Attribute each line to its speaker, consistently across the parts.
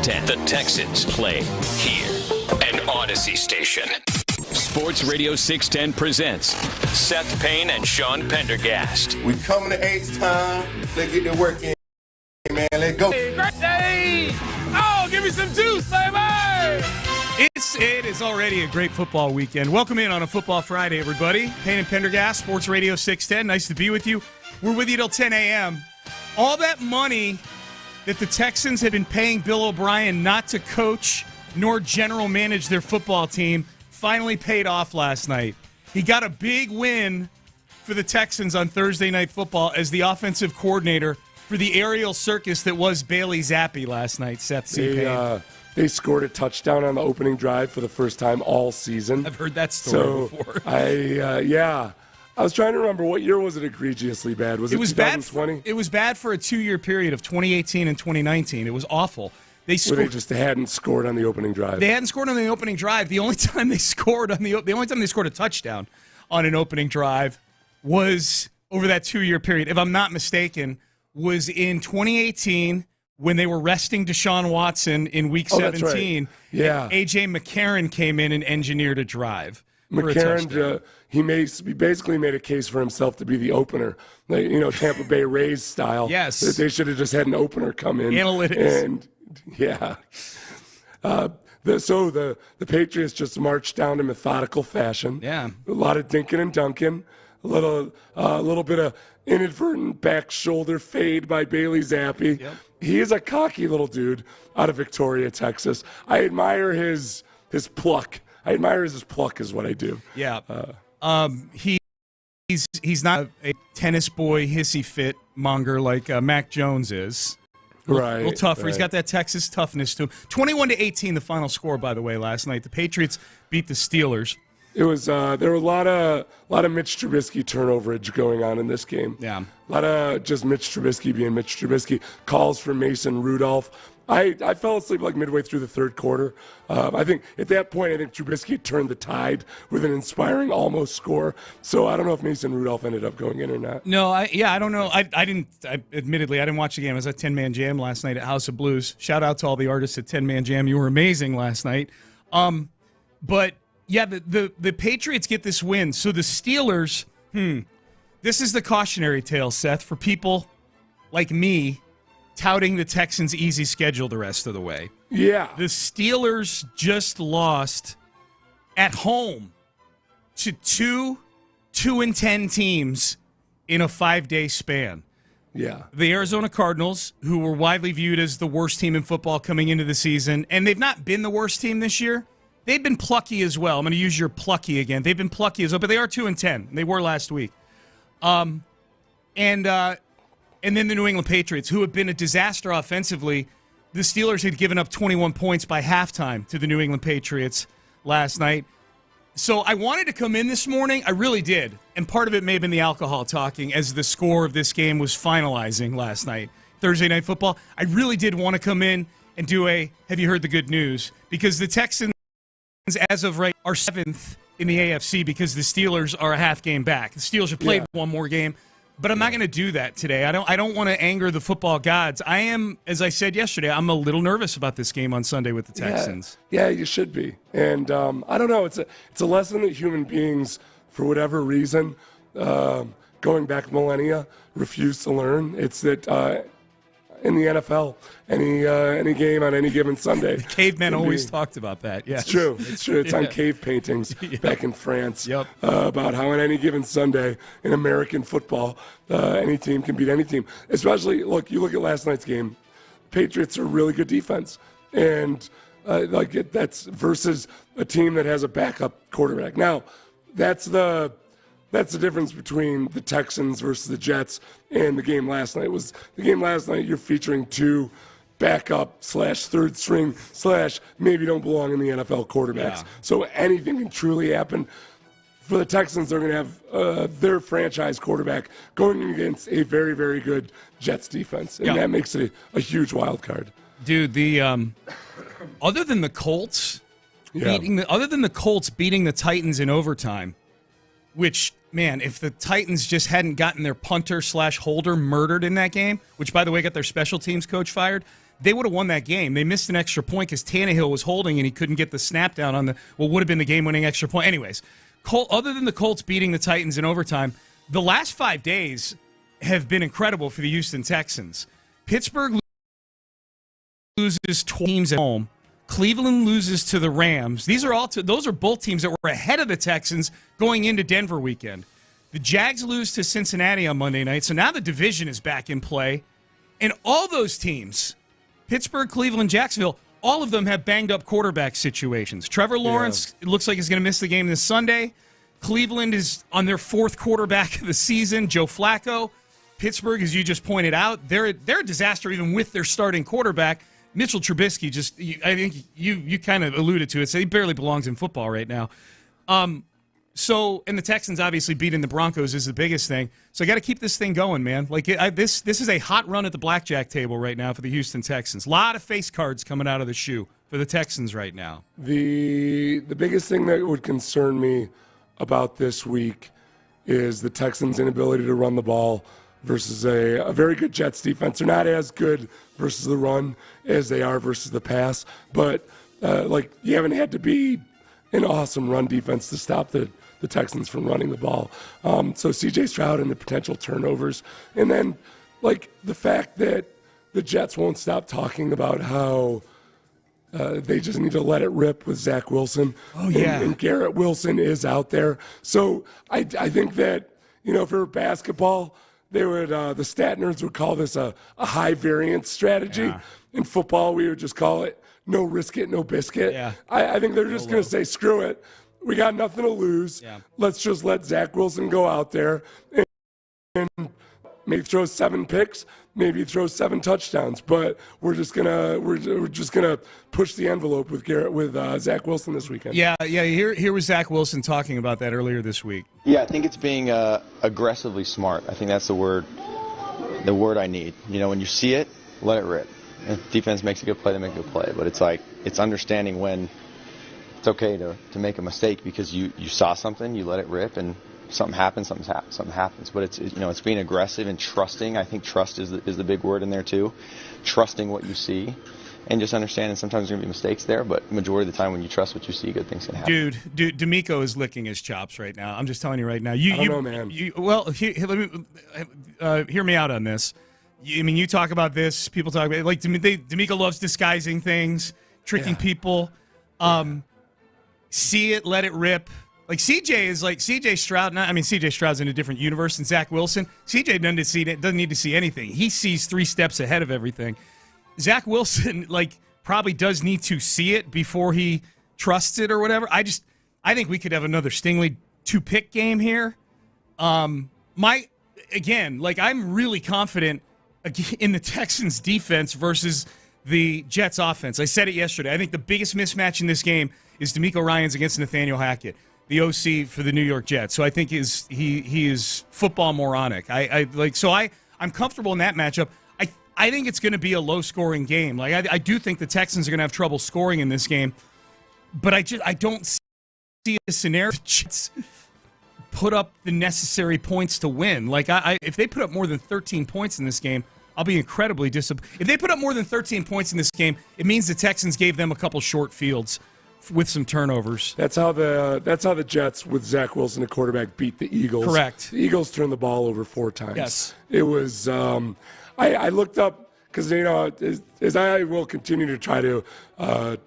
Speaker 1: 610. The Texans play here. An Odyssey station. Sports Radio 610 presents Seth Payne and Sean Pendergast.
Speaker 2: We coming to H time. Let's get the work in, man. Let's go.
Speaker 3: Hey, great day. Oh, give me some juice, baby. It is already a great football weekend. Welcome in on a Football Friday, everybody. Payne and Pendergast, Sports Radio 610. Nice to be with you. We're with you till 10 a.m. All that money that the Texans have been paying Bill O'Brien not to coach nor general manage their football team finally paid off last night. He got a big win for the Texans on Thursday Night Football as the offensive coordinator for the aerial circus that was Bailey Zappi last night, Seth C. Payne.
Speaker 4: They scored a touchdown on the opening drive for the first time all season.
Speaker 3: I've heard that story before.
Speaker 4: I was trying to remember, what year was it egregiously bad? Was it 2020?
Speaker 3: It was bad for a 2-year period of 2018 and 2019. It was awful.
Speaker 4: They just hadn't scored on the opening drive.
Speaker 3: They hadn't scored on the opening drive. The only time they scored a touchdown on an opening drive was over that 2-year period, if I'm not mistaken, was in 2018 when they were resting Deshaun Watson in Week 17.
Speaker 4: That's right. Yeah.
Speaker 3: A.J. McCarron came in and enginered a drive.
Speaker 4: McCarron, he basically made a case for himself to be the opener, Tampa Bay Rays style.
Speaker 3: Yes.
Speaker 4: That they should have just had an opener come in.
Speaker 3: Analytics.
Speaker 4: And, yeah. The Patriots just marched down in methodical fashion.
Speaker 3: Yeah.
Speaker 4: A lot of dinking and dunking. A little bit of inadvertent back shoulder fade by Bailey Zappi.
Speaker 3: Yep.
Speaker 4: He is a cocky little dude out of Victoria, Texas. I admire his pluck. His pluck is what I do.
Speaker 3: Yeah. He's not a tennis boy hissy fit monger like Mac Jones is.
Speaker 4: Right.
Speaker 3: A little tougher.
Speaker 4: Right.
Speaker 3: He's got that Texas toughness to him. 21-18, the final score, by the way, last night. The Patriots beat the Steelers.
Speaker 4: It was there were a lot of Mitch Trubisky turnoverage going on in this game.
Speaker 3: Yeah.
Speaker 4: A lot of just Mitch Trubisky being Mitch Trubisky. Calls for Mason Rudolph. I fell asleep like midway through the third quarter. I think at that point, Trubisky turned the tide with an inspiring almost score. So I don't know if Mason Rudolph ended up going in or not.
Speaker 3: No, I don't know. Admittedly, I didn't watch the game. I was at 10-Man Jam last night at House of Blues. Shout out to all the artists at 10-Man Jam. You were amazing last night. But yeah, the Patriots get this win. So the Steelers, this is the cautionary tale, Seth, for people like me touting the Texans' easy schedule the rest of the way.
Speaker 4: Yeah.
Speaker 3: The Steelers just lost at home to two 2-10 teams in a 5-day span.
Speaker 4: Yeah.
Speaker 3: The Arizona Cardinals, who were widely viewed as the worst team in football coming into the season, and they've not been the worst team this year. They've been plucky as well. I'm going to use your plucky again. They've been plucky as well, but they are 2-10. They were last week. And then the New England Patriots, who have been a disaster offensively. The Steelers had given up 21 points by halftime to the New England Patriots last night. So I wanted to come in this morning. I really did. And part of it may have been the alcohol talking as the score of this game was finalizing last night. Thursday Night Football. I really did want to come in and do a have you heard the good news? Because the Texans, as of right, are 7th in the AFC because the Steelers are a half game back. The Steelers have played one more game. But I'm not going to do that today. I don't want to anger the football gods. I am, as I said yesterday, I'm a little nervous about this game on Sunday with the Texans.
Speaker 4: Yeah, you should be. And I don't know. It's a lesson that human beings, for whatever reason, going back millennia, refuse to learn. It's that in the NFL, any game on any given Sunday.
Speaker 3: The cavemen always talked about that. Yes.
Speaker 4: It's true. It's on cave paintings back in France about how on any given Sunday in American football, any team can beat any team. Especially, you look at last night's game. Patriots are a really good defense, and that's versus a team that has a backup quarterback. Now, that's the difference between the Texans versus the Jets and the game last night. You're featuring two backup / third string / maybe don't belong in the NFL quarterbacks. Yeah. So anything can truly happen. For the Texans, they're going to have their franchise quarterback going against a very, very good Jets defense. And that makes it a huge wild card.
Speaker 3: Dude, the other than the Colts beating the Titans in overtime, which, man, if the Titans just hadn't gotten their punter / holder murdered in that game, which, by the way, got their special teams coach fired, they would have won that game. They missed an extra point because Tannehill was holding and he couldn't get the snap down on what would have been the game-winning extra point. Anyways, other than the Colts beating the Titans in overtime, the last 5 days have been incredible for the Houston Texans. Pittsburgh loses 12 teams at home. Cleveland loses to the Rams. Those are both teams that were ahead of the Texans going into Denver weekend. The Jags lose to Cincinnati on Monday night, so now the division is back in play. And all those teams, Pittsburgh, Cleveland, Jacksonville, all of them have banged-up quarterback situations. Trevor Lawrence, it looks like he's going to miss the game this Sunday. Cleveland is on their 4th quarterback of the season, Joe Flacco. Pittsburgh, as you just pointed out, they're a disaster even with their starting quarterback. Mitchell Trubisky, I think you kind of alluded to it, so he barely belongs in football right now. And the Texans obviously beating the Broncos is the biggest thing. So I got to keep this thing going, man. This is a hot run at the blackjack table right now for the Houston Texans. A lot of face cards coming out of the shoe for the Texans right now.
Speaker 4: The biggest thing that would concern me about this week is the Texans' inability to run the ball versus a very good Jets defense. They're not as good versus the run as they are versus the pass, but you haven't had to be an awesome run defense to stop the Texans from running the ball. So C.J. Stroud and the potential turnovers. And then, the fact that the Jets won't stop talking about how they just need to let it rip with Zach Wilson.
Speaker 3: Oh, yeah.
Speaker 4: And Garrett Wilson is out there. So I think that, for basketball, they would the stat nerds would call this a high variance strategy.
Speaker 3: Yeah.
Speaker 4: In football, we would just call it no risk it, no biscuit.
Speaker 3: Yeah.
Speaker 4: I think they're just going to say, screw it. We got nothing to lose.
Speaker 3: Yeah.
Speaker 4: Let's just let Zach Wilson go out there and maybe throw 7 picks, maybe throw 7 touchdowns. But we're just gonna push the envelope with Zach Wilson this weekend.
Speaker 3: Yeah. Here was Zach Wilson talking about that earlier this week.
Speaker 5: Yeah, I think it's being aggressively smart. I think that's the word I need. When you see it, let it rip. If defense makes a good play, they make a good play. But it's understanding when it's okay to make a mistake because you saw something, you let it rip, and something happens. But it's being aggressive and trusting. I think trust is the big word in there too. Trusting what you see, and just understanding sometimes there's gonna be mistakes there. But majority of the time, when you trust what you see, good things can happen.
Speaker 3: Dude, D'Amico is licking his chops right now. I'm just telling you right now.
Speaker 4: I don't know, man.
Speaker 3: Hear me out on this. You talk about this. People talk about it. D'Amico loves disguising things, tricking people. See it, let it rip. CJ Stroud. CJ Stroud's in a different universe than Zach Wilson. CJ doesn't need to see anything. He sees 3 steps ahead of everything. Zach Wilson probably does need to see it before he trusts it or whatever. I think we could have another Stingley 2-pick game here. I'm really confident in the Texans defense versus the Jets offense. I said it yesterday. I think the biggest mismatch in this game is DeMeco Ryans against Nathaniel Hackett, the OC for the New York Jets. So I think he is football moronic. I'm comfortable in that matchup. I think it's going to be a low-scoring game. I do think the Texans are going to have trouble scoring in this game, but I don't see a scenario the Jets put up the necessary points to win. If they put up more than 13 points in this game, I'll be incredibly disappointed. If they put up more than 13 points in this game, it means the Texans gave them a couple short fields with some turnovers.
Speaker 4: That's how the Jets with Zach Wilson at quarterback beat the Eagles.
Speaker 3: Correct.
Speaker 4: The Eagles turned the ball over 4 times.
Speaker 3: Yes.
Speaker 4: It was I looked up because as I will continue to try to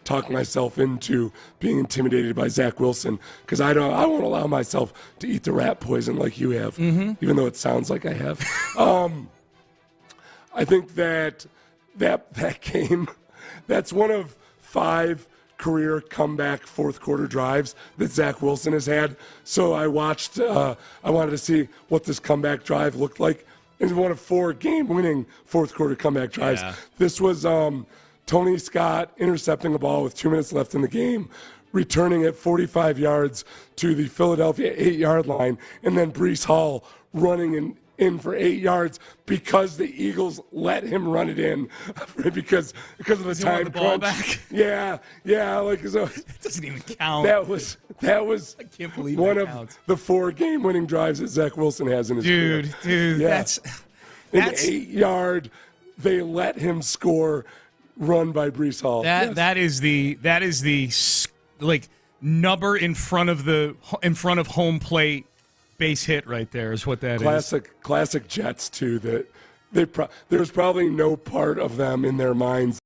Speaker 4: talk myself into being intimidated by Zach Wilson because I won't allow myself to eat the rat poison like you have, even though it sounds like I have. I think that game, that's one of 5 career comeback fourth quarter drives that Zach Wilson has had. So I watched, I wanted to see what this comeback drive looked like. It's one of 4 game-winning fourth quarter comeback drives. Yeah. This was Tony Scott intercepting a ball with 2 minutes left in the game, returning at 45 yards to the Philadelphia 8-yard line, and then Breece Hall running in for 8 yards because the Eagles let him run it in because of the time crunch.
Speaker 3: Back?
Speaker 4: Yeah. So
Speaker 3: it doesn't even count.
Speaker 4: That was I can't believe one of the 4 game-winning drives that Zach Wilson has in his career.
Speaker 3: Dude,
Speaker 4: yeah.
Speaker 3: that's
Speaker 4: an 8-yard. They let him score run by Breece Hall.
Speaker 3: That is the like number in front of home plate base hit right there is what that is.
Speaker 4: Classic Jets too. That there's probably no part of them in their minds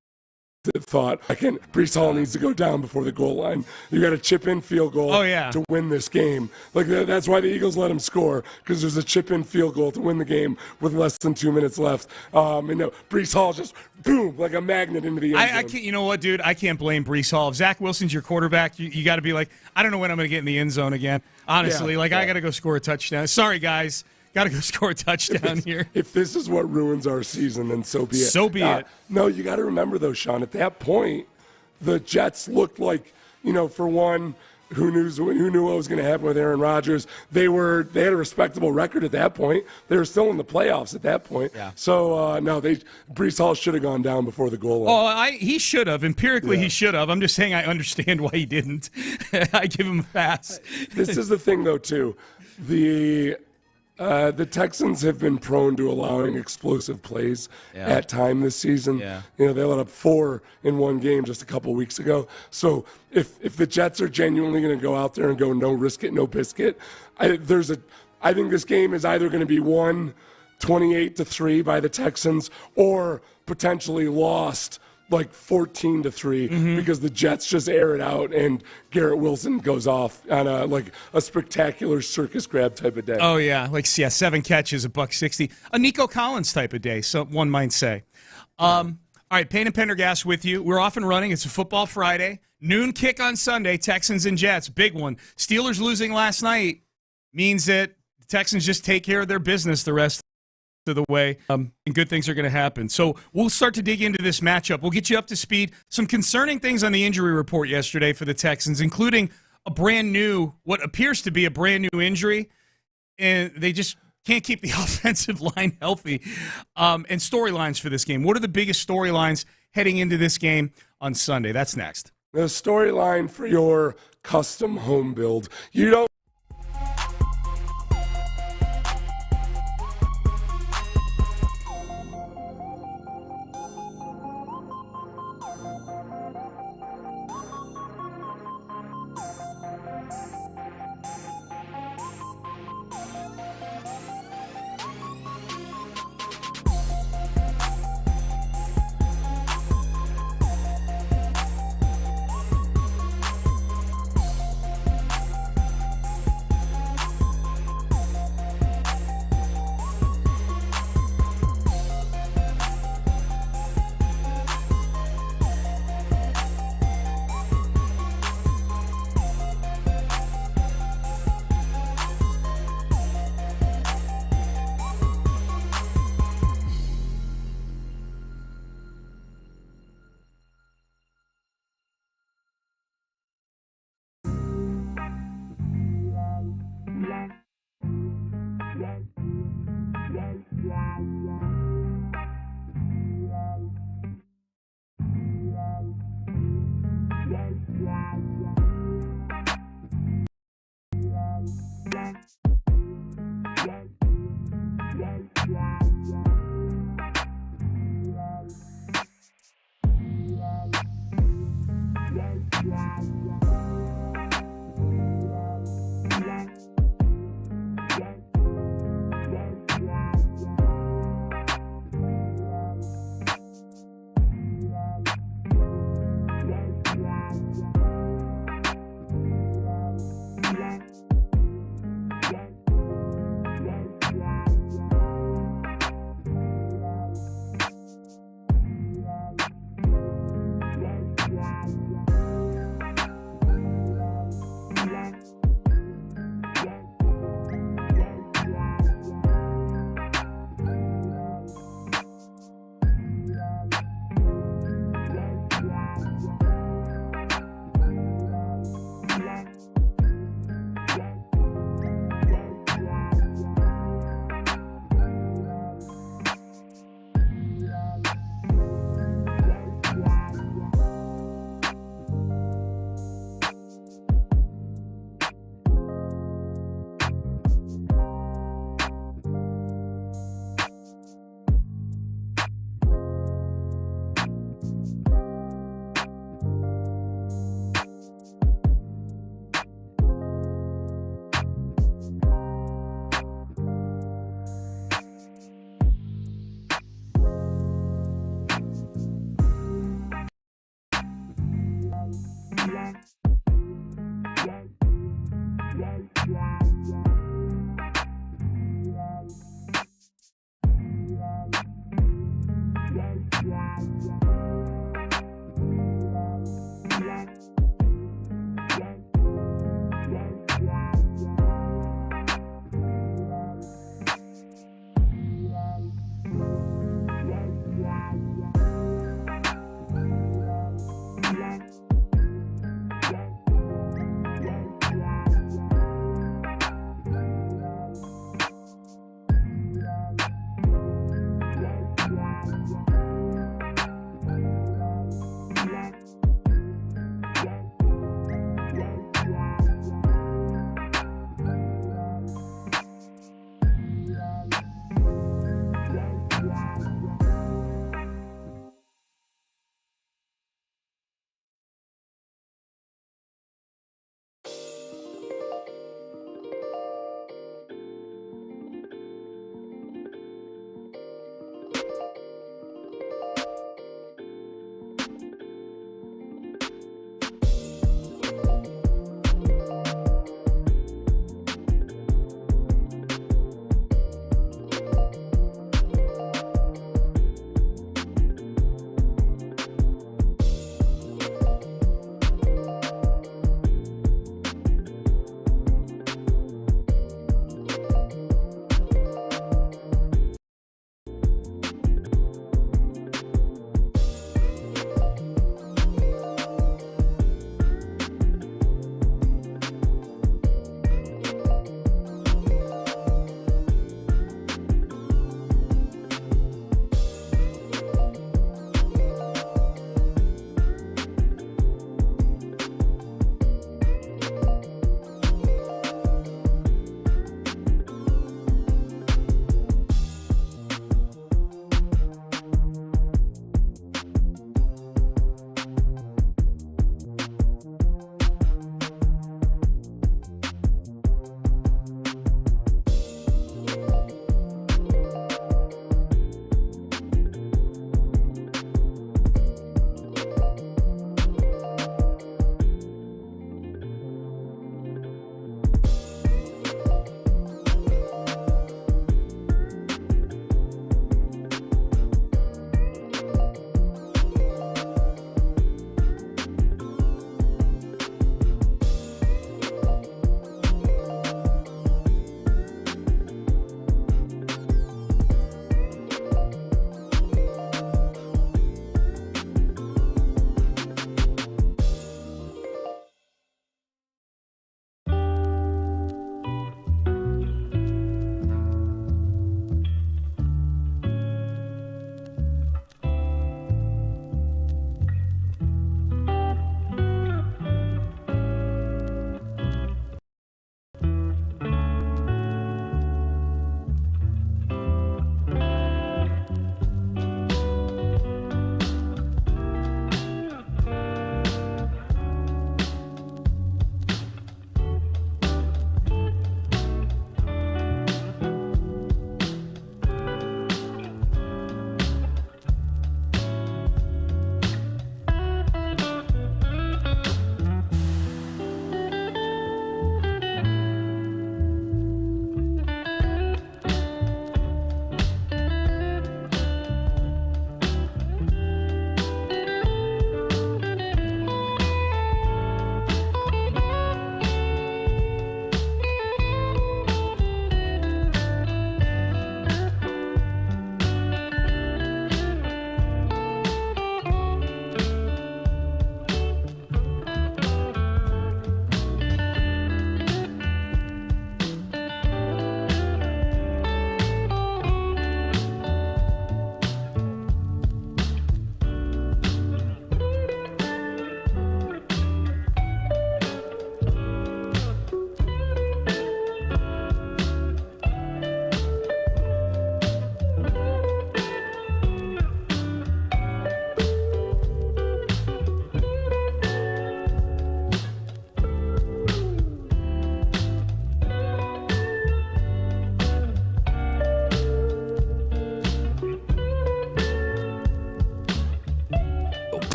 Speaker 4: that thought, Breece Hall needs to go down before the goal line. You got a chip-in field goal to win this game. Like that's why the Eagles let him score, because there's a chip-in field goal to win the game with less than 2 minutes left. Breece Hall just boom like a magnet into the end zone.
Speaker 3: I can't. You know what, dude? I can't blame Breece Hall. If Zach Wilson's your quarterback, you got to be like, I don't know when I'm going to get in the end zone again. Honestly, I got to go score a touchdown. Sorry, guys. Got to go score a touchdown here.
Speaker 4: If this is what ruins our season, then so be it.
Speaker 3: So be it.
Speaker 4: No, you got to remember, though, Sean, at that point, the Jets looked like, for one, who knew what was going to happen with Aaron Rodgers. They had a respectable record at that point. They were still in the playoffs at that point.
Speaker 3: Yeah.
Speaker 4: So, Breece Hall should have gone down before the goal line.
Speaker 3: He should have. Empirically, he should have. I'm just saying I understand why he didn't. I give him a pass.
Speaker 4: This is the thing, though, too. The Texans have been prone to allowing explosive plays at time this season.
Speaker 3: Yeah.
Speaker 4: They let up 4 in one game just a couple weeks ago. So if the Jets are genuinely going to go out there and go no risk it, no biscuit, I think this game is either going to be won 28-3 by the Texans or potentially lost like 14-3 because the Jets just air it out and Garrett Wilson goes off on a spectacular circus grab type of day.
Speaker 3: Oh yeah, 7 catches, $160, a Nico Collins type of day. So one might say. All right, Payne and Pendergast with you. We're off and running. It's a football Friday, noon kick on Sunday. Texans and Jets, big one. Steelers losing last night means that the Texans just take care of their business the rest of the way, and good things are going to happen. So we'll start to dig into this matchup. We'll get you up to speed. Some concerning things on the injury report yesterday for the Texans, including what appears to be a brand new injury, and they just can't keep the offensive line healthy. And storylines for this game. What are the biggest storylines heading into this game on Sunday? That's next.
Speaker 4: The storyline for your custom home build. You don't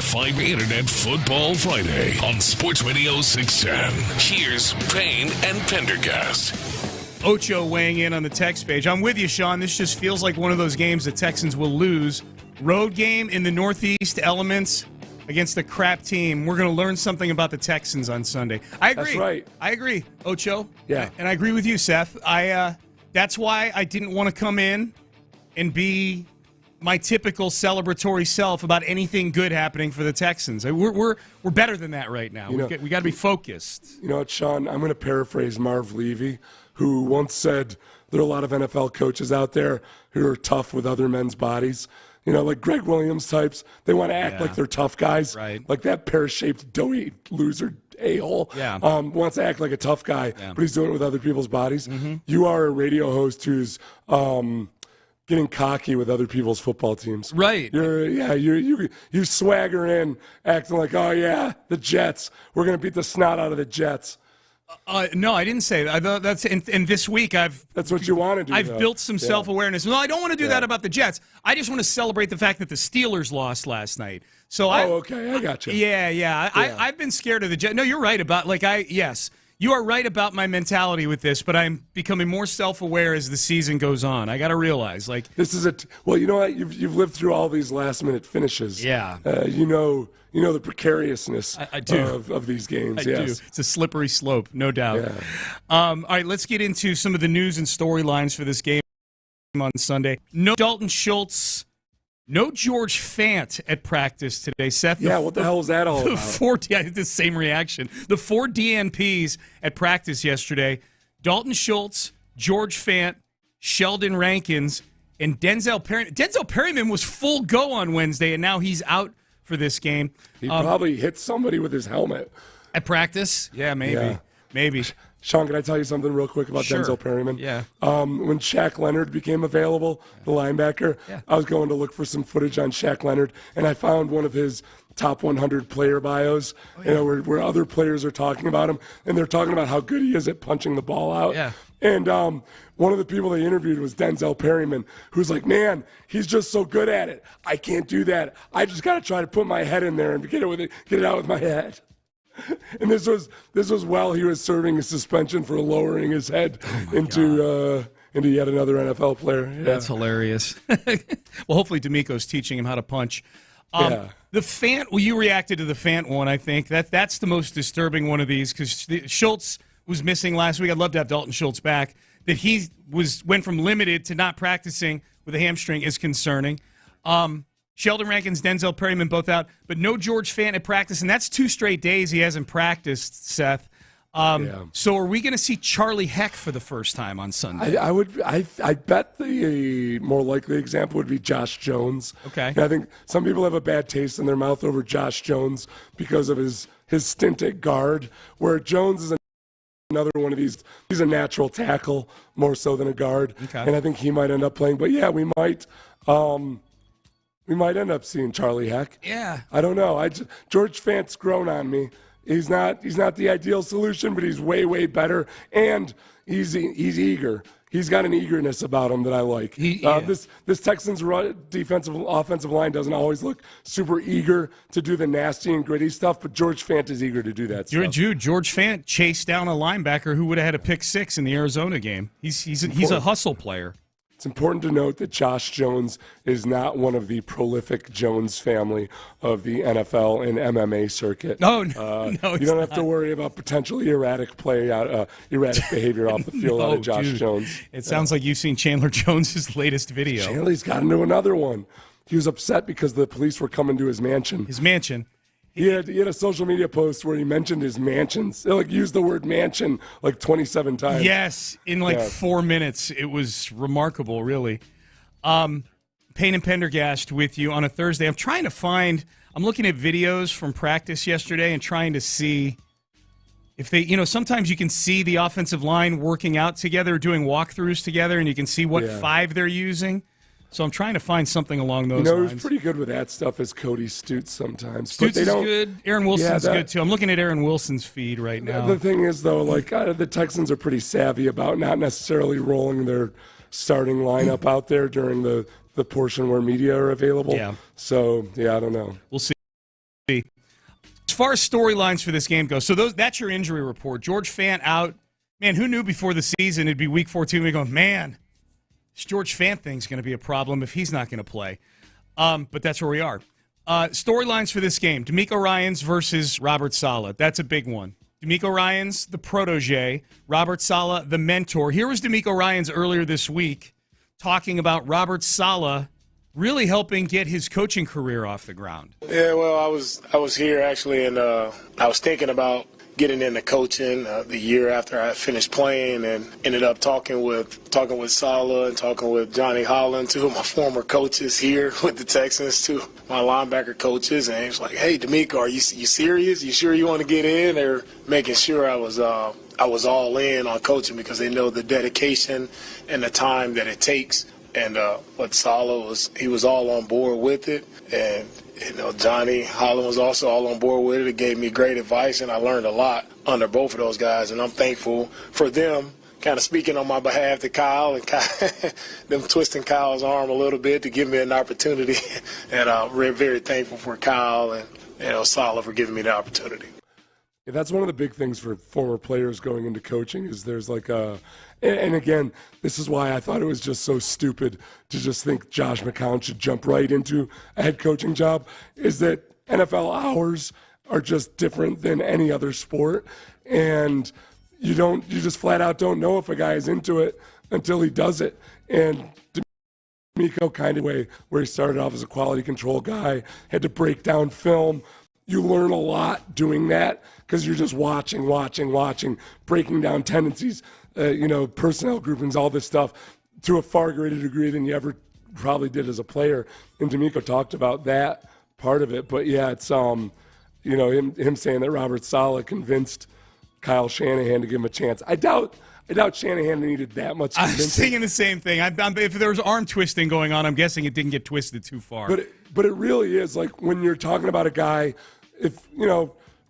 Speaker 6: 5 Internet Football Friday on Sports Radio 610. Here's Payne and Pendergast.
Speaker 3: Ocho weighing in on the text page. I'm with you, Sean. This just feels like one of those games the Texans will lose. Road game in the Northeast elements against a crap team. We're going to learn something about the Texans on Sunday. I agree.
Speaker 4: That's right.
Speaker 3: I agree, Ocho.
Speaker 4: Yeah.
Speaker 3: And I agree with you, Seth. That's why I didn't want to come in and be my typical celebratory self about anything good happening for the Texans. We're better than that right now. We got to be focused.
Speaker 4: You know what, Sean? I'm going to paraphrase Marv Levy, who once said there are a lot of NFL coaches out there who are tough with other men's bodies. You know, like Greg Williams types, they want to act like they're tough guys.
Speaker 3: Right.
Speaker 4: Like that pear-shaped, doughy loser a-hole wants to act like a tough guy, but he's doing it with other people's bodies. Mm-hmm. You are a radio host who's getting cocky with other people's football teams.
Speaker 3: Right.
Speaker 4: You swagger in, acting like, oh, yeah, the Jets. We're going to beat the snot out of the Jets.
Speaker 3: No, I didn't say that. That's and this week that's
Speaker 4: what you want to do.
Speaker 3: I've built some self-awareness. No, I don't want to do that about the Jets. I just want to celebrate the fact that the Steelers lost last night. So I
Speaker 4: got you.
Speaker 3: Yeah. I've been scared of the Jets. No, you're right about yes. You are right about my mentality with this, but I'm becoming more self-aware as the season goes on. I got to realize,
Speaker 4: this is well, you know what? You've lived through all these last-minute finishes.
Speaker 3: Yeah.
Speaker 4: You know the precariousness
Speaker 3: I do.
Speaker 4: Of these games.
Speaker 3: I
Speaker 4: yes.
Speaker 3: do. It's a slippery slope, no doubt.
Speaker 4: Yeah.
Speaker 3: All right, let's get into some of the news and storylines for this game on Sunday. No Dalton Schultz. No George Fant at practice today, Seth.
Speaker 4: What the hell is that all about?
Speaker 3: I had the same reaction. The 4 DNPs at practice yesterday, Dalton Schultz, George Fant, Sheldon Rankins, and Denzel Perryman. Denzel Perryman was full go on Wednesday, and now he's out for this game.
Speaker 4: He probably hit somebody with his helmet.
Speaker 3: At practice? Yeah, maybe.
Speaker 4: Yeah.
Speaker 3: Maybe.
Speaker 4: Sean, can I tell you something real quick about Denzel Perryman?
Speaker 3: Yeah.
Speaker 4: When Shaq Leonard became available, the linebacker, I was going to look for some footage on Shaq Leonard, and I found one of his top 100 player bios, where other players are talking about him, and they're talking about how good he is at punching the ball out.
Speaker 3: Yeah.
Speaker 4: And one of the people they interviewed was Denzel Perryman, who's like, man, he's just so good at it. I can't do that. I just got to try to put my head in there and get it out with my head. And this was while he was serving a suspension for lowering his head into yet another NFL player. Yeah.
Speaker 3: That's hilarious. Well, hopefully D'Amico's teaching him how to punch. The Fant, you reacted to the Fant one, I think. That's the most disturbing one of these because Schultz was missing last week. I'd love to have Dalton Schultz back. That he went from limited to not practicing with a hamstring is concerning. Sheldon Rankins, Denzel Perryman both out, but no George Fant at practice, and that's 2 straight days he hasn't practiced, Seth. So are we going to see Charlie Heck for the first time on Sunday?
Speaker 4: I bet the more likely example would be Josh Jones.
Speaker 3: Okay.
Speaker 4: And I think some people have a bad taste in their mouth over Josh Jones because of his stint at guard, where Jones is another one of these. He's a natural tackle more so than a guard, and I think he might end up playing. But yeah, we might. We might end up seeing Charlie Heck.
Speaker 3: Yeah.
Speaker 4: I don't know. George Fant's grown on me. He's not the ideal solution, but he's way, way better. And he's eager. He's got an eagerness about him that I like. This Texans offensive line doesn't always look super eager to do the nasty and gritty stuff, but George Fant is eager to do that stuff.
Speaker 3: George Fant chased down a linebacker who would have had a pick 6 in the Arizona game. He's a hustle player.
Speaker 4: It's important to note that Josh Jones is not one of the prolific Jones family of the NFL and MMA circuit.
Speaker 3: No,
Speaker 4: you don't have to worry about potentially erratic behavior off the field out of Josh Jones.
Speaker 3: It sounds like you've seen Chandler Jones's latest video.
Speaker 4: Chandler's got into another one. He was upset because the police were coming to his mansion. He had a social media post where he mentioned his mansions. He used the word mansion 27 times.
Speaker 3: Yes, in 4 minutes. It was remarkable, really. Payne and Pendergast with you on a Thursday. I'm looking at videos from practice yesterday and trying to see if they, sometimes you can see the offensive line working out together, doing walkthroughs together, and you can see what 5 they're using. So I'm trying to find something along those lines.
Speaker 4: Who's pretty good with that stuff is Cody Stutes sometimes.
Speaker 3: Stutes is good. Aaron Wilson's good, too. I'm looking at Aaron Wilson's feed right now.
Speaker 4: The thing is, though, the Texans are pretty savvy about not necessarily rolling their starting lineup out there during the portion where media are available.
Speaker 3: Yeah.
Speaker 4: So, I don't know.
Speaker 3: We'll see. As far as storylines for this game go, so that's your injury report. George Fant out. Man, who knew before the season it'd be week 14? We're going, man, this George Fant thing's going to be a problem if he's not going to play. But that's where we are. Storylines for this game. D'Amico Ryans versus Robert Saleh. That's a big one. D'Amico Ryans, the protege. Robert Saleh, the mentor. Here was D'Amico Ryans earlier this week talking about Robert Saleh really helping get his coaching career off the ground.
Speaker 7: Yeah, well, I was here actually, and I was thinking about getting into coaching the year after I finished playing, and ended up talking with Saleh and talking with Johnny Holland, two of my former coaches here with the Texans, two of my linebacker coaches, and he was like, "Hey, D'Amico, are you serious? You sure you want to get in?" They're making sure I was all in on coaching because they know the dedication and the time that it takes. And what Saleh was all on board with it, and Johnny Holland was also all on board with it. It gave me great advice, and I learned a lot under both of those guys, and I'm thankful for them kind of speaking on my behalf to Kyle and them twisting Kyle's arm a little bit to give me an opportunity, and I'm very thankful for Kyle and Saleh for giving me the opportunity.
Speaker 4: Yeah, that's one of the big things for former players going into coaching is there's and again, this is why I thought it was just so stupid to just think Josh McCown should jump right into a head coaching job, is that NFL hours are just different than any other sport. And you just flat out don't know if a guy is into it until he does it. And D'Amico kind of way where he started off as a quality control guy, had to break down film. You learn a lot doing that because you're just watching, breaking down tendencies, personnel groupings, all this stuff to a far greater degree than you ever probably did as a player. And D'Amico talked about that part of it. But yeah, it's him saying that Robert Saleh convinced Kyle Shanahan to give him a chance. I doubt Shanahan needed that much convincing.
Speaker 3: I was thinking the same thing. If there was arm twisting going on, I'm guessing it didn't get twisted too far.
Speaker 4: But it really is like when you're talking about a guy, if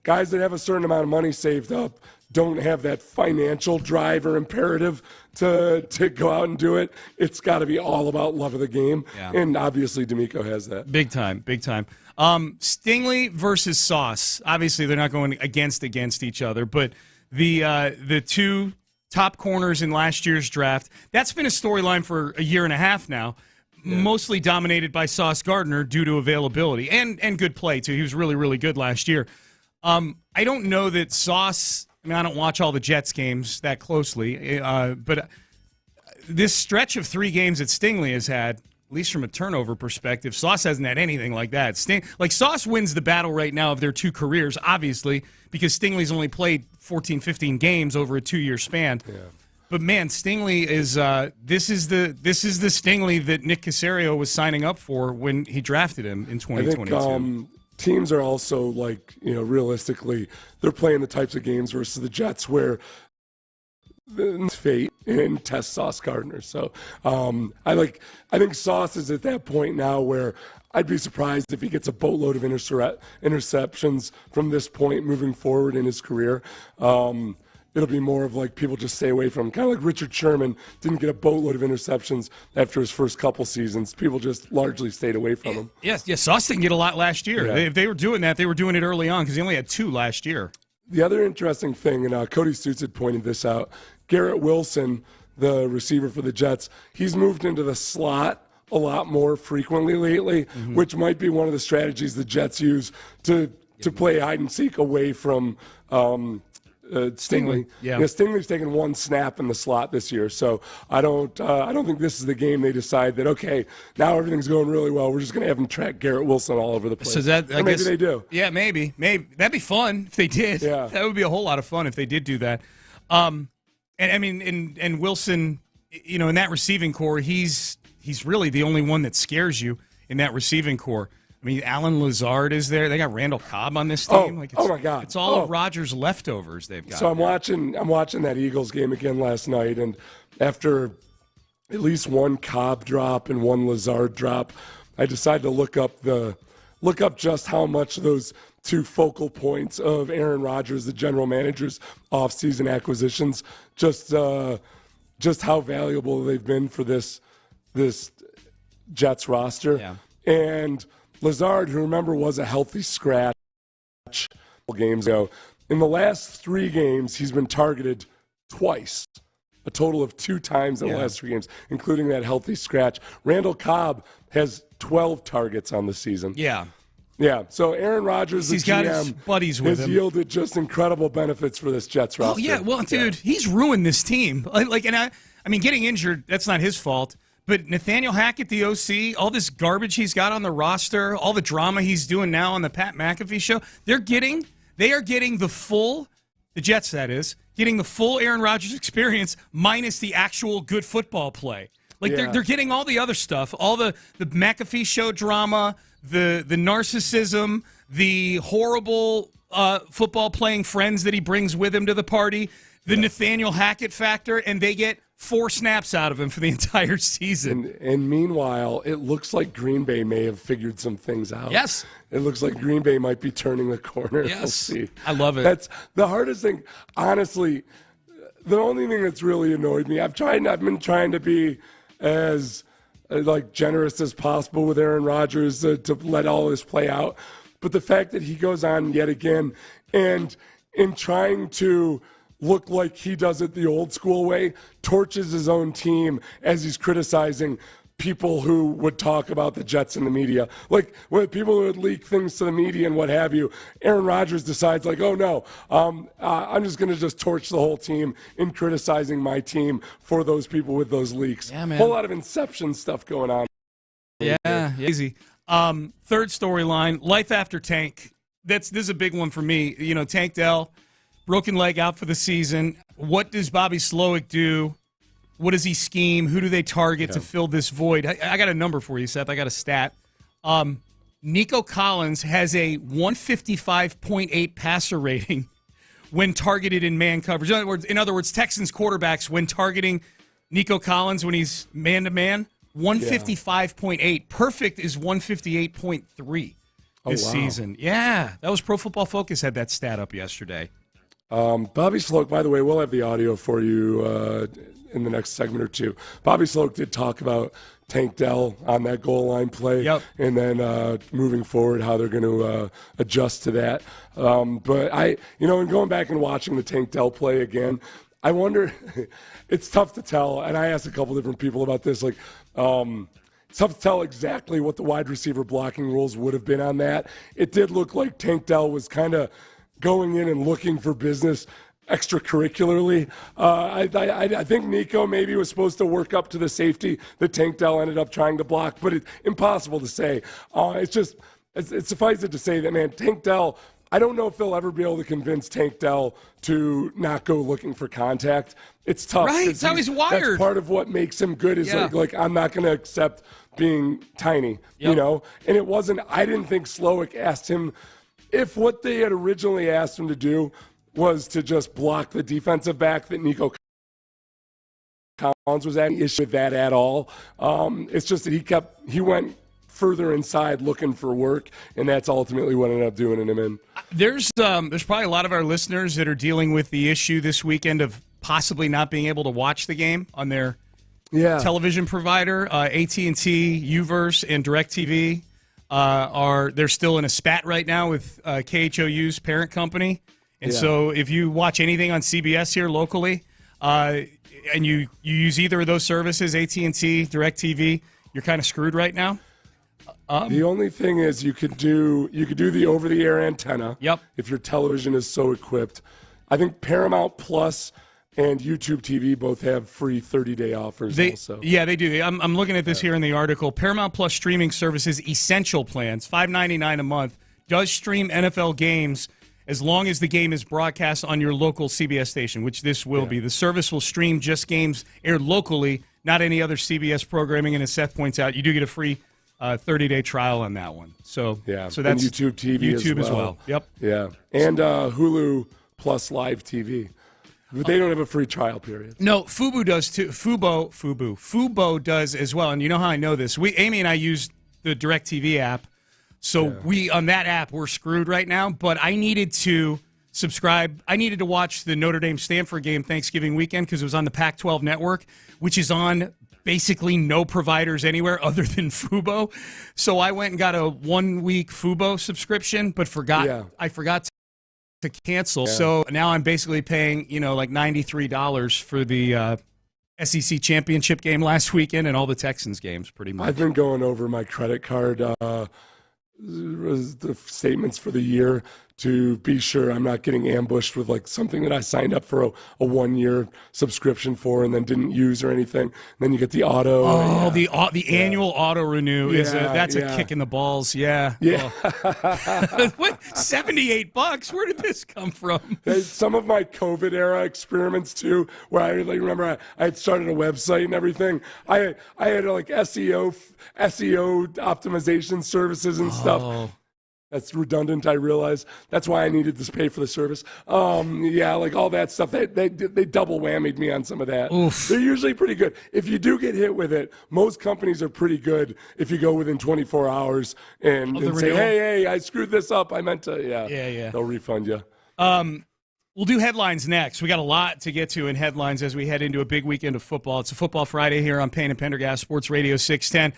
Speaker 4: guys that have a certain amount of money saved up don't have that financial drive or imperative to go out and do it. It's got to be all about love of the game. Yeah. And obviously D'Amico has that.
Speaker 3: Big time. Stingley versus Sauce. Obviously they're not going against each other, but the two top corners in last year's draft, that's been a storyline for a year and a half now. Yeah. Mostly dominated by Sauce Gardner due to availability and good play too. He was really, really good last year. I don't know that Sauce, I don't watch all the Jets games that closely, but this stretch of 3 games that Stingley has had, at least from a turnover perspective, Sauce hasn't had anything like that. Sauce wins the battle right now of their 2 careers, obviously, because Stingley's only played 14, 15 games over a 2-year span. Yeah. But man, Stingley is this is the Stingley that Nick Caserio was signing up for when he drafted him in 2022. I think,
Speaker 4: teams are also realistically, they're playing the types of games versus the Jets where fate and test Sauce Gardner. So I think Sauce is at that point now where I'd be surprised if he gets a boatload of interceptions from this point moving forward in his career. It'll be more of people just stay away from him. Kind of like Richard Sherman didn't get a boatload of interceptions after his first couple seasons. People just largely stayed away from him.
Speaker 3: Yes, Sauce didn't get a lot last year. Yeah. If they were doing that, they were doing it early on because he only had 2 last year.
Speaker 4: The other interesting thing, and Cody Stutz had pointed this out, Garrett Wilson, the receiver for the Jets, he's moved into the slot a lot more frequently lately, which might be one of the strategies the Jets use to play hide and seek away from Stingley. Yeah. Stingley's taken 1 snap in the slot this year, so I don't think this is the game they decide that, okay, now everything's going really well, we're just going to have them track Garrett Wilson all over the place.
Speaker 3: So
Speaker 4: maybe they do.
Speaker 3: Yeah, maybe. That'd be fun if they did. Yeah. That would be a whole lot of fun if they did do that. And Wilson, in that receiving core, he's really the only one that scares you in that receiving core. Alan Lazard is there. They got Randall Cobb on this team.
Speaker 4: Oh my God!
Speaker 3: It's all of Rodgers' leftovers they've got.
Speaker 4: So I'm watching that Eagles game again last night, and after at least 1 Cobb drop and 1 Lazard drop, I decided to look up just how much those 2 focal points of Aaron Rodgers, the general manager's offseason acquisitions, just how valuable they've been for this Jets roster.
Speaker 3: Yeah.
Speaker 4: And Lazard, who remember was a healthy scratch games ago. In the last 3 games, he's been targeted twice, a total of 2 times in the last 3 games, including that healthy scratch. Randall Cobb has 12 targets on the season.
Speaker 3: Yeah.
Speaker 4: Yeah, so Aaron Rodgers,
Speaker 3: he's
Speaker 4: the
Speaker 3: got
Speaker 4: GM,
Speaker 3: his buddies with
Speaker 4: has
Speaker 3: him.
Speaker 4: yielded just incredible benefits for this Jets roster.
Speaker 3: Oh, yeah, well, dude, he's ruined this team. I mean, getting injured, that's not his fault. But Nathaniel Hackett, the OC, all this garbage he's got on the roster, all the drama he's doing now on the Pat McAfee show, they are getting the Jets, that is, getting the full Aaron Rodgers experience minus the actual good football play. They're getting all the other stuff, all the McAfee show drama, the narcissism, the horrible football playing friends that he brings with him to the party, the Nathaniel Hackett factor, and they get 4 snaps out of him for the entire season.
Speaker 4: And meanwhile, it looks like Green Bay may have figured some things out.
Speaker 3: Yes.
Speaker 4: It looks like Green Bay might be turning the corner.
Speaker 3: Yes.
Speaker 4: We'll see.
Speaker 3: I love it.
Speaker 4: That's the hardest thing. Honestly, the only thing that's really annoyed me, I've been trying to be as generous as possible with Aaron Rodgers to let all this play out. But the fact that he goes on yet again and in trying to look like he does it the old school way, torches his own team as he's criticizing people who would talk about the Jets in the media. Like, when people who would leak things to the media and what have you, Aaron Rodgers decides, oh, no, I'm just going to just torch the whole team in criticizing my team for those people with those leaks.
Speaker 3: Yeah, man.
Speaker 4: Whole lot of Inception stuff going on.
Speaker 3: Yeah, easy. Third storyline, life after Tank. This is a big one for me. Tank Dell, broken leg out for the season. What does Bobby Slowick do? What does he scheme? Who do they target to fill this void? I got a number for you, Seth. I got a stat. Nico Collins has a 155.8 passer rating when targeted in man coverage. In other words, Texans quarterbacks, when targeting Nico Collins when he's man-to-man, 155.8. Perfect is 158.3 this season. Yeah, that was Pro Football Focus had that stat up yesterday.
Speaker 4: Bobby Slowick, by the way, we'll have the audio for you in the next segment or two. Bobby Slowick did talk about Tank Dell on that goal line play, and then moving forward, how they're going to adjust to that. But in going back and watching the Tank Dell play again, I wonder, it's tough to tell, and I asked a couple different people about this, it's tough to tell exactly what the wide receiver blocking rules would have been on that. It did look like Tank Dell was kind of going in and looking for business extracurricularly. I think Nico maybe was supposed to work up to the safety that Tank Dell ended up trying to block, but it's impossible to say. It's suffice it to say that, man, Tank Dell, I don't know if they'll ever be able to convince Tank Dell to not go looking for contact. It's tough.
Speaker 3: Right, it's how he's wired.
Speaker 4: That's part of what makes him good is like I'm not going to accept being tiny, And it wasn't, I didn't think Slowick asked him, if what they had originally asked him to do was to just block the defensive back that Nico Collins was at, issue with that at all. It's just that he went further inside looking for work, and that's ultimately what ended up doing him in.
Speaker 3: There's probably a lot of our listeners that are dealing with the issue this weekend of possibly not being able to watch the game on their television provider. AT&T, Uverse, and DirecTV they're still in a spat right now with KHOU's parent company. And so if you watch anything on CBS here locally, and you use either of those services, AT&T, DirecTV, you're kind of screwed right now.
Speaker 4: The only thing is you could do the over-the-air antenna.
Speaker 3: Yep.
Speaker 4: If your television is so equipped. I think Paramount Plus and YouTube TV both have free 30-day offers also. Yeah,
Speaker 3: they do. I'm looking at this here in the article. Paramount Plus streaming services essential plans, $5.99 a month, does stream NFL games as long as the game is broadcast on your local CBS station, which this will be. The service will stream just games aired locally, not any other CBS programming. And as Seth points out, you do get a free 30-day trial on that one. So that's
Speaker 4: and YouTube TV
Speaker 3: as well. Yep.
Speaker 4: Yeah, and Hulu Plus Live TV. But they don't have a free trial period.
Speaker 3: No, Fubo does too. Fubo does as well. And you know how I know this? Amy and I use the DirecTV app. So on that app, we're screwed right now. But I needed to subscribe. I needed to watch the Notre Dame-Stanford game Thanksgiving weekend because it was on the Pac-12 network, which is on basically no providers anywhere other than Fubo. So I went and got a 1-week Fubo subscription, but I forgot to cancel. Yeah. So now I'm basically paying, like $93 for the SEC championship game last weekend and all the Texans games, pretty much.
Speaker 4: I've been going over my credit card the statements for the year to be sure I'm not getting ambushed with like something that I signed up for a 1-year subscription for and then didn't use or anything. And then you get the auto.
Speaker 3: Oh, the annual auto renew that's a kick in the balls. Yeah.
Speaker 4: Yeah.
Speaker 3: What? $78? Where did this come from?
Speaker 4: Some of my COVID era experiments too, where I remember I had started a website and everything. I had like SEO optimization services and stuff. That's redundant, I realize. That's why I needed to pay for the service. Like all that stuff. They double whammied me on some of that.
Speaker 3: Oof.
Speaker 4: They're usually pretty good. If you do get hit with it, most companies are pretty good if you go within 24 hours and say, hey, I screwed this up. I meant to,
Speaker 3: Yeah.
Speaker 4: They'll refund you.
Speaker 3: We'll do headlines next. We got a lot to get to in headlines as we head into a big weekend of football. It's a Football Friday here on Payne and Pendergast, Sports Radio 610.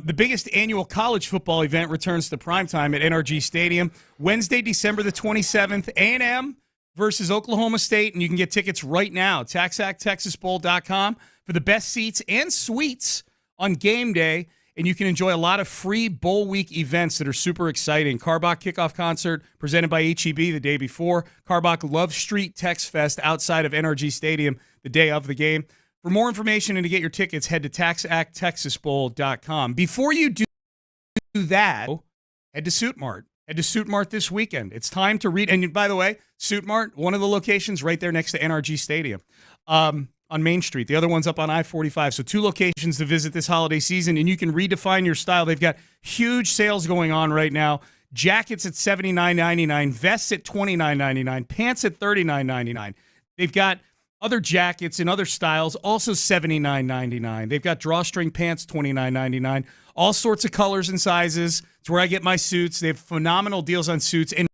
Speaker 3: The biggest annual college football event returns to primetime at NRG Stadium Wednesday, December the 27th. A&M versus Oklahoma State, and you can get tickets right now. TaxActTexasBowl.com for the best seats and suites on game day. And you can enjoy a lot of free Bowl Week events that are super exciting. Carbach Kickoff Concert presented by HEB the day before. Carbach Love Street Tex Fest outside of NRG Stadium the day of the game. For more information and to get your tickets, head to TaxActTexasBowl.com. Before you do that, head to Suit Mart. Head to Suit Mart this weekend. It's time to read. And by the way, Suit Mart, one of the locations right there next to NRG Stadium. On Main Street. The other one's up on I-45. So 2 locations to visit this holiday season, and you can redefine your style. They've got huge sales going on right now. Jackets at $79.99, vests at $29.99, pants at $39.99. They've got other jackets and other styles, also $79.99. They've got drawstring pants, $29.99. All sorts of colors and sizes. It's where I get my suits. They have phenomenal deals on suits. And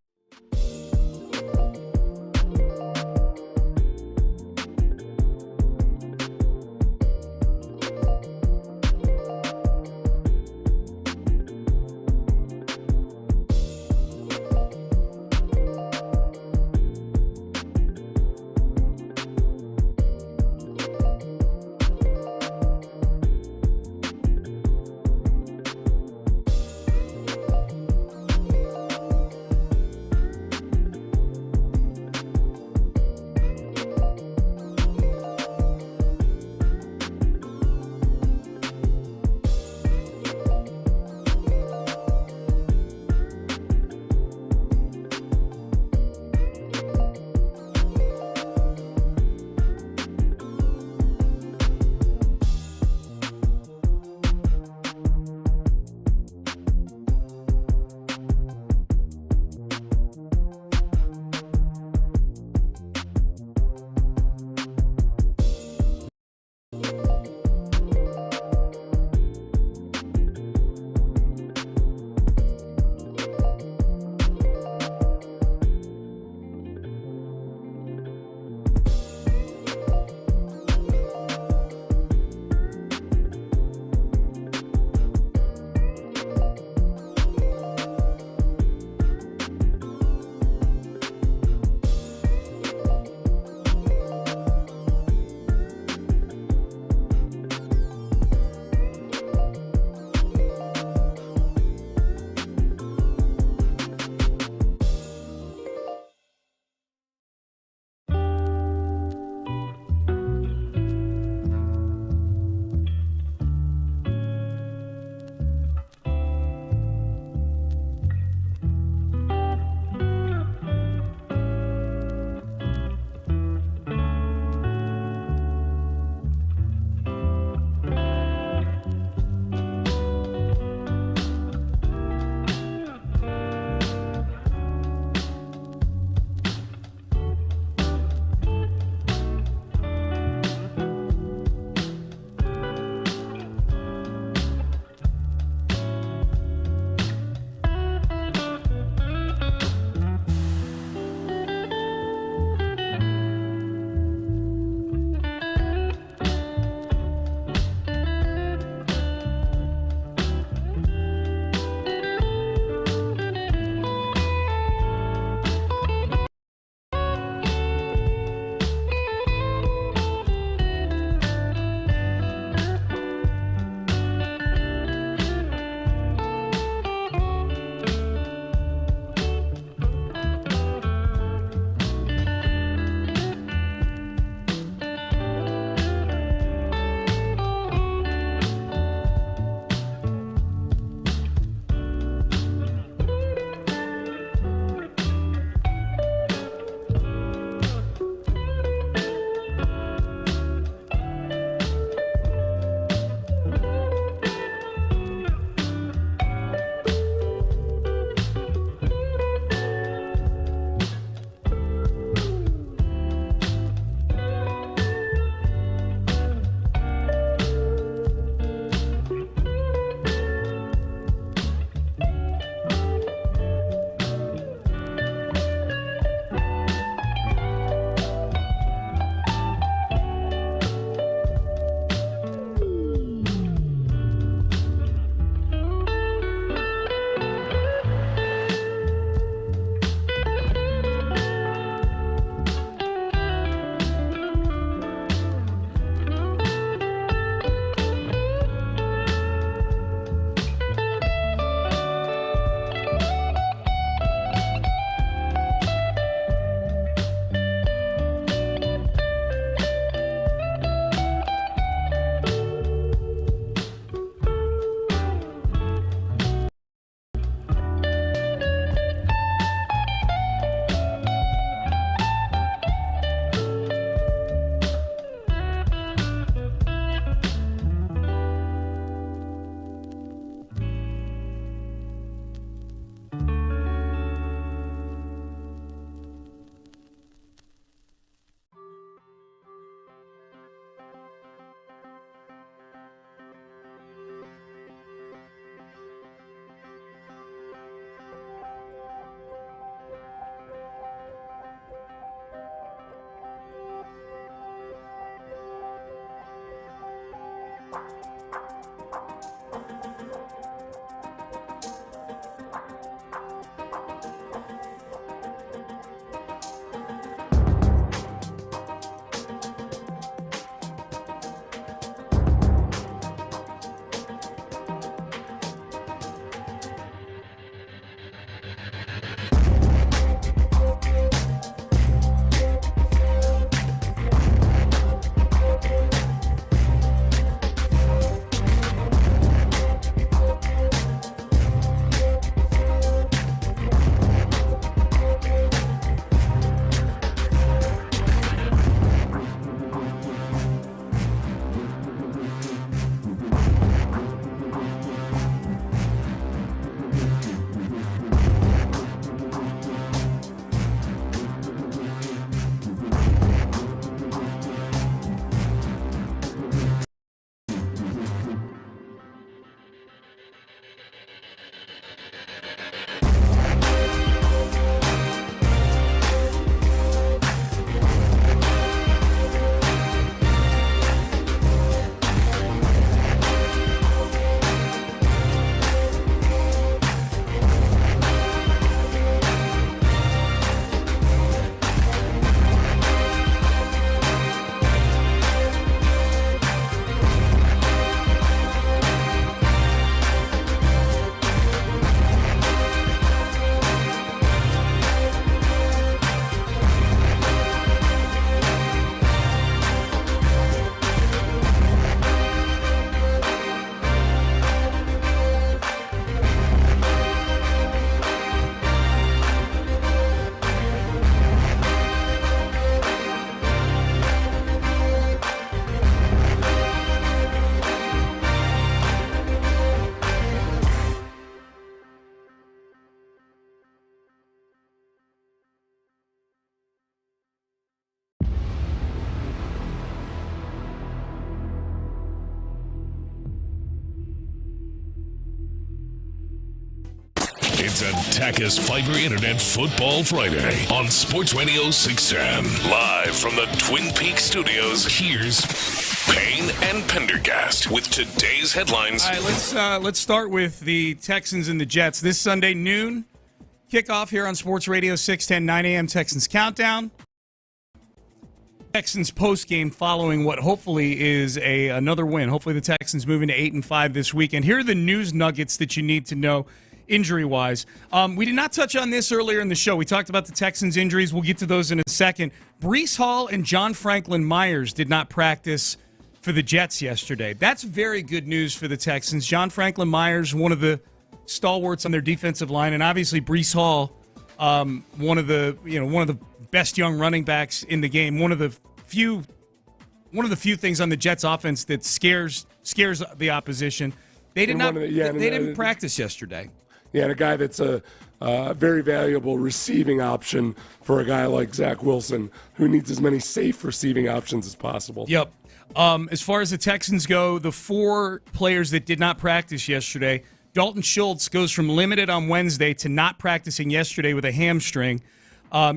Speaker 6: It's a Tachus Fiber Internet Football Friday on Sports Radio 610. Live from the Twin Peaks studios, here's Payne and Pendergast with today's headlines.
Speaker 3: All right, let's start with the Texans and the Jets. This Sunday, noon, kickoff here on Sports Radio 610, 9 a.m. Texans Countdown. Texans post-game following what hopefully is another win. Hopefully the Texans moving to 8-5 this weekend. Here are the news nuggets that you need to know injury-wise. We did not touch on this earlier in the show. We talked about the Texans' injuries. We'll get to those in a second. Breece Hall and John Franklin Myers did not practice for the Jets yesterday. That's very good news for the Texans. John Franklin Myers, one of the stalwarts on their defensive line, and obviously Breece Hall, one of the best young running backs in the game. One of the few things on the Jets offense that scares the opposition. They didn't practice yesterday.
Speaker 4: Yeah, and a guy that's a very valuable receiving option for a guy like Zach Wilson, who needs as many safe receiving options as possible.
Speaker 3: Yep. As far as the Texans go, the 4 players that did not practice yesterday, Dalton Schultz goes from limited on Wednesday to not practicing yesterday with a hamstring.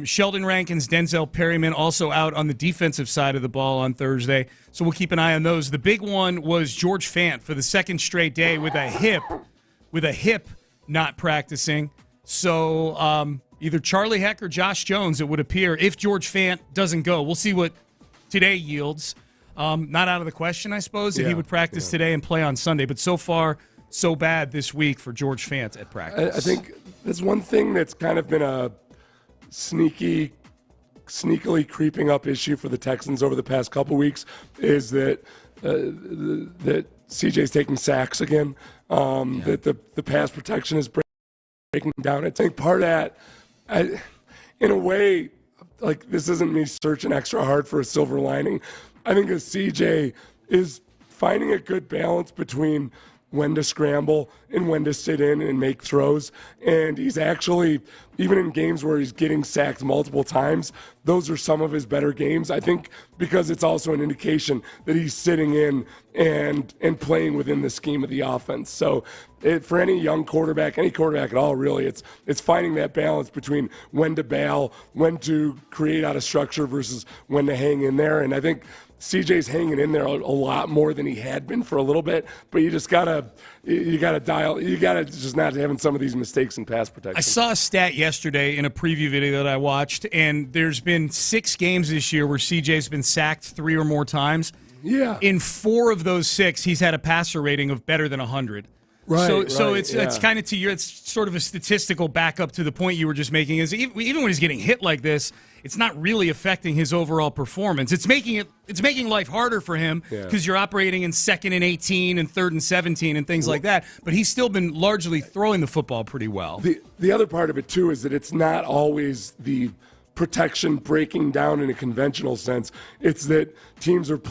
Speaker 3: Sheldon Rankins, Denzel Perryman also out on the defensive side of the ball on Thursday, so we'll keep an eye on those. The big one was George Fant for the second straight day with a hip not practicing. So either Charlie Heck or Josh Jones, it would appear, if George Fant doesn't go. We'll see what today yields. Not out of the question, I suppose, that he would practice today and play on Sunday, but so far, so bad this week for George Fant at practice.
Speaker 4: I think there's one thing that's kind of been a sneakily creeping up issue for the Texans over the past couple weeks is that that CJ's taking sacks again. That the pass protection is breaking down. I think part of that, in a way, like this isn't me searching extra hard for a silver lining. I think that CJ is finding a good balance between when to scramble and when to sit in and make throws. And he's actually, even in games where he's getting sacked multiple times, those are some of his better games. I think because it's also an indication that he's sitting in and playing within the scheme of the offense. So for any young quarterback, any quarterback at all, really, it's finding that balance between when to bail, when to create out of structure versus when to hang in there. And I think CJ's hanging in there a lot more than he had been for a little bit, but you just gotta just not having some of these mistakes in pass protection.
Speaker 3: I saw a stat yesterday in a preview video that I watched, and there's been 6 games this year where CJ's been sacked 3 or more times.
Speaker 4: Yeah.
Speaker 3: In 4 of those 6, he's had a passer rating of better than 100.
Speaker 4: Right.
Speaker 3: So it's kind of it's sort of a statistical backup to the point you were just making. Is even when he's getting hit like this, it's not really affecting his overall performance. It's making life harder for him because you're operating in 2nd and 18 and 3rd and 17 and things like that. But he's still been largely throwing the football pretty well.
Speaker 4: The other part of it too is that it's not always the protection breaking down in a conventional sense. It's that teams are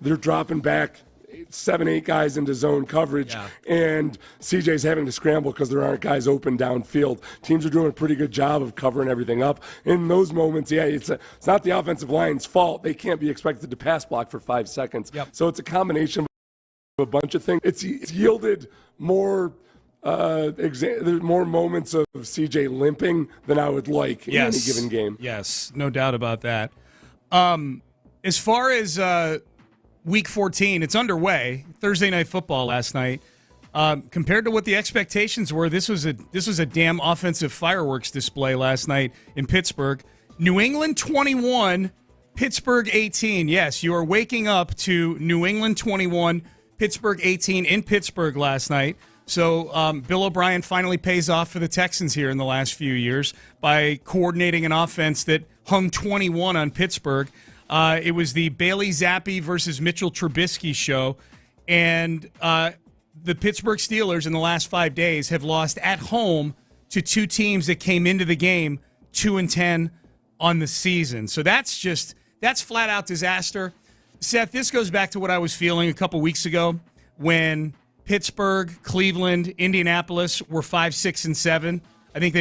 Speaker 4: they're dropping back 7-8 guys into zone coverage, and CJ's having to scramble because there aren't guys open downfield. Teams are doing a pretty good job of covering everything up. In those moments, it's not the offensive line's fault. They can't be expected to pass block for 5 seconds.
Speaker 3: Yep.
Speaker 4: So it's a combination of a bunch of things. It's yielded more more moments of CJ limping than I would like in any given game.
Speaker 3: Yes, no doubt about that. As far as Week 14, it's underway. Thursday Night Football last night. Compared to what the expectations were, this was a damn offensive fireworks display last night in Pittsburgh. New England 21, Pittsburgh 18. Yes, you are waking up to New England 21, Pittsburgh 18 in Pittsburgh last night. So Bill O'Brien finally pays off for the Texans here in the last few years by coordinating an offense that hung 21 on Pittsburgh. It was the Bailey Zappi versus Mitchell Trubisky show, and the Pittsburgh Steelers in the last 5 days have lost at home to 2 teams that came into the game 2-10 on the season. So that's flat out disaster. Seth, this goes back to what I was feeling a couple weeks ago when Pittsburgh, Cleveland, Indianapolis were 5, 6, and 7. I think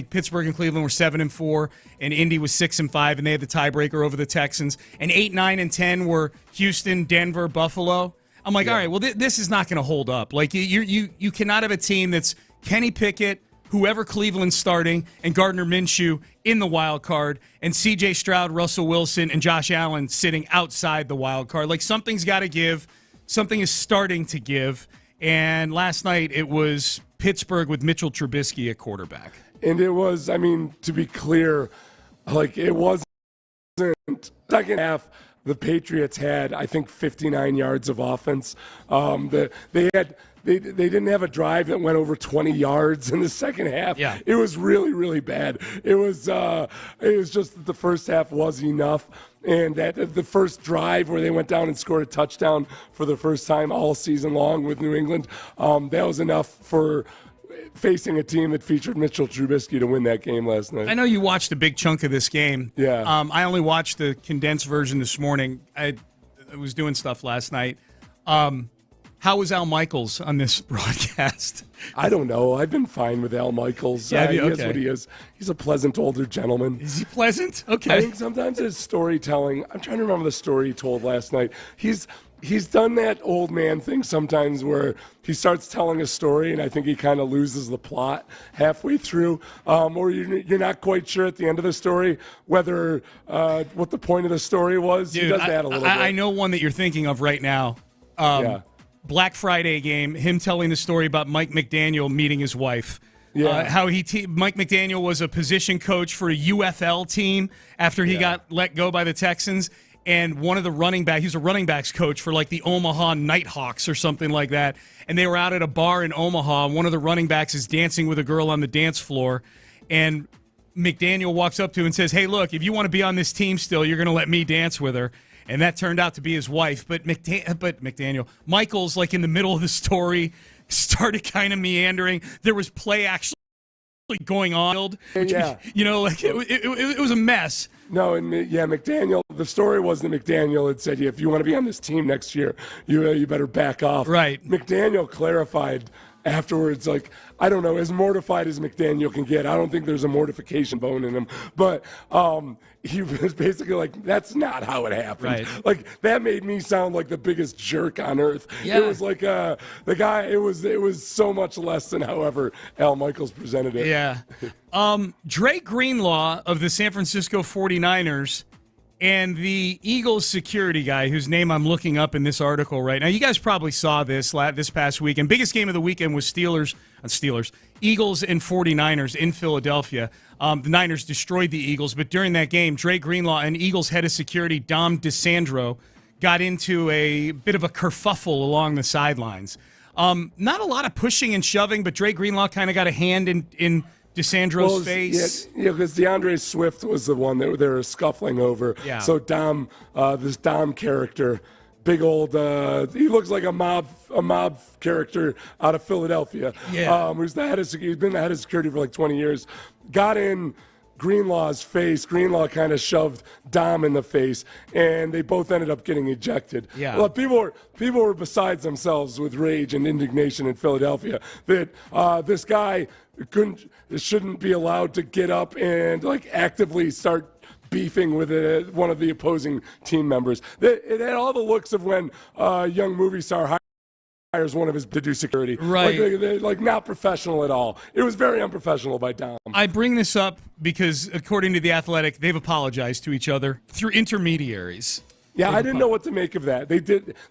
Speaker 3: Pittsburgh and Cleveland were 7-4, and Indy was 6-5, and they had the tiebreaker over the Texans. And 8, 9, and 10 were Houston, Denver, Buffalo. I'm like, all right, well, this is not going to hold up. Like you cannot have a team that's Kenny Pickett, whoever Cleveland's starting, and Gardner Minshew in the wild card, and C.J. Stroud, Russell Wilson, and Josh Allen sitting outside the wild card. Like, something's got to give. Something is starting to give. And last night it was Pittsburgh with Mitchell Trubisky at quarterback. And
Speaker 4: it was, I mean, to be clear, like, it wasn't second half. The Patriots had, I think, 59 yards of offense. They didn't have a drive that went over 20 yards in the second half.
Speaker 3: Yeah.
Speaker 4: It was really, really bad. It was just that the first half was enough. And that the first drive where they went down and scored a touchdown for the first time all season long with New England, that was enough for facing a team that featured Mitchell Trubisky to win that game last night.
Speaker 3: I know you watched a big chunk of this game.
Speaker 4: Yeah.
Speaker 3: I only watched the condensed version this morning. I was doing stuff last night. How was Al Michaels on this broadcast?
Speaker 4: I don't know. I've been fine with Al Michaels.
Speaker 3: Yeah,
Speaker 4: He
Speaker 3: okay.
Speaker 4: is what he is. He's a pleasant older gentleman.
Speaker 3: Is he pleasant? Okay.
Speaker 4: I think sometimes his storytelling, I'm trying to remember the story he told last night. He's done that old man thing sometimes where he starts telling a story and I think he kind of loses the plot halfway through, or you're not quite sure at the end of the story whether what the point of the story was.
Speaker 3: Dude,
Speaker 4: he does that a little bit.
Speaker 3: I know one that you're thinking of right now.
Speaker 4: Yeah.
Speaker 3: Black Friday game, him telling the story about Mike McDaniel meeting his wife.
Speaker 4: Yeah.
Speaker 3: How Mike McDaniel was a position coach for a UFL team after he got let go by the Texans. And one of the running backs, he's a running backs coach for like the Omaha Nighthawks or something like that. And they were out at a bar in Omaha. And one of the running backs is dancing with a girl on the dance floor. And McDaniel walks up to him and says, "Hey, look, if you want to be on this team still, you're going to let me dance with her." And that turned out to be his wife. But McDaniel, Michaels, like in the middle of the story, started kind of meandering. There was play actually going on.
Speaker 4: Yeah.
Speaker 3: It was a mess.
Speaker 4: No, and McDaniel, the story was that McDaniel had said, if you want to be on this team next year, you better back off.
Speaker 3: Right.
Speaker 4: McDaniel clarified afterwards, like, I don't know, as mortified as McDaniel can get. I don't think there's a mortification bone in him. But he was basically like, that's not how it happened.
Speaker 3: Right.
Speaker 4: Like, that made me sound like the biggest jerk on earth.
Speaker 3: Yeah.
Speaker 4: It was like the guy, it was so much less than however Al Michaels presented it.
Speaker 3: Yeah. Dre Greenlaw of the San Francisco 49ers and the Eagles security guy, whose name I'm looking up in this article right now. You guys probably saw this past weekend. Biggest game of the weekend was Eagles and 49ers in Philadelphia. The Niners destroyed the Eagles, but during that game, Dre Greenlaw and Eagles head of security Dom DeSandro got into a bit of a kerfuffle along the sidelines. Not a lot of pushing and shoving, but Dre Greenlaw kind of got a hand in DeSandro's face.
Speaker 4: Yeah, because DeAndre Swift was the one that they were scuffling over.
Speaker 3: Yeah.
Speaker 4: So Dom, this Dom character, big old, he looks like a mob character out of Philadelphia.
Speaker 3: Yeah.
Speaker 4: He's been the head of security for like 20 years. Got in Greenlaw's face. Greenlaw kind of shoved Dom in the face, and they both ended up getting ejected.
Speaker 3: Yeah.
Speaker 4: Well, people were besides themselves with rage and indignation in Philadelphia that this guy shouldn't be allowed to get up and like actively start beefing with one of the opposing team members. It had all the looks of when a young movie star hires one of his to do security.
Speaker 3: Right.
Speaker 4: Like not professional at all. It was very unprofessional by Dom.
Speaker 3: I bring this up because, according to The Athletic, they've apologized to each other through intermediaries.
Speaker 4: Yeah, I didn't know what to make of that.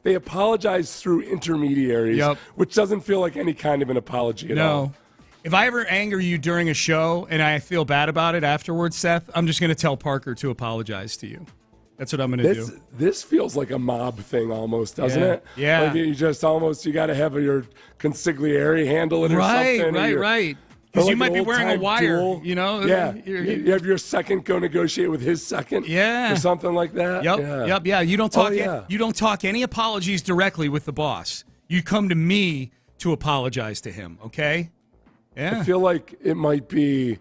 Speaker 4: They apologized through intermediaries,
Speaker 3: Yep.
Speaker 4: which doesn't feel like any kind of an apology at all.
Speaker 3: No. If I ever anger you during a show and I feel bad about it afterwards, Seth, I'm just going to tell Parker to apologize to you. That's what I'm going to do.
Speaker 4: This feels like a mob thing almost, doesn't it?
Speaker 3: Yeah.
Speaker 4: Like you got to have your consigliere handle it or something.
Speaker 3: Right. Because you might be wearing a wire,
Speaker 4: duel.
Speaker 3: you know?
Speaker 4: Yeah. You have your second go negotiate with his second.
Speaker 3: Yeah.
Speaker 4: Or something like that.
Speaker 3: Yep. You don't talk. You don't talk any apologies directly with the boss. You come to me to apologize to him. Okay. Yeah.
Speaker 4: I feel like it might be.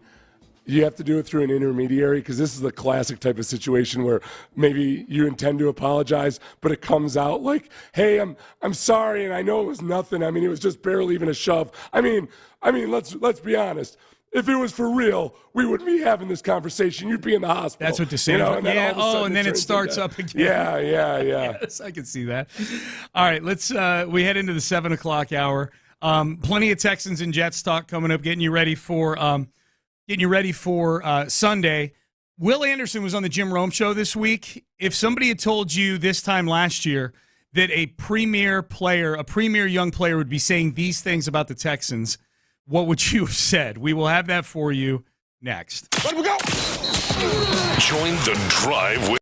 Speaker 4: You have to do it through an intermediary because this is the classic type of situation where maybe you intend to apologize, but it comes out like, "Hey, I'm sorry, and I know it was nothing. I mean, it was just barely even a shove. I mean, let's be honest. If it was for real, we wouldn't be having this conversation. You'd be in the hospital."
Speaker 3: That's what DeSandro. And then it starts up again.
Speaker 4: Yeah.
Speaker 3: Yes, I can see that. All right, let's. We head into the 7 o'clock hour. Plenty of Texans and Jets talk coming up, getting you ready for Sunday. Will Anderson was on the Jim Rome show this week. If somebody had told you this time last year that a premier young player would be saying these things about the Texans, what would you have said? We will have that for you next.
Speaker 6: Let we go. Join the drive with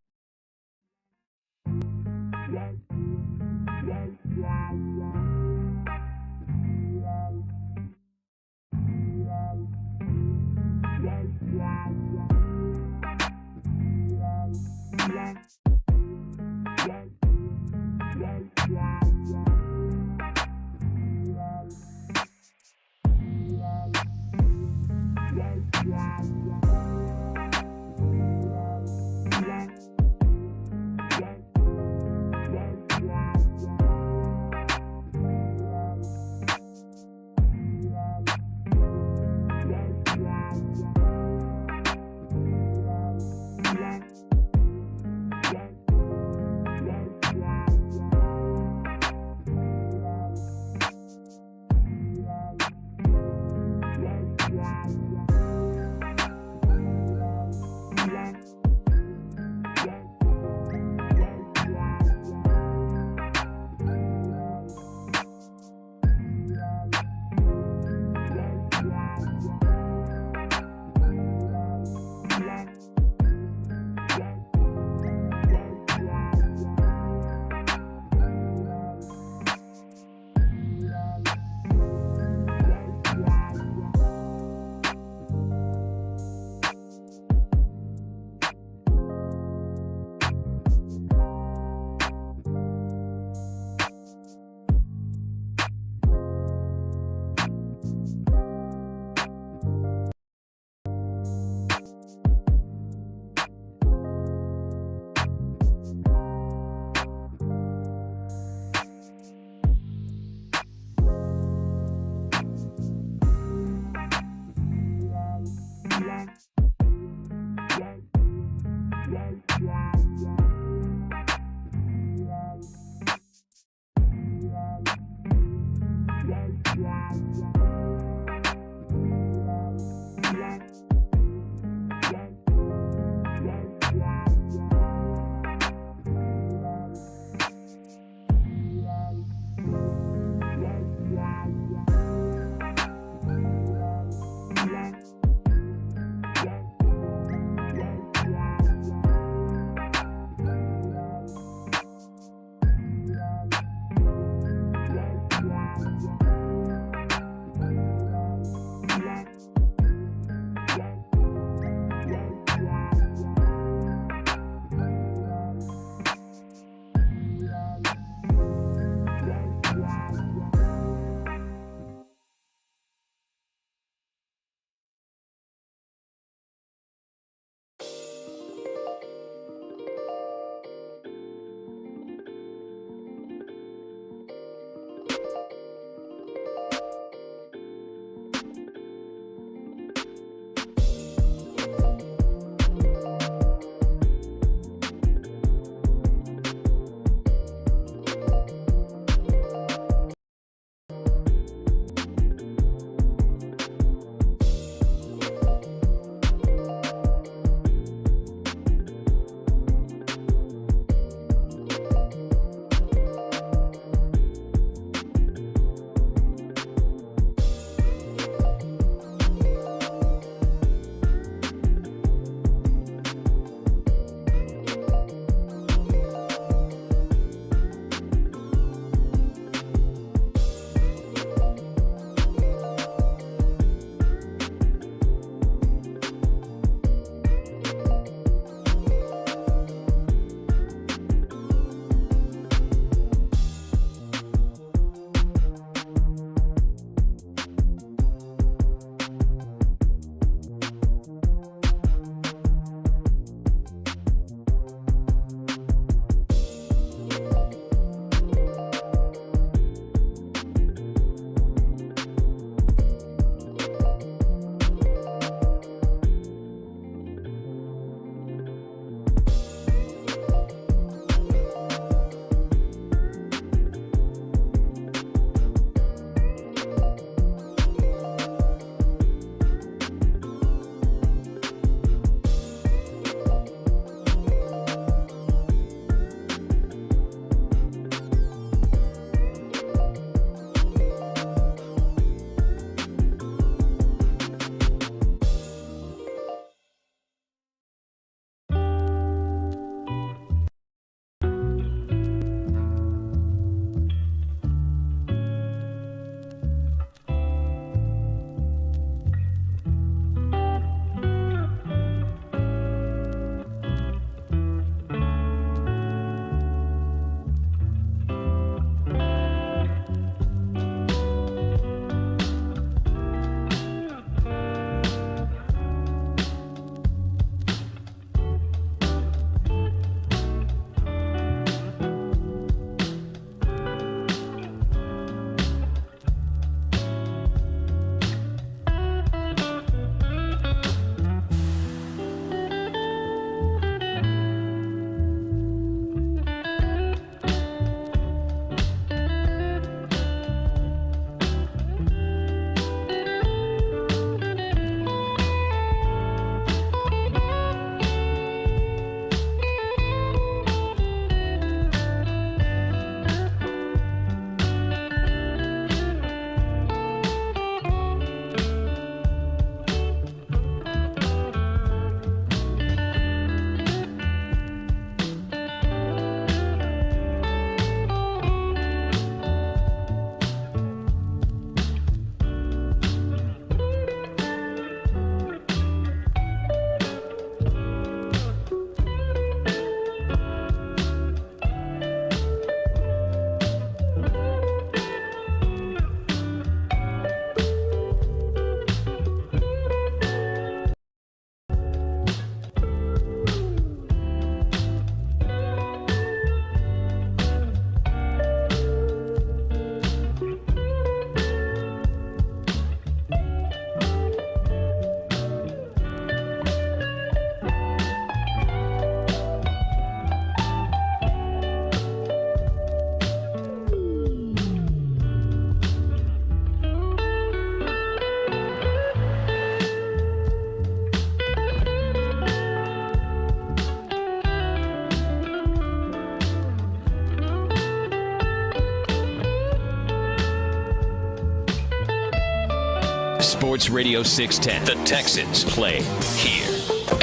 Speaker 1: Sports Radio 610. The Texans play here.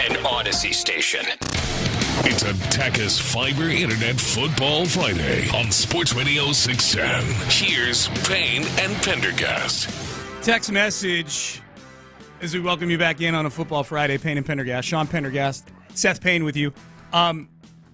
Speaker 1: An Odyssey station.
Speaker 6: It's a Tachys Fiber Internet Football Friday on Sports Radio 610. Here's Payne and Pendergast.
Speaker 3: Text message as we welcome you back in on a Football Friday. Payne and Pendergast. Sean Pendergast. Seth Payne with you.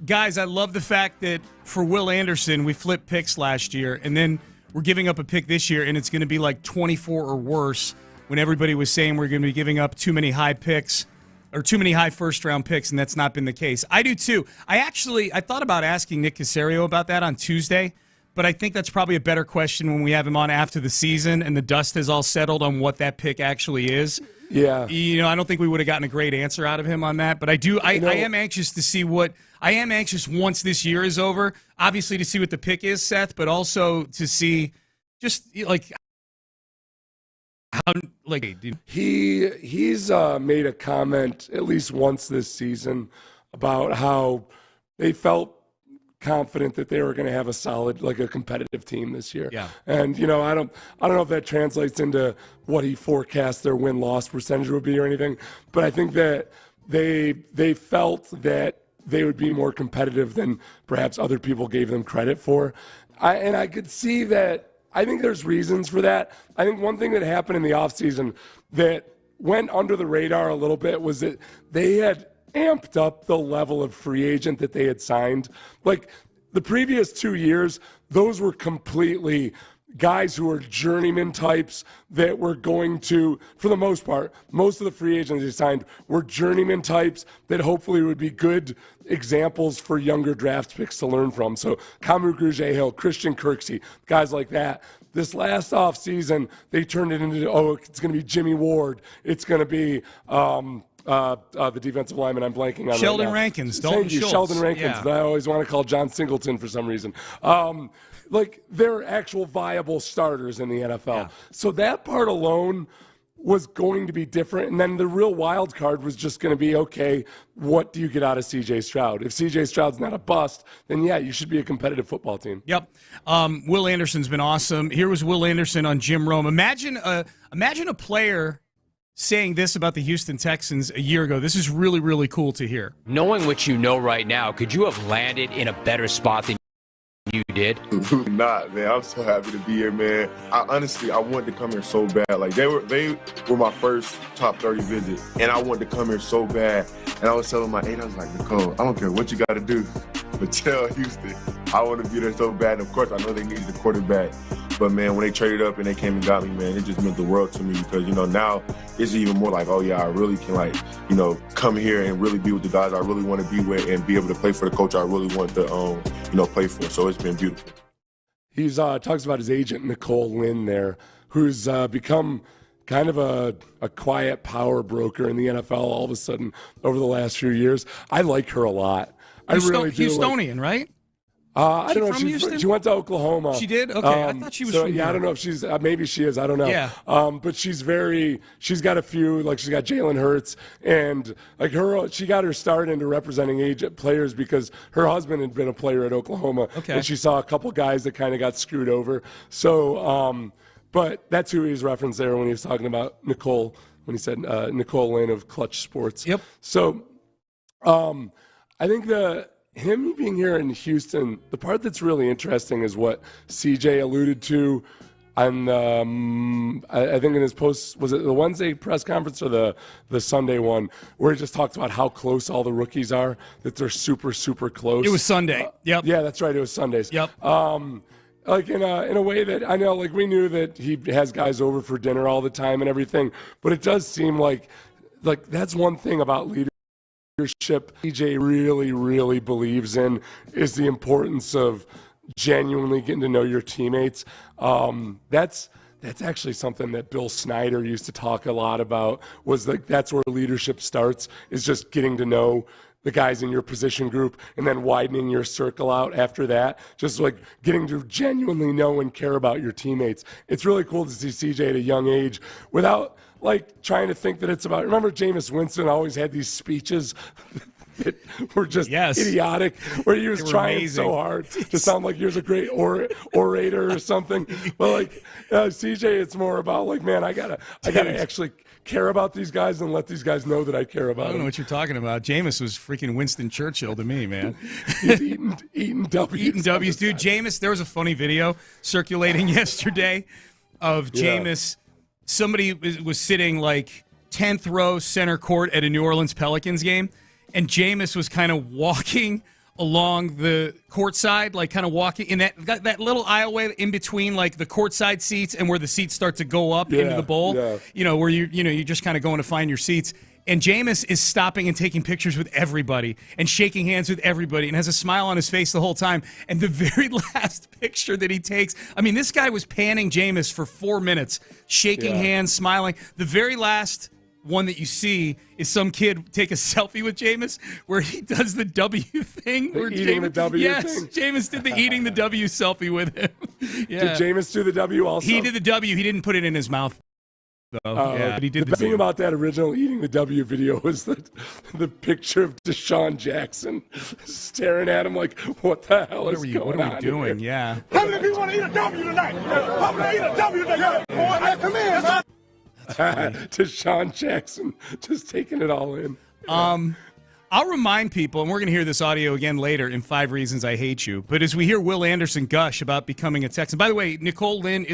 Speaker 3: Guys, I love the fact that for Will Anderson, we flipped picks last year, and then we're giving up a pick this year, and it's going to be like 24 or worse when everybody was saying we're going to be giving up too many high picks or too many high first-round picks, and that's not been the case. I do, too. I thought about asking Nick Caserio about that on Tuesday, but I think that's probably a better question when we have him on after the season and the dust has all settled on what that pick actually is.
Speaker 4: Yeah.
Speaker 3: I don't think we would have gotten a great answer out of him on that, but I am anxious to see I am anxious once this year is over, obviously to see what the pick is, Seth, but also to see just, like, how, like,
Speaker 4: he's made a comment at least once this season about how they felt confident that they were going to have a solid, like a competitive team this year.
Speaker 3: Yeah.
Speaker 4: And I don't know if that translates into what he forecast their win-loss percentage would be or anything, but I think that they felt that they would be more competitive than perhaps other people gave them credit for. I could see that. I think there's reasons for that. I think one thing that happened in the offseason that went under the radar a little bit was that they had amped up the level of free agent that they had signed. Like the previous 2 years, those were completely guys who were journeyman types that were going to, for the most part, most of the free agents they signed were journeyman types that hopefully would be good examples for younger draft picks to learn from. So Kamu Grugier-Hill, Christian Kirksey, guys like that. This last offseason, they turned it into, it's going to be Jimmy Ward. It's going to be the defensive lineman I'm blanking on
Speaker 3: Sheldon
Speaker 4: right now.
Speaker 3: Rankins, Dalton Schultz.
Speaker 4: Sheldon Rankins,
Speaker 3: yeah.
Speaker 4: But I always want to call John Singleton for some reason. Like they're actual viable starters in the NFL.
Speaker 3: Yeah.
Speaker 4: So that part alone was going to be different. And then the real wild card was just going to be, okay, what do you get out of C.J. Stroud? If C.J. Stroud's not a bust, then yeah, you should be a competitive football team.
Speaker 3: Yep. Will Anderson's been awesome. Here was Will Anderson on Jim Rome. Imagine a player saying this about the Houston Texans a year ago. This is really, really cool to hear.
Speaker 8: Knowing what you know right now, could you have landed in a better spot than you did?
Speaker 2: Not, man. I'm so happy to be here, man. I wanted to come here so bad. Like they were my first top 30 visit, and I wanted to come here so bad. And I was telling my agent, I was like, Nicole, I don't care what you got to do, but tell Houston I want to be there so bad. And of course, I know they needed a quarterback. But, man, when they traded up and they came and got me, man, it just meant the world to me because, now it's even more like, oh, yeah, I really can, come here and really be with the guys I really want to be with and be able to play for the coach I really want to, play for. So it's been beautiful.
Speaker 4: He's talks about his agent, Nicole Lynn there, who's become kind of a quiet power broker in the NFL all of a sudden over the last few years. I like her a lot. I really do.
Speaker 3: Houstonian, right?
Speaker 4: I don't know. She went to Oklahoma.
Speaker 3: She did? Okay, I thought she was from
Speaker 4: I don't know if she's maybe she is. I don't know.
Speaker 3: Yeah.
Speaker 4: But she's got a few, she's got Jalen Hurts and she got her start into representing players because her husband had been a player at Oklahoma.
Speaker 3: Okay.
Speaker 4: And she saw a couple guys that kind of got screwed over. So, but that's who he was referenced there when he was talking about Nicole, when he said Nicole Lynn of Clutch Sports.
Speaker 3: Yep.
Speaker 4: So, I think him being here in Houston, the part that's really interesting is what CJ alluded to on I think in his post, was it the Wednesday press conference or the Sunday one, where he just talked about how close all the rookies are, that they're super, super close.
Speaker 3: It was Sunday. Yep.
Speaker 4: Yeah, that's right. It was Sundays.
Speaker 3: Yep.
Speaker 4: In a way that I know, we knew that he has guys over for dinner all the time and everything, but it does seem like that's one thing about leadership CJ really, really believes in is the importance of genuinely getting to know your teammates. That's actually something that Bill Snyder used to talk a lot about, was that's where leadership starts, is just getting to know the guys in your position group and then widening your circle out after that, just getting to genuinely know and care about your teammates. It's really cool to see CJ at a young age without trying to think that it's about, remember Jameis Winston always had these speeches that were just idiotic, where he was trying
Speaker 3: amazing.
Speaker 4: so hard to sound like he was a great orator or something. But like CJ, it's more about like, man, I gotta actually care about these guys and let these guys know that I care about them.
Speaker 3: I don't know what you're talking about. Jameis was freaking Winston Churchill to me, man.
Speaker 4: He's eating W's.
Speaker 3: Eating W's. Dude, Jameis, there was a funny video circulating yesterday of Jameis. Somebody was sitting like 10th row center court at a New Orleans Pelicans game, and Jameis was kind of walking along the courtside, like kind of walking in that little aisleway in between like the courtside seats and where the seats start to go up into the bowl. Yeah. You know, where you're just kind of going to find your seats. And Jameis is stopping and taking pictures with everybody and shaking hands with everybody and has a smile on his face the whole time. And the very last picture that he takes, I mean, this guy was panning Jameis for 4 minutes, shaking hands, smiling. The very last one that you see is some kid take a selfie with Jameis where he does the W thing.
Speaker 4: The W thing?
Speaker 3: Jameis did the eating the W selfie with him.
Speaker 4: Did Jameis do the W also?
Speaker 3: He did the W. He didn't put it in his mouth, though. But he did
Speaker 4: the thing about that original eating the W video was the picture of Deshaun Jackson staring at him like, what the hell is going on?
Speaker 3: What are we doing?
Speaker 4: Here?
Speaker 3: Yeah.
Speaker 9: How many people want to eat a W tonight? I'm going to eat a W tonight. Boy, come in, man.
Speaker 4: Deshaun Jackson just taking it all in.
Speaker 3: I'll remind people, and we're going to hear this audio again later in 5 Reasons I Hate You, but as we hear Will Anderson gush about becoming a Texan. By the way, Nicole Lynn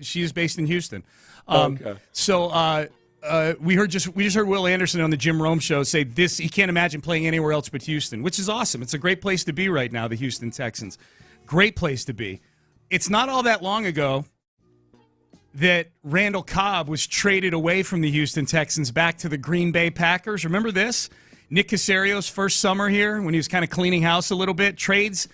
Speaker 3: she is based in Houston. So we just heard Will Anderson on the Jim Rome show say this: he can't imagine playing anywhere else but Houston, which is awesome. It's a great place to be right now, the Houston Texans. Great place to be. It's not all that long ago that Randall Cobb was traded away from the Houston Texans back to the Green Bay Packers. Remember this? Nick Caserio's first summer here, when he was kind of cleaning house a little bit, trades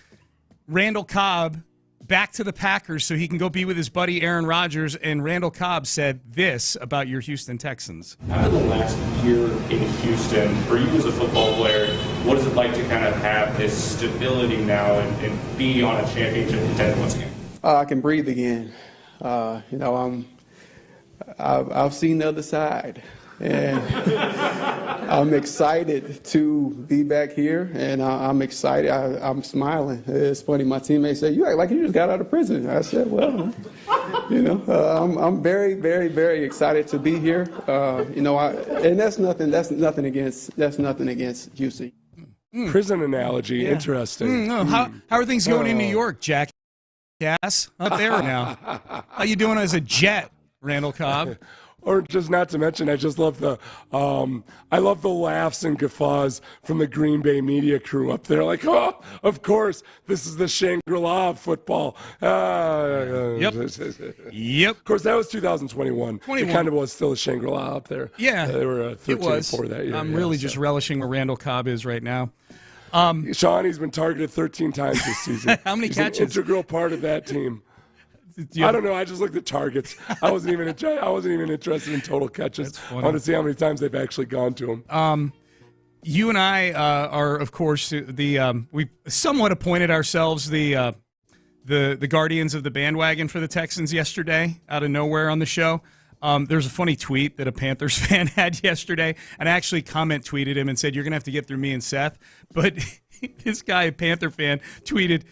Speaker 3: Randall Cobb back to the Packers so he can go be with his buddy Aaron Rodgers. And Randall Cobb said this about your Houston Texans.
Speaker 10: After the last year in Houston, for you as a football player, what is it like to kind of have this stability now and be on a championship contender once again?
Speaker 11: I can breathe again. I've seen the other side, and I'm excited to be back here, and I'm excited. I'm smiling. It's funny. My teammates say, "You act like you just got out of prison." I said, "Well, I'm very, very, very excited to be here. And that's nothing against Houston."
Speaker 4: Prison analogy, interesting.
Speaker 3: How are things going in New York, Jack? Yes, up there now. How you doing as a Jet, Randall Cobb?
Speaker 4: Or just not to mention, I just love the laughs and guffaws from the Green Bay media crew up there. Like, oh, of course, this is the Shangri-La of football.
Speaker 3: Yep.
Speaker 4: Of course, that was 2021. It kind of was still a Shangri-La up there.
Speaker 3: Yeah,
Speaker 4: they were 13-4 that year.
Speaker 3: I'm really just relishing where Randall Cobb is right now.
Speaker 4: Sean, he's been targeted 13 times this season.
Speaker 3: How many catches?
Speaker 4: An integral part of that team. I don't know. I just looked at targets. I wasn't even interested in total catches. I want to see how many times they've actually gone to him.
Speaker 3: You and I are, of course, we somewhat appointed ourselves the guardians of the bandwagon for the Texans yesterday, out of nowhere on the show. There's a funny tweet that a Panthers fan had yesterday, and I actually tweeted him and said, "You're going to have to get through me and Seth." But this guy, a Panther fan, tweeted,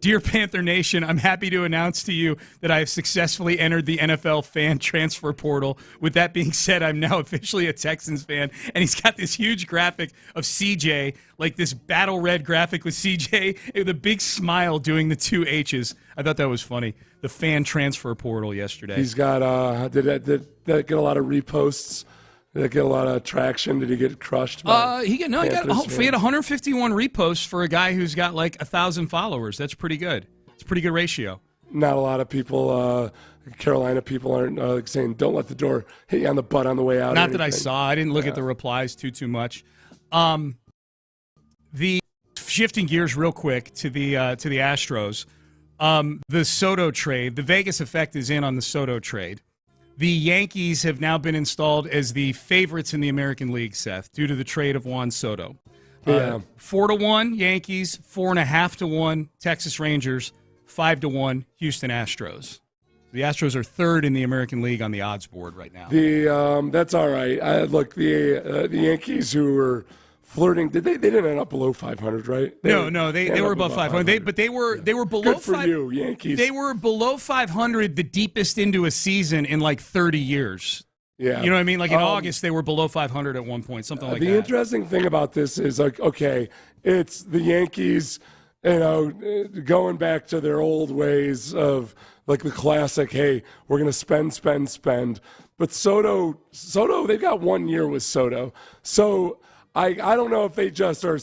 Speaker 3: "Dear Panther Nation, I'm happy to announce to you that I have successfully entered the NFL fan transfer portal. With that being said, I'm now officially a Texans fan." And he's got this huge graphic of CJ, like this battle red graphic with CJ with a big smile doing the 2 H's. I thought that was funny. The fan transfer portal yesterday.
Speaker 4: He's got, did that get a lot of reposts? Did that get a lot of traction? Did he get crushed?
Speaker 3: He had 151 reposts for a guy who's got like 1,000 followers. That's pretty good. It's a pretty good ratio.
Speaker 4: Not a lot of people, Carolina people aren't saying, "Don't let the door hit you on the butt on the way out."
Speaker 3: Not that I saw. I didn't look at the replies too much. The shifting gears real quick to the Astros. The Soto trade. The Vegas effect is in on the Soto trade. The Yankees have now been installed as the favorites in the American League, Seth, due to the trade of Juan Soto. 4-1 Yankees, 4.5-1 Texas Rangers, 5-1 Houston Astros. The Astros are third in the American League on the odds board right now.
Speaker 4: That's all right. Look, the Yankees, who were flirting. Did they didn't end up below 500, right?
Speaker 3: No, they were above 500. They were below.
Speaker 4: Good for you, Yankees.
Speaker 3: They were below 500, the deepest into a season in like 30 years.
Speaker 4: Yeah,
Speaker 3: you know what I mean. Like in August, they were below 500 at one point, something like that.
Speaker 4: The interesting thing about this is like, okay, it's the Yankees, going back to their old ways of like the classic. Hey, we're gonna spend. But Soto, they've got 1 year with Soto, so. I don't know if they just are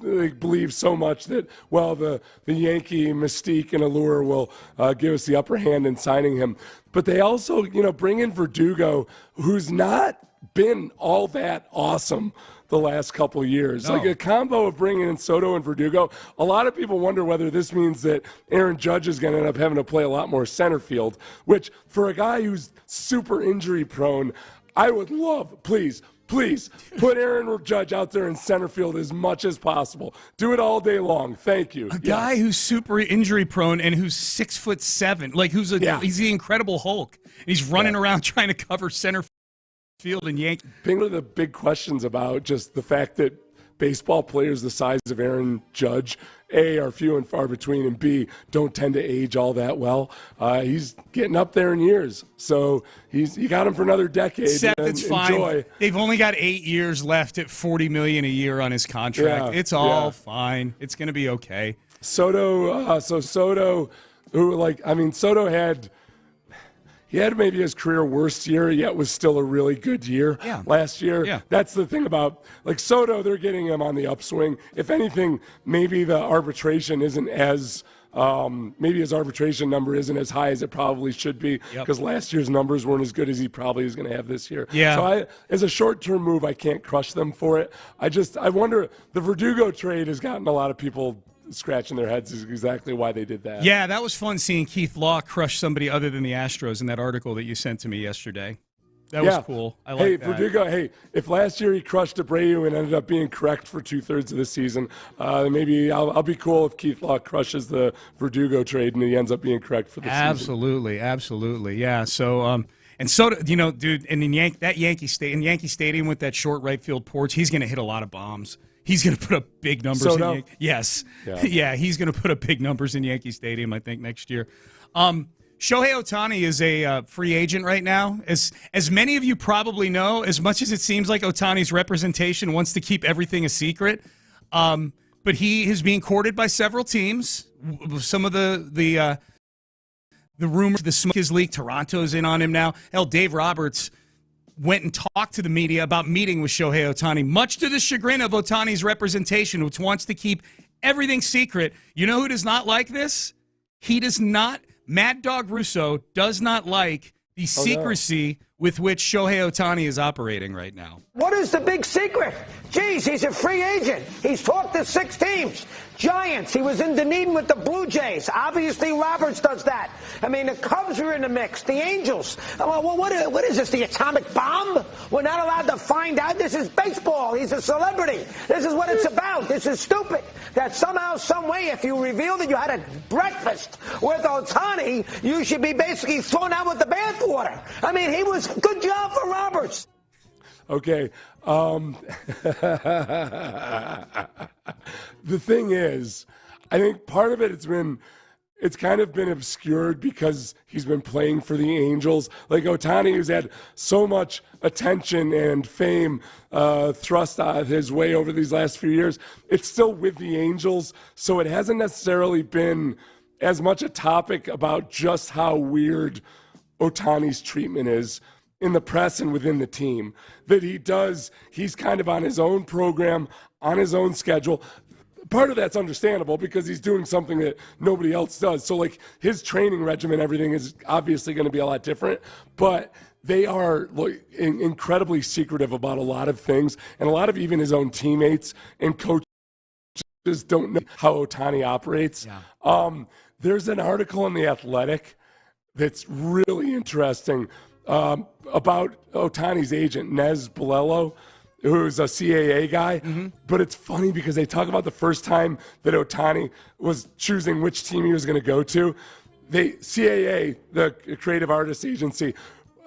Speaker 4: they believe so much that, well, the Yankee mystique and allure will give us the upper hand in signing him. But they also, bring in Verdugo, who's not been all that awesome the last couple of years. No. Like a combo of bringing in Soto and Verdugo, a lot of people wonder whether this means that Aaron Judge is going to end up having to play a lot more center field, which for a guy who's super injury prone, I would love, please put Aaron Judge out there in center field as much as possible. Do it all day long. Thank you.
Speaker 3: A guy who's super injury prone and who's 6'7", like he's the Incredible Hulk. He's running around trying to cover center field in Yankee.
Speaker 4: One of the big questions about just the fact that baseball players the size of Aaron Judge, A, are few and far between, and B, don't tend to age all that well. He's getting up there in years, so you got him for another decade.
Speaker 3: Except it's fine.
Speaker 4: Enjoy.
Speaker 3: They've only got 8 years left at $40 million a year on his contract. It's all fine. It's going to be okay.
Speaker 4: Soto, Soto had. He had maybe his career worst year, yet was still a really good year last year. Yeah. That's the thing about, like, Soto, they're getting him on the upswing. If anything, maybe the arbitration isn't as maybe his arbitration number isn't as high as it probably should be, because last year's numbers weren't as good as he probably is going to have this year. Yeah. So as a short-term move, I can't crush them for it. I wonder, the Verdugo trade has gotten a lot of people scratching their heads is exactly why they did that.
Speaker 3: Yeah, that was fun seeing Keith Law crush somebody other than the Astros in that article that you sent to me yesterday. That was cool. I like that.
Speaker 4: Verdugo, if last year he crushed Abreu and ended up being correct for 2/3 of the season, maybe I'll be cool if Keith Law crushes the Verdugo trade and he ends up being correct for the season.
Speaker 3: Absolutely. Yeah. So, and so, dude, and in Yankee Stadium with that short right field porch, he's going to hit a lot of bombs. He's going to put up big numbers. Yes. Yeah, he's going to put up big numbers in Yankee Stadium, I think, next year. Shohei Ohtani is a free agent right now. As many of you probably know, as much as it seems like Ohtani's representation wants to keep everything a secret, but he is being courted by several teams. Some of the rumors, the smoke is leaked. Toronto's in on him now. Hell, Dave Roberts went and talked to the media about meeting with Shohei Ohtani, much to the chagrin of Ohtani's representation, which wants to keep everything secret. You know who does not like this? He does not. Mad Dog Russo does not like the secrecy with which Shohei Ohtani is operating right now.
Speaker 12: What is the big secret? Geez, he's a free agent. He's talked to 6 teams. Giants, he was in Dunedin with the Blue Jays. Obviously, Roberts does that. I mean, the Cubs are in the mix. The Angels. Well, what is this, the atomic bomb? We're not allowed to find out. This is baseball. He's a celebrity. This is what it's about. This is stupid. That somehow, some way, if you reveal that you had a breakfast with Ohtani, you should be basically thrown out with the bathwater. I mean, he was good job for Roberts.
Speaker 4: Okay. The thing is, I think part of it's kind of been obscured because he's been playing for the Angels. Like Ohtani, who's had so much attention and fame thrust his way over these last few years, it's still with the Angels. So it hasn't necessarily been as much a topic about just how weird Ohtani's treatment is in the press and within the team, that he's kind of on his own program, on his own schedule. Part of that's understandable because he's doing something that nobody else does. So like his training regimen, everything is obviously going to be a lot different, but they are incredibly secretive about a lot of things, and a lot of even his own teammates and coaches don't know how Ohtani operates. Yeah. There's an article in The Athletic that's really interesting about Ohtani's agent, Nez Bolello, who's a CAA guy. Mm-hmm. But it's funny because they talk about the first time that Ohtani was choosing which team he was going to go to. CAA, the Creative Artists Agency,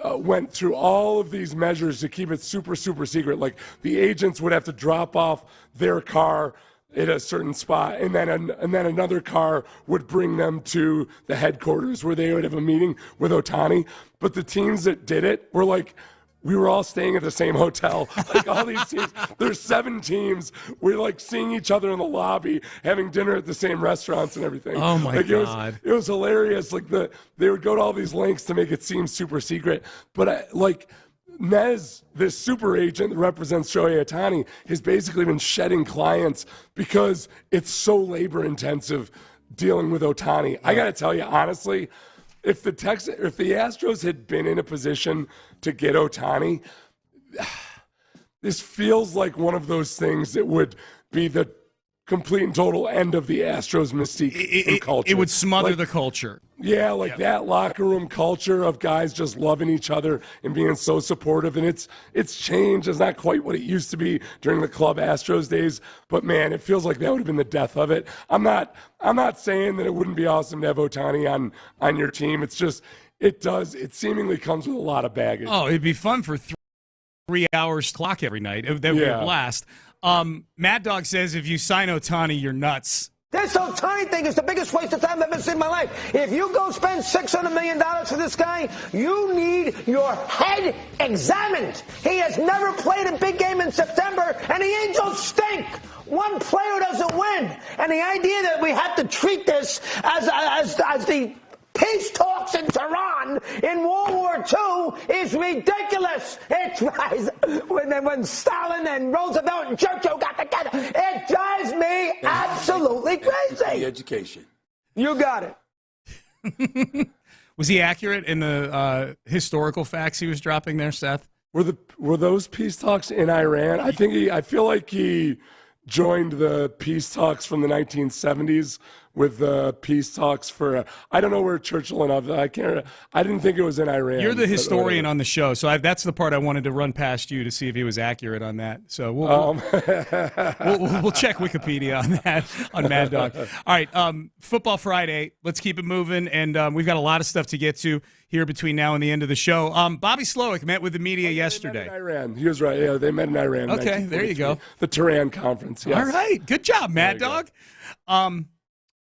Speaker 4: went through all of these measures to keep it super, super secret. Like the agents would have to drop off their car at a certain spot, and then another car would bring them to the headquarters where they would have a meeting with Ohtani. But the teams that did it were like, we were all staying at the same hotel. Like all these teams, there's 7 teams. We're like seeing each other in the lobby, having dinner at the same restaurants and everything.
Speaker 3: Oh my
Speaker 4: God! It was hilarious. Like they would go to all these lengths to make it seem super secret. But Nez, this super agent that represents Shohei Ohtani, has basically been shedding clients because it's so labor intensive dealing with Ohtani. I got to tell you honestly. If the Astros had been in a position to get Ohtani, this feels like one of those things that would be the complete and total end of the Astros mystique and culture.
Speaker 3: It would smother the culture.
Speaker 4: Yeah, that locker room culture of guys just loving each other and being so supportive. And it's changed. It's not quite what it used to be during the Club Astros days. But man, it feels like that would have been the death of it. I'm not saying that it wouldn't be awesome to have Ohtani on your team. It's just it seemingly comes with a lot of baggage.
Speaker 3: Oh, it'd be fun for 3 hours clock every night. That would be a blast. Mad Dog says if you sign Ohtani, you're nuts.
Speaker 12: This Ohtani thing is the biggest waste of time I've ever seen in my life. If you go spend $600 million for this guy, you need your head examined. He has never played a big game in September, and the Angels stink. One player doesn't win. And the idea that we have to treat this as the peace talks in Tehran in World War II is ridiculous. When Stalin and Roosevelt and Churchill got together, it drives me absolutely crazy.
Speaker 13: Education.
Speaker 12: You got it.
Speaker 3: Was he accurate in the historical facts he was dropping there, Seth?
Speaker 4: Were those peace talks in Iran? I feel like he joined the peace talks from the 1970s with the peace talks for I don't know where Churchill and I didn't think it was in Iran.
Speaker 3: You're the historian on the show, so that's the part I wanted to run past you to see if he was accurate on that. So we'll check Wikipedia on that on Mad Dog. All right, Football Friday. Let's keep it moving, and we've got a lot of stuff to get to here between now and the end of the show. Bobby Slowick met with the media yesterday.
Speaker 4: They met in Iran. He was right. Yeah, they met in Iran.
Speaker 3: Okay, there you go.
Speaker 4: The Tehran conference. Yes.
Speaker 3: All right, good job, Mad Dog.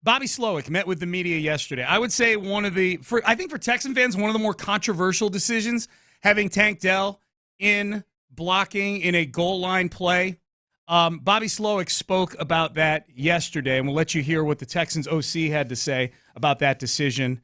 Speaker 3: Bobby Slowick met with the media yesterday. I would say I think for Texan fans, one of the more controversial decisions, having Tank Dell in blocking in a goal line play. Bobby Slowick spoke about that yesterday, and we'll let you hear what the Texans OC had to say about that decision.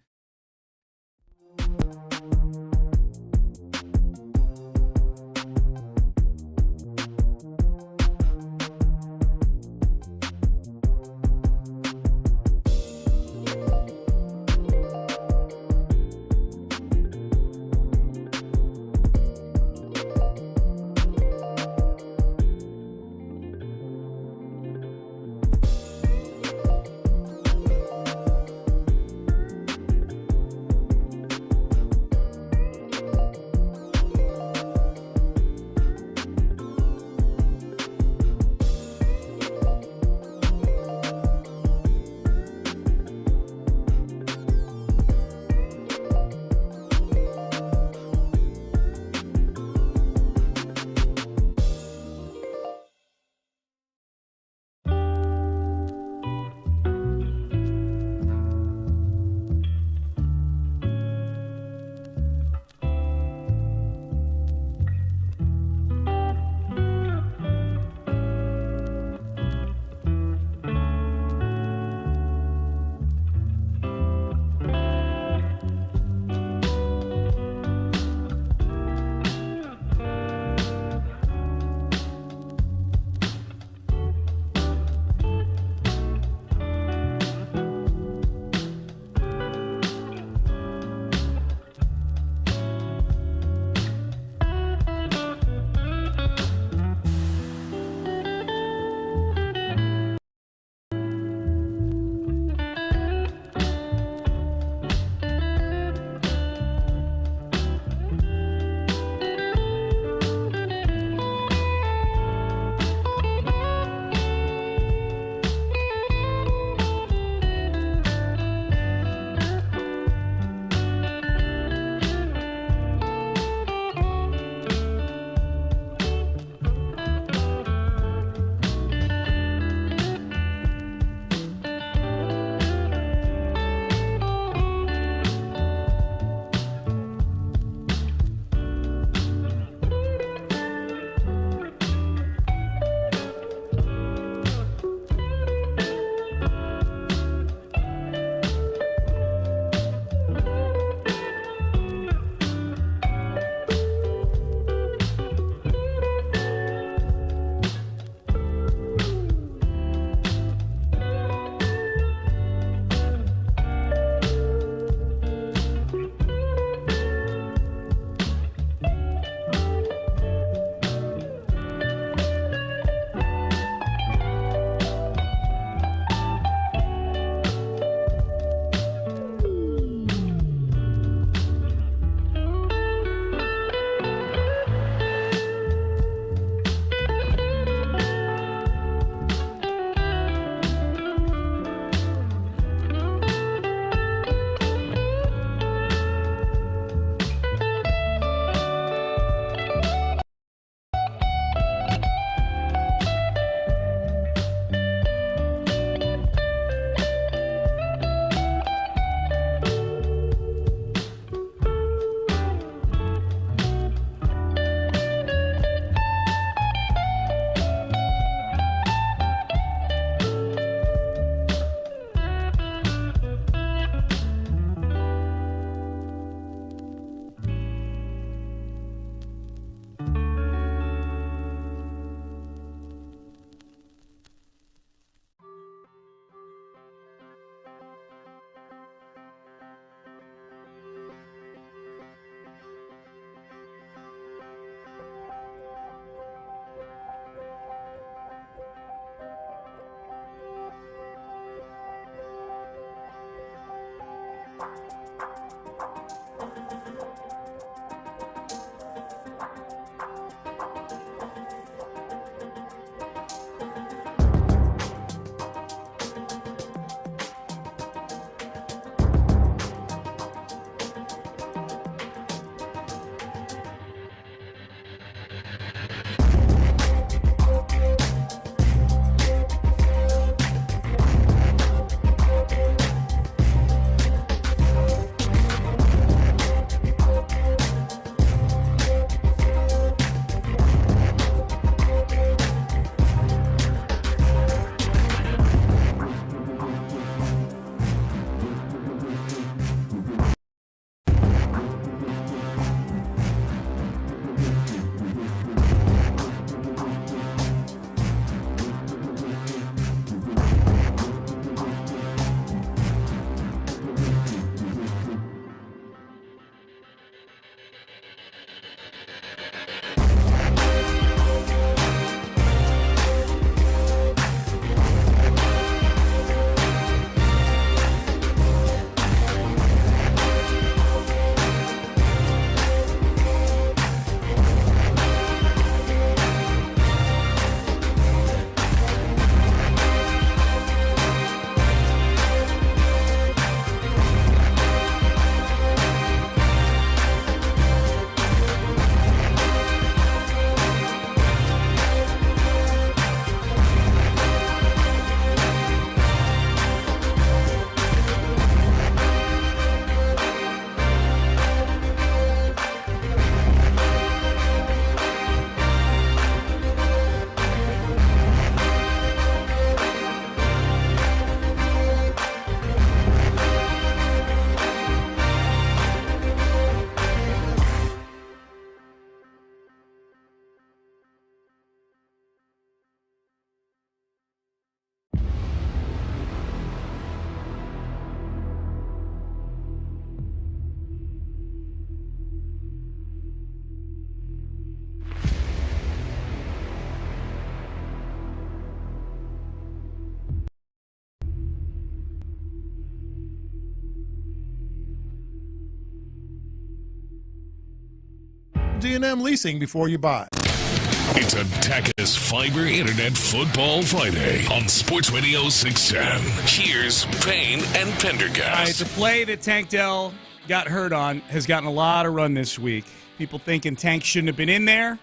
Speaker 13: D&M Leasing before you buy.
Speaker 6: It's a Tachus Fiber Internet Football Friday on Sports Radio 610. Here's Payne and Pendergast.
Speaker 3: All right, the play that Tank Dell got hurt on has gotten a lot of run this week. People thinking Tank shouldn't have been in there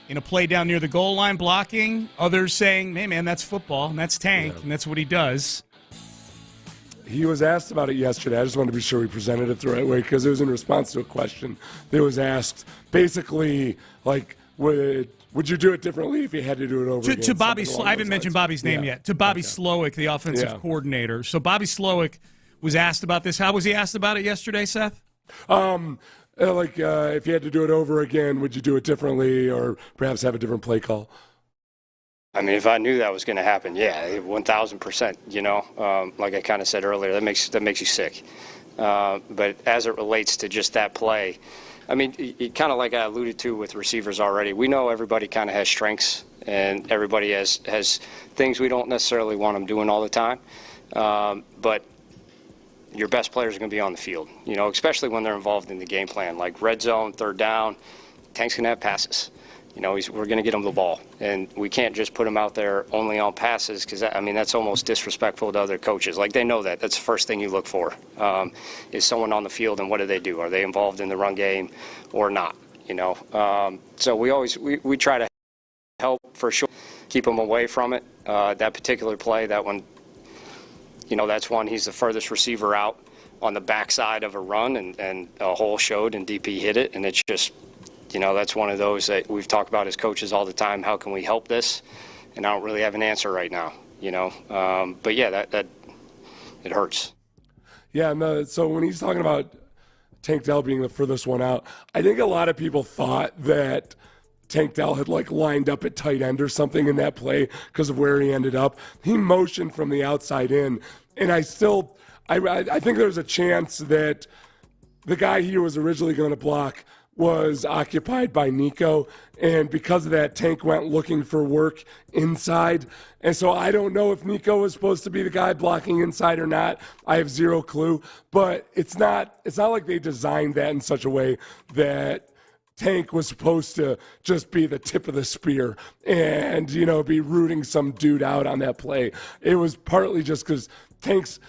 Speaker 3: in a play down near the goal line blocking. Others saying, hey, man, that's football, and that's Tank, and that's what he does.
Speaker 4: He was asked about it yesterday. I just wanted to be sure we presented it the right way because it was in response to a question that was asked. Basically, like, would you do it differently if you had to do it over again?
Speaker 3: To Bobby, I haven't mentioned Bobby's name yet. To Bobby Slowick, the offensive coordinator. So Bobby Slowick was asked about this. How was he asked about it yesterday, Seth?
Speaker 4: If you had to do it over again, would you do it differently or perhaps have a different play call?
Speaker 14: I mean, if I knew that was going to happen, yeah, 1,000%. You know, like I kind of said earlier, that makes you sick. But as it relates to just that play, I mean, kind of like I alluded to with receivers already, we know everybody kind of has strengths and everybody has things we don't necessarily want them doing all the time. But your best players are going to be on the field, you know, especially when they're involved in the game plan, like red zone, third down. Tank's going to have passes. You know, we're going to get him the ball. And we can't just put him out there only on passes because, I mean, that's almost disrespectful to other coaches. Like, they know that. That's the first thing you look for is someone on the field, and what do? Are they involved in the run game or not, you know? So we try to help for sure, keep him away from it. That particular play, that one, you know, that's one he's the furthest receiver out on the backside of a run, and a hole showed and DP hit it, and it's just, you know, that's one of those that we've talked about as coaches all the time. How can we help this? And I don't really have an answer right now, you know. But, yeah, that it hurts.
Speaker 4: Yeah, no, so when he's talking about Tank Dell being the furthest one out, I think a lot of people thought that Tank Dell had, like, lined up at tight end or something in that play because of where he ended up. He motioned from the outside in, and I think there's a chance that the guy he was originally going to block was occupied by Nico, and because of that, Tank went looking for work inside. And so I don't know if Nico was supposed to be the guy blocking inside or not. I have zero clue, but it's not like they designed that in such a way that Tank was supposed to just be the tip of the spear and, be rooting some dude out on that play. It was partly just because Tank's,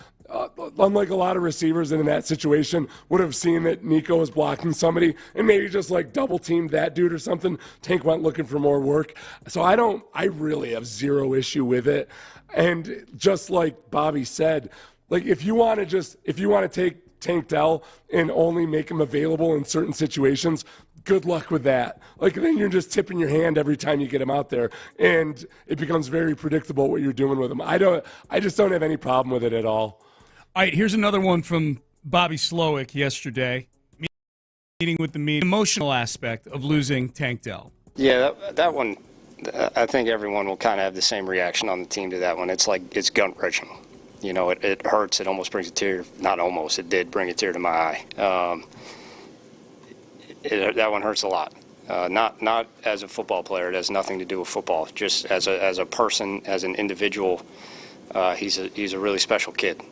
Speaker 4: unlike a lot of receivers in that situation, would have seen that Nico was blocking somebody and maybe just like double teamed that dude or something. Tank went looking for more work. So I really have zero issue with it. And just like Bobby said, like if you want to take Tank Dell and only make him available in certain situations, good luck with that. Like then you're just tipping your hand every time you get him out there, and it becomes very predictable what you're doing with him. I just don't have any problem with it at all.
Speaker 3: All right, here's another one from Bobby Slowick yesterday, meeting with the media. Emotional aspect of losing Tank Dell.
Speaker 14: Yeah, that one, I think everyone will kind of have the same reaction on the team to that one. It's like it's gut-wrenching. It hurts. It almost brings a tear. Not almost. It did bring a tear to my eye. That one hurts a lot. Not as a football player. It has nothing to do with football. Just as a person, as an individual, he's a really special kid.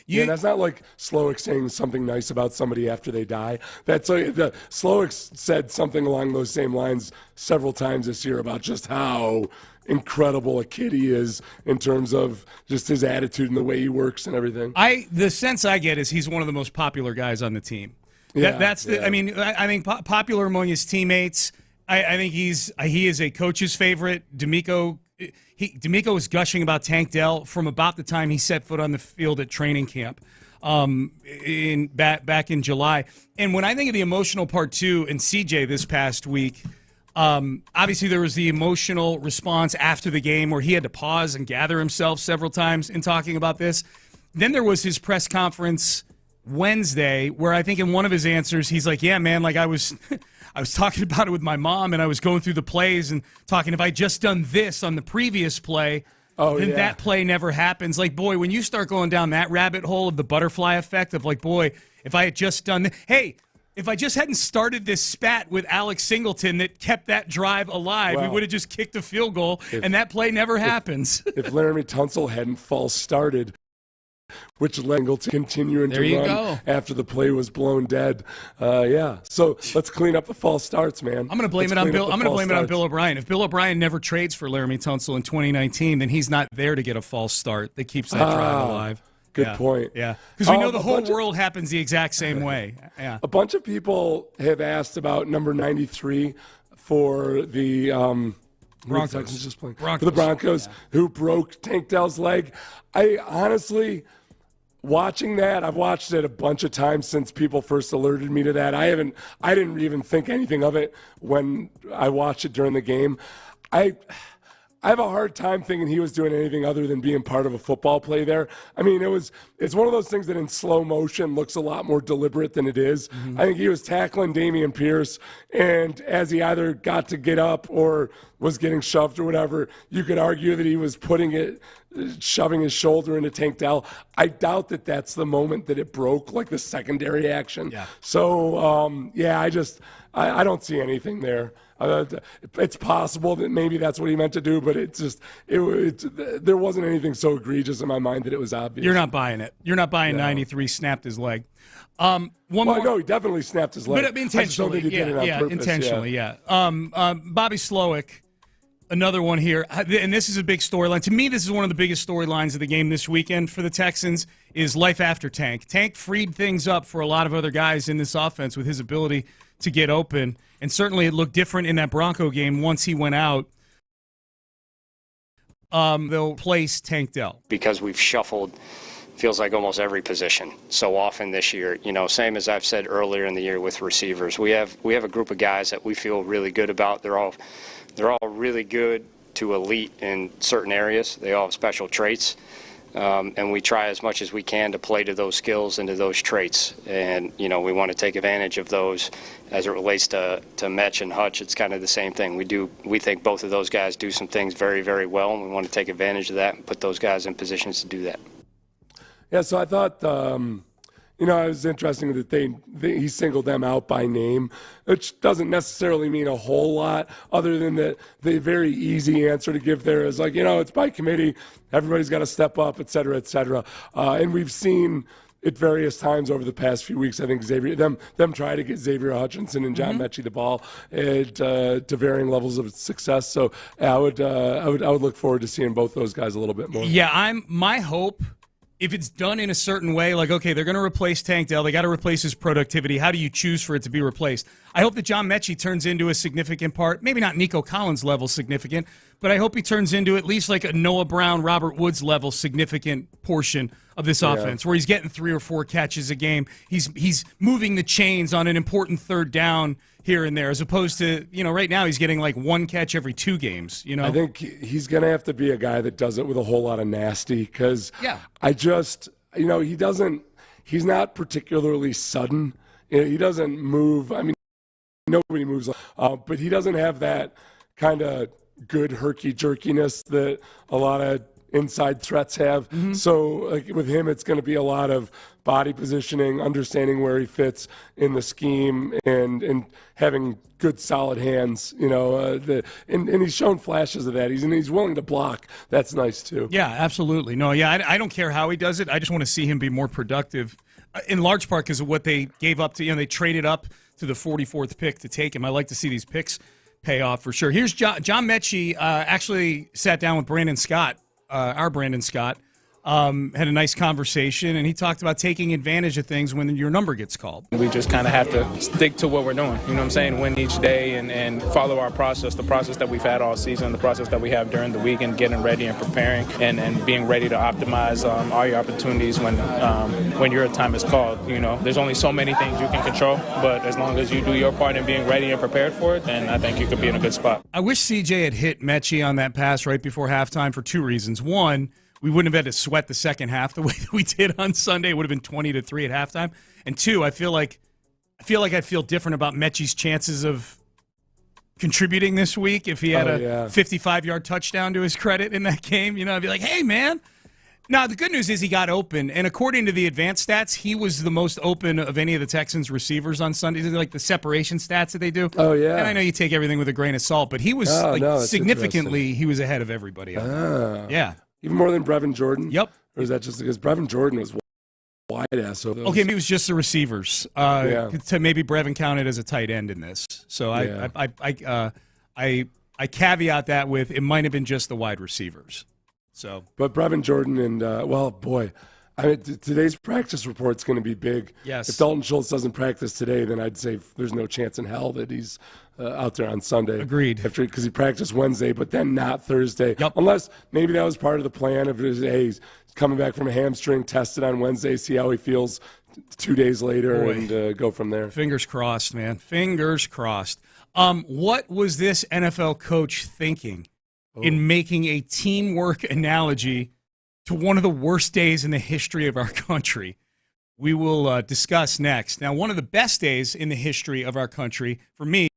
Speaker 4: Yeah, that's not like Slowick saying something nice about somebody after they die. That's like Slowick said something along those same lines several times this year about just how incredible a kid he is in terms of just his attitude and the way he works and everything.
Speaker 3: The sense I get is he's one of the most popular guys on the team.
Speaker 4: Yeah,
Speaker 3: I think popular among his teammates. I think he is a coach's favorite. D'Amico was gushing about Tank Dell from about the time he set foot on the field at training camp back in July. And when I think of the emotional part too, and CJ this past week, obviously there was the emotional response after the game where he had to pause and gather himself several times in talking about this. Then there was his press conference Wednesday, where I think in one of his answers, he's like, yeah, man, like I was talking about it with my mom, and I was going through the plays and talking, if I just done this on the previous play, then that play never happens. Like, boy, when you start going down that rabbit hole of the butterfly effect of like, boy, if I had just done this, hey, if I just hadn't started this spat with Alex Singleton that kept that drive alive, we would have just kicked a field goal, and that play never happens.
Speaker 4: If Laramie Tunsil hadn't false started, which led to continuing to run after the play was blown dead. So let's clean up the false starts, man.
Speaker 3: I'm going to blame it on Bill. I'm going to blame it on Bill O'Brien. If Bill O'Brien never trades for Laramie Tunsil in 2019, then he's not there to get a false start that keeps that drive alive.
Speaker 4: Good point.
Speaker 3: Yeah, because we know the whole world happens the exact same way. Yeah.
Speaker 4: A bunch of people have asked about number 93 for the
Speaker 3: Broncos.
Speaker 4: For the Broncos, who broke Tank Dell's leg. I honestly, watching that, I've watched it a bunch of times since people first alerted me to that. I didn't even think anything of it when I watched it during the game. I have a hard time thinking he was doing anything other than being part of a football play there. I mean, it's one of those things that in slow motion looks a lot more deliberate than it is. Mm-hmm. I think he was tackling Dameon Pierce, and as he either got to get up or was getting shoved or whatever, you could argue that he was shoving his shoulder into Tank Dell. I doubt that that's the moment that it broke, like the secondary action.
Speaker 3: Yeah.
Speaker 4: So, I don't see anything there. It's possible that maybe that's what he meant to do, but there wasn't anything so egregious in my mind that it was obvious.
Speaker 3: You're not buying it. You're not buying 93 snapped his leg.
Speaker 4: No, he definitely snapped his leg.
Speaker 3: But intentionally, intentionally. Bobby Slowick, another one here, and this is a big storyline. To me, this is one of the biggest storylines of the game this weekend for the Texans, is life after Tank. Tank freed things up for a lot of other guys in this offense with his ability to get open, and certainly it looked different in that Bronco game once he went out. They'll place Tank Dell.
Speaker 14: Because we've shuffled, feels like almost every position so often this year. Same as I've said earlier in the year with receivers. We have a group of guys that we feel really good about. They're all really good to elite in certain areas. They all have special traits. And we try as much as we can to play to those skills and to those traits. And, we want to take advantage of those as it relates to Metch and Hutch. It's kind of the same thing. We think both of those guys do some things very, very well, and we want to take advantage of that and put those guys in positions to do that.
Speaker 4: Yeah, so I thought, it was interesting that he singled them out by name, which doesn't necessarily mean a whole lot other than that the very easy answer to give there is like, it's by committee. Everybody's got to step up, et cetera, et cetera. And we've seen at various times over the past few weeks, I think them try to get Xavier Hutchinson and John Metchie the ball to varying levels of success. So I would look forward to seeing both those guys a little bit more.
Speaker 3: Yeah, my hope, if it's done in a certain way, like, okay, they're going to replace Tank Dell. They got to replace his productivity. How do you choose for it to be replaced? I hope that John Metchie turns into a significant part, maybe not Nico Collins level significant, but I hope he turns into at least like a Noah Brown, Robert Woods level significant portion of this offense, where he's getting 3 or 4 catches a game. He's moving the chains on an important third down here and there, as opposed to, right now he's getting like 1 catch every 2 games.
Speaker 4: I think he's going to have to be a guy that does it with a whole lot of nasty, because I just, he's not particularly sudden. He doesn't move. I mean, nobody moves, but he doesn't have that kind of good herky-jerkiness that a lot of inside threats have. So like with him, it's going to be a lot of body positioning, understanding where he fits in the scheme, and having good solid hands, and he's shown flashes of that. He's willing to block. That's nice too.
Speaker 3: Yeah, absolutely. No, I don't care how he does it. I just want to see him be more productive, in large part because of what they gave up to, they traded up to the 44th pick to take him. I like to see these picks pay off for sure. Here's John Metchie actually sat down with Brandon Scott, our Brandon Scott, had a nice conversation, and he talked about taking advantage of things when your number gets called.
Speaker 15: We just kind of have to stick to what we're doing, you know what I'm saying, win each day and follow our process, the process that we've had all season, the process that we have during the week, and getting ready and preparing and being ready to optimize all your opportunities when your time is called. There's only so many things you can control, but as long as you do your part in being ready and prepared for it, then I think you could be in a good spot.
Speaker 3: I wish CJ had hit Metchie on that pass right before halftime for 2 reasons. One, we wouldn't have had to sweat the second half the way that we did on Sunday. It would have been 20-3 at halftime. And 2, I feel like I'd feel different about Metchie's chances of contributing this week if he had a 55-yard touchdown to his credit in that game. I'd be like, hey, man. Now, the good news is he got open, and according to the advanced stats, he was the most open of any of the Texans receivers on Sunday. Like the separation stats that they do.
Speaker 4: Oh, yeah.
Speaker 3: And I know you take everything with a grain of salt, but he was significantly, he was ahead of everybody else. Yeah.
Speaker 4: Even more than Brevin Jordan?
Speaker 3: Yep.
Speaker 4: Or is that just because Brevin Jordan was wide ass? So
Speaker 3: okay, maybe it was just the receivers. To maybe Brevin counted as a tight end in this. So I caveat that with it might have been just the wide receivers. So,
Speaker 4: but Brevin Jordan and today's practice report's going to be big.
Speaker 3: Yes.
Speaker 4: If Dalton Schultz doesn't practice today, then I'd say there's no chance in hell that he's out there on Sunday.
Speaker 3: Agreed.
Speaker 4: Because he practiced Wednesday, but then not Thursday.
Speaker 3: Yep.
Speaker 4: Unless maybe that was part of the plan of he's coming back from a hamstring, tested on Wednesday, see how he feels 2 days later, and go from there.
Speaker 3: Fingers crossed, man. Fingers crossed. What was this NFL coach thinking in making a teamwork analogy to one of the worst days in the history of our country? We will discuss next. Now, one of the best days in the history of our country, for me,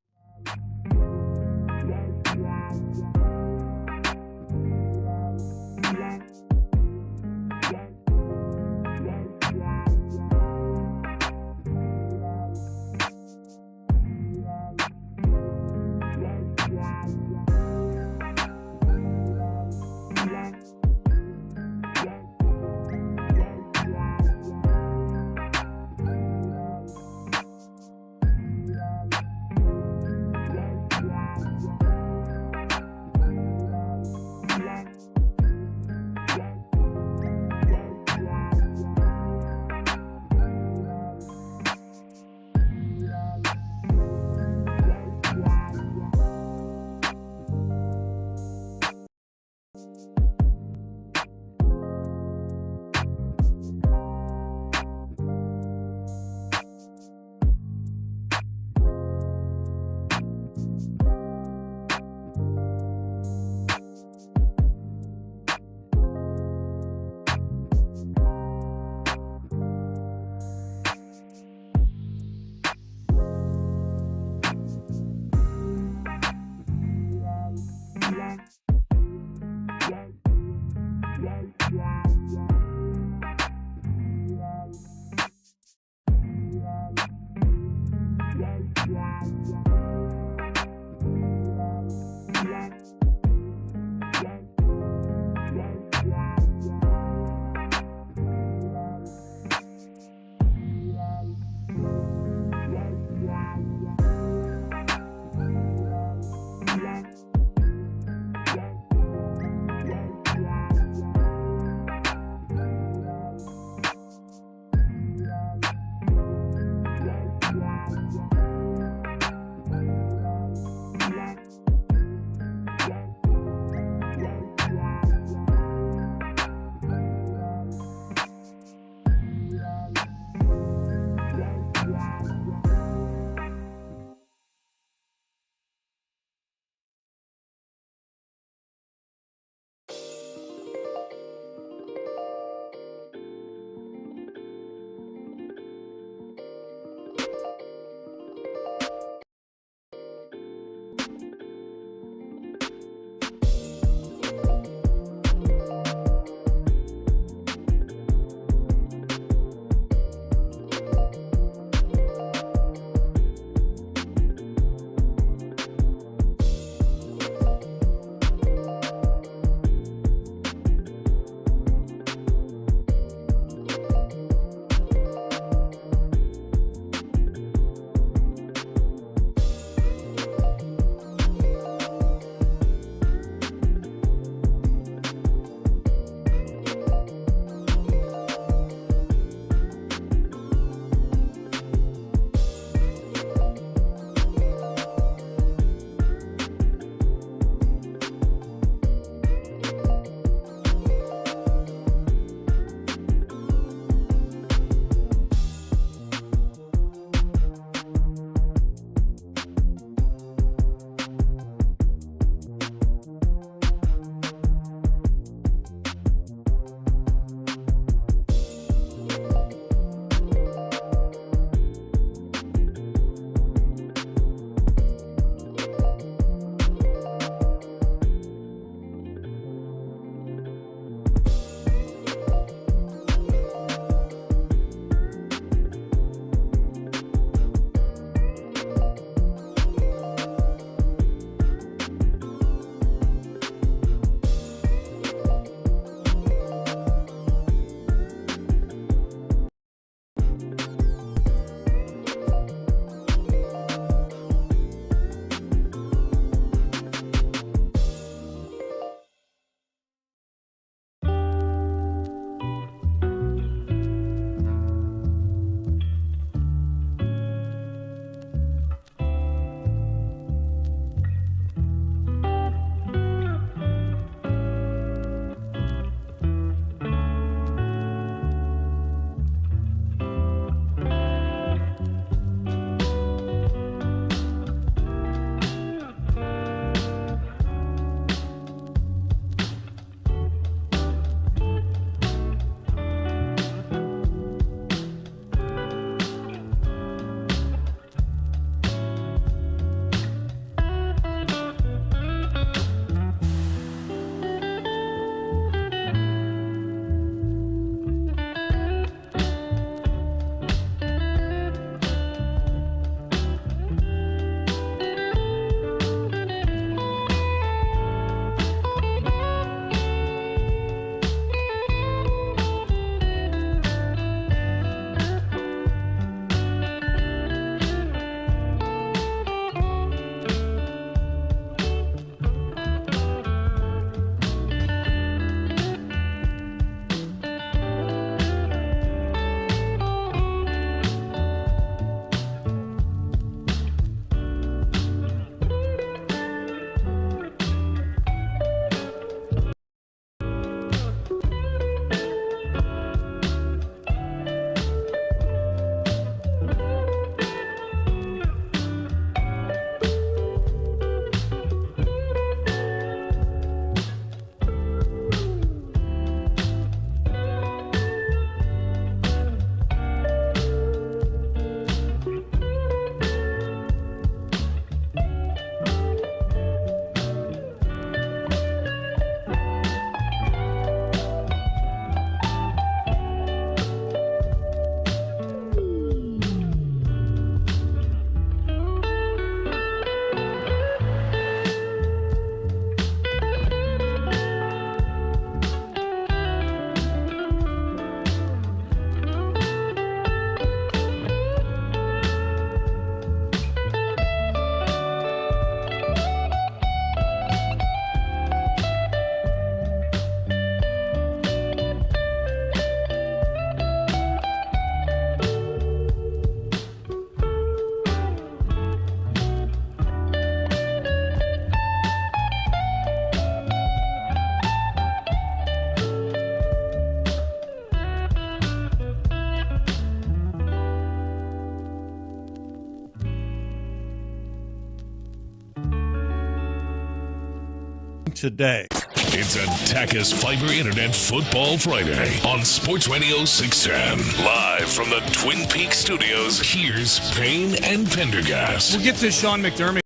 Speaker 13: today.
Speaker 6: It's a Tachus Fiber Internet Football Friday on Sports Radio 610. Live from the Twin Peaks studios, here's Payne and Pendergast.
Speaker 3: We'll get to Sean McDermott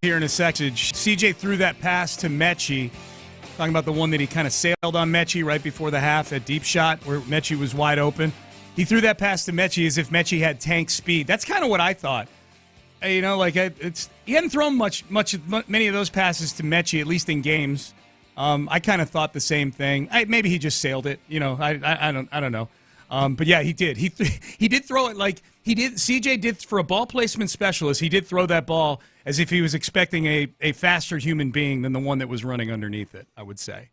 Speaker 3: here in a second. CJ threw that pass to Metchie, talking about the one that he kind of sailed on Metchie right before the half, that deep shot where Metchie was wide open. He threw that pass to Metchie as if Metchie had tank speed. That's kind of what I thought. You know, like he hadn't thrown many of those passes to Metchie, at least in games. I kind of thought the same thing. Maybe he just sailed it. You know, I don't know. But yeah, he did. He did throw it like he did. CJ did for a ball placement specialist. He did throw that ball as if he was expecting a faster human being than the one that was running underneath it, I would say.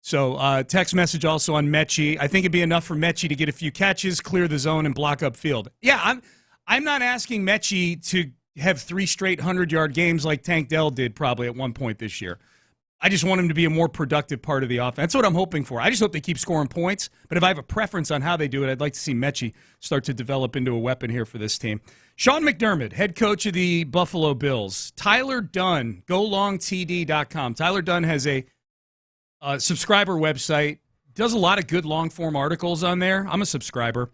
Speaker 3: So text message also on Metchie. I think it'd be enough for Metchie to get a few catches, clear the zone, and block up field. Yeah, I'm not asking Metchie to have 3 straight 100-yard games like Tank Dell did probably at one point this year. I just want him to be a more productive part of the offense. That's what I'm hoping for. I just hope they keep scoring points. But if I have a preference on how they do it, I'd like to see Metchie start to develop into a weapon here for this team. Sean McDermott, head coach of the Buffalo Bills. Tyler Dunn, golongtd.com. Tyler Dunn has a subscriber website. Does a lot of good long-form articles on there. I'm a subscriber.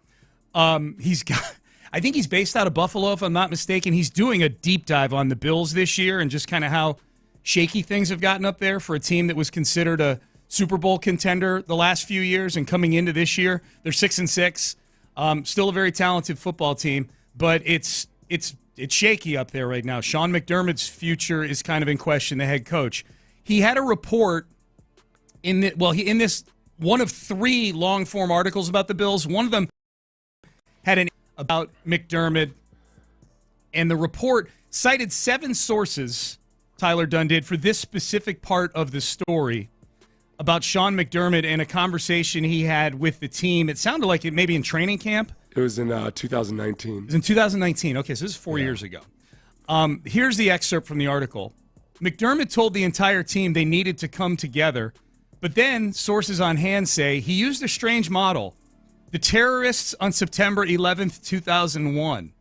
Speaker 3: I think he's based out of Buffalo, if I'm not mistaken. He's doing a deep dive on the Bills this year and just kind of how shaky things have gotten up there for a team that was considered a Super Bowl contender the last few years, and coming into this year, they're 6-6. Still a very talented football team, but it's shaky up there right now. Sean McDermott's future is kind of in question, the head coach. He had a report in this one of 3 long-form articles about the Bills. One of them had an about McDermott, and the report cited 7 sources, Tyler Dunn did, for this specific part of the story about Sean McDermott and a conversation he had with the team. It sounded like it maybe in training camp.
Speaker 4: It was in 2019.
Speaker 3: It was in 2019. Okay, so this is 4 years ago. Here's the excerpt from the article. McDermott told the entire team they needed to come together, but then sources on hand say he used a strange model. The terrorists on September 11th, 2001.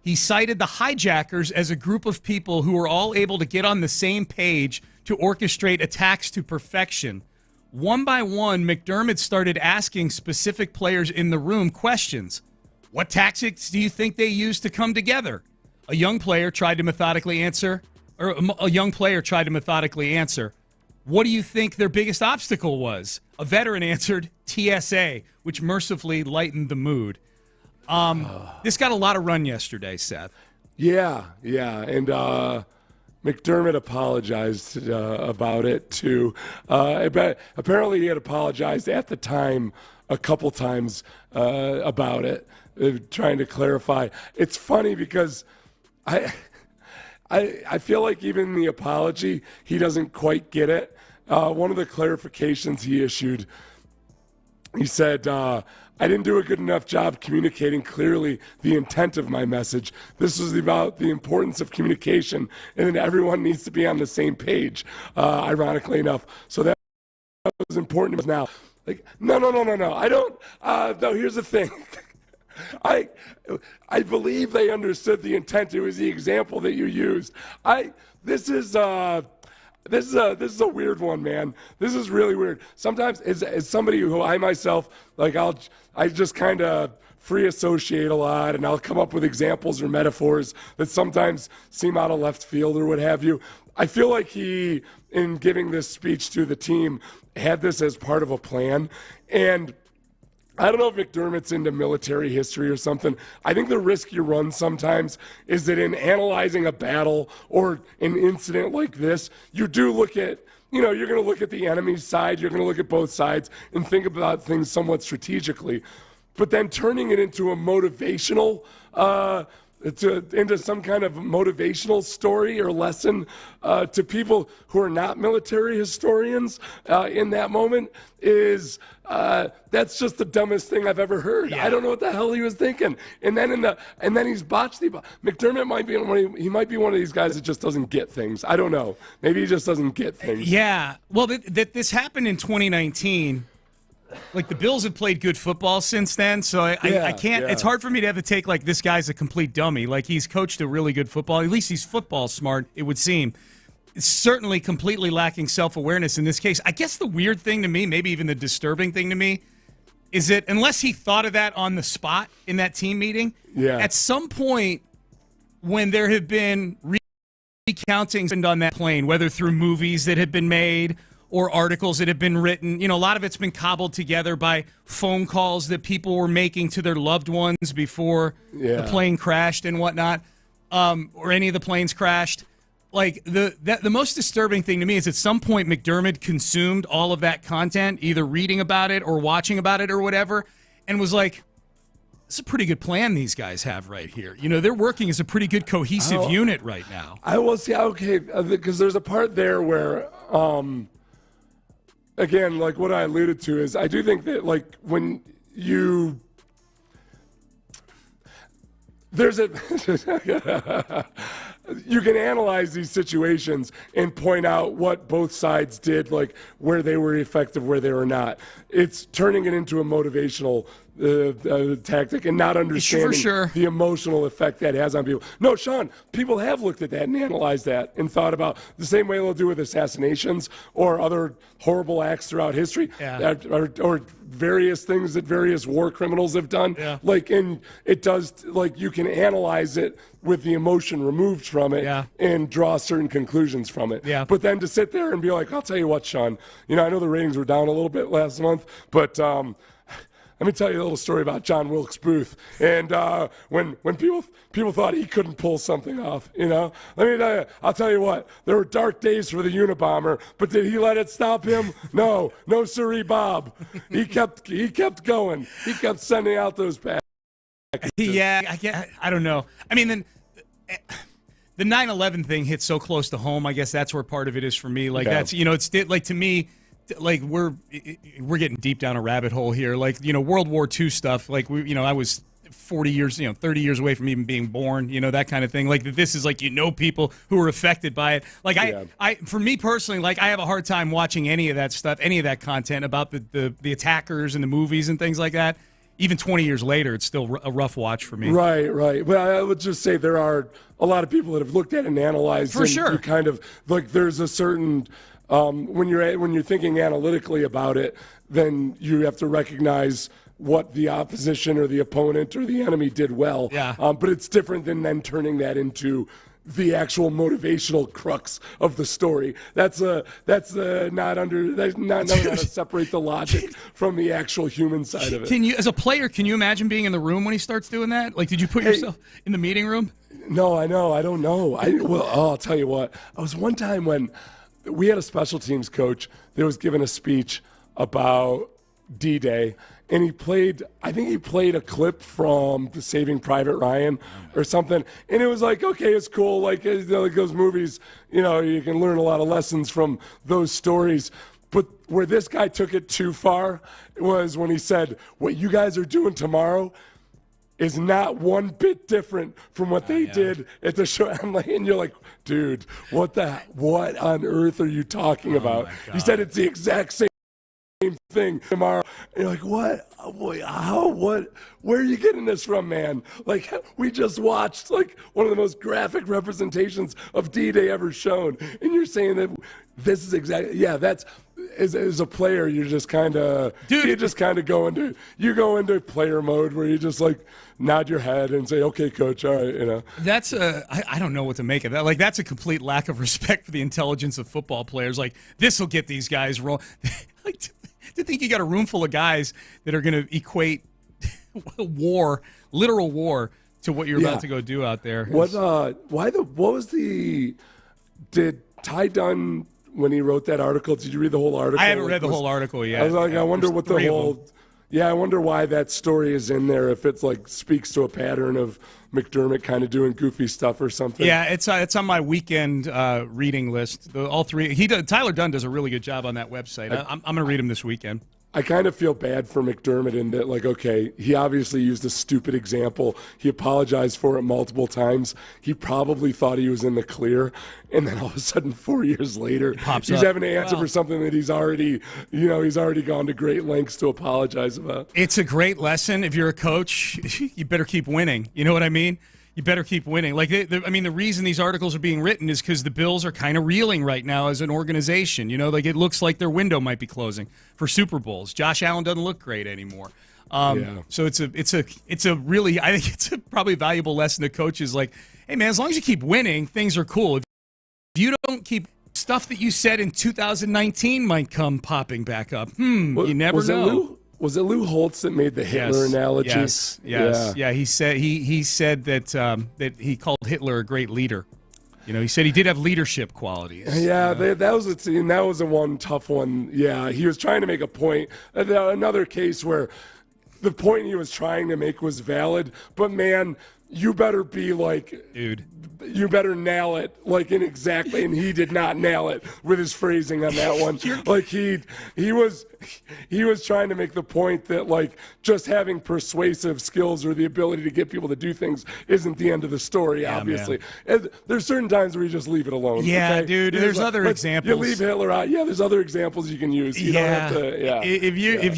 Speaker 3: He cited the hijackers as a group of people who were all able to get on the same page to orchestrate attacks to perfection. One by one, McDermott started asking specific players in the room questions. What tactics do you think they used to come together? A young player tried to methodically answer. What do you think their biggest obstacle was? A veteran answered TSA, which mercifully lightened the mood. This got a lot of run yesterday, Seth.
Speaker 4: Yeah. And McDermott apologized about it, too. Apparently he had apologized at the time a couple times about it, trying to clarify. It's funny because I feel like even the apology, he doesn't quite get it. One of the clarifications he issued, he said, I didn't do a good enough job communicating clearly the intent of my message. This was about the importance of communication, and then everyone needs to be on the same page, ironically enough. So that was important now. Like, no. I don't. No, here's the thing. I believe they understood the intent. It was the example that you used. This is a weird one, man. This is really weird. Sometimes, as somebody who I myself, like, I just kind of free associate a lot, and I'll come up with examples or metaphors that sometimes seem out of left field or what have you. I feel like he, in giving this speech to the team, had this as part of a plan. And I don't know if McDermott's into military history or something. I think the risk you run sometimes is that in analyzing a battle or an incident like this, you do look at, you're going to look at the enemy's side, you're going to look at both sides and think about things somewhat strategically. But then turning it into a motivational, into some kind of motivational story or lesson to people who are not military historians in that moment is that's just the dumbest thing I've ever heard. Yeah. I don't know what the hell he was thinking. And then he's botched the McDermott might be one of these guys that just doesn't get things. I don't know. Maybe he just doesn't get things.
Speaker 3: Yeah. Well, this happened in 2019. Like, the Bills have played good football since then, so I can't. Yeah. It's hard for me to have to take, like, this guy's a complete dummy. Like, he's coached a really good football. At least he's football smart, it would seem. certainly completely lacking self-awareness in this case. I guess the weird thing to me, maybe even the disturbing thing to me, is that unless he thought of that on the spot in that team meeting, at some point when there have been recountings on that plane, whether through movies that have been made or articles that have been written, a lot of it's been cobbled together by phone calls that people were making to their loved ones before the plane crashed and whatnot, or any of the planes crashed. Like, the most disturbing thing to me is at some point McDermott consumed all of that content, either reading about it or watching about it or whatever, and was like, this is a pretty good plan these guys have right here. They're working as a pretty good cohesive unit right now.
Speaker 4: I will see, okay, because there's a part there where, again, like what I alluded to is I do think that, like, when you... you can analyze these situations and point out what both sides did, like where they were effective, where they were not. It's turning it into a motivational tactic and not understanding the emotional effect that has on people. No, Sean, people have looked at that and analyzed that and thought about the same way they'll do with assassinations or other horrible acts throughout history, or various things that various war criminals have done. Like, and it does, like, you can analyze it with the emotion removed from it and draw certain conclusions from it. But then to sit there and be like, I'll tell you what, Sean, I know the ratings were down a little bit last month, but let me tell you a little story about John Wilkes Booth. And when people thought he couldn't pull something off, let me tell you, I'll tell you what, there were dark days for the Unabomber, but did he let it stop him? No sirree, Bob. He kept going. He kept sending out those packages.
Speaker 3: I don't know. I mean, then the 9/11 thing hit so close to home. I guess that's where part of it is for me. Like, that's, it's like, to me, like, we're getting deep down a rabbit hole here. Like, World War II stuff. Like, I was 40 years, 30 years away from even being born. That kind of thing. Like, this is like, people who were affected by it. Like, I for me personally, like, I have a hard time watching any of that stuff, any of that content about the attackers and the movies and things like that. Even 20 years later, it's still a rough watch for me. Right.
Speaker 4: Well, I would just say there are a lot of people that have looked at it and analyzed.
Speaker 3: For sure.
Speaker 4: You kind of, like, there's a certain. When you're thinking analytically about it, then you have to recognize what the opposition or the opponent or the enemy did well. But it's different than then turning that into the actual motivational crux of the story. That's not how to separate the logic from the actual human side of it.
Speaker 3: Can you, as a player, can you imagine being in the room when he starts doing that? Like, did you put yourself in the meeting room?
Speaker 4: No, I know. I don't know. I'll tell you what. I was one time when we had a special teams coach that was giving a speech about D-Day, and I think he played a clip from the Saving Private Ryan or something, and it was like, okay, it's cool, like those movies, you can learn a lot of lessons from those stories. But where this guy took it too far was when he said, what you guys are doing tomorrow is not one bit different from what they did at the show. I'm like, and you're like, dude, what on earth are you talking about? He said it's the exact same thing tomorrow. And you're like, what? How? What? Where are you getting this from, man? Like, we just watched like one of the most graphic representations of D-Day ever shown, and you're saying that this is exactly, that's. As a player, you're just kind of go into player mode where you just like nod your head and say, "Okay, coach, all right."
Speaker 3: That's I don't know what to make of that. Like, that's a complete lack of respect for the intelligence of football players. Like, this will get these guys rolling. Like, to think you got a room full of guys that are going to equate literal war, to what you're about to go do out there.
Speaker 4: Did Ty Dunn, when he wrote that article, did you read the whole article?
Speaker 3: I haven't read the whole article yet.
Speaker 4: I was like, I wonder what the whole. I wonder why that story is in there. If it's like speaks to a pattern of McDermott kind of doing goofy stuff or something.
Speaker 3: Yeah, it's on my weekend reading list. All three. Tyler Dunn does a really good job on that website. I'm going to read him this weekend.
Speaker 4: I kind of feel bad for McDermott in that, like, okay, he obviously used a stupid example. He apologized for it multiple times. He probably thought he was in the clear, and then all of a sudden, 4 years later, he's having to answer for something that he's already gone to great lengths to apologize about.
Speaker 3: It's a great lesson. If you're a coach, you better keep winning. You know what I mean? You better keep winning. Like, the reason these articles are being written is because the Bills are kind of reeling right now as an organization. Like it looks like their window might be closing for Super Bowls. Josh Allen doesn't look great anymore. So it's a really, I think it's probably a valuable lesson to coaches. Like, hey man, as long as you keep winning, things are cool. If you don't keep stuff that you said in 2019 might come popping back up. You never know.
Speaker 4: Was it Lou Holtz that made the Hitler analogy?
Speaker 3: Yes. Yeah. He said that he called Hitler a great leader. He said he did have leadership qualities.
Speaker 4: Yeah, that was a one tough one. Yeah, he was trying to make a point. Another case where the point he was trying to make was valid, but man, you better be like,
Speaker 3: dude,
Speaker 4: you better nail it like in exactly, and he did not nail it with his phrasing on that one. Like he was trying to make the point that like just having persuasive skills or the ability to get people to do things isn't the end of the story. Obviously, there's certain times where you just leave it alone.
Speaker 3: Yeah,
Speaker 4: okay?
Speaker 3: Dude. There's other examples.
Speaker 4: You leave Hitler out. Yeah, there's other examples you can use. You don't have to. Yeah.
Speaker 3: If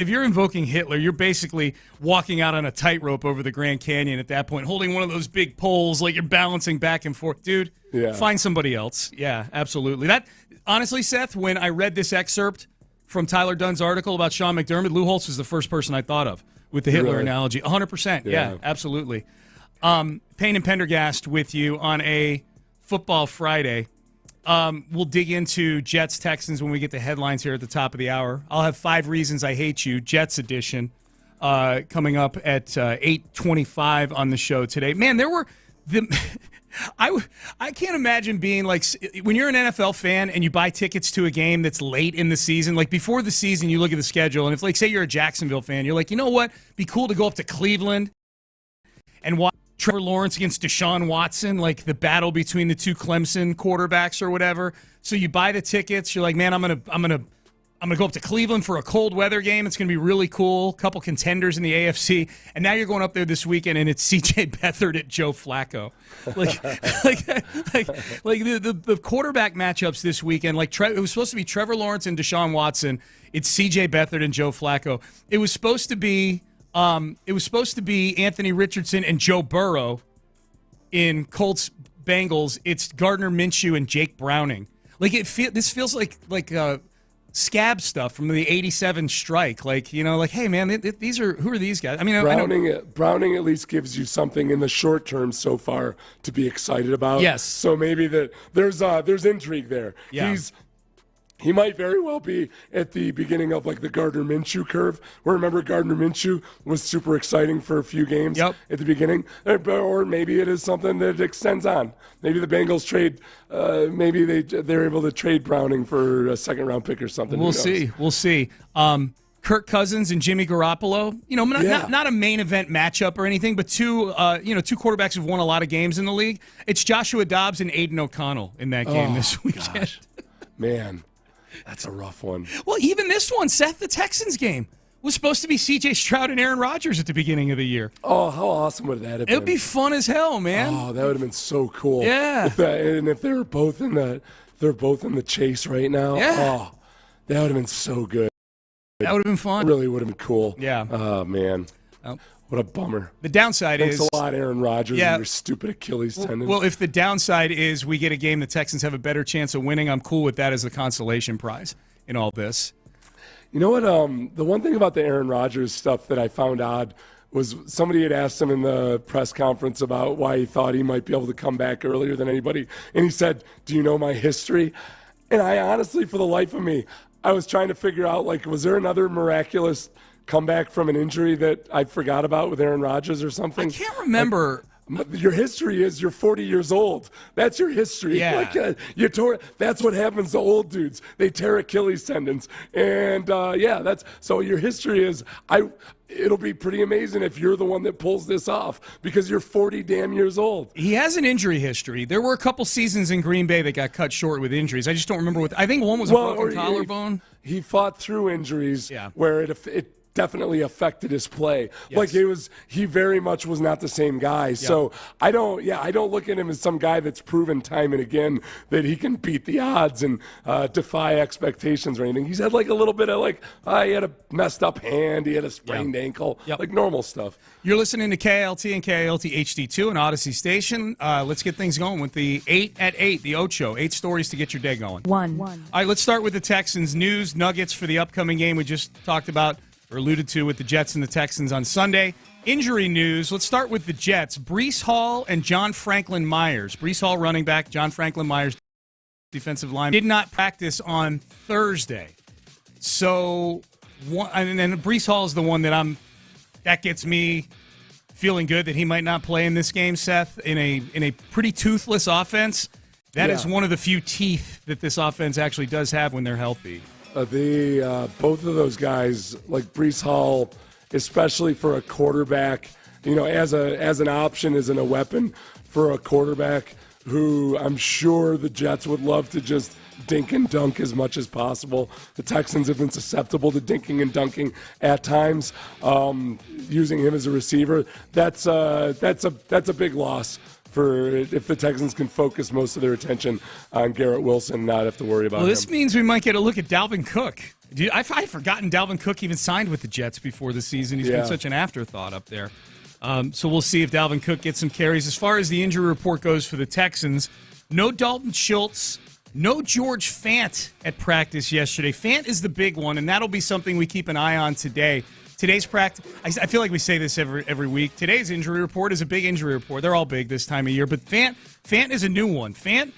Speaker 3: you're invoking Hitler, you're basically walking out on a tightrope over the Grand Canyon at that point, holding one of those big poles like you're balancing back and forth. Dude, find somebody else. Yeah, absolutely. That honestly, Seth, when I read this excerpt from Tyler Dunn's article about Sean McDermott, Lou Holtz was the first person I thought of with the Hitler analogy. 100%. Yeah, absolutely. Payne and Pendergast with you on a Football Friday. We'll dig into Jets Texans when we get the headlines here at the top of the hour. I'll have 5 reasons I hate you, Jets edition, coming up at 8:25 on the show today. Man, there were I can't imagine being like, when you're an NFL fan and you buy tickets to a game that's late in the season, like before the season you look at the schedule, and if like say you're a Jacksonville fan, you're like, you know what, be cool to go up to Cleveland and watch Trevor Lawrence against Deshaun Watson, like the battle between the two Clemson quarterbacks or whatever. So you buy the tickets, you're like, man, I'm gonna go up to Cleveland for a cold weather game. It's going to be really cool. Couple contenders in the AFC. And now you're going up there this weekend, and it's C.J. Beathard at Joe Flacco. Like the quarterback matchups this weekend, like it was supposed to be Trevor Lawrence and Deshaun Watson. It's C.J. Beathard and Joe Flacco. It was supposed to be Anthony Richardson and Joe Burrow in Colts Bengals. It's Gardner Minshew and Jake Browning. Like this feels like scab stuff from the '87 strike, like hey man, who are these guys? I mean,
Speaker 4: Browning at least gives you something in the short term so far to be excited about.
Speaker 3: Yes.
Speaker 4: So maybe there's intrigue there.
Speaker 3: Yeah.
Speaker 4: He might very well be at the beginning of like the Gardner Minshew curve. Where remember Gardner Minshew was super exciting for a few games at the beginning, or maybe it is something that extends on. Maybe the Bengals trade. Maybe they're able to trade Browning for a second round pick or something.
Speaker 3: We'll see. Kirk Cousins and Jimmy Garoppolo. Not a main event matchup or anything, but two quarterbacks who've won a lot of games in the league. It's Joshua Dobbs and Aiden O'Connell in that game this weekend.
Speaker 4: Gosh. Man. That's a rough one.
Speaker 3: Well, even this one, Seth, the Texans game, was supposed to be C.J. Stroud and Aaron Rodgers at the beginning of the year.
Speaker 4: Oh, how awesome would that have been?
Speaker 3: It would be fun as hell, man.
Speaker 4: Oh, that would have been so cool.
Speaker 3: Yeah.
Speaker 4: If they were both in the chase right now.
Speaker 3: Yeah.
Speaker 4: Oh, that would have been so good.
Speaker 3: That would have been fun.
Speaker 4: It really would have been cool.
Speaker 3: Yeah.
Speaker 4: Oh, man.
Speaker 3: Oh.
Speaker 4: What a bummer.
Speaker 3: The downside
Speaker 4: Thanks
Speaker 3: is...
Speaker 4: Thanks a lot, Aaron Rodgers, and your stupid Achilles tendon.
Speaker 3: Well, if the downside is we get a game the Texans have a better chance of winning, I'm cool with that as the consolation prize in all this.
Speaker 4: You know what? The one thing about the Aaron Rodgers stuff that I found odd was somebody had asked him in the press conference about why he thought he might be able to come back earlier than anybody. And he said, do you know my history? And I honestly, for the life of me, I was trying to figure out, like, was there another miraculous comeback from an injury that I forgot about with Aaron Rodgers or something?
Speaker 3: I can't remember.
Speaker 4: Your history is you're 40 years old. That's your history.
Speaker 3: Yeah.
Speaker 4: That's what happens to old dudes. They tear Achilles tendons. And so your history is it'll be pretty amazing if you're the one that pulls this off because you're 40 damn years old.
Speaker 3: He has an injury history. There were a couple seasons in Green Bay that got cut short with injuries. I just don't remember I think one was a broken collarbone.
Speaker 4: He fought through injuries where definitely affected his play.
Speaker 3: Yes.
Speaker 4: Like he very much was not the same guy.
Speaker 3: Yep.
Speaker 4: So I don't look at him as some guy that's proven time and again that he can beat the odds and defy expectations or anything. He's had like a little bit of he had a messed up hand, he had a sprained ankle, like normal stuff.
Speaker 3: You're listening to KLT and KLT HD2 and Odyssey Station. Let's get things going with the 8 at 8, the Ocho. 8 stories to get your day going.
Speaker 16: One.
Speaker 3: All right, let's start with the Texans. News, nuggets for the upcoming game we just talked about or alluded to with the Jets and the Texans on Sunday. Injury news, let's start with the Jets. Breece Hall and John Franklin Myers. Breece Hall running back, John Franklin Myers defensive line, did not practice on Thursday. So, and then Breece Hall is the one that gets me feeling good that he might not play in this game, Seth, in a pretty toothless offense. That is one of the few teeth that this offense actually does have when they're healthy.
Speaker 4: Both of those guys, like Breece Hall, especially for a quarterback, as an option, as in a weapon for a quarterback who I'm sure the Jets would love to just dink and dunk as much as possible. The Texans have been susceptible to dinking and dunking at times. Using him as a receiver, that's a big loss for if the Texans can focus most of their attention on Garrett Wilson, not have to worry about him.
Speaker 3: This means we might get a look at Dalvin Cook. Dude, I'd forgotten Dalvin Cook even signed with the Jets before the season. He's been such an afterthought up there. So we'll see if Dalvin Cook gets some carries. As far as the injury report goes for the Texans, no Dalton Schultz, no George Fant at practice yesterday. Fant is the big one, and that'll be something we keep an eye on today. Today's practice, I feel like we say this every week. Today's injury report is a big injury report. They're all big this time of year, but Fant is a new one. Fant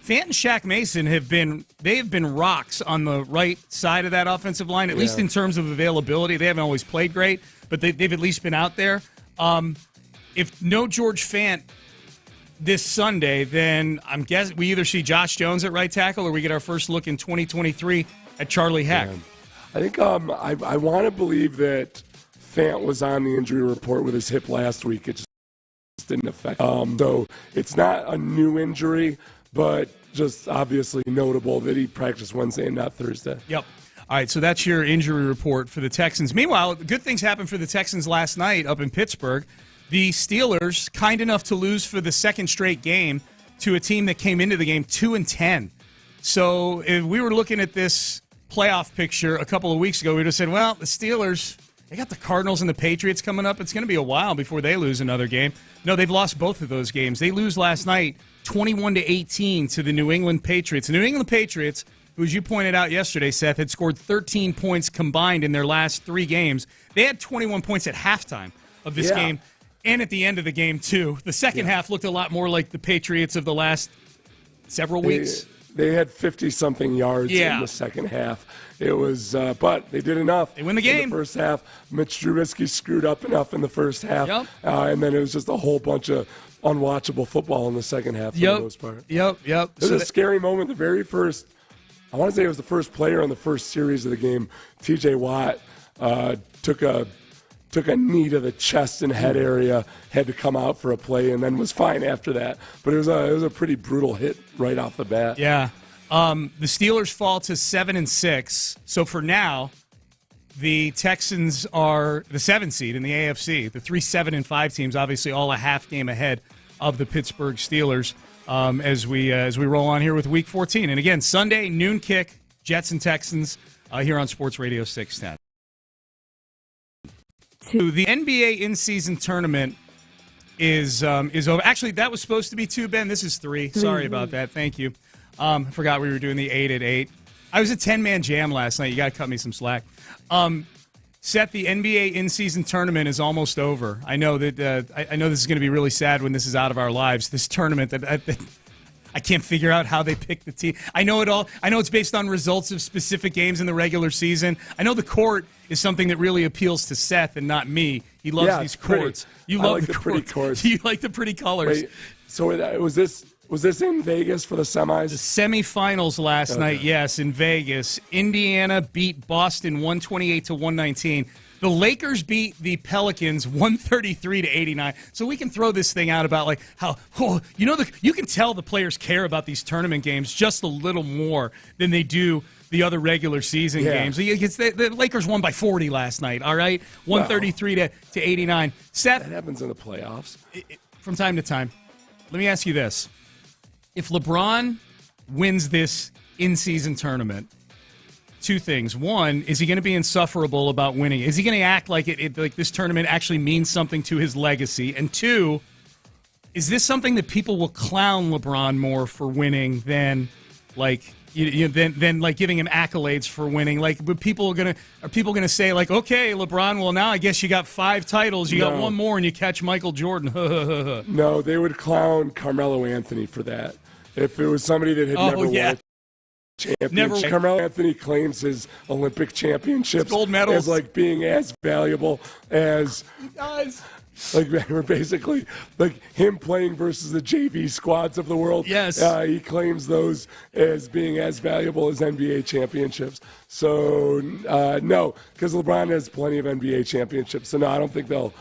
Speaker 3: and Shaq Mason have been rocks on the right side of that offensive line, at least in terms of availability. They haven't always played great, but they've at least been out there. If no George Fant this Sunday, then I'm guessing we either see Josh Jones at right tackle or we get our first look in 2023 at Charlie Heck.
Speaker 4: Yeah. I think I want to believe that Fant was on the injury report with his hip last week. It just didn't affect him. So it's not a new injury, but just obviously notable that he practiced Wednesday and not Thursday.
Speaker 3: Yep. All right, so that's your injury report for the Texans. Meanwhile, good things happened for the Texans last night up in Pittsburgh. The Steelers, kind enough to lose for the second straight game to a team that came into the game 2-10. So if we were looking at this playoff picture a couple of weeks ago, we would have said, well, the Steelers, they got the Cardinals and the Patriots coming up. It's going to be a while before they lose another game. No, they've lost both of those games. They lose last night 21-18 to the New England Patriots. The New England Patriots, who, as you pointed out yesterday, Seth, had scored 13 points combined in their last 3 games. They had 21 points at halftime of this game and at the end of the game, too. The second half looked a lot more like the Patriots of the last several weeks.
Speaker 4: They had 50-something yards in the second half. It was, but they did enough.
Speaker 3: They win the game.
Speaker 4: In the first half, Mitch Trubisky screwed up enough in the first half, and then it was just a whole bunch of unwatchable football in the second half for the most part.
Speaker 3: Yep.
Speaker 4: It was a scary moment. The very first, I want to say it was the first player on the first series of the game, T.J. Watt, took a knee to the chest and head area, had to come out for a play, and then was fine after that. But it was a pretty brutal hit right off the bat.
Speaker 3: Yeah. The Steelers fall to 7-6. So for now, the Texans are the 7th seed in the AFC. The 3 7-5 teams, obviously, all a half game ahead of the Pittsburgh Steelers as we roll on here with Week 14. And again, Sunday noon kick, Jets and Texans here on Sports Radio 610. The NBA in-season tournament is over. Actually, that was supposed to be 2, Ben. This is 3. Sorry about that. Thank you. I forgot we were doing the 8 at 8. I was a 10-man jam last night. You got to cut me some slack. Seth, the NBA in-season tournament is almost over. I know that I know this is going to be really sad when this is out of our lives. This tournament that I can't figure out how they pick the team. I know it all. I know it's based on results of specific games in the regular season. I know the court is something that really appeals to Seth and not me. He loves these courts. You love
Speaker 4: like the pretty courts.
Speaker 3: You like the pretty colors.
Speaker 4: Wait, so was this in Vegas for the semis?
Speaker 3: The semifinals last night, yes, in Vegas. Indiana beat Boston 128-119. The Lakers beat the Pelicans 133-89. So we can throw this thing out about like how you can tell the players care about these tournament games just a little more than they do the other regular season games. The Lakers won by 40 last night, all right? 133 to 89. Seth.
Speaker 4: That happens in the playoffs.
Speaker 3: From time to time. Let me ask you this. If LeBron wins this in-season tournament, two things. One, is he going to be insufferable about winning? Is he going to act like like this tournament actually means something to his legacy? And two, is this something that people will clown LeBron more for winning than like than like giving him accolades for winning? Like, are people gonna say like, okay, LeBron, well now I guess you got 5 titles, you got one more, and you catch Michael Jordan?
Speaker 4: No, they would clown Carmelo Anthony for that if it was somebody that had never won a championship. Carmelo Anthony claims his Olympic championships
Speaker 3: gold medals
Speaker 4: as like being as valuable as.
Speaker 3: He does.
Speaker 4: Like, basically, like him playing versus the JV squads of the world.
Speaker 3: Yes.
Speaker 4: He claims those as being as valuable as NBA championships. So, no, because LeBron has plenty of NBA championships. So, no, I don't think they'll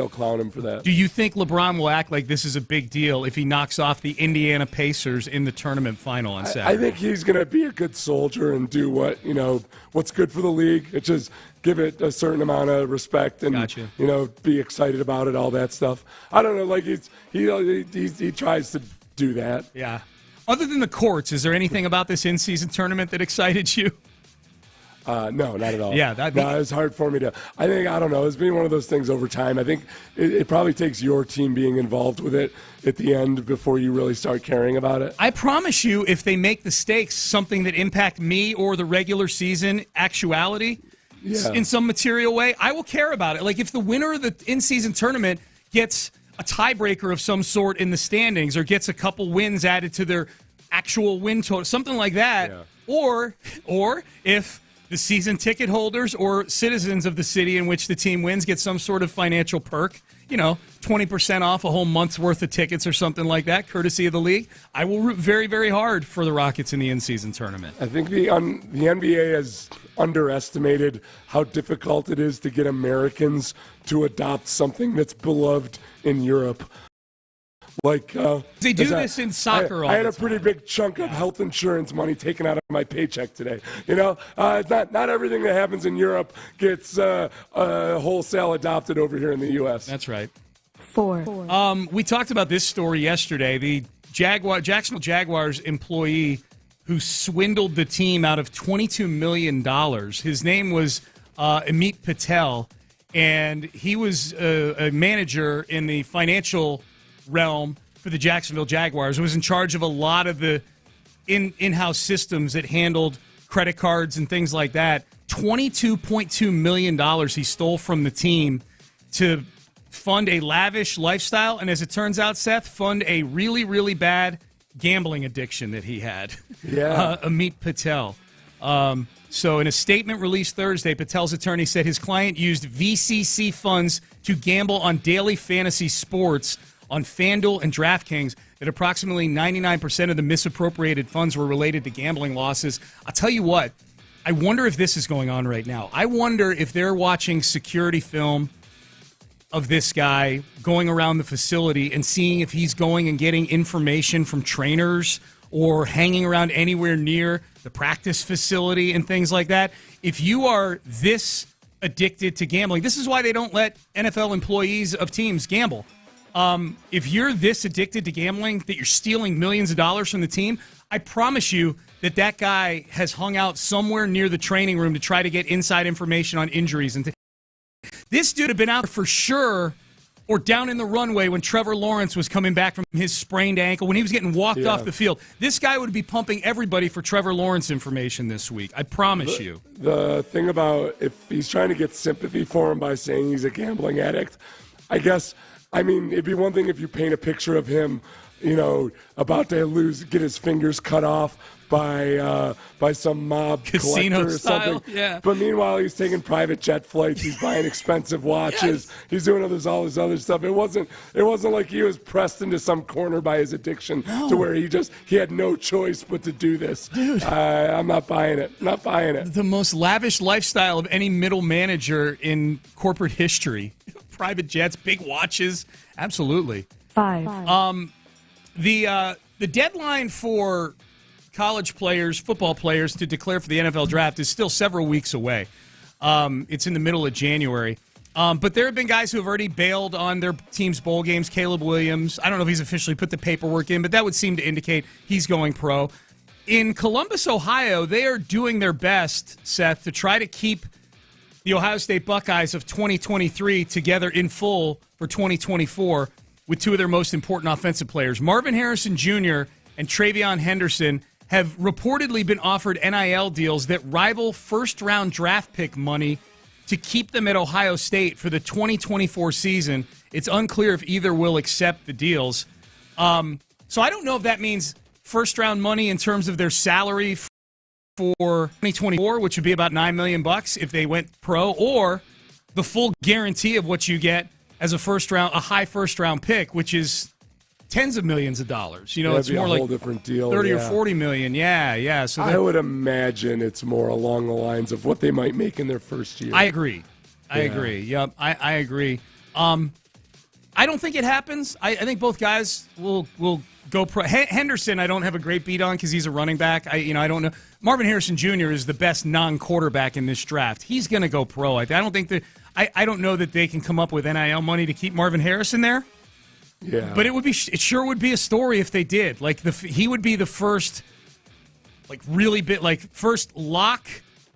Speaker 4: clown him for that.
Speaker 3: Do you think LeBron will act like this is a big deal if he knocks off the Indiana Pacers in the tournament final on Saturday?
Speaker 4: I think he's going to be a good soldier and do what's good for the league. It's just give it a certain amount of respect and be excited about it, all that stuff. I don't know, like he tries to do that.
Speaker 3: Yeah. Other than the courts, is there anything about this in-season tournament that excited you?
Speaker 4: No, not at all.
Speaker 3: Yeah,
Speaker 4: it's hard for me to. I don't know. It's been one of those things over time. I think it probably takes your team being involved with it at the end before you really start caring about it.
Speaker 3: I promise you, if they make the stakes something that impact me or the regular season actuality in some material way, I will care about it. Like if the winner of the in-season tournament gets a tiebreaker of some sort in the standings or gets a couple wins added to their actual win total, something like that, or if the season ticket holders or citizens of the city in which the team wins get some sort of financial perk, 20% off a whole month's worth of tickets or something like that, courtesy of the league. I will root very, very hard for the Rockets in the in-season tournament.
Speaker 4: I think the NBA has underestimated how difficult it is to get Americans to adopt something that's beloved in Europe. Like
Speaker 3: they do this in soccer.
Speaker 4: I had a pretty big chunk of health insurance money taken out of my paycheck today. It's not everything that happens in Europe gets wholesale adopted over here in the U.S.
Speaker 3: That's right.
Speaker 16: 4.
Speaker 3: We talked about this story yesterday. The Jacksonville Jaguars employee who swindled the team out of $22 million. His name was Amit Patel, and he was a manager in the financial realm for the Jacksonville Jaguars. Who was in charge of a lot of the in-house systems that handled credit cards and things like that. $22.2 million he stole from the team to fund a lavish lifestyle, and as it turns out, Seth, fund a really, really bad gambling addiction that he had.
Speaker 4: Yeah.
Speaker 3: Amit Patel. So in a statement released Thursday, Patel's attorney said his client used VCC funds to gamble on daily fantasy sports on FanDuel and DraftKings, that approximately 99% of the misappropriated funds were related to gambling losses. I'll tell you what, I wonder if this is going on right now. I wonder if they're watching security film of this guy going around the facility and seeing if he's going and getting information from trainers or hanging around anywhere near the practice facility and things like that. If you are this addicted to gambling, this is why they don't let NFL employees of teams gamble. If you're this addicted to gambling that you're stealing millions of dollars from the team, I promise you that guy has hung out somewhere near the training room to try to get inside information on injuries. And this dude had been out for sure or down in the runway when Trevor Lawrence was coming back from his sprained ankle, when he was getting walked off the field. This guy would be pumping everybody for Trevor Lawrence information this week. I promise you.
Speaker 4: The thing about if he's trying to get sympathy for him by saying he's a gambling addict, I guess, it'd be one thing if you paint a picture of him, about to get his fingers cut off by some mob
Speaker 3: casino
Speaker 4: collector or
Speaker 3: style,
Speaker 4: something.
Speaker 3: yeah.
Speaker 4: But meanwhile, he's taking private jet flights. He's buying expensive watches.
Speaker 3: Yes.
Speaker 4: He's doing all this other stuff. It wasn't like he was pressed into some corner by his addiction to where he had no choice but to do this.
Speaker 3: Dude,
Speaker 4: I'm not buying it. Not buying it.
Speaker 3: The most lavish lifestyle of any middle manager in corporate history. Private jets, big watches, absolutely.
Speaker 16: 5.
Speaker 3: The deadline for college players, football players, to declare for the NFL draft is still several weeks away. It's in the middle of January. But there have been guys who have already bailed on their team's bowl games. Caleb Williams, I don't know if he's officially put the paperwork in, but that would seem to indicate he's going pro. In Columbus, Ohio, they are doing their best, Seth, to try to keep the Ohio State Buckeyes of 2023 together in full for 2024 with two of their most important offensive players. Marvin Harrison Jr. and Travion Henderson have reportedly been offered NIL deals that rival first-round draft pick money to keep them at Ohio State for the 2024 season. It's unclear if either will accept the deals. So I don't know if that means first-round money in terms of their salary for 2024, which would be about $9 million if they went pro, or the full guarantee of what you get as a high first-round pick, which is tens of millions of dollars. You know, it's more like
Speaker 4: different deal,
Speaker 3: 30 or 40 million. Yeah. So
Speaker 4: I would imagine it's more along the lines of what they might make in their first year.
Speaker 3: I agree. Yep, I agree. I don't think it happens. I think both guys will go pro. Henderson, I don't have a great beat on because he's a running back. I don't know. Marvin Harrison Jr. is the best non-quarterback in this draft. He's going to go pro. I don't think that. I don't know that they can come up with NIL money to keep Marvin Harrison there.
Speaker 4: Yeah,
Speaker 3: but it sure would be a story if they did. Like he would be the first, like really bit, like first lock,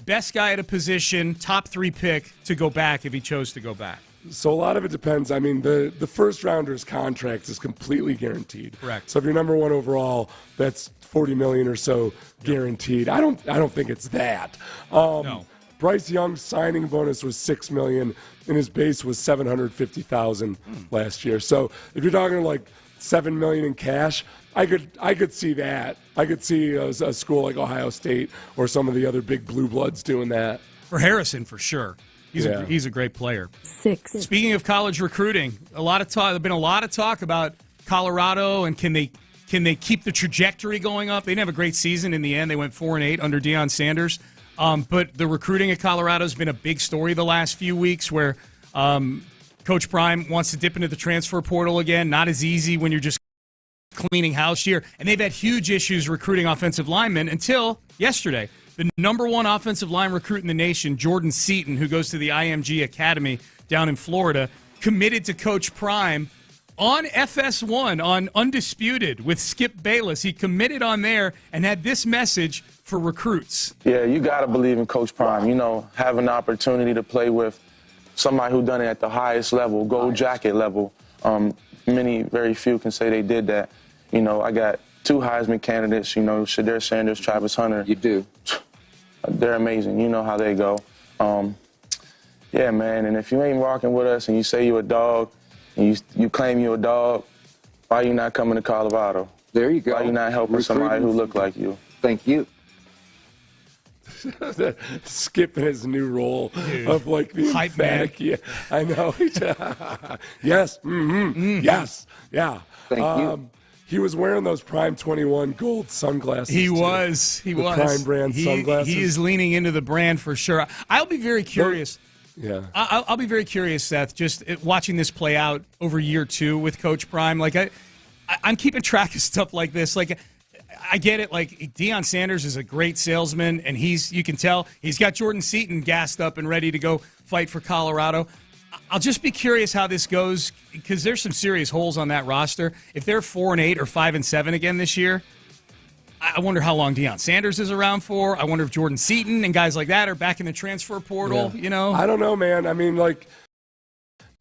Speaker 3: best guy at a position, top 3 pick to go back if he chose to go back.
Speaker 4: So a lot of it depends. I mean, the first rounder's contract is completely guaranteed.
Speaker 3: Correct.
Speaker 4: So if you're number 1 overall, that's $40 million or so guaranteed. I don't think it's that.
Speaker 3: No.
Speaker 4: Bryce Young's signing bonus was $6 million, and his base was $750,000 last year. So if you're talking like $7 million in cash, I could see that. I could see a school like Ohio State or some of the other big blue bloods doing that.
Speaker 3: For Harrison, for sure. He's a great player.
Speaker 16: 6.
Speaker 3: Speaking of college recruiting, there's been a lot of talk about Colorado and can they keep the trajectory going up? They didn't have a great season in the end. They went 4-8 under Deion Sanders. But the recruiting at Colorado has been a big story the last few weeks where Coach Prime wants to dip into the transfer portal again. Not as easy when you're just cleaning house here. And they've had huge issues recruiting offensive linemen until yesterday. The number 1 offensive line recruit in the nation, Jordan Seaton, who goes to the IMG Academy down in Florida, committed to Coach Prime on FS1, on Undisputed with Skip Bayless. He committed on there and had this message for recruits.
Speaker 17: Yeah, you got to believe in Coach Prime. You know, have an opportunity to play with somebody who done it at the highest level, gold jacket level. Very few can say they did that. You know, I got 2 Heisman candidates, Shedeur Sanders, Travis Hunter.
Speaker 18: You do.
Speaker 17: They're amazing. You know how they go. Yeah, man, and if you ain't rocking with us and you say you're a dog and you claim you're a dog, why you not coming to Colorado?
Speaker 18: There you go.
Speaker 17: Why you not helping somebody who look like you?
Speaker 18: Thank you.
Speaker 4: Skip in his new role of like the
Speaker 3: hype
Speaker 4: emphatic. Man. Yeah, I know. Yes. Mm-hmm. Yes. Yeah.
Speaker 18: Thank you.
Speaker 4: He was wearing those Prime 21 gold sunglasses.
Speaker 3: He was.
Speaker 4: Prime brand sunglasses.
Speaker 3: He is leaning into the brand for sure. I'll be very curious.
Speaker 4: Yeah.
Speaker 3: I'll be very curious, Seth, just watching this play out over year 2 with Coach Prime. Like I'm keeping track of stuff like this. Like I get it. Like Deion Sanders is a great salesman, and you can tell he's got Jordan Seaton gassed up and ready to go fight for Colorado. I'll just be curious how this goes because there's some serious holes on that roster. If they're 4-8 or 5-7 again this year, I wonder how long Deion Sanders is around for. I wonder if Jordan Seaton and guys like that are back in the transfer portal.
Speaker 4: Yeah. I don't know, man. I mean, like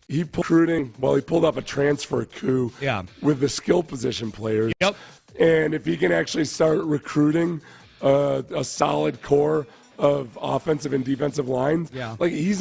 Speaker 4: he pulled off a transfer coup with the skill position players.
Speaker 3: Yep.
Speaker 4: And if he can actually start recruiting a solid core of offensive and defensive lines, like he's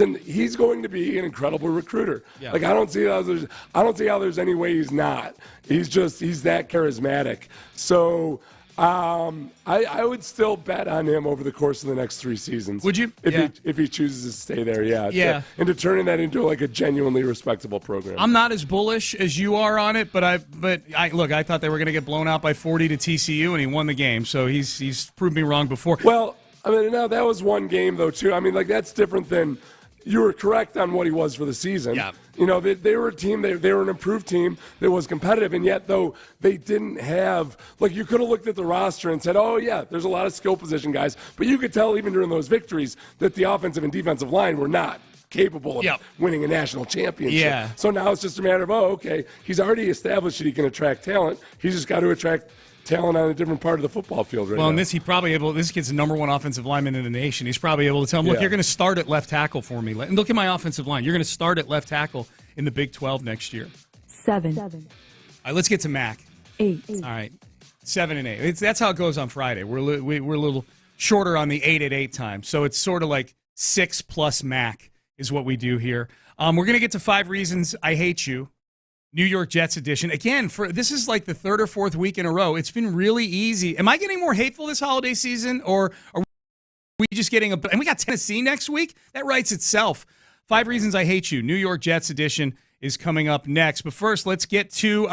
Speaker 4: going to be an incredible recruiter. Yeah. Like I don't see how there's any way he's not. He's that charismatic. So I would still bet on him over the course of the next 3 seasons.
Speaker 3: Would you?
Speaker 4: If he chooses to stay there,
Speaker 3: yeah.
Speaker 4: And to turning that into like a genuinely respectable program.
Speaker 3: I'm not as bullish as you are on it, but I thought they were going to get blown out by 40 to TCU, and he won the game. So he's proved me wrong before.
Speaker 4: Well, I mean, no, that was one game though too. I mean, like that's different than you were correct on what he was for the season.
Speaker 3: Yeah.
Speaker 4: You know, they were a team, they were an improved team that was competitive, and yet, though, they didn't have, like, you could have looked at the roster and said, oh, yeah, there's a lot of skill position guys, but you could tell even during those victories that the offensive and defensive line were not capable of winning a national championship.
Speaker 3: Yeah.
Speaker 4: So now it's just a matter of, okay, he's already established that he can attract talent. He's just got to attract talent on a different part of the football field right now.
Speaker 3: Well, and this kid's the number one offensive lineman in the nation. He's probably able to tell him, look, you're going to start at left tackle for me. And look at my offensive line. You're going to start at left tackle in the Big 12 next year.
Speaker 16: 7.
Speaker 3: All right, let's get to Mac.
Speaker 16: 8.
Speaker 3: All right, 7 and 8. That's how it goes on Friday. We're a little shorter on the 8 at 8 time. So it's sort of like 6 plus Mac is what we do here. We're going to get to 5 reasons I hate you. New York Jets edition. Again, this is like the 3rd or 4th week in a row. It's been really easy. Am I getting more hateful this holiday season, or are we just getting and we got Tennessee next week? That writes itself. 5 reasons I hate you. New York Jets edition is coming up next. But first, let's get to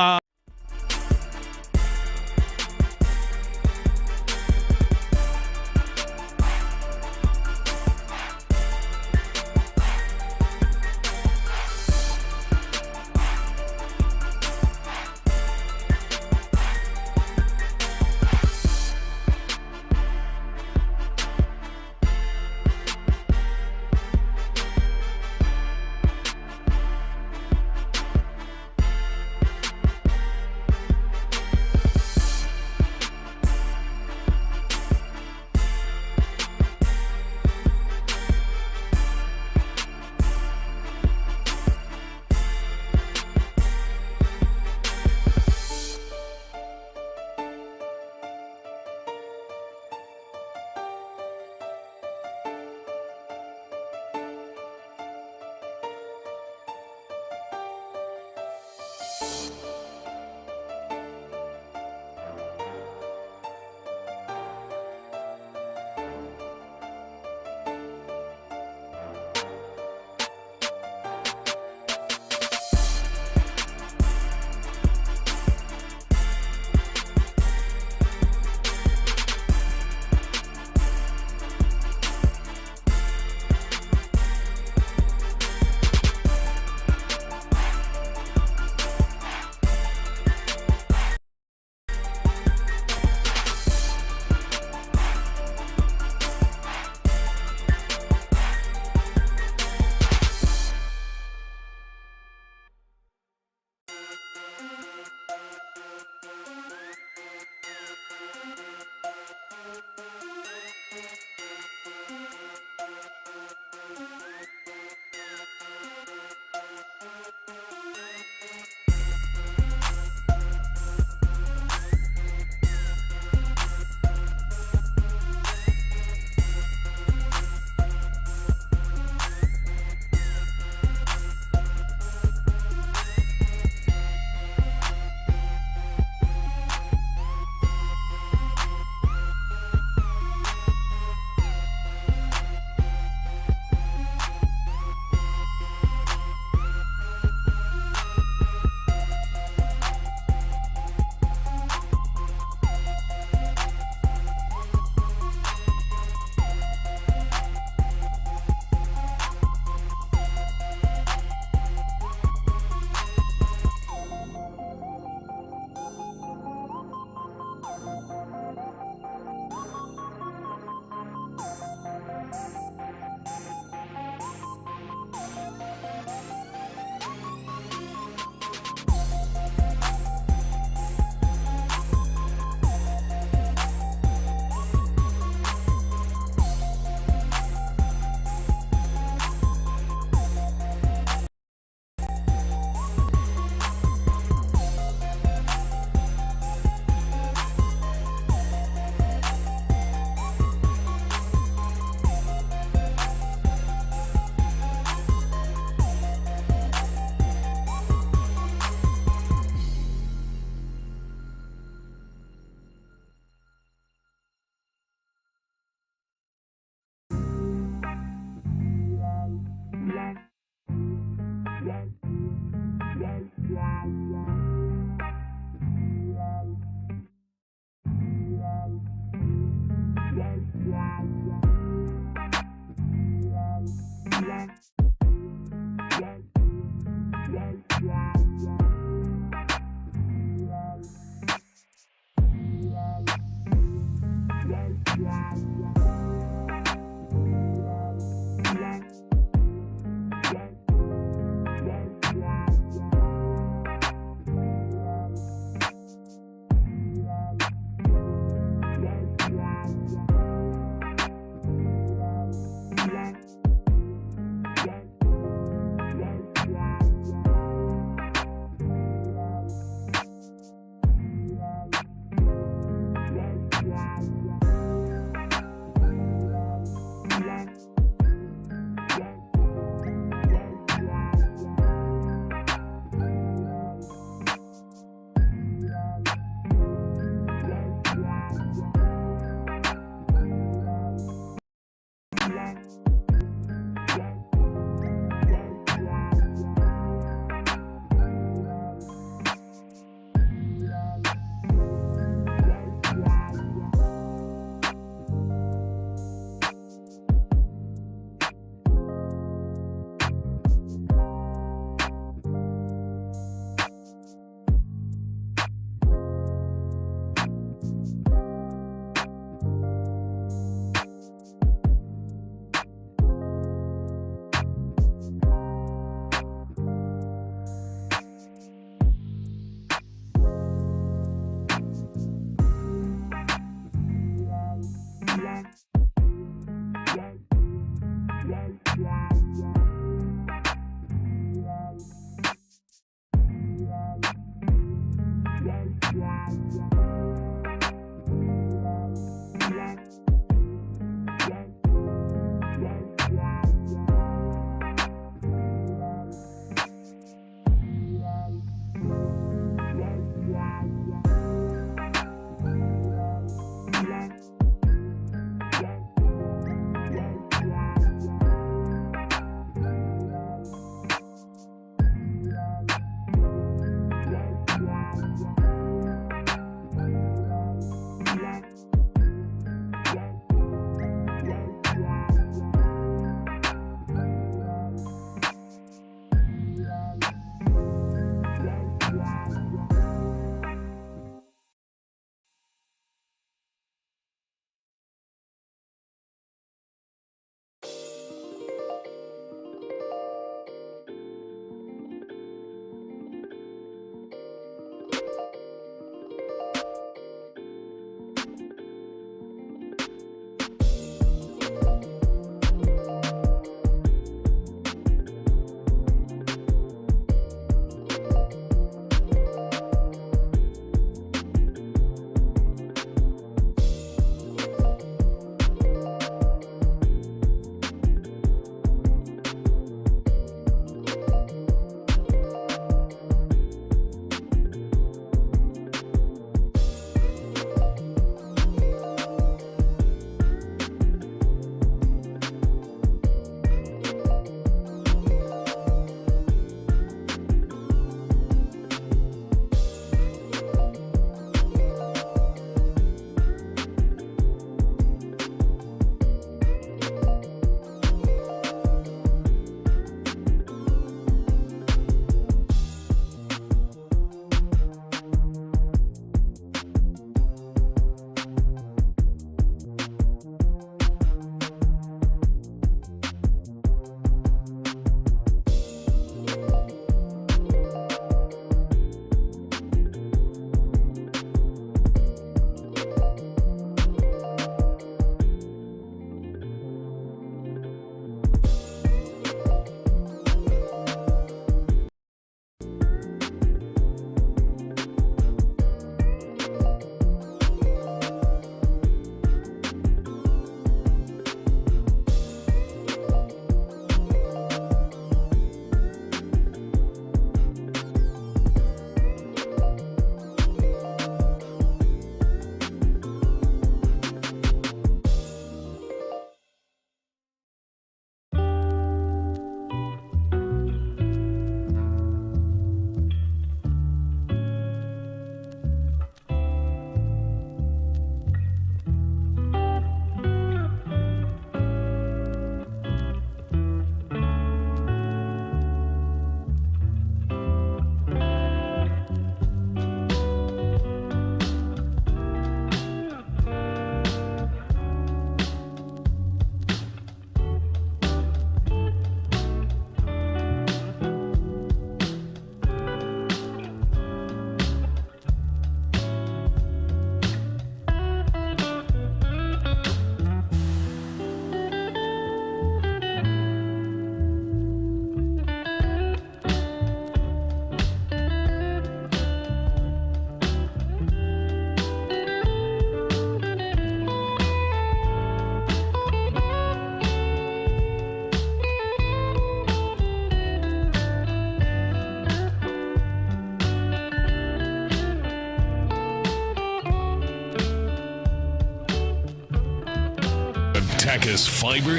Speaker 6: Taka's Fiber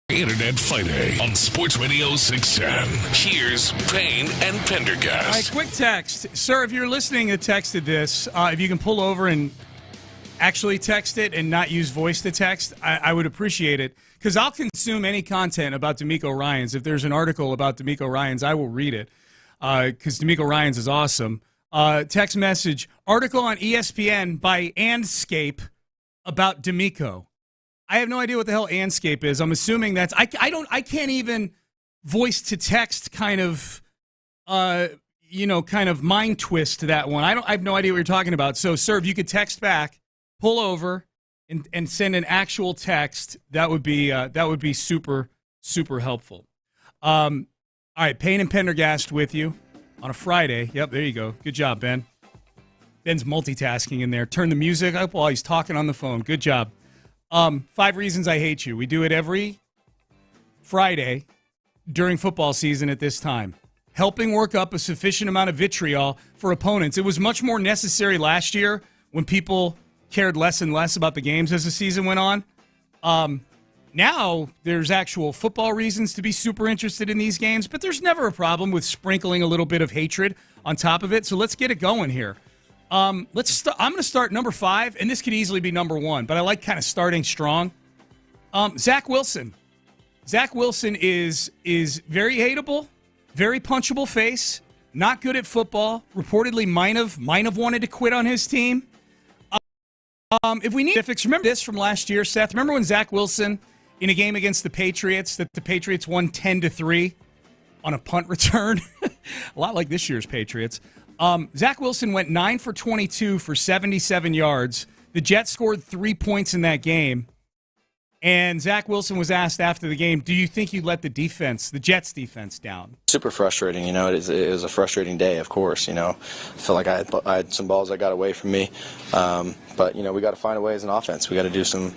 Speaker 6: Internet Friday on Sports Radio 610. Here's Payne and Pendergast.
Speaker 3: All right, quick text. Sir, if you're listening and texted this, if you can pull over and actually text it and not use voice to text, I would appreciate it. Because I'll consume any content about D'Amico Ryans. If there's an article about D'Amico Ryans, I will read it. Because D'Amico Ryans is awesome. Text message, article on ESPN by Andscape about D'Amico. I have no idea what the hell Andscape is. I'm assuming that's I can't even voice to text kind of mind twist to that one. I have no idea what you're talking about. So, sir, if you could text back, pull over and send an actual text, that would be super, super helpful. All right, Payne and Pendergast with you on a Friday. Yep, there you go. Good job, Ben. Ben's multitasking in there. Turn the music up while he's talking on the phone. Good job. 5 reasons I hate you. We do it every Friday during football season at this time. Helping work up a sufficient amount of vitriol for opponents. It was much more necessary last year when people cared less and less about the games as the season went on. Now there's actual football reasons to be super interested in these games, but there's never a problem with sprinkling a little bit of hatred on top of it. So let's get it going here. I'm going to start number 5, and this could easily be number 1, but I like kind of starting strong. Zach Wilson. Zach Wilson is very hateable, very punchable face, not good at football. Reportedly might have wanted to quit on his team. If we need specifics, remember this from last year, Seth? Remember when Zach Wilson, in a game against the Patriots, that the Patriots won 10-3 on a punt return? A lot like this year's Patriots. Zach Wilson went 9 for 22 for 77 yards. The Jets scored 3 points in that game. And Zach Wilson was asked after the game, do you think you let the Jets defense down?
Speaker 5: Super frustrating, it was a frustrating day, of course, I felt like I had some balls that got away from me. But, we got to find a way as an offense. We got to do some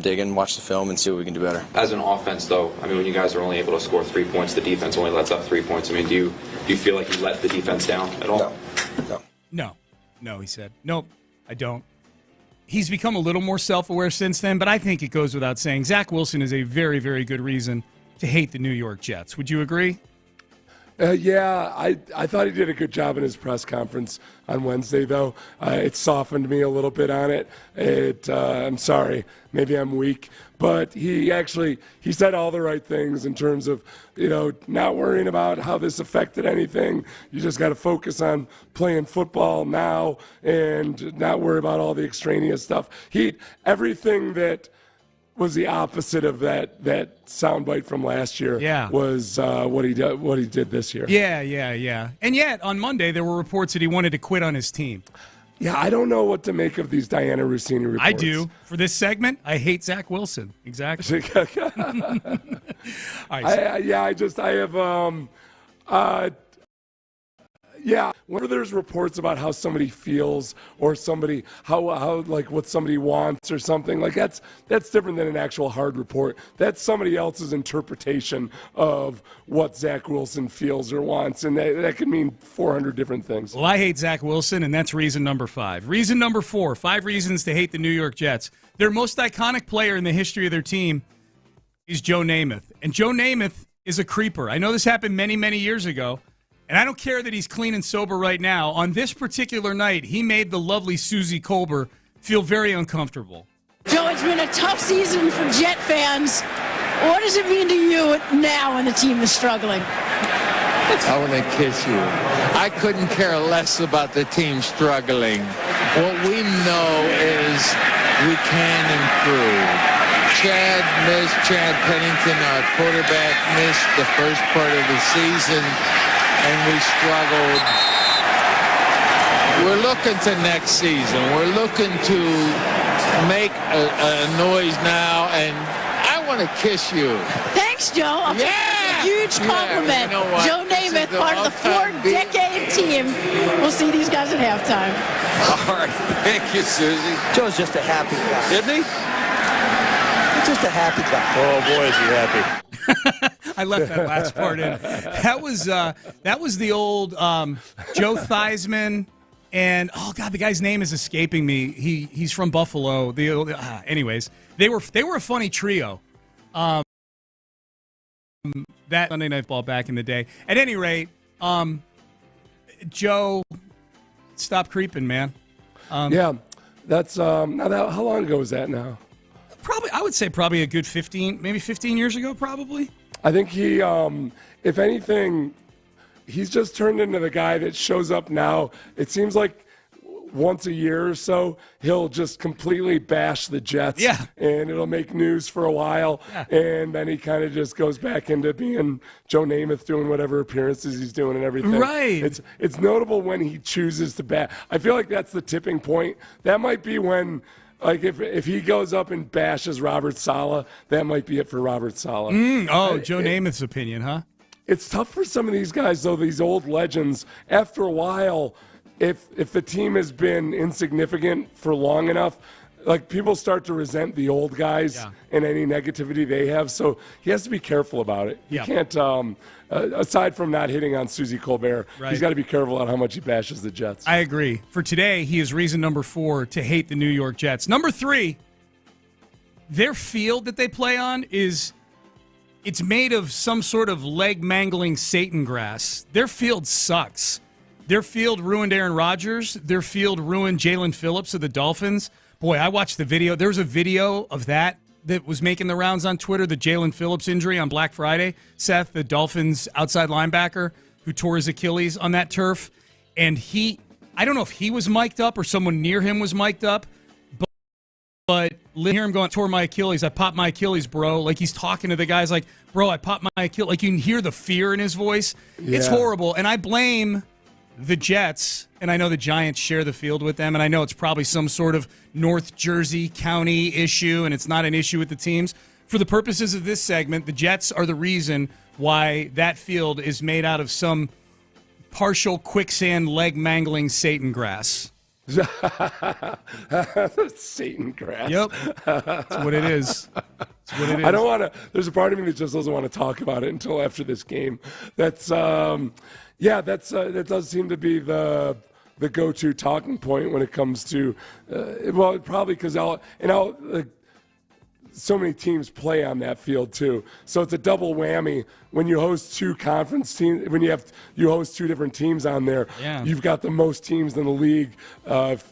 Speaker 5: digging, watch the film, and see what we can do better.
Speaker 18: As an offense, though, when you guys are only able to score 3 points, the defense only lets up 3 points. Do you feel like you let the defense down at all?
Speaker 3: No, he said. Nope, I don't. He's become a little more self-aware since then, but I think it goes without saying. Zach Wilson is a very, very good reason to hate the New York Jets. Would you agree?
Speaker 4: Yeah, I thought he did a good job in his press conference on Wednesday, though. It softened me a little bit on it. I'm sorry, maybe I'm weak, but he said all the right things in terms of, not worrying about how this affected anything. You just got to focus on playing football now and not worry about all the extraneous stuff. Everything that was the opposite of that soundbite from last year.
Speaker 3: Yeah.
Speaker 4: Was what he did this year.
Speaker 3: Yeah. And yet on Monday there were reports that he wanted to quit on his team.
Speaker 4: Yeah, I don't know what to make of these Diana Rossini reports.
Speaker 3: I do. For this segment, I hate Zach Wilson. Exactly. All right,
Speaker 4: whenever there's reports about how somebody feels or somebody how like what somebody wants or something, like that's different than an actual hard report. That's somebody else's interpretation of what Zach Wilson feels or wants, and that could mean 400 different things.
Speaker 3: Well, I hate Zach Wilson, and that's reason number 5. Reason number 4, 5 reasons to hate the New York Jets. Their most iconic player in the history of their team is Joe Namath, and Joe Namath is a creeper. I know this happened many, many years ago. And I don't care that he's clean and sober right now. On this particular night, he made the lovely Susie Kolber feel very uncomfortable.
Speaker 19: Joe, it's been a tough season for Jet fans. What does it mean to you now when the team is struggling?
Speaker 20: I want to kiss you. I couldn't care less about the team struggling. What we know is we can improve. Chad Pennington, our quarterback, missed the first part of the season. And we struggled. We're looking to next season. We're looking to make a noise now, and I want to kiss you.
Speaker 19: Thanks, Joe. I'll take a huge compliment.
Speaker 20: You know
Speaker 19: Joe Namath, part of the 4-decade team. We'll see these guys at halftime.
Speaker 20: All right. Thank you, Susie.
Speaker 12: Joe's just a happy guy.
Speaker 20: Isn't he?
Speaker 12: He's just a happy guy.
Speaker 20: Oh, boy, is he happy.
Speaker 3: I left that last part in. That was the old Joe Theismann And the guy's name is escaping me. He's from Buffalo. Anyways, they were a funny trio. That Sunday Night Ball back in the day. At any rate, Joe, stop creeping, man.
Speaker 4: That's how long ago was that now?
Speaker 3: I would say probably a good 15 years ago, probably.
Speaker 4: I think he, if anything, he's just turned into the guy that shows up now. It seems like once a year or so, he'll just completely bash the Jets.
Speaker 3: Yeah.
Speaker 4: And it'll make news for a while. Yeah. And then he kind of just goes back into being Joe Namath, doing whatever appearances he's doing and everything.
Speaker 3: Right.
Speaker 4: It's notable when he chooses to bash. I feel like that's the tipping point. That might be when, like, if he goes up and bashes Robert Saleh, that might be it for Robert Saleh.
Speaker 3: Joe Namath's opinion, huh?
Speaker 4: It's tough for some of these guys, though, these old legends. After a while, if the team has been insignificant for long enough, like, people start to resent the old guys and any negativity they have. So he has to be careful about it. He can't, aside from not hitting on Suzy Colbert, he's got to be careful on how much he bashes the Jets.
Speaker 3: I agree. For today, he is reason number 4 to hate the New York Jets. Number 3, their field that they play on it's made of some sort of leg-mangling Satan grass. Their field sucks. Their field ruined Aaron Rodgers. Their field ruined Jalen Phillips of the Dolphins. Boy, I watched the video. There was a video of that was making the rounds on Twitter, the Jalen Phillips injury on Black Friday. Seth, the Dolphins outside linebacker who tore his Achilles on that turf. And I don't know if he was mic'd up or someone near him was mic'd up, but hear him going, tore my Achilles. I popped my Achilles, bro. Like, he's talking to the guys like, bro, I popped my Achilles. Like, you can hear the fear in his voice. Yeah. It's horrible. And I blame the Jets, and I know the Giants share the field with them, and I know it's probably some sort of North Jersey County issue, and it's not an issue with the teams. For the purposes of this segment, the Jets are the reason why that field is made out of some partial quicksand leg-mangling Satan grass.
Speaker 4: Satan grass.
Speaker 3: Yep. That's what it is. That's what it is.
Speaker 4: I don't want to. There's a part of me that just doesn't want to talk about it until after this game. That does seem to be the go-to talking point when it comes to, probably because so many teams play on that field too. So it's a double whammy when you host two conference teams. When you host two different teams on there, you've got the most teams in the league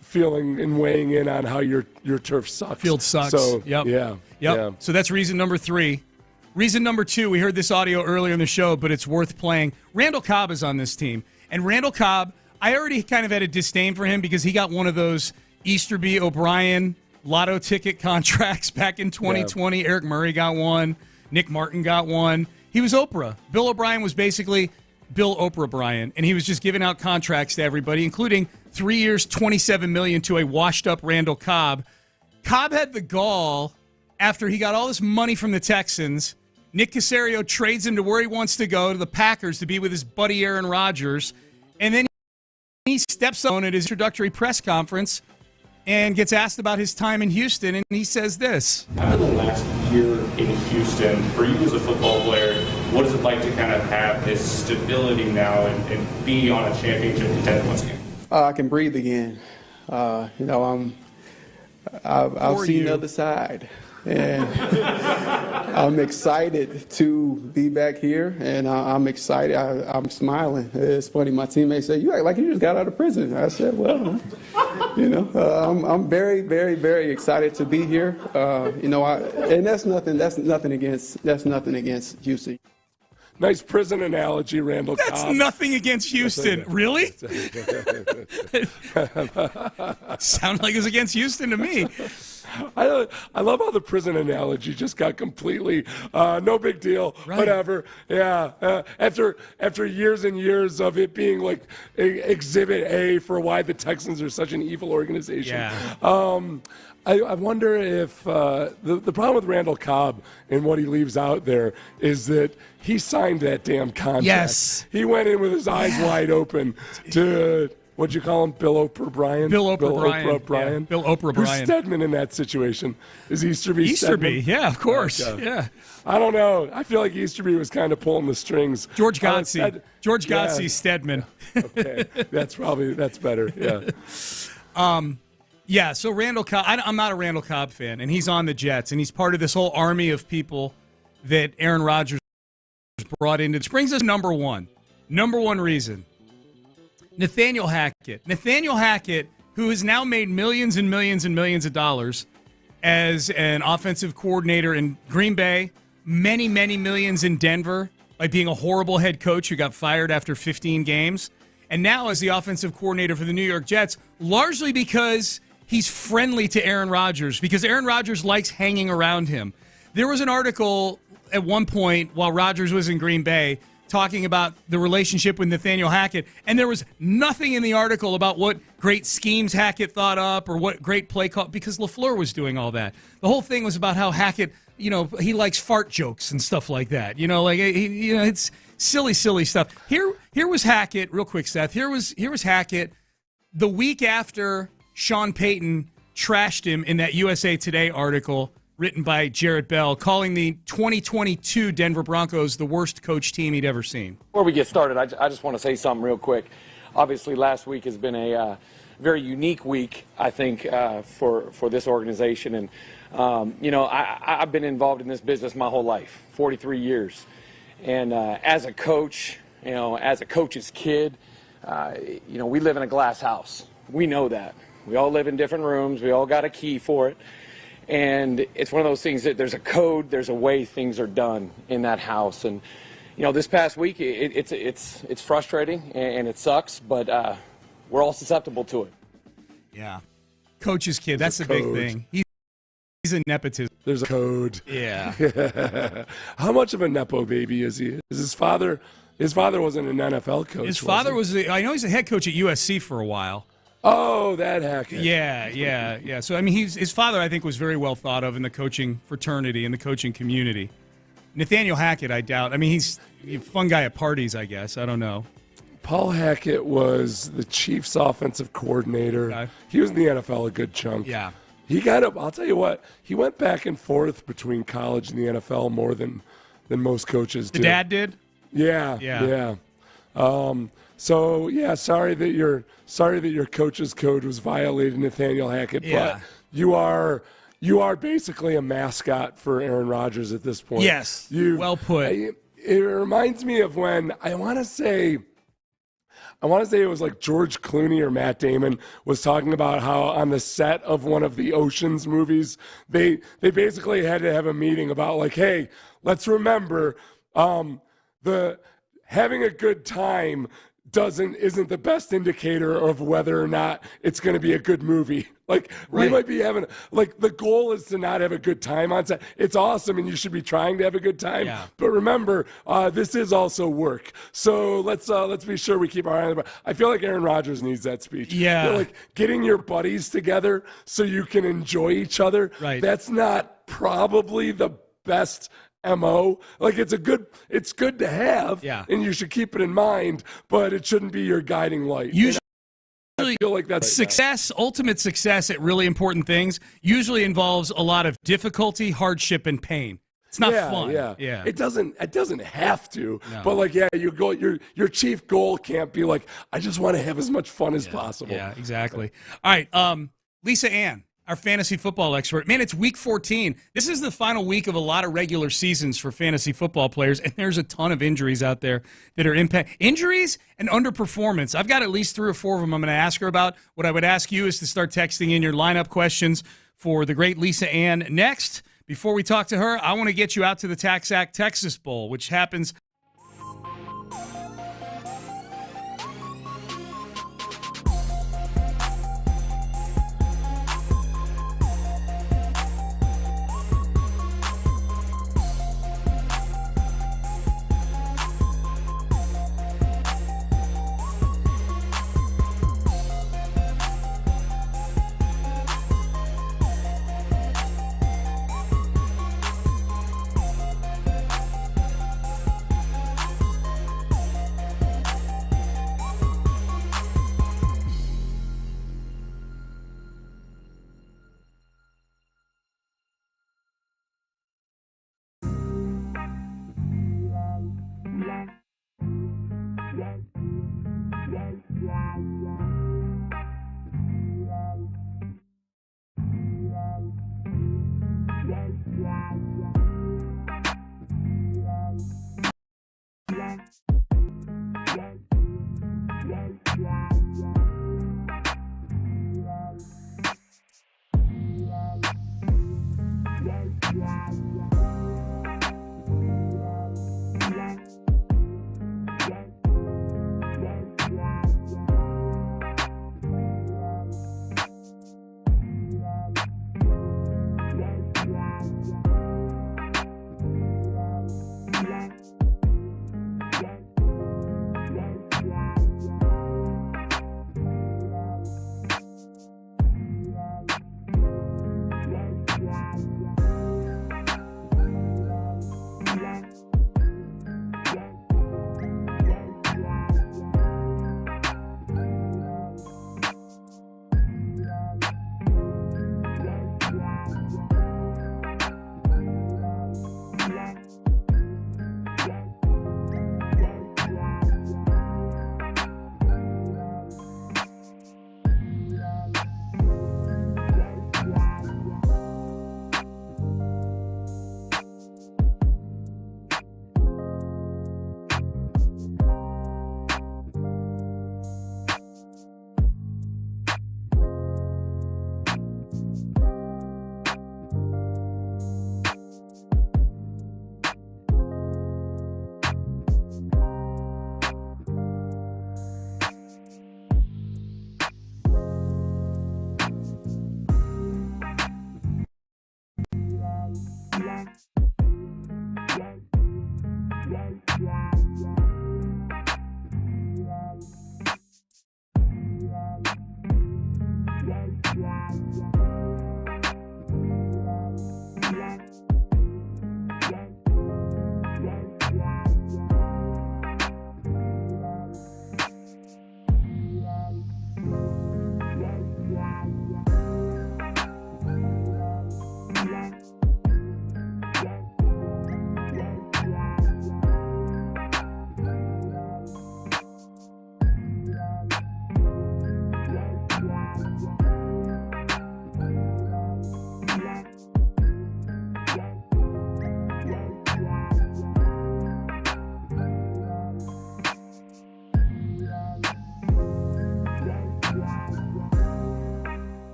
Speaker 4: feeling and weighing in on how your turf sucks.
Speaker 3: Field sucks.
Speaker 4: So
Speaker 3: Yep. So that's reason number 3. Reason number 2, we heard this audio earlier in the show, but it's worth playing. Randall Cobb is on this team. And Randall Cobb, I already kind of had a disdain for him because he got one of those Easterby O'Brien lotto ticket contracts back in 2020. Yeah. Eric Murray got one. Nick Martin got one. He was Oprah. Bill O'Brien was basically Bill Oprah Bryan, and he was just giving out contracts to everybody, including 3 years, $27 million to a washed-up Randall Cobb. Cobb had the gall after he got all this money from the Texans. Nick Caserio trades him to where he wants to go, to the Packers, to be with his buddy Aaron Rodgers. And then he steps on at his introductory press conference and gets asked about his time in Houston, and he says this.
Speaker 10: After the last year in Houston, for you as a football player, what is it like to kind of have this stability now and be on a championship contender once again?
Speaker 11: I can breathe again. I've seen the other side. And I'm excited to be back here, and I'm excited. I'm smiling. It's funny. My teammates say, "You act like you just got out of prison." I said, "Well, I'm very, very, very excited to be here. And that's nothing against Houston."
Speaker 4: Nice prison analogy, Randall Cobb.
Speaker 3: That's nothing against Houston. Really? Sounded like it was against Houston to me.
Speaker 4: I love how the prison analogy just got completely no big deal, whatever. Yeah, after years and years of it being like Exhibit A for why the Texans are such an evil organization. Yeah. I wonder if the problem with Randall Cobb and what he leaves out there is that he signed that damn contract.
Speaker 3: Yes.
Speaker 4: He went in with his eyes wide open to what'd you call him? Bill O'Brien?
Speaker 3: Bill O'Brien.
Speaker 4: O'Brien.
Speaker 3: Yeah, Bill O'Brien.
Speaker 4: Who's Stedman in that situation? Is Easterby
Speaker 3: Easterby,
Speaker 4: Stedman?
Speaker 3: yeah, of course.
Speaker 4: Okay.
Speaker 3: Yeah.
Speaker 4: I don't know. I feel like Easterby was kind of pulling the strings.
Speaker 3: George Godsey. George Godsey, Stedman.
Speaker 4: Okay, that's better. Yeah.
Speaker 3: Yeah, so Randall Cobb, I'm not a Randall Cobb fan, and he's on the Jets, and he's part of this whole army of people that Aaron Rodgers brought in. Which brings us to number one reason. Nathaniel Hackett, who has now made millions and millions and millions of dollars as an offensive coordinator in Green Bay, many, many millions in Denver by being a horrible head coach who got fired after 15 games, and now as the offensive coordinator for the New York Jets, largely because he's friendly to Aaron Rodgers, because Aaron Rodgers likes hanging around him. There was an article at one point while Rodgers was in Green Bay talking about the relationship with Nathaniel Hackett, and there was nothing in the article about what great schemes Hackett thought up or what great play call, because LaFleur was doing all that. The whole thing was about how Hackett, he likes fart jokes and stuff like that. It's silly stuff. Here was Hackett, real quick, Seth. Here was Hackett the week after Sean Payton trashed him in that USA Today article written by Jarrett Bell, calling the 2022 Denver Broncos the worst coach team he'd ever seen.
Speaker 21: Before we get started, I just want to say something real quick. Obviously, last week has been a very unique week, I think, for this organization. And, I've been involved in this business my whole life, 43 years. And as a coach, as a coach's kid, we live in a glass house. We know that. We all live in different rooms. We all got a key for it. And it's one of those things that there's a code, there's a way things are done in that house. And, this past week, it's frustrating and it sucks, but we're all susceptible to it.
Speaker 3: Yeah. Coach's kid, that's the big thing. He's a nepotism.
Speaker 4: There's a code.
Speaker 3: Yeah.
Speaker 4: How much of a nepo baby is he? Is his father wasn't an NFL coach.
Speaker 3: His father I know he's a head coach at USC for a while.
Speaker 4: Oh, that Hackett.
Speaker 3: Yeah. So, his father, I think, was very well thought of in the coaching fraternity and the coaching community. Nathaniel Hackett, I doubt. He's a fun guy at parties, I guess. I don't know.
Speaker 4: Paul Hackett was the Chiefs' offensive coordinator. Okay. He was in the NFL a good chunk.
Speaker 3: Yeah.
Speaker 4: He got up. I'll tell you what. He went back and forth between college and the NFL more than most coaches do.
Speaker 3: The dad did?
Speaker 4: Yeah. So yeah, sorry that your coach's code was violated, Nathaniel Hackett.
Speaker 3: Yeah.
Speaker 4: But you are basically a mascot for Aaron Rodgers at this point.
Speaker 3: Yes. Well put.
Speaker 4: It reminds me of when I want to say it was like George Clooney or Matt Damon was talking about how on the set of one of the Ocean's movies, they basically had to have a meeting about like, hey, let's remember the having a good time isn't the best indicator of whether or not it's going to be a good movie. Like we might be having the goal is to not have a good time on set. It's awesome and you should be trying to have a good time.
Speaker 3: Yeah.
Speaker 4: But remember, this is also work. So let's be sure we keep our eye on the. I feel like Aaron Rodgers needs that speech.
Speaker 3: Yeah.
Speaker 4: Like getting your buddies together so you can enjoy each other.
Speaker 3: Right.
Speaker 4: That's not probably the best MO. Like it's good to have, and you should keep it in mind, but it shouldn't be your guiding light.
Speaker 3: Usually,
Speaker 4: I feel like that's
Speaker 3: success, ultimate success at really important things usually involves a lot of difficulty, hardship, and pain. It's not fun.
Speaker 4: Yeah. It doesn't have to. No. But your chief goal can't be like, I just want to have as much fun as possible.
Speaker 3: Yeah, exactly. All right, Lisa Ann, our fantasy football expert. Man, it's week 14. This is the final week of a lot of regular seasons for fantasy football players, and there's a ton of injuries out there that are injuries and underperformance. I've got at least 3 or 4 of them I'm going to ask her about. What I would ask you is to start texting in your lineup questions for the great Lisa Ann. Next, before we talk to her, I want to get you out to the TaxAct Texas Bowl, which happens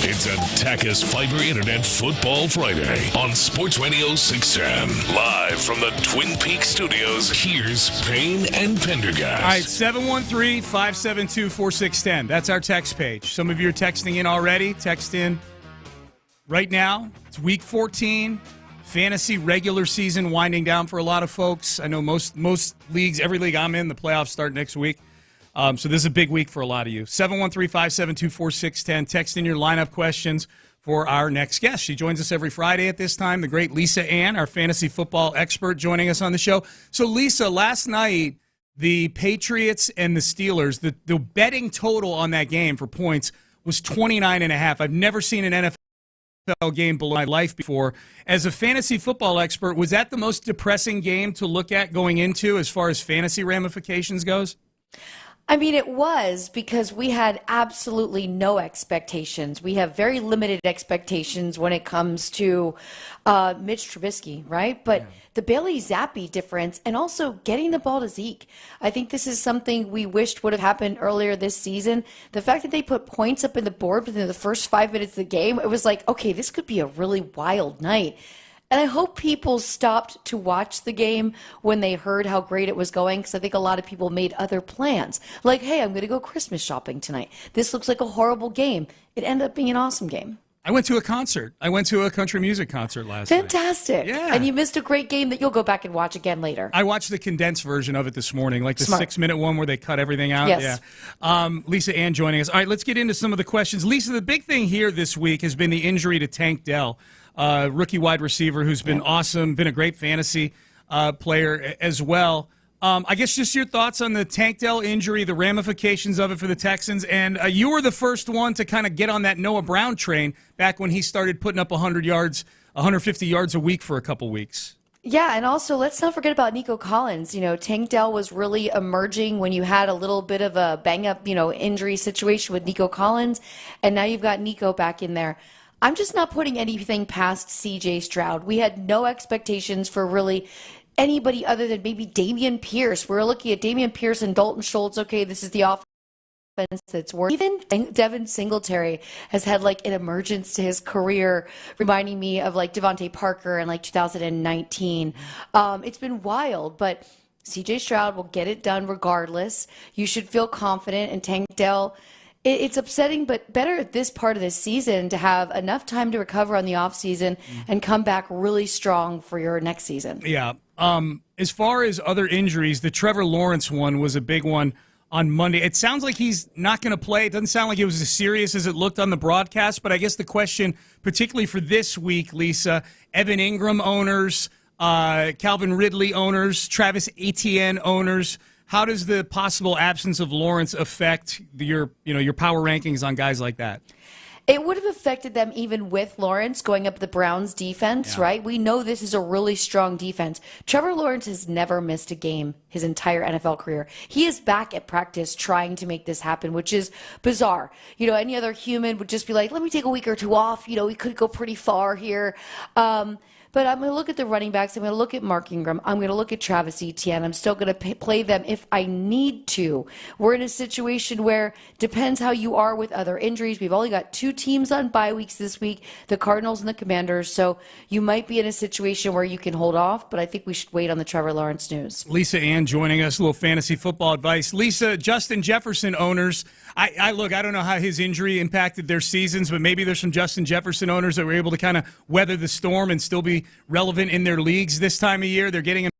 Speaker 6: It's Attackers Fiber Internet Football Friday on Sports Radio 610. Live from the Twin Peaks studios, here's Payne and Pendergast.
Speaker 3: All right, 713-572-4610. That's our text page. Some of you are texting in already. Text in right now. It's week 14. Fantasy regular season winding down for a lot of folks. I know most leagues, every league I'm in, the playoffs start next week. So this is a big week for a lot of you. 713-572-4610. Text in your lineup questions for our next guest. She joins us every Friday at this time, the great Lisa Ann, our fantasy football expert, joining us on the show. So, Lisa, last night, the Patriots and the Steelers, the betting total on that game for points was 29.5. I've never seen an NFL NFL game below my life before. As a fantasy football expert, was that the most depressing game to look at going into as far as fantasy ramifications goes?
Speaker 7: I mean, it was because we had absolutely no expectations. We have very limited expectations when it comes to Mitch Trubisky, right? But the Bailey Zappi difference and also getting the ball to Zeke. I think this is something we wished would have happened earlier this season. The fact that they put points up in the board within the first 5 minutes of the game, it was like, okay, this could be a really wild night. And I hope people stopped to watch the game when they heard how great it was going, because I think a lot of people made other plans. Like, hey, I'm going to go Christmas shopping tonight. This looks like a horrible game. It ended up being an awesome game.
Speaker 3: I went to a concert. I went to a country music concert last night.
Speaker 7: Fantastic.
Speaker 3: Yeah.
Speaker 7: And you missed a great game that you'll go back and watch again later.
Speaker 3: I watched the condensed version of it this morning, like the
Speaker 7: Smart.
Speaker 3: 6-minute one where they cut everything out.
Speaker 7: Yes.
Speaker 3: Yeah. Lisa Ann joining us. All right, let's get into some of the questions. Lisa, the big thing here this week has been the injury to Tank Dell. Rookie wide receiver who's been awesome, been a great fantasy player as well. I guess just your thoughts on the Tank Dell injury, the ramifications of it for the Texans. And you were the first one to kind of get on that Noah Brown train back when he started putting up 100 yards, 150 yards a week for a couple weeks.
Speaker 7: Yeah, and also let's not forget about Nico Collins. You know, Tank Dell was really emerging when you had a little bit of a bang-up, injury situation with Nico Collins, and now you've got Nico back in there. I'm just not putting anything past C.J. Stroud. We had no expectations for really anybody other than maybe Dameon Pierce. We're looking at Dameon Pierce and Dalton Schultz. Okay, this is the offense that's working. Even Devin Singletary has had like an emergence to his career, reminding me of like Devontae Parker in like 2019. It's been wild, but C.J. Stroud will get it done regardless. You should feel confident, and Tank Dell, it's upsetting, but better at this part of the season to have enough time to recover on the offseason and come back really strong for your next season.
Speaker 3: Yeah. As far as other injuries, the Trevor Lawrence one was a big one on Monday. It sounds like he's not going to play. It doesn't sound like it was as serious as it looked on the broadcast, but I guess the question, particularly for this week, Lisa, Evan Ingram owners, Calvin Ridley owners, Travis Etienne owners, how does the possible absence of Lawrence affect your power rankings on guys like that?
Speaker 7: It would have affected them even with Lawrence going up the Browns defense, right? We know this is a really strong defense. Trevor Lawrence has never missed a game his entire NFL career. He is back at practice trying to make this happen, which is bizarre. Any other human would just be like, let me take a week or two off. We could go pretty far here. But I'm going to look at the running backs. I'm going to look at Mark Ingram. I'm going to look at Travis Etienne. I'm still going to play them if I need to. We're in a situation where depends how you are with other injuries. We've only got 2 teams on bye weeks this week, the Cardinals and the Commanders. So you might be in a situation where you can hold off, but I think we should wait on the Trevor Lawrence news.
Speaker 3: Lisa Ann joining us, a little fantasy football advice. Lisa, Justin Jefferson owners, I don't know how his injury impacted their seasons, but maybe there's some Justin Jefferson owners that were able to kind of weather the storm and still be relevant in their leagues this time of year. They're getting him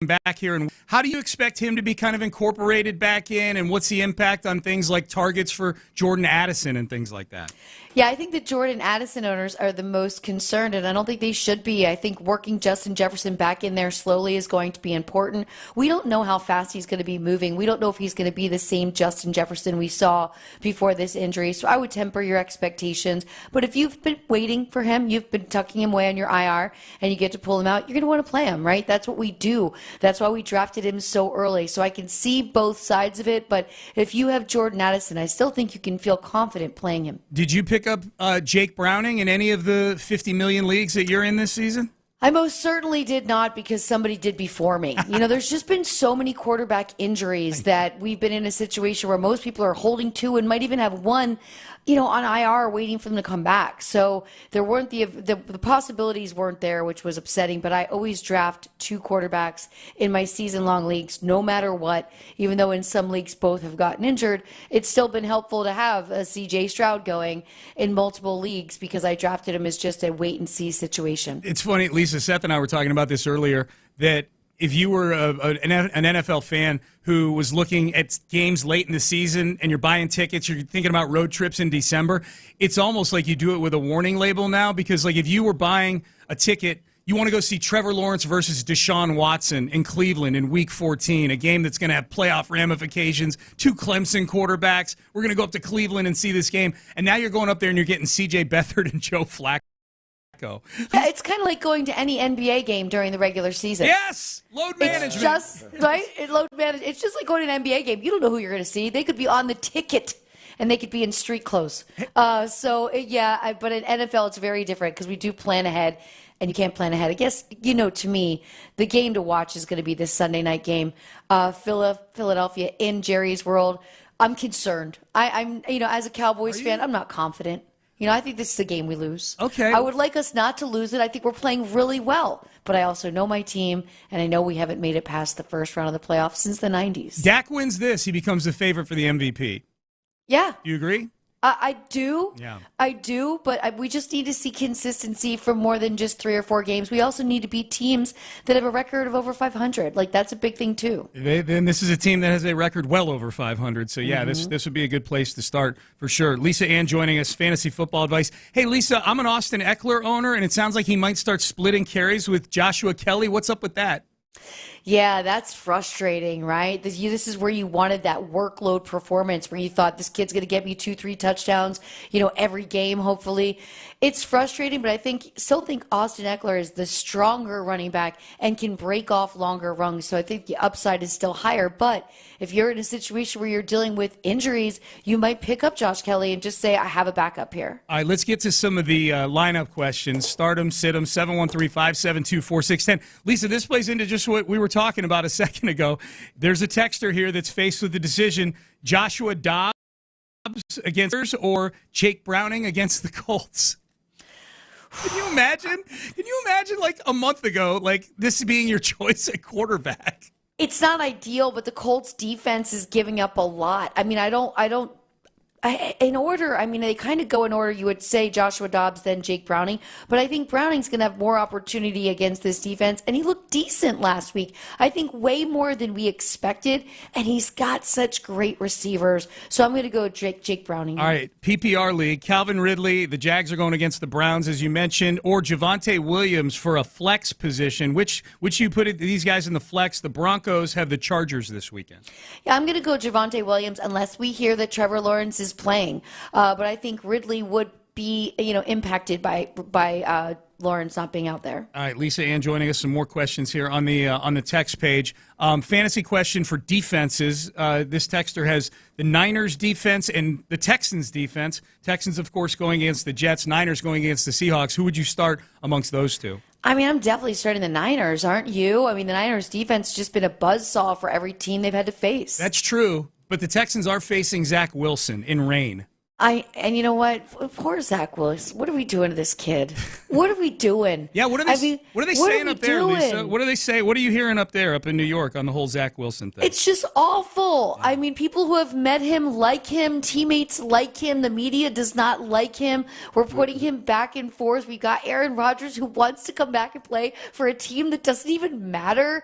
Speaker 3: back here. And how do you expect him to be kind of incorporated back in, and what's the impact on things like targets for Jordan Addison and things like that?
Speaker 7: Yeah, I think the Jordan Addison owners are the most concerned, and I don't think they should be. I think working Justin Jefferson back in there slowly is going to be important. We don't know how fast he's going to be moving. We don't know if he's going to be the same Justin Jefferson we saw before this injury, so I would temper your expectations. But if you've been waiting for him, you've been tucking him away on your IR, and you get to pull him out, you're going to want to play him, right? That's what we do. That's why we drafted him so early. So I can see both sides of it, but if you have Jordan Addison, I still think you can feel confident playing him.
Speaker 3: Did you pick up Jake Browning in any of the 50 million leagues that you're in this season?
Speaker 7: I most certainly did not, because somebody did before me. There's just been so many quarterback injuries that we've been in a situation where most people are holding 2 and might even have 1, on IR waiting for them to come back. So there weren't the possibilities weren't there, which was upsetting. But I always draft 2 quarterbacks in my season-long leagues, no matter what. Even though in some leagues both have gotten injured, it's still been helpful to have a C.J. Stroud going in multiple leagues because I drafted him as just a wait-and-see situation.
Speaker 3: It's funny, Lisa, Seth and I were talking about this earlier, that if you were an NFL fan who was looking at games late in the season and you're buying tickets, you're thinking about road trips in December, it's almost like you do it with a warning label now, because like if you were buying a ticket, you want to go see Trevor Lawrence versus Deshaun Watson in Cleveland in Week 14, a game that's going to have playoff ramifications, 2 Clemson quarterbacks. We're going to go up to Cleveland and see this game. And now you're going up there and you're getting C.J. Beathard and Joe Flacco. go.
Speaker 7: Yeah, it's kind of like going to any NBA game during the regular season.
Speaker 3: Yes, load management.
Speaker 7: It's just, right? It's just like going to an NBA game. You don't know who you're going to see. They could be on the ticket, and they could be in street clothes. But in NFL, it's very different because we do plan ahead, and you can't plan ahead. I guess, to me, the game to watch is going to be this Sunday night game, Philadelphia in Jerry's World. I'm concerned. I'm as a Cowboys fan, I'm not confident. I think this is a game we lose.
Speaker 3: Okay.
Speaker 7: I would like us not to lose it. I think we're playing really well. But I also know my team, and I know we haven't made it past the first round of the playoffs since the 90s.
Speaker 3: Dak wins this. He becomes the favorite for the MVP.
Speaker 7: Yeah.
Speaker 3: Do you agree?
Speaker 7: I do.
Speaker 3: Yeah.
Speaker 7: I do, but we just need to see consistency for more than just 3 or 4 games. We also need to beat teams that have a record of over 500. That's a big thing, too.
Speaker 3: Then this is a team that has a record well over 500. So, yeah, this would be a good place to start for sure. Lisa Ann joining us, fantasy football advice. Hey, Lisa, I'm an Austin Eckler owner, and it sounds like he might start splitting carries with Joshua Kelly. What's up with that?
Speaker 7: Yeah, that's frustrating, right? This is where you wanted that workload performance, where you thought this kid's going to get me 2-3 touchdowns, every game, hopefully. It's frustrating, but I still think Austin Eckler is the stronger running back and can break off longer runs. So I think the upside is still higher. But if you're in a situation where you're dealing with injuries, you might pick up Josh Kelly and just say, I have a backup here.
Speaker 3: All right, let's get to some of the lineup questions. Start 'em, sit 'em, 713-572-4610. Lisa, this plays into just what we were talking about a second ago. There's a texter here that's faced with the decision, Joshua Dobbs against or Jake Browning against the Colts. Can you imagine? A month ago, this being your choice at quarterback?
Speaker 7: It's not ideal, but the Colts defense is giving up a lot. They kind of go in order. You would say Joshua Dobbs, then Jake Browning. But I think Browning's going to have more opportunity against this defense. And he looked decent last week. I think way more than we expected. And he's got such great receivers. So I'm going to go Jake Browning.
Speaker 3: All right, PPR league. Calvin Ridley, the Jags are going against the Browns, as you mentioned, or Javonte Williams for a flex position. Which you put these guys in the flex? The Broncos have the Chargers this weekend.
Speaker 7: Yeah, I'm going to go Javonte Williams unless we hear that Trevor Lawrence is playing. But I think Ridley would be, impacted by Lawrence not being out there.
Speaker 3: All right, Lisa Ann joining us. Some more questions here on the text page. Fantasy question for defenses. This texter has the Niners defense and the Texans defense. Texans, of course, going against the Jets. Niners going against the Seahawks. Who would you start amongst those two?
Speaker 7: I'm definitely starting the Niners, aren't you? The Niners defense has just been a buzzsaw for every team they've had to face.
Speaker 3: That's true. But the Texans are facing Zach Wilson in rain.
Speaker 7: And you know what? Poor Zach Wilson. What are we doing to this kid? What are we doing?
Speaker 3: Yeah, what are they saying up there, Lisa? What do they say? What are you hearing up there, up in New York, on the whole Zach Wilson thing?
Speaker 7: It's just awful. Yeah. People who have met him like him, teammates like him. The media does not like him. We're putting him back and forth. We got Aaron Rodgers who wants to come back and play for a team that doesn't even matter.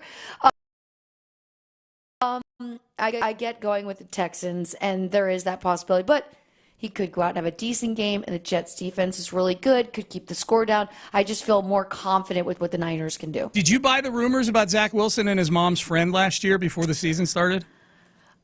Speaker 7: I get going with the Texans, and there is that possibility. But he could go out and have a decent game, and the Jets' defense is really good, could keep the score down. I just feel more confident with what the Niners can do.
Speaker 3: Did you buy the rumors about Zach Wilson and his mom's friend last year before the season started?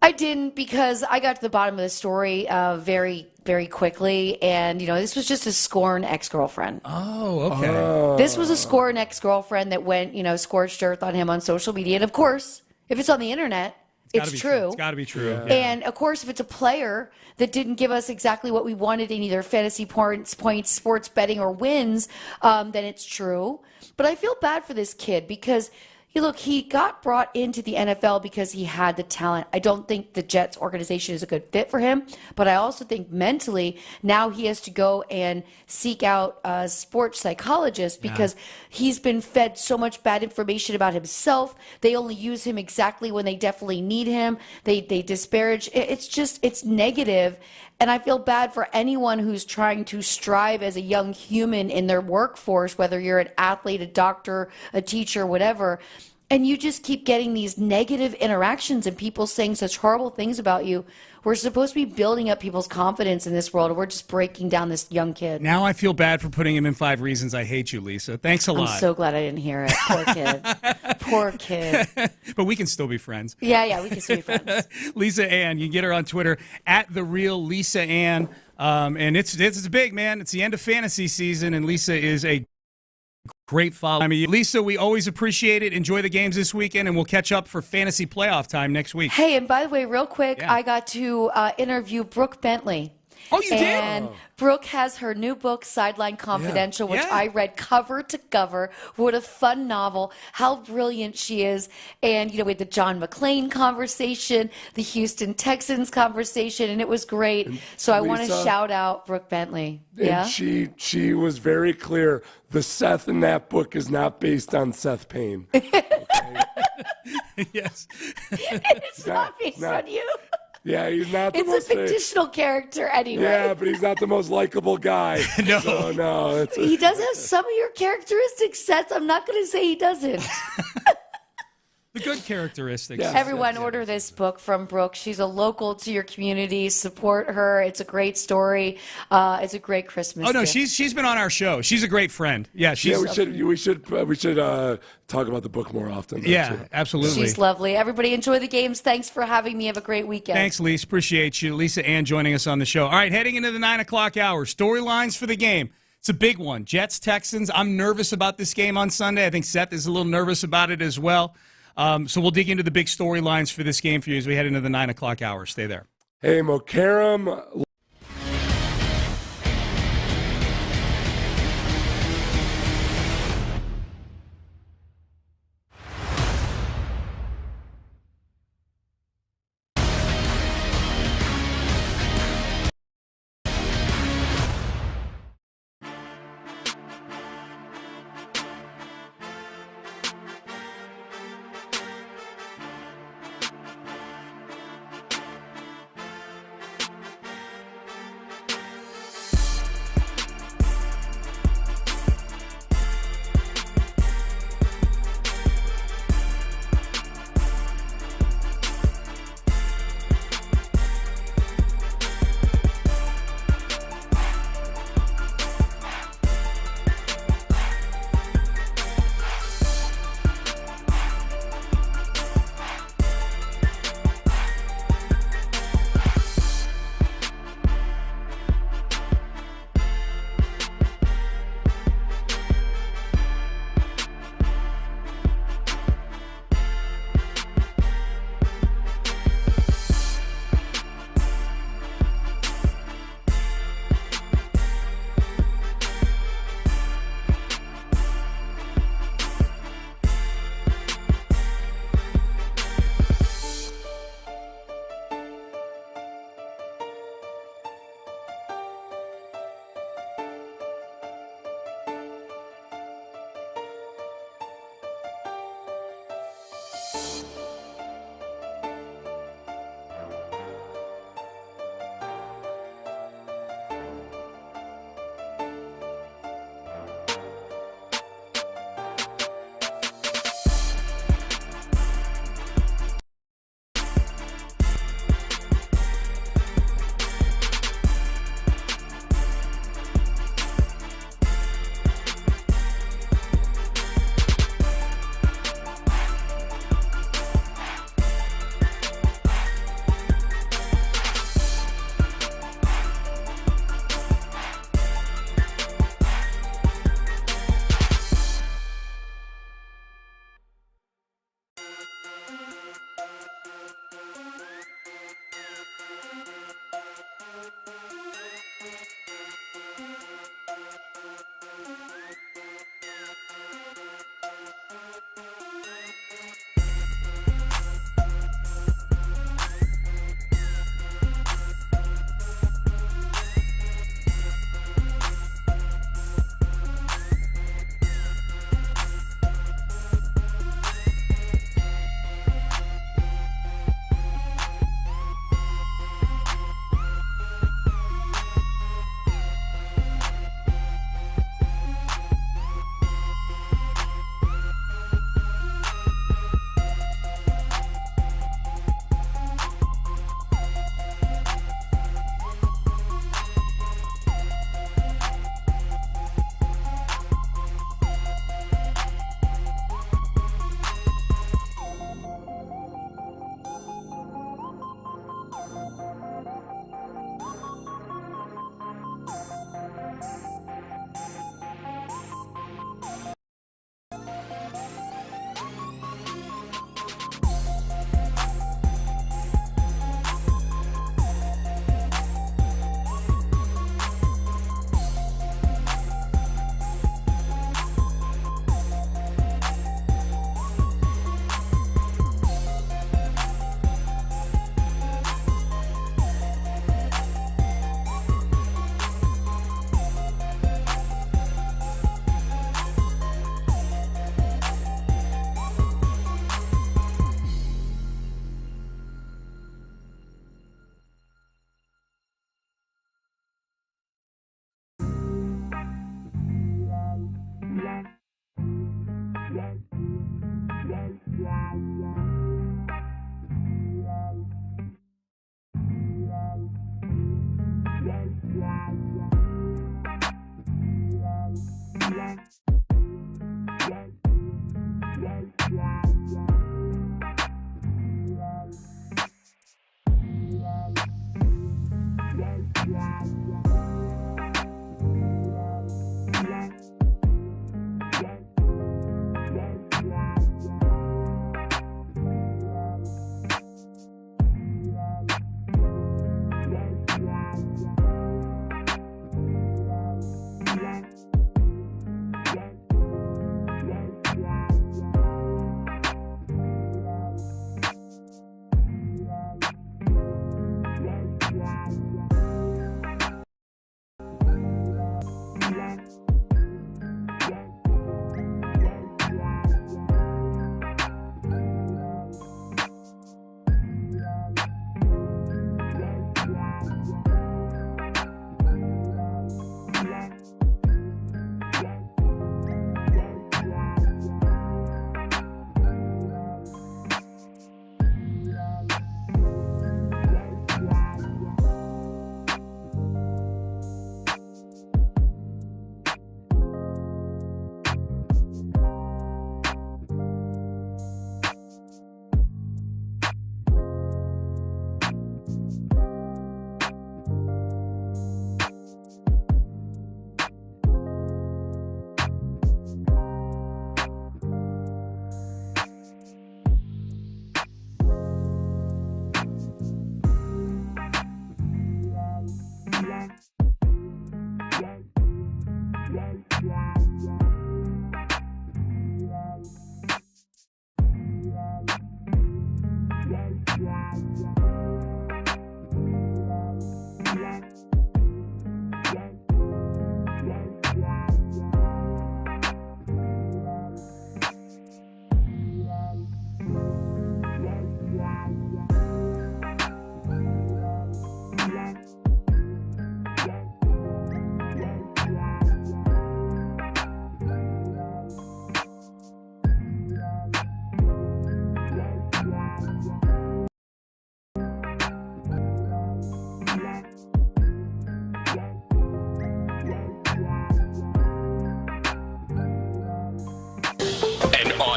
Speaker 7: I didn't, because I got to the bottom of the story very, very quickly. And, this was just a scorned ex-girlfriend.
Speaker 3: Oh, okay.
Speaker 7: This was a scorned ex-girlfriend that went, scorched earth on him on social media. And, of course, if it's on the internet, it's true.
Speaker 3: It's got to be true. Yeah.
Speaker 7: And, of course, if it's a player that didn't give us exactly what we wanted in either fantasy points, sports betting, or wins, then it's true. But I feel bad for this kid because he got brought into the NFL because he had the talent. I don't think the Jets organization is a good fit for him, but I also think mentally now he has to go and seek out a sports psychologist because he's been fed so much bad information about himself. They only use him exactly when they definitely need him. They disparage. It's negative. And I feel bad for anyone who's trying to strive as a young human in their workforce, whether you're an athlete, a doctor, a teacher, whatever. And you just keep getting these negative interactions and people saying such horrible things about you. We're supposed to be building up people's confidence in this world, and we're just breaking down this young kid.
Speaker 3: Now I feel bad for putting him in 5 Reasons I Hate You, Lisa. Thanks a lot.
Speaker 7: I'm so glad I didn't hear it. Poor kid. Poor kid.
Speaker 3: But we can still be friends.
Speaker 7: Yeah, we can still be friends.
Speaker 3: Lisa Ann, you can get her on Twitter, @TheRealLisaAnn. And it's big, man. It's the end of fantasy season, and Lisa is a Great follow. I mean, Lisa, we always appreciate it. Enjoy the games this weekend, and we'll catch up for fantasy playoff time next week.
Speaker 7: Hey, and by the way, real quick, I got to interview Brooke Bentley.
Speaker 3: Oh, you did?
Speaker 7: And Brooke has her new book, Sideline Confidential, which I read cover to cover. What a fun novel. How brilliant she is. And, we had the John McClain conversation, the Houston Texans conversation, and it was great. So I want to shout out Brooke Bentley.
Speaker 4: And she was very clear. The Seth in that book is not based on Seth Payne. Okay?
Speaker 3: Yes.
Speaker 7: It's not based on you.
Speaker 4: Yeah, he's not the
Speaker 7: It's
Speaker 4: most...
Speaker 7: a fictional character anyway.
Speaker 4: Yeah, but he's not the most likable guy.
Speaker 3: No.
Speaker 4: So, no.
Speaker 7: He does have some of your characteristics, Seth. I'm not going to say he doesn't.
Speaker 3: The good characteristics.
Speaker 7: Everyone order this book from Brooke. She's a local to your community. Support her. It's a great story. It's a great Christmas
Speaker 3: Oh, no,
Speaker 7: gift.
Speaker 3: she's been on our show. She's a great friend. Yeah, she's...
Speaker 4: we should talk about the book more often.
Speaker 3: Yeah, absolutely.
Speaker 7: She's lovely. Everybody enjoy the games. Thanks for having me. Have a great weekend.
Speaker 3: Thanks, Lisa. Appreciate you. Lisa Ann joining us on the show. All right, heading into the 9 o'clock hour. Storylines for the game. It's a big one. Jets, Texans. I'm nervous about this game on Sunday. I think Seth is a little nervous about it as well. So we'll dig into the big storylines for this game for you as we head into the 9 o'clock hour. Stay there.
Speaker 4: Hey, Mokaram.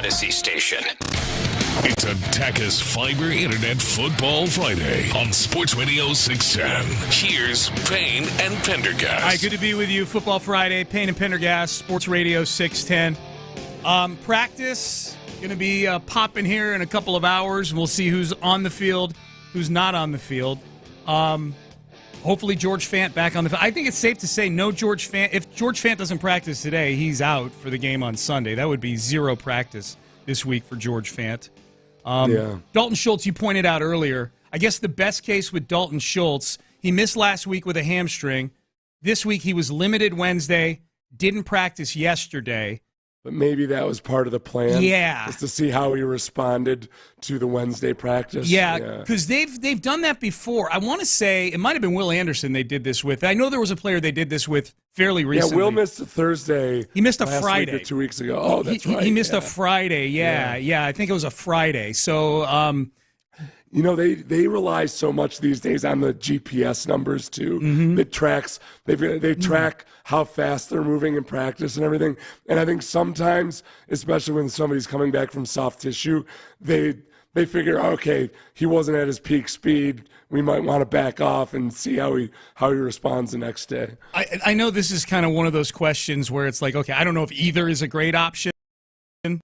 Speaker 6: Odyssey station. It's Attackus Fiber Internet Football Friday on Sports Radio 610. Here's Payne and Pendergast.
Speaker 3: All right, good to be with you. Football Friday, Payne and Pendergast, Sports Radio 610. Practice going to be popping here in a couple of hours, and we'll see who's on the field, who's not on the field. Hopefully George Fant back on the field. I think it's safe to say no George Fant. If George Fant doesn't practice today, he's out for the game on Sunday. That would be zero practice this week for George Fant. Dalton Schultz, you pointed out earlier. I guess the best case with Dalton Schultz, he missed last week with a hamstring. This week he was limited Wednesday, didn't practice yesterday.
Speaker 4: But maybe that was part of the plan.
Speaker 3: Yeah.
Speaker 4: Is to see how he responded to the Wednesday practice.
Speaker 3: Yeah, because they've done that before. I want to say it might have been Will Anderson they did this with. I know there was a player they did this with fairly recently.
Speaker 4: Yeah, Will missed a Thursday.
Speaker 3: He missed a
Speaker 4: last
Speaker 3: Friday.
Speaker 4: Week or 2 weeks ago. Oh, that's right.
Speaker 3: He missed a Friday. Yeah, I think it was a Friday. So,
Speaker 4: you know, they rely so much these days on the GPS numbers too.
Speaker 3: Mm-hmm.
Speaker 4: It tracks. They track how fast they're moving in practice and everything. And I think sometimes, especially when somebody's coming back from soft tissue, they figure, okay, he wasn't at his peak speed. We might want to back off and see how he responds the next day.
Speaker 3: I know this is kind of one of those questions where it's like, okay, I don't know if either is a great option. At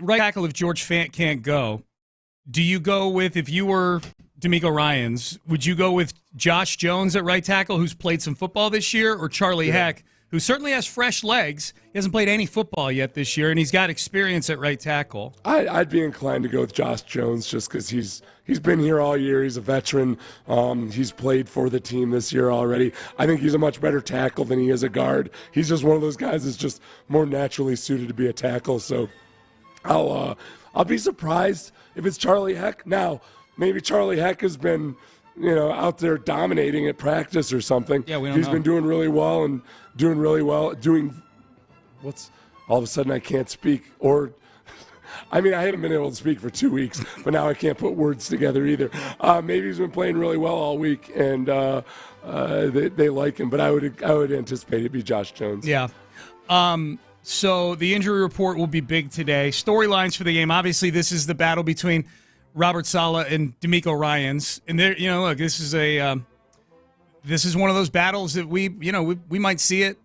Speaker 3: right tackle, if George Fant can't go, do you go with, if you were D'Amico Ryans, would you go with Josh Jones at right tackle, who's played some football this year, or Charlie Heck, who certainly has fresh legs? He hasn't played any football yet this year, and he's got experience at right tackle.
Speaker 4: I'd be inclined to go with Josh Jones just because he's been here all year. He's a veteran. He's played for the team this year already. I think he's a much better tackle than he is a guard. He's just one of those guys that's just more naturally suited to be a tackle. So I'll be surprised if it's Charlie Heck. Now, maybe Charlie Heck has been, out there dominating at practice or something.
Speaker 3: Yeah, we don't know.
Speaker 4: He's been doing really well. All of a sudden I can't speak. Or, I mean, I haven't been able to speak for 2 weeks, but now I can't put words together either. Maybe he's been playing really well all week, and they like him. But I would anticipate it'd be Josh Jones.
Speaker 3: Yeah. So the injury report will be big today. Storylines for the game. Obviously, this is the battle between Robert Saleh and DeMeco Ryans. And there, look, this is one of those battles that we might see it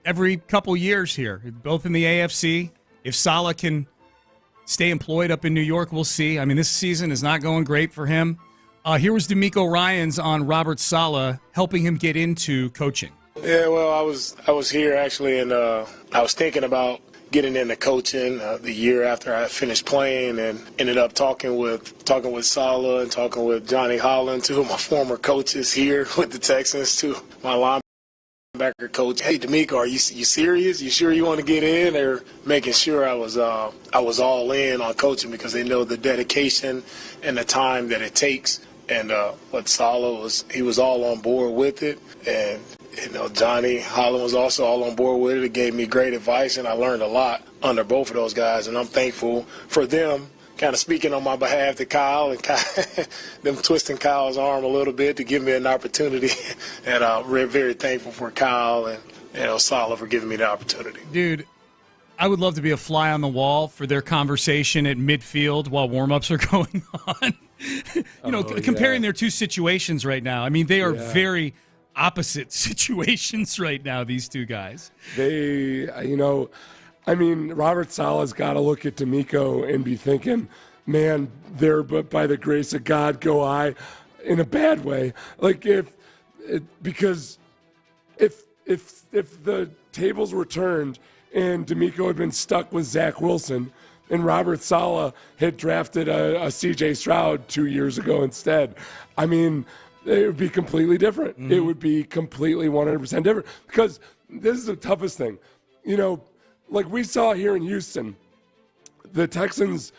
Speaker 3: every couple years here, both in the AFC. If Saleh can stay employed up in New York, we'll see. I mean, this season is not going great for him. Here was DeMeco Ryans on Robert Saleh, helping him get into coaching.
Speaker 1: Yeah, well, I was here actually, and I was thinking about getting into coaching the year after I finished playing, and ended up talking with Saleh and talking with Johnny Holland, two of my former coaches here with the Texans, to my linebacker coach. Hey, DeMeco, are you serious? You sure you want to get in? They're making sure I was all in on coaching because they know the dedication and the time that it takes. And what Saleh he was all on board with it, and Johnny Holland was also all on board with it. It gave me great advice, and I learned a lot under both of those guys, and I'm thankful for them kind of speaking on my behalf to Kyle, and them twisting Kyle's arm a little bit to give me an opportunity. And I'm very thankful for Kyle and Saleh for giving me the opportunity.
Speaker 3: Dude, I would love to be a fly on the wall for their conversation at midfield while warm-ups are going on. Comparing their two situations right now. I mean, they are very opposite situations right now, these two guys.
Speaker 4: Robert Saleh's got to look at DeMeco and be thinking, man, there but by the grace of God go I, in a bad way. Because if the tables were turned and DeMeco had been stuck with Zach Wilson and Robert Saleh had drafted a C.J. Stroud 2 years ago instead, it would be completely different. Mm-hmm. It would be completely 100% different, because this is the toughest thing. Like we saw here in Houston, the Texans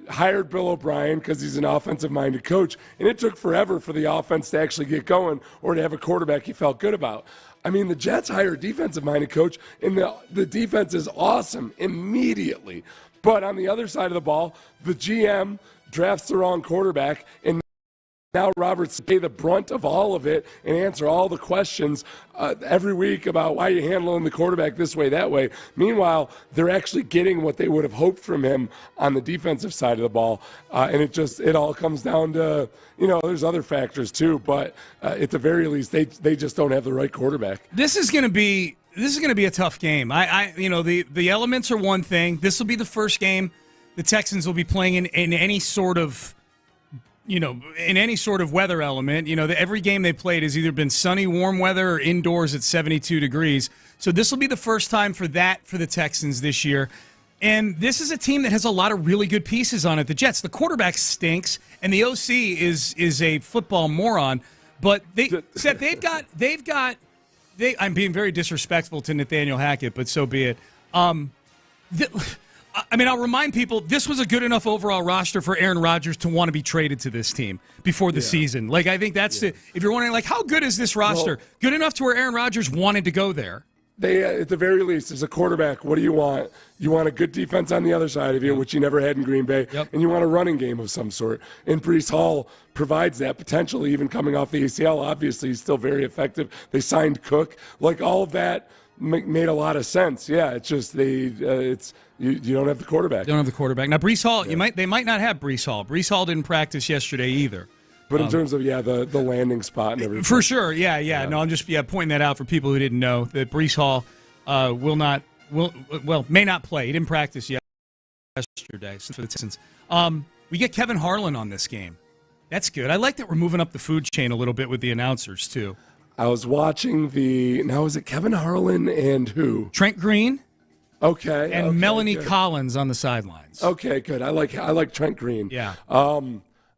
Speaker 4: hired Bill O'Brien because he's an offensive-minded coach, and it took forever for the offense to actually get going or to have a quarterback he felt good about. The Jets hired a defensive-minded coach, and the defense is awesome immediately. But on the other side of the ball, the GM drafts the wrong quarterback, and now Roberts pay the brunt of all of it and answer all the questions every week about why you're handling the quarterback this way, that way. Meanwhile, they're actually getting what they would have hoped from him on the defensive side of the ball. And it all comes down to, there's other factors too, but at the very least, they just don't have the right quarterback.
Speaker 3: This is going to be a tough game. The elements are one thing. This will be the first game the Texans will be playing in any sort of weather element. Every game they played has either been sunny, warm weather or indoors at 72 degrees. So this will be the first time for the Texans this year. And this is a team that has a lot of really good pieces on it. The Jets, the quarterback stinks, and the OC is a football moron. But I'm being very disrespectful to Nathaniel Hackett, but so be it. I'll remind people, this was a good enough overall roster for Aaron Rodgers to want to be traded to this team before the season. I think that's if you're wondering, how good is this roster? Well, good enough to where Aaron Rodgers wanted to go there.
Speaker 4: They, at the very least, as a quarterback, what do you want? You want a good defense on the other side of you, which you never had in Green Bay, and you want a running game of some sort. And Breece Hall provides that potentially, even coming off the ACL. Obviously, he's still very effective. They signed Cook. All of that made a lot of sense. Yeah, it's just you don't have the quarterback.
Speaker 3: Don't have the quarterback. Now, Breece Hall, they might not have Breece Hall. Breece Hall didn't practice yesterday either.
Speaker 4: But in terms of, the landing spot and everything.
Speaker 3: For sure, yeah. No, I'm just pointing that out for people who didn't know that Breece Hall may not play. He didn't practice yesterday for the Texans. We get Kevin Harlan on this game. That's good. I like that we're moving up the food chain a little bit with the announcers, too.
Speaker 4: I was watching now is it Kevin Harlan and who?
Speaker 3: Trent Green.
Speaker 4: Okay.
Speaker 3: And Melanie Collins on the sidelines.
Speaker 4: Okay, good. I like Trent Green.
Speaker 3: Yeah.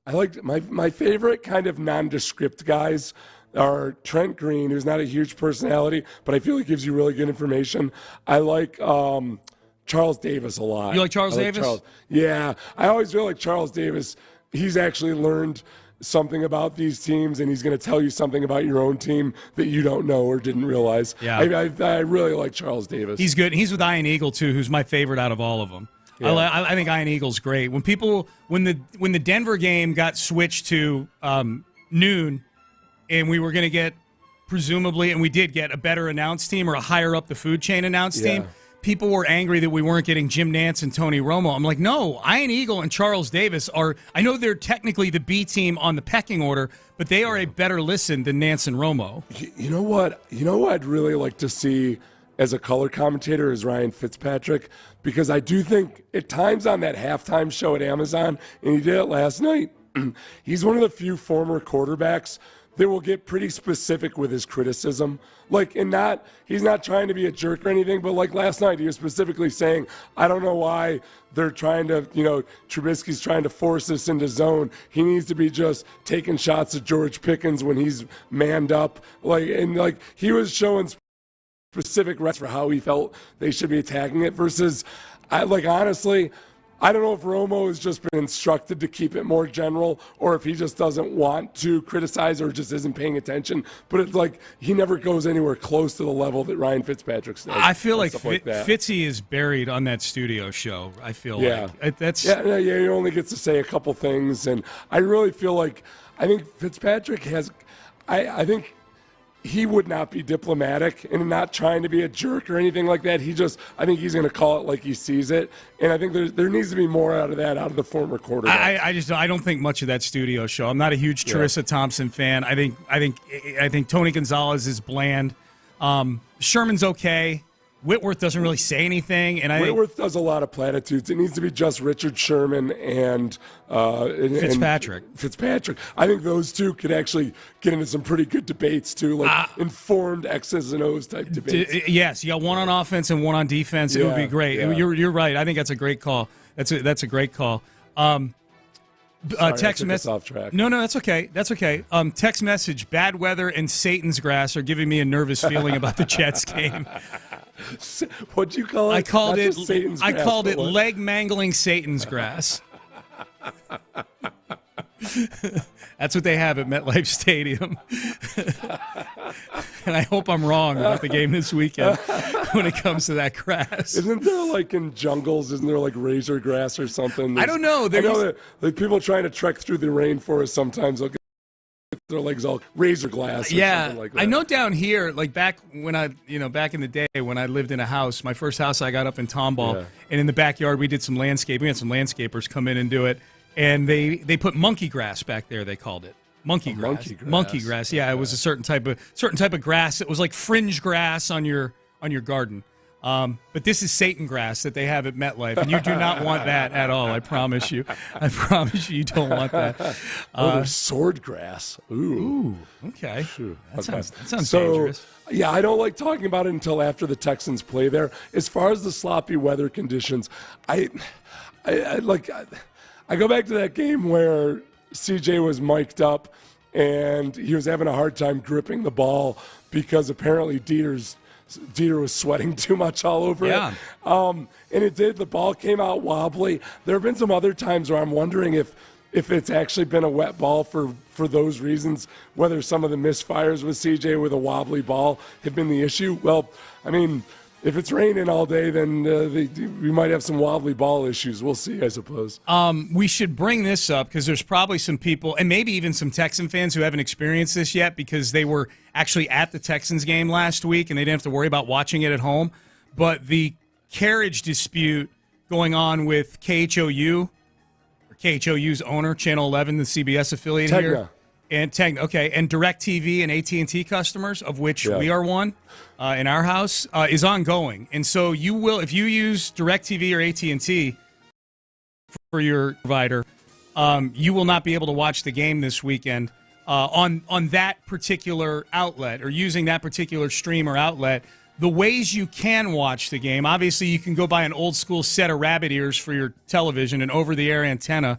Speaker 4: I like my favorite kind of nondescript guys are Trent Green, who's not a huge personality, but I feel he gives you really good information. I like Charles Davis a lot.
Speaker 3: You like Charles Davis?
Speaker 4: Yeah. I always feel like Charles Davis, he's actually learned something about these teams, and he's going to tell you something about your own team that you don't know or didn't realize.
Speaker 3: Yeah.
Speaker 4: I really like Charles Davis.
Speaker 3: He's good. He's with Ian Eagle, too, who's my favorite out of all of them. Yeah. I think Ian Eagle's great. When the Denver game got switched to noon, and we were going to get, presumably, and we did get a better announced team or a higher up the food chain announced team, people were angry that we weren't getting Jim Nantz and Tony Romo. I'm like, no, Ian Eagle and Charles Davis are, I know they're technically the B team on the pecking order, but they are a better listen than Nantz and Romo.
Speaker 4: You know what? You know what I'd really like to see as a color commentator is Ryan Fitzpatrick, because I do think at times on that halftime show at Amazon, and he did it last night, he's one of the few former quarterbacks that will get pretty specific with his criticism. Like, and he's not trying to be a jerk or anything, but like last night, he was specifically saying, I don't know why they're trying to, Trubisky's trying to force us into zone. He needs to be just taking shots at George Pickens when he's manned up. And he was showing specific reps for how he felt they should be attacking it versus, honestly, I don't know if Romo has just been instructed to keep it more general or if he just doesn't want to criticize or just isn't paying attention. But it's like he never goes anywhere close to the level that Ryan Fitzpatrick does.
Speaker 3: I feel like Fitzy is buried on that studio show. I feel like that's
Speaker 4: he only gets to say a couple things, and I really feel like I think Fitzpatrick has. I think he would not be diplomatic and not trying to be a jerk or anything like that. I think he's going to call it like he sees it. And I think there needs to be more out of the former quarterback.
Speaker 3: I don't think much of that studio show. I'm not a huge Teresa Thompson fan. I think Tony Gonzalez is bland. Sherman's okay. Whitworth doesn't really say anything, and
Speaker 4: Whitworth does a lot of platitudes. It needs to be just Richard Sherman and
Speaker 3: Fitzpatrick.
Speaker 4: Fitzpatrick. I think those two could actually get into some pretty good debates too, informed X's and O's type debates.
Speaker 3: Yes, you got one on offense and one on defense. It would be great.
Speaker 4: Yeah.
Speaker 3: You're right. I think that's a great call. That's a great call.
Speaker 4: Sorry,
Speaker 3: text message
Speaker 4: off track.
Speaker 3: No, that's okay. That's okay. Text message: bad weather and Satan's grass are giving me a nervous feeling about the Jets game.
Speaker 4: What'd you call it?
Speaker 3: I called it leg mangling Satan's grass. That's what they have at MetLife Stadium. And I hope I'm wrong about the game this weekend when it comes to that grass.
Speaker 4: Isn't there in jungles, isn't there razor grass or something?
Speaker 3: I don't know.
Speaker 4: I know that people trying to trek through the rainforest sometimes they'll get their legs all razor glass or something like that.
Speaker 3: I know down here, back when back in the day when I lived in a house, my first house I got up in Tomball, and in the backyard we did some landscaping. We had some landscapers come in and do it. And they put monkey grass back there. They called it monkey grass. Yeah, it was a certain type of grass. It was like fringe grass on your garden. But this is Satan grass that they have at MetLife, and you do not want that at all. I promise you. You don't want that.
Speaker 4: There's sword grass. Ooh.
Speaker 3: Okay. That sounds dangerous.
Speaker 4: Yeah, I don't like talking about it until after the Texans play there. As far as the sloppy weather conditions, I go back to that game where CJ was mic'd up and he was having a hard time gripping the ball because apparently Dieter was sweating too much all over it. And the ball came out wobbly. There have been some other times where I'm wondering if it's actually been a wet ball for those reasons, whether some of the misfires with CJ with a wobbly ball have been the issue. Well, I mean, if it's raining all day, then we might have some wobbly ball issues. We'll see, I suppose.
Speaker 3: We should bring this up because there's probably some people, and maybe even some Texan fans who haven't experienced this yet because they were actually at the Texans game last week and they didn't have to worry about watching it at home. But the carriage dispute going on with KHOU, or KHOU's owner, Channel 11, the CBS affiliate here. And DirecTV and AT&T customers, of which we are one in our house, is ongoing. And so you will, if you use DirecTV or AT&T for your provider, you will not be able to watch the game this weekend on that particular outlet or using that particular stream or outlet. The ways you can watch the game, obviously you can go buy an old school set of rabbit ears for your television, an over-the-air antenna,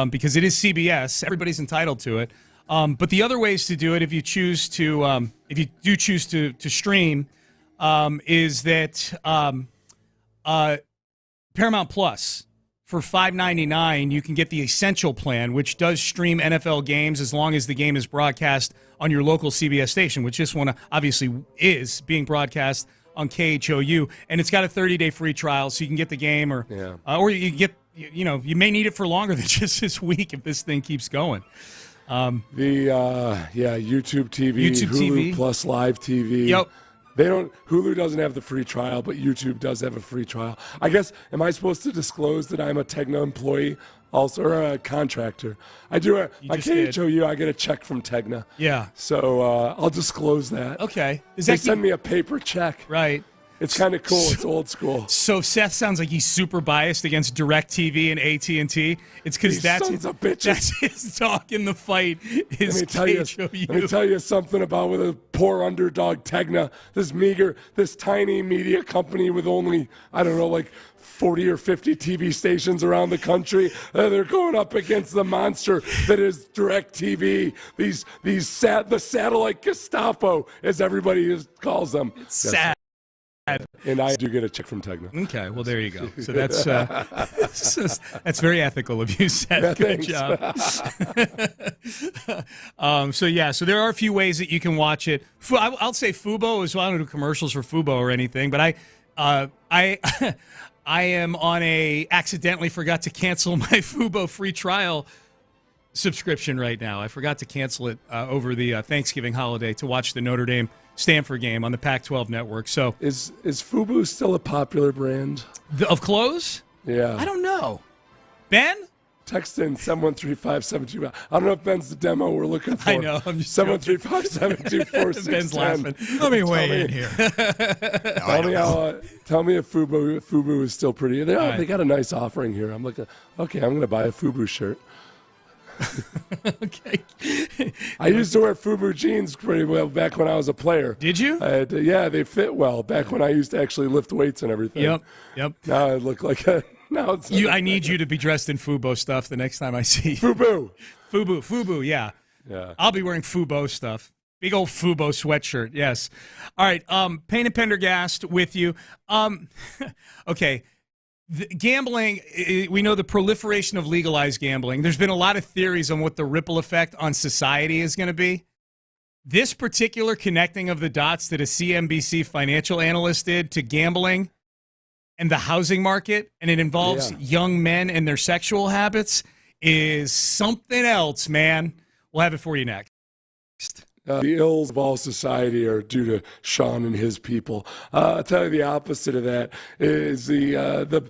Speaker 3: because it is CBS. Everybody's entitled to it. But the other ways to do it, if you choose to, if you do choose to stream, is that Paramount Plus for $5.99, you can get the Essential plan, which does stream NFL games as long as the game is broadcast on your local CBS station, which this one obviously is being broadcast on KHOU, and it's got a 30-day free trial, so you can get the game, or you can get, you may need it for longer than just this week if this thing keeps going.
Speaker 4: YouTube TV, Hulu
Speaker 3: TV.
Speaker 4: Plus Live TV.
Speaker 3: Yep.
Speaker 4: Hulu doesn't have the free trial, but YouTube does have a free trial. I guess, am I supposed to disclose that I'm a Tegna employee also, or a contractor? I do. My KHOU, I get a check from Tegna.
Speaker 3: Yeah.
Speaker 4: So I'll disclose that.
Speaker 3: Okay.
Speaker 4: They send me a paper check.
Speaker 3: Right.
Speaker 4: It's kind of cool. It's old school.
Speaker 3: So Seth sounds like he's super biased against DirecTV and AT&T. It's because that's his dog in the fight. Let
Speaker 4: me tell you something about with a poor underdog Tegna. This tiny media company with only, I don't know, like 40 or 50 TV stations around the country. They're going up against the monster that is DirecTV. The satellite Gestapo, as everybody calls them.
Speaker 3: It's sad.
Speaker 4: And I do get a check from Tegna.
Speaker 3: Okay, well, there you go. So that's that's very ethical of you, Seth. Good job. So there are a few ways that you can watch it. I'll say Fubo as well. I don't do commercials for Fubo or anything, but I am on accidentally forgot to cancel my Fubo free trial subscription right now. I forgot to cancel it over the Thanksgiving holiday to watch the Notre Dame Stanford game on the Pac-12 network. So
Speaker 4: is Fubu still a popular brand
Speaker 3: of clothes?
Speaker 4: Yeah,
Speaker 3: I don't know. Ben,
Speaker 4: text in 713-572. I don't know if Ben's the demo we're looking for.
Speaker 3: I know. I'm just
Speaker 4: 713-572-4610.
Speaker 3: Ben's laughing.
Speaker 13: Let me weigh in here.
Speaker 4: Tell me if Fubu is still pretty. They got a nice offering here. I'm like, okay, I'm going to buy a Fubu shirt.
Speaker 3: Okay.
Speaker 4: I used to wear Fubu jeans pretty well back when I was a player.
Speaker 3: Did you?
Speaker 4: Yeah, they fit well back when I used to actually lift weights and everything.
Speaker 3: Yep.
Speaker 4: Now I look like
Speaker 3: I need you to be dressed in Fubo stuff the next time I see you. Fubu, yeah. I'll be wearing Fubo stuff. Big old Fubo sweatshirt, yes. All right, Payne and Pendergast with you. Okay. Gambling, we know the proliferation of legalized gambling. There's been a lot of theories on what the ripple effect on society is going to be. This particular connecting of the dots that a CNBC financial analyst did to gambling and the housing market, and it involves young men and their sexual habits, is something else, man. We'll have it for you next.
Speaker 4: The ills of all society are due to Sean and his people. I'll tell you the opposite of that is the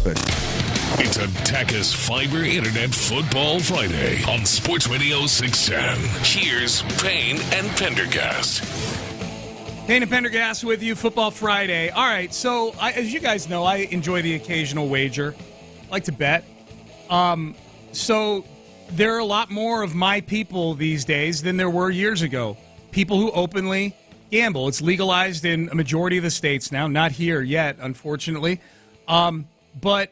Speaker 6: It's a Tachus Fiber Internet Football Friday on Sports Radio 610. Here's Payne and Pendergast.
Speaker 3: Payne and Pendergast with you, Football Friday. All right, so as you guys know, I enjoy the occasional wager. I like to bet. So there are a lot more of my people these days than there were years ago. People who openly gamble. It's legalized in a majority of the states now. Not here yet, unfortunately. But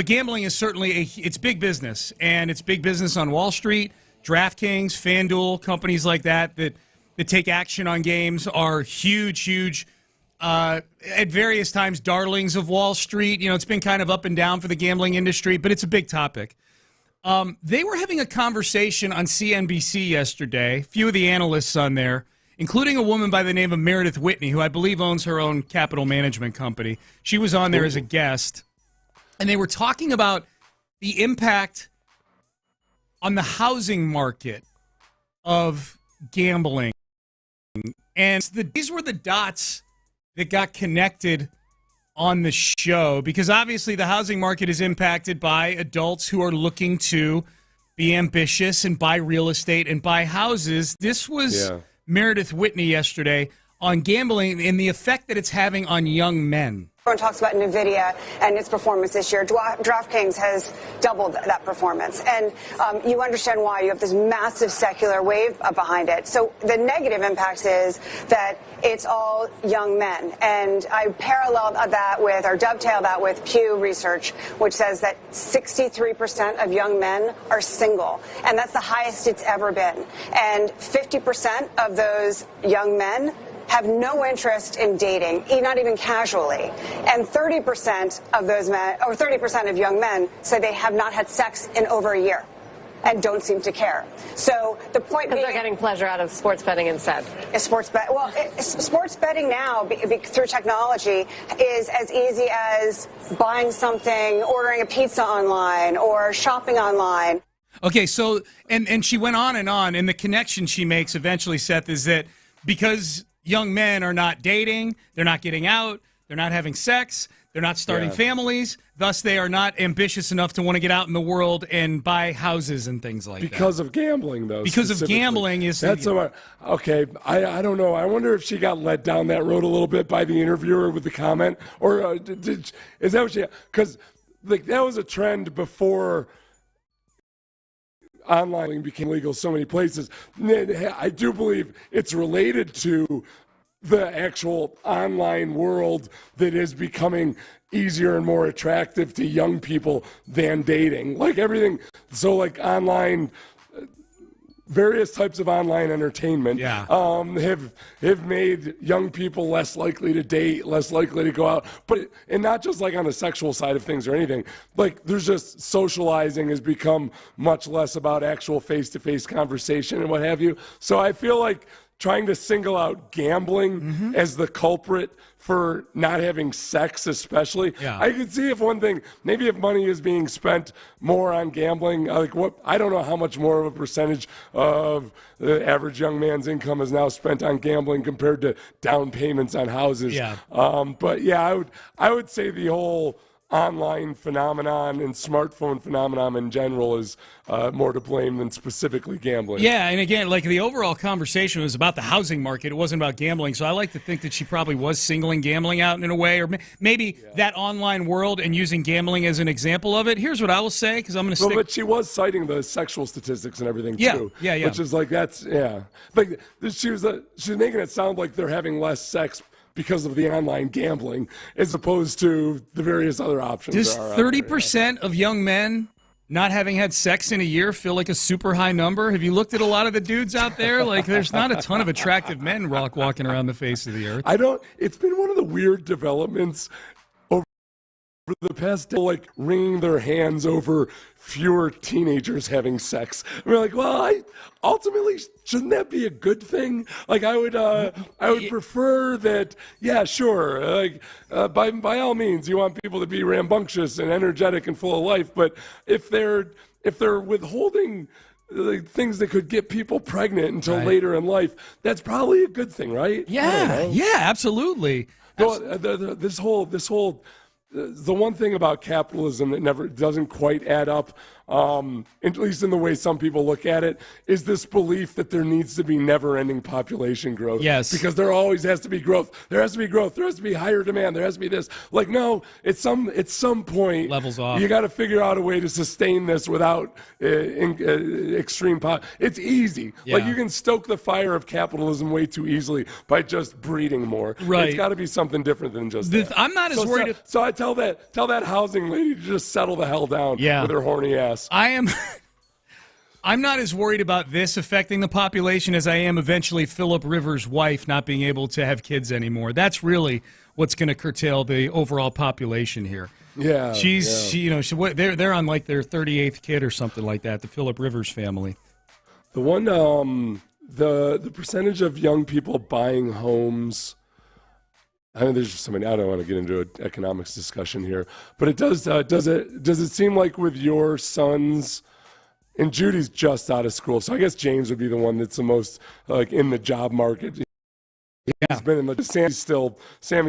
Speaker 3: gambling is certainly it's big business, and it's big business on Wall Street. DraftKings, FanDuel, companies like that take action on games are huge, at various times darlings of Wall Street. You know, it's been kind of up and down for the gambling industry, but it's a big topic. They were having a conversation on CNBC yesterday, a few of the analysts on there, including a woman by the name of Meredith Whitney, who I believe owns her own capital management company. She was on there as a guest, and they were talking about the impact on the housing market of gambling. And these were the dots that got connected on the show, because obviously the housing market is impacted by adults who are looking to be ambitious and buy real estate and buy houses. This was Meredith Whitney yesterday on gambling and the effect that it's having on young men.
Speaker 8: Everyone talks about NVIDIA and its performance this year. DraftKings has doubled that performance. And you understand why. You have this massive secular wave behind it. So the negative impact is that it's all young men. And I parallel that with, or dovetail that with Pew Research, which says that 63% of young men are single. And that's the highest it's ever been. And 50% of those young men have no interest in dating, not even casually. And 30% of those men, or 30% of young men, say they have not had sex in over a year and don't seem to care. So the point being,
Speaker 22: they're getting pleasure out of sports betting instead.
Speaker 8: Sports betting now through technology is as easy as buying something, ordering a pizza online, or shopping online.
Speaker 3: Okay, so and she went on, and the connection she makes eventually, Seth, is that because young men are not dating, they're not getting out, they're not having sex, they're not starting families, thus they are not ambitious enough to want to get out in the world and buy houses and things like that.
Speaker 4: Because of gambling, though.
Speaker 3: Because of gambling is...
Speaker 4: That's okay, I don't know. I wonder if she got led down that road a little bit by the interviewer with the comment, or is that what she... Because that was a trend before online became legal so many places. I do believe it's related to the actual online world that is becoming easier and more attractive to young people than dating. Like everything, so like online, various types of online entertainment have made young people less likely to date, less likely to go out, and not just like on the sexual side of things or anything. Like there's just socializing has become much less about actual face-to-face conversation and what have you. So I feel like trying to single out gambling as the culprit for not having sex especially. I could see if one thing, maybe if money is being spent more on gambling, like I don't know how much more of a percentage of the average young man's income is now spent on gambling compared to down payments on houses. But yeah, I would say the whole online phenomenon and smartphone phenomenon in general is more to blame than specifically gambling.
Speaker 3: Yeah, and again, like the overall conversation was about the housing market. It wasn't about gambling. So I like to think that she probably was singling gambling out in a way, or maybe that online world and using gambling as an example of it. Here's what I will say, because I'm going to stick...
Speaker 4: But she was citing the sexual statistics and everything, too. Yeah. Which is like, like she was making it sound like they're having less sex because of the online gambling, as opposed to the various other options.
Speaker 3: Does 30% of young men not having had sex in a year feel like a super high number? Have you looked at a lot of the dudes out there? Like, there's not a ton of attractive men walking around the face of the earth.
Speaker 4: It's been one of the weird developments over the past day, like wringing their hands over fewer teenagers having sex. We're like, well, ultimately, shouldn't that be a good thing? Like, I would prefer that. Yeah, sure. Like, by all means, you want people to be rambunctious and energetic and full of life. But if they're withholding things that could get people pregnant until later in life, that's probably a good thing, right?
Speaker 3: Yeah, absolutely.
Speaker 4: No, this whole the one thing about capitalism that never doesn't quite add up, at least in the way some people look at it, is this belief that there needs to be never-ending population growth.
Speaker 3: Yes.
Speaker 4: Because there always has to be growth. There has to be growth. There has to be higher demand. There has to be this. Like, no, at some point,
Speaker 3: levels off.
Speaker 4: You got to figure out a way to sustain this without extreme It's easy.
Speaker 3: Yeah.
Speaker 4: Like, you can stoke the fire of capitalism way too easily by just breeding more.
Speaker 3: Right.
Speaker 4: It's got to be something different than just that.
Speaker 3: I'm not as worried.
Speaker 4: So I tell that housing lady to just settle the hell down with her horny ass.
Speaker 3: I'm not as worried about this affecting the population as I am eventually Philip Rivers' wife not being able to have kids anymore. That's really what's going to curtail the overall population here.
Speaker 4: Yeah,
Speaker 3: they're on like their 38th kid or something like that. The Philip Rivers family.
Speaker 4: The one, the percentage of young people buying homes. I mean, there's just so many. I don't want to get into an economics discussion here, but it does. Does it seem like with your sons, and Judy's just out of school, so I guess James would be the one that's the most like in the job market. He's been in the Sammy's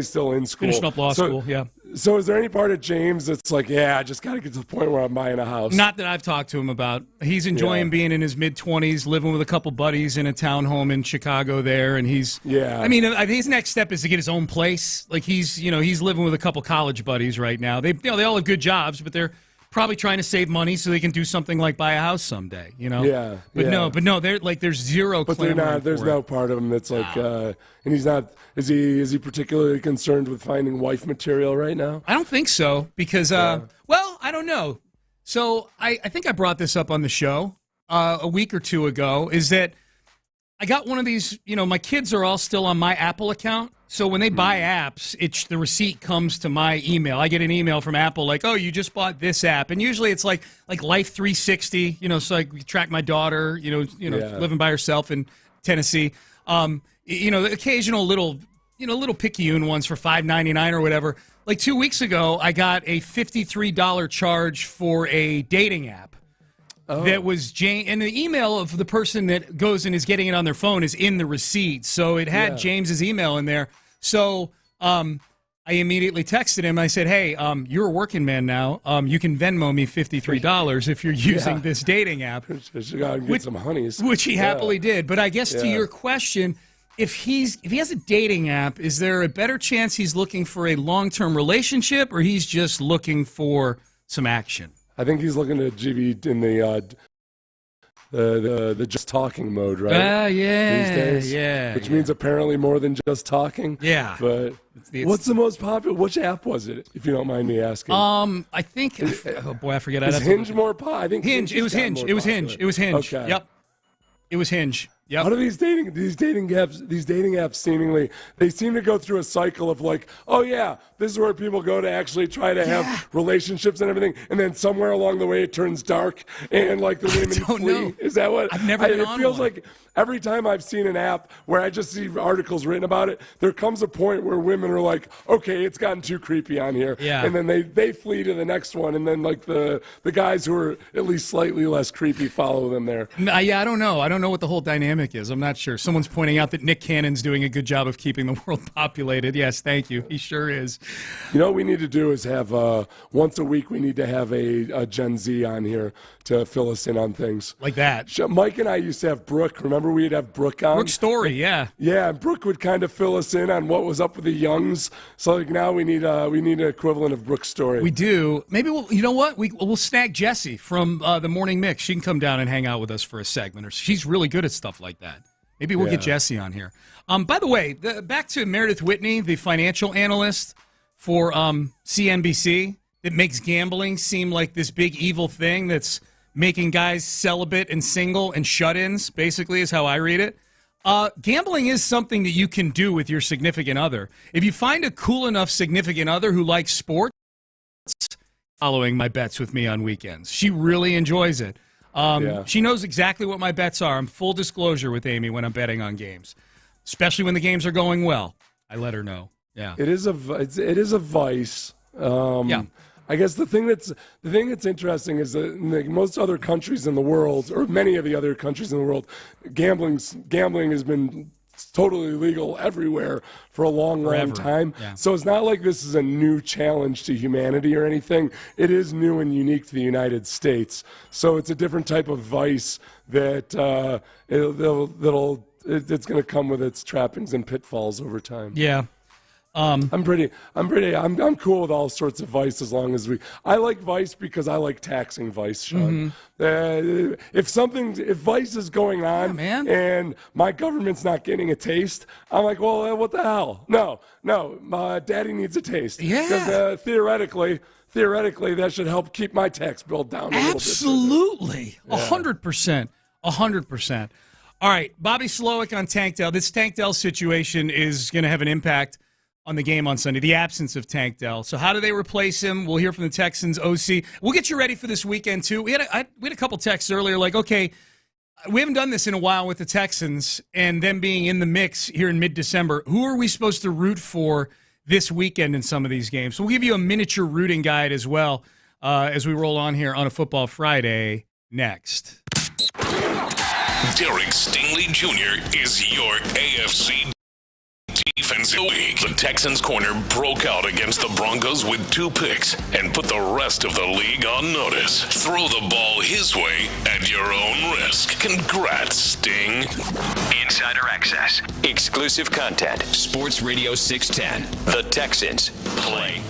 Speaker 4: still in school,
Speaker 3: Finishing up law school. Yeah.
Speaker 4: So is there any part of James that's like, yeah, I just got to get to the point where I'm buying a house?
Speaker 3: Not that I've talked to him about. He's enjoying being in his mid-20s, living with a couple buddies in a townhome in Chicago there, and he's.
Speaker 4: Yeah.
Speaker 3: I mean, his next step is to get his own place. Like he's living with a couple college buddies right now. They all have good jobs, but they're probably trying to save money so they can do something like buy a house someday.
Speaker 4: Yeah.
Speaker 3: But no, they're like there's zero.
Speaker 4: But there's no part of him that's like, and he's not. Is he particularly concerned with finding wife material right now?
Speaker 3: I don't think so because, well, I don't know. So I think I brought this up on the show a week or two ago. Is that I got one of these. My kids are all still on my Apple account. So when they buy apps, the receipt comes to my email. I get an email from Apple like, "Oh, you just bought this app," and usually it's like Life 360. So I track my daughter. Living by herself in Tennessee. The occasional little picayune ones for $5.99 or whatever. Like 2 weeks ago, I got a $53 charge for a dating app. That was James, and the email of the person that goes and is getting it on their phone is in the receipt. So it had James's email in there. So I immediately texted him. I said, "Hey, you're a working man now. You can Venmo me $53 if you're using this dating app."
Speaker 4: Just go out and get some honeys.
Speaker 3: Which he happily did. But I guess to your question, if he has a dating app, is there a better chance he's looking for a long-term relationship, or he's just looking for some action?
Speaker 4: I think he's looking at GB in the just talking mode, right?
Speaker 3: Yeah,
Speaker 4: these days,
Speaker 3: yeah.
Speaker 4: Which means apparently more than just talking.
Speaker 3: Yeah.
Speaker 4: But what's the most popular? Which app was it, if you don't mind me asking?
Speaker 3: I think. Oh boy, I forget.
Speaker 4: Is Hinge more popular? I think
Speaker 3: Hinge. It was Hinge. It was Hinge. It was Hinge.
Speaker 4: Okay.
Speaker 3: Yep. It was Hinge. Yep.
Speaker 4: How do these dating apps seemingly they seem to go through a cycle of like, oh yeah, this is where people go to actually try to have relationships and everything, and then somewhere along the way it turns dark and like the women flee.
Speaker 3: Know.
Speaker 4: Is that what?
Speaker 3: I've never been
Speaker 4: it
Speaker 3: on
Speaker 4: feels
Speaker 3: one.
Speaker 4: like every time I've seen an app where I just see articles written about it, there comes a point where women are like, okay, it's gotten too creepy on here, and then they flee to the next one, and then like the guys who are at least slightly less creepy follow them there.
Speaker 3: I don't know. I don't know what the whole dynamic is. I'm not sure. Someone's pointing out that Nick Cannon's doing a good job of keeping the world populated. Yes, thank you. He sure is.
Speaker 4: What we need to do is have once a week we need to have a Gen Z on here to fill us in on things.
Speaker 3: Like that.
Speaker 4: Mike and I used to have Brooke. Remember we'd have Brooke on?
Speaker 3: Brooke Story, yeah.
Speaker 4: Yeah, and Brooke would kind of fill us in on what was up with the Youngs. So like now we need an equivalent of Brooke Story.
Speaker 3: We do. Maybe we'll snag Jessie from the Morning Mix. She can come down and hang out with us for a segment. She's really good at stuff like that. Maybe we'll get Jessie on here. By the way, back to Meredith Whitney, the financial analyst for CNBC that makes gambling seem like this big evil thing that's making guys celibate and single and shut-ins, basically is how I read it. Gambling is something that you can do with your significant other. If you find a cool enough significant other who likes sports, following my bets with me on weekends. She really enjoys it. She knows exactly what my bets are. I'm full disclosure with Amy when I'm betting on games, especially when the games are going well. I let her know. Yeah,
Speaker 4: it is a vice. I guess the thing that's interesting is that in most other countries in the world, or many of the other countries in the world, gambling has been totally legal everywhere for a long time.
Speaker 3: Yeah.
Speaker 4: So it's not like this is a new challenge to humanity or anything. It is new and unique to the United States. So it's a different type of vice that it's going to come with its trappings and pitfalls over time.
Speaker 3: Yeah.
Speaker 4: I'm cool with all sorts of vice as long as I like vice because I like taxing vice, Sean. If vice is going on and my government's not getting a taste, I'm like, well, what the hell? No, my daddy needs a taste.
Speaker 3: Yeah.
Speaker 4: Because theoretically, that should help keep my tax bill down a little bit.
Speaker 3: Absolutely. 100%. 100%. All right, Bobby Slowick on Tank Dell. This Tank Dell situation is going to have an impact on the game on Sunday, the absence of Tank Dell. So how do they replace him? We'll hear from the Texans OC. We'll get you ready for this weekend, too. We had a couple texts earlier like, okay, we haven't done this in a while with the Texans and them being in the mix here in mid-December. Who are we supposed to root for this weekend in some of these games? So we'll give you a miniature rooting guide as well as we roll on here on a Football Friday next.
Speaker 6: Derek Stingley Jr. is your AFC Defensive Week. The Texans corner broke out against the Broncos with 2 picks and put the rest of the league on notice. Throw the ball his way at your own risk. Congrats, Sting.
Speaker 2: Insider access. Exclusive content. Sports Radio 610. The Texans play here.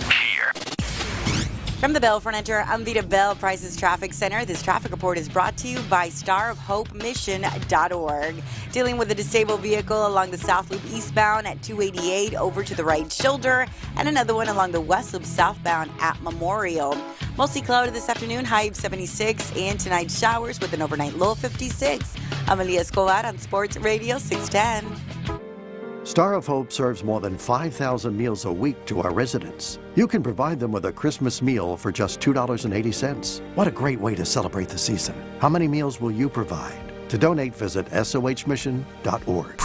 Speaker 9: From the Bell Furniture, I'm Vita Bell, Price's Traffic Center. This traffic report is brought to you by starofhopemission.org. Dealing with a disabled vehicle along the South Loop eastbound at 288 over to the right shoulder, and another one along the West Loop southbound at Memorial. Mostly cloudy this afternoon, high of 76, and tonight showers with an overnight low of 56. I'm Alia Escobar on Sports Radio 610.
Speaker 23: Star of Hope serves more than 5,000 meals a week to our residents. You can provide them with a Christmas meal for just $2.80. What a great way to celebrate the season. How many meals will you provide? To donate, visit sohmission.org.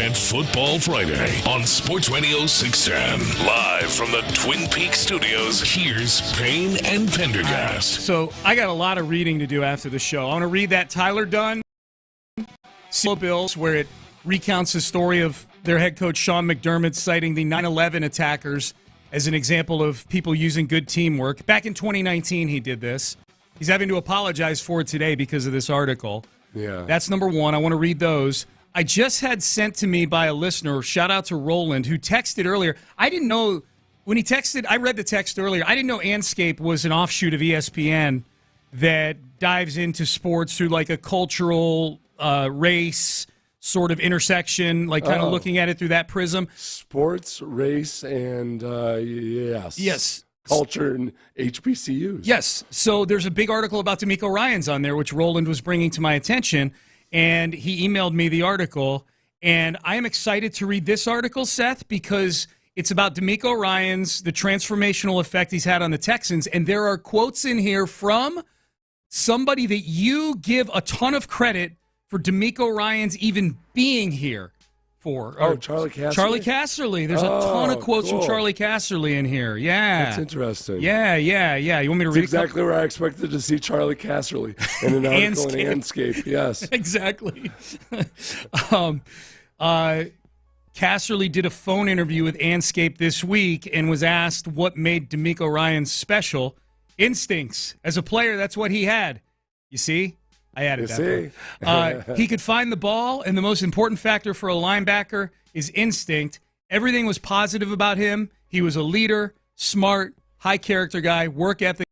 Speaker 6: And Football Friday on Sports Radio 610. Live from the Twin Peaks studios, here's Payne and Pendergast.
Speaker 3: So I got a lot of reading to do after the show. I want to read that Tyler Dunn Bills where it recounts the story of their head coach Sean McDermott citing the 9/11 attackers as an example of people using good teamwork. Back in 2019 he did this. He's having to apologize for it today because of this article.
Speaker 4: Yeah.
Speaker 3: That's number one. I want to read those. I just had sent to me by a listener, shout out to Roland, who texted earlier. I didn't know, when he texted, I read the text earlier, I didn't know Anscape was an offshoot of ESPN that dives into sports through like a cultural race sort of intersection, like kind of looking at it through that prism.
Speaker 4: Sports, race, and yes.
Speaker 3: Yes.
Speaker 4: Culture and HBCUs.
Speaker 3: Yes. So there's a big article about D'Amico Ryans on there, which Roland was bringing to my attention. And he emailed me the article, and I am excited to read this article, Seth, because it's about D'Amico Ryans, the transformational effect he's had on the Texans, and there are quotes in here from somebody that you give a ton of credit for D'Amico Ryans even being here for.
Speaker 4: Charlie Casserly?
Speaker 3: Charlie Casserly. There's a ton of quotes from Charlie Casserly in here. Yeah.
Speaker 4: That's interesting.
Speaker 3: Yeah. You want me to
Speaker 4: That's
Speaker 3: read
Speaker 4: exactly where I expected to see Charlie Casserly in an article in Anscape. Yes.
Speaker 3: Exactly. Casserly did a phone interview with Anscape this week and was asked what made D'Amico Ryans special. Instincts. As a player, that's what he had. You see? I added that. He could find the ball, and the most important factor for a linebacker is instinct. Everything was positive about him. He was a leader, smart, high-character guy. Work ethic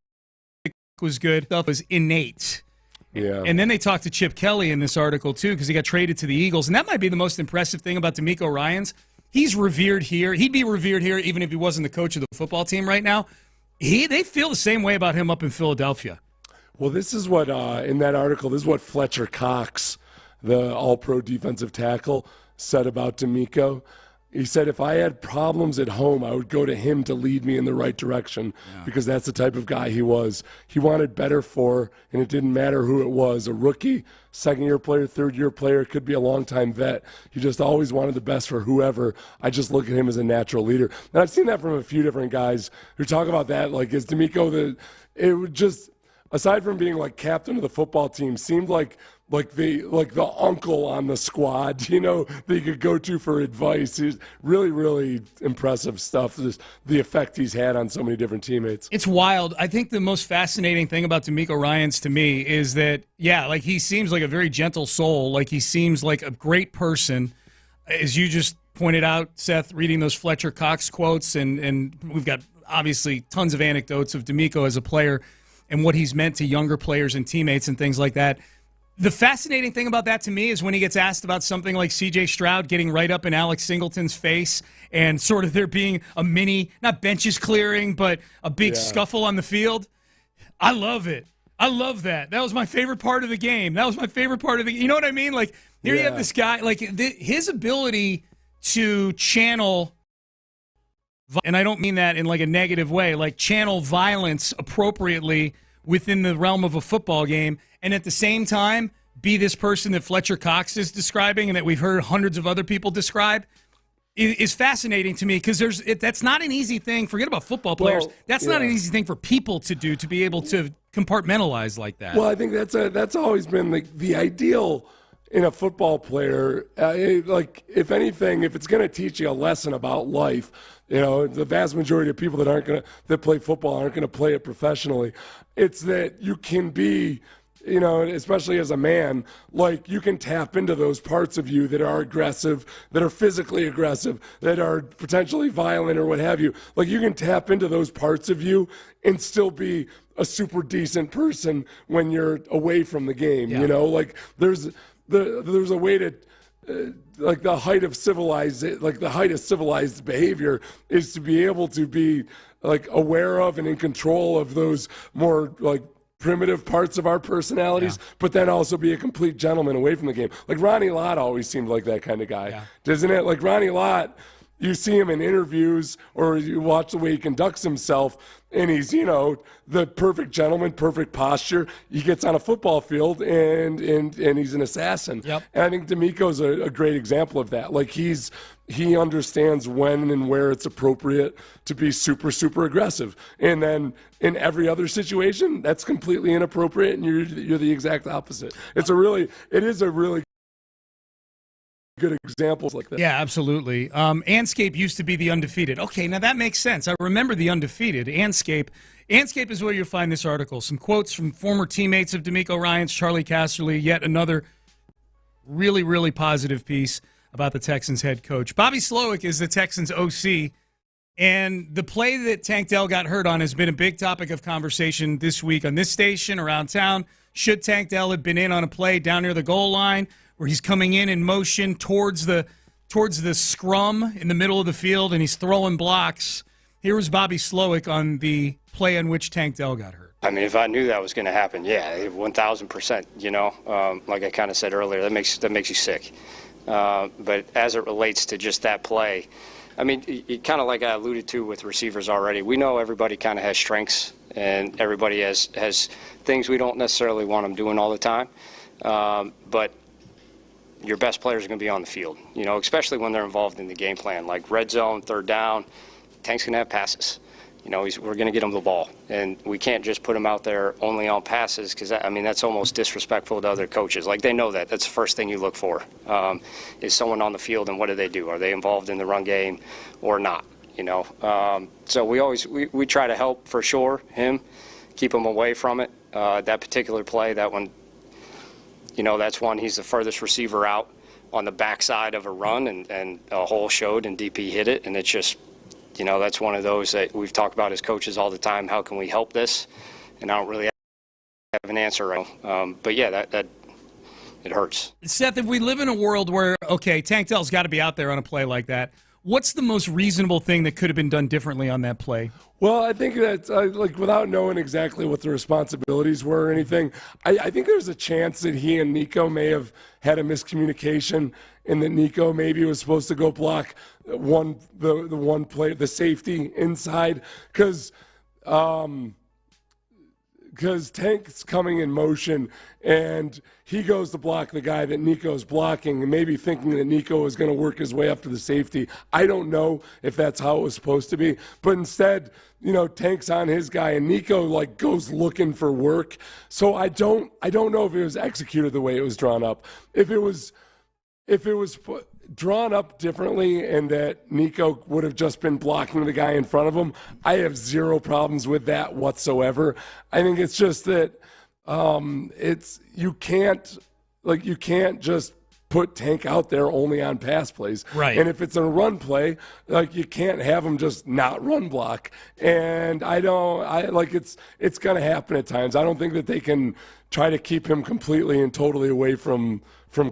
Speaker 3: was good. Stuff was innate.
Speaker 4: Yeah.
Speaker 3: And then they talked to Chip Kelly in this article, too, because he got traded to the Eagles. And that might be the most impressive thing about D'Amico Ryans. He's revered here. He'd be revered here even if he wasn't the coach of the football team right now. They feel the same way about him up in Philadelphia.
Speaker 4: Well, this is what, in that article, this is what Fletcher Cox, the all-pro defensive tackle, said about D'Amico. He said, if I had problems at home, I would go to him to lead me in the right direction because that's the type of guy he was. He wanted better for, and it didn't matter who it was, a rookie, second-year player, third-year player, could be a long-time vet. He just always wanted the best for whoever. I just look at him as a natural leader. And I've seen that from a few different guys who talk about that, like, is D'Amico it would just – aside from being like captain of the football team, seemed like the uncle on the squad, that you could go to for advice. He's really, really impressive stuff. The effect he's had on so many different teammates.
Speaker 3: It's wild. I think the most fascinating thing about D'Amico Ryans to me is that, he seems like a very gentle soul. Like he seems like a great person. As you just pointed out, Seth, reading those Fletcher Cox quotes, and we've got obviously tons of anecdotes of D'Amico as a player and what he's meant to younger players and teammates and things like that. The fascinating thing about that to me is when he gets asked about something like C.J. Stroud getting right up in Alex Singleton's face and sort of there being a mini, not benches clearing, but a big scuffle on the field. I love it. I love that. That was my favorite part of the game. You know what I mean? Like, here you have this guy, like his ability to channel, and I don't mean that in like a negative way, like channel violence appropriately within the realm of a football game, and at the same time be this person that Fletcher Cox is describing and that we've heard hundreds of other people describe is fascinating to me, because that's not an easy thing. Forget about football players. That's not an easy thing for people to do, to be able to compartmentalize like that.
Speaker 4: Well, I think that's always been the ideal in a football player. Like, if anything, if it's going to teach you a lesson about life, the vast majority of people that play football aren't going to play it professionally. It's that you can be, especially as a man, like you can tap into those parts of you that are aggressive, that are physically aggressive, that are potentially violent or what have you. Like, you can tap into those parts of you and still be a super decent person when you're away from the game. Like there's a way to. Like the height of civilized behavior is to be able to be like aware of and in control of those more like primitive parts of our personalities, but then also be a complete gentleman away from the game. Like Ronnie Lott always seemed like that kind of guy, doesn't it? Like Ronnie Lott, you see him in interviews or you watch the way he conducts himself, and he's, the perfect gentleman, perfect posture. He gets on a football field and he's an assassin. Yep. And I think D'Amico's a great example of that. Like he understands when and where it's appropriate to be super, super aggressive. And then in every other situation, that's completely inappropriate, and you're the exact opposite. It is a really good examples like that.
Speaker 3: Yeah, absolutely. Anscape used to be the undefeated. Okay, now that makes sense. I remember the undefeated. Anscape is where you'll find this article. Some quotes from former teammates of D'Amico Ryans, Charlie Casserly, yet another really, really positive piece about the Texans head coach. Bobby Slowick is the Texans OC, and the play that Tank Dell got hurt on has been a big topic of conversation this week on this station, around town. Should Tank Dell have been in on a play down near the goal line where he's coming in motion towards the scrum in the middle of the field, and he's throwing blocks? Here was Bobby Slowick on the play on which Tank Dell got hurt.
Speaker 14: I mean, if I knew that was going to happen, 1,000%, like I kind of said earlier, that makes you sick. But as it relates to just that play, I mean, kind of like I alluded to with receivers already, we know everybody kind of has strengths, and everybody has things we don't necessarily want them doing all the time. But your best players are going to be on the field, especially when they're involved in the game plan, like red zone, third down. Tank's going to have passes. We're going to get him the ball, and we can't just put him out there only on passes, because that's almost disrespectful to other coaches. Like, they know that. That's the first thing you look for, is someone on the field, and what do? Are they involved in the run game or not? So we try to help for sure him, keep him away from it. That particular play, that one, that's one. He's the furthest receiver out on the backside of a run, and a hole showed, and DP hit it, and it's just. That's one of those that we've talked about as coaches all the time. How can we help this? And I don't really have an answer right now. But that it hurts.
Speaker 3: Seth, if we live in a world where, okay, Tank Dell's got to be out there on a play like that, what's the most reasonable thing that could have been done differently on that play?
Speaker 4: Well, I think that, without knowing exactly what the responsibilities were or anything, I think there's a chance that he and Nico may have had a miscommunication, and that Nico maybe was supposed to go block the one play, the safety inside, because because Tank's coming in motion and he goes to block the guy that Nico's blocking and maybe thinking that Nico is going to work his way up to the safety. I don't know if that's how it was supposed to be, but instead, Tank's on his guy and Nico goes looking for work. So I don't know if it was executed the way it was drawn up. If it was drawn up differently and that Nico would have just been blocking the guy in front of him, I have zero problems with that whatsoever. I think it's just that you can't just put Tank out there only on pass plays.
Speaker 3: Right.
Speaker 4: And if it's a run play, you can't have him just not run block. And it's going to happen at times. I don't think that they can try to keep him completely and totally away from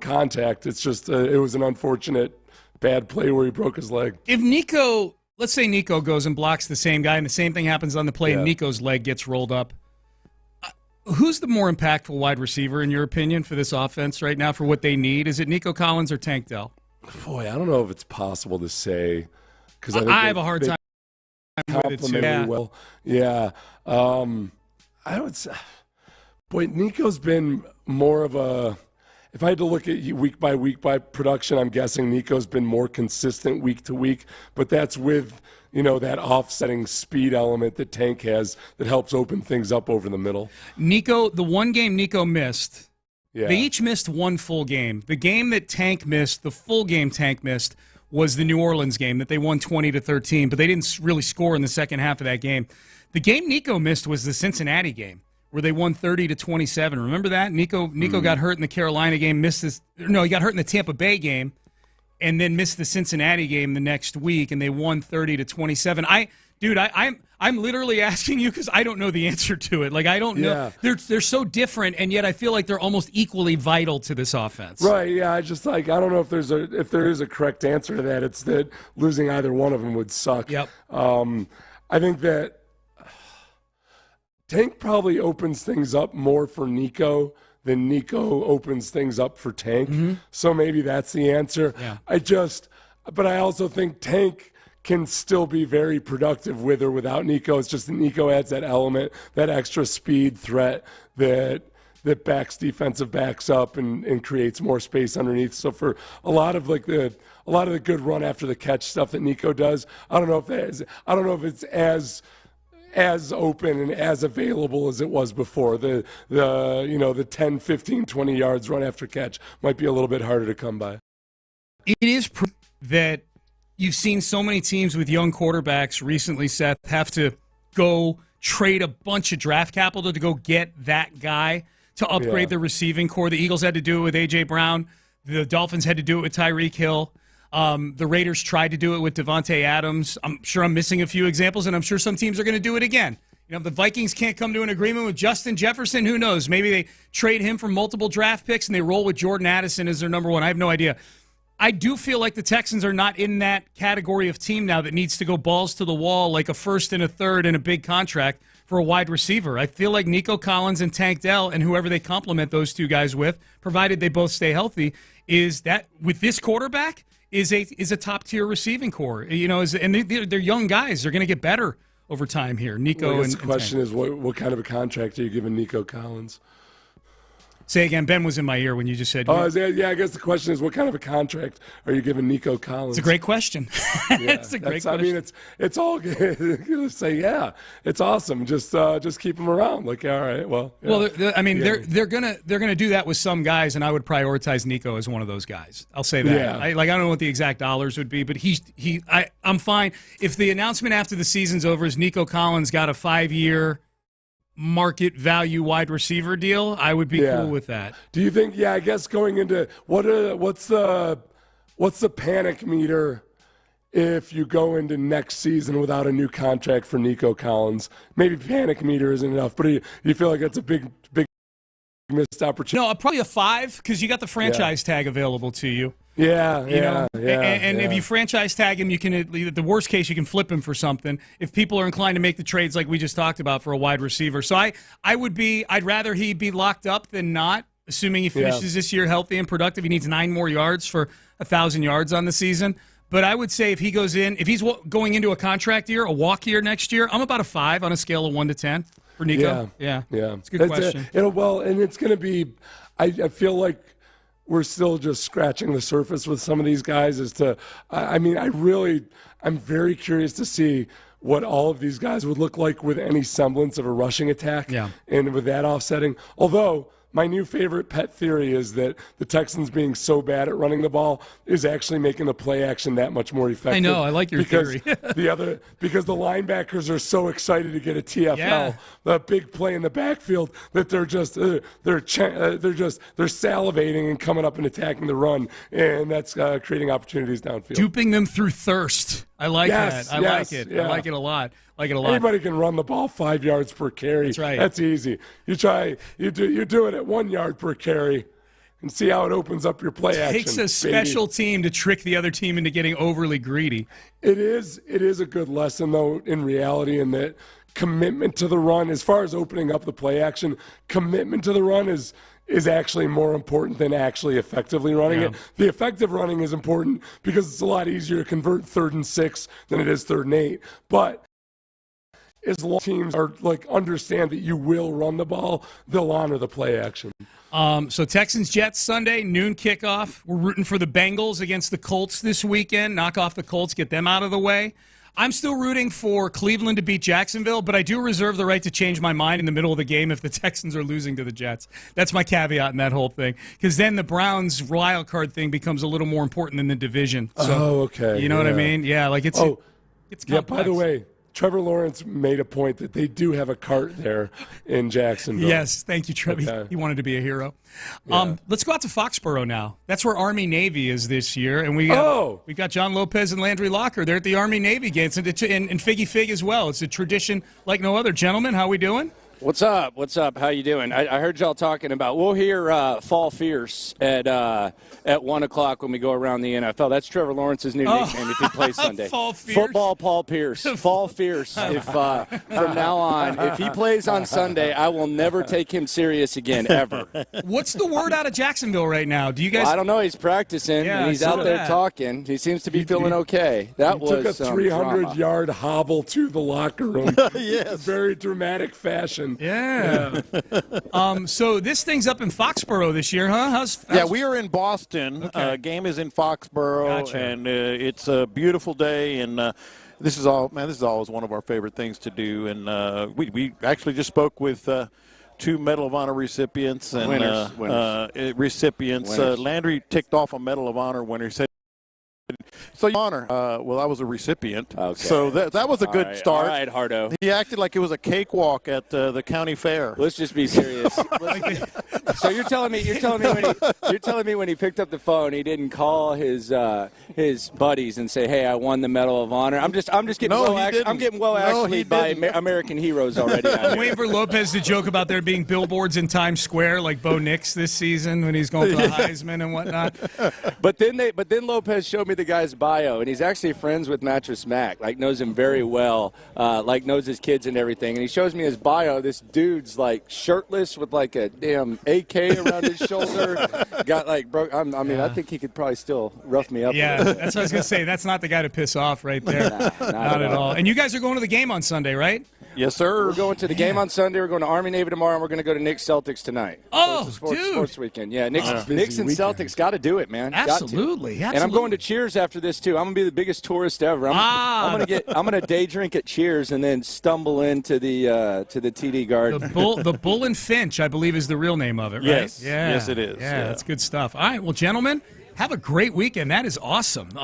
Speaker 4: contact. It's just it was an unfortunate bad play where he broke his leg.
Speaker 3: If let's say Nico goes and blocks the same guy and the same thing happens on the play and Nico's leg gets rolled up, who's the more impactful wide receiver in your opinion for this offense right now for what they need? Is it Nico Collins or Tank Dell?
Speaker 4: Boy, I don't know if it's possible to say because
Speaker 3: I have a hard time with it too.
Speaker 4: Yeah. Well. Yeah. I would say, boy, Nico's been more of a. If I had to look at week by production, I'm guessing Nico's been more consistent week to week, but that's with, that offsetting speed element that Tank has that helps open things up over the middle.
Speaker 3: Nico, the one game Nico missed,
Speaker 4: they
Speaker 3: each missed one full game. The game that Tank missed, the full game Tank missed, was the New Orleans game that they won 20-13, but they didn't really score in the second half of that game. The game Nico missed was the Cincinnati game, where they won 30-27. Remember that? Nico got hurt in the Carolina game, he got hurt in the Tampa Bay game, and then missed the Cincinnati game the next week, and they won 30-27. I'm literally asking you because I don't know the answer to it. I don't know. They're so different, and yet I feel like they're almost equally vital to this offense.
Speaker 4: Right, yeah. I just I don't know if there is a correct answer to that. It's that losing either one of them would suck.
Speaker 3: Yep.
Speaker 4: I think that Tank probably opens things up more for Nico than Nico opens things up for Tank.
Speaker 3: Mm-hmm.
Speaker 4: So maybe that's the answer.
Speaker 3: Yeah.
Speaker 4: But I also think Tank can still be very productive with or without Nico. It's just that Nico adds that element, that extra speed threat that backs defensive backs up and creates more space underneath. So for a lot of the good run after the catch stuff that Nico does, I don't know if it's as open and as available as it was before. The 10, 15, 20 yards run after catch might be a little bit harder to come by.
Speaker 3: It is that you've seen so many teams with young quarterbacks recently, Seth, have to go trade a bunch of draft capital to go get that guy to upgrade the receiving core. The Eagles had to do it with A.J. Brown. The Dolphins had to do it with Tyreek Hill. The Raiders tried to do it with Devontae Adams. I'm sure I'm missing a few examples, and I'm sure some teams are going to do it again. The Vikings can't come to an agreement with Justin Jefferson. Who knows? Maybe they trade him for multiple draft picks and they roll with Jordan Addison as their number one. I have no idea. I do feel like the Texans are not in that category of team now that needs to go balls to the wall like a first and a third and a big contract for a wide receiver. I feel like Nico Collins and Tank Dell and whoever they complement those two guys with, provided they both stay healthy, is that with this quarterback is a top-tier receiving core. And they're young guys. They're going to get better over time here. Nico and
Speaker 4: the question is, what kind of a contract are you giving Nico Collins?
Speaker 3: Say again. Ben was in my ear when you just said.
Speaker 4: I guess the question is, what kind of a contract are you giving Nico Collins?
Speaker 3: It's a great question. It's a great question.
Speaker 4: I mean, it's all good. Say, yeah, it's awesome. Just keep him around. All right, well. Yeah.
Speaker 3: Well, they're gonna do that with some guys, and I would prioritize Nico as one of those guys. I'll say that.
Speaker 4: Yeah.
Speaker 3: I don't know what the exact dollars would be, but I'm fine if the announcement after the season's over is Nico Collins got a 5-year market value wide receiver deal, I would be cool with that.
Speaker 4: Do you think? Yeah, I guess going into what's the panic meter if you go into next season without a new contract for Nico Collins? Maybe panic meter isn't enough, but you feel like that's a big missed opportunity.
Speaker 3: No, probably a 5 because you got the franchise tag available to you.
Speaker 4: Yeah.
Speaker 3: If you franchise tag him, you can, the worst case, you can flip him for something if people are inclined to make the trades like we just talked about for a wide receiver. So I'd rather he be locked up than not, assuming he finishes this year healthy and productive. He needs 9 more yards for 1,000 yards on the season. But I would say if he's going into a contract year, a walk year next year, I'm about a 5 on a scale of 1 to 10. for Nico?
Speaker 4: Yeah.
Speaker 3: It's a good question.
Speaker 4: And it's going to be, I feel like we're still just scratching the surface with some of these guys as to, I'm very curious to see what all of these guys would look like with any semblance of a rushing attack.
Speaker 3: Yeah.
Speaker 4: And with that offsetting. Although my new favorite pet theory is that the Texans being so bad at running the ball is actually making the play action that much more effective.
Speaker 3: I know. I like your theory.
Speaker 4: because the linebackers are so excited to get a TFL, the big play in the backfield, that they're salivating and coming up and attacking the run, and that's creating opportunities downfield.
Speaker 3: Duping them through thirst. I like that. I like it.
Speaker 4: Yeah.
Speaker 3: I like it a lot.
Speaker 4: Anybody can run the ball 5 yards per carry.
Speaker 3: That's right.
Speaker 4: That's easy. You do it at 1 yard per carry and see how it opens up your play action.
Speaker 3: It takes a special team to trick the other team into getting overly greedy.
Speaker 4: It is a good lesson, though, in reality, in that commitment to the run, as far as opening up the play action, commitment to the run is actually more important than actually effectively running it. The effective running is important because it's a lot easier to convert 3rd and 6 than it is 3rd and 8. But as long as teams are understand that you will run the ball, they'll honor the play action.
Speaker 3: So Texans-Jets Sunday, noon kickoff. We're rooting for the Bengals against the Colts this weekend. Knock off the Colts, get them out of the way. I'm still rooting for Cleveland to beat Jacksonville, but I do reserve the right to change my mind in the middle of the game if the Texans are losing to the Jets. That's my caveat in that whole thing, because then the Browns wild card thing becomes a little more important than the division. So,
Speaker 4: okay.
Speaker 3: You know what I mean? Yeah, it's complex.
Speaker 4: Yeah, by the way, Trevor Lawrence made a point that they do have a cart there in Jacksonville.
Speaker 3: Yes, thank you, Trevor. Okay. He wanted to be a hero.
Speaker 4: Yeah.
Speaker 3: Let's go out to Foxborough now. That's where Army-Navy is this year. And we've got John Lopez and Landry Locker. They're at the Army-Navy games, and Figgy Fig as well. It's a tradition like no other. Gentlemen, how we doing?
Speaker 15: What's up? How you doing? I heard y'all talking about, we'll hear Fall Fierce at 1 o'clock when we go around the NFL. That's Trevor Lawrence's new nickname if he plays Sunday.
Speaker 3: Fall Fierce?
Speaker 15: Football Paul Pierce. Fall Fierce. If from now on, if he plays on Sunday, I will never take him serious again, ever.
Speaker 3: What's the word out of Jacksonville right now? Do you guys?
Speaker 15: Well, I don't know. He's practicing, and he's out there talking. He seems to be feeling okay. That was
Speaker 4: took a 300-yard hobble to the locker room.
Speaker 13: Yes.
Speaker 4: Very dramatic fashion.
Speaker 3: Yeah. So this thing's up in Foxborough this year, huh? How's
Speaker 13: we are in Boston.
Speaker 3: Okay.
Speaker 13: Game is in Foxborough,
Speaker 3: Gotcha.
Speaker 13: and it's a beautiful day. And this is always one of our favorite things to do. And we actually just spoke with 2 Medal of Honor recipients and
Speaker 15: Winners.
Speaker 13: Landry ticked off a Medal of Honor winner. He said, "So, Your Honor, well, I was a recipient."
Speaker 15: Okay.
Speaker 13: So that was a good start.
Speaker 15: All right, Hardo.
Speaker 13: He acted like it was a cakewalk at the county fair.
Speaker 15: Let's just be serious. So you're telling me when he picked up the phone, he didn't call his buddies and say, "Hey, I won the Medal of Honor." I'm just getting actually by American heroes already.
Speaker 3: I'm waiting for Lopez to joke about there being billboards in Times Square like Bo Nix this season when he's going for the Heisman and whatnot.
Speaker 15: But then Lopez showed me the guy's bio, and he's actually friends with Mattress Mac, knows him very well, knows his kids and everything. And he shows me his bio. This dude's shirtless with a damn AK around his shoulder. Got broke. I think he could probably still rough me up.
Speaker 3: Yeah, that's what I was gonna say. That's not the guy to piss off right there. Not at all. And you guys are going to the game on Sunday, right?
Speaker 13: Yes, sir.
Speaker 15: We're going to the game on Sunday. We're going to Army-Navy tomorrow, and we're going to go to Knicks Celtics tonight.
Speaker 3: Oh,
Speaker 15: Sports weekend. Yeah, Knicks and Celtics got to do it, man.
Speaker 3: Absolutely.
Speaker 15: And I'm going to Cheers after this too. I'm going to be the biggest tourist ever. I'm going to day drink at Cheers and then stumble into the TD Garden.
Speaker 3: The Bull and Finch, I believe, is the real name of it, right?
Speaker 13: Yes.
Speaker 3: Yeah.
Speaker 13: Yes, it is.
Speaker 3: Yeah, that's good stuff. All right, well, gentlemen, have a great weekend. That is awesome. You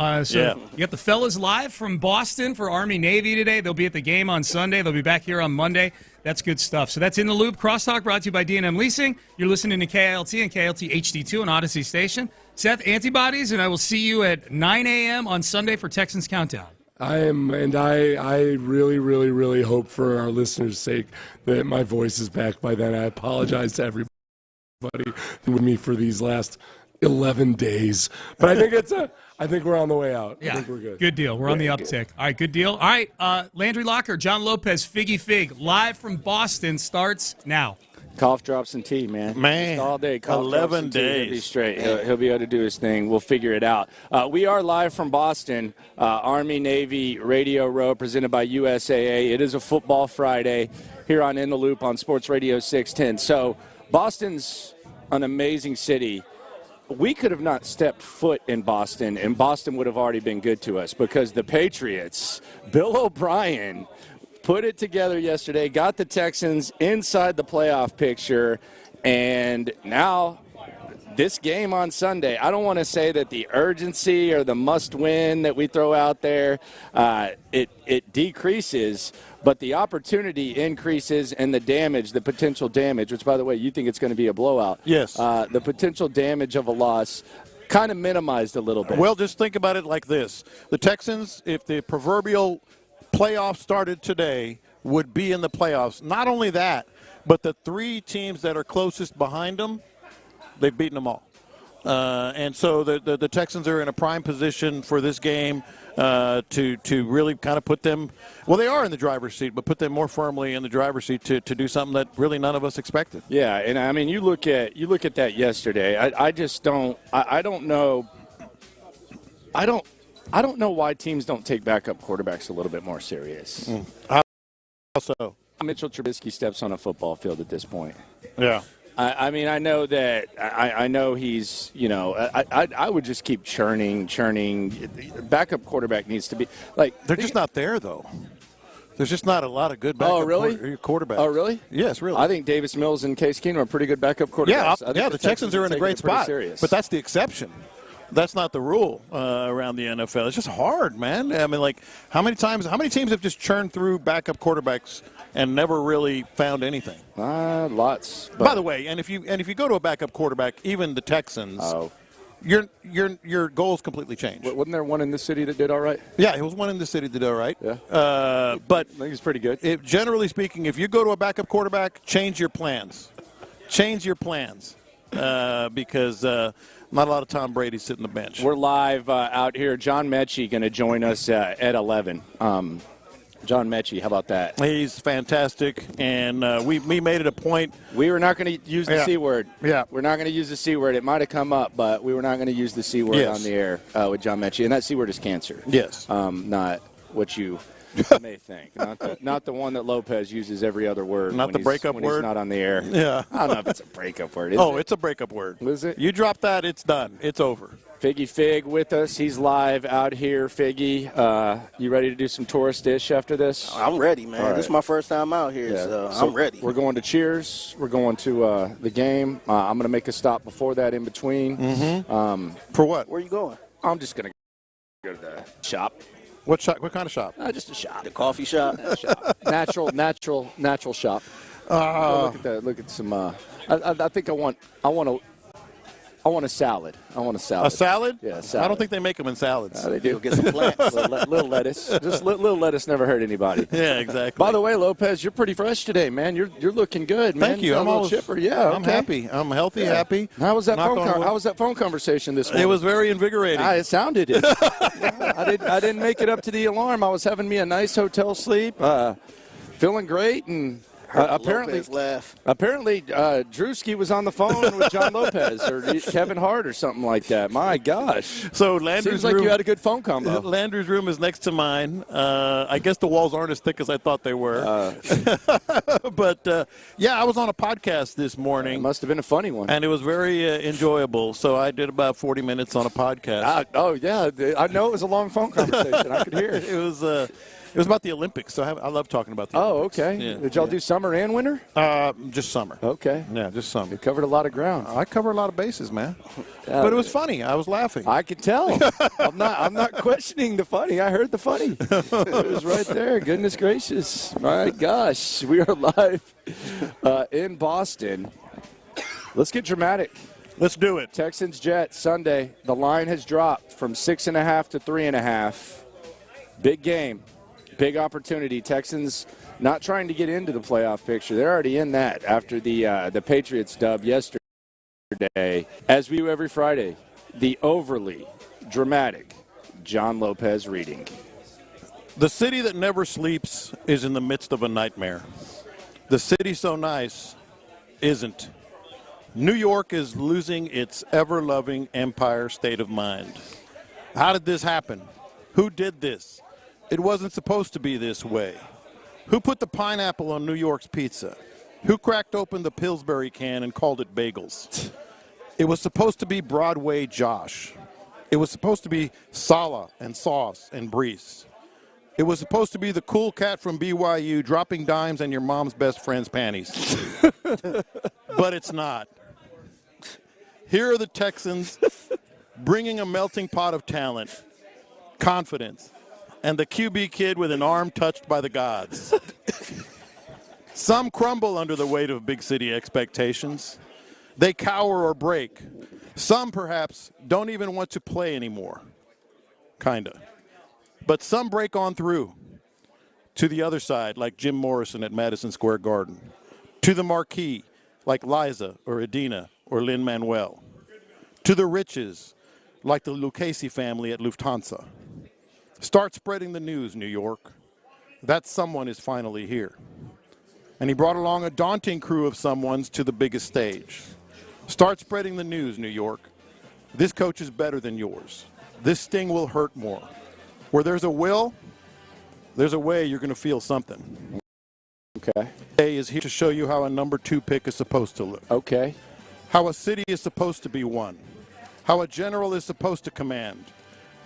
Speaker 3: got the fellas live from Boston for Army-Navy today. They'll be at the game on Sunday. They'll be back here on Monday. That's good stuff. So that's In the Loop Crosstalk, brought to you by D&M Leasing. You're listening to KILT and KILT HD2 on Odyssey Station. Seth, antibodies, and I will see you at 9 a.m. on Sunday for Texans Countdown.
Speaker 4: I am, and I really, really, really hope for our listeners' sake that my voice is back by then. I apologize to everybody with me for these last 11 days. But I think we're on the way out.
Speaker 3: Yeah.
Speaker 4: I think we're good.
Speaker 3: Good deal. We're on the uptick. All right, good deal. All right, Landry Locker, John Lopez, Figgy Fig, live from Boston, starts now.
Speaker 15: Cough drops and tea, man. Just all day. Cough
Speaker 13: 11 days.
Speaker 15: He'll be straight. He'll be able to do his thing. We'll figure it out. We are live from Boston, Army-Navy Radio Row, presented by USAA. It is a football Friday here on In the Loop on Sports Radio 610. So Boston's an amazing city. We could have not stepped foot in Boston, and Boston would have already been good to us because the Patriots, Bill O'Brien, put it together yesterday, got the Texans inside the playoff picture, and now this game on Sunday, I don't want to say that the urgency or the must-win that we throw out there, it decreases, but the opportunity increases and the damage, the potential damage, which, by the way, you think it's going to be a blowout.
Speaker 13: Yes.
Speaker 15: The potential damage of a loss kind of minimized a little bit.
Speaker 13: Well, just think about it like this. The Texans, if the proverbial playoffs started today, would be in the playoffs. Not only that, but the 3 teams that are closest behind them, they've beaten them all. And so the Texans are in a prime position for this game to really kind of put them – well, they are in the driver's seat, but put them more firmly in the driver's seat to do something that really none of us expected.
Speaker 15: Yeah, and, I mean, you look at that yesterday. I just don't – I don't know – I don't know why teams don't take backup quarterbacks a little bit more serious.
Speaker 13: How so?
Speaker 15: Mitchell Trubisky steps on a football field at this point.
Speaker 13: Yeah.
Speaker 15: I mean, I know that I know he's, I would just keep churning. Backup quarterback needs to be like.
Speaker 13: They're just not there, though. There's just not a lot of good backup quarterbacks.
Speaker 15: Oh, really?
Speaker 13: Yes, really.
Speaker 15: I think Davis Mills and Case Keenum are pretty good backup quarterbacks.
Speaker 13: Yeah, the Texans are in a great spot, but that's the exception. That's not the rule around the NFL. It's just hard, man. I mean, like, how many teams have just churned through backup quarterbacks and never really found anything?
Speaker 15: Lots.
Speaker 13: By the way, and if you go to a backup quarterback, even the Texans, your goals completely change.
Speaker 15: Wasn't there one in this city that did all right?
Speaker 13: Yeah, it was one in the city that did all right.
Speaker 15: Yeah.
Speaker 13: But
Speaker 15: I think it's pretty good.
Speaker 13: Generally speaking, if you go to a backup quarterback, change your plans. Because not a lot of Tom Brady sitting on the bench.
Speaker 15: We're live out here. John Metchie going to join us at 11. John Metchie, how about that?
Speaker 13: He's fantastic, and we made it a point.
Speaker 15: We were not going to use the C word.
Speaker 13: Yeah.
Speaker 15: We're not going to use the C word. It might have come up, but we were not going to use the C word on the air with John Metchie, and that C word is cancer.
Speaker 13: Yes.
Speaker 15: Not what you may think. Not the one that Lopez uses every other word.
Speaker 13: Not the breakup
Speaker 15: when
Speaker 13: word?
Speaker 15: He's not on the air.
Speaker 13: Yeah.
Speaker 15: I don't know if it's a breakup word.
Speaker 13: It's a breakup word.
Speaker 15: Is it?
Speaker 13: You drop that, it's done. It's over.
Speaker 15: Figgy Fig with us. He's live out here. Figgy, you ready to do some tourist-ish after this?
Speaker 5: I'm ready, man.
Speaker 15: Right.
Speaker 5: This is my first time out here, so I'm ready.
Speaker 15: We're going to Cheers. We're going to the game. I'm going to make a stop before that in between.
Speaker 13: Mm-hmm. For what?
Speaker 5: Where are you going?
Speaker 15: I'm just going to go to the shop.
Speaker 13: What shop? What kind of shop?
Speaker 15: Just a shop.
Speaker 5: The coffee shop?
Speaker 15: Natural shop. Look at some. I think I want a salad.
Speaker 13: A salad?
Speaker 15: Yeah, a salad.
Speaker 13: I don't think they make them in salads.
Speaker 15: They do.
Speaker 5: Get some plants.
Speaker 15: little lettuce. Just little lettuce never hurt anybody.
Speaker 13: Yeah, exactly.
Speaker 15: By the way, Lopez, you're pretty fresh today, man. You're looking good, man.
Speaker 13: Thank you.
Speaker 15: I'm all chipper. Yeah,
Speaker 13: I'm happy. I'm healthy, happy.
Speaker 15: How was that phone conversation this morning?
Speaker 13: It was very invigorating.
Speaker 15: It sounded it. I didn't make it up to the alarm. I was having me a nice hotel sleep, feeling great, and apparently Drewski was on the phone with John Lopez or Kevin Hart or something like that. My gosh.
Speaker 13: So Landry's
Speaker 15: seems like
Speaker 13: room,
Speaker 15: you had a good phone combo.
Speaker 13: Landry's room is next to mine. I guess the walls aren't as thick as I thought they were. But, I was on a podcast this morning.
Speaker 15: It must have been a funny one.
Speaker 13: And it was very enjoyable. So I did about 40 minutes on a podcast.
Speaker 15: I know it was a long phone conversation. I could hear it.
Speaker 13: It was about the Olympics, so I love talking about the Olympics.
Speaker 15: Oh, okay. Yeah, Did y'all do summer and winter?
Speaker 13: Just summer.
Speaker 15: Okay.
Speaker 13: Yeah, just summer.
Speaker 15: You covered a lot of ground.
Speaker 13: I cover a lot of bases, man. But it was funny. I was laughing.
Speaker 15: I could tell. I'm not questioning the funny. I heard the funny. It was right there. Goodness gracious. My gosh. We are live in Boston. Let's get dramatic.
Speaker 13: Let's do it.
Speaker 15: Texans Jets Sunday. The line has dropped from 6.5 to 3.5. Big game. Big opportunity. Texans not trying to get into the playoff picture. They're already in that after the Patriots dub yesterday. As we do every Friday, the overly dramatic John Lopez reading.
Speaker 13: The city that never sleeps is in the midst of a nightmare. The city so nice isn't. New York is losing its ever-loving Empire state of mind. How did this happen? Who did this? It wasn't supposed to be this way. Who put the pineapple on New York's pizza? Who cracked open the Pillsbury can and called it bagels? It was supposed to be Broadway Josh. It was supposed to be Sala and Sauce and Brees. It was supposed to be the cool cat from BYU dropping dimes on your mom's best friend's panties. But it's not. Here are the Texans bringing a melting pot of talent, confidence, and the QB kid with an arm touched by the gods. Some crumble under the weight of big city expectations. They cower or break. Some, perhaps, don't even want to play anymore. Kinda. But some break on through to the other side, like Jim Morrison at Madison Square Garden. To the marquee, like Liza or Adina or Lin-Manuel. To the riches, like the Lucchese family at Lufthansa. Start spreading the news, New York. That someone is finally here. And he brought along a daunting crew of someones to the biggest stage. Start spreading the news, New York. This coach is better than yours. This sting will hurt more. Where there's a will, there's a way you're going to feel something.
Speaker 15: Okay.
Speaker 13: A is here to show you how a number 2 pick is supposed to look.
Speaker 15: Okay.
Speaker 13: How a city is supposed to be won. How a general is supposed to command.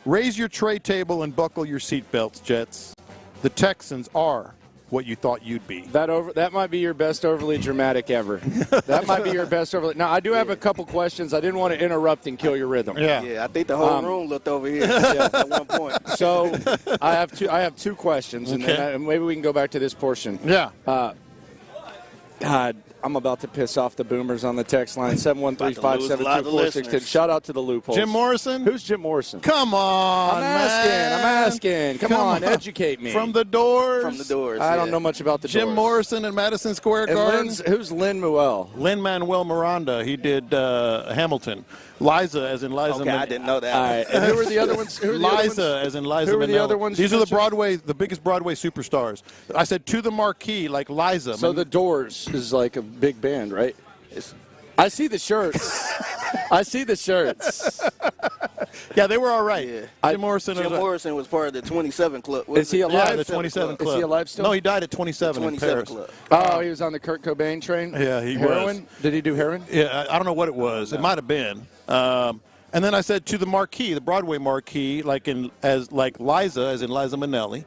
Speaker 13: Raise your tray table and buckle your seatbelts, Jets. The Texans are what you thought you'd be.
Speaker 15: That might be your best overly dramatic ever. That might be your best overly. Now, I do have a couple questions. I didn't want to interrupt and kill your rhythm.
Speaker 5: Yeah, I think the whole room looked over here at one point.
Speaker 15: So I have two questions, and then maybe we can go back to this portion.
Speaker 13: Yeah.
Speaker 15: God, I'm about to piss off the boomers on the text line, 713-572-4610. Shout out to the loopholes.
Speaker 13: Jim Morrison?
Speaker 15: Who's Jim Morrison?
Speaker 13: Come on,
Speaker 15: I'm asking. Come on, educate me.
Speaker 13: From the Doors?
Speaker 5: From the Doors,
Speaker 15: I don't know much about the
Speaker 13: Jim
Speaker 15: Doors.
Speaker 13: Morrison at Madison Square Garden.
Speaker 15: Who's Lin-Manuel?
Speaker 13: Lin-Manuel Miranda. He did Hamilton. Liza, as in Liza.
Speaker 5: Okay, I didn't know that.
Speaker 15: All right. And who are the other ones?
Speaker 13: Liza, as in Liza.
Speaker 15: Who are the other ones?
Speaker 13: These are the biggest Broadway superstars. I said to the marquee, like Liza.
Speaker 15: So the Doors is like a big band, right? I see the shirts.
Speaker 13: Yeah, they were all right.
Speaker 5: Yeah.
Speaker 13: Jim Morrison
Speaker 5: was part of the 27 Club.
Speaker 15: Is he alive?
Speaker 13: Yeah, the 27 Club.
Speaker 15: Is he alive still?
Speaker 13: No, he died at 27 in Paris.
Speaker 5: Club.
Speaker 15: Oh, he was on the Kurt Cobain train?
Speaker 13: Yeah, he
Speaker 15: heroin?
Speaker 13: was.
Speaker 15: Did he do heroin?
Speaker 13: Yeah, I don't know what it was. No. It might have been. And then I said to the marquee, the Broadway marquee, like Liza, as in Liza Minnelli,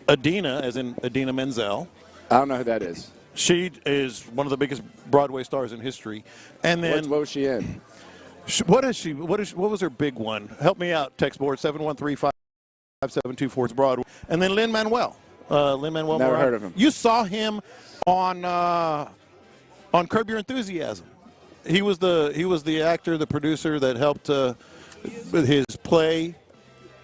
Speaker 13: Adina, as in Adina Menzel.
Speaker 15: I don't know who that is.
Speaker 13: She is one of the biggest Broadway stars in history. And then
Speaker 15: what was she in?
Speaker 13: What was her big one? Help me out. Text board 713-572-4 Broadway. And then Lin-Manuel. Lin-Manuel.
Speaker 15: Never heard of him.
Speaker 13: You saw him on Curb Your Enthusiasm. He was the actor, the producer that helped with his play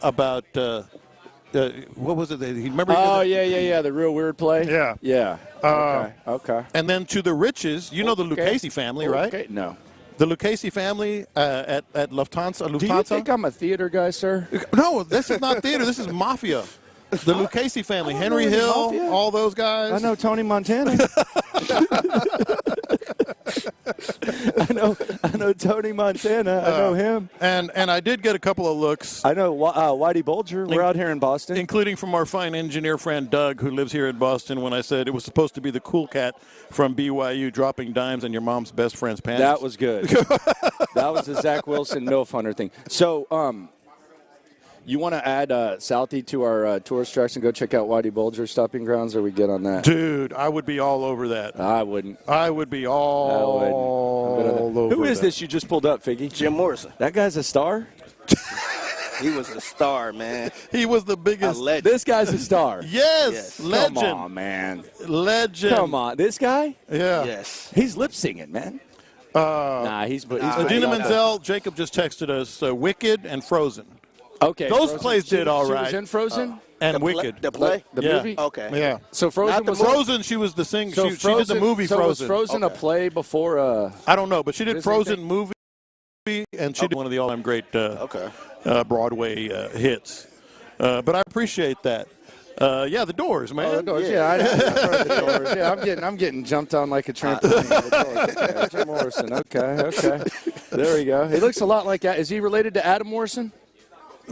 Speaker 13: about what was it? Remember?
Speaker 15: Oh, yeah. The Real Weird play?
Speaker 13: Yeah.
Speaker 15: Okay.
Speaker 13: And then to the riches, you know the Lucchese family, right?
Speaker 15: Okay. No.
Speaker 13: The Lucchese family at Lufthansa.
Speaker 15: Do you think I'm a theater guy, sir?
Speaker 13: No, this is not theater. This is mafia. The Lucchese family, Henry Hill,
Speaker 15: mafia.
Speaker 13: all those guys.
Speaker 15: I know Tony Montana. I know Tony Montana. I know him.
Speaker 13: And I did get a couple of looks.
Speaker 15: I know Whitey Bulger. We're out here in Boston.
Speaker 13: Including from our fine engineer friend Doug, who lives here in Boston, when I said it was supposed to be the cool cat from BYU dropping dimes on your mom's best friend's pants.
Speaker 15: That was good. That was the Zach Wilson MILF Hunter thing. So, you want to add Southie to our tourist tracks and go check out Whitey Bulger's stopping grounds, or we get on that?
Speaker 13: Dude, I would be all over that.
Speaker 15: I wouldn't.
Speaker 13: I would be all over
Speaker 15: Who is
Speaker 13: that.
Speaker 15: this you just pulled up, Figgy?
Speaker 5: Jim Morrison.
Speaker 15: That guy's a star?
Speaker 5: He was a star, man.
Speaker 13: He was the biggest.
Speaker 15: This guy's a star.
Speaker 13: Yes. Legend.
Speaker 15: Come on, man.
Speaker 13: Legend.
Speaker 15: Come on. This guy?
Speaker 13: Yeah.
Speaker 5: Yes.
Speaker 15: He's lip singing, man. He's
Speaker 13: Adina Menzel, Jacob just texted us Wicked and Frozen.
Speaker 15: Okay.
Speaker 13: Those
Speaker 15: Frozen.
Speaker 13: plays did all right.
Speaker 15: She was in Frozen?
Speaker 13: And Wicked.
Speaker 5: The play?
Speaker 15: The movie?
Speaker 5: Okay.
Speaker 13: Yeah.
Speaker 15: So Frozen was
Speaker 13: Frozen, she was the singer.
Speaker 15: So
Speaker 13: she did the movie
Speaker 15: so
Speaker 13: Frozen.
Speaker 15: Was Frozen a play before
Speaker 13: I don't know, but she did
Speaker 15: Disney
Speaker 13: Frozen
Speaker 15: thing?
Speaker 13: movie, and she did one of the all-time great Broadway hits. But I appreciate that. The Doors, man.
Speaker 15: Oh, the Doors. Yeah, I've heard the Doors. Yeah, I'm getting jumped on like a trampoline. Okay. Jim Morrison. Okay. There we go. He looks a lot like. Is he related to Adam Morrison?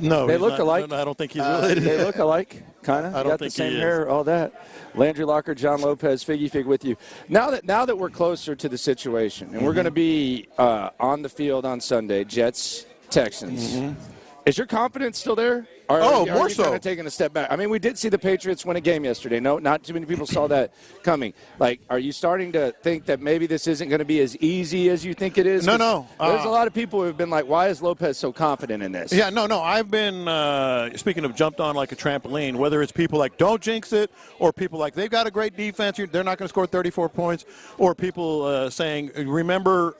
Speaker 13: No,
Speaker 15: they
Speaker 13: he's
Speaker 15: look
Speaker 13: not,
Speaker 15: alike.
Speaker 13: No, I don't think he's related.
Speaker 15: They look alike. Kind of.
Speaker 13: I don't
Speaker 15: got
Speaker 13: think
Speaker 15: the same
Speaker 13: he is.
Speaker 15: hair, all that. Landry Locker, John Lopez, Figgy Fig with you. Now that we're closer to the situation, and we're going to be on the field on Sunday, Jets, Texans. Is your confidence still there? Or are
Speaker 13: more
Speaker 15: you
Speaker 13: so.
Speaker 15: kind of taking a step back? I mean, we did see the Patriots win a game yesterday. No, not too many people saw that coming. Like, are you starting to think that maybe this isn't going to be as easy as you think it is?
Speaker 13: No.
Speaker 15: There's a lot of people who have been like, why is Lopez so confident in this?
Speaker 13: Yeah, no. I've been, speaking of jumped on like a trampoline, whether it's people like don't jinx it, or people like they've got a great defense, they're not going to score 34 points, or people saying, remember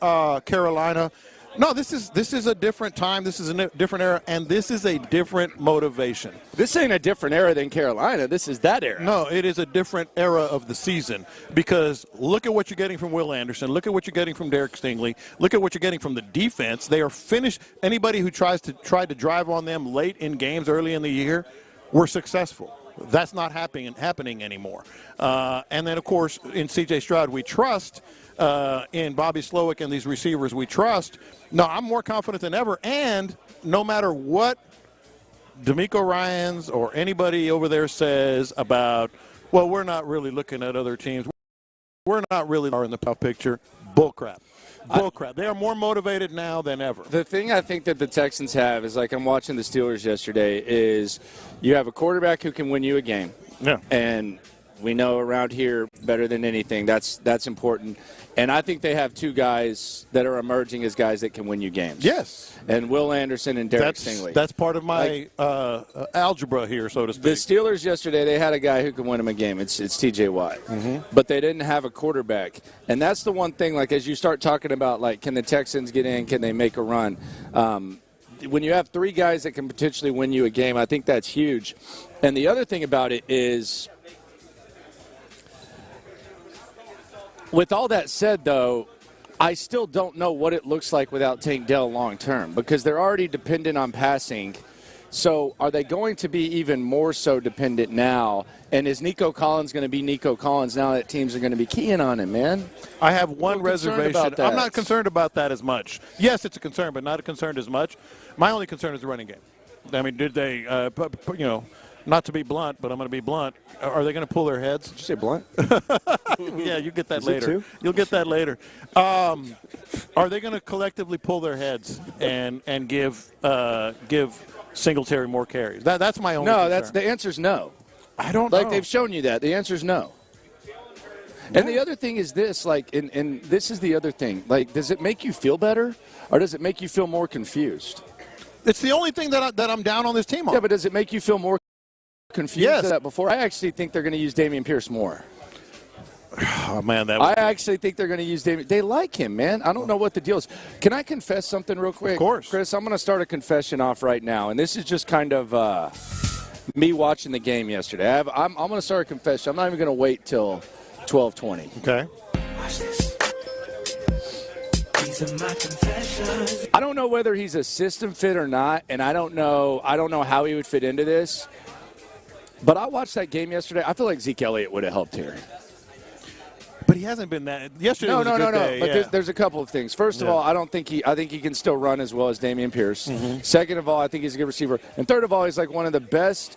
Speaker 13: Carolina. No, this is a different time. This is a different era, and this is a different motivation.
Speaker 15: This ain't a different era than Carolina. This is that era.
Speaker 13: No, it is a different era of the season because look at what you're getting from Will Anderson. Look at what you're getting from Derek Stingley. Look at what you're getting from the defense. They are finished. Anybody who tried to drive on them late in games early in the year were successful. That's not happening anymore. And then, of course, in C.J. Stroud, we trust. In Bobby Slowick and these receivers we trust. No, I'm more confident than ever. And no matter what D'Amico Ryans or anybody over there says about, well, we're not really looking at other teams. We're not really in the top picture. Bullcrap. Bullcrap. They are more motivated now than ever.
Speaker 15: The thing I think that the Texans have is, like I'm watching the Steelers yesterday, is you have a quarterback who can win you a game.
Speaker 13: Yeah.
Speaker 15: And we know around here better than anything that's important. And I think they have two guys that are emerging as guys that can win you games.
Speaker 13: Yes.
Speaker 15: And Will Anderson and Derek Stingley.
Speaker 13: That's part of my algebra here, so to speak.
Speaker 15: The Steelers yesterday, they had a guy who can win them a game. It's T.J. Watt. But they didn't have a quarterback. And that's the one thing, like, as you start talking about, like, can the Texans get in? Can they make a run? When you have three guys that can potentially win you a game, I think that's huge. And the other thing about it is, with all that said, though, I still don't know what it looks like without Tank Dell long term because they're already dependent on passing. So are they going to be even more so dependent now? And is Nico Collins going to be Nico Collins now that teams are going to be keying on him, man?
Speaker 13: I have one reservation.
Speaker 15: I'm
Speaker 13: not concerned about that as much. Yes, it's a concern, but not a concern as much. My only concern is the running game. I mean, did they, not to be blunt, but I'm going to be blunt. Are they going to pull their heads?
Speaker 15: Did you say blunt?
Speaker 13: Yeah, you get that
Speaker 15: Is
Speaker 13: later.
Speaker 15: it too?
Speaker 13: You'll get that later. Are they going to collectively pull their heads and give Singletary more carries? That's my only concern.
Speaker 15: No, the answer's no.
Speaker 13: I don't know.
Speaker 15: Like, they've shown you that. The answer's no. And the other thing is this, like, and this is the other thing. Like, does it make you feel better, or does it make you feel more confused?
Speaker 13: It's the only thing that I'm down on this team on.
Speaker 15: Yeah, but does it make you feel more confused?
Speaker 13: Yes.
Speaker 15: That before? I actually think they're going to use Dameon Pierce more.
Speaker 13: Oh, man.
Speaker 15: I actually think they're going to use Dameon. They like him, man. I don't know what the deal is. Can I confess something real quick?
Speaker 13: Of course.
Speaker 15: Chris, I'm going to start a confession off right now, and this is just kind of me watching the game yesterday. I'm going to start a confession. I'm not even going to wait till 12:20.
Speaker 13: Okay.
Speaker 15: I don't know whether he's a system fit or not, and I don't know how he would fit into this. But I watched that game yesterday. I feel like Zeke Elliott would have helped here.
Speaker 13: But he hasn't been that. Yesterday was a good day.
Speaker 15: But
Speaker 13: yeah.
Speaker 15: there's a couple of things. First of all, I think he can still run as well as Dameon Pierce. Second of all, I think he's a good receiver. And third of all, he's like one of the best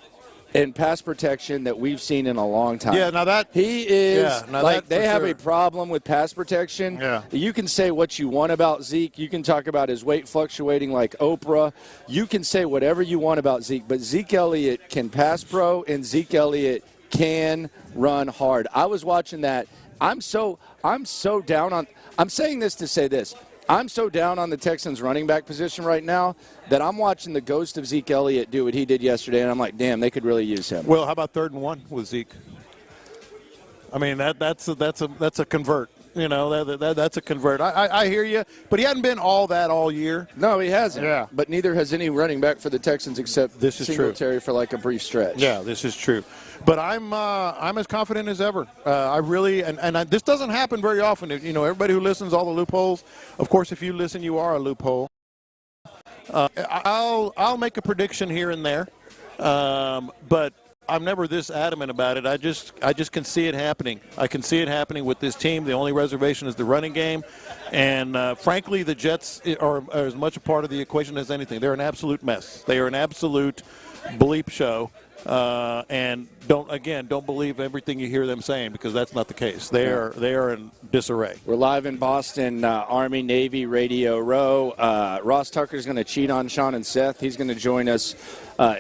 Speaker 15: in pass protection that we've seen in a long time.
Speaker 13: Yeah, now that
Speaker 15: he is
Speaker 13: that
Speaker 15: they have
Speaker 13: sure.
Speaker 15: a problem with pass protection.
Speaker 13: Yeah.
Speaker 15: You can say what you want about Zeke. You can talk about his weight fluctuating like Oprah. You can say whatever you want about Zeke, but Zeke Elliott can pass pro and Zeke Elliott can run hard. I was watching that. I'm so down on – I'm saying this to say this. I'm so down on the Texans running back position right now that I'm watching the ghost of Zeke Elliott do what he did yesterday, and I'm like, damn, they could really use him.
Speaker 13: Well, how about 3rd and 1 with Zeke? I mean, that's a convert. You know, that's a convert. I hear you, but he hadn't been all year.
Speaker 15: No, he hasn't.
Speaker 13: Yeah.
Speaker 15: But neither has any running back for the Texans except
Speaker 13: This is
Speaker 15: Singletary for like a brief stretch.
Speaker 13: Yeah, this is true. But I'm as confident as ever. I really this doesn't happen very often. You know, everybody who listens, all the loopholes. Of course, if you listen, you are a loophole. I'll make a prediction here and there, but I'm never this adamant about it. I just can see it happening. I can see it happening with this team. The only reservation is the running game, and frankly, the Jets are as much a part of the equation as anything. They're an absolute mess. They are an absolute bleep show. And don't believe everything you hear them saying, because that's not the case. They are in disarray.
Speaker 15: We're live in Boston, Army Navy Radio Row. Ross Tucker's going to cheat on Sean and Seth. He's going to join us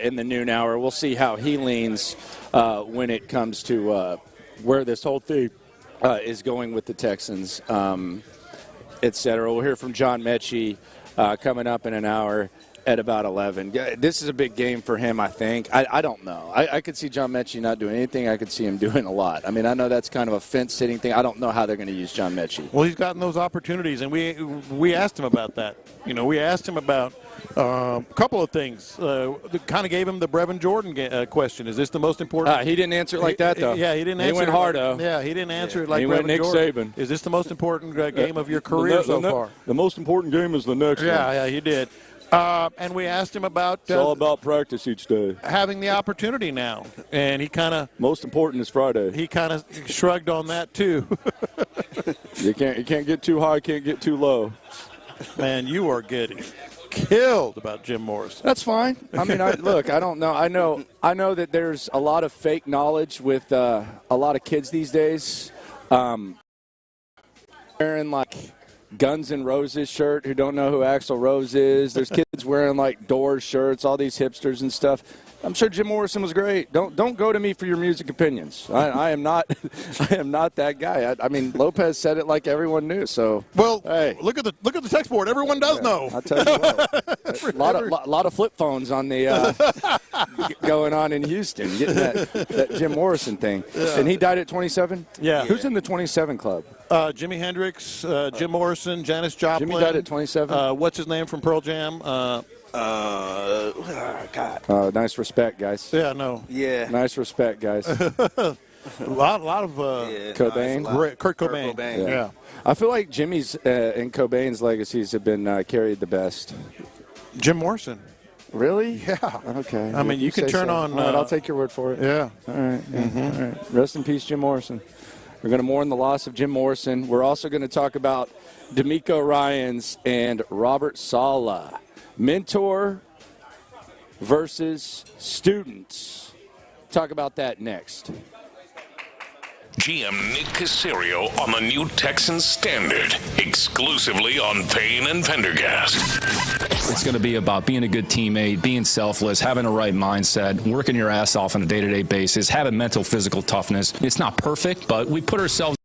Speaker 15: in the noon hour. We'll see how he leans when it comes to where this whole thing is going with the Texans, et cetera. We'll hear from John Metchie coming up in an hour at about 11. This is a big game for him, I think. I don't know. I could see John Metchie not doing anything. I could see him doing a lot. I mean, I know that's kind of a fence-sitting thing. I don't know how they're going to use John Metchie.
Speaker 13: Well, he's gotten those opportunities, and we asked him about that. We asked him about a couple of things. Kind of gave him the Brevin Jordan question. Is this the most important?
Speaker 15: He didn't answer it like that, though.
Speaker 13: Yeah, he didn't answer it.
Speaker 15: He went hard, though.
Speaker 13: Yeah, he didn't answer it like
Speaker 15: he
Speaker 13: Brevin
Speaker 15: went Nick
Speaker 13: Jordan.
Speaker 15: Saban.
Speaker 13: Is this the most important game of your career so far?
Speaker 15: The most important game is the next one.
Speaker 13: Yeah, he did. And we asked him about
Speaker 15: it's all about practice each day.
Speaker 13: Having the opportunity now, and he kind of
Speaker 15: most important is Friday.
Speaker 13: He kind of shrugged on that too.
Speaker 15: You can't get too high, can't get too low.
Speaker 13: Man, you are getting killed about Jim Morrison.
Speaker 15: That's fine. I mean, look, I don't know. I know that there's a lot of fake knowledge with a lot of kids these days. Wearing like Guns N' Roses shirt who don't know who Axl Rose is. There's kids wearing like Doors shirts, all these hipsters and stuff. I'm sure Jim Morrison was great. Don't go to me for your music opinions. I am not that guy. I mean, Lopez said it like everyone knew. So hey,
Speaker 13: look at the text board. Everyone does know.
Speaker 15: I'll tell you what. A lot of flip phones on the going on in Houston, getting that Jim Morrison thing. Yeah. And he died at 27.
Speaker 13: Yeah.
Speaker 15: Who's in the 27 club?
Speaker 13: Jimi Hendrix, Jim Morrison, Janis Joplin.
Speaker 15: Jimmy died at 27.
Speaker 13: What's his name from Pearl Jam?
Speaker 5: God.
Speaker 15: Nice respect, guys.
Speaker 13: Yeah, no.
Speaker 5: Yeah.
Speaker 15: Nice respect, guys.
Speaker 13: a lot of
Speaker 15: Cobain.
Speaker 13: Kurt Cobain. Yeah.
Speaker 15: I feel like Jimmy's and Cobain's legacies have been carried the best.
Speaker 13: Jim Morrison.
Speaker 15: Really?
Speaker 13: Yeah.
Speaker 15: Okay.
Speaker 13: I mean, you can turn on.
Speaker 15: All right, I'll take your word for it.
Speaker 13: Yeah.
Speaker 15: All right. Yeah. Mm-hmm. All right. Rest in peace, Jim Morrison. We're going to mourn the loss of Jim Morrison. We're also going to talk about D'Amico Ryans and Robert Saleh. Mentor versus students. Talk about that next.
Speaker 6: GM Nick Caserio on the new Texans Standard, exclusively on Payne and Pendergast.
Speaker 16: It's going to be about being a good teammate, being selfless, having a right mindset, working your ass off on a day-to-day basis, having mental, physical toughness. It's not perfect, but we put ourselves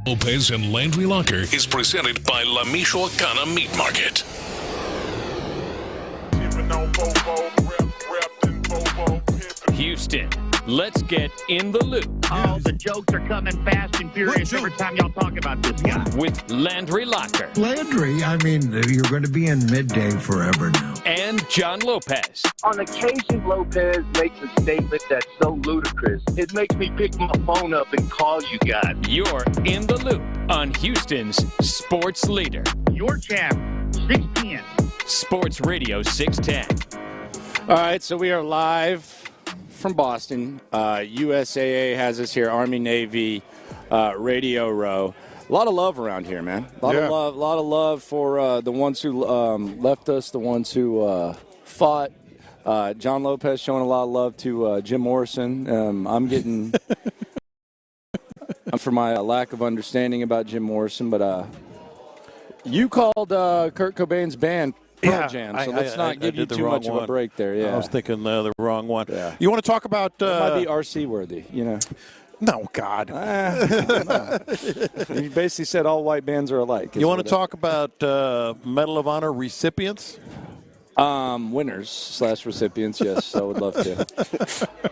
Speaker 6: Lopez and Landry Locker is presented by La Michoacana Meat Market.
Speaker 2: Houston, let's get in the loop.
Speaker 17: Oh, the jokes are coming fast and furious every time y'all talk about this guy.
Speaker 2: With Landry Locker.
Speaker 18: Landry, I mean, you're going to be in midday forever now.
Speaker 2: And John Lopez.
Speaker 17: On occasion, Lopez makes a statement that's so ludicrous, it makes me pick my phone up and call you guys.
Speaker 2: You're in the loop on Houston's sports leader.
Speaker 17: Your champ, 610.
Speaker 2: Sports Radio 610.
Speaker 15: All right, so we are live from Boston. USAA has us here, Army Navy Radio Row. A lot of love around here, man. A lot of love for the ones who left us, the ones who fought. John Lopez showing a lot of love to Jim Morrison. I'm getting for my lack of understanding about Jim Morrison, but you called Kurt Cobain's band Pearl Jam, so let's not give you too much of a break there. Yeah,
Speaker 13: I was thinking the wrong one.
Speaker 15: Yeah.
Speaker 13: You want to talk about?
Speaker 15: It might be RC worthy, you know.
Speaker 13: No, God.
Speaker 15: You basically said all white bands are alike.
Speaker 13: You want to talk about Medal of Honor recipients?
Speaker 15: Winners / recipients, yes, I would love to.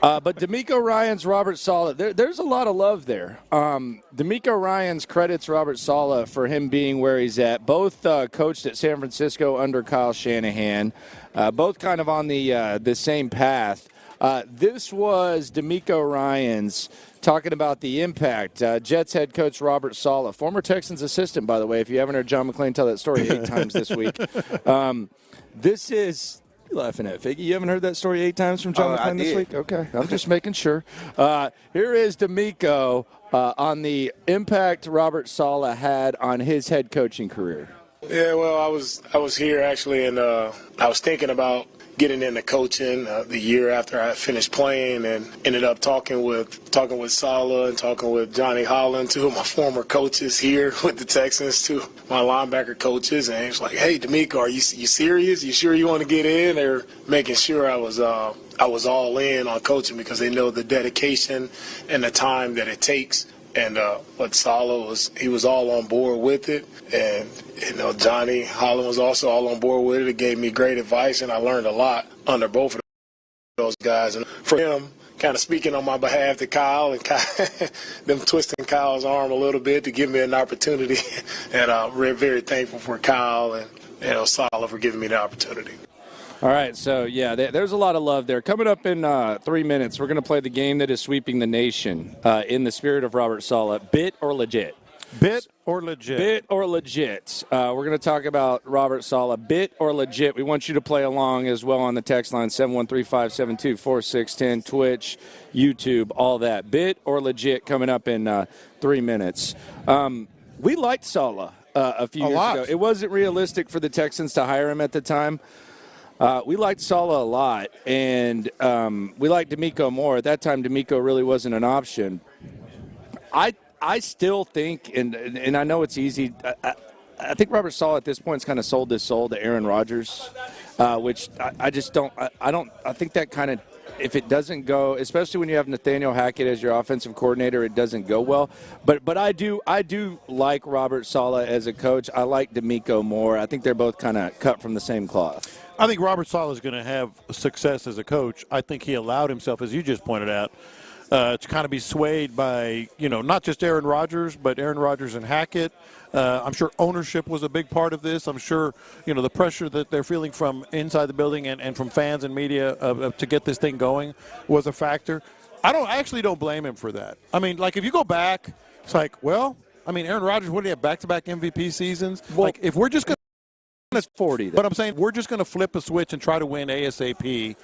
Speaker 15: But D'Amico Ryans, Robert Saleh, there's a lot of love there. D'Amico Ryans credits Robert Saleh for him being where he's at. Both coached at San Francisco under Kyle Shanahan, both kind of on the same path. This was D'Amico Ryans talking about the impact. Jets head coach Robert Saleh, former Texans assistant, by the way, if you haven't heard John McClain tell that story 8 times this week. This is – you're laughing at, Figgy. You haven't heard that story 8 times from John McClain this week? Okay, I'm just making sure. Here is D'Amico on the impact Robert Saleh had on his head coaching career.
Speaker 1: Yeah, well, I was here actually, and I was thinking about getting into coaching the year after I finished playing, and ended up talking with Saleh and talking with Johnny Holland, 2 of my former coaches here with the Texans, 2 of my linebacker coaches, and he was like, "Hey, D'Amico, are you serious? You sure you want to get in?" They're making sure I was all in on coaching because they know the dedication and the time that it takes. And what Saleh was all on board with it, and Johnny Holland was also all on board with it. It gave me great advice, and I learned a lot under both of those guys. And for him, kind of speaking on my behalf to Kyle, and them twisting Kyle's arm a little bit to give me an opportunity, and I'm very thankful for Kyle and Saleh for giving me the opportunity.
Speaker 15: All right, so, yeah, there's a lot of love there. Coming up in 3 minutes, we're going to play the game that is sweeping the nation in the spirit of Robert Saleh. Bit or legit?
Speaker 13: Bit or legit?
Speaker 15: Bit or legit. We're going to talk about Robert Saleh. Bit or legit? We want you to play along as well on the text line, 713-572-4610, Twitch, YouTube, all that. Bit or legit coming up in 3 minutes. We liked Saleh a few years ago. It wasn't realistic for the Texans to hire him at the time. We liked Saleh a lot, and we liked D'Amico more. At that time, D'Amico really wasn't an option. I still think, and I know it's easy, I think Robert Saleh at this point has kind of sold his soul to Aaron Rodgers, which I just don't – I think that kind of – if it doesn't go, especially when you have Nathaniel Hackett as your offensive coordinator, it doesn't go well. But I do like Robert Saleh as a coach. I like D'Amico more. I think they're both kind of cut from the same cloth.
Speaker 13: I think Robert Saleh is going to have success as a coach. I think he allowed himself, as you just pointed out, to kind of be swayed by, not just Aaron Rodgers, but Aaron Rodgers and Hackett. I'm sure ownership was a big part of this. I'm sure, the pressure that they're feeling from inside the building and from fans and media to get this thing going was a factor. I actually don't blame him for that. I mean, like, if you go back, it's like, well, I mean, Aaron Rodgers, what did he have, back-to-back MVP seasons? Well, like, if we're just going to
Speaker 15: 40.
Speaker 13: But I'm saying we're just going to flip a switch and try to win ASAP.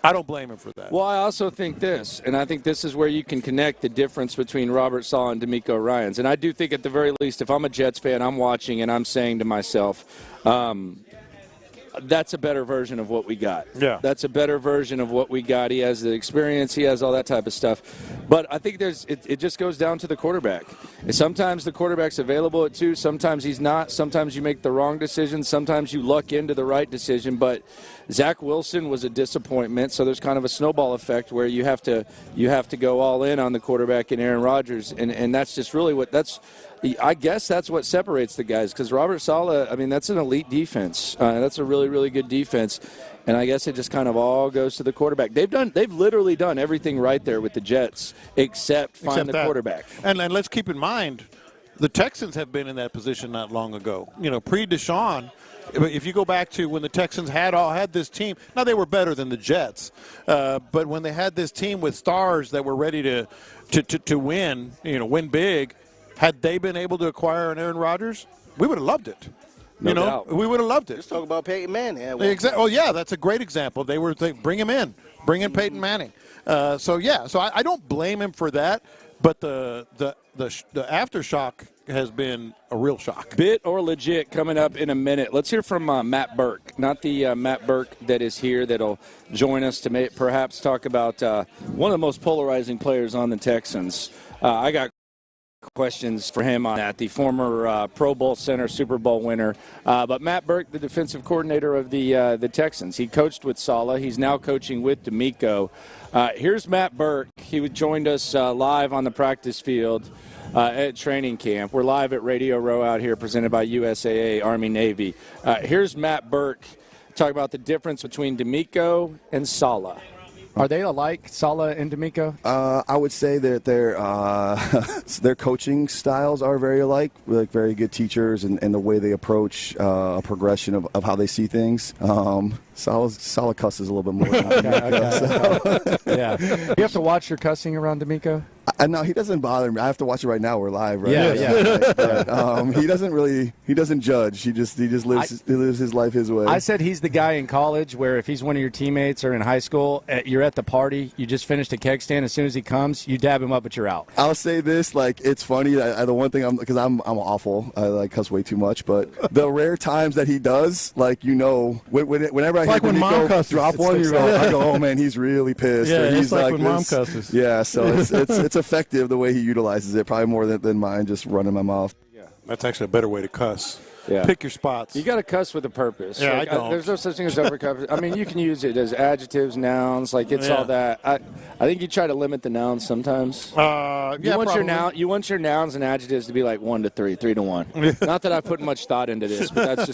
Speaker 13: I don't blame him for that.
Speaker 15: Well, I also think this, and I think this is where you can connect the difference between Robert Saleh and D'Amico Ryans. And I do think at the very least, if I'm a Jets fan, I'm watching and I'm saying to myself, that's a better version of what we got.
Speaker 13: Yeah.
Speaker 15: That's a better version of what we got. He has the experience. He has all that type of stuff. But I think it just goes down to the quarterback. And sometimes the quarterback's available at 2. Sometimes he's not. Sometimes you make the wrong decision. Sometimes you luck into the right decision. But Zach Wilson was a disappointment, so there's kind of a snowball effect where you have to go all in on the quarterback in Aaron Rodgers, and that's just really I guess that's what separates the guys, because Robert Saleh, I mean, that's an elite defense. That's a really, really good defense. And I guess it just kind of all goes to the quarterback. They've literally done everything right there with the Jets except find the quarterback.
Speaker 13: And let's keep in mind, the Texans have been in that position not long ago. Pre-Deshaun, if you go back to when the Texans had this team, now they were better than the Jets, but when they had this team with stars that were ready to win, win big, had they been able to acquire an Aaron Rodgers, we would have loved it.
Speaker 15: No doubt.
Speaker 13: We would have loved it.
Speaker 5: Let's talk about Peyton Manning.
Speaker 13: Exactly. Oh, yeah, that's a great example. They were bring him in, bring in Peyton Manning. So I don't blame him for that, but the aftershock has been a real shock.
Speaker 15: Bit or legit coming up in a minute. Let's hear from Matt Burke, not the Matt Burke that is here that'll join us to perhaps talk about one of the most polarizing players on the Texans. I got questions for him on that, the former Pro Bowl center, Super Bowl winner. But Matt Burke, the defensive coordinator of the Texans. He coached with Saleh. He's now coaching with D'Amico. Here's Matt Burke. He joined us live on the practice field at training camp. We're live at Radio Row out here, presented by USAA Army Navy. Here's Matt Burke talking about the difference between D'Amico and Saleh.
Speaker 12: Are they alike, Saleh and D'Amico?
Speaker 19: I would say that their coaching styles are very alike, like very good teachers, and the way they approach a progression of how they see things. Saleh cusses a little bit more.
Speaker 12: Yeah. You have to watch your cussing around D'Amico?
Speaker 19: No, he doesn't bother me. I have to watch it right now. We're live, right?
Speaker 12: Yeah.
Speaker 19: He doesn't judge. He just lives his life his way.
Speaker 12: I said he's the guy in college where if he's one of your teammates or in high school, you're at the party, you just finished a keg stand. As soon as he comes, you dab him up, but you're out.
Speaker 19: I'll say this, it's funny. The one thing because I'm awful. I cuss way too much. But the rare times that he does, whenever I hear
Speaker 13: when mom cusses,
Speaker 19: drop one, I go, oh man, he's really pissed.
Speaker 13: Yeah,
Speaker 19: he's
Speaker 13: like when mom cusses.
Speaker 19: Yeah, so it's effective the way he utilizes it, probably more than mine just running my mouth.
Speaker 13: Yeah, that's actually a better way to cuss.
Speaker 15: Yeah.
Speaker 13: Pick your spots.
Speaker 15: You got to cuss with a purpose.
Speaker 13: Yeah, I don't.
Speaker 15: There's no such thing as overcuss. I mean, you can use it as adjectives, nouns, all that. I think you try to limit the nouns sometimes. You want your nouns and adjectives to be like 1 to 3, 3 to 1. Not that I put much thought into this, but that's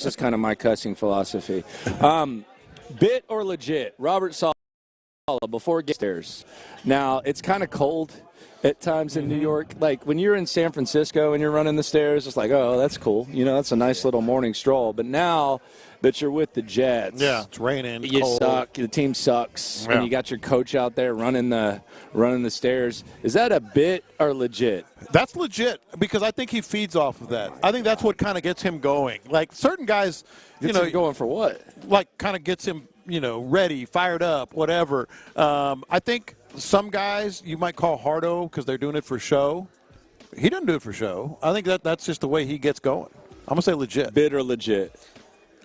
Speaker 15: just kind of my cussing philosophy. Bit or legit? Robert Saleh before getting stairs. Now it's kind of cold at times in New York. Like when you're in San Francisco and you're running the stairs, it's like, oh, that's cool. That's a nice little morning stroll. But now that you're with the Jets,
Speaker 13: it's raining.
Speaker 15: You
Speaker 13: cold.
Speaker 15: suck. The team sucks, and you got your coach out there running the stairs. Is that a bit or legit?
Speaker 13: That's legit because I think he feeds off of that. I think that's what kind of gets him going. Like certain guys,
Speaker 15: him going for what?
Speaker 13: Like kind of gets him, ready, fired up, whatever. I think some guys you might call hardo because they're doing it for show. He doesn't do it for show. I think that's just the way he gets going. I'm gonna say legit.
Speaker 15: Bit or legit?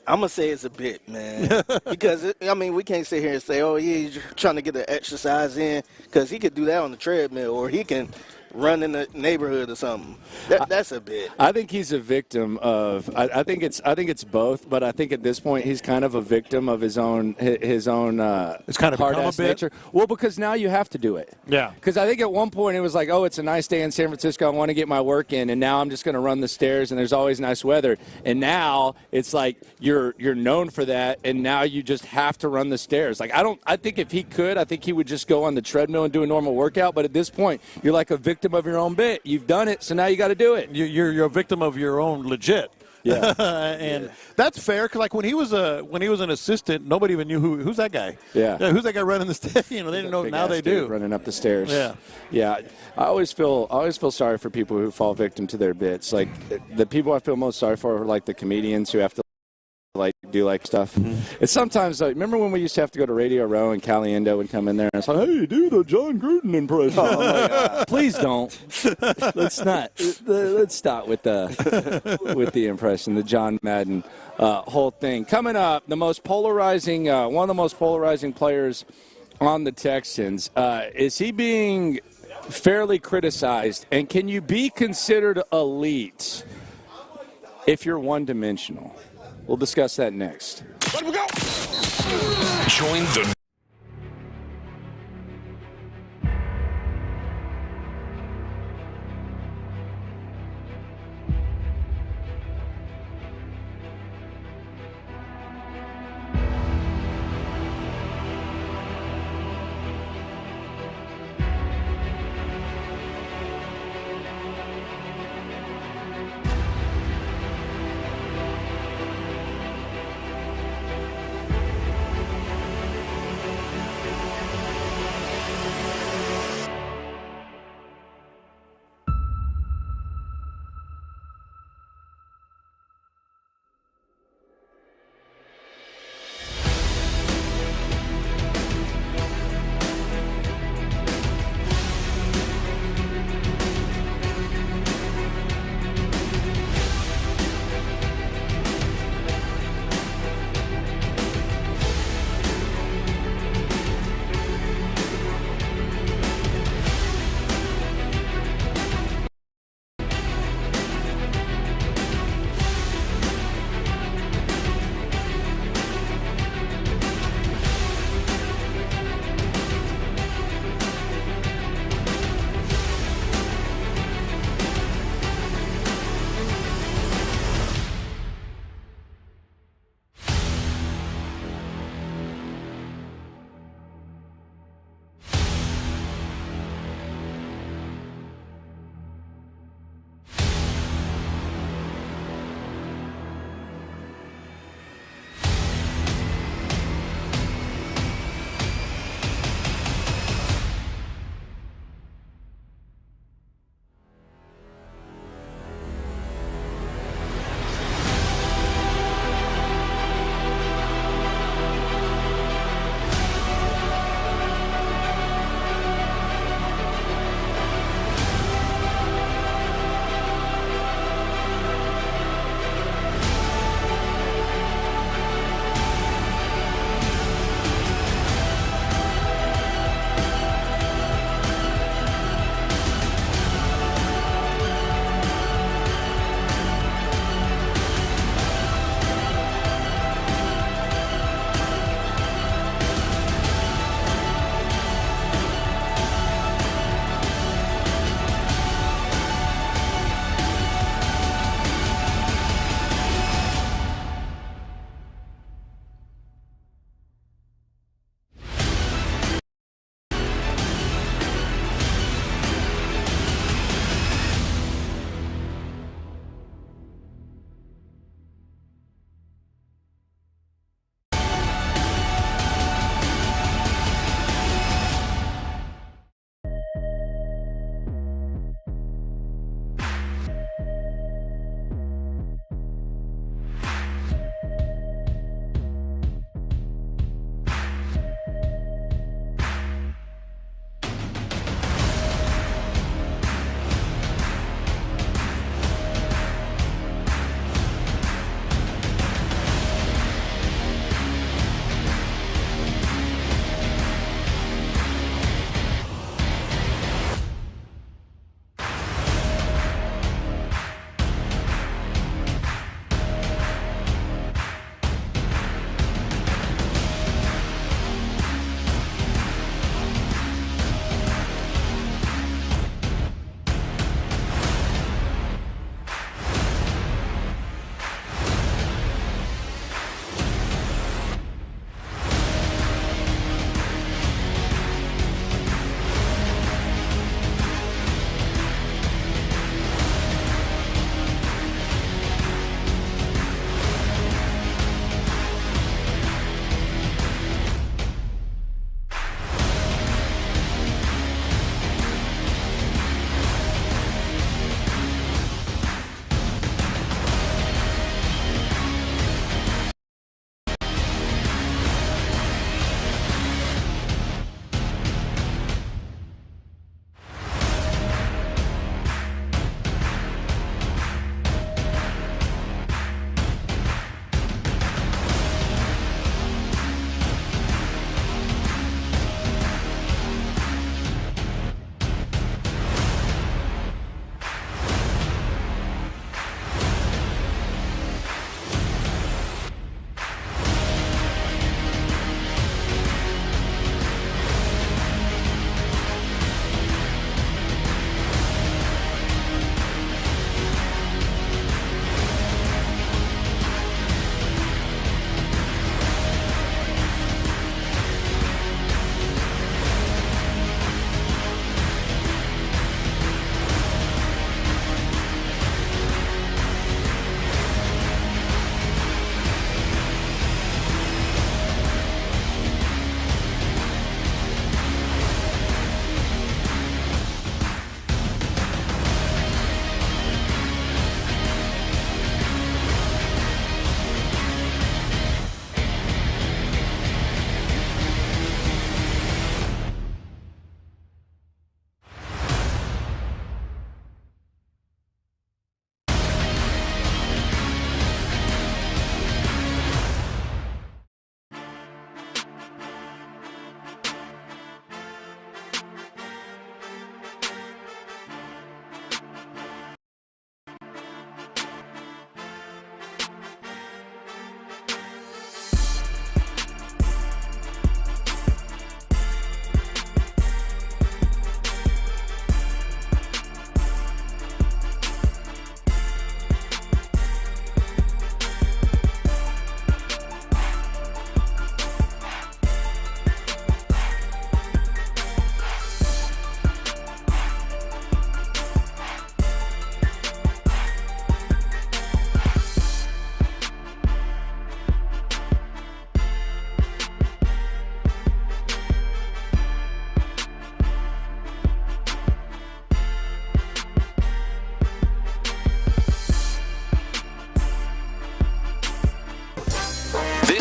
Speaker 5: I'm going to say it's a bit, man. Because, we can't sit here and say, oh, yeah, he's trying to get the exercise in. Because he could do that on the treadmill, or he can run in the neighborhood or something. That's a bit.
Speaker 15: I think he's a victim of. I think it's both, but I think at this point he's kind of a victim of his own. It's
Speaker 13: kind of
Speaker 15: hard-ass nature. Well, because now you have to do it.
Speaker 13: Yeah.
Speaker 15: Because I think at one point it was like, oh, it's a nice day in San Francisco. I want to get my work in, and now I'm just going to run the stairs, and there's always nice weather. And now it's like you're known for that, and now you just have to run the stairs. Like I think if he could, I think he would just go on the treadmill and do a normal workout. But at this point, you're like a victim of your own bit. You've done it, so now you got to do it.
Speaker 13: You're a victim of your own legit.
Speaker 15: Yeah,
Speaker 13: and that's fair because like when he was an assistant, nobody even knew who's that guy.
Speaker 15: Yeah,
Speaker 13: who's that guy running the stairs? They didn't know. Now they do.
Speaker 15: Running up the stairs.
Speaker 13: Yeah.
Speaker 15: I always feel sorry for people who fall victim to their bits. Like the people I feel most sorry for are like the comedians who have to do stuff. Mm-hmm. It's sometimes remember when we used to have to go to Radio Row and Caliendo would come in there and it's like, hey, do the John Gruden impression. Please don't. Let's not. Let's stop with the impression, the John Madden whole thing. Coming up, one of the most polarizing players on the Texans. Is he being fairly criticized? And can you be considered elite if you're one-dimensional? We'll discuss that next.
Speaker 6: Let him go. Join the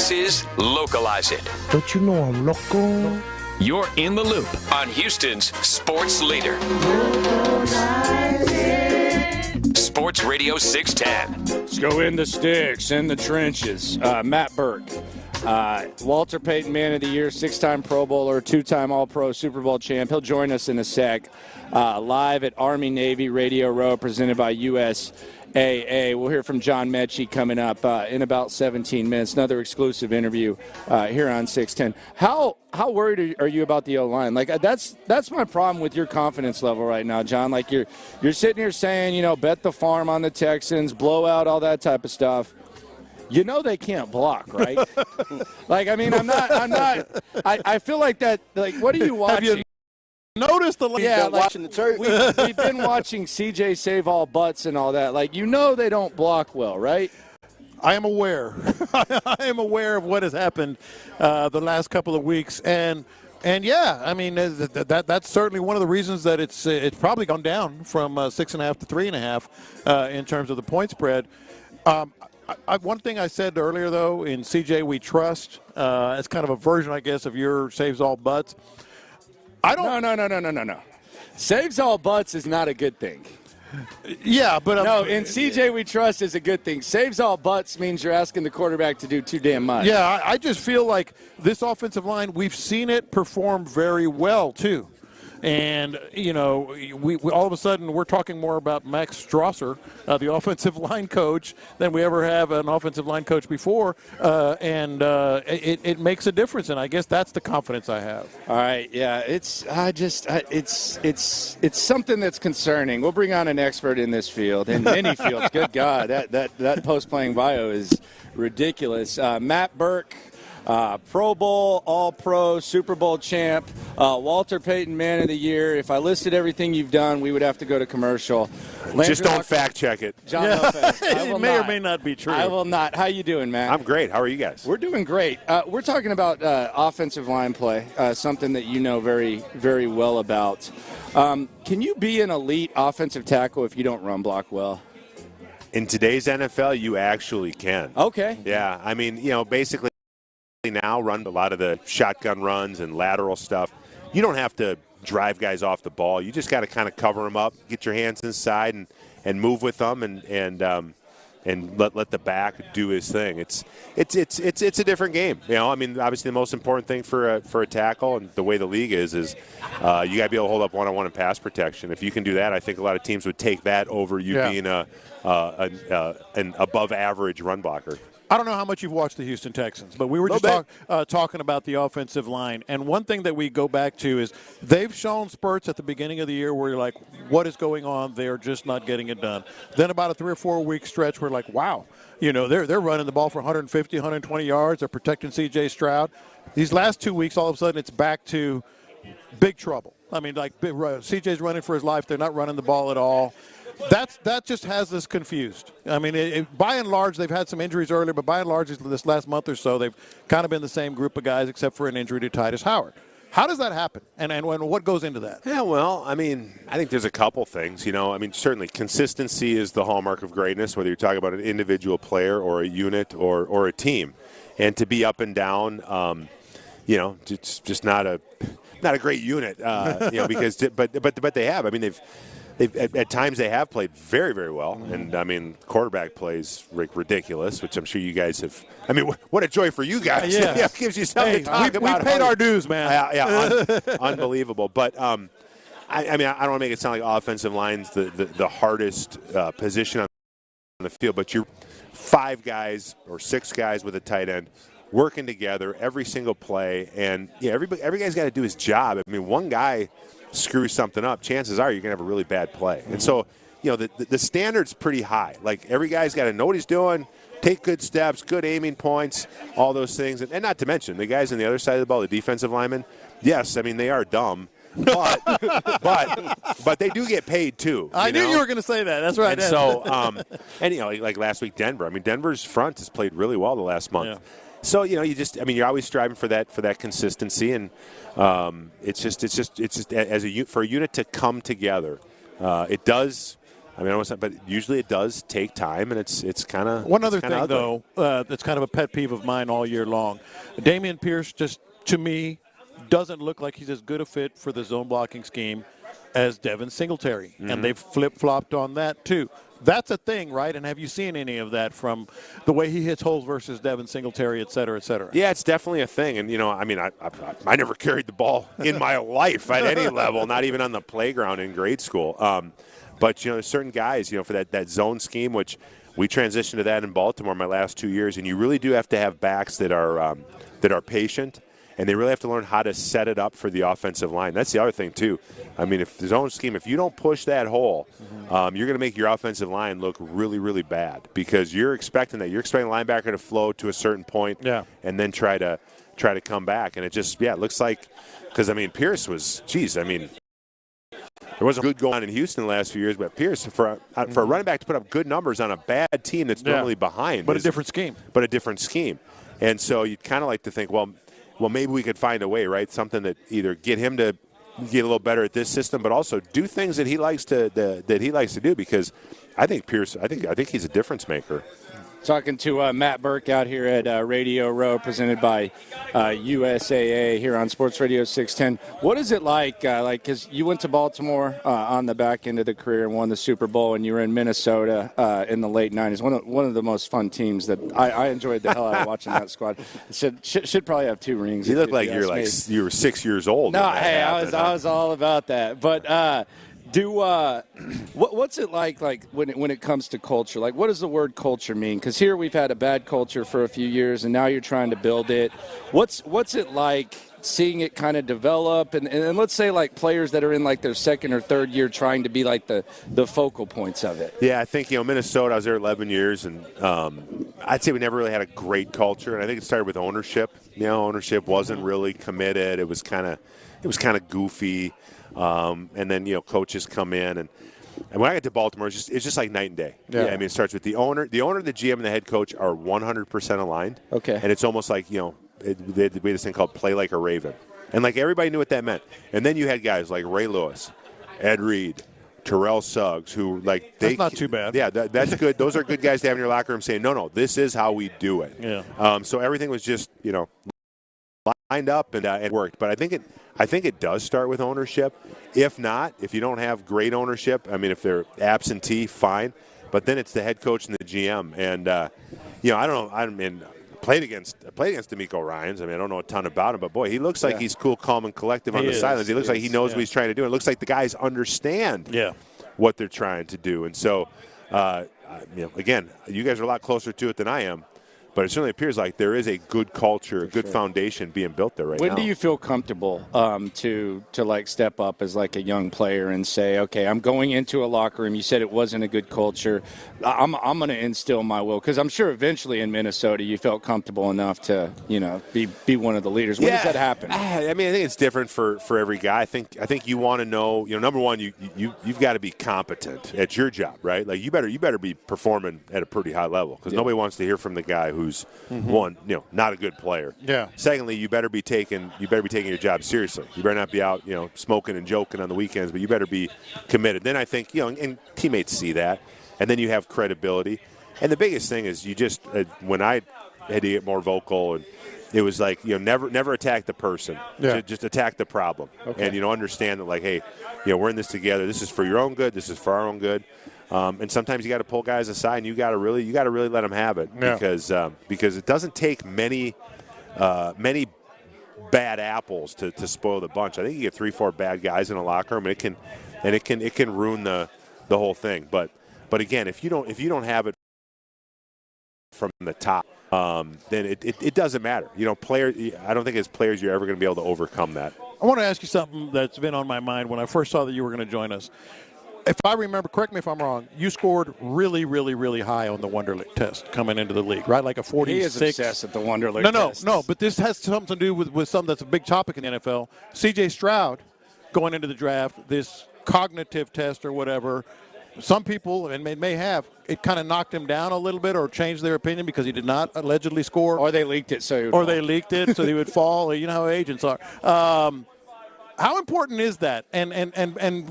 Speaker 2: This is Localize It.
Speaker 18: Don't you know I'm local?
Speaker 2: You're in the loop on Houston's sports leader. Sports Radio 610.
Speaker 12: Let's go in the sticks, in the trenches. Matt Burke, Walter Payton Man of the Year, 6-time Pro Bowler, 2-time All-Pro Super Bowl champ. He'll join us in a sec. Live at Army-Navy Radio Row, presented by USAA. We'll hear from John Metchie coming up in about 17 minutes. Another exclusive interview here on 610. How worried are you about the O-line? Like, that's my problem with your confidence level right now, John. Like, you're sitting here saying, bet the farm on the Texans, blow out, all that type of stuff. They can't block, right? I feel like that. Like, what are you watching?
Speaker 13: Have you noticed the
Speaker 5: watching the turf?
Speaker 12: We've been watching CJ save all butts and all that. Like, they don't block well, right?
Speaker 13: I am aware. I am aware of what has happened the last couple of weeks, and yeah, I mean that's certainly one of the reasons that it's probably gone down from 6.5 to 3.5 in terms of the point spread. One thing I said earlier, though, in CJ We Trust, as kind of a version, I guess, of your saves all butts. No.
Speaker 12: Saves all butts is not a good thing.
Speaker 13: Yeah, but
Speaker 12: in CJ We Trust is a good thing. Saves all butts means you're asking the quarterback to do too damn much.
Speaker 13: Yeah, I just feel like this offensive line, we've seen it perform very well, too. And, we all of a sudden we're talking more about Max Strasser, the offensive line coach, than we ever have an offensive line coach before. And it makes a difference, and I guess that's the confidence I have.
Speaker 12: All right, yeah, it's something that's concerning. We'll bring on an expert in this field, in many fields. Good God, that post-playing bio is ridiculous. Matt Burke. Pro Bowl, All-Pro, Super Bowl champ, Walter Payton Man of the Year. If I listed everything you've done, we would have to go to commercial.
Speaker 10: Just don't fact check it.
Speaker 12: John Lopez.
Speaker 13: It may or may not be true.
Speaker 12: I will not. How you doing, Matt?
Speaker 10: I'm great. How are you guys?
Speaker 12: We're doing great. We're talking about offensive line play, something that you know very, very well about. Can you be an elite offensive tackle if you don't run block well?
Speaker 10: In today's NFL, you actually can.
Speaker 12: Okay.
Speaker 10: Yeah. I mean, basically, now run a lot of the shotgun runs and lateral stuff. You don't have to drive guys off the ball. You just got to kind of cover them up, get your hands inside, and move with them, and let the back do his thing. It's a different game. I mean, obviously the most important thing for a tackle and the way the league is you got to be able to hold up one-on-one in pass protection. If you can do that, I think a lot of teams would take that over you being an above-average run blocker.
Speaker 13: I don't know how much you've watched the Houston Texans, but we were just talking about the offensive line. And one thing that we go back to is they've shown spurts at the beginning of the year where you're like, what is going on? They're just not getting it done. Then about a 3 or 4 week stretch, we're like, wow, they're running the ball for 150, 120 yards. They're protecting C.J. Stroud. These last 2 weeks, all of a sudden, it's back to big trouble. I mean, C.J.'s running for his life. They're not running the ball at all. That just has us confused. I mean, by and large, they've had some injuries earlier, but by and large, this last month or so, they've kind of been the same group of guys except for an injury to Titus Howard. How does that happen, and what goes into that?
Speaker 10: Yeah, well, I mean, I think there's a couple things. I mean, certainly consistency is the hallmark of greatness, whether you're talking about an individual player or a unit or a team. And to be up and down, it's just not a great unit, because but they have. I mean, they've at times they have played very, very well, and I mean, quarterback plays ridiculous, which I'm sure you guys have. I mean, what a joy for you guys!
Speaker 13: Yeah,
Speaker 10: it gives you something to talk about.
Speaker 13: We paid our dues, man.
Speaker 10: Unbelievable. But I mean, I don't want to make it sound like offensive line's the hardest position on the field, but you're 5 guys or 6 guys with a tight end working together every single play, and every guy's got to do his job. I mean, one guy screws something up, chances are you're going to have a really bad play. And so, the standard's pretty high. Like, every guy's got to know what he's doing, take good steps, good aiming points, all those things. And not to mention, the guys on the other side of the ball, the defensive linemen, yes, I mean, they are dumb. But they do get paid, too.
Speaker 13: I knew you were going to say that. That's right.
Speaker 10: And so, like last week, Denver. I mean, Denver's front has played really well the last month.
Speaker 13: Yeah.
Speaker 10: So, you're always striving for that consistency, and it's just for a unit to come together. It does I mean, but usually it does take time, and it's kind of
Speaker 13: one other thing though that's kind of a pet peeve of mine all year long. Dameon Pierce just to me doesn't look like he's as good a fit for the zone blocking scheme as Devin Singletary, and they've flip-flopped on that too. That's a thing, right? And have you seen any of that from the way he hits holes versus Devin Singletary, et cetera, et cetera?
Speaker 10: Yeah, it's definitely a thing. And, I mean, I never carried the ball in my life at any level, not even on the playground in grade school. But, there's certain guys, for that zone scheme, which we transitioned to that in Baltimore my last 2 years, and you really do have to have backs that are patient, and they really have to learn how to set it up for the offensive line. That's the other thing, too. I mean, if the zone scheme, if you don't push that hole, you're going to make your offensive line look really, really bad because you're expecting that. You're expecting the linebacker to flow to a certain point and then try to come back. And it just, it looks like – because, I mean, Pierce was – there wasn't good going on in Houston the last few years, but Pierce, for a running back to put up good numbers on a bad team that's normally behind.
Speaker 13: But a different scheme.
Speaker 10: And so you'd kind of like to think, well, maybe we could find a way, right? Something that either get him to get a little better at this system, but also do things that he likes to do. Because I think Pierce, I think he's a difference maker.
Speaker 12: Talking to Matt Burke out here at Radio Row, presented by USAA here on Sports Radio 610. What is it like, because you went to Baltimore on the back end of the career and won the Super Bowl, and you were in Minnesota in the late 90s. One of the most fun teams that I enjoyed the hell out of watching that squad. Should probably have 2 rings.
Speaker 10: You look like you were 6 years old.
Speaker 12: No, hey, I was all about that. But what's it like when it comes to culture? Like, what does the word culture mean? Because here we've had a bad culture for a few years, and now you're trying to build it. What's it like seeing it kind of develop? And let's say like players that are in like their second or third year trying to be like the focal points of it.
Speaker 10: Yeah, I think Minnesota. I was there 11 years, and I'd say we never really had a great culture. And I think it started with ownership. Ownership wasn't really committed. It was kind of goofy. And then, coaches come in. And when I get to Baltimore, it's just like night and day. Yeah. I mean, it starts with the owner. The owner, the GM, and the head coach are 100% aligned.
Speaker 12: Okay.
Speaker 10: And it's almost like, we had this thing called play like a Raven. And, like, everybody knew what that meant. And then you had guys like Ray Lewis, Ed Reed, Terrell Suggs, who, like,
Speaker 13: that's not too bad.
Speaker 10: Yeah, that's good. Those are good guys to have in your locker room saying, no, this is how we do it.
Speaker 13: Yeah.
Speaker 10: So everything was just, lined up and it worked. But I think it does start with ownership. If not, if you don't have great ownership, I mean, if they're absentee, fine. But then it's the head coach and the GM. And, I don't know. I played against D'Amico Ryans. I mean, I don't know a ton about him, but, boy, he looks like he's cool, calm, and collective on the sidelines. He looks like he knows what he's trying to do. It looks like the guys understand what they're trying to do. And so, again, you guys are a lot closer to it than I am. But it certainly appears like there is a good culture, a good foundation being built there right now.
Speaker 12: When do you feel comfortable to like step up as like a young player and say, okay, I'm going into a locker room. You said it wasn't a good culture. I'm going to instill my will, because I'm sure eventually in Minnesota you felt comfortable enough to be one of the leaders. When does that happen?
Speaker 10: I mean, I think it's different for every guy. I think you want to know. Number one, you've got to be competent at your job, right? Like you better be performing at a pretty high level, because nobody wants to hear from the guy who's one, not a good player.
Speaker 13: Yeah.
Speaker 10: Secondly, you better be taking your job seriously. You better not be out, smoking and joking on the weekends, but you better be committed. Then I think, and teammates see that, and then you have credibility. And the biggest thing is you just when I had to get more vocal, and it was like, never attack the person.
Speaker 13: Yeah.
Speaker 10: Just attack the problem. Okay. And understand that, like, hey, we're in this together. This is for your own good. This is for our own good. And sometimes you got to pull guys aside, and you got to really let them have it, because it doesn't take many bad apples to spoil the bunch. I think you get 3-4 bad guys in a locker room, and it can ruin the whole thing. But again, if you don't have it from the top, then it doesn't matter. Players. I don't think as players you're ever going to be able to overcome that.
Speaker 13: I want to ask you something that's been on my mind when I first saw that you were going to join us. If I remember, correct me if I'm wrong, you scored really, really, really high on the Wonderlic test coming into the league, right? Like a 46.
Speaker 12: He is obsessed at the Wonderlic test.
Speaker 13: No, but this has something to do with something that's a big topic in the NFL. C.J. Stroud, going into the draft, this cognitive test or whatever, some people, and may have, it kind of knocked him down a little bit or changed their opinion because he did not allegedly score.
Speaker 12: Or they leaked it so he would
Speaker 13: fall. They leaked it so he would fall. You know how agents are. How important is that? And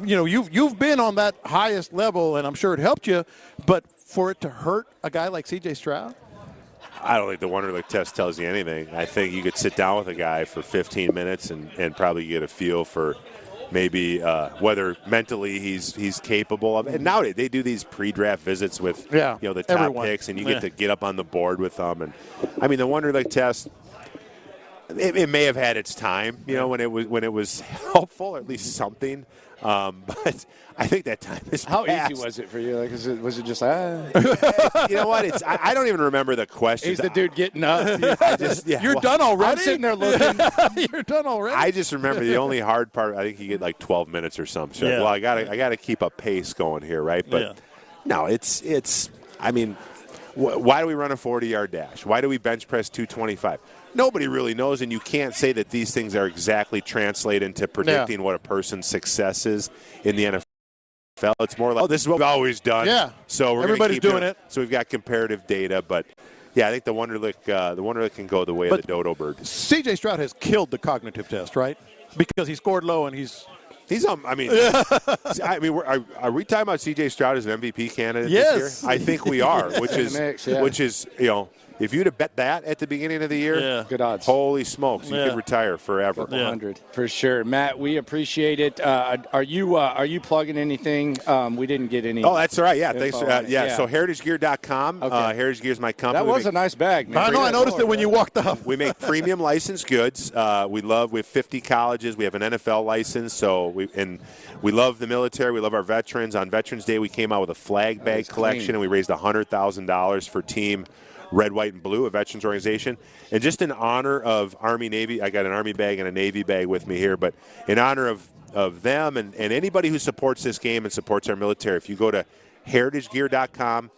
Speaker 13: you know, you've been on that highest level, and I'm sure it helped you. But for it to hurt a guy like C.J. Stroud?
Speaker 10: I don't think the Wonderlic test tells you anything. I think you could sit down with a guy for 15 minutes and probably get a feel for maybe whether mentally he's capable of. And nowadays they do these pre-draft visits with the top picks, and you get to get up on the board with them. And I mean, the Wonderlic test, it may have had its time, you know, when it was helpful, or at least something. But I think that time is
Speaker 15: How
Speaker 10: past.
Speaker 15: easy was it for you? Like, was it just
Speaker 10: You know what? I don't even remember the question.
Speaker 15: He's the dude getting up.
Speaker 13: You're done already?
Speaker 15: I'm sitting there looking.
Speaker 13: You're done already?
Speaker 10: I just remember the only hard part, I think you get like 12 minutes or something. So, well, I gotta keep a pace going here, right? But no, it's I mean, why do we run a 40-yard dash? Why do we bench press 225? Nobody really knows, and you can't say that these things are exactly translated into predicting what a person's success is in the NFL. It's more like, this is what we've always done.
Speaker 13: Yeah.
Speaker 10: So
Speaker 13: everybody's doing it.
Speaker 10: So we've got comparative data, but yeah, I think the Wonderlic can go the way of the dodo bird.
Speaker 13: C.J. Stroud has killed the cognitive test, right? Because he scored low and he's
Speaker 10: I mean, are we talking about C.J. Stroud as an MVP candidate this year? I think we are, which is you know, if you'd have bet that at the beginning of the year,
Speaker 15: good odds.
Speaker 10: Holy smokes, you could retire forever.
Speaker 15: 100 for sure. Matt, we appreciate it. Are you plugging anything? We didn't get any.
Speaker 10: Oh, that's all right. Yeah, thanks. So heritagegear.com. Heritage Gear is my company.
Speaker 15: That was a nice bag, man.
Speaker 13: I noticed it when you walked up.
Speaker 10: We make premium licensed goods. We have 50 colleges. We have an NFL license. So we love the military. We love our veterans. On Veterans Day, we came out with a flag bag collection, and we raised $100,000 for Team Red, White, and Blue, a veterans organization. And just in honor of Army, Navy, I got an Army bag and a Navy bag with me here, but in honor of them and anybody who supports this game and supports our military, if you go to heritagegear.com,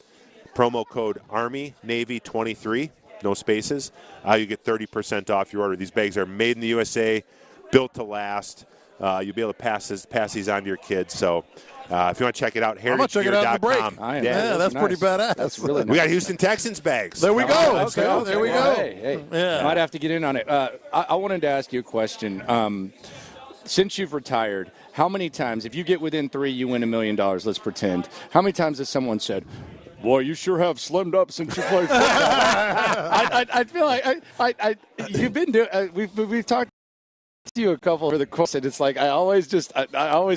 Speaker 10: promo code ARMY-NAVY23, no spaces, you get 30% off your order. These bags are made in the USA, built to last. You'll be able to pass these on to your kids. So if you want to check it out, heritagegear.com.
Speaker 13: Yeah, that's pretty badass.
Speaker 15: That's really nice.
Speaker 10: We got Houston Texans bags.
Speaker 13: There we go.
Speaker 15: Okay.
Speaker 13: There we go.
Speaker 15: Hey. Might have to get in on it. I wanted to ask you a question. Since you've retired, how many times, if you get within 3, you win $1 million, let's pretend, how many times has someone said, boy, you sure have slimmed up since you played football? I feel like you've been doing we've talked to you a couple for the course, and it's like I always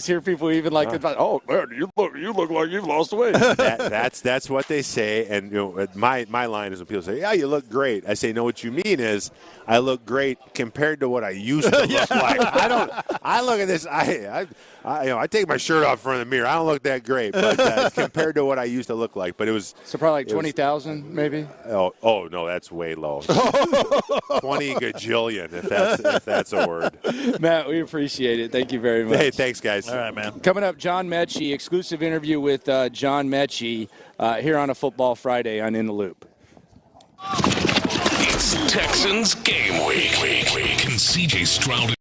Speaker 15: hear people even like, oh man, you look like you've lost weight.
Speaker 10: That's what they say, and you know, my line is when people say, yeah, you look great. I say, no, what you mean is I look great compared to what I used to look like. I look at this. I take my shirt off in front of the mirror. I don't look that great, but compared to what I used to look like. But it was
Speaker 15: probably like 20,000 maybe.
Speaker 10: Oh no, that's way low. 20 gajillion, if that's a word.
Speaker 15: Matt, we appreciate it. Thank you very much.
Speaker 10: Hey, thanks, guys.
Speaker 13: All right, man.
Speaker 15: Coming up, John Metchie, exclusive interview with John Metchie here on a Football Friday on In the Loop.
Speaker 6: It's Texans Game Week. Can C.J. Stroud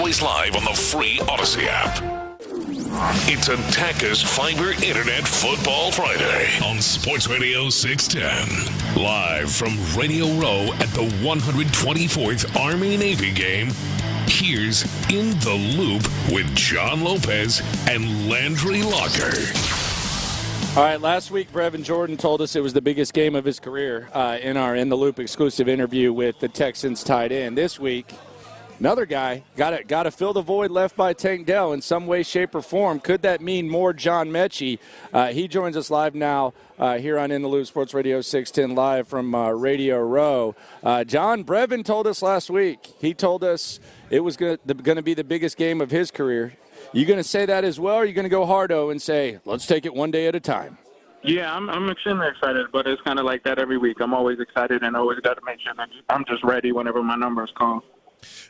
Speaker 6: always live on the free Odyssey app. It's Attacker's Fiber Internet Football Friday on Sports Radio 610. Live from Radio Row at the 124th Army-Navy game, here's In the Loop with John Lopez and Landry Locker.
Speaker 12: All right, last week, Brevin Jordan told us it was the biggest game of his career in our In the Loop exclusive interview with the Texans tight end. This week, another guy got to fill the void left by Tank Dell in some way, shape, or form. Could that mean more John Metchie? He joins us live now here on In the Loop, Sports Radio 610, live from Radio Row. John, Brevin told us last week, he told us it was going to be the biggest game of his career. You going to say that as well, or are you going to go hardo and say, let's take it one day at a time?
Speaker 11: Yeah, I'm extremely excited, but it's kind of like that every week. I'm always excited and always got to make sure that I'm just ready whenever my number is called.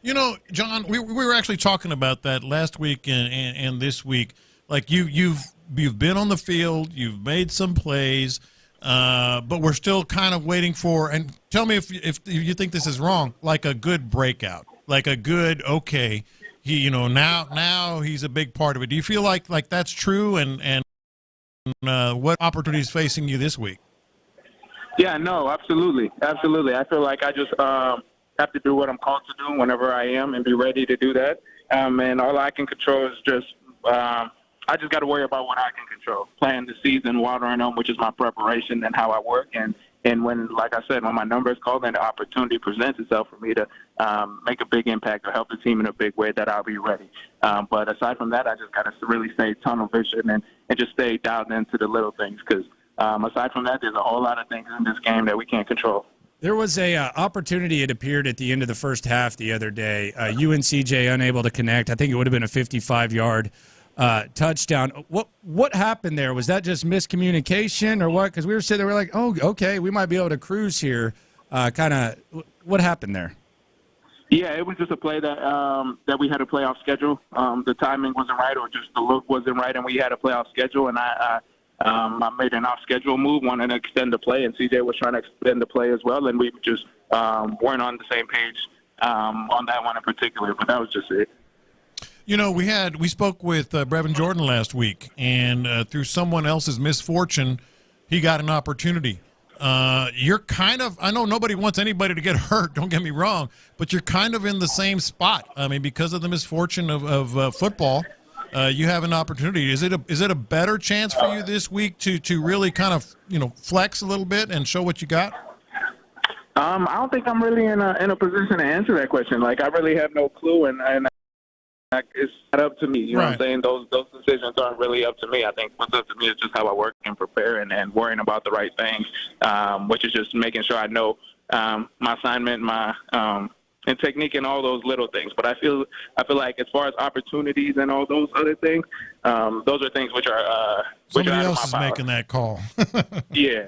Speaker 20: You know, John, we were actually talking about that last week and this week. Like you've been on the field, you've made some plays, but we're still kind of waiting for. And tell me if you think this is wrong. Like a good breakout, like a good okay. Now he's a big part of it. Do you feel like that's true? And what opportunities facing you this week?
Speaker 11: Yeah, no, absolutely. I feel like I just have to do what I'm called to do whenever I am and be ready to do that. And all I can control is just I just got to worry about what I can control. Playing the season, watering them, which is my preparation and how I work. And when, like I said, when my number is called and the opportunity presents itself for me to make a big impact or help the team in a big way, that I'll be ready. But aside from that, I just got to really stay tunnel vision and just stay dialed into the little things because aside from that, there's a whole lot of things in this game that we can't control.
Speaker 3: There was a opportunity, it appeared, at the end of the first half the other day. You and CJ unable to connect. I think it would have been a 55-yard touchdown. What happened there? Was that just miscommunication or what? Because we were sitting there, we're like, oh, okay, we might be able to cruise here. What happened there?
Speaker 11: Yeah, it was just a play that we had a playoff schedule. The timing wasn't right, or just the look wasn't right, and we had a playoff schedule. And I made an off-schedule move, wanted to extend the play, and CJ was trying to extend the play as well, and we just weren't on the same page on that one in particular. But that was just it.
Speaker 20: You know, we spoke with Brevin Jordan last week, and through someone else's misfortune, he got an opportunity. You're kind of, I know nobody wants anybody to get hurt, don't get me wrong, but you're kind of in the same spot. I mean, because of the misfortune of football, you have an opportunity. Is it a better chance for you this week to really kind of, flex a little bit and show what you got?
Speaker 11: I don't think I'm really in a position to answer that question. Like, I really have no clue, and it's not up to me. You know what I'm saying? Those decisions aren't really up to me. I think what's up to me is just how I work and prepare and worrying about the right things, which is just making sure I know my assignment, my and technique and all those little things. But I feel like as far as opportunities and all those other things, those are things which are
Speaker 20: somebody else is making that call.
Speaker 11: Yeah.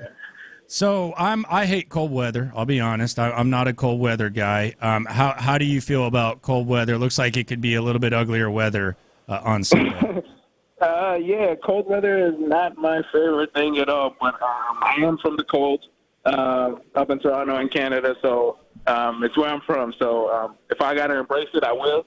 Speaker 3: So I hate cold weather. I'll be honest. I'm not a cold weather guy. How do you feel about cold weather? It looks like it could be a little bit uglier weather on Sunday.
Speaker 11: Yeah, cold weather is not my favorite thing at all. But I am from the cold, up in Toronto in Canada, so it's where I'm from. So if I got to embrace it, I will.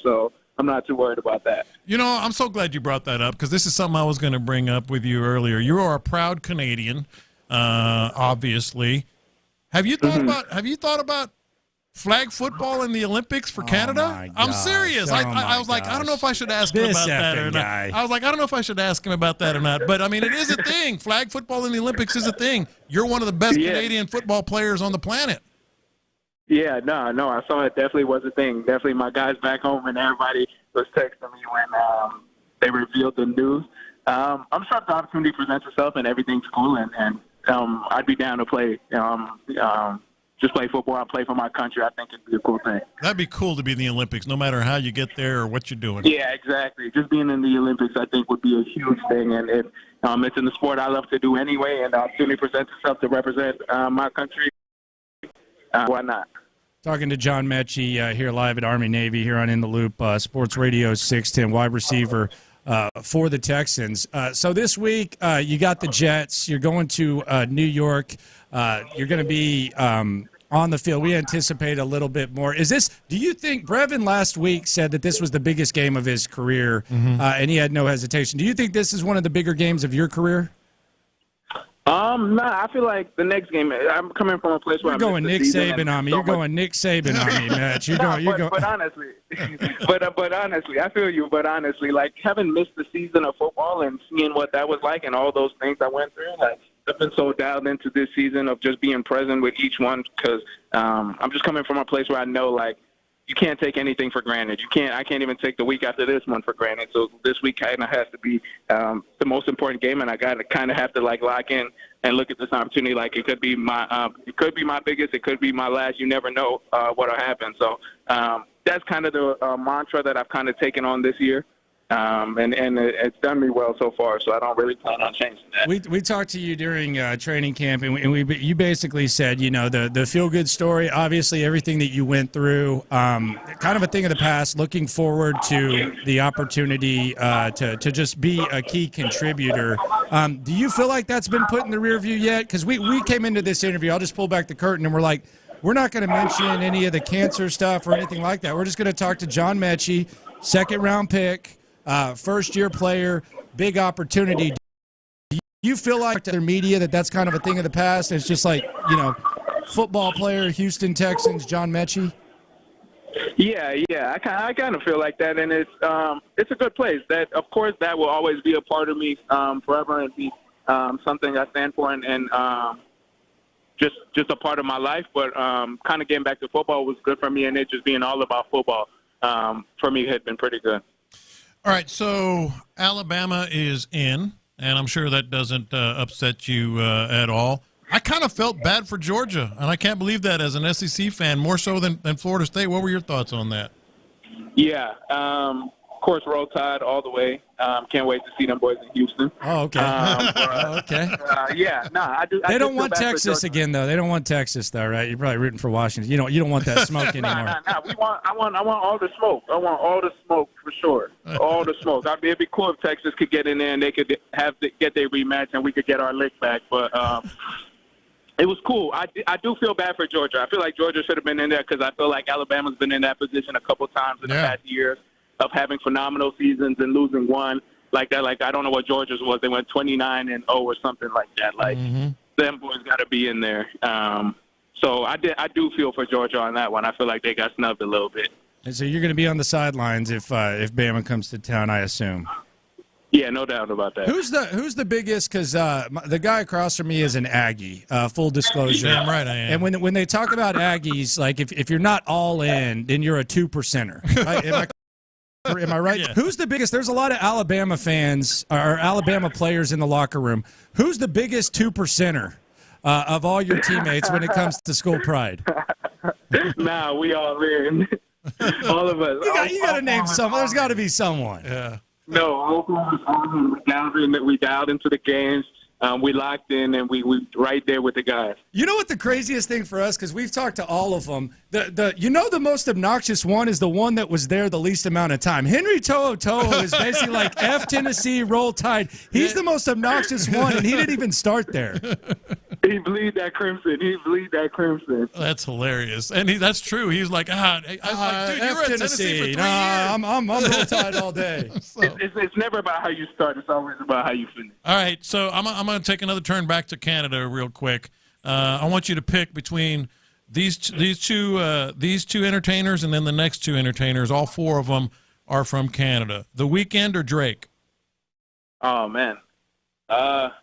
Speaker 11: So I'm not too worried about that.
Speaker 20: I'm so glad you brought that up because this is something I was going to bring up with you earlier. You are a proud Canadian. Obviously, have you thought about flag football in the Olympics for Canada? I'm serious. I was like, I don't know if I should ask him about that or not. I was like, I don't know if I should ask him about that or not. But I mean, it is a thing. Flag football in the Olympics is a thing. You're one of the best Canadian football players on the planet.
Speaker 11: Yeah, no, I saw it. Definitely was a thing. Definitely, my guys back home and everybody was texting me when they revealed the news. I'm sure the opportunity presents itself and everything's cool, and I'd be down to play, just play football. I play for my country. I think it'd be a cool thing.
Speaker 20: That'd be cool to be in the Olympics, no matter how you get there or what you're doing.
Speaker 11: Yeah, exactly. Just being in the Olympics, I think, would be a huge thing. And if it's in the sport I love to do anyway, and the opportunity presents itself to represent my country, why not?
Speaker 3: Talking to John Metchie here live at Army-Navy here on In the Loop, Sports Radio 610, wide receiver for the Texans. So this week, you got the Jets. You're going to New York. You're going to be on the field. We anticipate a little bit more. Do you think, Brevin last week said that this was the biggest game of his career, and he had no hesitation. Do you think this is one of the bigger games of your career?
Speaker 11: No, I feel like the next game. I'm coming from a place where
Speaker 3: You're going Nick Saban on me. You're going Nick Saban on me, Mitch.
Speaker 11: But honestly, but honestly, I feel you. But honestly, like having missed the season of football and seeing what that was like and all those things I went through, like I've been so dialed into this season of just being present with each one because I'm just coming from a place where I know like you can't take anything for granted. I can't even take the week after this one for granted. So this week kind of has to be the most important game, and I got to kind of have to like lock in and look at this opportunity like it could be my biggest, it could be my last. You never know what'll happen. So that's kind of the mantra that I've kind of taken on this year. And it's done me well so far, so I don't really plan on changing that.
Speaker 3: We talked to you during training camp, and you basically said, the feel-good story, obviously everything that you went through, kind of a thing of the past, looking forward to the opportunity to just be a key contributor. Do you feel like that's been put in the rear view yet? Because we came into this interview, I'll just pull back the curtain, and we're like, we're not going to mention any of the cancer stuff or anything like that. We're just going to talk to John Metchie, second-round pick, first-year player, big opportunity. Do you feel like to their media that's kind of a thing of the past? It's just like, football player, Houston Texans, John Metchie?
Speaker 11: Yeah, I kind of feel like that, and it's a good place. That, of course, that will always be a part of me forever and be something I stand for and just a part of my life. But kind of getting back to football was good for me, and it just being all about football for me had been pretty good.
Speaker 20: All right, so Alabama is in, and I'm sure that doesn't upset you at all. I kind of felt bad for Georgia, and I can't believe that as an SEC fan, more so than Florida State. What were your thoughts on that?
Speaker 11: Yeah, of course, Roll Tide all the way. Can't wait to see them boys in Houston.
Speaker 3: Oh, okay. Okay.
Speaker 11: I do.
Speaker 3: They don't want Texas again, though. They don't want Texas, though, right? You're probably rooting for Washington. You don't want that smoke anymore.
Speaker 11: I want all the smoke. I want all the smoke for sure. All the smoke. It'd be cool if Texas could get in there and they could get their rematch and we could get our lick back. But it was cool. I do feel bad for Georgia. I feel like Georgia should have been in there because I feel like Alabama's been in that position a couple times in the past years of having phenomenal seasons and losing one like that. Like, I don't know what Georgia's was. They went 29-0 or something like that. Like, them boys got to be in there. So I do feel for Georgia on that one. I feel like they got snubbed a little bit.
Speaker 3: And so you're going to be on the sidelines if Bama comes to town, I assume.
Speaker 11: Yeah, no doubt about that.
Speaker 3: Who's the biggest? Because the guy across from me is an Aggie. Full disclosure.
Speaker 20: Damn right I am.
Speaker 3: And when they talk about Aggies, like if you're not all in, then you're a 2%er. Right? Am I right? Yeah. Who's the biggest? There's a lot of Alabama fans or Alabama players in the locker room. Who's the biggest 2%er of all your teammates when it comes to school pride?
Speaker 11: Nah, we all in. All of us.
Speaker 3: You got to name someone. There's got to be someone.
Speaker 20: Yeah.
Speaker 11: No, we dialed into the games. We locked in, and we right there with the guys.
Speaker 3: You know what the craziest thing for us, because we've talked to all of them, the most obnoxious one is the one that was there the least amount of time. Henry Toho is basically like F Tennessee, Roll Tide. He's the most obnoxious one, and he didn't even start there.
Speaker 11: He bleed that crimson.
Speaker 20: That's hilarious, and that's true. He's like, dude, you're at Tennessee for 3 years.
Speaker 3: I'm Roll Tide all day.
Speaker 11: So. It's never about how you start. It's always about how you finish.
Speaker 20: All right, so I'm going to take another turn back to Canada real quick. I want you to pick between these two entertainers and then the next two entertainers. All four of them are from Canada. The Weeknd or Drake?
Speaker 11: Oh man, they're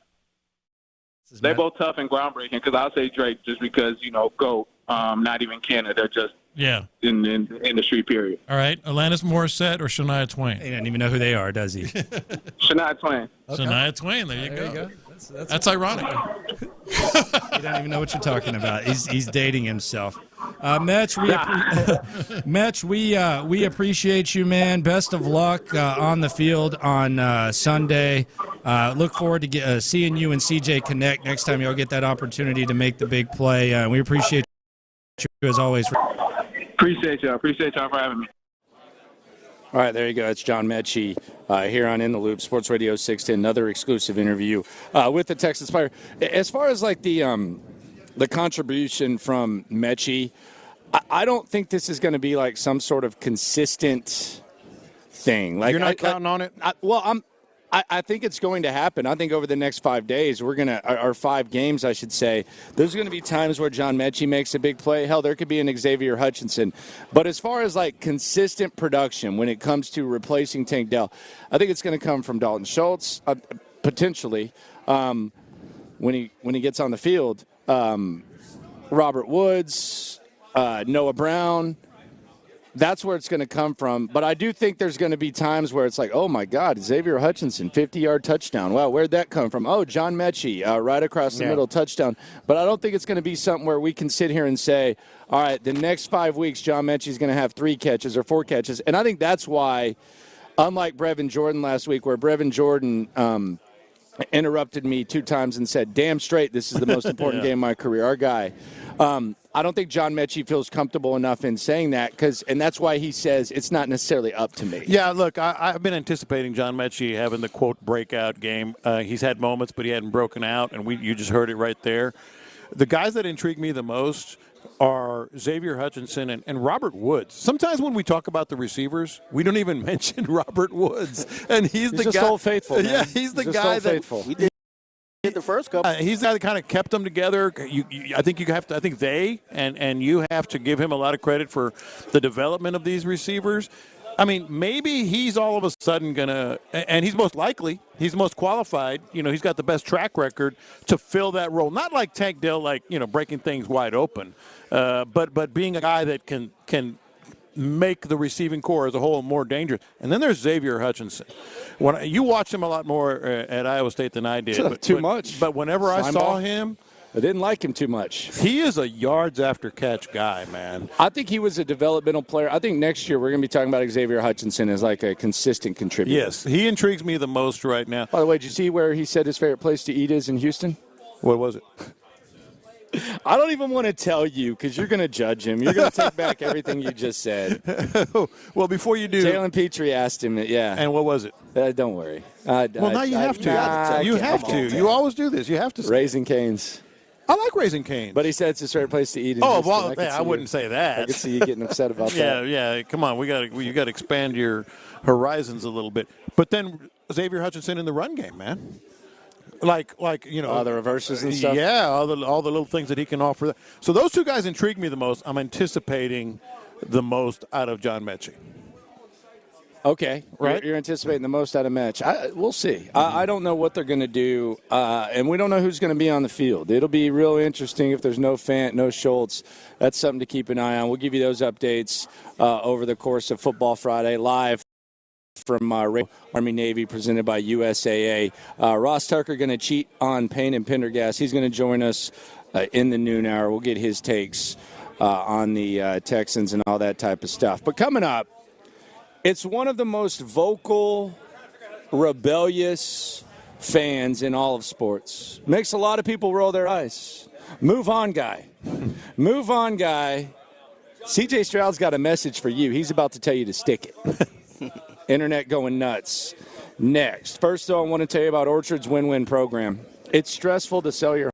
Speaker 11: both tough and groundbreaking. Because I'll say Drake just because GOAT. Not even Canada, just in the industry period.
Speaker 20: All right, Alanis Morissette or Shania Twain?
Speaker 3: He doesn't even know who they are, does he?
Speaker 11: Shania Twain.
Speaker 20: Okay. Shania Twain. There you go. That's ironic.
Speaker 3: You don't even know what you're talking about. He's dating himself. Metch, we appreciate you, man. Best of luck on the field on Sunday. Look forward to seeing you and CJ connect next time y'all get that opportunity to make the big play. We appreciate you as always.
Speaker 11: Appreciate y'all for having me.
Speaker 12: All right, there you go. It's John Metchie here on In the Loop, Sports Radio 610, another exclusive interview with the Texans player. As far as like the the contribution from Metchie, I don't think this is going to be like some sort of consistent thing. Like
Speaker 13: you're not counting on it?
Speaker 12: I think it's going to happen. I think over the next 5 days, or 5 games, I should say, there's going to be times where John Metchie makes a big play. Hell, there could be an Xavier Hutchinson. But as far as like consistent production when it comes to replacing Tank Dell, I think it's going to come from Dalton Schultz, potentially, when he gets on the field. Robert Woods, Noah Brown. That's where it's going to come from. But I do think there's going to be times where it's like, oh, my God, Xavier Hutchinson, 50-yard touchdown. Wow, where'd that come from? Oh, John Metchie, right across the middle, touchdown. But I don't think it's going to be something where we can sit here and say, all right, the next 5 weeks, John Metchie's going to have 3 catches or 4 catches. And I think that's why, unlike Brevin Jordan last week, where Brevin Jordan interrupted me 2 times and said, damn straight, this is the most important game of my career, our guy. I don't think John Metchie feels comfortable enough in saying that, and that's why he says it's not necessarily up to me.
Speaker 13: Yeah, look, I've been anticipating John Metchie having the, quote, breakout game. He's had moments, but he hadn't broken out, and you just heard it right there. The guys that intrigue me the most are Xavier Hutchinson and Robert Woods. Sometimes when we talk about the receivers, we don't even mention Robert Woods, and he's the
Speaker 12: just
Speaker 13: guy.
Speaker 12: Old Faithful, man.
Speaker 13: Yeah, he's the guy that.
Speaker 5: We did the first couple.
Speaker 13: He's the guy that kind of kept them together. I think you have to. I think they and you have to give him a lot of credit for the development of these receivers. I mean, maybe he's all of a sudden gonna, and he's most likely, he's most qualified. He's got the best track record to fill that role. Not like Tank Dell, like breaking things wide open, but being a guy that can make the receiving core as a whole more dangerous. And then there's Xavier Hutchinson. When you watched him a lot more at Iowa State than I did.
Speaker 12: Too much.
Speaker 13: But whenever I saw him,
Speaker 12: I didn't like him too much.
Speaker 13: He is a yards after catch guy, man.
Speaker 12: I think he was a developmental player. I think next year we're going to be talking about Xavier Hutchinson as like a consistent contributor.
Speaker 13: Yes, he intrigues me the most right now.
Speaker 12: By the way, did you see where he said his favorite place to eat is in Houston?
Speaker 13: What was it?
Speaker 12: I don't even want to tell you because you're going to judge him. You're going to take back everything you just said.
Speaker 13: Well, before you do.
Speaker 12: Jalen Petrie asked him, yeah.
Speaker 13: And what was it?
Speaker 12: Don't worry.
Speaker 13: Well, now you have to. You have to. You always do this. You have to.
Speaker 12: Raising Cane's.
Speaker 13: I like Raising Cane's.
Speaker 12: But he said it's his favorite place to eat in
Speaker 13: Oh,
Speaker 12: Houston.
Speaker 13: well, I wouldn't say that.
Speaker 12: I could see you getting upset about that.
Speaker 13: Yeah. Come on. You got to expand your horizons a little bit. But then Xavier Hutchinson in the run game, man. Like
Speaker 12: the reverses and stuff.
Speaker 13: Yeah, all the little things that he can offer. So those 2 guys intrigue me the most. I'm anticipating the most out of John Metchie.
Speaker 12: Okay,
Speaker 13: right.
Speaker 12: You're anticipating the most out of Metch. We'll see. I don't know what they're going to do, and we don't know who's going to be on the field. It'll be real interesting if there's no Fant, no Schultz. That's something to keep an eye on. We'll give you those updates over the course of Football Friday live from Army-Navy, presented by USAA. Ross Tucker going to cheat on Payne and Pendergast. He's going to join us in the noon hour. We'll get his takes on the Texans and all that type of stuff. But coming up, it's one of the most vocal, rebellious fans in all of sports. Makes a lot of people roll their eyes. Move on, guy. Move on, guy. CJ Stroud's got a message for you. He's about to tell you to stick it. Internet going nuts. Next. First, though, I want to tell you about Orchard's win-win program. It's stressful to sell your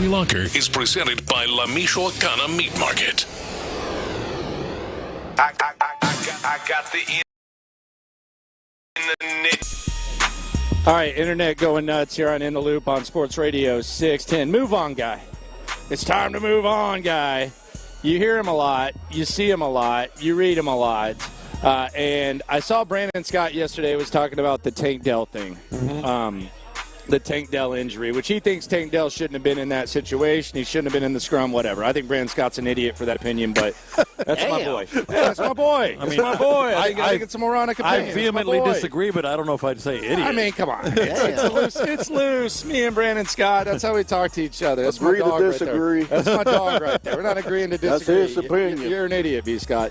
Speaker 6: Weekly Locker is presented by La Michoacana Meat Market.
Speaker 7: I got the in the net.
Speaker 12: All right, internet going nuts here on In the Loop on Sports Radio 610. Move on, guy. It's time to move on, guy. You hear him a lot. You see him a lot. You read him a lot. And I saw Brandon Scott yesterday was talking about the Tank Dell thing. The Tank Dell injury, which he thinks Tank Dell shouldn't have been in that situation. He shouldn't have been in the scrum, whatever. I think Brandon Scott's an idiot for that opinion, but that's my boy. Yeah, that's my boy. That's my boy. I think it's a moronic opinion.
Speaker 13: I vehemently disagree, but I don't know if I'd say idiot.
Speaker 12: I mean, come on. It's loose. Me and Brandon Scott, that's how we talk to each other. That's
Speaker 5: Agree
Speaker 12: my dog
Speaker 5: to disagree.
Speaker 12: right there. That's my dog right there. We're not agreeing to disagree.
Speaker 5: That's his opinion.
Speaker 12: You're an idiot, B. Scott.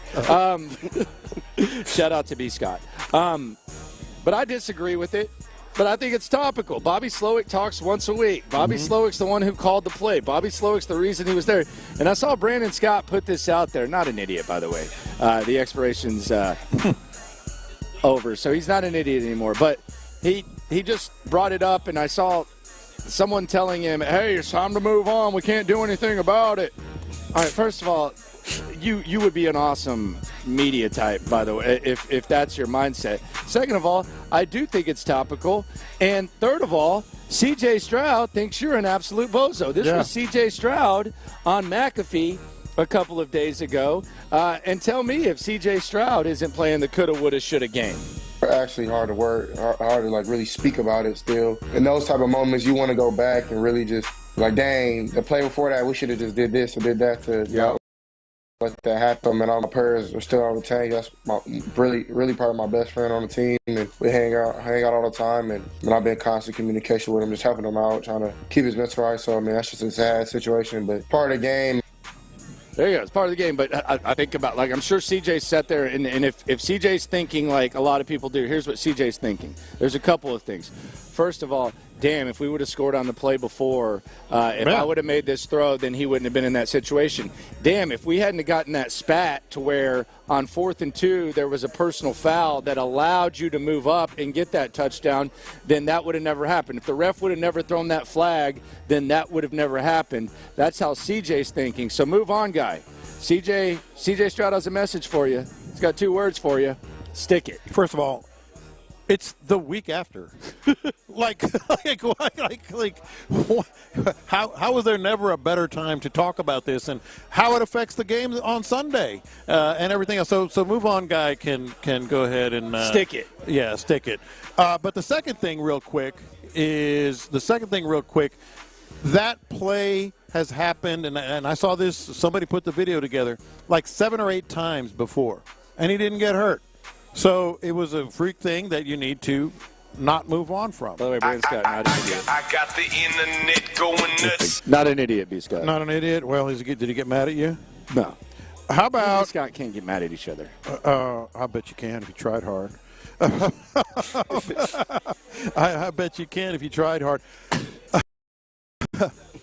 Speaker 12: Shout out to B. Scott. But I disagree with it. But I think it's topical. Bobby Slowick talks once a week. Bobby Slowick's the one who called the play. Bobby Slowick's the reason he was there. And I saw Brandon Scott put this out there. Not an idiot, by the way. The expiration's over, so he's not an idiot anymore. But he just brought it up, and I saw someone telling him, hey, it's time to move on. We can't do anything about it. All right, first of all, you would be an awesome media type, by the way, if that's your mindset. Second of all, I do think it's topical. And third of all, C.J. Stroud thinks you're an absolute bozo. This was C.J. Stroud on McAfee a couple of days ago. And tell me if C.J. Stroud isn't playing the coulda, woulda, shoulda game.
Speaker 21: Actually hard to work, hard to really speak about it still. In those type of moments, you want to go back and really just dang, the play before that, we should have just did this or did that to let that happen. And all my players are still on the team. That's really part of my best friend on the team, and we hang out all the time. And I've been in constant communication with him, just helping him out, trying to keep his mental right. So that's just a sad situation, but part of the game.
Speaker 12: There you go. It's part of the game. But I think about, I'm sure CJ sat there, and if CJ's thinking like a lot of people do, here's what CJ's thinking. There's a couple of things. First of all, damn, if we would have scored on the play before, if I would have made this throw, then he wouldn't have been in that situation. Damn, if we hadn't gotten that spat to where on 4th and 2 there was a personal foul that allowed you to move up and get that touchdown, then that would have never happened. If the ref would have never thrown that flag, then that would have never happened. That's how CJ's thinking. So move on, guy. CJ Stroud has a message for you. He's got 2 words for you. Stick it.
Speaker 13: First of all, it's the week after. How is there never a better time to talk about this and how it affects the game on Sunday and everything else? So move on, guy can go ahead and
Speaker 12: stick it.
Speaker 13: Yeah, stick it. But the second thing, real quick, that play has happened, and I saw this. Somebody put the video together 7 or 8 times before, and he didn't get hurt. So it was a freak thing that you need to not move on from.
Speaker 12: By the way, Brandon Scott, not an idiot.
Speaker 7: I got the internet going nuts.
Speaker 12: Not an idiot, B. Scott.
Speaker 13: Not an idiot? Well, did he get mad at you?
Speaker 12: No.
Speaker 13: How about...
Speaker 12: B. Scott can't get mad at each other.
Speaker 13: I bet you can if you tried hard. I bet you can if you tried hard.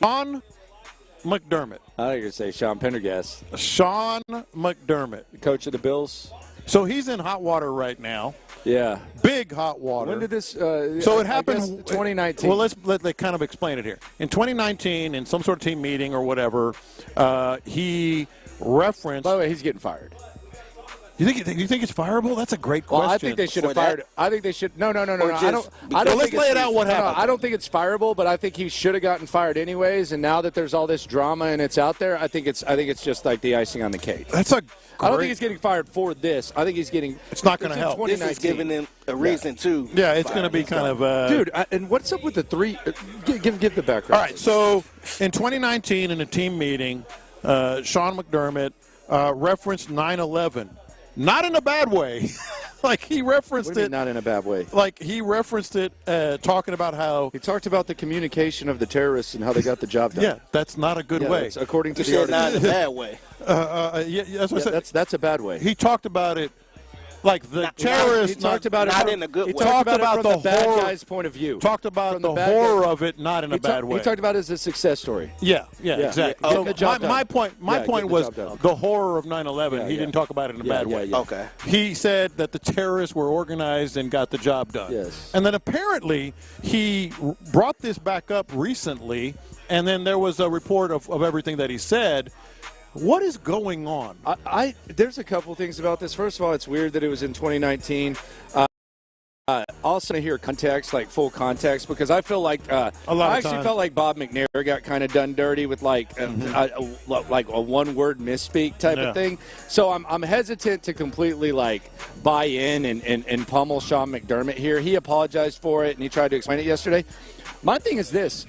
Speaker 13: Sean McDermott.
Speaker 12: I thought you were going to say Sean Pendergast.
Speaker 13: Sean McDermott.
Speaker 12: The coach of the Bills.
Speaker 13: So he's in hot water right now.
Speaker 12: Yeah.
Speaker 13: Big hot water.
Speaker 12: When did this
Speaker 13: so it happened
Speaker 12: 2019.
Speaker 13: Well, let's kind of explain it here. In 2019, in some sort of team meeting or whatever, he referenced...
Speaker 12: By the way, he's getting fired.
Speaker 13: You think it's fireable? That's a great question.
Speaker 12: Well, I think they should have fired. I think they should. No. I don't.
Speaker 13: Let's lay it out. What happened?
Speaker 12: I don't think it's fireable, but I think he should have gotten fired anyways. And now that there's all this drama and it's out there, I think it's just like the icing on the cake.
Speaker 13: I
Speaker 12: don't think he's getting fired for this. I think he's getting.
Speaker 13: It's not going to help.
Speaker 5: This is giving them a reason too.
Speaker 13: Yeah, it's going to be kind of.
Speaker 12: Dude, and what's up with the 3? Give the background.
Speaker 13: All right. So in 2019, in a team meeting, Sean McDermott referenced 9/11. Not in a bad way. He referenced it.
Speaker 12: Not in a bad way.
Speaker 13: He referenced it, talking about how
Speaker 12: he talked about the communication of the terrorists and how they got the job done.
Speaker 13: Yeah, that's not a good way.
Speaker 12: According to
Speaker 5: the article, not in a bad way.
Speaker 13: That's what I said.
Speaker 12: That's a bad way.
Speaker 13: He talked about it. Terrorists.
Speaker 12: He talked about
Speaker 5: not
Speaker 12: it
Speaker 5: in a good way.
Speaker 12: He talked about
Speaker 13: it
Speaker 12: from
Speaker 13: the
Speaker 12: the bad
Speaker 13: horror,
Speaker 12: guy's point of view.
Speaker 13: Talked about the horror of it, not in a bad way.
Speaker 12: He talked about it as a success story.
Speaker 13: Yeah, exactly. So my point was the horror of 9/11. He didn't talk about it in a bad way.
Speaker 5: Okay.
Speaker 13: He said that the terrorists were organized and got the job done.
Speaker 12: Yes.
Speaker 13: And then apparently he brought this back up recently and then there was a report of everything that he said. What is going on?
Speaker 12: There's a couple things about this. First of all, it's weird that it was in 2019. Also, to hear context, like full context, because I feel like I actually felt like Bob McNair got kind of done dirty with like a one-word misspeak type of thing. So I'm hesitant to completely like buy in and pummel Sean McDermott here. He apologized for it and he tried to explain it yesterday. My thing is this: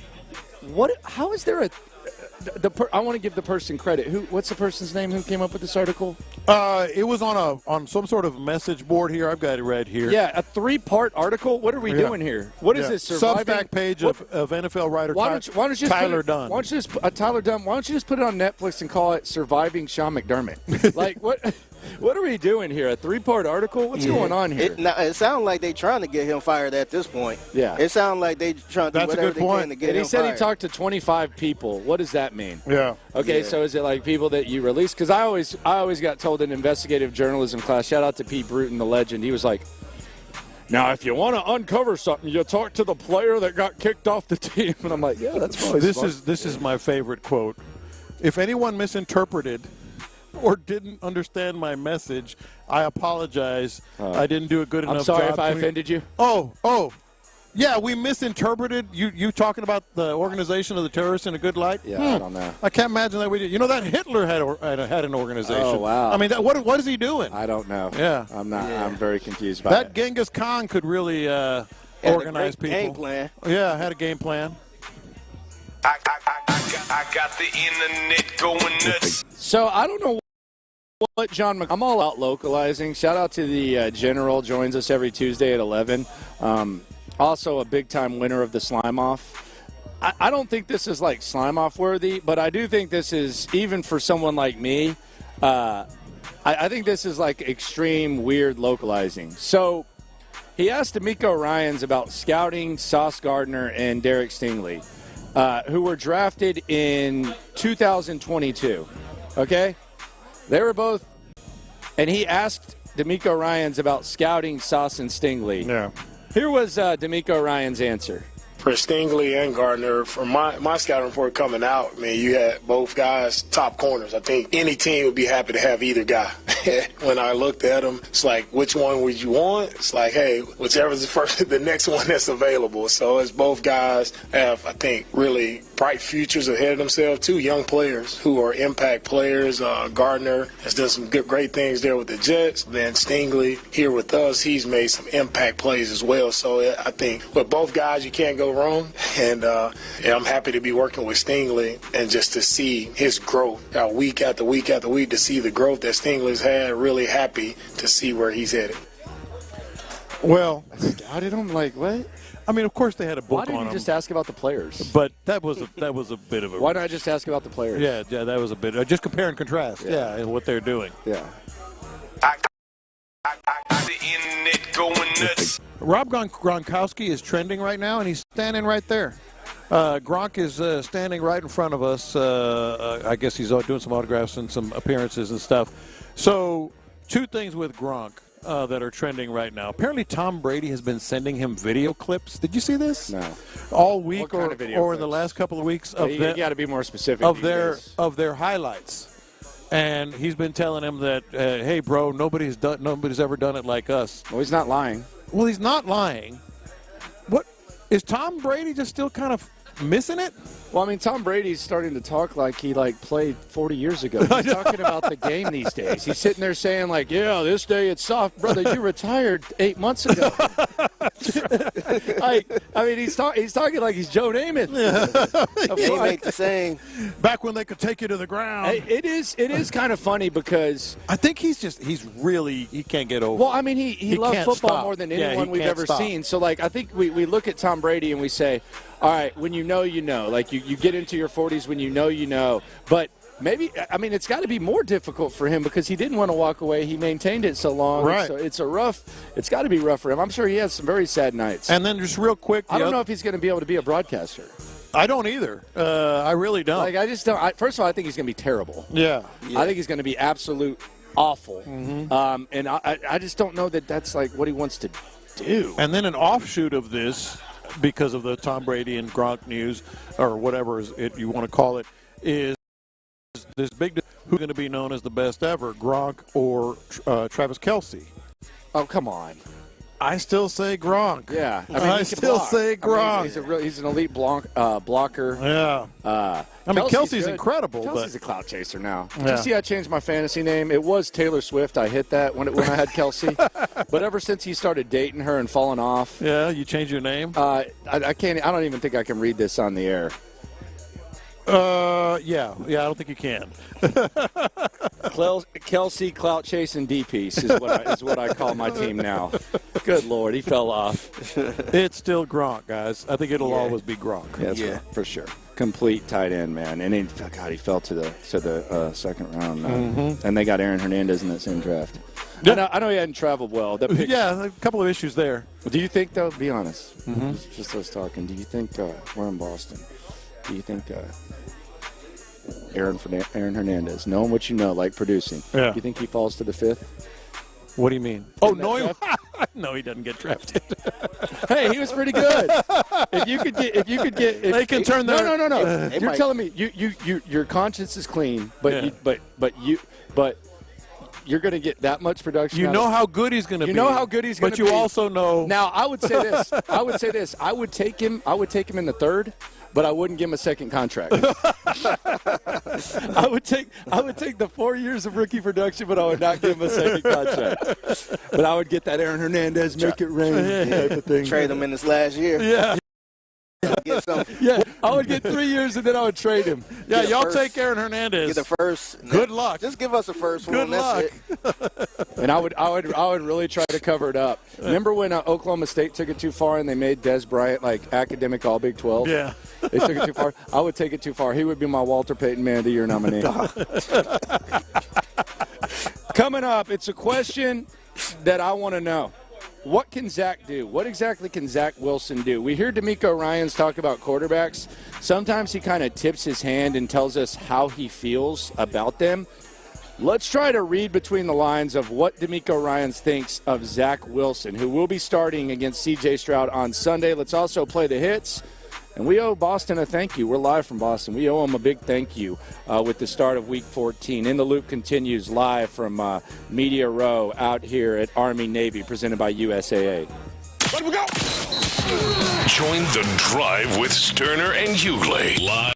Speaker 12: how is there I want to give the person credit. What's the person's name who came up with this article?
Speaker 13: It was on some sort of message board here. I've got it right here.
Speaker 12: Yeah, a 3-part article. What are we doing here? What is this?
Speaker 13: Substack page of NFL writer Tyler Dunn.
Speaker 12: Why don't you just Tyler Dunn? Why don't you just put it on Netflix and call it "Surviving Sean McDermott"? Like what? What are we doing here? A 3-part article? What's going on here?
Speaker 5: It sounds like they're trying to get him fired at this point.
Speaker 12: Yeah.
Speaker 5: It sounds like they're trying to do whatever they can to get him fired.
Speaker 12: And he said he talked to 25 people. What does that mean?
Speaker 13: Yeah.
Speaker 12: Okay, so is it like people that you release? Because I always got told in investigative journalism class, shout out to Pete Bruton, the legend, he was like, now, if you want to uncover something, you talk to the player that got kicked off the team. And I'm like, yeah, that's probably smart.
Speaker 13: This is my favorite quote. If anyone misinterpreted or didn't understand my message, I apologize. I didn't do a good enough job.
Speaker 12: I'm sorry if I offended you.
Speaker 13: Oh. Yeah, we misinterpreted you talking about the organization of the terrorists in a good light.
Speaker 12: Yeah, I don't know.
Speaker 13: I can't imagine that we did. You know that Hitler had an organization.
Speaker 12: Oh, wow.
Speaker 13: I mean, what is he doing?
Speaker 12: I don't know.
Speaker 13: Yeah.
Speaker 12: I'm not. Yeah. I'm very confused by
Speaker 13: that. Genghis Khan could really organize people.
Speaker 5: Game plan.
Speaker 13: Yeah, had a game plan.
Speaker 7: I got the internet going nuts.
Speaker 12: So I don't know what John I'm all out localizing. Shout out to the General, joins us every Tuesday at 11. Also a big-time winner of the Slime Off. I don't think this is like Slime Off worthy, but I do think this is, even for someone like me, I think this is like extreme weird localizing. So he asked D'Amico Ryans about scouting Sauce Gardner and Derek Stingley, who were drafted in 2022. Okay? They were both, and he asked D'Amico Ryans about scouting Sauce and Stingley.
Speaker 13: Yeah.
Speaker 12: Here was D'Amico Ryans' answer.
Speaker 1: For Stingley and Gardner, from my scouting report coming out, man, you had both guys top corners. I think any team would be happy to have either guy. When I looked at them, it's like, which one would you want? It's like, hey, whichever's the next one that's available. So it's both guys have, I think, really bright futures ahead of themselves. 2 young players who are impact players. Gardner has done some great things there with the Jets. Then Stingley here with us, he's made some impact plays as well. So I think with both guys, you can't go wrong. And I'm happy to be working with Stingley and just to see his growth week after week after week, to see the growth that Stingley's had. Really happy to see where he's headed.
Speaker 13: Well,
Speaker 12: I scouted him like what?
Speaker 13: I mean, of course they had a book on him.
Speaker 12: Why didn't you just ask about the players?
Speaker 13: But that was a bit of a.
Speaker 12: Why not just ask about the players?
Speaker 13: Yeah, that was a bit. Just compare and contrast. Yeah, and what they're doing.
Speaker 12: Yeah.
Speaker 7: I got the internet going nuts.
Speaker 13: Rob Gronkowski is trending right now, and he's standing right there. Gronk is standing right in front of us. I guess he's doing some autographs and some appearances and stuff. So, 2 things with Gronk that are trending right now. Apparently, Tom Brady has been sending him video clips. Did you see this?
Speaker 12: No.
Speaker 13: All week
Speaker 12: or
Speaker 13: in the last couple of weeks of
Speaker 12: you got to be more specific
Speaker 13: of their highlights. And he's been telling him that, hey, bro, nobody's ever done it like us.
Speaker 12: Well, he's not lying.
Speaker 13: Well, he's not lying. What is Tom Brady just still kind of missing it?
Speaker 12: Well, I mean, Tom Brady's starting to talk like he played 40 years ago. He's talking about the game these days. He's sitting there saying like, "Yeah, this day it's soft, brother. You retired 8 months ago." I mean, he's talking like he's Joe Namath.
Speaker 5: He ain't the same.
Speaker 13: Back when they could take you to the ground.
Speaker 12: Hey, it is kind of funny because
Speaker 13: I think he can't get over.
Speaker 12: Well, I mean, he loves football more than anyone we've ever seen. So like, I think we look at Tom Brady and we say, all right, when you know, you know. Like, you get into your 40s when you know, you know. But maybe, I mean, it's got to be more difficult for him because he didn't want to walk away. He maintained it so long.
Speaker 13: Right.
Speaker 12: So it's got to be rough for him. I'm sure he has some very sad nights.
Speaker 13: And then just real quick.
Speaker 12: I don't know if he's going to be able to be a broadcaster.
Speaker 13: I don't either. I really don't.
Speaker 12: Like, I just don't. First of all, I think he's going to be terrible.
Speaker 13: Yeah.
Speaker 12: I think he's going to be absolute awful.
Speaker 13: Mm-hmm.
Speaker 12: And I just don't know that that's like what he wants to do.
Speaker 13: And then an offshoot of this, because of the Tom Brady and Gronk news, or whatever you want to call it, is this big who's going to be known as the best ever, Gronk or Travis Kelce?
Speaker 12: Oh, come on.
Speaker 13: I still say Gronk.
Speaker 12: Yeah,
Speaker 13: I still say Gronk.
Speaker 12: I mean, he's an elite blocker.
Speaker 13: Yeah. I mean, Kelsey's incredible.
Speaker 12: Kelsey's a clout chaser now. Did
Speaker 13: Yeah.
Speaker 12: you see I changed my fantasy name? It was Taylor Swift. I hit that when I had Kelsey. But ever since he started dating her and falling off.
Speaker 13: Yeah, you changed your name?
Speaker 12: I can't. I don't even think I can read this on the air.
Speaker 13: Yeah, I don't think you can.
Speaker 12: Kelsey clout chasing D-piece is what I call my team now. Good Lord, he fell off.
Speaker 13: It's still Gronk, guys. I think it'll always be Gronk.
Speaker 12: Yeah, for sure. Complete tight end, man. And he fell to the second round. And they got Aaron Hernandez in that same draft. Yeah. I know he hadn't traveled well.
Speaker 13: Yeah, a couple of issues there.
Speaker 12: Do you think, though, be honest, just us talking, do you think, we're in Boston, do you think Aaron Hernandez, knowing what you know, like producing, do you think he falls to the fifth?
Speaker 13: What do you mean? Oh, no, no, he doesn't get drafted.
Speaker 12: Hey, he was pretty good. If you could get,
Speaker 13: they can turn their.
Speaker 12: No. You're telling me your conscience is clean, but you're going to get that much production.
Speaker 13: You know how good he's going to be.
Speaker 12: You know how good he's going to be.
Speaker 13: But you also know.
Speaker 12: Now, I would say this. I would take him in the third, but I wouldn't give him a second contract. I would take the 4 years of rookie production, but I would not give him a second contract. But I would get that Aaron Hernandez, make it rain type of thing.
Speaker 5: Trade him in this last year.
Speaker 13: Yeah.
Speaker 12: Yeah, I would get 3 years and then I would trade him.
Speaker 13: Yeah, y'all take Aaron Hernandez.
Speaker 5: Get the first.
Speaker 13: Good luck.
Speaker 5: Just give us a first
Speaker 13: Good
Speaker 5: one. That's
Speaker 13: luck.
Speaker 5: it.
Speaker 12: And I would really try to cover it up. Remember when Oklahoma State took it too far and they made Des Bryant like academic All Big 12?
Speaker 13: Yeah.
Speaker 12: They took it too far. I would take it too far. He would be my Walter Payton Man of the Year nominee. Coming up, it's a question that I want to know. What can Zach do? What exactly can Zach Wilson do? We hear D'Amico Ryans talk about quarterbacks. Sometimes he kind of tips his hand and tells us how he feels about them. Let's try to read between the lines of what D'Amico Ryans thinks of Zach Wilson, who will be starting against C.J. Stroud on Sunday. Let's also play the hits. And we owe Boston a thank you. We're live from Boston. We owe them a big thank you with the start of Week 14. In the Loop continues live from Media Row out here at Army-Navy, presented by USAA.
Speaker 6: Let we go! Join the drive with Stoerner and Hughley. Live.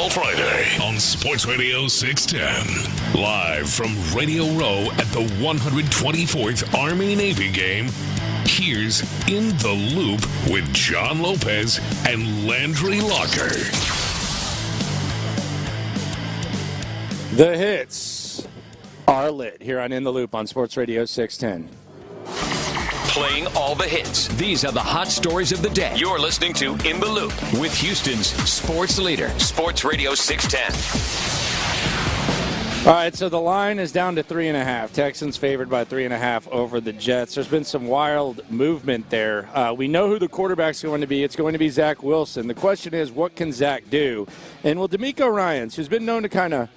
Speaker 6: Football Friday on Sports Radio 610. Live from Radio Row at the 124th Army-Navy game, here's In the Loop with John Lopez and Landry Locker.
Speaker 12: The hits are lit here on In the Loop on Sports Radio 610.
Speaker 2: Playing all the hits. These are the hot stories of the day. You're listening to In the Loop with Houston's sports leader, Sports Radio 610.
Speaker 12: All right, so the line is down to 3.5. Texans favored by 3.5 over the Jets. There's been some wild movement there. We know who the quarterback's going to be. It's going to be Zach Wilson. The question is, what can Zach do? And will DeMeco Ryans, who's been known to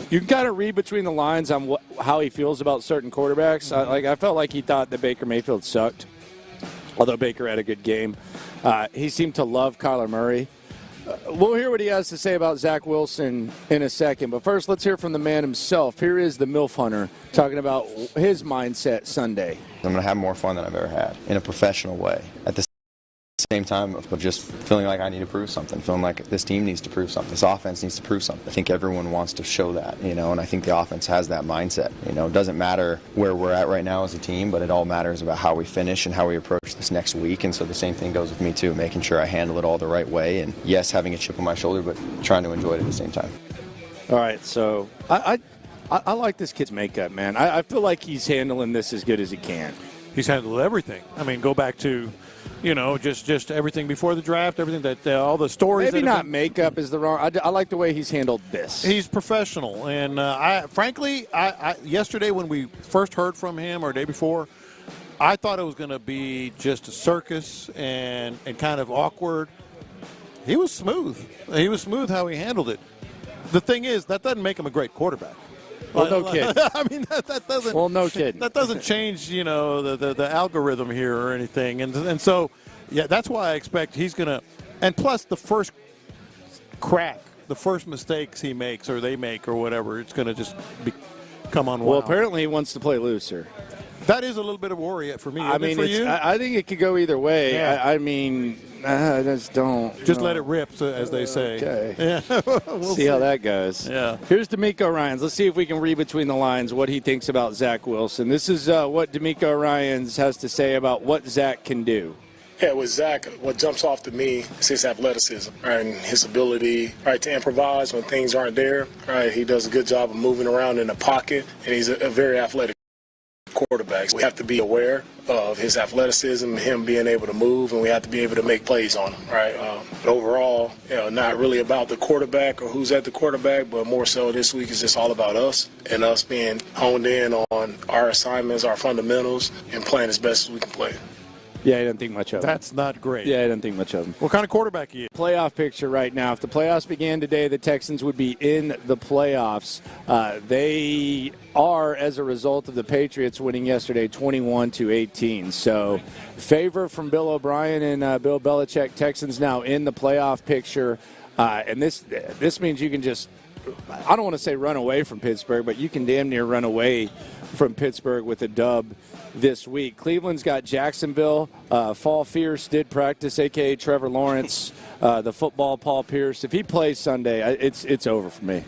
Speaker 12: you can kind of read between the lines on how he feels about certain quarterbacks. I felt like he thought that Baker Mayfield sucked, although Baker had a good game. He seemed to love Kyler Murray. We'll hear what he has to say about Zach Wilson in a second. But first, let's hear from the man himself. Here is the MILF Hunter talking about his mindset Sunday.
Speaker 8: I'm going to have more fun than I've ever had in a professional way. At the same time of just feeling like I need to prove something, feeling like this team needs to prove something, this offense needs to prove something. I think everyone wants to show that, and I think the offense has that mindset. It doesn't matter where we're at right now as a team, but it all matters about how we finish and how we approach this next week, and so the same thing goes with me too, making sure I handle it all the right way, and yes, having a chip on my shoulder, but trying to enjoy it at the same time.
Speaker 12: All right, so I like this kid's makeup, man. I feel like he's handling this as good as he can.
Speaker 13: He's handled everything. I mean, go back to just everything before the draft, everything that all the stories.
Speaker 12: Maybe not makeup is the wrong. I like the way he's handled this.
Speaker 13: He's professional, and I yesterday when we first heard from him, or day before, I thought it was going to be just a circus and kind of awkward. He was smooth. He was smooth how he handled it. The thing is, that doesn't make him a great quarterback.
Speaker 12: Well, no kidding.
Speaker 13: I mean, that doesn't.
Speaker 12: Well, no kidding.
Speaker 13: That doesn't change, the algorithm here or anything, and so, yeah, that's why I expect he's gonna. And plus, the first crack, the first mistakes he makes or they make or whatever, it's gonna just come on.
Speaker 12: Well, apparently he wants to play looser.
Speaker 13: That is a little bit of worry for me.
Speaker 12: I mean,
Speaker 13: for you?
Speaker 12: I think it could go either way.
Speaker 13: Yeah.
Speaker 12: I mean, just don't.
Speaker 13: Just let it rip, as they say.
Speaker 12: Okay.
Speaker 13: Yeah. We'll
Speaker 12: see how that goes.
Speaker 13: Yeah.
Speaker 12: Here's DeMeco Ryans. Let's see if we can read between the lines what he thinks about Zach Wilson. This is what DeMeco Ryans has to say about what Zach can do.
Speaker 1: Yeah, with Zach, what jumps off to me is his athleticism, right, and his ability, right, to improvise when things aren't there. Right, he does a good job of moving around in the pocket, and he's a very athletic quarterback. We have to be aware of his athleticism, him being able to move, and we have to be able to make plays on him, right? But overall, not really about the quarterback or who's at the quarterback, but more so this week is just all about us and us being honed in on our assignments, our fundamentals, and playing as best as we can play.
Speaker 12: Yeah, I didn't think much of him.
Speaker 13: That's not great.
Speaker 12: Yeah, I didn't think much of him.
Speaker 13: What kind of quarterback he is?
Speaker 12: Playoff picture right now. If the playoffs began today, the Texans would be in the playoffs. They are as a result of the Patriots winning yesterday 21-18. So favor from Bill O'Brien and Bill Belichick. Texans now in the playoff picture. And this means you can just, I don't want to say run away from Pittsburgh, but you can damn near run away from Pittsburgh with a dub this week. Cleveland's got Jacksonville. Fall Fierce did practice, a.k.a. Trevor Lawrence, the football Paul Pierce. If he plays Sunday, it's over for me.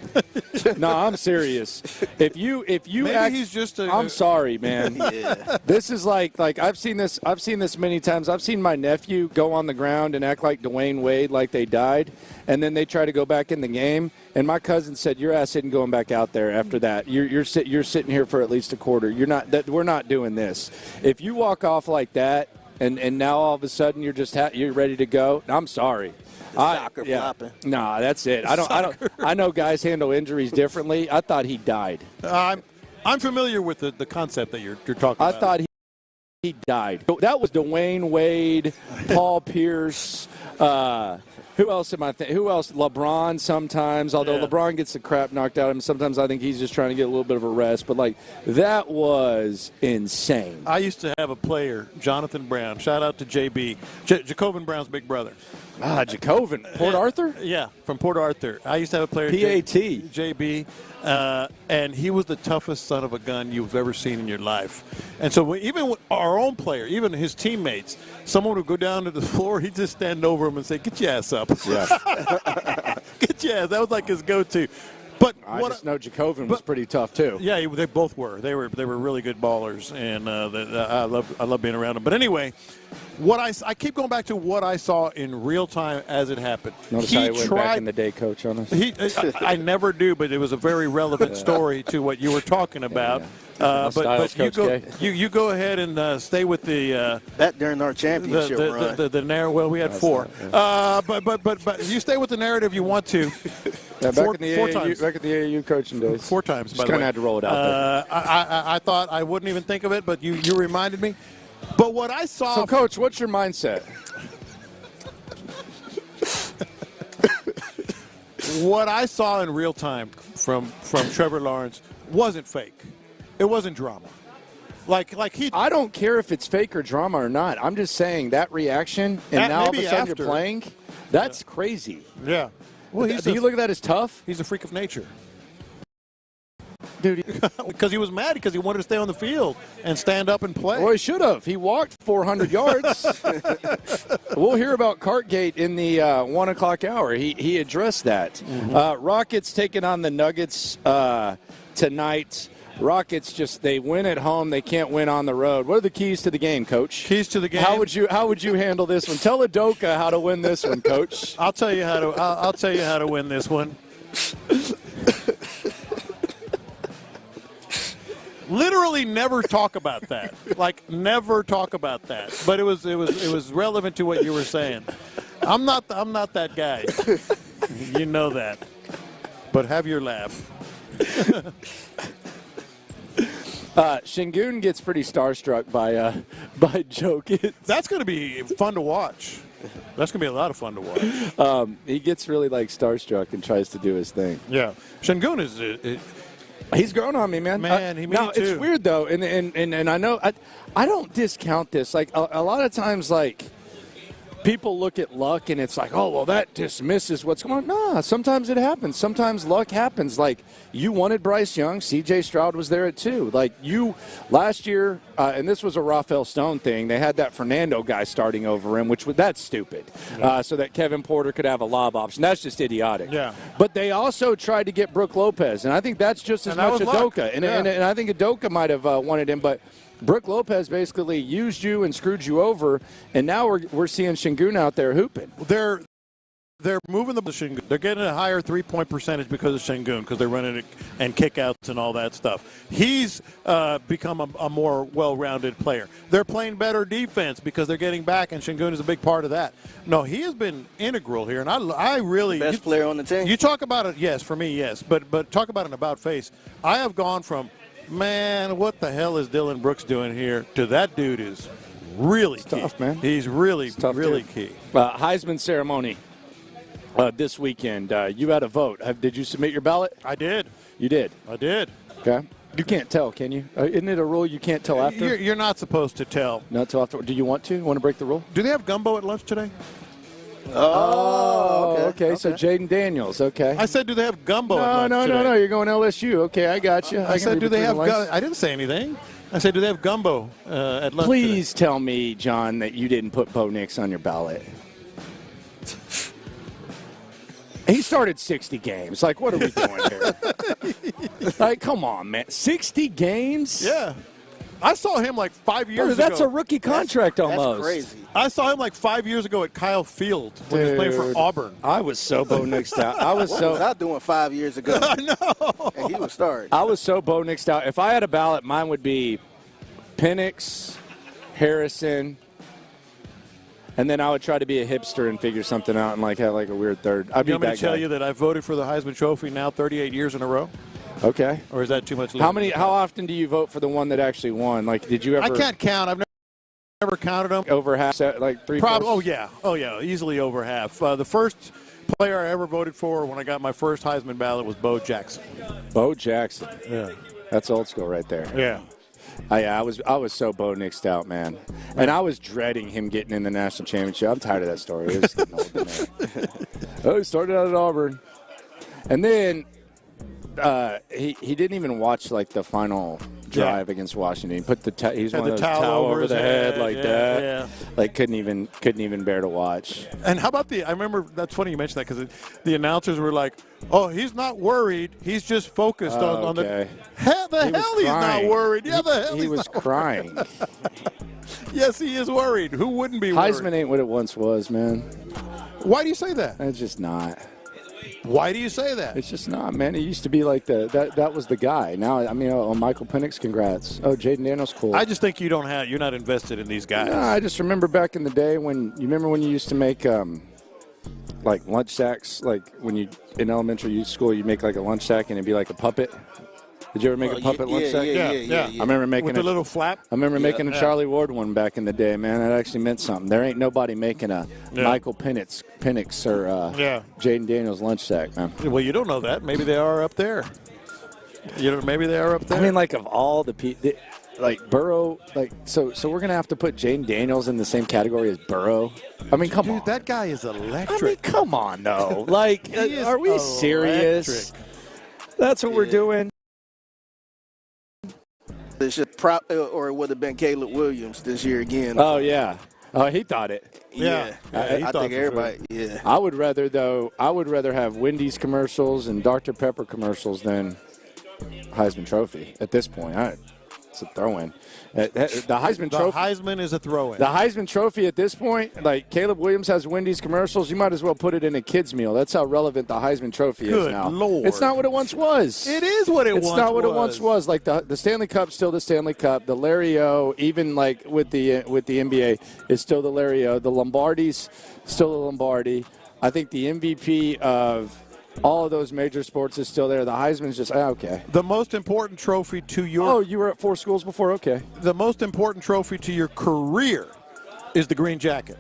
Speaker 12: No, I'm serious. If you
Speaker 13: maybe
Speaker 12: act,
Speaker 13: he's just
Speaker 12: I'm sorry, man. Yeah. This is like I've seen this many times. I've seen my nephew go on the ground and act like Dwayne Wade, like they died, and then they try to go back in the game. And my cousin said, "Your ass isn't going back out there after that. You're sitting here for at least a quarter. We're not doing this. If you walk off like that, and now all of a sudden you're ready to go. I'm sorry.
Speaker 5: Soccer flopping.
Speaker 12: Nah, that's it. I know guys handle injuries differently. I thought he died.
Speaker 13: I'm familiar with the concept that you're talking about.
Speaker 12: I thought he died. That was Dwayne Wade, Paul Pierce. Who else am I thinking? Who else? LeBron sometimes, although LeBron gets the crap knocked out of him. Sometimes I think he's just trying to get a little bit of a rest. But, that was insane.
Speaker 13: I used to have a player, Jonathan Brown. Shout out to JB. Jacobin Brown's big brother.
Speaker 12: Jacobin. Port Arthur?
Speaker 13: Yeah, from Port Arthur. I used to have a player,
Speaker 12: PAT.
Speaker 13: JB, and he was the toughest son of a gun you've ever seen in your life. And so even with our own player, even his teammates, someone would go down to the floor, he'd just stand over him and say, "Get your ass up."
Speaker 12: Yeah.
Speaker 13: Yeah, that was like his go-to. But
Speaker 12: I just know Jacobin was pretty tough too.
Speaker 13: Yeah, they both were. They were really good ballers, and I love being around them. But anyway, I keep going back to what I saw in real time as it happened.
Speaker 12: Notice how he went back in the day, Coach, on us.
Speaker 13: I never do, but it was a very relevant story to what you were talking about. But you go ahead and stay with the
Speaker 5: that during our championship run.
Speaker 13: The narrative. Well, we had four. But you stay with the narrative you want to.
Speaker 12: Yeah,
Speaker 13: four times.
Speaker 12: Back at the AAU coaching days.
Speaker 13: 4 times.
Speaker 12: Just kind of had to roll it out there.
Speaker 13: I thought I wouldn't even think of it, but you reminded me. But what I saw.
Speaker 12: So, Coach, what's your mindset?
Speaker 13: What I saw in real time from Trevor Lawrence wasn't fake. It wasn't drama.
Speaker 12: I don't care if it's fake or drama or not. I'm just saying that reaction, and now all of a sudden you're playing. That's crazy.
Speaker 13: Yeah. Well,
Speaker 12: do you look at that as tough?
Speaker 13: He's a freak of nature.
Speaker 12: Dude.
Speaker 13: Because he was mad because he wanted to stay on the field and stand up and play.
Speaker 12: Well, he should have. He walked 400 yards. We'll hear about Cartgate in the 1 o'clock hour. He addressed that.
Speaker 13: Mm-hmm.
Speaker 12: Rockets taking on the Nuggets tonight. Rockets they win at home. They can't win on the road. What are the keys to the game, Coach?
Speaker 13: Keys to the game.
Speaker 12: How would you handle this one? Tell Udoka how to win this one, Coach.
Speaker 13: I'll tell you how to. I'll tell you how to win this one. Literally, never talk about that. Never talk about that. But it was relevant to what you were saying. I'm not that guy. You know that. But have your laugh.
Speaker 12: Şengün gets pretty starstruck by Joe Gibbs.
Speaker 13: That's going to be fun to watch. That's going to be a lot of fun to watch.
Speaker 12: He gets really starstruck and tries to do his thing.
Speaker 13: Yeah, Şengün is.
Speaker 12: He's grown on me, man.
Speaker 13: Man, me
Speaker 12: now,
Speaker 13: too.
Speaker 12: It's weird though, and I know I don't discount this. A lot of times, people look at luck and it's like, oh, well, that dismisses what's going on. Nah, sometimes it happens. Sometimes luck happens. You wanted Bryce Young. C.J. Stroud was there at 2. Last year, and this was a Rafael Stone thing, they had that Fernando guy starting over him, that's stupid, so that Kevin Porter could have a lob option. That's just idiotic.
Speaker 13: Yeah.
Speaker 12: But they also tried to get Brook Lopez, and I think that's just as much Udoka. And I think Udoka might have wanted him, but Brook Lopez basically used you and screwed you over, and now we're seeing Şengün out there hooping.
Speaker 13: They're moving the Şengün. They're getting a higher three-point percentage because of Şengün, because they're running it and kickouts and all that stuff. He's become a more well-rounded player. They're playing better defense because they're getting back, and Şengün is a big part of that. No, he has been integral here, and I really
Speaker 5: best player on the team.
Speaker 13: You talk about it, yes, for me, yes, but talk about an about face. I have gone from, man, what the hell is Dylan Brooks doing here, to that dude is really key.
Speaker 12: Tough, man.
Speaker 13: He's really key.
Speaker 12: Heisman ceremony this weekend. You had a vote. Did you submit your ballot?
Speaker 13: I did.
Speaker 12: You did?
Speaker 13: I did.
Speaker 12: Okay. You can't tell, can you? Isn't it a rule you can't tell after?
Speaker 13: You're not supposed to tell.
Speaker 12: Not till after. Do you want to? You want to break the rule?
Speaker 13: Do they have gumbo at lunch today?
Speaker 12: Okay. So Jaden Daniels. Okay.
Speaker 13: I said, do they have gumbo at lunch today?
Speaker 12: No. You're going LSU. Okay, I got you.
Speaker 13: I said, do they have I didn't say anything. I said, do they have gumbo at lunch
Speaker 12: Please tell me, John, that you didn't put Bo Nix on your ballot. He started 60 games. What are we doing here? Come on, man. 60 games?
Speaker 13: Yeah. I saw him 5 years ago.
Speaker 12: That's a rookie contract almost.
Speaker 5: That's crazy.
Speaker 13: I saw him 5 years ago at Kyle Field when he was playing for Auburn.
Speaker 12: I was so Bo Nixed out.
Speaker 5: What was I doing 5 years ago?
Speaker 13: I know.
Speaker 5: And he was starting.
Speaker 12: I was so Bo Nixed out. If I had a ballot, mine would be Penix, Harrison, and then I would try to be a hipster and figure something out and have a weird third. I'd be
Speaker 13: you want me to tell you that I voted for the Heisman Trophy now 38 years in a row?
Speaker 12: Okay.
Speaker 13: Or is that too much?
Speaker 12: How often do you vote for the one that actually won? Did you ever?
Speaker 13: I can't count. I've never counted them.
Speaker 12: Over half, 3/4?
Speaker 13: Probably. Oh yeah, easily over half. The first player I ever voted for when I got my first Heisman ballot was Bo Jackson.
Speaker 12: Bo Jackson.
Speaker 13: Yeah.
Speaker 12: That's old school right there.
Speaker 13: Yeah.
Speaker 12: I was so Bo Nixed out, man. And I was dreading him getting in the national championship. I'm tired of that story. It was getting old to me. He started out at Auburn. And then he didn't even watch, the final drive against Washington. He put he's
Speaker 13: Had
Speaker 12: one of
Speaker 13: the
Speaker 12: those
Speaker 13: towel
Speaker 12: towel
Speaker 13: over
Speaker 12: over
Speaker 13: his
Speaker 12: the head
Speaker 13: head,
Speaker 12: like
Speaker 13: yeah,
Speaker 12: that.
Speaker 13: yeah.
Speaker 12: Like couldn't even bear to watch.
Speaker 13: And how about I remember, that's funny you mentioned that, because the announcers were like, oh, he's not worried. He's just focused on the
Speaker 12: okay.
Speaker 13: hell he's not
Speaker 12: crying.
Speaker 13: worried. Yeah, the hell
Speaker 12: he was crying.
Speaker 13: Yes, he is worried. Who wouldn't be worried?
Speaker 12: Heisman ain't what it once was, man.
Speaker 13: Why do you say that?
Speaker 12: It's just not.
Speaker 13: Why do you say that?
Speaker 12: It's just not, man. It used to be like that was the guy. Now, I mean, Michael Penix, congrats. Oh, Jaden Daniels, cool.
Speaker 13: I just think you're not invested in these guys.
Speaker 12: No, I just remember back in the day when you used to make like lunch sacks, like when you in elementary school you make like a lunch sack and it'd be like a puppet. Did you ever make a puppet lunch sack?
Speaker 13: Yeah.
Speaker 12: I remember making
Speaker 13: with the little flap.
Speaker 12: I remember making a Charlie Ward one back in the day, man. That actually meant something. There ain't nobody making a Michael Penix or Jaden Daniels lunch sack, man.
Speaker 13: Well, you don't know that. Maybe they are up there. Maybe they are up there.
Speaker 12: I mean, like of all the people, like Burrow, like so we're gonna have to put Jaden Daniels in the same category as Burrow. I mean, come on,
Speaker 13: that guy is electric.
Speaker 12: I mean, come on, though. Like, are we serious? That's what we're doing.
Speaker 5: It should or it would have been Caleb Williams this year again.
Speaker 12: Oh yeah. Oh, he thought it.
Speaker 5: Yeah. I think everybody. Sure. Yeah.
Speaker 12: I would rather have Wendy's commercials and Dr. Pepper commercials than Heisman Trophy at this point. It's a throw-in. The Heisman Trophy.
Speaker 13: The Heisman is a throw-in.
Speaker 12: The Heisman Trophy at this point, like Caleb Williams has Wendy's commercials, you might as well put it in a kid's meal. That's how relevant the Heisman Trophy is now.
Speaker 13: Good Lord.
Speaker 12: It's not what it once was.
Speaker 13: It is what it once was.
Speaker 12: It's not what it once was. Like the Stanley Cup's still the Stanley Cup. The Larry O, even like with the NBA, is still the Larry O. The Lombardi's still the Lombardi. I think the MVP of all of those major sports is still there. The Heisman's just, okay.
Speaker 13: The most important trophy to your...
Speaker 12: Oh, you were at 4 schools before? Okay.
Speaker 13: The most important trophy to your career is the green jacket.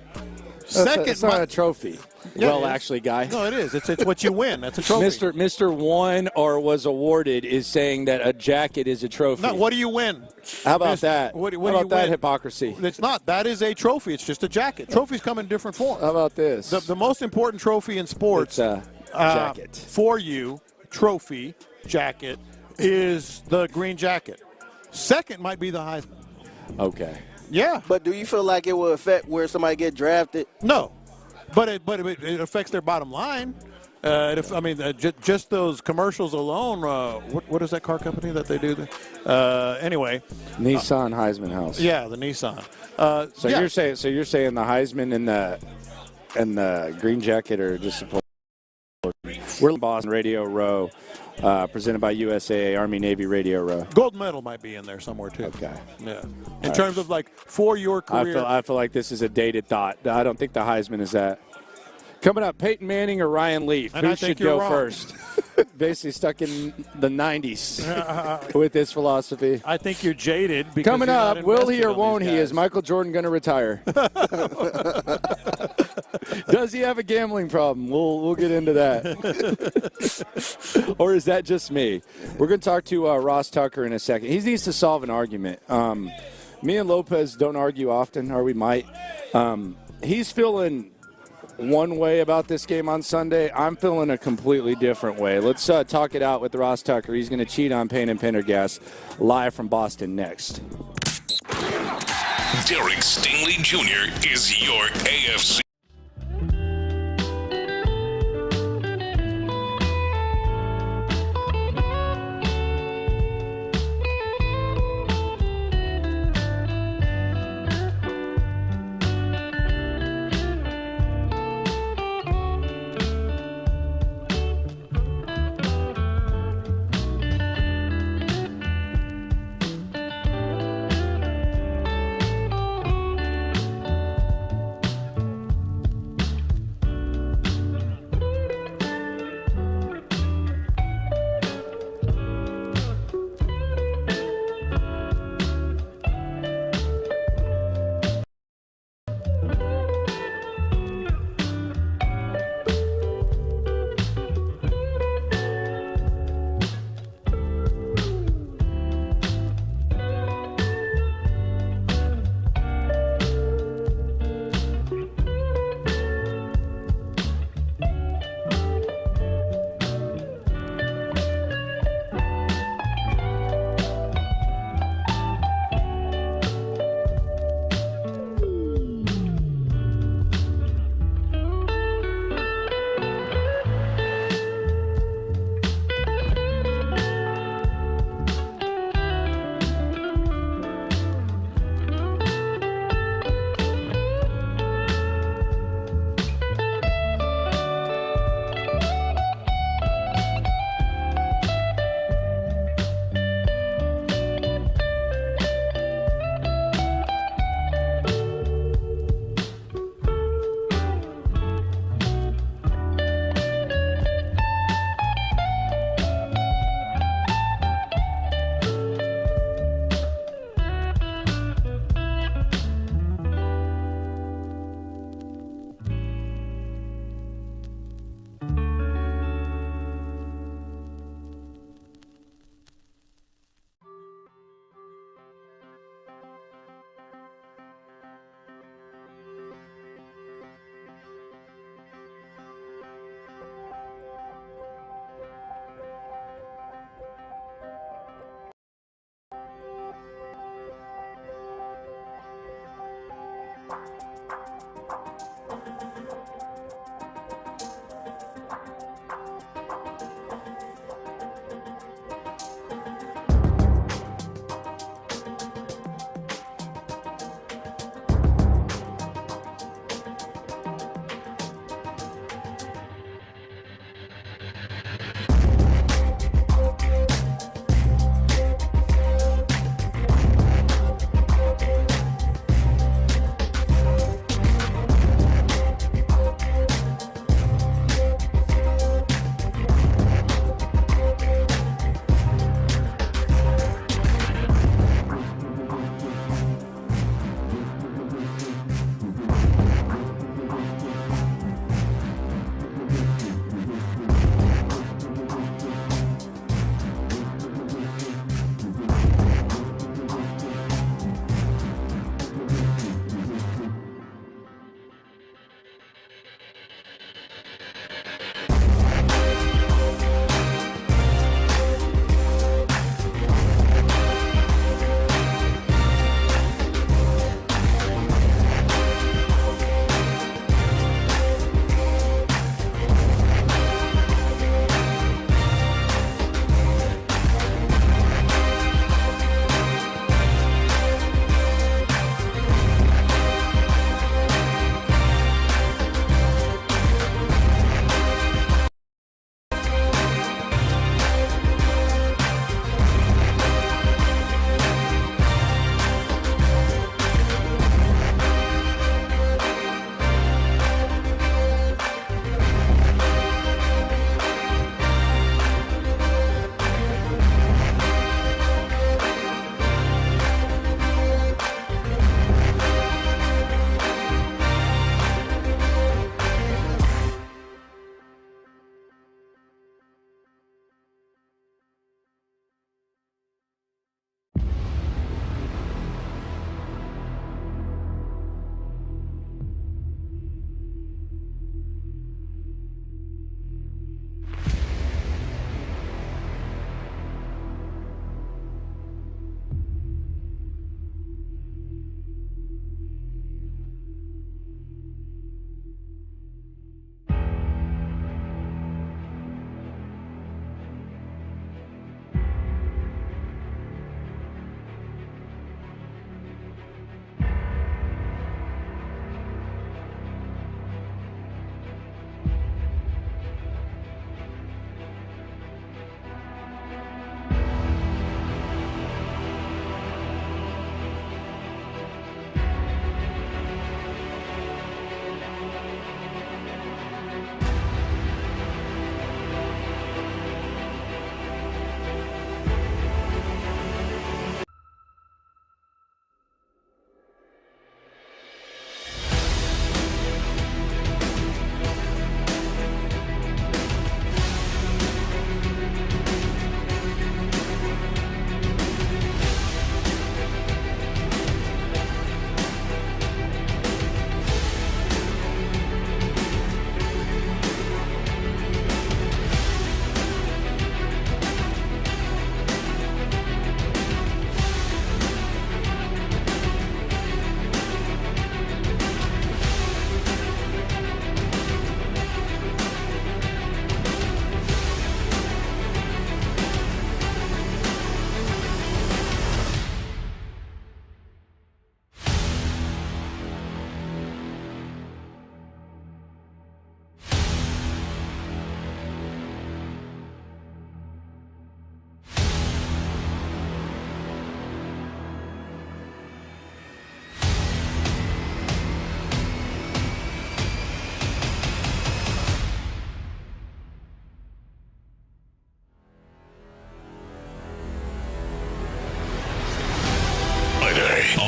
Speaker 12: It's not a trophy.
Speaker 13: Yeah,
Speaker 12: well, actually, guy.
Speaker 13: No, it is. It's what you win. That's a trophy.
Speaker 12: Mr. Won or was awarded is saying that a jacket is a trophy.
Speaker 13: No, what do you win?
Speaker 12: How about that?
Speaker 13: What
Speaker 12: How about
Speaker 13: you
Speaker 12: that
Speaker 13: win?
Speaker 12: Hypocrisy?
Speaker 13: It's not. That is a trophy. It's just a jacket. Trophies come in different forms.
Speaker 12: How about this?
Speaker 13: The most important trophy in sports...
Speaker 12: It's jacket.
Speaker 13: For you, trophy, jacket, is the green jacket. Second might be the Heisman.
Speaker 12: Okay.
Speaker 13: Yeah.
Speaker 5: But do you feel like it will affect where somebody get drafted?
Speaker 13: No. But it affects their bottom line. Just those commercials alone. What is that car company that they do? Anyway.
Speaker 12: Nissan Heisman House.
Speaker 13: Yeah, the Nissan.
Speaker 12: You're saying the Heisman and the green jacket are just supposed. We're in Boston Radio Row, presented by USAA Army Navy Radio Row.
Speaker 13: Gold medal might be in there somewhere too.
Speaker 12: Okay.
Speaker 13: Yeah. In terms of like for your career,
Speaker 12: I feel like this is a dated thought. I don't think the Heisman is that. Coming up, Peyton Manning or Ryan Leaf?
Speaker 13: And
Speaker 12: who
Speaker 13: I think
Speaker 12: should go
Speaker 13: you're wrong.
Speaker 12: first? Basically stuck in the 90s with this philosophy.
Speaker 13: I think you're jaded. Because
Speaker 12: Coming
Speaker 13: you're
Speaker 12: up,
Speaker 13: not
Speaker 12: will he
Speaker 13: invested
Speaker 12: or
Speaker 13: in
Speaker 12: won't
Speaker 13: these
Speaker 12: he?
Speaker 13: guys.
Speaker 12: Is Michael Jordan going to retire? Does he have a gambling problem? We'll get into that. Or is that just me? We're going to talk to Ross Tucker in a second. He needs to solve an argument. Me and Lopez don't argue often, or we might. He's feeling one way about this game on Sunday. I'm feeling a completely different way. Let's talk it out with Ross Tucker. He's going to cheat on Payne and Pendergast live from Boston next.
Speaker 6: Derek Stingley Jr. is your AFC.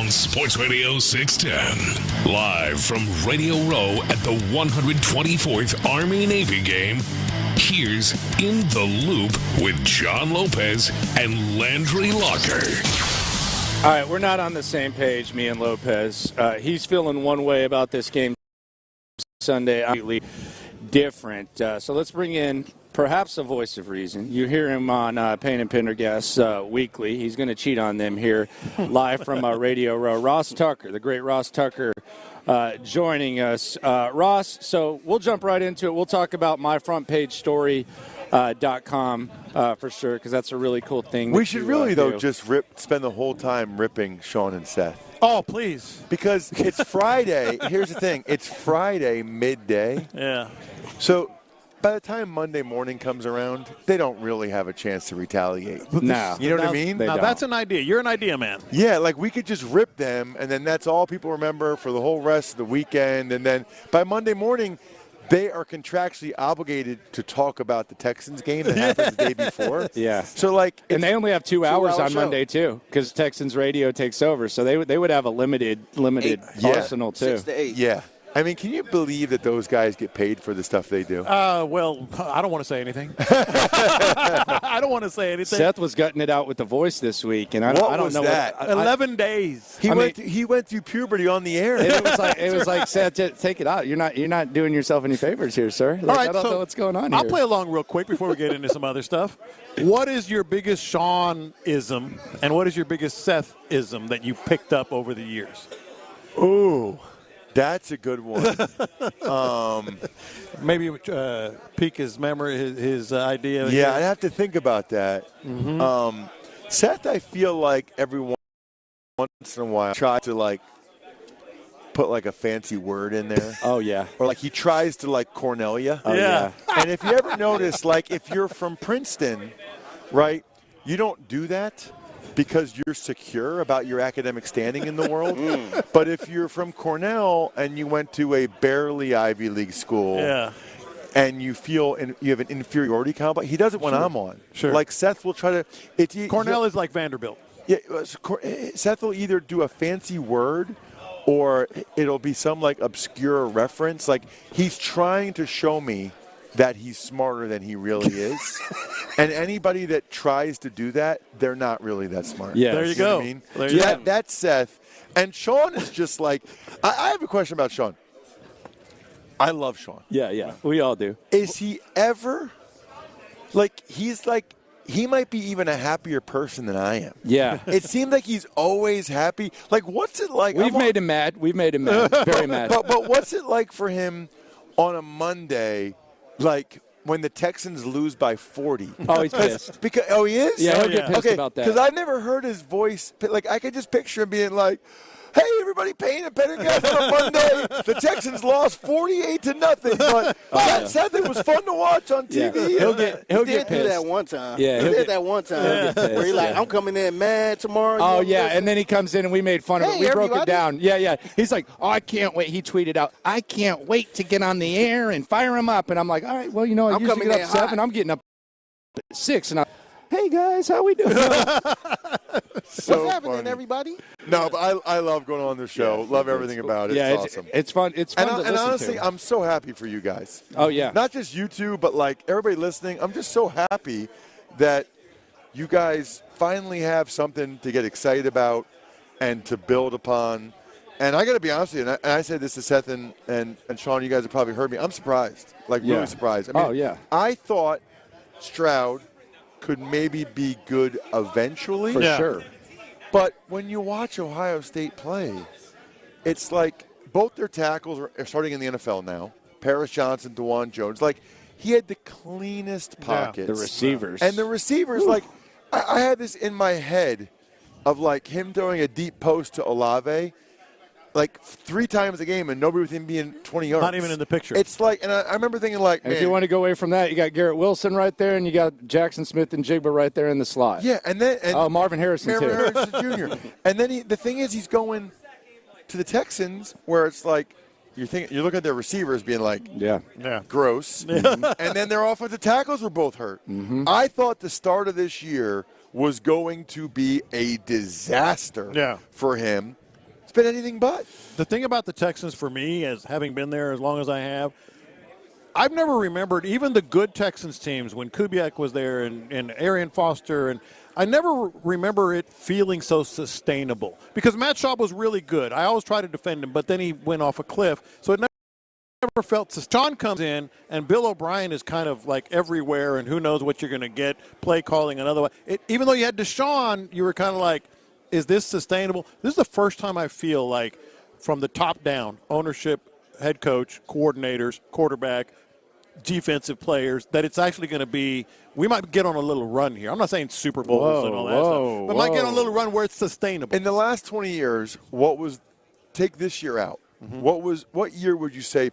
Speaker 6: on Sports Radio 610. Live from Radio Row at the 124th Army-Navy game, here's In the Loop with John Lopez and Landry Locker.
Speaker 12: All right, we're not on the same page, me and Lopez. He's feeling one way about this game Sunday, completely different. So let's bring in perhaps a voice of reason. You hear him on Payne and Pendergast weekly. He's going to cheat on them here live from Radio Row. Ross Tucker, the great Ross Tucker, joining us. Ross, so we'll jump right into it. We'll talk about myfrontpagestory.com for sure, because that's a really cool thing.
Speaker 9: We should really, though,
Speaker 12: do.
Speaker 9: just spend the whole time ripping Sean and Seth.
Speaker 13: Oh, please.
Speaker 9: Because it's Friday. Here's the thing. It's Friday midday.
Speaker 13: Yeah.
Speaker 9: So by the time Monday morning comes around, they don't really have a chance to retaliate.
Speaker 12: No.
Speaker 9: You know what I mean?
Speaker 13: Now, that's an idea. You're an idea man.
Speaker 9: Yeah, like we could just rip them, and then that's all people remember for the whole rest of the weekend. And then by Monday morning, they are contractually obligated to talk about the Texans game that happens the day before.
Speaker 12: Yeah.
Speaker 9: So, like,
Speaker 12: and they only have 2 hours on
Speaker 9: show.
Speaker 12: Monday, too, because Texans radio takes over. So they would have a limited arsenal, too.
Speaker 5: 6 to 8.
Speaker 9: Yeah. I mean, can you believe that those guys get paid for the stuff they do?
Speaker 13: Well, I don't want to say anything. I don't want to say anything.
Speaker 12: Seth was gutting it out with the voice this week, and I don't know
Speaker 9: that?
Speaker 13: 11 days.
Speaker 9: He went through puberty on the air.
Speaker 12: It was like Seth, take it out. You're not doing yourself any favors here, sir. Like,
Speaker 13: All right,
Speaker 12: I don't know what's going on
Speaker 13: I'll
Speaker 12: here.
Speaker 13: play along real quick before we get into some other stuff. What is your biggest Sean-ism, and what is your biggest Seth-ism that you picked up over the years?
Speaker 9: Ooh. That's a good one.
Speaker 13: Maybe pique his memory, his idea.
Speaker 9: Yeah, I'd have to think about that.
Speaker 13: Mm-hmm.
Speaker 9: Seth, I feel like every once in a while tries to like put like a fancy word in there.
Speaker 12: Oh yeah.
Speaker 9: Or like he tries to like Cornelia.
Speaker 12: Oh yeah.
Speaker 9: And if you ever notice, like if you're from Princeton, right, you don't do that because you're secure about your academic standing in the world. But if you're from Cornell and you went to a barely Ivy League school, and you feel you have an inferiority complex, he does it when I'm on.
Speaker 13: Sure.
Speaker 9: Like Seth will try to.
Speaker 13: Cornell is like Vanderbilt.
Speaker 9: Yeah, Seth will either do a fancy word or it'll be some like obscure reference. Like he's trying to show me that he's smarter than he really is. And anybody that tries to do that, they're not really that smart.
Speaker 12: Yeah,
Speaker 13: there you
Speaker 9: know
Speaker 13: go.
Speaker 9: what I mean?
Speaker 13: There you go.
Speaker 9: That's Seth. And Sean is just like, I have a question about Sean. I love Sean.
Speaker 12: Yeah, we all do.
Speaker 9: Is he ever, like, he might be even a happier person than I am.
Speaker 12: Yeah.
Speaker 9: It seems like he's always happy. Like, what's it like?
Speaker 12: We've made him mad. Very mad.
Speaker 9: But what's it like for him on a Monday, like when the Texans lose by 40?
Speaker 12: Oh, he's pissed.
Speaker 9: He is?
Speaker 12: Yeah, he'll get pissed about that.
Speaker 9: Because I've never heard his voice. Like, I could just picture him being like, hey, everybody, Payne and Pendergast on a Monday. The Texans lost 48-0. But Seth, it was fun to watch on TV.
Speaker 12: Yeah. He'll get
Speaker 5: do
Speaker 12: pissed.
Speaker 5: that one time.
Speaker 12: Yeah,
Speaker 5: he did that one time where he's like, I'm coming in mad tomorrow.
Speaker 12: Oh, yeah, and then he comes in and we made fun of it. We broke it down. Yeah. He's like, oh, I can't wait. He tweeted out, I can't wait to get on the air and fire him up. And I'm like, all right, well, I usually get up 7. I'm getting up at 6. And I'm, hey, guys, how we doing?
Speaker 9: So
Speaker 5: what's happening,
Speaker 9: funny.
Speaker 5: everybody?
Speaker 9: No, but I love going on the show. Love everything about it.
Speaker 12: Yeah,
Speaker 9: it's awesome.
Speaker 12: It's fun. It's fun to listen
Speaker 9: and honestly,
Speaker 12: to.
Speaker 9: I'm so happy for you guys.
Speaker 12: Oh, yeah.
Speaker 9: Not just you two, but like everybody listening. I'm just so happy that you guys finally have something to get excited about and to build upon. And I got to be honest with you, and I said this to Seth and Sean, you guys have probably heard me. I'm surprised, really surprised. I mean, I thought Stroud could maybe be good eventually.
Speaker 12: For sure.
Speaker 9: But when you watch Ohio State play, it's like both their tackles are starting in the NFL now. Paris Johnson, DeJuan Jones. Like, he had the cleanest pockets.
Speaker 12: The receivers.
Speaker 9: And the receivers, like, I had this in my head of, like, him throwing a deep post to Olave, like, 3 times a game and nobody with him being 20 yards.
Speaker 13: Not even in the picture.
Speaker 9: It's like, and I remember thinking, like,
Speaker 12: and if you want to go away from that, you got Garrett Wilson right there, and you got Jackson Smith and Jigba right there in the slot.
Speaker 9: Yeah, and then
Speaker 12: Marvin Harrison
Speaker 9: Jr. And then the thing is, he's going to the Texans, where it's like you look at their receivers being like, gross, and then their offensive tackles were both hurt.
Speaker 12: Mm-hmm.
Speaker 9: I thought the start of this year was going to be a disaster for him. It's been anything but.
Speaker 13: The thing about the Texans for me, as having been there as long as I have, I've never remembered even the good Texans teams when Kubiak was there and Arian Foster, and I never remember it feeling so sustainable because Matt Schaub was really good. I always try to defend him, but then he went off a cliff, so it never felt. Sean comes in, and Bill O'Brien is kind of like everywhere, and who knows what you're going to get, play calling another way. Even though you had Deshaun, you were kind of like, is this sustainable? This is the first time I feel like from the top down, ownership, head coach, coordinators, quarterback, defensive players, that it's actually going to be, we might get on a little run here. I'm not saying Super Bowls and all that stuff, but might get on a little run where it's sustainable.
Speaker 9: In the last 20 years, take this year out. What year would you say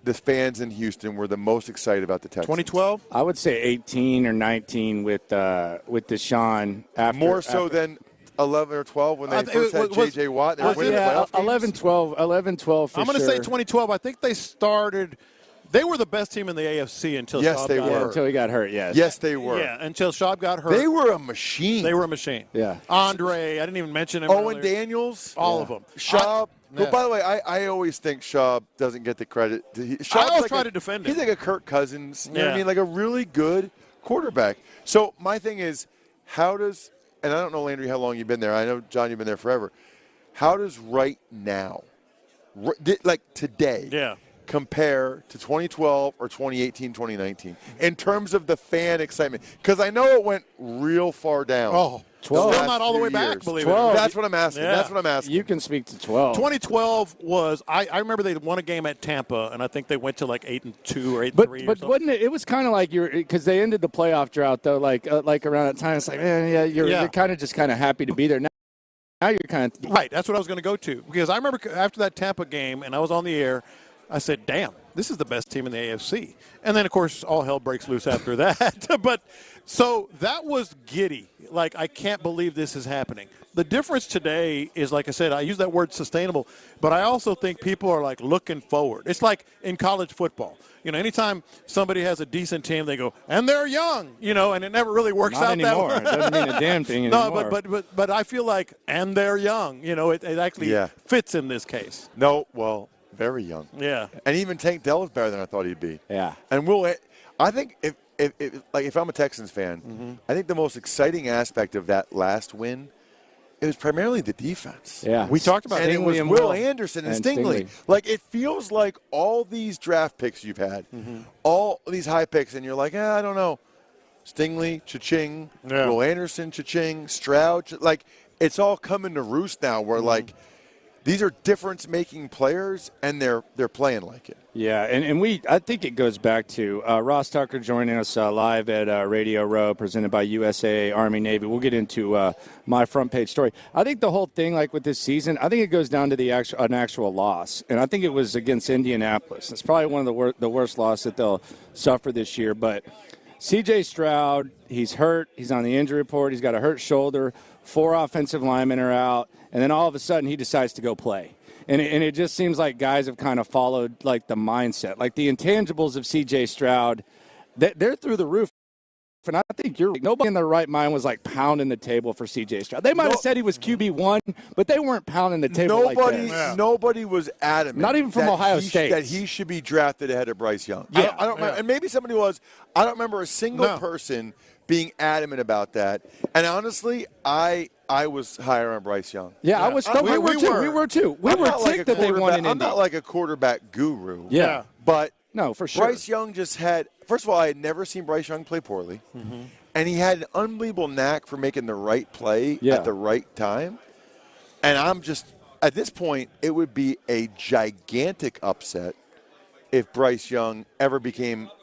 Speaker 9: the fans in Houston were the most excited about the Texans?
Speaker 13: 2012?
Speaker 12: I would say 18 or 19 with Deshaun.
Speaker 9: More so than 11 or 12 when they first had J.J. Watt. And they were winning playoff games?
Speaker 12: 11, 12 for
Speaker 13: I'm going to
Speaker 12: sure.
Speaker 13: say 2012. I think they were the best team in the AFC until Schaub got hurt.
Speaker 12: Until he got hurt, yes.
Speaker 9: Yes, they were.
Speaker 13: Yeah, until Schaub got hurt.
Speaker 9: They were a machine.
Speaker 13: Yeah. Andre, I didn't even mention him
Speaker 9: Owen
Speaker 13: earlier.
Speaker 9: Daniels.
Speaker 13: All of them.
Speaker 9: Schaub. Who, by the way, I always think Schaub doesn't get the credit.
Speaker 13: I always try to defend him.
Speaker 9: He's like a Kirk Cousins, you know what I mean? Like a really good quarterback. So my thing is, and I don't know, Landry, how long you've been there. I know, John, you've been there forever. How does right now, like today, compare to 2012 or 2018, 2019 in terms of the fan excitement? Because I know it went real far down.
Speaker 13: Oh, 12. Still not all the way back, believe it or not.
Speaker 9: That's what I'm asking.
Speaker 13: Yeah.
Speaker 9: That's what I'm asking.
Speaker 12: You can speak to 12.
Speaker 13: 2012 was, I remember they won a game at Tampa, and I think they went to like 8-2 or 8-3
Speaker 12: But wasn't it was kind of like because they ended the playoff drought, though, like around that time. It's like, you're kind of happy to be there. Now you're kind of.
Speaker 13: Right, that's what I was going to go to. Because I remember after that Tampa game, and I was on the air, I said, damn, this is the best team in the AFC. And then, of course, all hell breaks loose after that. But so that was giddy. Like, I can't believe this is happening. The difference today is, like I said, I use that word sustainable, but I also think people are, like, looking forward. It's like in college football. You know, anytime somebody has a decent team, they go, and they're young, and it never really works out
Speaker 12: anymore.
Speaker 13: that way.
Speaker 12: It doesn't mean a damn thing anymore.
Speaker 13: No, but I feel like, and they're young. It actually fits in this case.
Speaker 9: No, well, very young.
Speaker 13: Yeah.
Speaker 9: And even Tank Dell is better than I thought he'd be.
Speaker 12: Yeah.
Speaker 9: And I think if I'm a Texans fan, I think the most exciting aspect of that last win, it was primarily the defense.
Speaker 12: Yeah.
Speaker 13: We talked about
Speaker 9: and
Speaker 13: Stingley
Speaker 9: it was
Speaker 13: and
Speaker 9: Will Anderson and Stingley. Like, it feels like all these draft picks you've had, all these high picks, and you're like, I don't know. Stingley, cha-ching, Will Anderson, cha-ching, Stroud. Like, it's all coming to roost now where, like, these are difference-making players, and they're playing like it.
Speaker 12: Yeah, and I think it goes back to Ross Tucker joining us live at Radio Row, presented by USA Army Navy. We'll get into my front page story. I think the whole thing, like with this season, I think it goes down to an actual loss, and I think it was against Indianapolis. It's probably one of the worst losses that they'll suffer this year. But C.J. Stroud, he's hurt. He's on the injury report. He's got a hurt shoulder. 4 offensive linemen are out. And then all of a sudden he decides to go play. And it just seems like guys have kind of followed, like, the mindset. Like, the intangibles of C.J. Stroud, they're through the roof. And I think you're right. Nobody in their right mind was, like, pounding the table for C.J. Stroud. They might have said he was QB1, but they weren't pounding the table like that.
Speaker 9: Nobody was adamant.
Speaker 12: Not even from Ohio State.
Speaker 9: That he should be drafted ahead of Bryce Young.
Speaker 12: Yeah.
Speaker 9: I don't remember. And maybe somebody was. I don't remember a single person being adamant about that. And honestly, I was higher on Bryce Young.
Speaker 12: Yeah, I was. We were too. We were ticked that they won in Indy.
Speaker 9: I'm not like a quarterback guru.
Speaker 12: Yeah.
Speaker 9: But
Speaker 12: no, for sure.
Speaker 9: Bryce Young just had – first of all, I had never seen Bryce Young play poorly. And he had an unbelievable knack for making the right play at the right time. And I'm just – at this point, it would be a gigantic upset if Bryce Young ever became –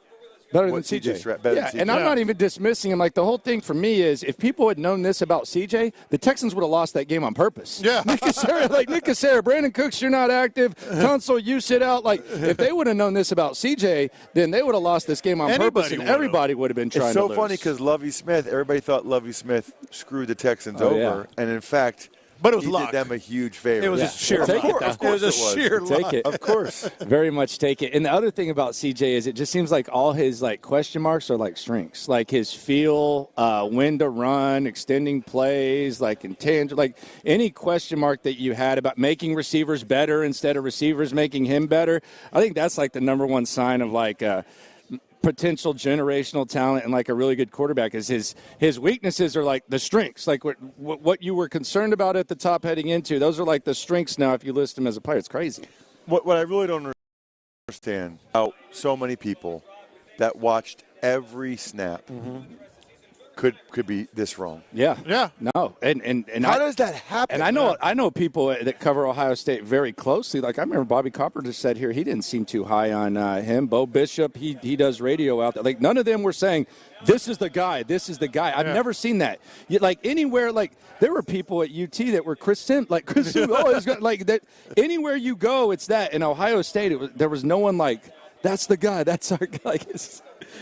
Speaker 12: better than CJ. And I'm not even dismissing him. Like, the whole thing for me is, if people had known this about CJ, the Texans would have lost that game on purpose.
Speaker 13: Yeah.
Speaker 12: Nick Cassera, Brandon Cooks, you're not active. Tunsil, you sit out. Like, if they would have known this about CJ, then they would have lost this game on purpose, and everybody would have been trying to lose.
Speaker 9: It's so funny because Lovie Smith, everybody thought Lovie Smith screwed the Texans over. Yeah. And in fact,
Speaker 13: but it was
Speaker 9: he
Speaker 13: luck.
Speaker 9: did them a huge favor.
Speaker 13: It was just sheer luck. Of course it was. Sheer luck.
Speaker 12: Take it.
Speaker 9: Of course.
Speaker 12: Very much take it. And the other thing about CJ is, it just seems like all his, like, question marks are like strengths. Like his feel, when to run, extending plays, like intangible, like any question mark that you had about making receivers better instead of receivers making him better. I think that's like the number one sign of, like, potential generational talent and, like, a really good quarterback. Is his weaknesses are like the strengths, like what you were concerned about at the top heading into. Those are like the strengths now if you list him as a player. It's crazy.
Speaker 9: What I really don't understand how so many people that watched every snap could be this wrong.
Speaker 12: Yeah.
Speaker 20: Yeah.
Speaker 12: No. And
Speaker 9: how does that happen?
Speaker 12: And I know people that cover Ohio State very closely. Like I remember Bobby Copper just said here he didn't seem too high on him. Bo Bishop, he does radio out there. Like none of them were saying this is the guy. This is the guy. I've never seen that. Like anywhere, like there were people at UT that were Chris Sims. Like like that. Anywhere you go, it's that. In Ohio State, there was no one like that's the guy. That's our guy. Like,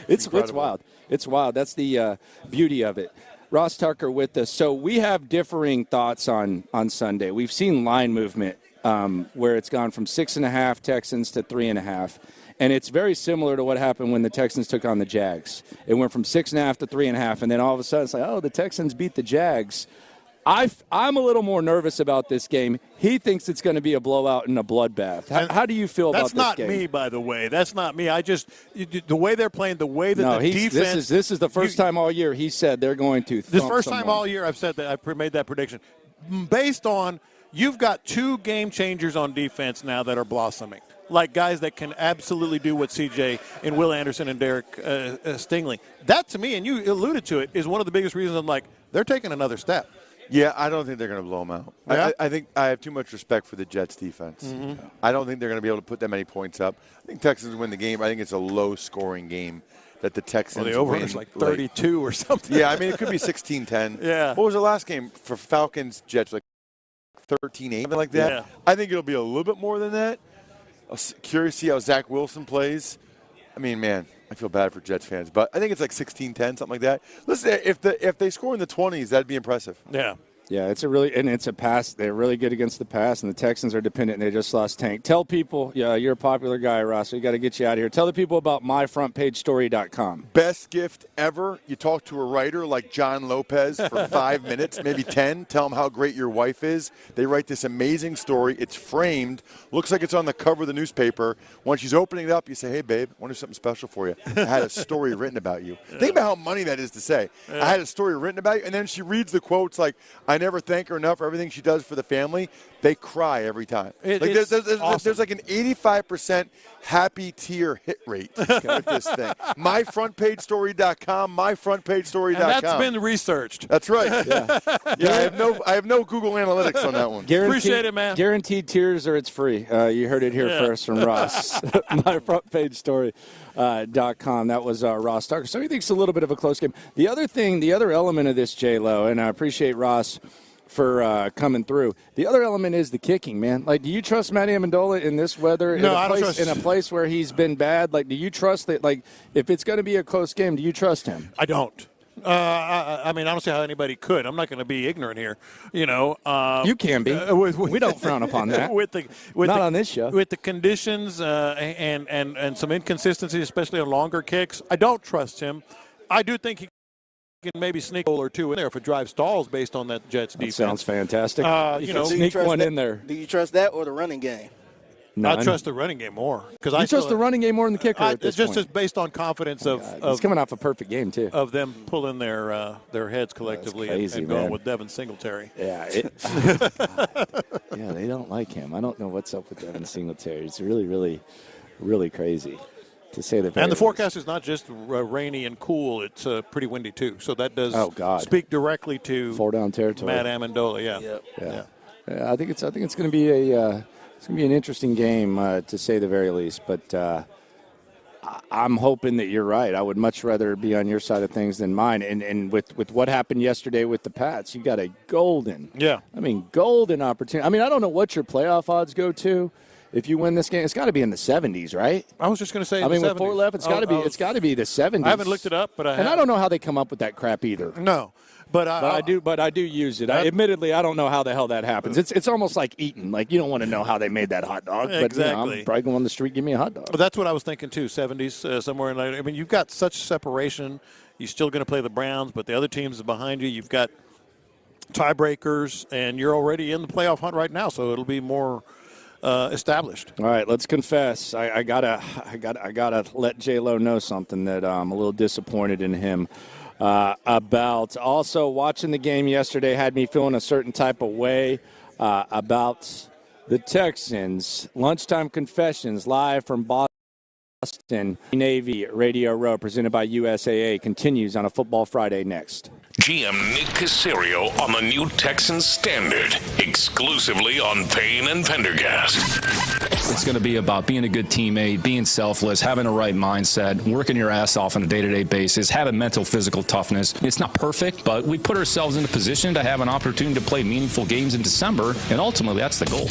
Speaker 12: it's wild. It's wild. That's the beauty of it. Ross Tucker with us. So we have differing thoughts on Sunday. We've seen line movement where it's gone from 6.5 Texans to 3.5. And it's very similar to what happened when the Texans took on the Jags. It went from 6.5 to 3.5, and then all of a sudden it's like, oh, the Texans beat the Jags. I'm a little more nervous about this game. He thinks it's going to be a blowout and a bloodbath. How do you feel about this game?
Speaker 13: That's not me, by the way. That's not me. The way they're playing, the way that the defense.
Speaker 12: This is the first time all year he said they're going to thump
Speaker 13: This first
Speaker 12: someone.
Speaker 13: time all year I've said that. I've made that prediction. Based on you've got 2 game changers on defense now that are blossoming. Like guys that can absolutely do what CJ and Will Anderson and Derek Stingley. That, to me, and you alluded to it, is one of the biggest reasons I'm like, they're taking another step.
Speaker 9: Yeah, I don't think they're going to blow them out.
Speaker 13: Yeah?
Speaker 9: I think I have too much respect for the Jets' defense.
Speaker 13: Mm-hmm.
Speaker 9: I don't think they're going to be able to put that many points up. I think Texans win the game. I think it's a low-scoring game that the Texans
Speaker 13: the over
Speaker 9: win
Speaker 13: is like 32 or something.
Speaker 9: Yeah, I mean, it could be 16-10.
Speaker 13: Yeah.
Speaker 9: What was the last game for Falcons, Jets? Like 13-8, something like that?
Speaker 13: Yeah.
Speaker 9: I think it'll be a little bit more than that. I'm curious to see how Zach Wilson plays. I mean, man, I feel bad for Jets fans, but I think it's like 16-10, something like that. Listen, if they score in the 20s, that'd be impressive.
Speaker 13: Yeah.
Speaker 12: Yeah, it's a pass. They're really good against the pass, and the Texans are dependent, and they just lost Tank. Tell people, you're a popular guy, Ross, so you got to get you out of here. Tell the people about myfrontpagestory.com.
Speaker 9: Best gift ever. You talk to a writer like John Lopez for 5 minutes, maybe 10. Tell them how great your wife is. They write this amazing story. It's framed. Looks like it's on the cover of the newspaper. When she's opening it up, you say, hey, babe, I want to do something special for you. I had a story written about you. Think about how money that is to say. I had a story written about you, and then she reads the quotes like, I never thank her enough for everything she does for the family. They cry every time. There's like an 85% happy tear hit rate with this thing. Myfrontpagestory.com, myfrontpagestory.com.
Speaker 13: And that's been researched.
Speaker 9: That's right. Yeah, I have no Google Analytics on that one.
Speaker 13: Appreciate it, man.
Speaker 12: Guaranteed tears or it's free. You heard it here first from Ross. myfrontpagestory.com. That was Ross Tucker. So he thinks a little bit of a close game. The other element of this, J-Lo, and I appreciate Ross for coming through. The other element is the kicking, man. Like, do you trust Matty Amendola in this weather?
Speaker 13: No, I don't trust
Speaker 12: in a place where he's been bad. Like, do you trust that? Like, if it's going to be a close game, do you trust him?
Speaker 13: I don't. I mean, I don't see how anybody could. I'm not going to be ignorant here. You
Speaker 12: can be. We don't frown upon that. Not on this show.
Speaker 13: With the conditions and some inconsistencies, especially on longer kicks, I don't trust him. I do think he can maybe sneak a goal or two in there if it drives stalls based on that Jets defense.
Speaker 12: Sounds fantastic.
Speaker 5: Sneak
Speaker 12: one in there.
Speaker 5: Do you trust that or the running game?
Speaker 13: None. I trust the running game more.
Speaker 12: I trust the running game more than the kicker at this point.
Speaker 13: Just based on confidence of
Speaker 12: he's coming off a perfect game, too.
Speaker 13: Of them pulling their heads collectively and going with Devin Singletary.
Speaker 12: Yeah. They don't like him. I don't know what's up with Devin Singletary. It's really, really, really crazy. To say the
Speaker 13: and the forecast is not just rainy and cool; it's pretty windy too. So that does speak directly to
Speaker 12: 4-down territory.
Speaker 13: Matt Amendola.
Speaker 12: Yeah. I think it's going to be an interesting game to say the very least. But I'm hoping that you're right. I would much rather be on your side of things than mine. And with what happened yesterday with the Pats, you got a golden opportunity. I mean, I don't know what your playoff odds go to. If you win this game, it's got to be in the 70s, right?
Speaker 13: I was just going to say.
Speaker 12: With 4 left, it's got to be the 70s.
Speaker 13: I haven't looked it up, but I
Speaker 12: don't know how they come up with that crap either.
Speaker 13: No, but
Speaker 12: I do use it. Admittedly, I don't know how the hell that happens. It's almost like eating. Like you don't want to know how they made that hot dog.
Speaker 13: Exactly.
Speaker 12: But I'm probably going on the street, give me a hot dog.
Speaker 13: Well, that's what I was thinking too. 70s somewhere in there. I mean, you've got such separation. You're still going to play the Browns, but the other teams behind you. You've got tiebreakers, and you're already in the playoff hunt right now. So it'll be more established.
Speaker 12: All right, let's confess. I gotta let J-Lo know something that I'm a little disappointed in him about. Also, watching the game yesterday had me feeling a certain type of way about the Texans. Lunchtime confessions live from Boston. Austin. Navy Radio Row, presented by USAA, continues on a Football Friday next.
Speaker 6: GM Nick Caserio on the new Texans Standard, exclusively on Payne and Pendergast.
Speaker 16: It's going to be about being a good teammate, being selfless, having a right mindset, working your ass off on a day-to-day basis, having mental, physical toughness. It's not perfect, but we put ourselves in a position to have an opportunity to play meaningful games in December, and ultimately that's the goal.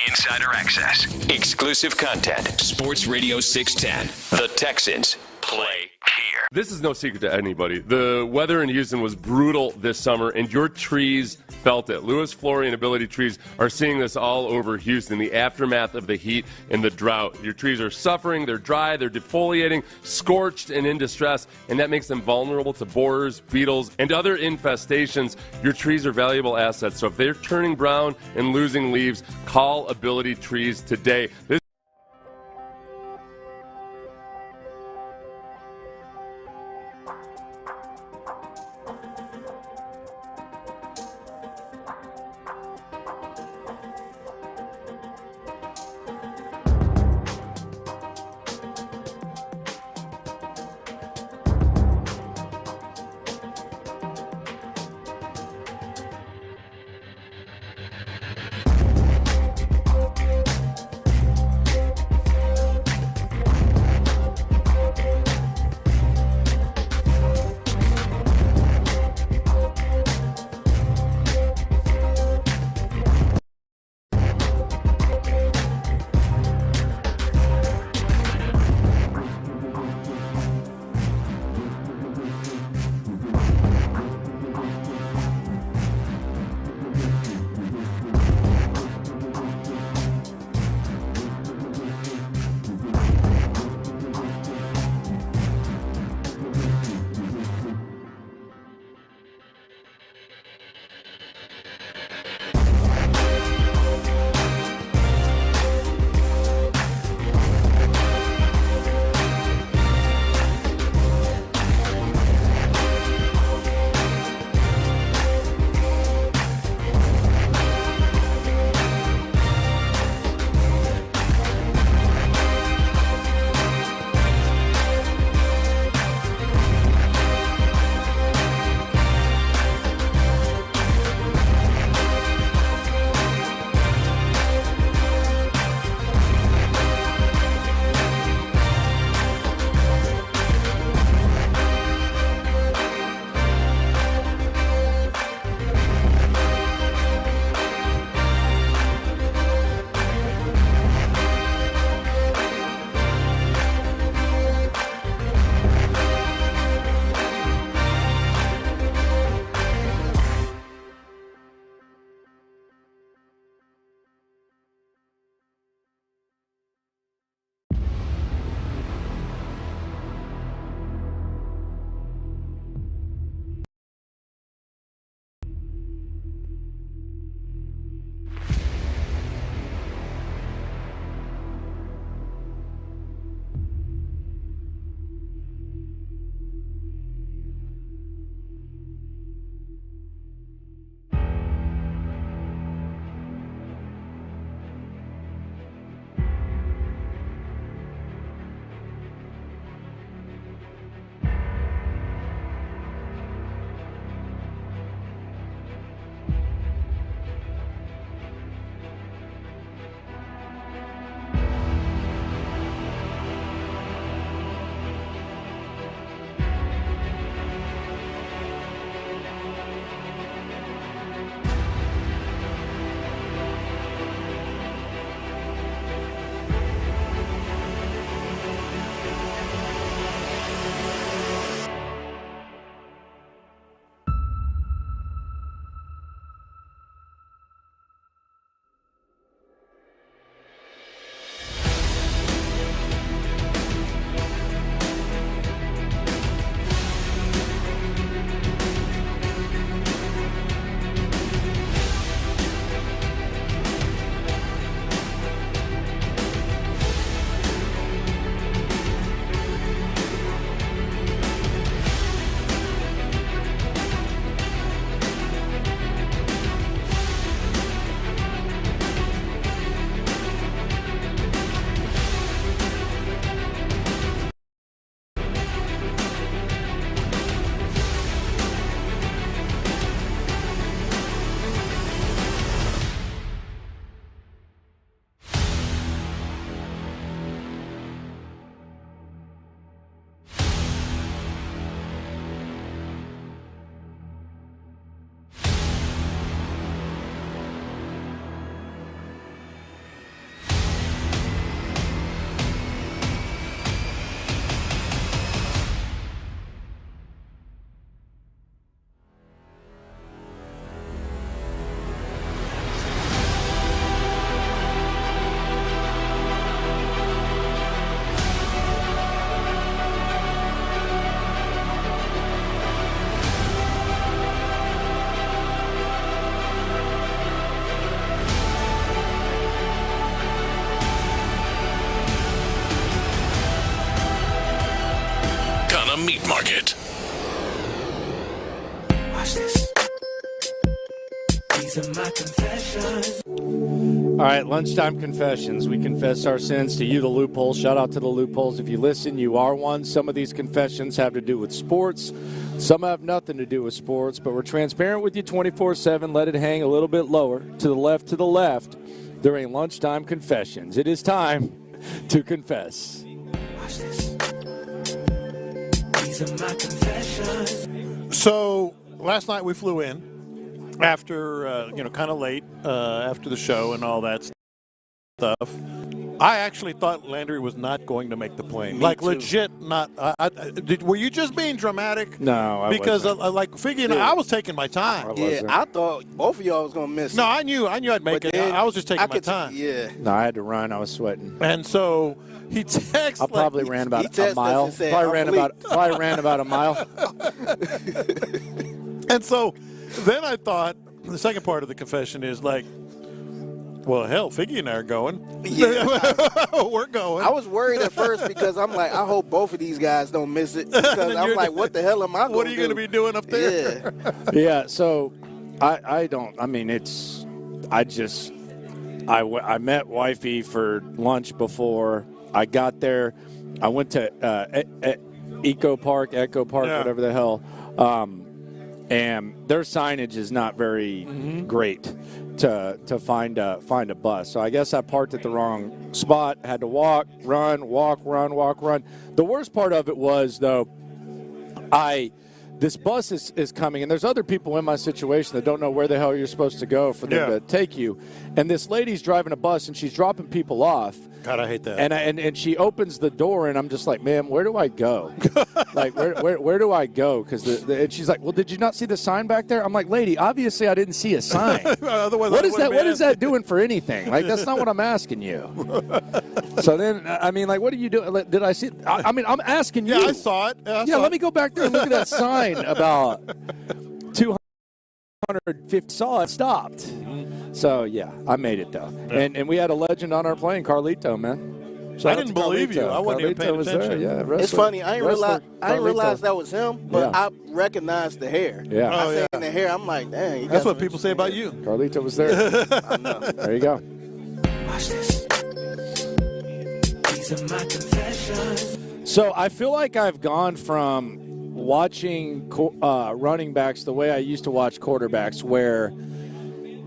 Speaker 2: Insider access. Exclusive content. Sports Radio 610. The Texans play here.
Speaker 14: This is no secret to anybody. The weather in Houston was brutal this summer, and your trees felt it. Lewis Flory and Ability Trees are seeing this all over Houston, the aftermath of the heat and the drought. Your trees are suffering, they're dry, they're defoliating, scorched, and in distress, and that makes them vulnerable to borers, beetles, and other infestations. Your trees are valuable assets, so if they're turning brown and losing leaves, call Ability Trees today.
Speaker 6: meat market.
Speaker 4: Watch this. These are my confessions.
Speaker 12: All right, lunchtime confessions. We confess our sins to you, the Loopholes. Shout out to the Loopholes. If you listen, you are one. Some of these confessions have to do with sports. Some have nothing to do with sports, but we're transparent with you 24/7. Let it hang a little bit lower to the left during lunchtime confessions. It is time to confess.
Speaker 4: Watch this. These are my confessions.
Speaker 13: So last night we flew in after, kind of late after the show and all that stuff. I actually thought Landry was not going to make the plane.
Speaker 5: Me too.
Speaker 13: Legit not. Were you just being dramatic?
Speaker 12: No, I
Speaker 13: because
Speaker 12: wasn't.
Speaker 13: figuring I was taking my time.
Speaker 5: I thought both of y'all was going to miss it.
Speaker 13: No, I knew I'd make it. I was just taking my time.
Speaker 12: No, I had to run. I was sweating.
Speaker 13: And so he texted.
Speaker 12: I probably ran about a mile. Probably ran about a mile.
Speaker 13: And so then I thought, the second part of the confession is like, well, hell, Figgy and I are going.
Speaker 5: Yeah.
Speaker 13: We're going.
Speaker 5: I was worried at first because I'm like, I hope both of these guys don't miss it. Because I'm like, what the hell am I going to do?
Speaker 13: What are you going to be doing up there?
Speaker 12: Yeah, so I met Wifey for lunch before I got there. I went to Echo Park, whatever the hell. And their signage is not very great to find a bus. So I guess I parked at the wrong spot, had to walk, run. The worst part of it was, though, this bus is coming, and there's other people in my situation that don't know where the hell you're supposed to go for them to take you. And this lady's driving a bus, and she's dropping people off.
Speaker 13: God, I hate that.
Speaker 12: And she opens the door, and I'm just like, ma'am, where do I go? Like, where do I go? Because and she's like, well, did you not see the sign back there? I'm like, lady, obviously I didn't see a sign. What is that doing for anything? Like, that's not what I'm asking you. So then, I mean, like, what are you doing? Did I see? I'm asking you.
Speaker 13: Yeah, I saw it.
Speaker 12: Let me go back there and look at that sign about 250. Saw it, stopped. So, yeah, I made it, though. Yeah. And we had a legend on our plane, Carlito, man.
Speaker 13: I didn't believe you. I wasn't even paying attention.
Speaker 12: There,
Speaker 5: it's funny. I didn't realize that was him, but I recognized the hair.
Speaker 12: Yeah.
Speaker 5: I seen the hair. I'm like, dang.
Speaker 13: That's what people say about you.
Speaker 12: Carlito was there.
Speaker 5: I know.
Speaker 12: There you go.
Speaker 4: Watch this. These are my confessions.
Speaker 12: So I feel like I've gone from watching running backs the way I used to watch quarterbacks, where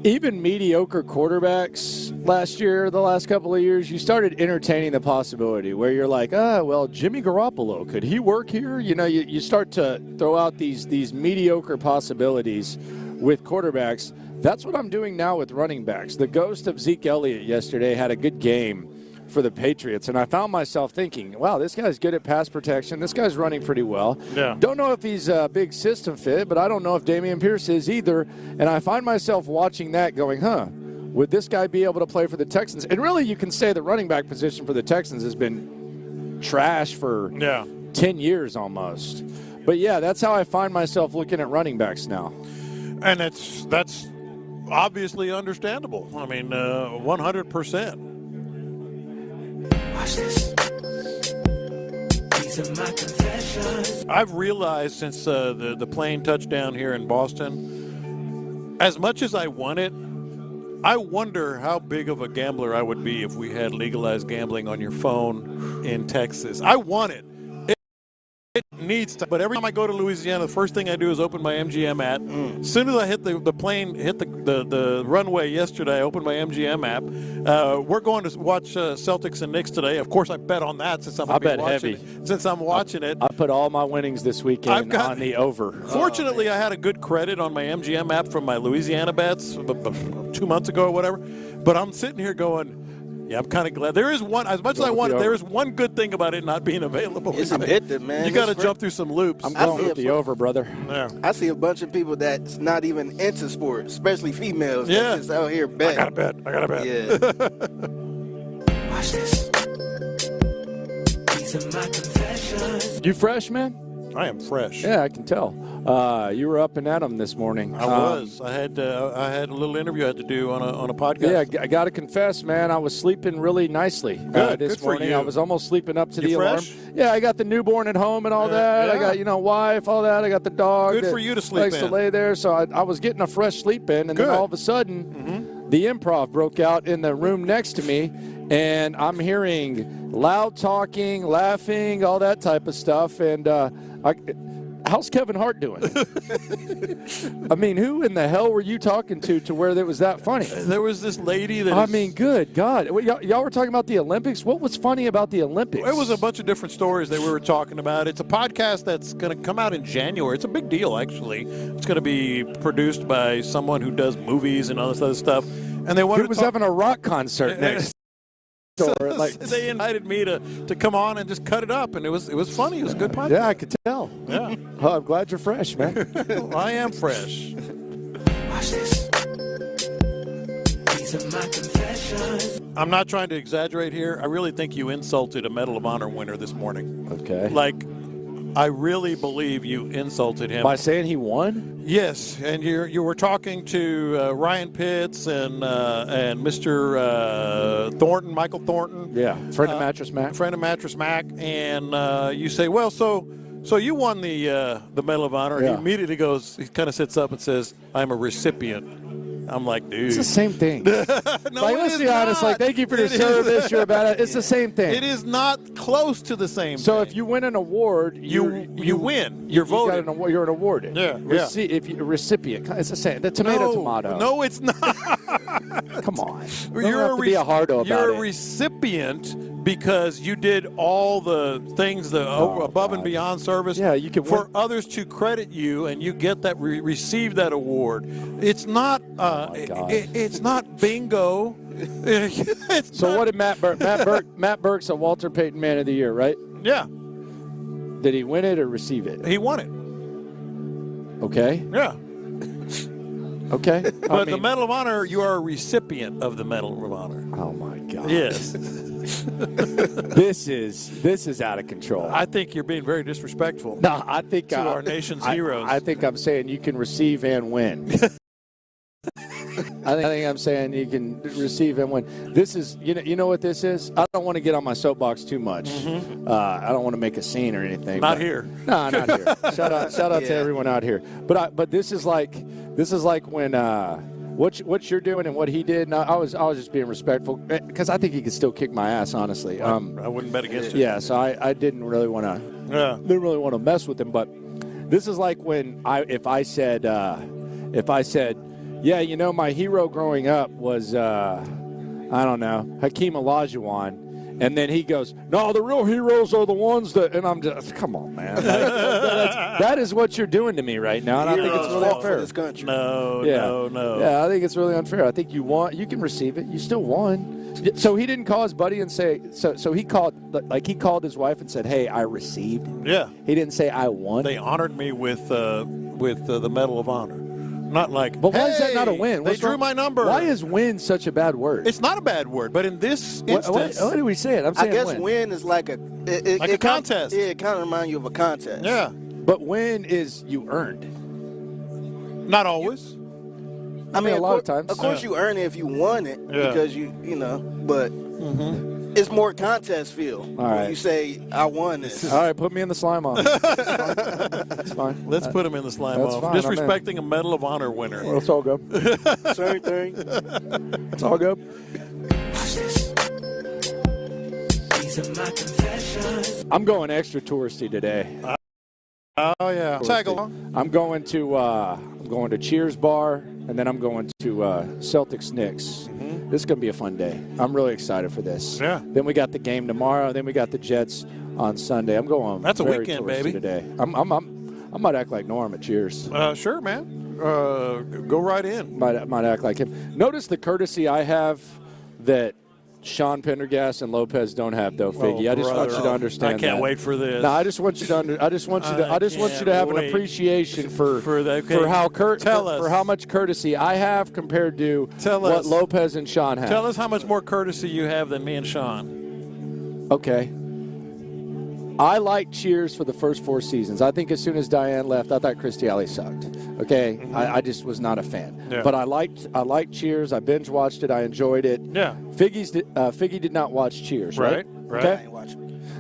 Speaker 12: even mediocre quarterbacks the last couple of years, you started entertaining the possibility where you're like, well, Jimmy Garoppolo, could he work here? You know, you start to throw out these mediocre possibilities with quarterbacks. That's what I'm doing now with running backs. The ghost of Zeke Elliott yesterday had a good game for the Patriots, and I found myself thinking, wow, this guy's good at pass protection. This guy's running pretty well.
Speaker 13: Yeah.
Speaker 12: Don't know if he's a big system fit, but I don't know if Dameon Pierce is either. And I find myself watching that going, would this guy be able to play for the Texans? And really, you can say the running back position for the Texans has been trash for 10 years almost. But, yeah, that's how I find myself looking at running backs now.
Speaker 13: And that's obviously understandable. I mean, 100%.
Speaker 4: Watch this. These are my confessions.
Speaker 13: I've realized since the plane touchdown here in Boston, as much as I want it, I wonder how big of a gambler I would be if we had legalized gambling on your phone in Texas. I want it. It needs to. But every time I go to Louisiana, the first thing I do is open my MGM app. As soon as I hit the plane, hit the runway yesterday, I opened my MGM app. We're going to watch Celtics and Knicks today. Of course, I bet on that since I'm watching it. Since I'm watching it.
Speaker 12: I put all my winnings this weekend on the over.
Speaker 13: Fortunately, I had a good credit on my MGM app from my Louisiana bets 2 months ago or whatever. But I'm sitting here going, yeah, I'm kind of glad. There is one, as much as I want it, there is one good thing about it not being available.
Speaker 5: It's addictive, man.
Speaker 13: You got to jump through some loops.
Speaker 12: I'm going with the over, brother.
Speaker 13: Yeah.
Speaker 5: I see a bunch of people that's not even into sports, especially females.
Speaker 13: Yeah.
Speaker 5: That's just out here betting.
Speaker 13: I got to bet.
Speaker 5: Yeah.
Speaker 4: Watch this. These are my confessions.
Speaker 12: You fresh, man?
Speaker 20: I am fresh.
Speaker 12: Yeah, I can tell. You were up and at 'em this morning.
Speaker 20: I was. I had a little interview I had to do on a podcast.
Speaker 12: Yeah, I got to confess, man, I was sleeping really nicely
Speaker 20: Good,
Speaker 12: this
Speaker 20: good for
Speaker 12: morning.
Speaker 20: you.
Speaker 12: I was almost sleeping up to
Speaker 20: You
Speaker 12: the
Speaker 20: fresh?
Speaker 12: alarm. Yeah, I got the newborn at home and all that. I got, wife, all that. I got the dog.
Speaker 20: Good
Speaker 12: that
Speaker 20: for you to sleep
Speaker 12: likes to
Speaker 20: in.
Speaker 12: lay there. So I was getting a fresh sleep in, and
Speaker 20: Good.
Speaker 12: then all of a sudden, the improv broke out in the room next to me, and I'm hearing loud talking, laughing, all that type of stuff. And how's Kevin Hart doing? I mean, who in the hell were you talking to where that was that funny?
Speaker 20: There was this lady that
Speaker 12: I mean, good God. Y'all were talking about the Olympics? What was funny about the Olympics?
Speaker 20: It was a bunch of different stories that we were talking about. It's a podcast that's going to come out in January. It's a big deal, actually. It's going to be produced by someone who does movies and all this other stuff. And they wanted
Speaker 12: Who was having a rock concert next door?
Speaker 20: They invited me to come on and just cut it up, and it was funny. It was a good podcast.
Speaker 12: Yeah, I could tell.
Speaker 20: Yeah.
Speaker 12: Oh, I'm glad you're fresh, man.
Speaker 20: Well, I am fresh.
Speaker 4: Watch this. These are my confessions.
Speaker 20: I'm not trying to exaggerate here. I really think you insulted a Medal of Honor winner this morning.
Speaker 12: Okay.
Speaker 20: Like, I really believe you insulted him.
Speaker 12: By saying he won?
Speaker 20: Yes, and you were talking to Ryan Pitts and Mr. Thornton, Michael Thornton.
Speaker 12: Yeah, friend of Mattress Mac.
Speaker 20: Friend of Mattress Mac, and you say, well, so you won the Medal of Honor. And
Speaker 12: Yeah.
Speaker 20: he immediately goes, he kind of sits up and says, I'm a recipient. I'm like, dude.
Speaker 12: It's the same thing.
Speaker 20: No,
Speaker 12: let's be honest. Like, thank you for your service. You're about it. It's the same thing.
Speaker 20: It is not close to the same
Speaker 12: So
Speaker 20: thing.
Speaker 12: if you win an award,
Speaker 20: you win. You're voted.
Speaker 12: Got an award, you're an awarded.
Speaker 20: Yeah,
Speaker 12: If you recipient, it's the same. The tomato.
Speaker 20: No, it's not.
Speaker 12: Come on.
Speaker 20: You're
Speaker 12: Don't have to be a hardo about
Speaker 20: You're
Speaker 12: it.
Speaker 20: a recipient because you did all the things, above and beyond service.
Speaker 12: Yeah, you can
Speaker 20: for others to credit you, and you get that receive that award. It's not. It's not bingo.
Speaker 12: So what did Matt Burke? Matt Burke's a Walter Payton Man of the Year, right?
Speaker 20: Yeah.
Speaker 12: Did he win it or receive it?
Speaker 20: He won it.
Speaker 12: Okay.
Speaker 20: Yeah.
Speaker 12: Okay.
Speaker 20: But the Medal of Honor, you are a recipient of the Medal of Honor.
Speaker 12: Oh my God.
Speaker 20: Yes.
Speaker 12: This is out of control.
Speaker 20: I think you're being very disrespectful.
Speaker 12: No, I think
Speaker 20: to our nation's heroes.
Speaker 12: I think I'm saying you can receive and win. I think I'm saying you can receive and win. This is, you know what this is? I don't want to get on my soapbox too much. I don't want to make a scene or anything.
Speaker 20: Not here.
Speaker 12: No, not here. Shout out to everyone out here. But this is like when what you're doing and what he did. And I was just being respectful because I think he could still kick my ass. Honestly,
Speaker 20: I wouldn't bet against it.
Speaker 12: Yeah, so I didn't really want to.
Speaker 20: Yeah.
Speaker 12: Didn't really want to mess with him. But this is like when if I said. Yeah, my hero growing up was, I don't know, Hakeem Olajuwon. And then he goes, no, the real heroes are the ones that, and I'm just, come on, man. That is what you're doing to me right now, and I think it's really unfair.
Speaker 5: This country.
Speaker 20: No.
Speaker 12: Yeah, I think it's really unfair. I think you can receive it. You still won. So he didn't call his buddy and say, so he called his wife and said, hey, I received.
Speaker 20: Yeah.
Speaker 12: He didn't say I won.
Speaker 20: They honored me with the Medal of Honor. Not like,
Speaker 12: but why is that not a win?
Speaker 20: They drew my number.
Speaker 12: Why is win such a bad word?
Speaker 20: It's not a bad word, but in this instance.
Speaker 12: What do we say it? I'm saying
Speaker 5: I guess win is like a
Speaker 20: contest.
Speaker 5: It kind of reminds you of a contest.
Speaker 20: Yeah.
Speaker 12: But win is you earned.
Speaker 20: Not always.
Speaker 12: I mean, a lot of times.
Speaker 5: Of course, you earn it if you won it because you know, but it's more contest feel.
Speaker 12: All right.
Speaker 5: When you say, I won this.
Speaker 12: All right, put me in the slime off. That's fine.
Speaker 20: Let's put him in the slime
Speaker 12: That's
Speaker 20: off.
Speaker 12: fine,
Speaker 20: Disrespecting a Medal of Honor winner.
Speaker 12: Well, it's all good.
Speaker 5: Same thing.
Speaker 12: It's all good.
Speaker 4: Watch this. These are my confessions.
Speaker 12: I'm going extra touristy today.
Speaker 20: Oh yeah. Tag along.
Speaker 12: I'm going to Cheers Bar, and then I'm going to Celtics Knicks. This is going to be a fun day. I'm really excited for this.
Speaker 20: Yeah.
Speaker 12: Then we got the game tomorrow. Then we got the Jets on Sunday. I'm going.
Speaker 20: That's a
Speaker 12: very
Speaker 20: weekend,
Speaker 12: touristy
Speaker 20: baby.
Speaker 12: Today. I might act like Norm at Cheers.
Speaker 20: Sure, man. Go right in.
Speaker 12: Might act like him. Notice the courtesy I have that Sean Pendergast and Lopez don't have, though, Figgy. I just want you to understand.
Speaker 20: I can't wait for this.
Speaker 12: No, I just want you to I just want you to have an appreciation for how much courtesy I have compared to what Lopez and Sean have.
Speaker 20: Tell us how much more courtesy you have than me and Sean.
Speaker 12: Okay. I liked Cheers for the first 4 seasons. I think as soon as Diane left, I thought Christy Alley sucked. Okay, I just was not a fan.
Speaker 13: Yeah.
Speaker 12: But I liked Cheers. I binge watched it. I enjoyed it.
Speaker 13: Yeah.
Speaker 12: Figgy did not watch Cheers, right?
Speaker 13: Right.
Speaker 12: Okay.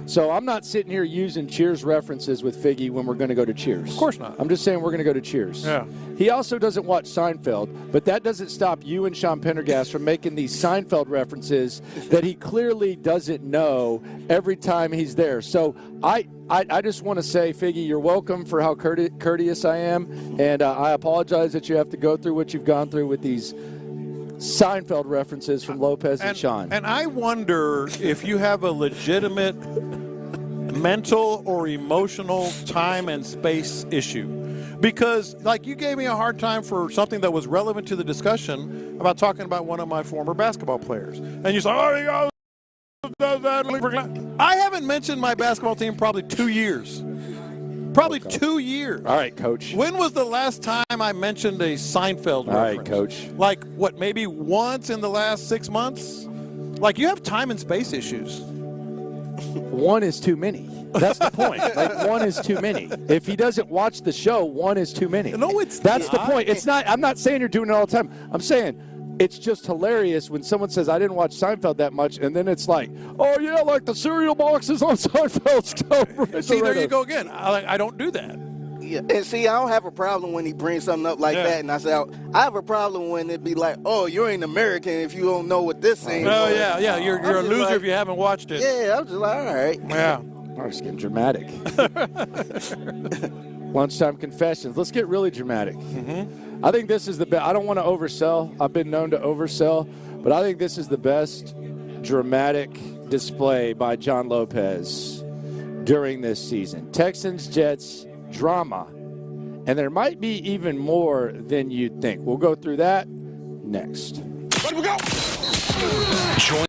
Speaker 12: So I'm not sitting here using Cheers references with Figgy when we're going to go to Cheers.
Speaker 13: Of course not.
Speaker 12: I'm just saying we're going to go to Cheers.
Speaker 13: Yeah.
Speaker 12: He also doesn't watch Seinfeld, but that doesn't stop you and Sean Pendergast from making these Seinfeld references that he clearly doesn't know every time he's there. So I just want to say, Figgy, you're welcome for how courteous I am, and I apologize that you have to go through what you've gone through with these Seinfeld references from Lopez and Sean.
Speaker 13: And I wonder if you have a legitimate mental or emotional time and space issue. Because, like, you gave me a hard time for something that was relevant to the discussion about talking about one of my former basketball players. And you say, oh, he goes, does that. I haven't mentioned my basketball team probably 2 years. Probably 2 years.
Speaker 12: All right, Coach.
Speaker 13: When was the last time I mentioned a Seinfeld reference?
Speaker 12: All right, Coach.
Speaker 13: Like, what, maybe once in the last 6 months? Like, you have time and space issues.
Speaker 12: One is too many. That's the point. Like, one is too many. If he doesn't watch the show, one is too many.
Speaker 13: No, it's
Speaker 12: That's
Speaker 13: not.
Speaker 12: the point. It's not. I'm not saying you're doing it all the time. I'm saying it's just hilarious when someone says, I didn't watch Seinfeld that much, and then it's like, oh, yeah, like the cereal boxes on Seinfeld.
Speaker 13: See, there you go again. I don't do that.
Speaker 5: Yeah, and see, I don't have a problem when he brings something up like that, and I say, I have a problem when it be like, oh, you ain't American if you don't know what this is.
Speaker 13: Oh, yeah, you're a loser if you haven't watched it.
Speaker 5: Yeah, I'm just like, all right.
Speaker 13: Yeah.
Speaker 12: I'm just getting dramatic. Lunchtime confessions. Let's get really dramatic. I think this is the best. I don't want to oversell. I've been known to oversell, but I think this is the best dramatic display by John Lopez during this season. Texans, Jets, drama. And there might be even more than you'd think. We'll go through that next.
Speaker 6: Let we go. Join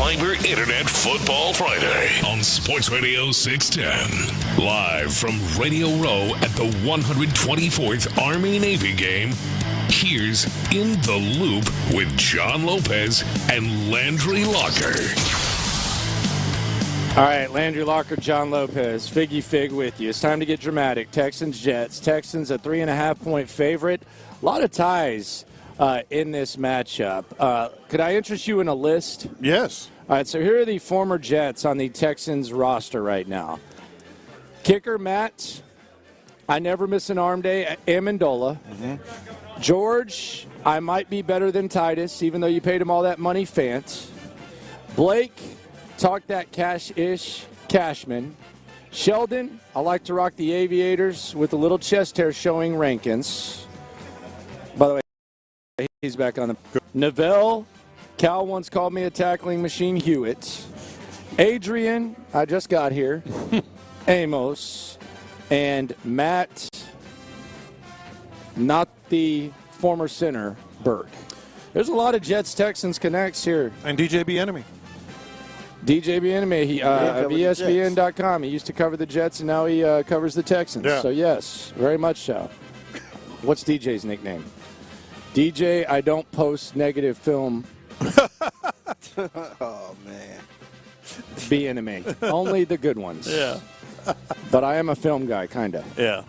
Speaker 6: Fiber Internet Football Friday on Sports Radio 610. Live from Radio Row at the 124th Army-Navy game, here's In the Loop with John Lopez and Landry Locker.
Speaker 12: All right, Landry Locker, John Lopez, Figgy Fig with you. It's time to get dramatic. Texans, Jets. Texans a 3.5-point favorite. A lot of ties in this matchup. Could I interest you in a list?
Speaker 13: Yes.
Speaker 12: All right, so here are the former Jets on the Texans roster right now. Kicker, Matt, I never miss an arm day, Amendola.
Speaker 13: Mm-hmm.
Speaker 12: George, I might be better than Titus, even though you paid him all that money, Fant. Blake, talk that cash-ish, Cashman. Sheldon, I like to rock the Aviators with a little chest hair showing Rankins. By the way, he's back on the... Neville, Cal once called me a tackling machine, Hewitt. Adrian, I just got here. Amos. And Matt, not the former center, Burke. There's a lot of Jets-Texans connects here.
Speaker 13: And DJ Bieniemy.
Speaker 12: DJ Bieniemy of ESPN.com. He used to cover the Jets, and now he covers the Texans. Yeah. So, yes, very much so. What's DJ's nickname? DJ, I don't post negative film.
Speaker 5: Oh, man.
Speaker 12: Bieniemy. Only the good ones.
Speaker 13: Yeah.
Speaker 12: But I am a film guy, kind of.
Speaker 13: Yeah.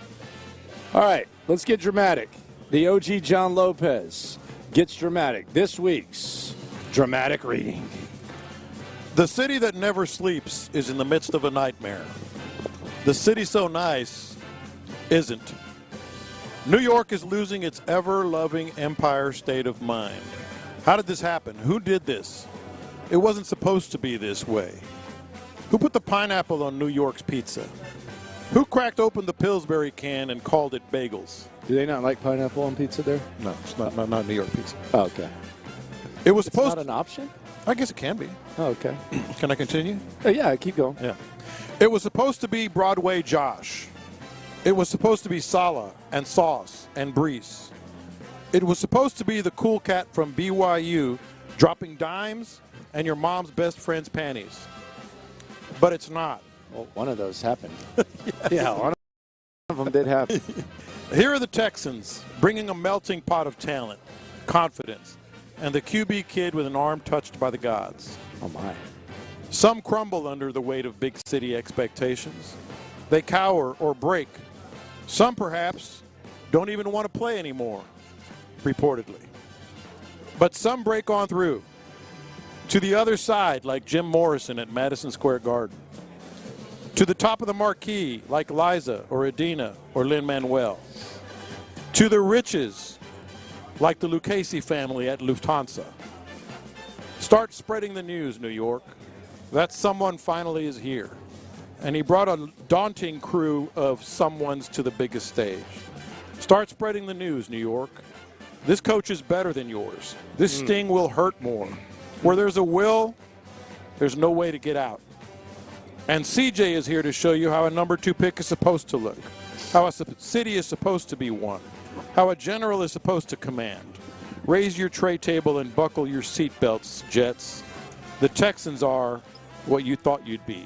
Speaker 12: All right, let's get dramatic. The OG John Lopez gets dramatic. This week's dramatic reading.
Speaker 13: The city that never sleeps is in the midst of a nightmare. The city so nice isn't. New York is losing its ever-loving Empire state of mind. How did this happen? Who did this? It wasn't supposed to be this way. Who put the pineapple on New York's pizza? Who cracked open the Pillsbury can and called it bagels?
Speaker 12: Do they not like pineapple on pizza there?
Speaker 13: No, it's not New York pizza.
Speaker 12: Oh, okay.
Speaker 13: It was
Speaker 12: It's
Speaker 13: supposed
Speaker 12: not an option?
Speaker 13: I guess it can be.
Speaker 12: Oh, okay.
Speaker 13: Can I continue?
Speaker 12: Yeah, keep going.
Speaker 13: Yeah. It was supposed to be Broadway Josh. It was supposed to be Sala and Sauce and Brees. It was supposed to be the cool cat from BYU dropping dimes and your mom's best friend's panties. But it's not.
Speaker 12: Well, one of those happened. Yeah, one of them did happen.
Speaker 13: Here are the Texans bringing a melting pot of talent, confidence, and the QB kid with an arm touched by the gods.
Speaker 12: Oh, my.
Speaker 13: Some crumble under the weight of big city expectations. They cower or break. Some, perhaps, don't even want to play anymore, reportedly. But some break on through to the other side, like Jim Morrison at Madison Square Garden. To the top of the marquee, like Liza or Adina or Lin-Manuel. To the riches, like the Lucchese family at Lufthansa. Start spreading the news, New York. That someone finally is here. And he brought a daunting crew of someones to the biggest stage. Start spreading the news, New York. This coach is better than yours. This sting will hurt more. Where there's a will, there's no way to get out. And CJ is here to show you how a number 2 pick is supposed to look, how a city is supposed to be won, how a general is supposed to command. Raise your tray table and buckle your seatbelts, Jets. The Texans are what you thought you'd be.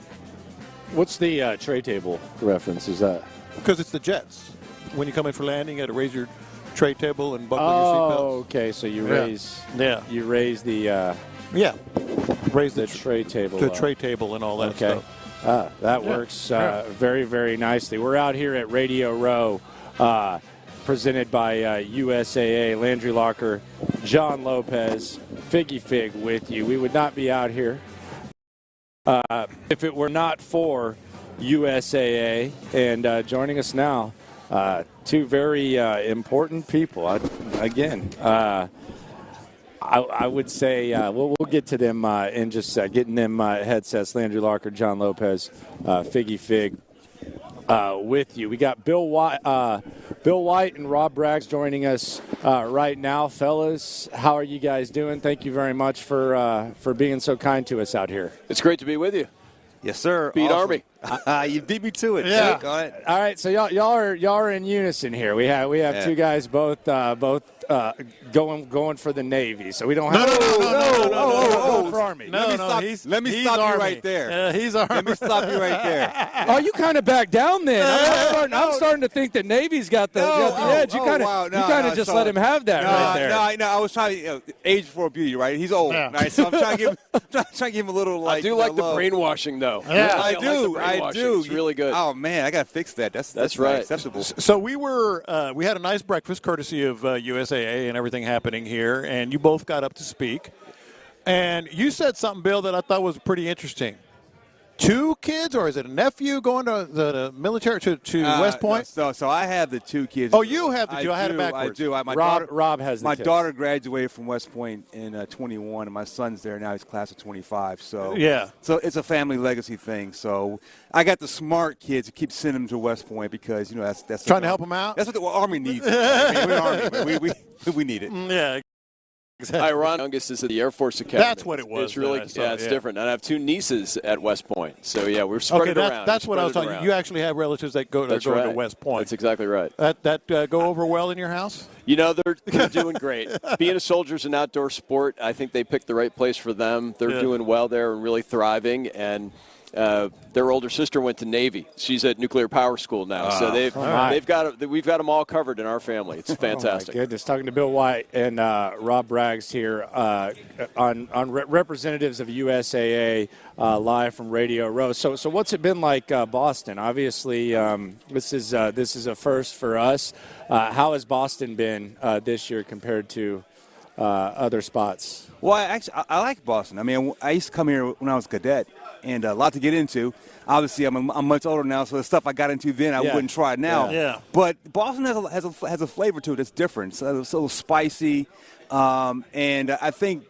Speaker 12: What's the tray table reference? Is that?
Speaker 13: Because it's the Jets. When you come in for landing, you got to raise your tray table and buckle your seatbelts.
Speaker 12: Oh, okay. So you raise.
Speaker 13: Yeah.
Speaker 12: You raise the.
Speaker 13: Raise the
Speaker 12: tray table.
Speaker 13: The tray table and all that stuff.
Speaker 12: That works very, very nicely. We're out here at Radio Row, presented by USAA. Landry Locker, John Lopez, Figgy Fig with you. We would not be out here if it were not for USAA. And joining us now, two very important people. I would say we'll get to them in just a sec. Getting them headsets. Landry Locker, John Lopez, Figgy Fig with you. We got Bill White and Rob Braggs joining us right now. Fellas, how are you guys doing? Thank you very much for being so kind to us out here.
Speaker 17: It's great to be with you. Yes, sir.
Speaker 22: Beat
Speaker 17: Army. You beat me to it.
Speaker 20: Yeah.
Speaker 17: Go ahead.
Speaker 12: All right, so y'all are in unison here. We have two guys both going for the Navy. So we don't have
Speaker 17: No.
Speaker 12: for Army.
Speaker 17: Let me stop you right there.
Speaker 20: He's Army.
Speaker 17: Let me stop you right there.
Speaker 12: Oh, you kind of back down then. I'm starting to think that Navy's got the edge. You kind of just let him have that right there.
Speaker 17: No, I was trying to age before beauty, right? He's old, right? So I'm trying to give him a little
Speaker 22: I do like the brainwashing, though.
Speaker 17: Yeah,
Speaker 22: I do. It's really good.
Speaker 17: Oh man, I got to fix that. That's
Speaker 22: right.
Speaker 17: Not acceptable.
Speaker 20: So we had a nice breakfast courtesy of USAA and everything happening here, and you both got up to speak. And you said something, Bill, that I thought was pretty interesting. 2 kids, or is it a nephew going to the military to West Point?
Speaker 17: No, so I have the 2 kids.
Speaker 20: Oh, you have the 2. I had it backwards.
Speaker 17: I do.
Speaker 12: Rob has the
Speaker 17: my
Speaker 12: kids.
Speaker 17: daughter graduated from West Point in 21, and my son's there now. He's class of 25. So
Speaker 20: yeah.
Speaker 17: So it's a family legacy thing. So I got the smart kids to keep sending them to West Point because that's
Speaker 20: trying to help them out.
Speaker 17: That's what the Army needs. We're Army. We need it.
Speaker 20: Yeah. Exactly.
Speaker 22: Ironic, youngest is at the Air Force Academy.
Speaker 20: That's what it was.
Speaker 22: It's really, it's different. And I have 2 nieces at West Point. So, yeah, we're spread around.
Speaker 20: That's what I was talking about. You actually have relatives that go to West Point.
Speaker 22: That's exactly right.
Speaker 20: That go over well in your house?
Speaker 22: They're doing great. Being a soldier is an outdoor sport. I think they picked the right place for them. They're doing well there and really thriving. And their older sister went to Navy. She's at nuclear power school now. So we've got them all covered in our family. It's fantastic.
Speaker 12: Oh my goodness, talking to Bill White and Rob Braggs here on representatives of USAA live from Radio Row. So what's it been like, Boston? Obviously, this is a first for us. How has Boston been this year compared to other spots?
Speaker 17: Well, I like Boston. I mean, I used to come here when I was a cadet, and a lot to get into. Obviously, I'm much older now, so the stuff I got into then I wouldn't try now.
Speaker 20: Yeah.
Speaker 17: But Boston has a flavor to it that's different. So it's a little spicy, and I think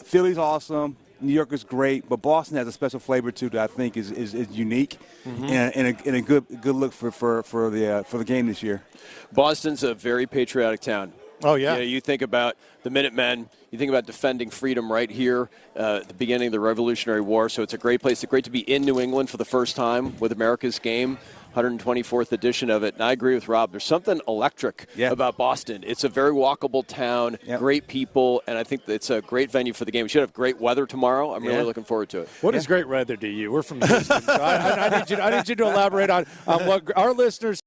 Speaker 17: Philly's awesome. New York is great, but Boston has a special flavor to it that I think is unique and a good look for the game this year.
Speaker 22: Boston's a very patriotic town.
Speaker 20: Oh, yeah.
Speaker 22: You think about the Minutemen. You think about defending freedom right here at the beginning of the Revolutionary War. So it's a great place. It's great to be in New England for the first time with America's Game, 124th edition of it. And I agree with Rob. There's something electric about Boston. It's a very walkable town, great people, and I think it's a great venue for the game. We should have great weather tomorrow. I'm really looking forward to it.
Speaker 12: What does great weather to you? We're from Houston. So I need you to elaborate on what our listeners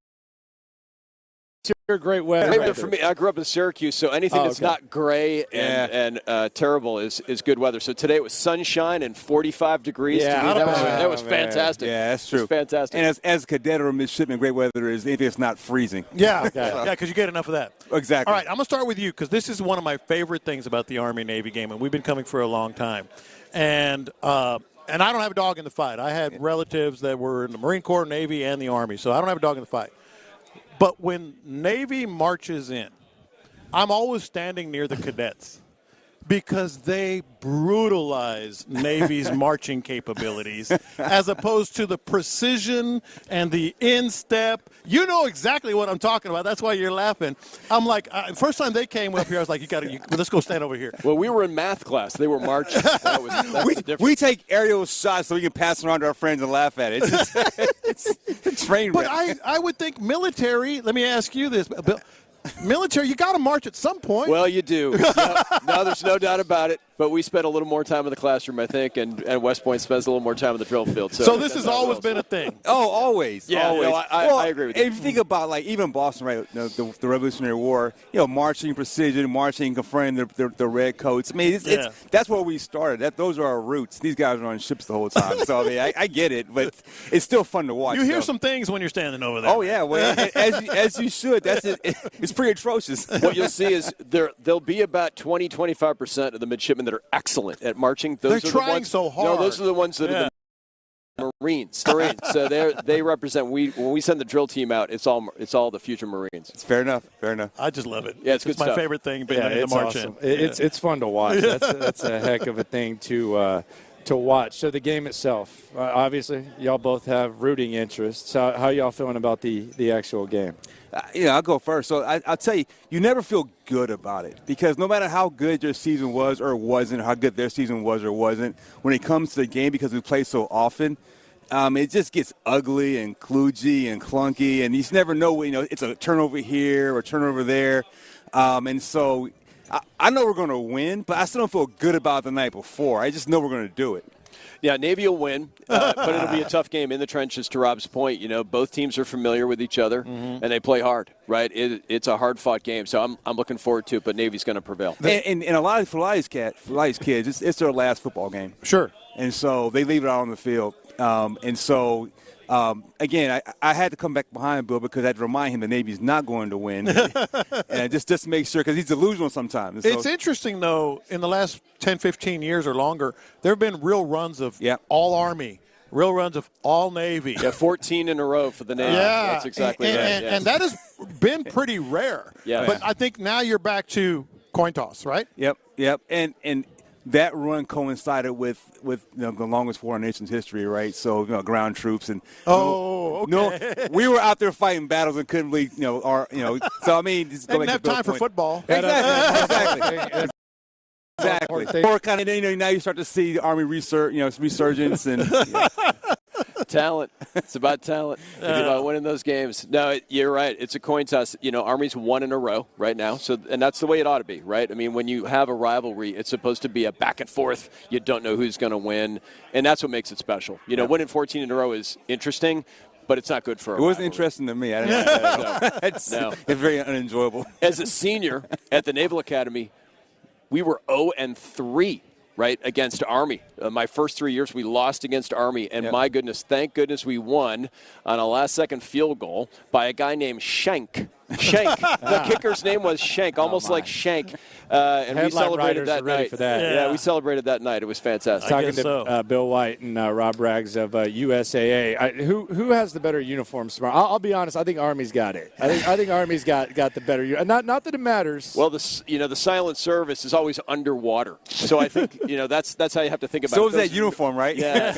Speaker 12: great weather.
Speaker 22: For me, I grew up in Syracuse, so anything that's not gray and terrible is good weather. So today it was sunshine and 45 degrees.
Speaker 17: Yeah,
Speaker 22: to me, that was fantastic.
Speaker 17: Yeah, that's true.
Speaker 22: It's fantastic.
Speaker 17: And as a cadet or a midshipman, great weather is anything that's not freezing.
Speaker 20: Yeah, because you get enough of that.
Speaker 17: Exactly.
Speaker 20: All right, I'm going to start with you because this is one of my favorite things about the Army-Navy game, and we've been coming for a long time. And I don't have a dog in the fight. I had relatives that were in the Marine Corps, Navy, and the Army, so I don't have a dog in the fight. But when Navy marches in, I'm always standing near the cadets because they brutalize Navy's marching capabilities as opposed to the precision and the instep. You know exactly what I'm talking about. That's why you're laughing. I'm like, first time they came up here, I was like, let's go stand over here.
Speaker 22: Well, we were in math class. They were marching.
Speaker 17: We take aerial shots so we can pass it around to our friends and laugh at it. It's a train wreck.
Speaker 20: But I would think military, let me ask you this, Bill. Military, you got to march at some point.
Speaker 22: Well, you do. No, there's no doubt about it. But we spent a little more time in the classroom, I think, and West Point spends a little more time in the drill field.
Speaker 20: So this has always been a thing.
Speaker 17: Oh, always.
Speaker 22: Yeah,
Speaker 17: always.
Speaker 22: No, I agree with you.
Speaker 17: If you think about, like, even Boston, right, the Revolutionary War, marching precision, marching, confronting the red coats. I mean, that's where we started. Those are our roots. These guys are on ships the whole time. So, I mean, I get it, but it's still fun to watch.
Speaker 20: You hear some things when you're standing over there.
Speaker 17: Oh, yeah. Well, as you should. It's pretty atrocious.
Speaker 22: What you'll see is there'll be about 20-25% of the midshipmen that are excellent at marching.
Speaker 20: They're trying so hard.
Speaker 22: No, those are the ones that are the Marines. So they represent. When we send the drill team out, it's all the future Marines.
Speaker 17: It's fair enough.
Speaker 20: I just love it.
Speaker 22: Yeah, it's good
Speaker 20: my
Speaker 22: stuff.
Speaker 20: favorite thing. Being the march
Speaker 12: awesome. It's fun to watch. That's a heck of a thing to to watch. So the game itself, obviously, y'all both have rooting interests. How y'all feeling about the actual game?
Speaker 17: I'll go first. So I'll tell you, you never feel good about it because no matter how good your season was or wasn't, or how good their season was or wasn't, when it comes to the game, because we play so often, it just gets ugly and kludgy and clunky, and you just never know, it's a turnover here or turnover there. And so I know we're going to win, but I still don't feel good about the night before. I just know we're going to do it.
Speaker 22: Yeah, Navy will win, but it'll be a tough game in the trenches, to Rob's point. Both teams are familiar with each other, and they play hard, right? It's a hard-fought game, so I'm looking forward to it, but Navy's going to prevail.
Speaker 17: And for a lot of these kids, it's their last football game.
Speaker 20: Sure.
Speaker 17: And so they leave it out on the field. Again, I had to come back behind Bill because I had to remind him the Navy's not going to win. And just to make sure, because he's delusional sometimes. So,
Speaker 13: it's interesting, though, in the last 10, 15 years or longer, there have been real runs of all Army, real runs of all Navy.
Speaker 22: Yeah, 14 in a row for the Navy.
Speaker 13: Yeah.
Speaker 22: That's exactly right.
Speaker 13: And that has been pretty rare.
Speaker 22: Yeah.
Speaker 13: But I think now you're back to coin toss, right?
Speaker 17: Yep. And that run coincided with the longest war in our nation's history, right? So ground troops and we were out there fighting battles and couldn't really, So I mean, just go
Speaker 13: didn't have time for football.
Speaker 17: Exactly. Or kind of now you start to see the Army resurgence and.
Speaker 22: Talent. It's about talent. It's about winning those games. No, you're right. It's a coin toss. Army's won in a row right now, and that's the way it ought to be, right? I mean, when you have a rivalry, it's supposed to be a back and forth. You don't know who's going to win, and that's what makes it special. Winning 14 in a row is interesting, but it's not good for a rivalry.
Speaker 17: It wasn't interesting to me. I didn't know. It's very unenjoyable.
Speaker 22: As a senior at the Naval Academy, we were 0-3. Right, against Army. My first 3 years, we lost against Army, and my goodness, thank goodness we won on a last-second field goal by a guy named Shank. The kicker's name was Shank, almost like Shank. And we celebrated that night.
Speaker 12: For that.
Speaker 22: Yeah, we celebrated that night. It was fantastic.
Speaker 12: Talking to Bill White and Rob Braggs of USAA. Who has the better uniform smart? I'll be honest. I think Army's got it. I think Army's got the better. Not that it matters.
Speaker 22: Well, the silent service is always underwater, so I think that's how you have to think about it.
Speaker 17: So is that uniform, right?
Speaker 22: Yeah,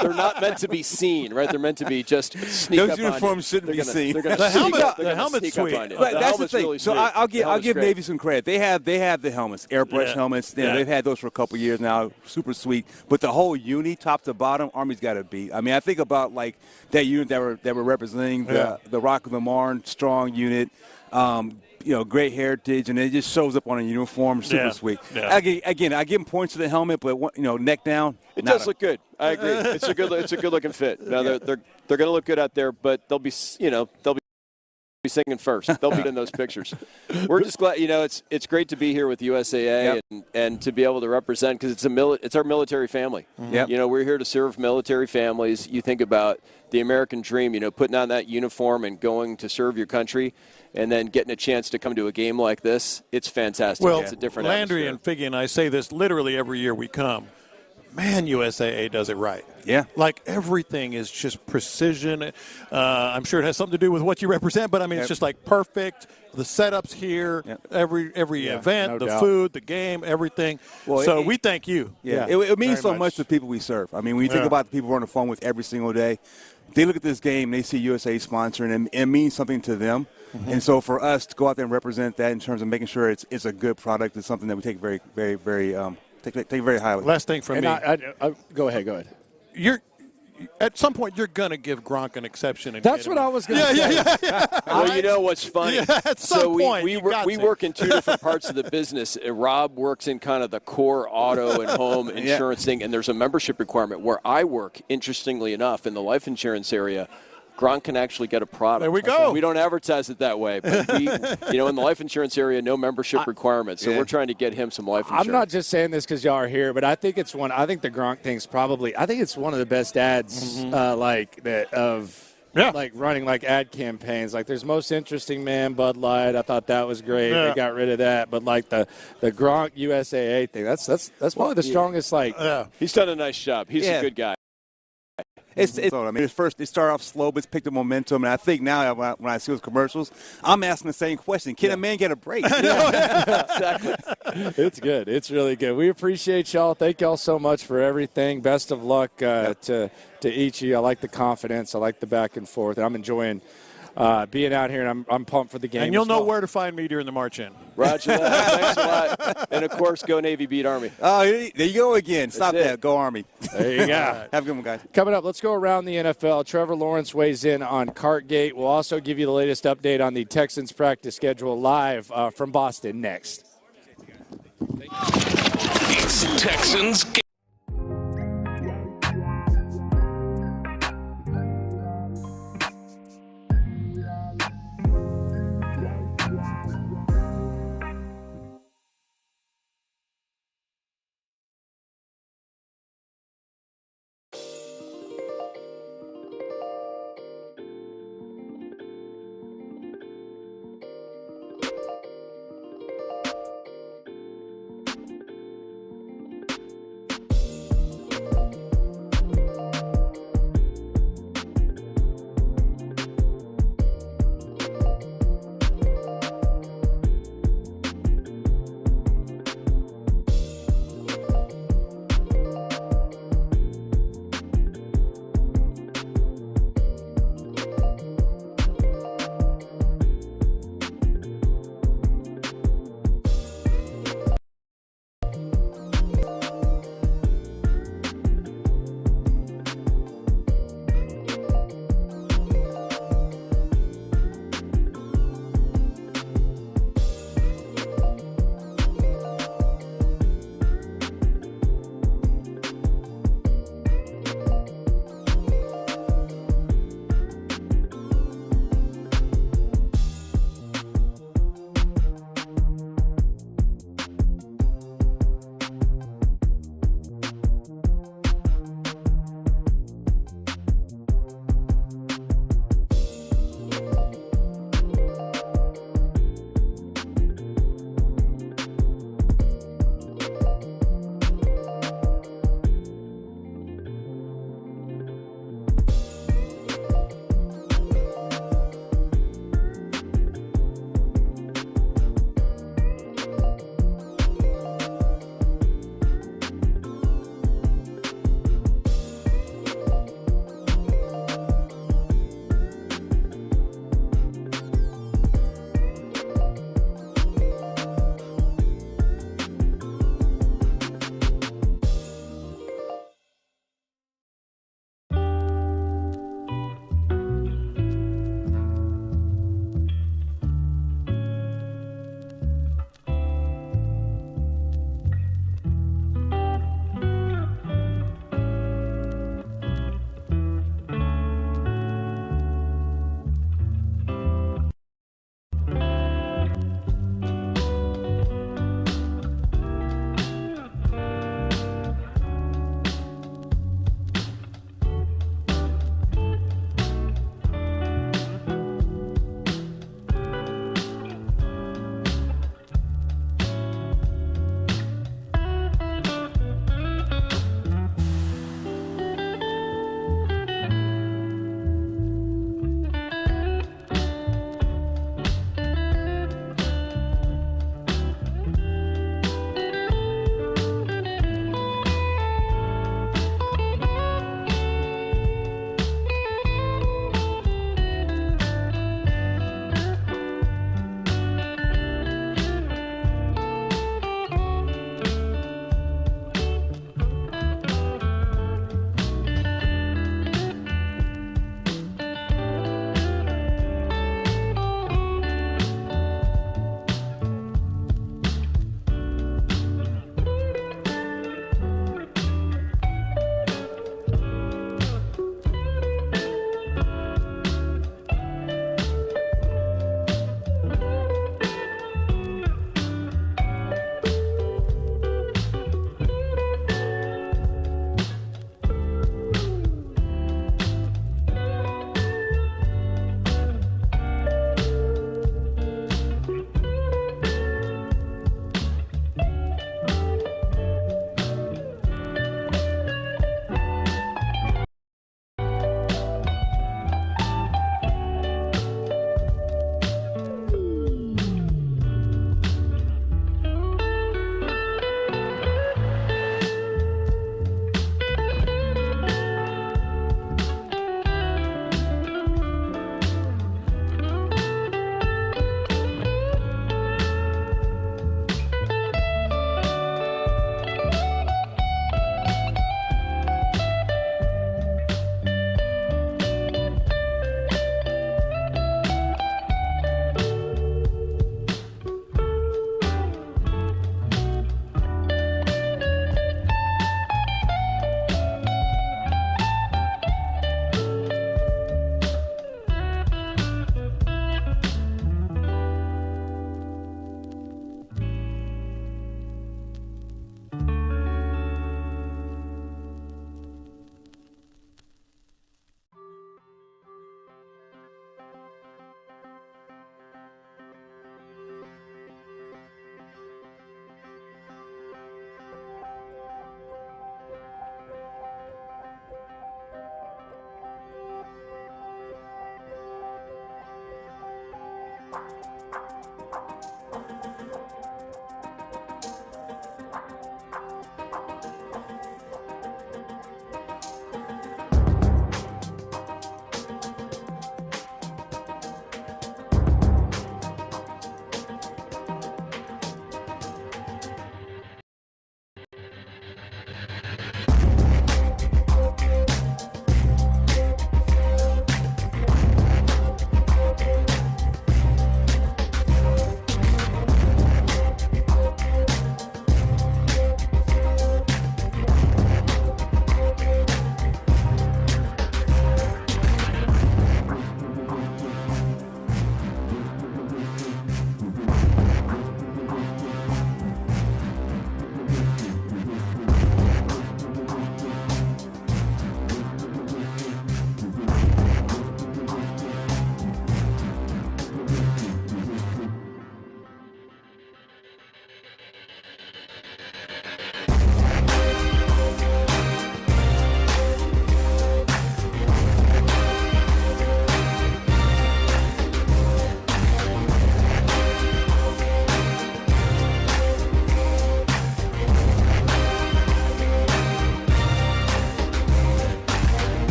Speaker 22: they're not meant to be seen, right? They're meant to be just sneak up on you.
Speaker 17: Those uniforms shouldn't be seen.
Speaker 22: The helmet's sweet.
Speaker 17: But that's the thing. Really so I'll give Navy some credit. They have the helmets, airbrush helmets. They've had those for a couple years now. Super sweet. But the whole uni, top to bottom, Army's got to beat. I mean, I think about like that unit that were representing the Rock of the Marne, strong unit. Great heritage, and it just shows up on a uniform. Super sweet. Yeah. Again, I give them points to the helmet, but neck down.
Speaker 22: It does look good. I agree. It's a good looking fit. Now they're going to look good out there, but they'll be singing first. They'll be in those pictures. We're just glad, it's great to be here with USAA and to be able to represent, because it's our military family.
Speaker 17: Yep.
Speaker 22: We're here to serve military families. You think about the American dream, putting on that uniform and going to serve your country, and then getting a chance to come to a game like this. It's fantastic.
Speaker 13: Well,
Speaker 22: it's a different
Speaker 13: Landry
Speaker 22: atmosphere.
Speaker 13: and Figgy and I say this literally every year we come. Man, USAA does it right.
Speaker 17: Yeah.
Speaker 13: Like everything is just precision. I'm sure it has something to do with what you represent, but I mean, it's just like perfect. The setups here, every event, the food, the game, everything. Well, so we thank you.
Speaker 17: Yeah. It means so much to the people we serve. I mean, when you think about the people we're on the phone with every single day, they look at this game, they see USA sponsoring, and it means something to them. Mm-hmm. And so for us to go out there and represent that in terms of making sure it's a good product is something that we take very, very, very take very highly.
Speaker 13: Last thing from me.
Speaker 12: Go ahead.
Speaker 13: At some point, you're going to give Gronk an exception.
Speaker 12: That's what I was going to say.
Speaker 22: Yeah. Well, you know what's funny?
Speaker 13: At some point,
Speaker 22: we work in two different parts of the business. Rob works in kind of the core auto and home insurance thing, and there's a membership requirement. Where I work, interestingly enough, in the life insurance area, Gronk can actually get a product.
Speaker 13: There we go.
Speaker 22: We don't advertise it that way, but in the life insurance area, no membership requirements. So we're trying to get him some life insurance.
Speaker 12: I'm not just saying this because y'all are here, but I think the Gronk thing's probably. I think it's one of the best ads like running like ad campaigns. Like there's Most Interesting Man, Bud Light. I thought that was great. They got rid of that, but like the Gronk USAA thing, that's probably the strongest.
Speaker 22: He's done a nice job. He's a good guy.
Speaker 17: I mean, at first they start off slow, but it's picked up momentum. And I think now when I see those commercials, I'm asking the same question: can a man get a break?
Speaker 12: Exactly. It's good. It's really good. We appreciate y'all. Thank y'all so much for everything. Best of luck to each of you. I like the confidence. I like the back and forth. I'm enjoying being out here, and I'm pumped for the game.
Speaker 13: And you'll know where to find me during the march-in.
Speaker 22: Roger that. Thanks a lot. And, of course, go Navy, beat Army.
Speaker 17: Oh, there you go again. Stop that. Go Army.
Speaker 12: There you go.
Speaker 17: Have a good one, guys.
Speaker 12: Coming up, let's go around the NFL. Trevor Lawrence weighs in on Cartgate. We'll also give you the latest update on the Texans practice schedule live from Boston next.
Speaker 6: It's Texans.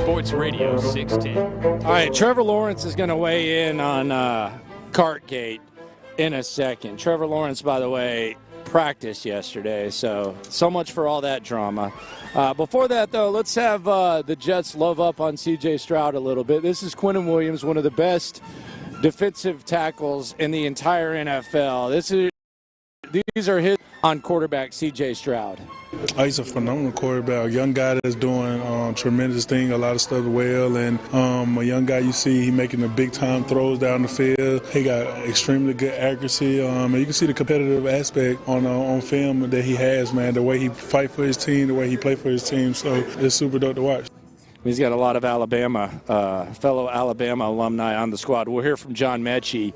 Speaker 2: Sports Radio 610.
Speaker 12: All right, Trevor Lawrence is going to weigh in on Cartgate in a second. Trevor Lawrence, by the way, practiced yesterday, so much for all that drama. Before that, though, let's have the Jets love up on C.J. Stroud a little bit. This is Quinnen Williams, one of the best defensive tackles in the entire NFL. These are his on quarterback C.J. Stroud.
Speaker 18: He's a phenomenal quarterback, a young guy that's doing tremendous thing, a lot of stuff well, and a young guy you see he making the big-time throws down the field. He got extremely good accuracy, and you can see the competitive aspect on film that he has, man, the way he fight for his team, the way he play for his team, so it's super dope to watch.
Speaker 12: He's got a lot of fellow Alabama alumni on the squad. We'll hear from John Metchie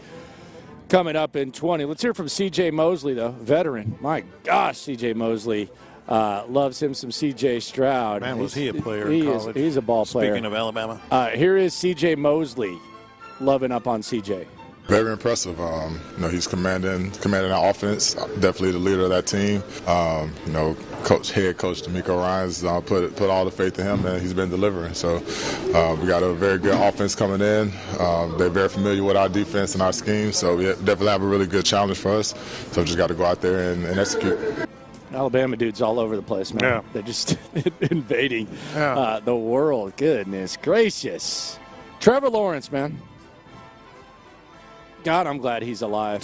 Speaker 12: coming up in 20. Let's hear from C.J. Mosley, though, veteran. My gosh, C.J. Mosley loves him some C.J. Stroud.
Speaker 13: Man, was he a player in college?
Speaker 12: He's a ball player.
Speaker 13: Speaking of Alabama.
Speaker 12: Here is C.J. Mosley loving up on C.J.
Speaker 19: Very impressive. He's commanding our offense. Definitely the leader of that team. Head coach D'Amico Ryans put all the faith in him, and he's been delivering. So we got a very good offense coming in. They're very familiar with our defense and our scheme. So we definitely have a really good challenge for us. So just got to go out there and execute.
Speaker 12: Alabama dudes all over the place, man.
Speaker 18: Yeah.
Speaker 12: They're just invading the world. Goodness gracious. Trevor Lawrence, man. God, I'm glad he's alive.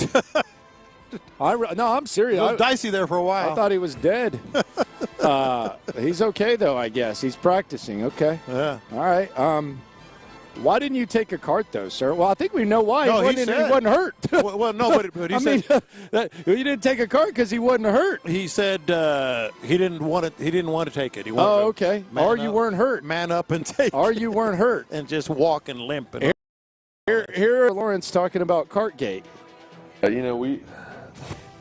Speaker 12: No, I'm serious.
Speaker 13: A little dicey there for a while.
Speaker 12: I thought he was dead. He's okay, though, I guess. He's practicing. Okay.
Speaker 13: Yeah.
Speaker 12: All right. Why didn't you take a cart, though, sir? Well, I think we know why.
Speaker 13: No,
Speaker 12: he wasn't hurt.
Speaker 13: well, no, but he said
Speaker 12: you didn't take a cart because he wasn't hurt.
Speaker 13: He said he didn't want to. He didn't want to take it. He wanted
Speaker 12: okay.
Speaker 13: Or
Speaker 12: you weren't hurt.
Speaker 13: Man up and take.
Speaker 12: Or you weren't hurt
Speaker 13: and just walk and limp. And
Speaker 12: Here, Lawrence talking about Cartgate.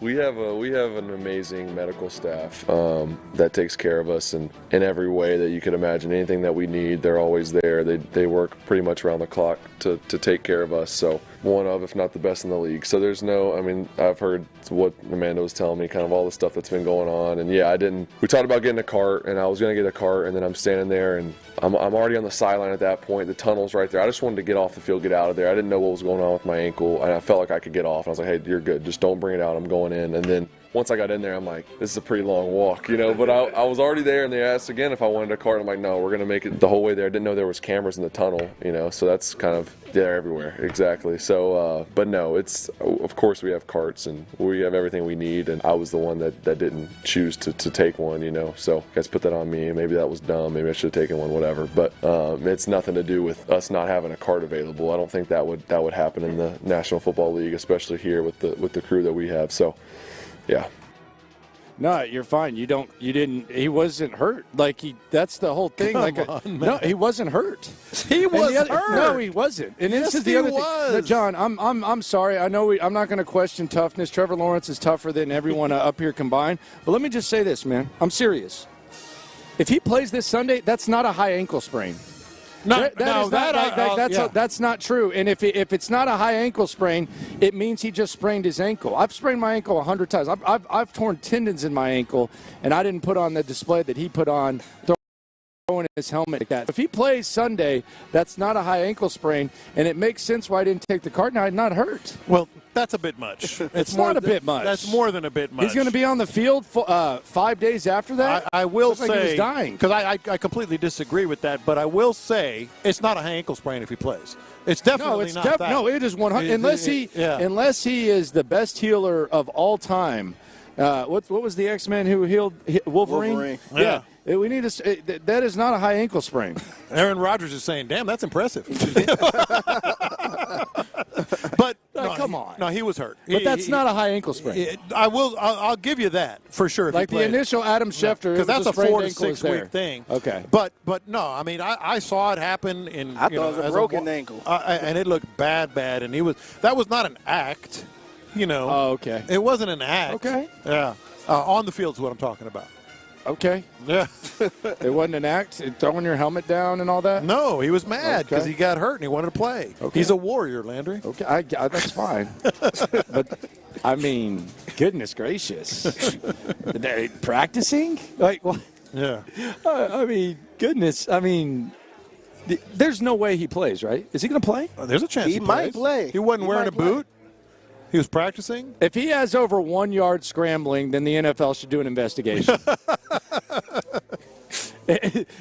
Speaker 23: We have an amazing medical staff that takes care of us in every way that you could imagine. Anything that we need, they're always there. They work pretty much around the clock to take care of us. So one of, if not the best in the league. So there's I've heard what Amanda was telling me, kind of all the stuff that's been going on. And yeah, we talked about getting a cart, and I was going to get a cart, and then I'm standing there, and I'm already on the sideline at that point. The tunnel's right there. I just wanted to get off the field, get out of there. I didn't know what was going on with my ankle, and I felt like I could get off. And I was like, hey, you're good. Just don't bring it out. I'm going in. And then once I got in there, I'm like, this is a pretty long walk, But I was already there, and they asked again if I wanted a cart. I'm like, no, we're going to make it the whole way there. I didn't know there was cameras in the tunnel, So that's kind of, they're everywhere. Exactly. So, but no, of course we have carts, and we have everything we need, and I was the one that didn't choose to take one, So you guys put that on me. Maybe that was dumb. Maybe I should have taken one, whatever. But it's nothing to do with us not having a cart available. I don't think that would happen in the National Football League, especially here with the crew that we have. So, yeah.
Speaker 12: No, you're fine. He wasn't hurt. That's the whole thing. No, he wasn't hurt.
Speaker 13: He was hurt.
Speaker 12: No, he wasn't. And
Speaker 13: yes,
Speaker 12: this is the other
Speaker 13: was.
Speaker 12: thing. John, I'm sorry. I know I'm not going to question toughness. Trevor Lawrence is tougher than everyone up here combined. But let me just say this, man. I'm serious. If he plays this Sunday, that's not a high ankle sprain. That's not true. And if it's not a high ankle sprain, it means he just sprained his ankle. I've sprained my ankle 100 times. I've torn tendons in my ankle, and I didn't put on the display that he put on throwing his helmet like that. If he plays Sunday, that's not a high ankle sprain, and it makes sense why I didn't take the cart. Now, I'm not hurt.
Speaker 13: Well, that's a bit much.
Speaker 12: It's not a bit much.
Speaker 13: That's more than a bit much.
Speaker 12: He's going to be on the field 5 days after that?
Speaker 13: I will say,
Speaker 12: like he was dying.
Speaker 13: Because I completely disagree with that, but I will say it's not a high ankle sprain if he plays. It's definitely not that.
Speaker 12: No, it is 100. Unless he is the best healer of all time. What was the X-Men who healed Wolverine?
Speaker 13: Yeah.
Speaker 12: We need to. That is not a high ankle sprain.
Speaker 13: Aaron Rodgers is saying, "Damn, that's impressive." But
Speaker 12: come on.
Speaker 13: No, he was hurt.
Speaker 12: But that's not a high ankle sprain.
Speaker 13: I'll give you that for sure.
Speaker 12: Like the initial Adam Schefter,
Speaker 13: because that's a 4 to 6 week thing.
Speaker 12: Okay.
Speaker 13: But no, I saw it happen in.
Speaker 5: I thought it was a broken ankle,
Speaker 13: and it looked bad, and that was not an act.
Speaker 12: Oh, okay.
Speaker 13: It wasn't an act.
Speaker 12: Okay.
Speaker 13: Yeah. On the field is what I'm talking about.
Speaker 12: Okay.
Speaker 13: Yeah.
Speaker 12: It wasn't an act, throwing your helmet down and all that?
Speaker 13: No, he was mad because he got hurt and he wanted to play.
Speaker 12: Okay.
Speaker 13: He's a warrior, Landry.
Speaker 12: Okay, that's fine. But, goodness gracious. They practicing? Like, what?
Speaker 13: Yeah.
Speaker 12: Goodness. There's no way he plays, right? Is he going to play?
Speaker 13: There's a chance
Speaker 5: He might play.
Speaker 13: He wasn't
Speaker 5: He
Speaker 13: wearing
Speaker 5: might
Speaker 13: a boot. He was practicing.
Speaker 12: If he has over 1 yard scrambling, then the NFL should do an investigation.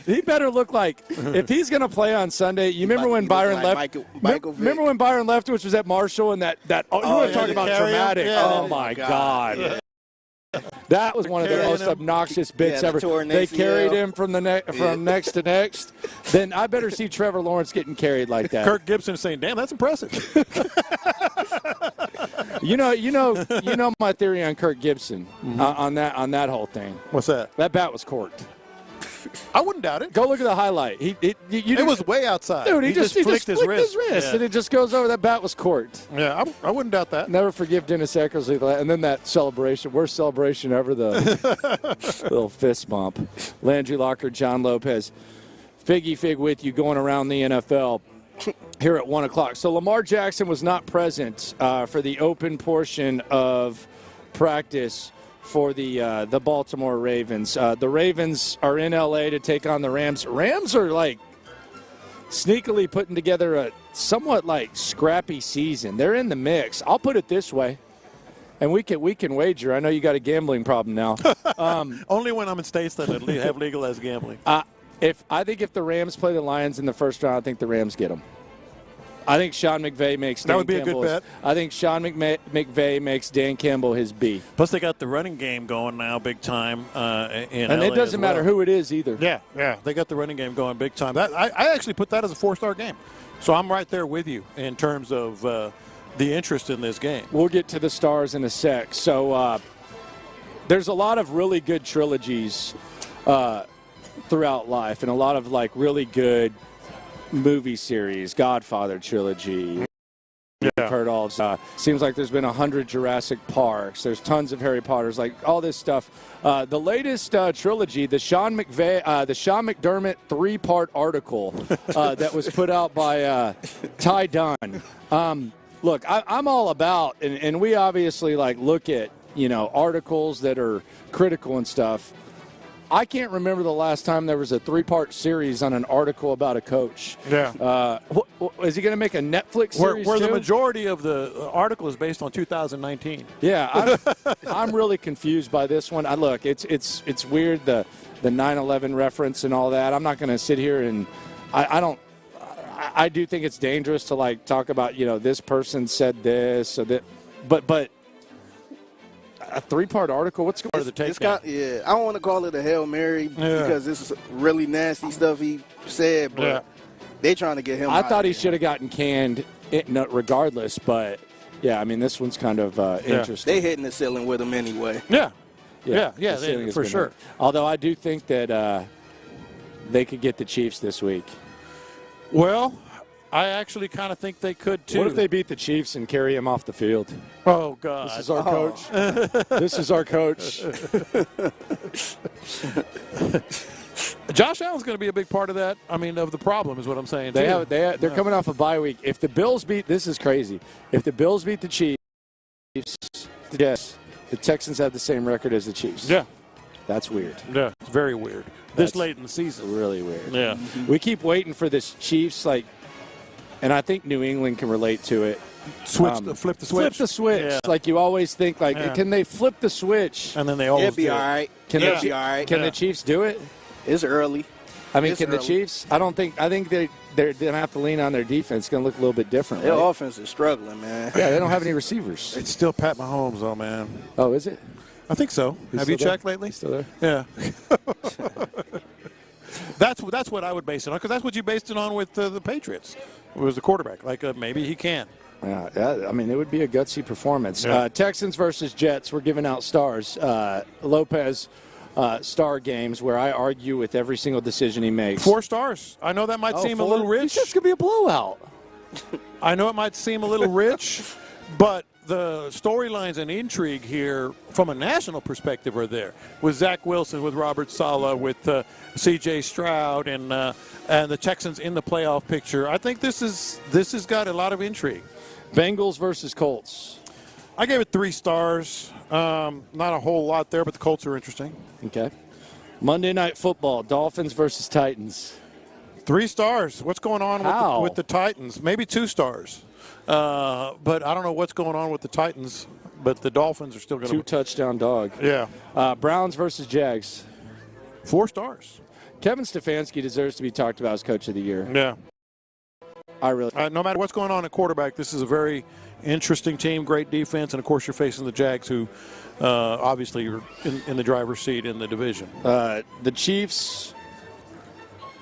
Speaker 12: He better look like, if he's going to play on Sunday, you remember when Byron left? Remember when Byron Leftwich was at Marshall and that you want to talk about dramatic.
Speaker 13: Yeah.
Speaker 12: Oh, my God. Yeah. That was one of the most obnoxious bits ever. They carried him from next to next. Then I better see Trevor Lawrence getting carried like that.
Speaker 13: Kirk Gibson saying, "Damn, that's impressive."
Speaker 12: You know my theory on Kirk Gibson on that whole thing.
Speaker 13: What's that?
Speaker 12: That bat was corked.
Speaker 13: I wouldn't doubt it.
Speaker 12: Go look at the highlight.
Speaker 13: It was way outside.
Speaker 12: Dude, he just flicked his wrist.
Speaker 13: Yeah.
Speaker 12: And it just goes over. That bat was corked.
Speaker 13: Yeah, I wouldn't doubt that.
Speaker 12: Never forgive Dennis Eckersley for that. And then that celebration, worst celebration ever, the little fist bump. Landry Locker, John Lopez. Figgy Fig with you going around the NFL here at 1 o'clock. So Lamar Jackson was not present for the open portion of practice for the Baltimore Ravens. The Ravens are in L.A. to take on the Rams. Rams are, like, sneakily putting together a somewhat, like, scrappy season. They're in the mix. I'll put it this way, and we can wager. I know you got a gambling problem now.
Speaker 13: Only when I'm in states that have legalized gambling.
Speaker 12: I think if the Rams play the Lions in the first round, I think the Rams get them. I think Sean McVay makes Dan Campbell. I think Sean McVay makes Dan Campbell his B.
Speaker 13: Plus, they got the running game going now, big time. And
Speaker 12: it doesn't matter who it is either.
Speaker 13: Yeah, they got the running game going big time. I actually put that as a 4-star game, so I'm right there with you in terms of the interest in this game.
Speaker 12: We'll get to the stars in a sec. So there's a lot of really good trilogies throughout life, and a lot of like really good movie series, Godfather trilogy. You've heard all of seems like there's been 100 Jurassic Parks. There's tons of Harry Potters, like all this stuff. The latest trilogy, the Sean McDermott 3-part article that was put out by Ty Dunn. Look, I'm all about, and we obviously like look at articles that are critical and stuff. I can't remember the last time there was a 3-part series on an article about a coach.
Speaker 13: Yeah.
Speaker 12: Is he going to make a Netflix series
Speaker 13: where
Speaker 12: too?
Speaker 13: the majority of the article is based on 2019.
Speaker 12: Yeah, I'm really confused by this one. Look, it's weird, the 9/11 reference and all that. I'm not going to sit here and I do think it's dangerous to like talk about this person said this or that, but. A 3-part article? What's going on the take?
Speaker 5: I don't want to call it a Hail Mary because this is really nasty stuff he said, but they trying to get him
Speaker 12: I thought he should have gotten canned regardless, but, yeah, I mean, this one's kind of interesting.
Speaker 5: They hitting the ceiling with him anyway.
Speaker 13: Yeah,
Speaker 12: for sure. Hit. Although I do think that they could get the Chiefs this week.
Speaker 13: Well, I actually kind of think they could, too.
Speaker 12: What if they beat the Chiefs and carry him off the field?
Speaker 13: Oh, God.
Speaker 12: This is our coach. This is our coach.
Speaker 13: Josh Allen's going to be a big part of that. I mean, of the problem is what I'm saying,
Speaker 12: too. They're coming off a bye week. If the Bills beat – this is crazy. If the Bills beat the Chiefs, yes, the Texans have the same record as the Chiefs.
Speaker 13: Yeah.
Speaker 12: That's weird.
Speaker 13: Yeah, it's very weird. This late in the season.
Speaker 12: Really weird.
Speaker 13: Yeah.
Speaker 12: We keep waiting for this Chiefs, like – and I think New England can relate to it.
Speaker 13: Flip the switch.
Speaker 12: Flip the switch. Yeah. Like you always think, can they flip the switch?
Speaker 13: And then they always
Speaker 5: It'll be all right.
Speaker 12: It'll be all right. Can the Chiefs do it?
Speaker 5: It's early.
Speaker 12: I mean, the Chiefs? I think they're going to have to lean on their defense. It's going to look a little bit different.
Speaker 5: Their offense is struggling, man.
Speaker 12: Yeah, they don't have any receivers.
Speaker 13: It's still Pat Mahomes, though, man.
Speaker 12: Oh, is it?
Speaker 13: I think so. Have you checked lately?
Speaker 12: He's still there?
Speaker 13: Yeah. That's what I would base it on, because that's what you based it on with the Patriots. It was the quarterback. Like, maybe he can.
Speaker 12: Yeah, I mean, it would be a gutsy performance. Yeah. Texans versus Jets, we're giving out stars. Lopez star games where I argue with every single decision he makes.
Speaker 13: 4 stars. I know that might seem a little rich.
Speaker 12: It's just going to be a blowout.
Speaker 13: I know it might seem a little rich, but the storylines and intrigue here from a national perspective are there. With Zach Wilson, with Robert Saleh, with C.J. Stroud, and the Texans in the playoff picture. I think this has got a lot of intrigue.
Speaker 12: Bengals versus Colts.
Speaker 13: I gave it 3 stars. Not a whole lot there, but the Colts are interesting.
Speaker 12: Okay. Monday Night Football, Dolphins versus Titans.
Speaker 13: 3 stars. What's going on with the Titans? Maybe 2 stars. But I don't know what's going on with the Titans. But the Dolphins are still going to
Speaker 12: 2-touchdown dog.
Speaker 13: Yeah.
Speaker 12: Browns versus Jags.
Speaker 13: 4 stars.
Speaker 12: Kevin Stefanski deserves to be talked about as Coach of the Year.
Speaker 13: Yeah.
Speaker 12: I really.
Speaker 13: No matter what's going on at quarterback, this is a very interesting team, great defense, and of course you're facing the Jags, who obviously are in the driver's seat in the division.
Speaker 12: The Chiefs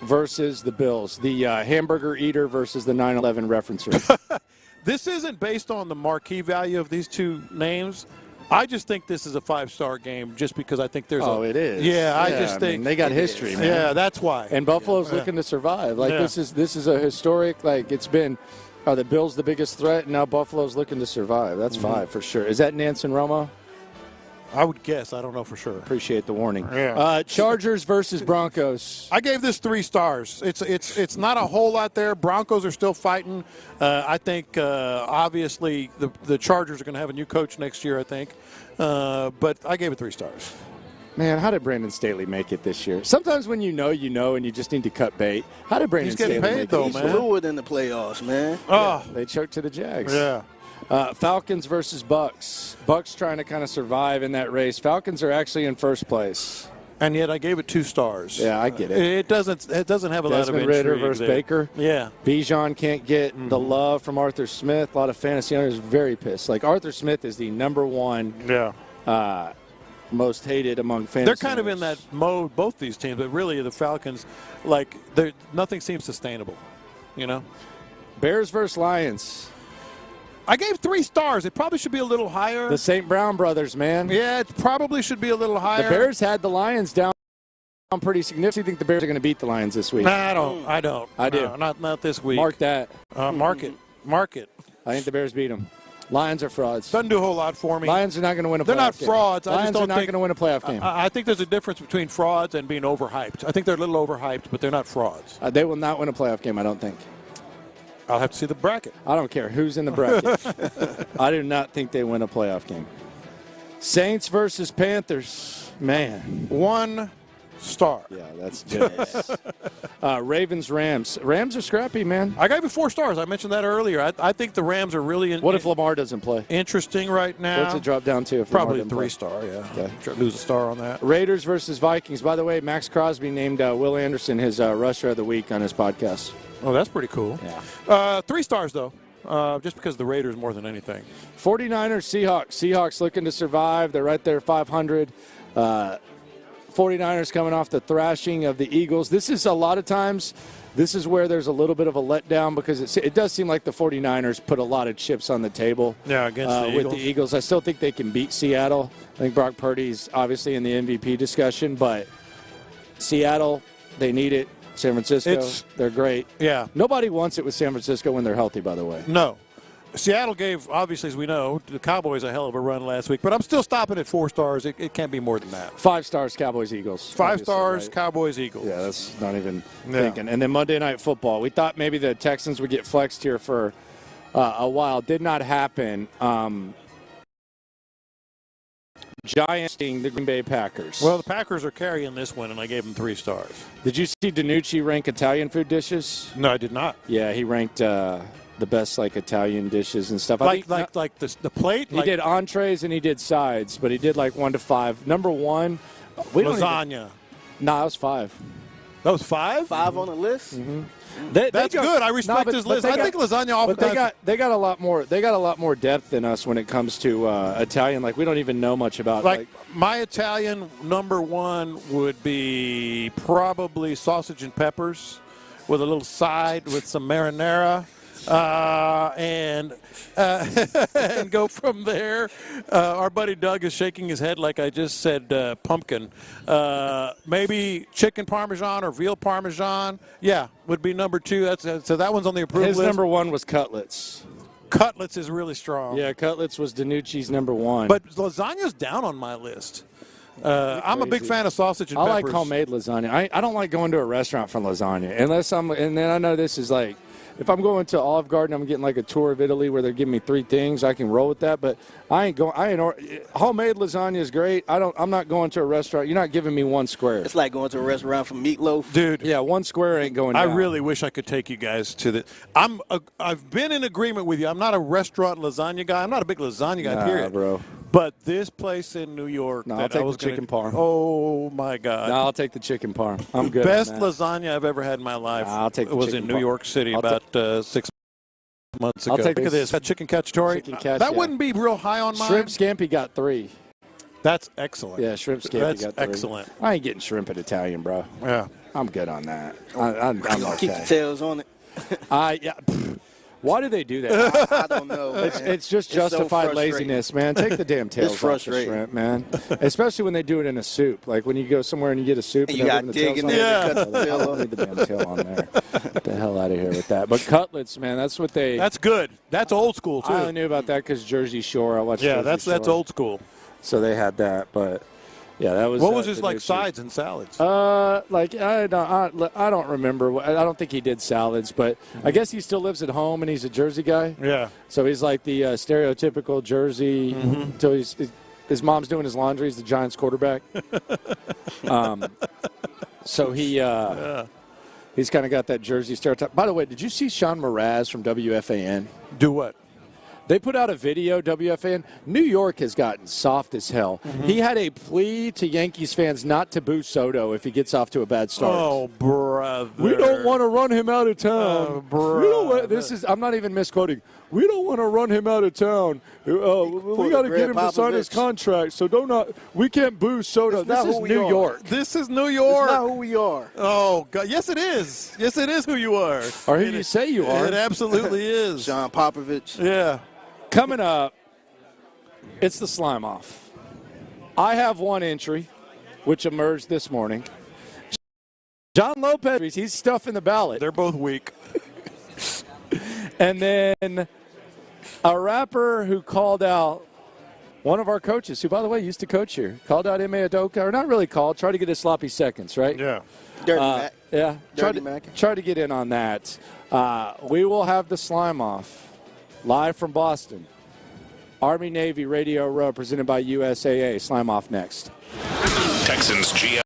Speaker 12: versus the Bills. The hamburger eater versus the 9/11 referencer.
Speaker 13: This isn't based on the marquee value of these two names. I just think this is a 5-star game just because I think there's
Speaker 12: it is.
Speaker 13: Yeah, I just think.
Speaker 12: They got history, man.
Speaker 13: Yeah, that's why.
Speaker 12: And Buffalo's looking to survive. This is a historic, it's been, are the Bills the biggest threat? And now Buffalo's looking to survive. That's 5 for sure. Is that Nance and Romo?
Speaker 13: I would guess. I don't know for sure.
Speaker 12: Appreciate the warning.
Speaker 13: Yeah.
Speaker 12: Chargers versus Broncos.
Speaker 13: I gave this 3 stars. It's not a whole lot there. Broncos are still fighting. I think obviously the Chargers are going to have a new coach next year, I think. But I gave it 3 stars.
Speaker 12: Man, how did Brandon Staley make it this year? Sometimes when you know, and you just need to cut bait. How did Brandon Staley make it?
Speaker 5: He's fluid in the playoffs, man.
Speaker 12: Oh, they choked to the Jags.
Speaker 13: Yeah.
Speaker 12: Falcons versus Bucks. Bucks trying to kind of survive in that race. Falcons are actually in first place.
Speaker 13: And yet I gave it 2 stars.
Speaker 12: Yeah, I get it.
Speaker 13: It doesn't have a lot of
Speaker 12: Desmond Ridder versus Baker.
Speaker 13: Yeah.
Speaker 12: Bijan can't get the love from Arthur Smith. A lot of fantasy owners very pissed. Arthur Smith is the number 1 most hated among fantasy
Speaker 13: They're kind
Speaker 12: owners.
Speaker 13: of in that mode, both these teams, but really the Falcons, nothing seems sustainable,
Speaker 12: Bears versus Lions.
Speaker 13: I gave 3 stars. It probably should be a little higher.
Speaker 12: The St. Brown brothers, man.
Speaker 13: Yeah, it probably should be a little higher.
Speaker 12: The Bears had the Lions down pretty significantly. I think the Bears are going to beat the Lions this week.
Speaker 13: Nah, I don't.
Speaker 12: I do.
Speaker 13: No, not this week.
Speaker 12: Mark that.
Speaker 13: Mark it.
Speaker 12: I think the Bears beat them. Lions are frauds.
Speaker 13: Doesn't do a whole lot for me.
Speaker 12: Lions are not going to win a playoff game.
Speaker 13: They're not frauds.
Speaker 12: Lions are not going to win a playoff game.
Speaker 13: I think there's a difference between frauds and being overhyped. I think they're a little overhyped, but they're not frauds.
Speaker 12: They will not win a playoff game, I don't think.
Speaker 13: I'll have to see the bracket.
Speaker 12: I don't care who's in the bracket. I do not think they win a playoff game. Saints versus Panthers. Man.
Speaker 13: 1 star.
Speaker 12: Yeah, that's generous. Ravens, Rams. Rams are scrappy, man.
Speaker 13: I gave it 4 stars. I mentioned that earlier. I think the Rams are really
Speaker 12: What if Lamar doesn't play?
Speaker 13: Interesting right now.
Speaker 12: What's it drop down to? If
Speaker 13: Probably
Speaker 12: Lamar
Speaker 13: 3 star, yeah.
Speaker 12: Okay.
Speaker 13: Lose a star on that.
Speaker 12: Raiders versus Vikings. By the way, Max Crosby named Will Anderson his rusher of the week on his podcast.
Speaker 13: Oh, that's pretty cool.
Speaker 12: Yeah.
Speaker 13: 3 stars, though, just because the Raiders more than anything.
Speaker 12: 49ers, Seahawks. Seahawks looking to survive. They're right there, 500. 49ers coming off the thrashing of the Eagles. This is a lot of times, this is where there's a little bit of a letdown because it does seem like the 49ers put a lot of chips on the table
Speaker 13: against the
Speaker 12: with
Speaker 13: Eagles.
Speaker 12: the Eagles. I still think they can beat Seattle. I think Brock Purdy's obviously in the MVP discussion, but Seattle, they need it. San Francisco, they're great.
Speaker 13: Yeah.
Speaker 12: Nobody wants it with San Francisco when they're healthy, by the way.
Speaker 13: No. Seattle gave, obviously, as we know, the Cowboys a hell of a run last week, but I'm still stopping at 4 stars. It can't be more than that.
Speaker 12: 5 stars, Cowboys, Eagles.
Speaker 13: 5 stars,
Speaker 12: right?
Speaker 13: Cowboys, Eagles.
Speaker 12: Yeah, that's not even thinking. And then Monday Night Football. We thought maybe the Texans would get flexed here for a while. Did not happen. Giants beating the Green Bay Packers.
Speaker 13: Well, the Packers are carrying this one, and I gave them 3 stars.
Speaker 12: Did you see DiNucci rank Italian food dishes?
Speaker 13: No, I did not.
Speaker 12: Yeah, he ranked the best Italian dishes and stuff.
Speaker 13: Like the plate?
Speaker 12: He did entrees and he did sides, but he did 1 to 5. Number 1,
Speaker 13: lasagna.
Speaker 12: Nah, it was 5.
Speaker 13: That was 5?
Speaker 5: 5 on the list?
Speaker 12: Mm-hmm.
Speaker 13: That's good. I respect his list. I think lasagna oftentimes.
Speaker 12: They got a lot more. They got a lot more depth than us when it comes to Italian. We don't even know much about.
Speaker 13: My Italian number 1 would be probably sausage and peppers, with a little side with some marinara. And go from there. Our buddy Doug is shaking his head like I just said pumpkin. Maybe chicken parmesan or veal parmesan. Yeah, would be number 2. So that one's on the approved list.
Speaker 12: His number 1 was cutlets.
Speaker 13: Cutlets is really strong.
Speaker 12: Yeah, cutlets was DiNucci's number 1.
Speaker 13: But lasagna's down on my list. I'm a big fan of sausage and peppers.
Speaker 12: I like homemade lasagna. I don't like going to a restaurant for lasagna and then I know this is if I'm going to Olive Garden, I'm getting like a tour of Italy where they're giving me 3 things. I can roll with that, but homemade lasagna is great. I'm not going to a restaurant. You're not giving me 1 square.
Speaker 5: It's like going to a restaurant for meatloaf.
Speaker 13: Dude.
Speaker 12: Yeah, 1 square ain't going
Speaker 13: I
Speaker 12: down.
Speaker 13: really wish I could take you guys to the. I've been in agreement with you. I'm not a restaurant lasagna guy. I'm not a big lasagna guy. Period,
Speaker 12: bro.
Speaker 13: But this place in New York,
Speaker 12: No,
Speaker 13: that
Speaker 12: I'll take
Speaker 13: I was
Speaker 12: the chicken parm.
Speaker 13: Oh my God!
Speaker 12: No, I'll take the chicken parm. I'm good.
Speaker 13: Best
Speaker 12: on that.
Speaker 13: lasagna I've ever had in my life.
Speaker 12: I'll take the
Speaker 13: was
Speaker 12: chicken
Speaker 13: in New
Speaker 12: parm.
Speaker 13: York City
Speaker 12: I'll
Speaker 13: about 6 months ago.
Speaker 12: I'll take
Speaker 13: Look at this. That chicken cacciatore.
Speaker 12: Chicken cacciatore.
Speaker 13: That wouldn't be real high on mine.
Speaker 12: Shrimp scampi got 3.
Speaker 13: That's excellent.
Speaker 12: Yeah, shrimp scampi
Speaker 13: That's
Speaker 12: got 3.
Speaker 13: excellent.
Speaker 12: I ain't getting shrimp at Italian, bro.
Speaker 13: Yeah,
Speaker 12: I'm good on that. I'm okay.
Speaker 5: Keep the tails on it.
Speaker 12: Yeah. Why do they do that?
Speaker 5: I don't know.
Speaker 12: It's just
Speaker 5: It's so
Speaker 12: justified
Speaker 5: frustrating.
Speaker 12: laziness, man. Take the damn tails off the
Speaker 5: frustrating.
Speaker 12: shrimp, man. Especially when they do it in a soup. Like when you go somewhere and you get a soup
Speaker 5: And
Speaker 12: and
Speaker 5: you
Speaker 12: they're
Speaker 5: got
Speaker 12: leaving the
Speaker 5: dig in
Speaker 12: tails
Speaker 5: there
Speaker 12: on.
Speaker 5: to cut the tail
Speaker 12: I don't
Speaker 5: off.
Speaker 12: need the damn tail on there. Get the hell out of here with that. But cutlets, man, that's what they.
Speaker 13: That's good. That's old school too.
Speaker 12: I only knew about that because Jersey Shore. I watched.
Speaker 13: Yeah,
Speaker 12: Jersey
Speaker 13: that's
Speaker 12: Shore.
Speaker 13: old school.
Speaker 12: So they had that, but yeah, that was.
Speaker 13: What was his
Speaker 12: the
Speaker 13: like
Speaker 12: new
Speaker 13: sides and salads?
Speaker 12: Like I don't remember. I don't think he did salads, but I guess he still lives at home and he's a Jersey guy.
Speaker 13: Yeah.
Speaker 12: So he's like the stereotypical Jersey. Until his mom's doing his laundry. He's the Giants quarterback. So he's kind of got that Jersey stereotype. By the way, did you see Sean Mraz from WFAN?
Speaker 13: Do what?
Speaker 12: They put out a video, WFAN. New York has gotten soft as hell. He had a plea to Yankees fans not to boo Soto if he gets off to a bad start.
Speaker 13: Oh, brother.
Speaker 12: We don't want to run him out of town.
Speaker 13: Oh, brother.
Speaker 12: We don't want, I'm not even misquoting. We don't want to run him out of town. We got to get him to sign his contract. So we can't boo Soto. This is New York.
Speaker 13: This is New York.
Speaker 5: It's not who we are.
Speaker 13: Oh, God. Yes, it is. Yes, it is who you are.
Speaker 12: Or who you say you are.
Speaker 13: It absolutely is.
Speaker 5: John Popovich.
Speaker 13: Yeah.
Speaker 12: Coming up, it's the slime off. I have one entry, which emerged this morning. John Lopez, he's stuffing the ballot.
Speaker 13: They're both weak.
Speaker 12: And then a rapper who called out one of our coaches, who, by the way, used to coach here, called out Ime Udoka, or not really called, tried to get his sloppy seconds, right?
Speaker 13: Yeah.
Speaker 5: Dirty Mac.
Speaker 12: Yeah.
Speaker 5: Dirty Mac.
Speaker 12: Tried to get in on that. We will have the slime off. Live from Boston, Army-Navy Radio Row, presented by USAA. Slime off next.
Speaker 6: Texans GM.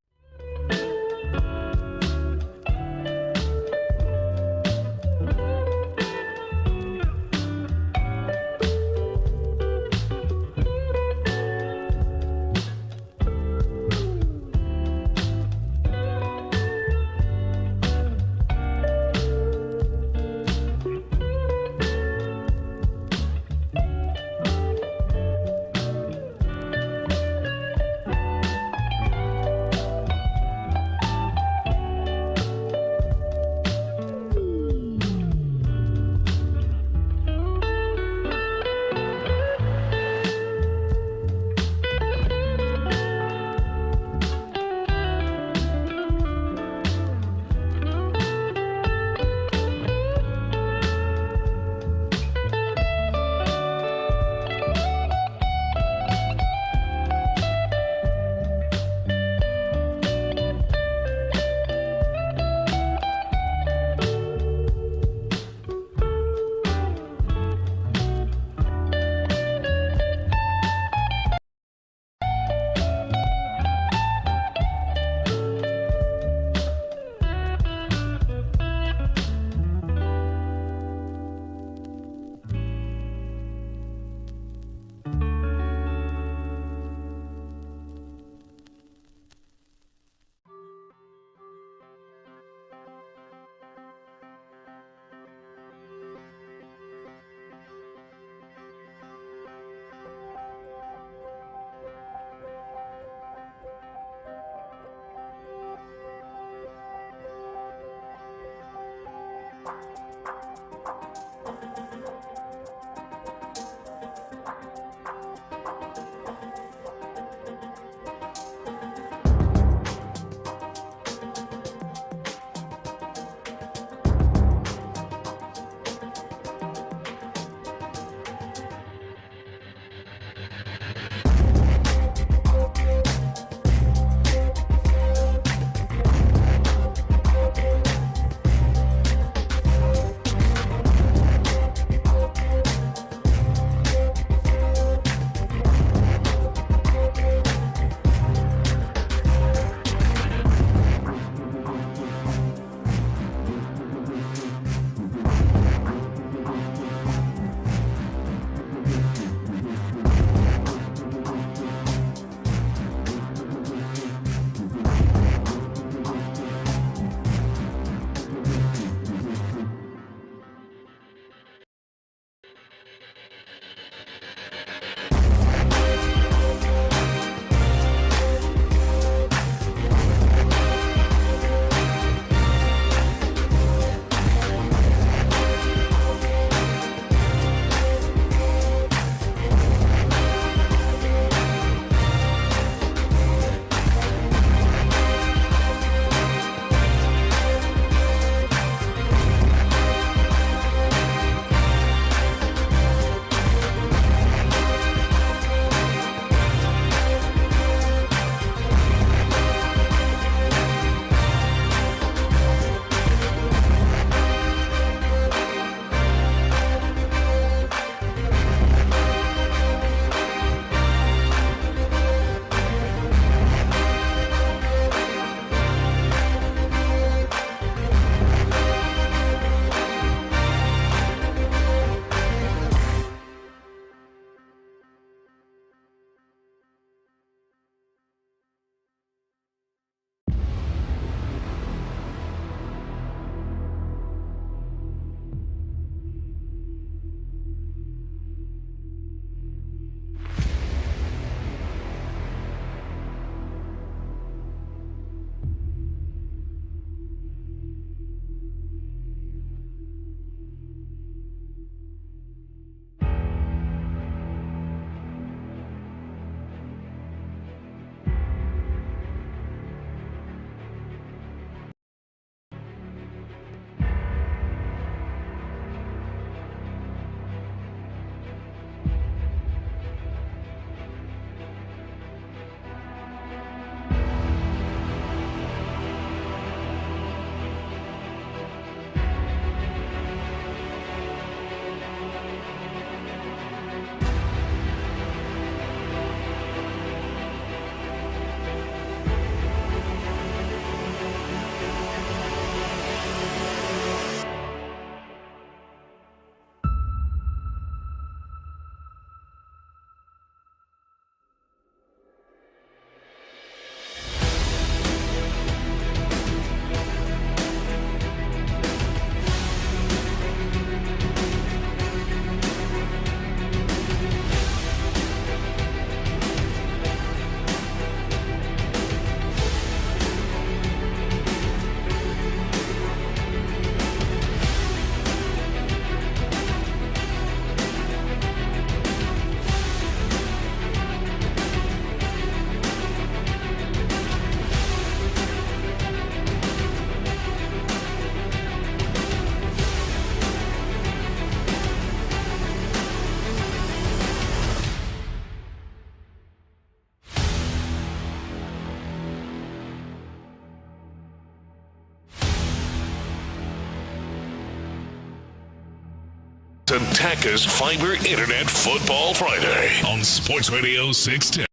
Speaker 6: to Taka's Fiber Internet Football Friday on Sports Radio 610.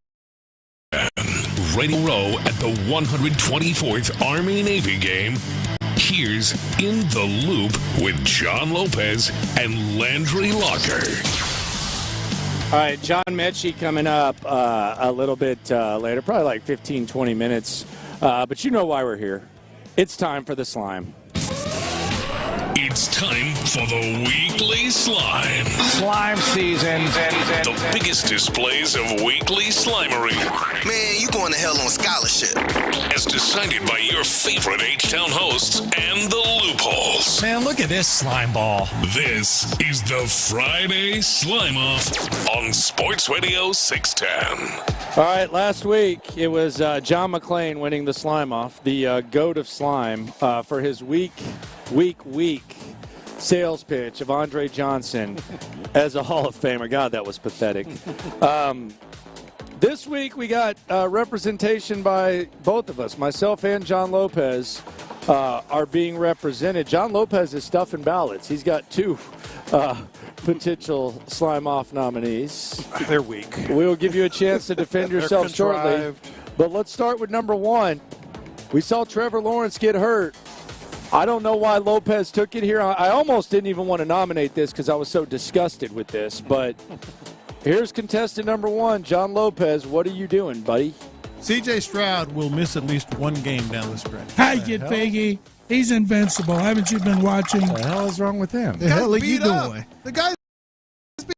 Speaker 6: Radio Row at the 124th Army-Navy game. Here's In the Loop with John Lopez and Landry Locker.
Speaker 12: All right, John Metchie coming up a little bit later, probably like 15, 20 minutes. But you know why we're here. It's time for the slime.
Speaker 6: It's time for the weekly slime.
Speaker 3: Slime season.
Speaker 6: The biggest displays of weekly slimery.
Speaker 10: Man, you going to hell on scholarship.
Speaker 6: As decided by your favorite H-Town hosts and the loopholes.
Speaker 3: Man, look at this slime ball.
Speaker 6: This is the Friday Slime Off on Sports Radio 610.
Speaker 12: All right, last week it was John McClain winning the slime off, the goat of slime, for his week sales pitch of Andre Johnson as a Hall of Famer. God, that was pathetic. This week we got representation by both of us, myself and John Lopez, are being represented. John Lopez is stuffing ballots. He's got two potential slime off nominees.
Speaker 13: They're weak.
Speaker 12: We'll give you a chance to defend yourself shortly. But let's start with number one. We saw Trevor Lawrence get hurt. I don't know why Lopez took it here. I almost didn't even want to nominate this because I was so disgusted with this. But here's contestant number one, John Lopez. What are you doing, buddy?
Speaker 20: C.J. Stroud will miss at least one game down the stretch.
Speaker 15: Hi, Kid Piggy. He's invincible. Haven't you been watching?
Speaker 3: What the hell is wrong with him?
Speaker 15: The hell are you doing?
Speaker 20: The guy's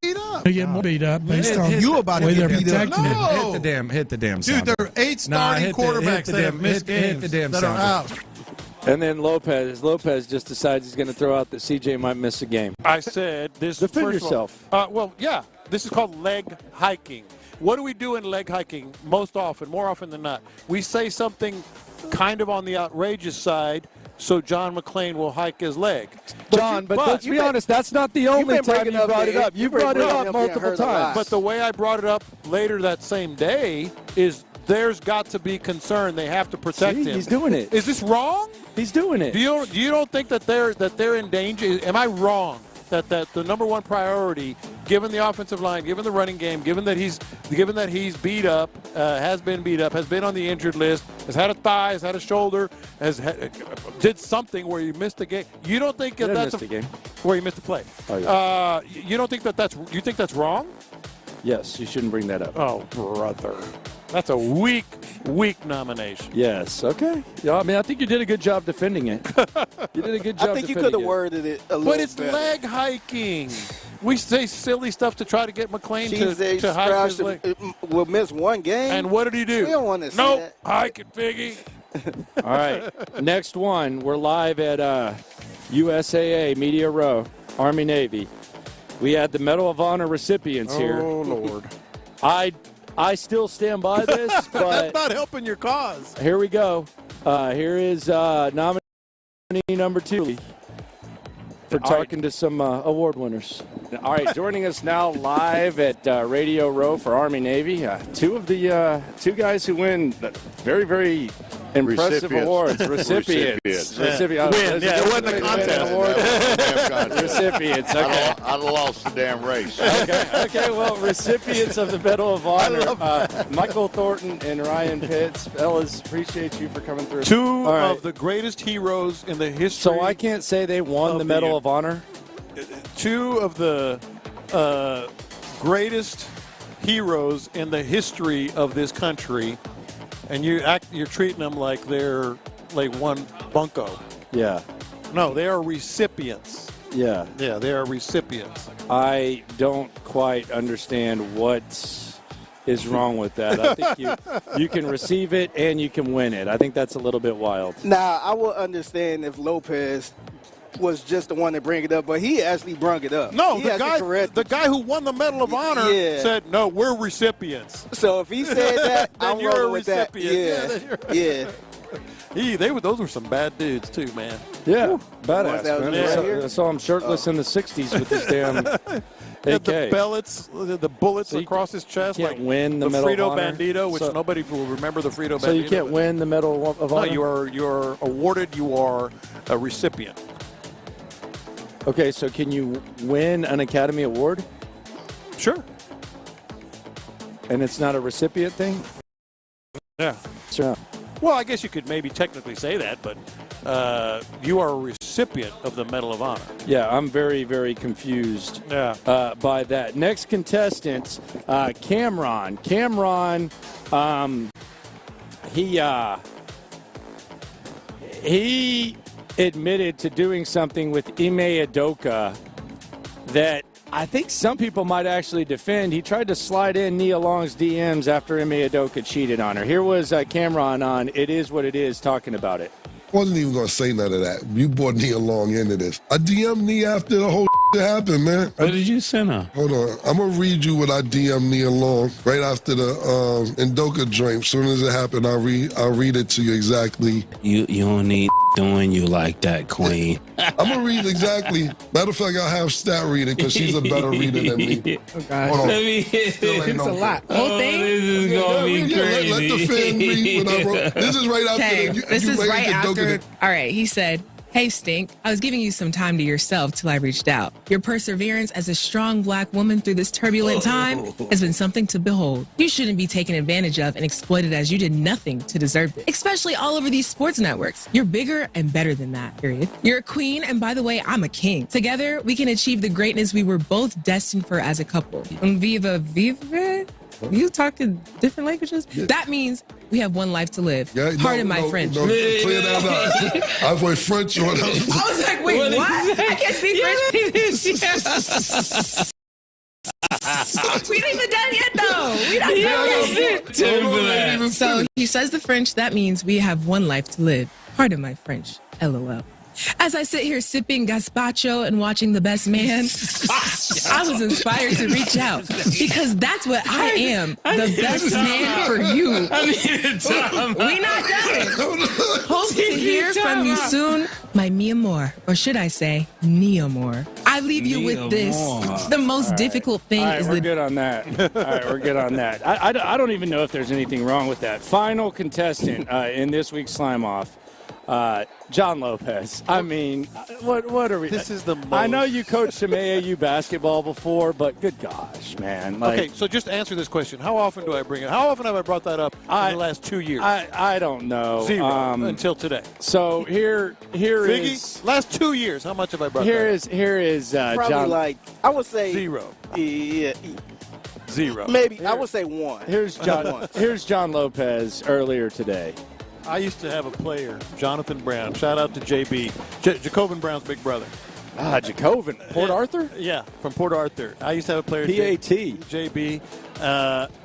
Speaker 20: beat up.
Speaker 15: They're getting beat up based on
Speaker 3: you about
Speaker 15: the way
Speaker 3: to
Speaker 15: they're
Speaker 3: get beat up.
Speaker 15: protecting him.
Speaker 20: No.
Speaker 3: Hit the damn
Speaker 20: Dude,
Speaker 3: sounder.
Speaker 20: there are 8 starting quarterbacks that have missed games that are out.
Speaker 12: And then Lopez just decides he's going to throw out that CJ might miss a game.
Speaker 13: I said this.
Speaker 12: Defend
Speaker 13: first of all-
Speaker 12: yourself.
Speaker 13: Yeah. This is called leg hiking. What do we do in leg hiking more often than not? We say something kind of on the outrageous side so John McClain will hike his leg.
Speaker 12: John, but let's be honest, that's not the only time you brought it up. You brought it up multiple times.
Speaker 13: But the way I brought it up later that same day is there's got to be concern. They have to protect him.
Speaker 12: He's doing it.
Speaker 13: Is this wrong?
Speaker 12: He's doing it.
Speaker 13: Do you don't think that they're in danger? Am I wrong that the number one priority, given the offensive line, given the running game, given that he's beat up, has been beat up, has been on the injured list, has had a thigh, has had a shoulder, did something where he missed a game? You don't think that's
Speaker 12: a game
Speaker 13: where he missed a play?
Speaker 12: Oh, yeah.
Speaker 13: You don't think you think that's wrong?
Speaker 12: Yes, you shouldn't bring that up.
Speaker 13: Oh, brother. That's a weak nomination.
Speaker 12: Yes, okay. Yeah, I mean, I think you did a good job defending it. You did a good job
Speaker 5: I think you
Speaker 12: defending
Speaker 5: could have
Speaker 12: it.
Speaker 5: worded it a little
Speaker 13: But it's
Speaker 5: better.
Speaker 13: leg hiking. We say silly stuff to try to get McClain
Speaker 5: CJ
Speaker 13: to hike his leg.
Speaker 5: Will miss one game.
Speaker 13: And what did he do?
Speaker 5: We don't want to see
Speaker 13: Nope,
Speaker 5: that.
Speaker 13: hike it, Piggy.
Speaker 12: All right, next one. We're live at USAA Media Row, Army Navy. We had the Medal of Honor recipients here.
Speaker 13: Oh, Lord.
Speaker 12: I still stand by this, but
Speaker 13: That's not helping your cause.
Speaker 12: here we go. Here is nominee number 2 for talking to some award winners. All right, joining us now live at Radio Row for Army Navy, two guys who win very, very impressive awards. Recipients.
Speaker 24: It wasn't a contest.
Speaker 12: Recipients. Okay.
Speaker 24: I'd have lost the damn race.
Speaker 12: Okay. Well, recipients of the Medal of Honor, Michael Thornton and Ryan Pitts. Fellas, appreciate you for coming through.
Speaker 13: Two
Speaker 12: All right.
Speaker 13: of the greatest heroes in the history.
Speaker 12: So I can't say they won the Medal of Honor?
Speaker 13: Two of the greatest heroes in the history of this country, and you're treating them like they're like one bunco.
Speaker 12: Yeah.
Speaker 13: No, they are recipients.
Speaker 12: Yeah.
Speaker 13: Yeah, they are recipients.
Speaker 12: I don't quite understand what is wrong with that. I think you can receive it and you can win it. I think that's a little bit wild.
Speaker 5: Now, I will understand if Lopez was just the one to bring it up, but he actually brung it up.
Speaker 13: No,
Speaker 5: he
Speaker 13: the guy who won the Medal of Honor said, "No, we're recipients."
Speaker 5: So if he said that,
Speaker 13: then
Speaker 5: I'm
Speaker 13: you're a
Speaker 5: rolling with that.
Speaker 13: recipient.
Speaker 5: Yeah.
Speaker 13: Those were some bad dudes too, man.
Speaker 12: Yeah, badass.
Speaker 5: that was
Speaker 12: Man.
Speaker 5: right here?
Speaker 12: I saw him shirtless in the 60s with his damn AK.
Speaker 13: The pellets, the bullets across his chest,
Speaker 12: can't
Speaker 13: like
Speaker 12: win the
Speaker 13: the
Speaker 12: Medal of
Speaker 13: Frito
Speaker 12: Honor.
Speaker 13: Bandito, which
Speaker 12: So-
Speaker 13: nobody will remember the Frito Bandito.
Speaker 12: So you can't win the Medal of Honor?
Speaker 13: No, you're awarded. You are a recipient.
Speaker 12: Okay, so can you win an Academy Award?
Speaker 13: Sure.
Speaker 12: And it's not a recipient thing?
Speaker 13: Yeah.
Speaker 12: Sure.
Speaker 13: Well, I guess you could maybe technically say that, but you are a recipient of the Medal of Honor.
Speaker 12: Yeah, I'm very, very confused by that. Next contestant, Cameron. Cameron, he admitted to doing something with Ime Udoka that I think some people might actually defend. He tried to slide in Nia Long's DMs after Ime Udoka cheated on her. Here was Cameron on It Is What It Is talking about it.
Speaker 7: Wasn't even going to say none of that. You brought Nia Long into this. I DM'd Nia after the whole happened, man.
Speaker 8: What did you send her?
Speaker 7: Hold on. I'm going to read you what I DM'd Nia Long right after the Udoka joint. As soon as it happened, I'll read it to you exactly.
Speaker 8: You don't need doing you like that, Queen.
Speaker 7: I'm going to read exactly. Matter of fact, I'll have Stat read it because she's a better reader than me.
Speaker 8: Oh, God.
Speaker 7: Hold on.
Speaker 8: It's
Speaker 7: a
Speaker 8: lot. Whole thing? This is going to be crazy.
Speaker 7: Let the fan read what I wrote. This is right after.
Speaker 11: Okay, this is right after.
Speaker 7: Udoka.
Speaker 11: All right, he said, "Hey, Stink, I was giving you some time to yourself till I reached out. Your perseverance as a strong black woman through this turbulent time has been something to behold. You shouldn't be taken advantage of and exploited as you did nothing to deserve it, especially all over these sports networks. You're bigger and better than that, period. You're a queen, and by the way, I'm a king. Together, we can achieve the greatness we were both destined for as a couple. Viva viva? You talking different languages? Yeah. That means we have one life to live. Yeah, Pardon my French.
Speaker 7: No, clear that up. I went French on that.
Speaker 11: I was like, wait, what? I can't speak French. We ain't even done yet, though. We not done yet. So he says the French. That means we have one life to live. Pardon my French. LOL. As I sit here sipping gazpacho and watching The Best Man, I was inspired to reach out because that's what I am, the best man for you. We not done. Hope to hear from you soon, my mi amor, or should I say, ni amor. I leave you with this. The most difficult thing is
Speaker 12: we're good on that. All right, we're good on that. I don't even know if there's anything wrong with that. Final contestant in this week's Slime Off. John Lopez. I mean, what are we?
Speaker 13: This is the most.
Speaker 12: I know you coached some AAU basketball before, but good gosh, man. Like,
Speaker 13: okay, so just answer this question. How often do I bring it? How often have I brought that up in the last 2 years?
Speaker 12: I don't know.
Speaker 13: Zero until today.
Speaker 12: So here
Speaker 13: Figgy,
Speaker 12: is
Speaker 13: last 2 years. How much have I brought
Speaker 12: here
Speaker 13: that
Speaker 12: is here is
Speaker 5: Probably
Speaker 12: John.
Speaker 5: like, I would say
Speaker 13: zero.
Speaker 5: Yeah.
Speaker 13: Zero.
Speaker 5: Maybe I would say one.
Speaker 12: Here's John. Here's John Lopez earlier today.
Speaker 13: I used to have a player, Jonathan Brown. Shout out to JB, Jacobin Brown's big brother.
Speaker 12: Jacobin, Port Arthur?
Speaker 13: Yeah, from Port Arthur. I used to have a player,
Speaker 12: PAT.
Speaker 13: JB,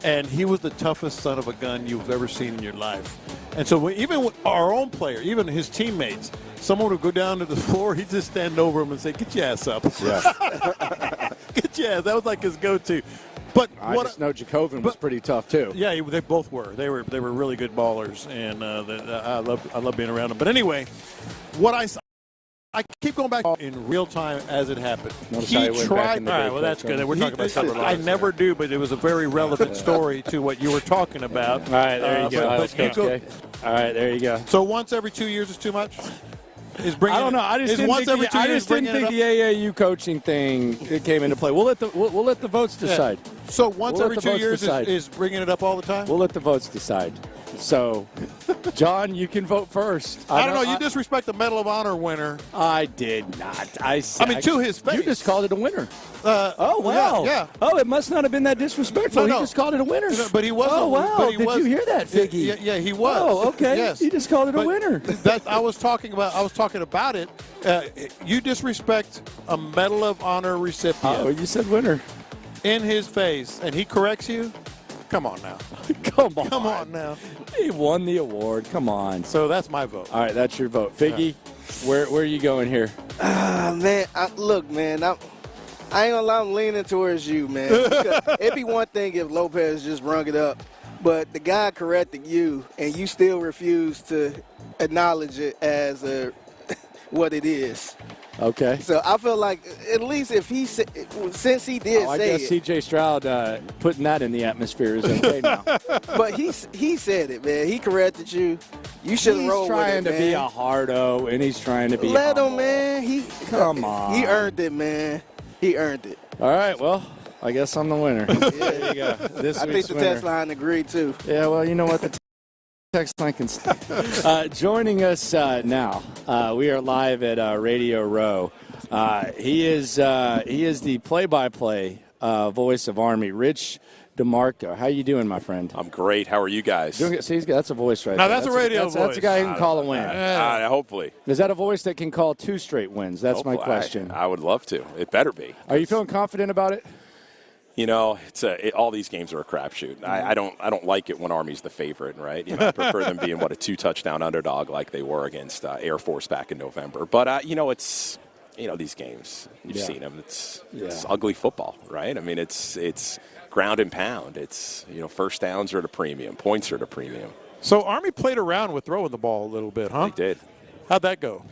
Speaker 13: and he was the toughest son of a gun you've ever seen in your life. And so even with our own player, even his teammates, someone would go down to the floor, he'd just stand over him and say, "Get your ass up." Yeah. Get your ass. That was like his go-to. But
Speaker 12: I just know Jacobin was pretty tough too.
Speaker 13: Yeah, they both were. They were really good ballers, and I love being around them. But anyway, what I keep going back in real time as it happened. He tried. All right, well that's good. We're talking about separate lives. I never do, but it was a very relevant story to what you were talking about.
Speaker 12: All right, there you go. All right, there you go.
Speaker 13: So once every 2 years is too much?
Speaker 12: I don't know. I just didn't think the AAU coaching thing came into play. We'll let the votes decide.
Speaker 13: Yeah. So once every 2 years is bringing it up all the time?
Speaker 12: We'll let the votes decide. So, John, you can vote first.
Speaker 13: I don't know. You disrespect the Medal of Honor winner.
Speaker 12: I did not. I mean,
Speaker 13: to his face.
Speaker 12: You just called it a winner.
Speaker 13: Oh,
Speaker 12: wow.
Speaker 13: Yeah.
Speaker 12: Oh, it must not have been that disrespectful. No. He just called it a winner.
Speaker 13: No, but he wasn't.
Speaker 12: Oh, wow. Did you hear that, Figgy?
Speaker 13: Yeah, he was.
Speaker 12: Oh, okay.
Speaker 13: Yes.
Speaker 12: He just called it a winner.
Speaker 13: I was talking about it. You disrespect a Medal of Honor recipient.
Speaker 12: Oh, you said winner.
Speaker 13: In his face, and he corrects you? Come on now.
Speaker 12: Come on now. He won the award. Come on.
Speaker 13: So that's my vote.
Speaker 12: All right, that's your vote. Figgy, where are you going here?
Speaker 5: Man, look, man, I ain't gonna lie, I'm leaning towards you, man. It'd be one thing if Lopez just rung it up, but the guy corrected you, and you still refuse to acknowledge it as what it is.
Speaker 12: Okay.
Speaker 5: So I feel like at least if since he did say it.
Speaker 12: I guess C.J. Stroud putting that in the atmosphere is okay now.
Speaker 5: But he said it, man. He corrected you. You should roll with it, man.
Speaker 12: He's trying to be a hardo, and he's trying to be
Speaker 5: Let
Speaker 12: humble.
Speaker 5: him, man.
Speaker 12: Come on.
Speaker 5: He earned it, man. He earned it.
Speaker 12: All right, well, I guess I'm the winner. There you go. This
Speaker 5: I think
Speaker 12: week's
Speaker 5: the
Speaker 12: winner.
Speaker 5: text line agreed, too.
Speaker 12: Yeah, well, you know what? The text line can stay. Joining us now, we are live at Radio Row. He is the play-by-play voice of Army, Rich DeMarco. How you doing, my friend?
Speaker 1: I'm great. How are you guys?
Speaker 12: Doing good. See, that's a voice right
Speaker 13: now,
Speaker 12: there.
Speaker 13: that's a radio voice.
Speaker 12: That's a guy who can call a win.
Speaker 1: Hopefully.
Speaker 12: Is that a voice that can call 2 straight wins? That's
Speaker 1: Hopefully.
Speaker 12: my question.
Speaker 1: I would love to. It better be.
Speaker 12: Are you feeling confident about it?
Speaker 1: You know, all these games are a crapshoot. I don't like it when Army's the favorite, right? You know, I prefer them being a 2-touchdown underdog like they were against Air Force back in November. But it's these games. You've seen them. It's ugly football, right? I mean, it's ground and pound. It's first downs are at a premium, points are at a premium.
Speaker 13: So Army played around with throwing the ball a little bit, huh?
Speaker 1: They did.
Speaker 13: How'd that go?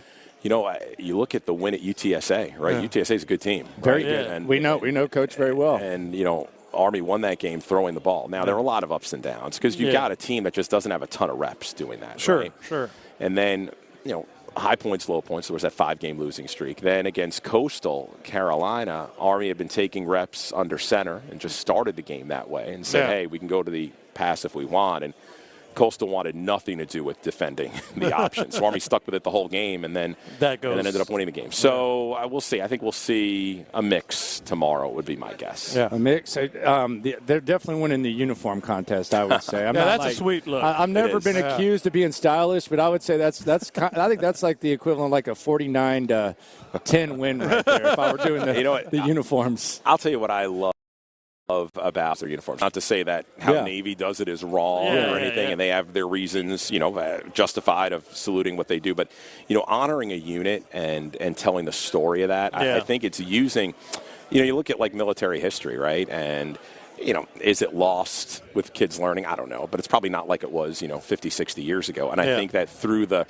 Speaker 1: You look at the win at UTSA, right? Yeah. UTSA is a good team.
Speaker 12: Very
Speaker 1: right?
Speaker 12: good.
Speaker 1: And
Speaker 12: we know Coach very well.
Speaker 1: And, Army won that game throwing the ball. Now, there are a lot of ups and downs because you've got a team that just doesn't have a ton of reps doing that.
Speaker 13: Sure.
Speaker 1: And then, high points, low points. There was that 5-game losing streak. Then against Coastal Carolina, Army had been taking reps under center and just started the game that way and said, hey, we can go to the pass if we want. And Coastal wanted nothing to do with defending the option. So Army stuck with it the whole game and then ended up winning the game. So we'll see. I think we'll see a mix tomorrow would be my guess.
Speaker 12: Yeah, a mix. They're definitely winning the uniform contest, I would say.
Speaker 13: That's a sweet look.
Speaker 12: I've never been accused of being stylish, but I would say that's I think that's like the equivalent of like a 49-10 win right there if I were doing the uniforms.
Speaker 1: I'll tell you what I love about their uniforms. Not to say that how Navy does it is wrong or anything, and they have their reasons, justified of saluting what they do. But, honoring a unit and telling the story of that, I think it's using, you look at like military history, right? And, is it lost with kids learning? I don't know. But it's probably not like it was, 50, 60 years ago. And I think that through the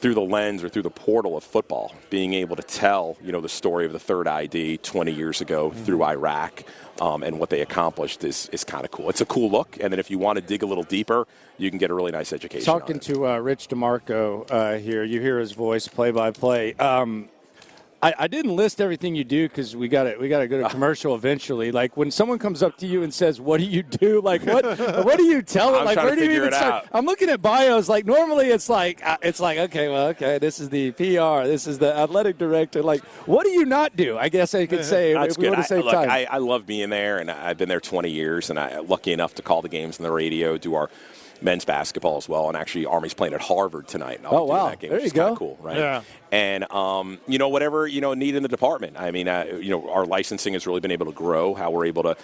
Speaker 1: lens or through the portal of football, being able to tell, the story of the third ID 20 years ago through Iraq and what they accomplished is kind of cool. It's a cool look. And then if you want to dig a little deeper, you can get a really nice education.
Speaker 12: Talking to Rich DeMarco here. You hear his voice play-by-play. I didn't list everything you do because we got to go to commercial eventually. Like when someone comes up to you and says, "What do you do?" Like what do you tell it? Like where do you even start? I'm looking at bios. Like normally it's like okay, this is the PR, this is the athletic director. Like what do you not do? I guess I could say
Speaker 1: That's
Speaker 12: if we
Speaker 1: good.
Speaker 12: want to save time.
Speaker 1: I love being there, and I've been there 20 years, and I'm lucky enough to call the games on the radio, do our men's basketball as well, and actually Army's playing at Harvard tonight. And I'll be doing that game,
Speaker 12: there
Speaker 1: which
Speaker 12: you
Speaker 1: is
Speaker 12: go.
Speaker 1: Kind of cool, right?
Speaker 12: Yeah.
Speaker 1: And whatever need in the department. I mean, our licensing has really been able to grow. How we're able to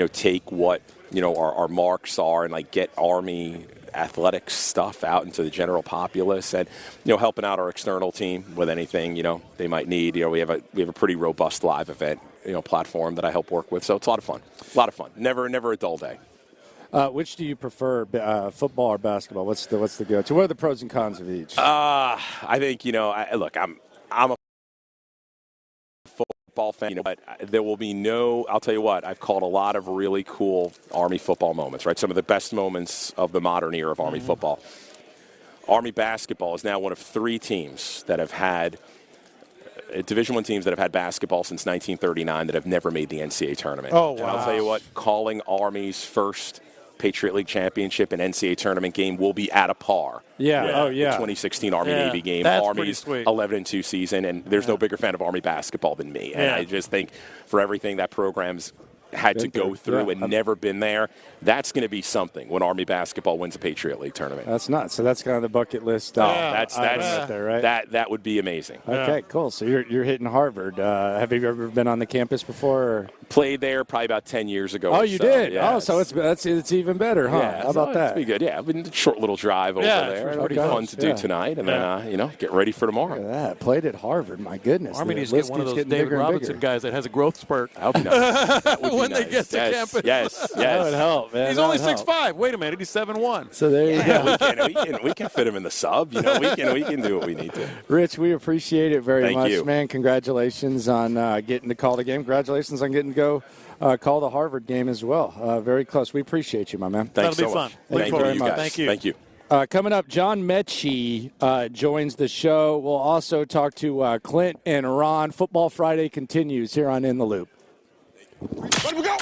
Speaker 1: take what our marks are and like get Army athletic stuff out into the general populace, and helping out our external team with anything they might need. We have a pretty robust live event platform that I help work with, so it's a lot of fun. Never a dull day.
Speaker 12: Which do you prefer, football or basketball? What's the go-to? What are the pros and cons of each?
Speaker 1: I think I'm a football fan, but there will be I'll tell you what, I've called a lot of really cool Army football moments, right? Some of the best moments of the modern era of Army football. Army basketball is now one of 3 teams that have had Division I teams that have had basketball since 1939 that have never made the NCAA tournament.
Speaker 13: Oh, wow.
Speaker 1: And I'll tell you what, calling Army's first Patriot League championship and NCAA tournament game will be at a par.
Speaker 12: Yeah.
Speaker 1: The 2016 Army-Navy game.
Speaker 13: That's
Speaker 1: Army's 11-2 season, and there's no bigger fan of Army basketball than me. And I just think for everything that program's had to go through and never been there, that's going to be something when Army basketball wins a Patriot League tournament.
Speaker 12: That's nuts. So that's kind of the bucket list.
Speaker 1: That's
Speaker 12: right there, right?
Speaker 1: That would be amazing.
Speaker 12: Okay, cool. So you're hitting Harvard. Have you ever been on the campus before? Or?
Speaker 1: Played there probably about 10 years ago.
Speaker 12: Oh, you did?
Speaker 1: Yeah,
Speaker 12: so it's even better, huh?
Speaker 1: Yeah,
Speaker 12: how about that?
Speaker 1: It's be good. Yeah, a short little drive over there. It's pretty fun to do tonight, and then get ready for tomorrow.
Speaker 12: Look at that. Played at Harvard. My goodness.
Speaker 13: Army needs to get one of those David Robinson guys that has a growth spurt.
Speaker 1: That would be nice. That would be
Speaker 13: when
Speaker 1: nice.
Speaker 13: they get to campus.
Speaker 1: Yes.
Speaker 12: That would help, man.
Speaker 13: He's only 6'5". Wait a minute, he's 7'1".
Speaker 12: So there you
Speaker 1: go. We can fit him in the sub. We can do what we need to.
Speaker 12: Rich, we appreciate it very much,
Speaker 1: you.
Speaker 12: man. Congratulations on getting to call the game. Congratulations on getting to go call the Harvard game as well. Very close. We appreciate you, my man.
Speaker 1: Thanks
Speaker 13: That'll be
Speaker 1: so
Speaker 13: fun.
Speaker 1: much. Thank you very much.
Speaker 13: Thank you.
Speaker 1: Thank you.
Speaker 12: Coming up, John Metchie joins the show. We'll also talk to Clint and Ron. Football Friday continues here on In the Loop.
Speaker 4: Let me go.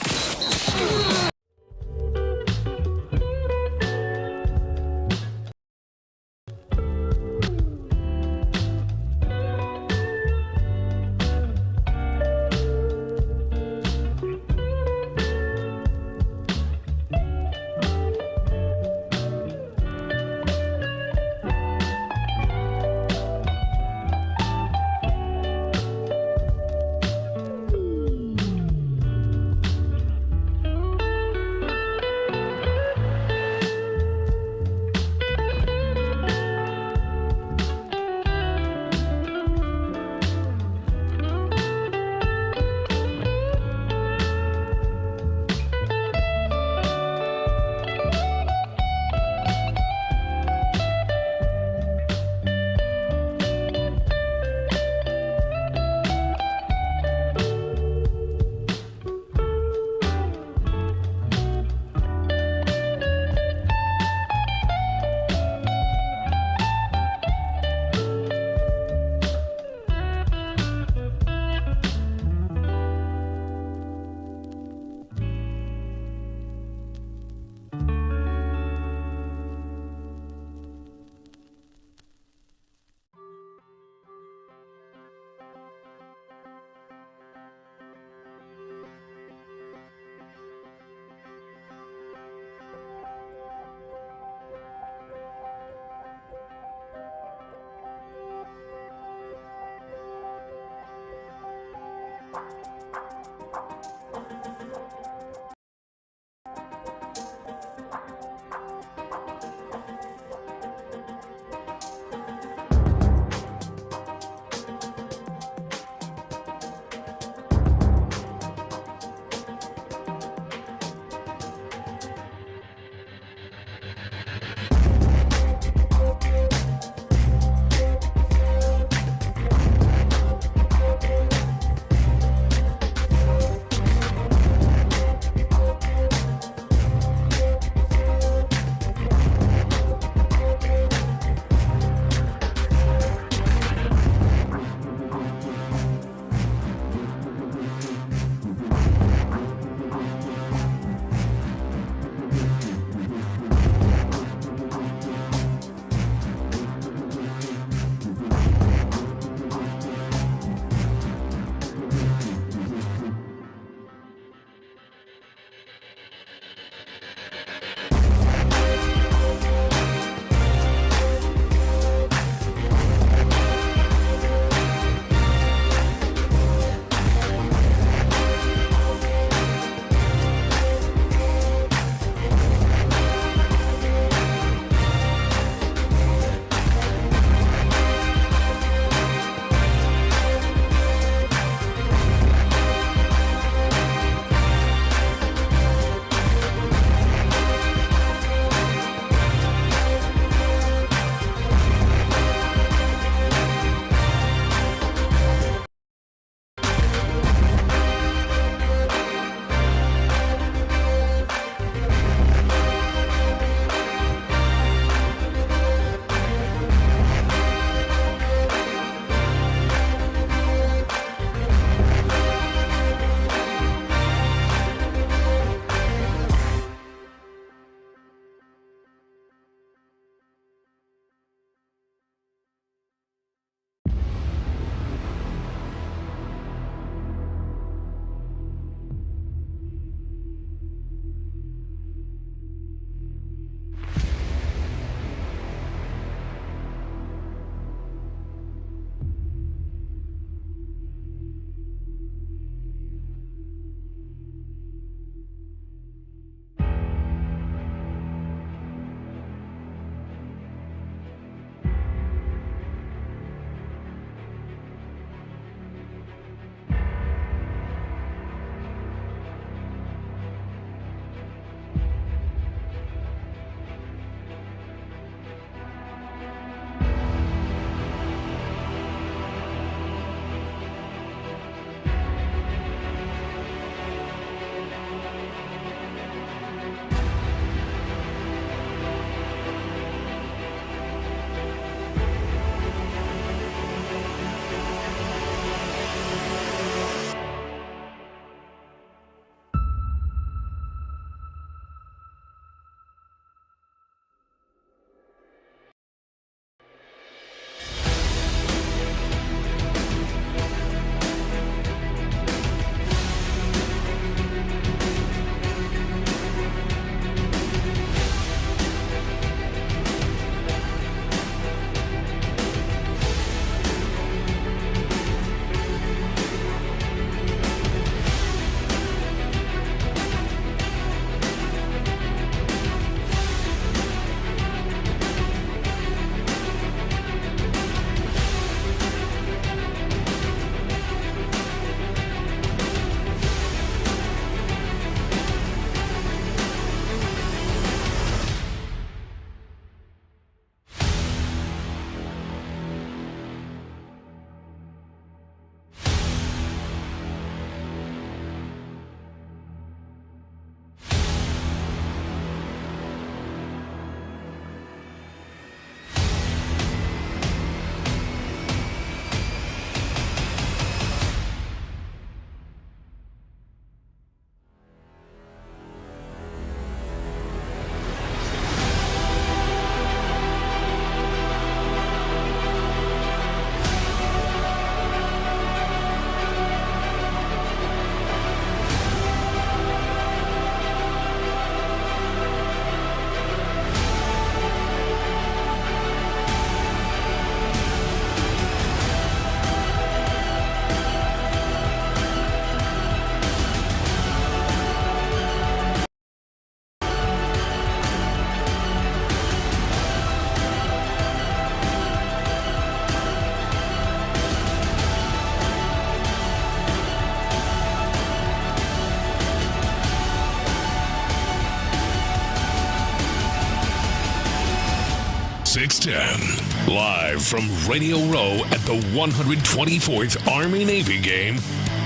Speaker 6: WEEKDAY610. Live from Radio Row at the 124th Army-Navy game,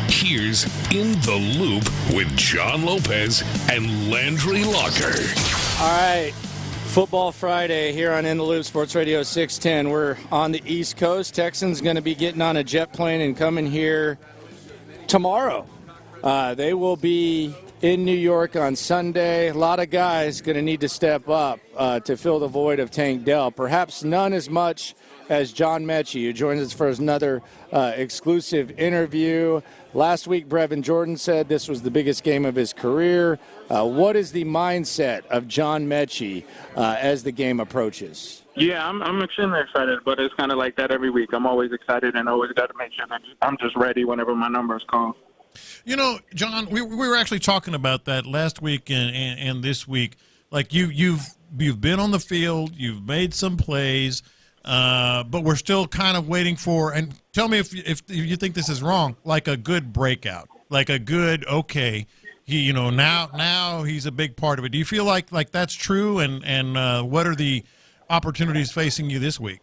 Speaker 6: here's In the Loop with John Lopez and Landry Locker.
Speaker 12: All right. Football Friday here on In the Loop, Sports Radio 610. We're on the East Coast. Texans going to be getting on a jet plane and coming here tomorrow. They will be in New York on Sunday. A lot of guys going to need to step up to fill the void of Tank Dell. Perhaps none as much as John Metchie, who joins us for another exclusive interview. Last week, Brevin Jordan said this was the biggest game of his career. What is the mindset of John Metchie as the game approaches?
Speaker 9: Yeah, I'm extremely excited, but it's kind of like that every week. I'm always excited and always got to make sure that I'm just ready whenever my number is called.
Speaker 20: You know, John, we were actually talking about that last week and this week. Like you've been on the field, you've made some plays, but we're still kind of waiting for. And tell me if you think this is wrong. Like a good breakout, like a good now he's a big part of it. Do you feel like that's true? And what are the opportunities facing you this week?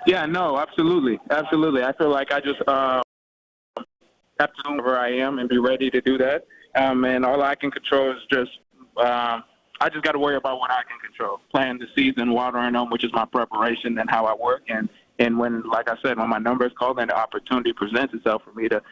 Speaker 9: Yeah, no, absolutely. I feel like I just have to do where I am and be ready to do that. And all I can control is just I just got to worry about what I can control. Playing the season, watering them, which is my preparation and how I work. And when, like I said, when my number is called and the opportunity presents itself for me to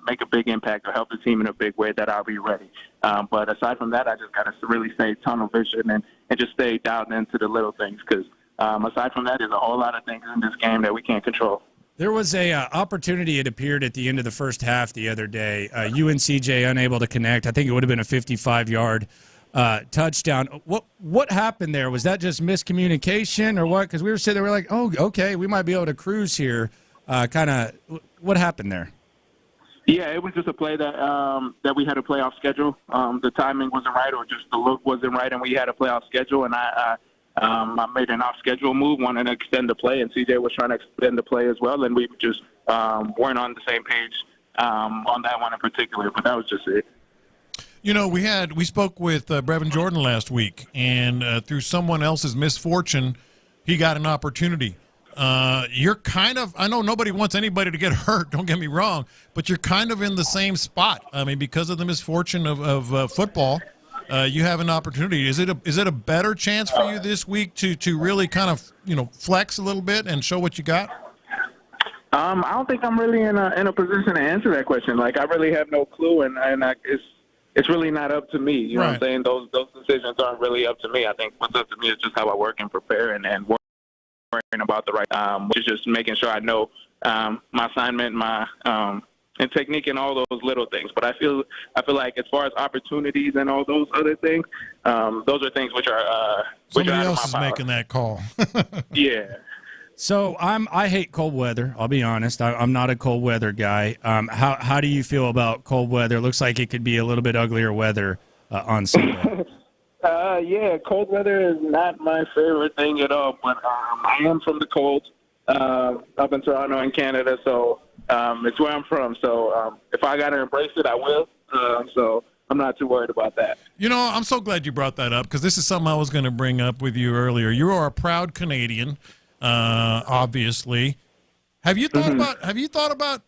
Speaker 9: make a big impact or help the team in a big way, that I'll be ready. But aside from that, I just got to really stay tunnel vision and just stay dialed into the little things because aside from that, there's a whole lot of things in this game that we can't control.
Speaker 12: There was a opportunity, it appeared, at the end of the first half the other day. You and CJ unable to connect. I think it would have been a 55-yard touchdown. What happened there? Was that just miscommunication or what? Because we were sitting there, we're like, oh, okay, we might be able to cruise here. What happened there?
Speaker 9: Yeah, it was just a play that we had a playoff schedule. The timing wasn't right or just the look wasn't right, and we had a playoff schedule, and I made an off-schedule move, wanted to extend the play, and CJ was trying to extend the play as well, and we just weren't on the same page on that one in particular, but that was just it.
Speaker 20: You know, we spoke with Brevin Jordan last week, and through someone else's misfortune, he got an opportunity. You're kind of – I know nobody wants anybody to get hurt, don't get me wrong, but you're kind of in the same spot. I mean, because of the misfortune of football – you have an opportunity. Is it a better chance for you this week to really kind of flex a little bit and show what you got?
Speaker 9: I don't think I'm really in a position to answer that question. Like I really have no clue, and it's really not up to me. You know what I'm saying? Those decisions aren't really up to me. I think what's up to me is just how I work and prepare and worrying about the right, which is just making sure I know my assignment, my and technique and all those little things. But I feel like as far as opportunities and all those other things, those are things which are
Speaker 20: somebody else is making that call.
Speaker 9: Yeah.
Speaker 12: So I hate cold weather. I'll be honest. I'm not a cold weather guy. How do you feel about cold weather? It looks like it could be a little bit uglier weather on Sunday.
Speaker 9: Yeah, cold weather is not my favorite thing at all. But I am from the cold, up in Toronto in Canada, so it's where I'm from. So if I got to embrace it, I will. So I'm not too worried about that.
Speaker 20: You know, I'm so glad you brought that up because this is something I was going to bring up with you earlier. You are a proud Canadian, obviously. Have you thought about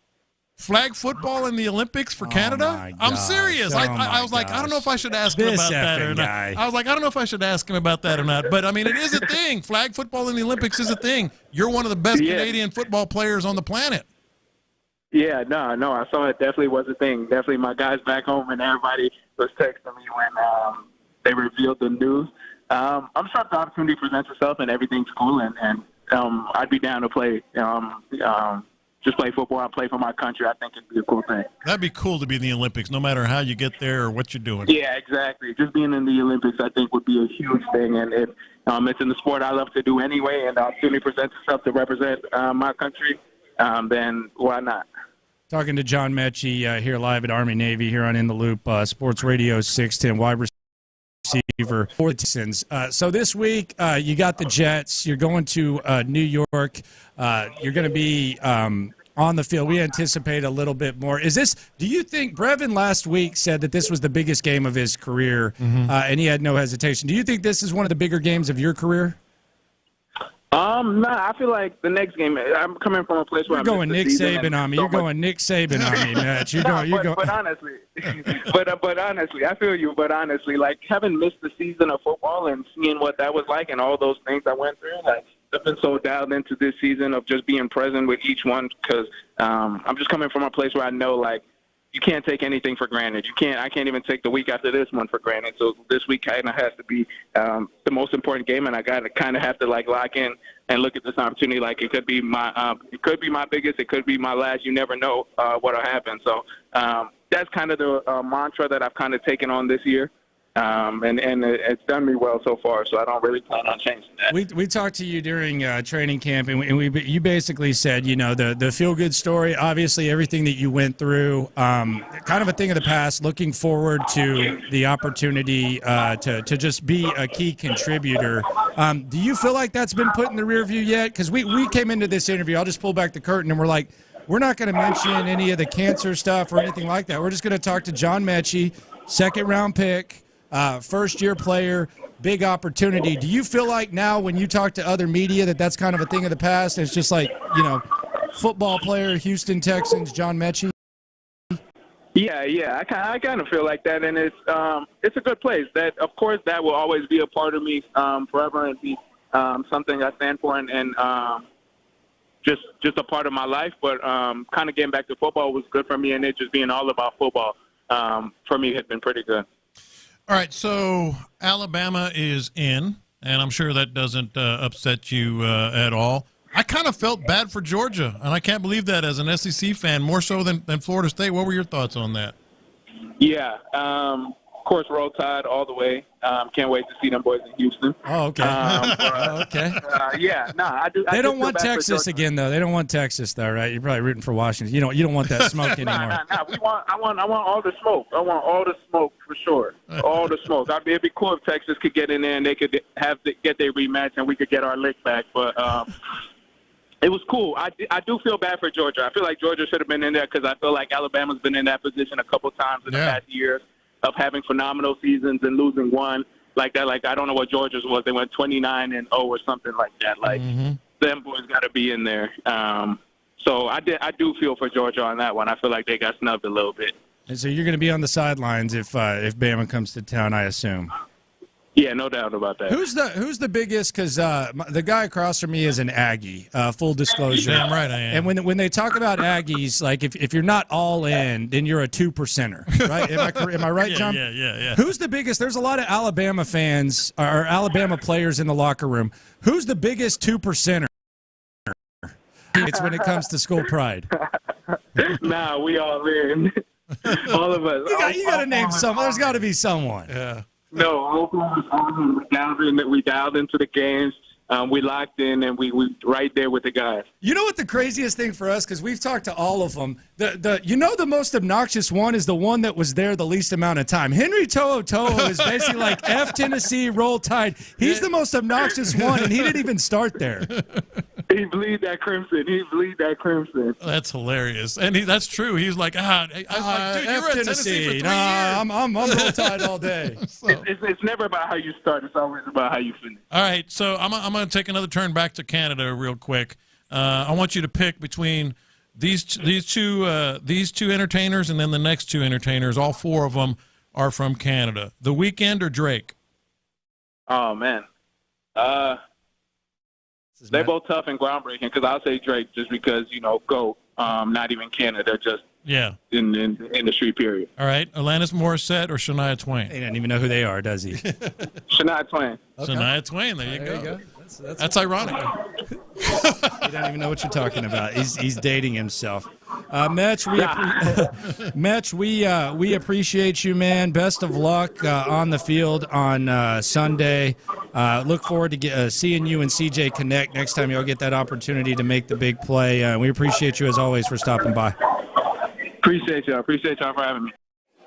Speaker 20: flag football in the Olympics for Canada? I'm serious. I was like, I don't know if I should ask him about that or not. I was like, I don't know if I should ask him about that or not. But, I mean, it is a thing. Flag football in the Olympics is a thing. You're one of the best Canadian football players on the planet.
Speaker 9: Yeah, no, I saw it definitely was a thing. Definitely my guys back home and everybody was texting me when they revealed the news. I'm sure if the opportunity presents itself and everything's cool, and I'd be down to play just play football and play for my country. I think it'd be a cool thing.
Speaker 20: That'd be cool to be in the Olympics, no matter how you get there or what you're doing.
Speaker 9: Yeah, exactly. Just being in the Olympics, I think, would be a huge thing. And if it's in the sport I love to do anyway, and the opportunity presents itself to represent my country, then why not?
Speaker 12: Talking to John Metchie here live at Army-Navy here on In the Loop, Sports Radio 610, wide receiver for the Texans. So this week, you got the Jets. You're going to New York. You're going to be on the field. We anticipate a little bit more. Do you think, Brevin last week said that this was the biggest game of his career, and he had no hesitation. Do you think this is one of the bigger games of your career?
Speaker 9: I feel like the next game. I'm coming from a place where
Speaker 12: You're going Nick Saban on me. You're going Nick Saban on me, Mitch.
Speaker 9: But honestly, but honestly, I feel you. But honestly, like having missed the season of football and seeing what that was like and all those things I went through, like I've been so dialed into this season of just being present with each one because I'm just coming from a place where I know like you can't take anything for granted. I can't even take the week after this one for granted. So this week kind of has to be the most important game, and I got to kind of have to like lock in and look at this opportunity like it could be my biggest, it could be my last. You never know what'll happen. So that's kind of the mantra that I've kind of taken on this year. And it's done me well so far, so I don't really plan on changing that.
Speaker 12: We talked to you during training camp, and you basically said, the feel-good story, obviously everything that you went through, kind of a thing of the past, looking forward to the opportunity to just be a key contributor. Do you feel like that's been put in the rear view yet? Because we came into this interview, I'll just pull back the curtain, and we're like, we're not going to mention any of the cancer stuff or anything like that. We're just going to talk to John Metchie, second-round pick, first-year player, big opportunity. Do you feel like now when you talk to other media that that's kind of a thing of the past? It's just like, football player, Houston Texans, John Metchie?
Speaker 9: Yeah. I kind of feel like that, and it's a good place. That, of course, that will always be a part of me forever and be something I stand for and just a part of my life. But kind of getting back to football was good for me, and it just being all about football for me has been pretty good.
Speaker 20: All right, so Alabama is in, and I'm sure that doesn't upset you at all. I kind of felt bad for Georgia, and I can't believe that as an SEC fan, more so than Florida State. What were your thoughts on that?
Speaker 9: Yeah, of course, Roll Tide all the way. Can't wait to see them boys in Houston.
Speaker 12: Oh, okay. Okay.
Speaker 9: I do.
Speaker 12: They don't want Texas again, though. They don't want Texas, though, right? You're probably rooting for Washington. You don't want that smoke anymore.
Speaker 9: I want all the smoke. I want all the smoke for sure. All the smoke. It'd be cool if Texas could get in there and they could get their rematch and we could get our lick back. But it was cool. I do feel bad for Georgia. I feel like Georgia should have been in there because I feel like Alabama's been in that position a couple times in the past years of having phenomenal seasons and losing one like that. Like, I don't know what Georgia's was. They went 29-0 or something like that. Like, them boys got to be in there. So I do feel for Georgia on that one. I feel like they got snubbed a little bit.
Speaker 12: And so you're going to be on the sidelines if Bama comes to town, I assume.
Speaker 9: Yeah, no doubt about that.
Speaker 12: Who's the biggest? Because the guy across from me is an Aggie. Full disclosure.
Speaker 20: Damn right I am.
Speaker 12: And when they talk about Aggies, like if you're not all in, then you're a 2%er, right? Am I right, John?
Speaker 20: Yeah.
Speaker 12: Who's the biggest? There's a lot of Alabama fans or Alabama players in the locker room. Who's the biggest 2%er? It's when it comes to school pride.
Speaker 9: Nah, we all in. All of us.
Speaker 12: You got to name someone. There's got to be someone.
Speaker 20: Yeah.
Speaker 9: No, we dialed into the games. We locked in, and we right there with the guys.
Speaker 12: You know what the craziest thing for us, because we've talked to all of them, the most obnoxious one is the one that was there the least amount of time. Henry To'o is basically like F Tennessee, Roll Tide. He's the most obnoxious one, and he didn't even start there.
Speaker 9: He bleed that crimson.
Speaker 20: That's hilarious, and that's true. He's like, I was like, dude, you were at Tennessee for 3 years.
Speaker 12: I'm Roll Tide all day.
Speaker 20: So.
Speaker 9: It's never about how you start. It's always about how you finish.
Speaker 20: All right, so I'm going to take another turn back to Canada real quick. I want you to pick between these two entertainers and then the next two entertainers. All four of them are from Canada. The Weeknd or Drake?
Speaker 9: Oh man. They're both tough and groundbreaking because I'll say Drake just because, GOAT, not even Canada, just in the industry, period.
Speaker 20: All right. Alanis Morissette or Shania Twain?
Speaker 12: He doesn't even know who they are, does he?
Speaker 9: Shania Twain.
Speaker 20: Okay. Shania Twain, there you go. That's ironic.
Speaker 12: You don't even know what you're talking about. He's dating himself. Metch, we appreciate you, man. Best of luck on the field on Sunday. Look forward to seeing you and CJ connect next time y'all get that opportunity to make the big play. We appreciate you, as always, for stopping by.
Speaker 9: Appreciate y'all for having me.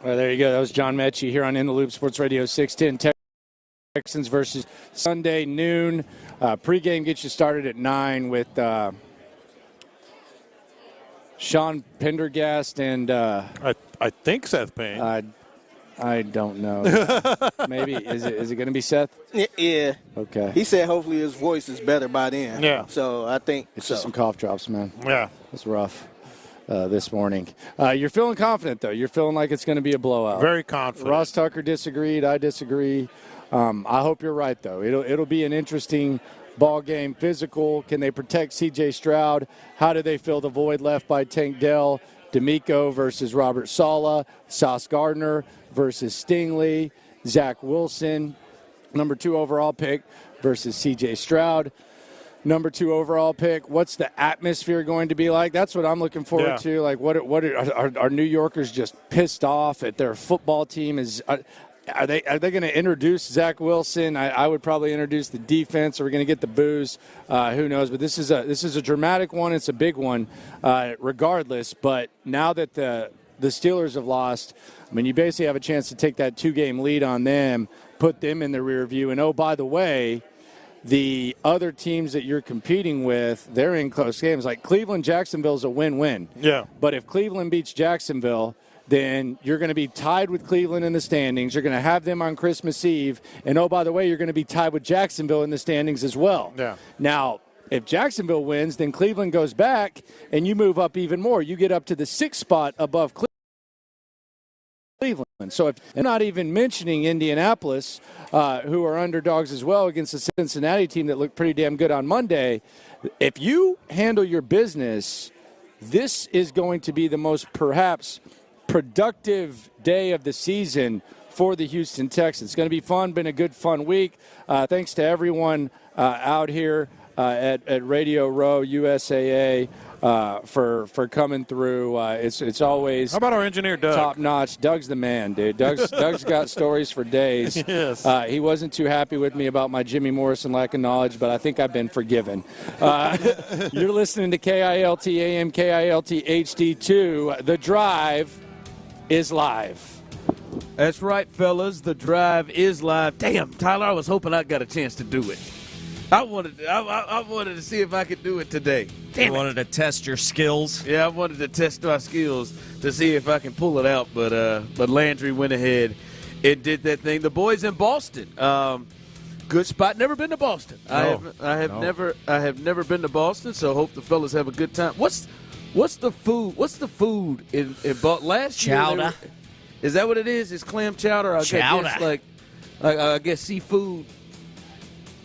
Speaker 12: Well, there you go. That was John Metchie here on In the Loop Sports Radio 610. Texans versus Sunday noon. Pregame gets you started at 9 with Sean Pendergast and
Speaker 13: I think Seth Payne.
Speaker 12: I don't know. Maybe. Is it going to be Seth?
Speaker 5: Yeah.
Speaker 12: Okay.
Speaker 5: He said hopefully his voice is better by then.
Speaker 13: Yeah.
Speaker 5: So I think
Speaker 12: it's just some cough drops, man.
Speaker 13: Yeah.
Speaker 12: It's rough this morning. You're feeling confident, though. You're feeling like it's going to be a blowout.
Speaker 13: Very confident.
Speaker 12: Ross Tucker disagreed. I disagree. I hope you're right, though. It'll be an interesting ball game. Physical. Can they protect C.J. Stroud? How do they fill the void left by Tank Dell? D'Amico versus Robert Saleh. Sauce Gardner versus Stingley. Zach Wilson, number 2 overall pick, versus C.J. Stroud, number 2 overall pick. What's the atmosphere going to be like? That's what I'm looking forward to. Like, what are New Yorkers just pissed off at their football team? Are they going to introduce Zach Wilson? I would probably introduce the defense. Are we going to get the boos? Who knows? But this is a dramatic one. It's a big one, regardless. But now that the Steelers have lost, I mean, you basically have a chance to take that 2-game lead on them, put them in the rear view. And, oh, by the way, the other teams that you're competing with, they're in close games. Like Cleveland, Jacksonville's a win-win.
Speaker 13: Yeah.
Speaker 12: But if Cleveland beats Jacksonville, then you're going to be tied with Cleveland in the standings. You're going to have them on Christmas Eve. And, oh, by the way, you're going to be tied with Jacksonville in the standings as well.
Speaker 13: Yeah. Now,
Speaker 12: if Jacksonville wins, then Cleveland goes back, and you move up even more. You get up to the 6th spot above Cleveland. So if they're not even mentioning Indianapolis, who are underdogs as well against the Cincinnati team that looked pretty damn good on Monday, if you handle your business, this is going to be the most perhaps productive day of the season for the Houston Texans. It's going to be fun, been a good, fun week. Thanks to everyone out here at Radio Row, USAA, for coming through. It's always
Speaker 13: how about our engineer, Doug?
Speaker 12: Top notch. Doug's the man, dude. Doug's got stories for days.
Speaker 13: Yes.
Speaker 12: He wasn't too happy with me about my Jimmy Morrison lack of knowledge, but I think I've been forgiven. You're listening to KILT AM, KILT HD2. The Drive is live.
Speaker 14: That's right, fellas. The Drive is live. Damn, Tyler, I was hoping I got a chance to do it. I wanted to see if I could do it today.
Speaker 16: You wanted to test your skills?
Speaker 14: Yeah, I wanted to test my skills to see if I can pull it out, but Landry went ahead and did that thing. The boys in Boston, good spot. Never been to Boston.
Speaker 13: No.
Speaker 14: I have never been to Boston, so hope the fellas have a good time. What's the food? What's the food in Boston? Last
Speaker 16: chowder.
Speaker 14: Year, is that what it is? It's clam chowder.
Speaker 16: Chowder.
Speaker 14: I guess seafood.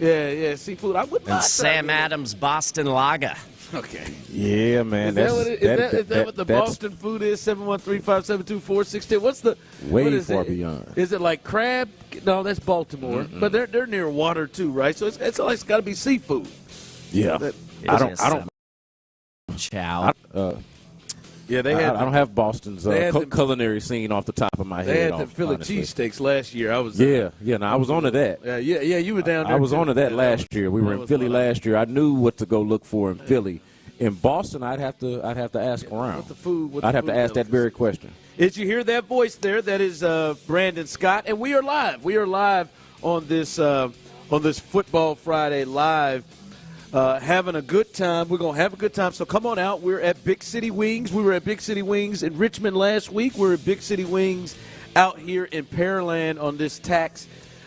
Speaker 14: Yeah, seafood. I would not.
Speaker 16: And Sam Adams Boston Lager.
Speaker 14: Okay.
Speaker 21: Yeah, man.
Speaker 14: Is that what the Boston food is? 713-572-4610. What's the
Speaker 21: way far beyond?
Speaker 14: Is it like crab? No, that's Baltimore. Mm-mm. But they're near water too, right? So it's got to be seafood.
Speaker 21: Yeah. I don't.
Speaker 16: Chow.
Speaker 14: Yeah, they had.
Speaker 21: I don't have Boston's culinary scene off the top of my head.
Speaker 14: They had the Philly cheesesteaks last year. I was.
Speaker 21: No, I was on to that.
Speaker 14: Yeah, you were down there.
Speaker 21: I was on to that last year. We were in Philly last year. I knew what to go look for in Philly. In Boston, I'd have to ask around. I'd have to ask that very question.
Speaker 14: Did you hear that voice there? That is Brandon Scott, and we are live. We are live on this Football Friday live. Having a good time. We're going to have a good time. So come on out. We're at Big City Wings. We were at Big City Wings in Richmond last week. We're at Big City Wings out here in Pearland on this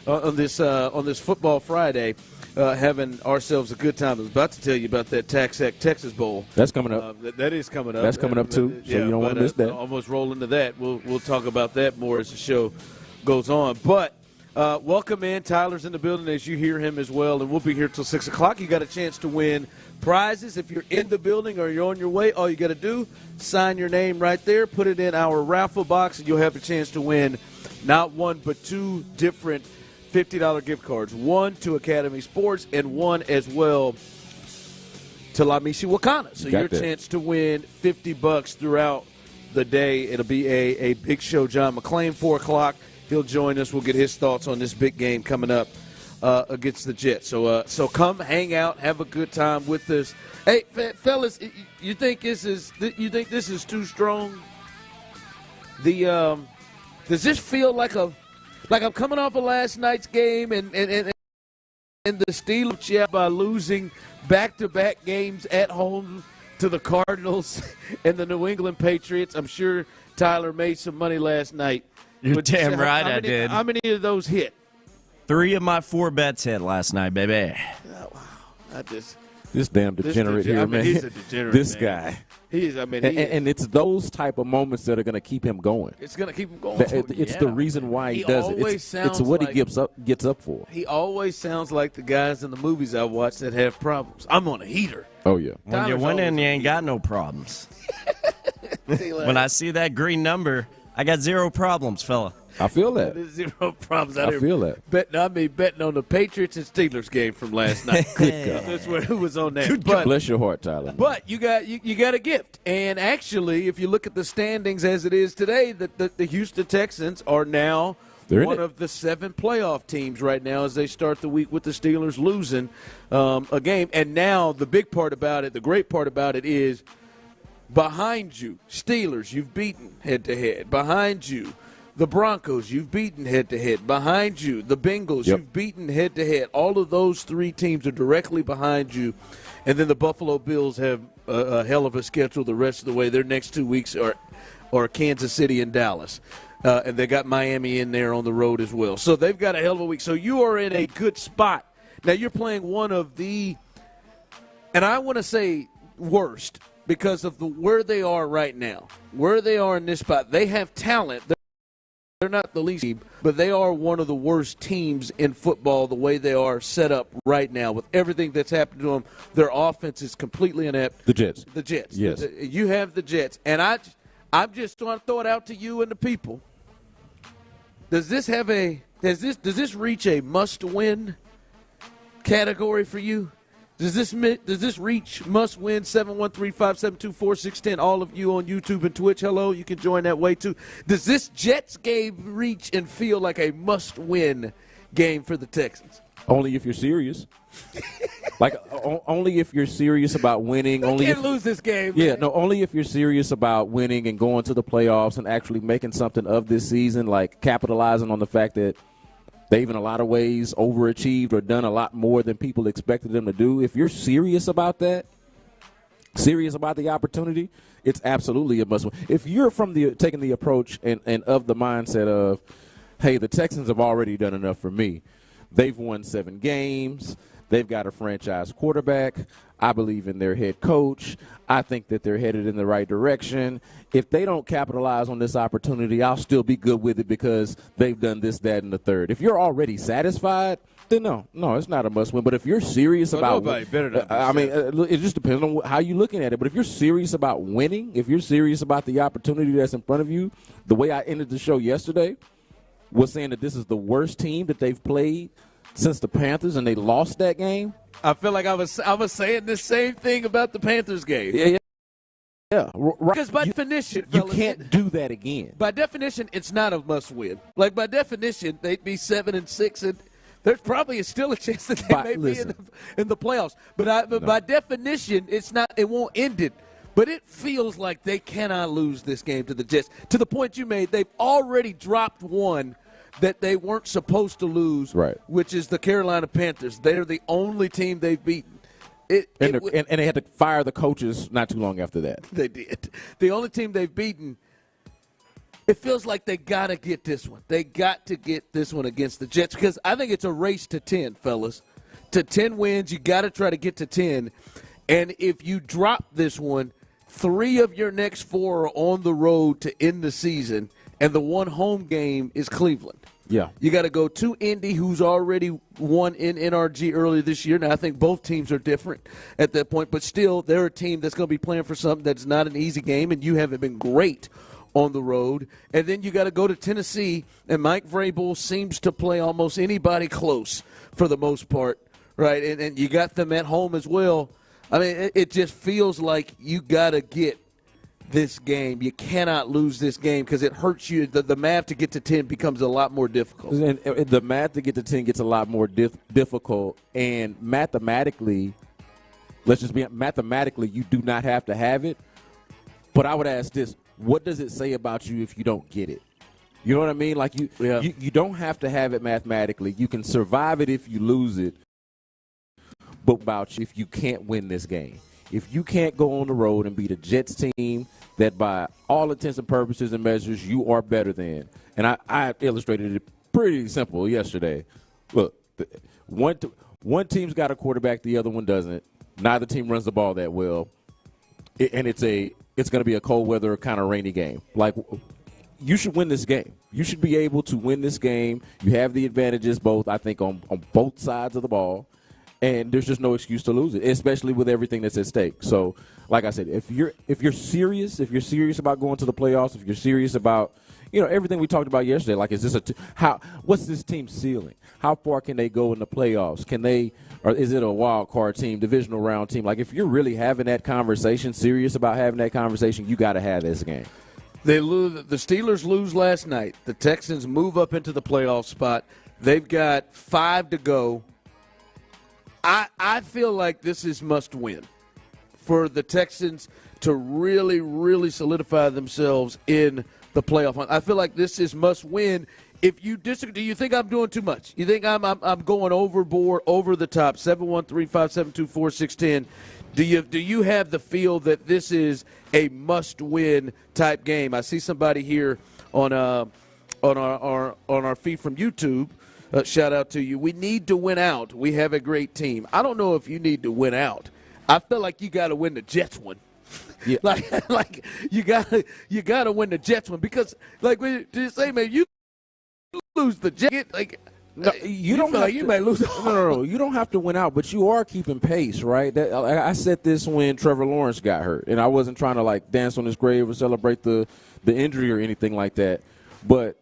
Speaker 14: on this Football Friday, having ourselves a good time. I was about to tell you about that TaxAct Texas Bowl.
Speaker 21: That's coming up.
Speaker 14: That is coming up.
Speaker 21: That's coming up too. So you don't want to miss that.
Speaker 14: Almost roll into that. We'll talk about that more as the show goes on. But welcome in. Tyler's in the building as you hear him as well, and we'll be here till 6 o'clock. You got a chance to win prizes. If you're in the building or you're on your way, all you got to do, sign your name right there, put it in our raffle box, and you'll have a chance to win not one but two different $50 gift cards, one to Academy Sports and one as well to La Michoacana. So your chance to win $50 throughout the day. It'll be a big show. John McClain, 4 o'clock. He'll join us. We'll get his thoughts on this big game coming up against the Jets. So come hang out, have a good time with us. Hey, fellas, you think this is too strong? Does this feel like I'm coming off of last night's game and the Steelers by losing back-to-back games at home to the Cardinals and the New England Patriots? I'm sure Tyler made some money last night.
Speaker 16: You're damn right I did.
Speaker 14: How many of those hit?
Speaker 16: 3 of my 4 bets hit last night, baby.
Speaker 14: Oh, wow.
Speaker 21: This damn degenerate here, man.
Speaker 14: He's a degenerate,
Speaker 21: this
Speaker 14: man.
Speaker 21: guy.
Speaker 14: He is. I mean,
Speaker 21: and it's those type of moments that are going to keep him going.
Speaker 14: It's going to keep him going.
Speaker 21: It's the reason why he does it. It's what he gets up for.
Speaker 14: He always sounds like the guys in the movies I watch that have problems. I'm on a heater.
Speaker 21: Oh, yeah.
Speaker 16: When you're winning, you ain't got no problems. When I see that green number, I got 0 problems, fella.
Speaker 21: I feel that.
Speaker 14: There's 0 problems.
Speaker 21: I feel that.
Speaker 14: Betting on the Patriots and Steelers game from last night.
Speaker 21: Good God.
Speaker 14: That's where it was on that.
Speaker 21: But, bless your heart, Tyler.
Speaker 14: But you got a gift. And actually, if you look at the standings as it is today, the Houston Texans are now one of the 7 playoff teams right now as they start the week with the Steelers losing a game. And now the big part about it, the great part about it is behind you, Steelers, you've beaten head-to-head. Behind you, the Broncos, you've beaten head-to-head. Behind you, the Bengals, you've beaten head-to-head. All of those 3 teams are directly behind you. And then the Buffalo Bills have a hell of a schedule the rest of the way. Their next 2 weeks are Kansas City and Dallas. And they got Miami in there on the road as well. So they've got a hell of a week. So you are in a good spot. Now you're playing one of the, and I want to say worst because of where they are right now. Where they are in this spot. They have talent. They're not the least team, but they are one of the worst teams in football the way they are set up right now with everything that's happened to them. Their offense is completely inept.
Speaker 21: The Jets.
Speaker 14: The Jets.
Speaker 21: Yes.
Speaker 14: You have the Jets. And I'm just trying to throw it out to you and the people. Does this reach a must-win category for you? Does this reach must-win? 713-572-4610. All of you on YouTube and Twitch, hello, you can join that way too. Does this Jets game reach and feel like a must-win game for the Texans?
Speaker 21: Only if you're serious. Only if you're serious about winning.
Speaker 14: They can't lose this game.
Speaker 21: Yeah,
Speaker 14: man.
Speaker 21: no, only if you're serious about winning and going to the playoffs and actually making something of this season, like capitalizing on the fact that they've in a lot of ways overachieved or done a lot more than people expected them to do. If you're serious about that, serious about the opportunity, it's absolutely a must-win. If you're taking the approach and of the mindset of, hey, the Texans have already done enough for me. They've won 7 games. They've got a franchise quarterback. I believe in their head coach. I think that they're headed in the right direction. If they don't capitalize on this opportunity, I'll still be good with it because they've done this, that, and the third. If you're already satisfied, then no, it's not a must-win. But if you're serious about
Speaker 14: nobody better than
Speaker 21: it just depends on how you're looking at it. But if you're serious about winning, if you're serious about the opportunity that's in front of you, the way I ended the show yesterday was saying that this is the worst team that they've played since the Panthers, and they lost that game.
Speaker 14: I feel like I was saying the same thing about the Panthers game.
Speaker 21: Yeah. Right.
Speaker 14: Because by definition,
Speaker 21: you can't do that again.
Speaker 14: By definition, it's not a must-win. Like by definition, they'd be 7-6, and there's probably still a chance that they may be in the playoffs. But by definition, it's not. It won't end it. But it feels like they cannot lose this game to the Jets. To the point you made, they've already dropped one that they weren't supposed to lose,
Speaker 21: right?
Speaker 14: Which is the Carolina Panthers. They're the only team they've beaten.
Speaker 21: And they had to fire the coaches not too long after that.
Speaker 14: They did. The only team they've beaten, it feels like they got to get this one. They got to get this one against the Jets because I think it's a race to 10, fellas. To 10 wins, you got to try to get to 10. And if you drop this one, 3 of your next 4 are on the road to end the season, and the one home game is Cleveland.
Speaker 21: Yeah.
Speaker 14: You got to go to Indy, who's already won in NRG earlier this year. Now, I think both teams are different at that point, but still, they're a team that's going to be playing for something that's not an easy game, and you haven't been great on the road. And then you got to go to Tennessee, and Mike Vrabel seems to play almost anybody close for the most part, right? And you got them at home as well. I mean, it just feels like you got to get this game. You cannot lose this game because it hurts you. The math to get to 10 becomes a lot more difficult.
Speaker 21: And the math to get to 10 gets a lot more difficult. And mathematically, mathematically, you do not have to have it. But I would ask this, what does it say about you if you don't get it? You know what I mean? Like you don't have to have it mathematically. You can survive it if you lose it. But about you if you can't win this game. If you can't go on the road and beat a Jets team that by all intents and purposes and measures you are better than, And I illustrated it pretty simple yesterday. Look, one team's got a quarterback, the other one doesn't. Neither team runs the ball that well. And it's going to be a cold weather kind of rainy game. Like, you should win this game. You should be able to win this game. You have the advantages both, I think, on both sides of the ball. And there's just no excuse to lose it, especially with everything that's at stake. So, like I said, if you're serious about going to the playoffs, if you're serious about everything we talked about yesterday, like, is this what's this team's ceiling? How far can they go in the playoffs? Or is it a wild card team, divisional round team? Like, if you're really having that conversation, serious about having that conversation, you got to have this game.
Speaker 14: They lose. The Steelers lose last night. The Texans move up into the playoff spot. They've got 5 to go. I feel like this is must win for the Texans to really, really solidify themselves in the playoff. I feel like this is must win. If you disagree, do you think I'm doing too much? You think I'm going overboard, over the top? 713-572-4610. Do you have the feel that this is a must-win type game? I see somebody here on our feed from YouTube. Shout out to you. We need to win out. We have a great team. I don't know if you need to win out. I feel like you got to win the Jets one. Yeah. like you got to win the Jets one, because like when you say, man, you lose the Jets, like.
Speaker 21: No, you don't have
Speaker 14: you may lose.
Speaker 21: No. You don't have to win out, but you are keeping pace, right? I said this when Trevor Lawrence got hurt, and I wasn't trying to like dance on his grave or celebrate the injury or anything like that. But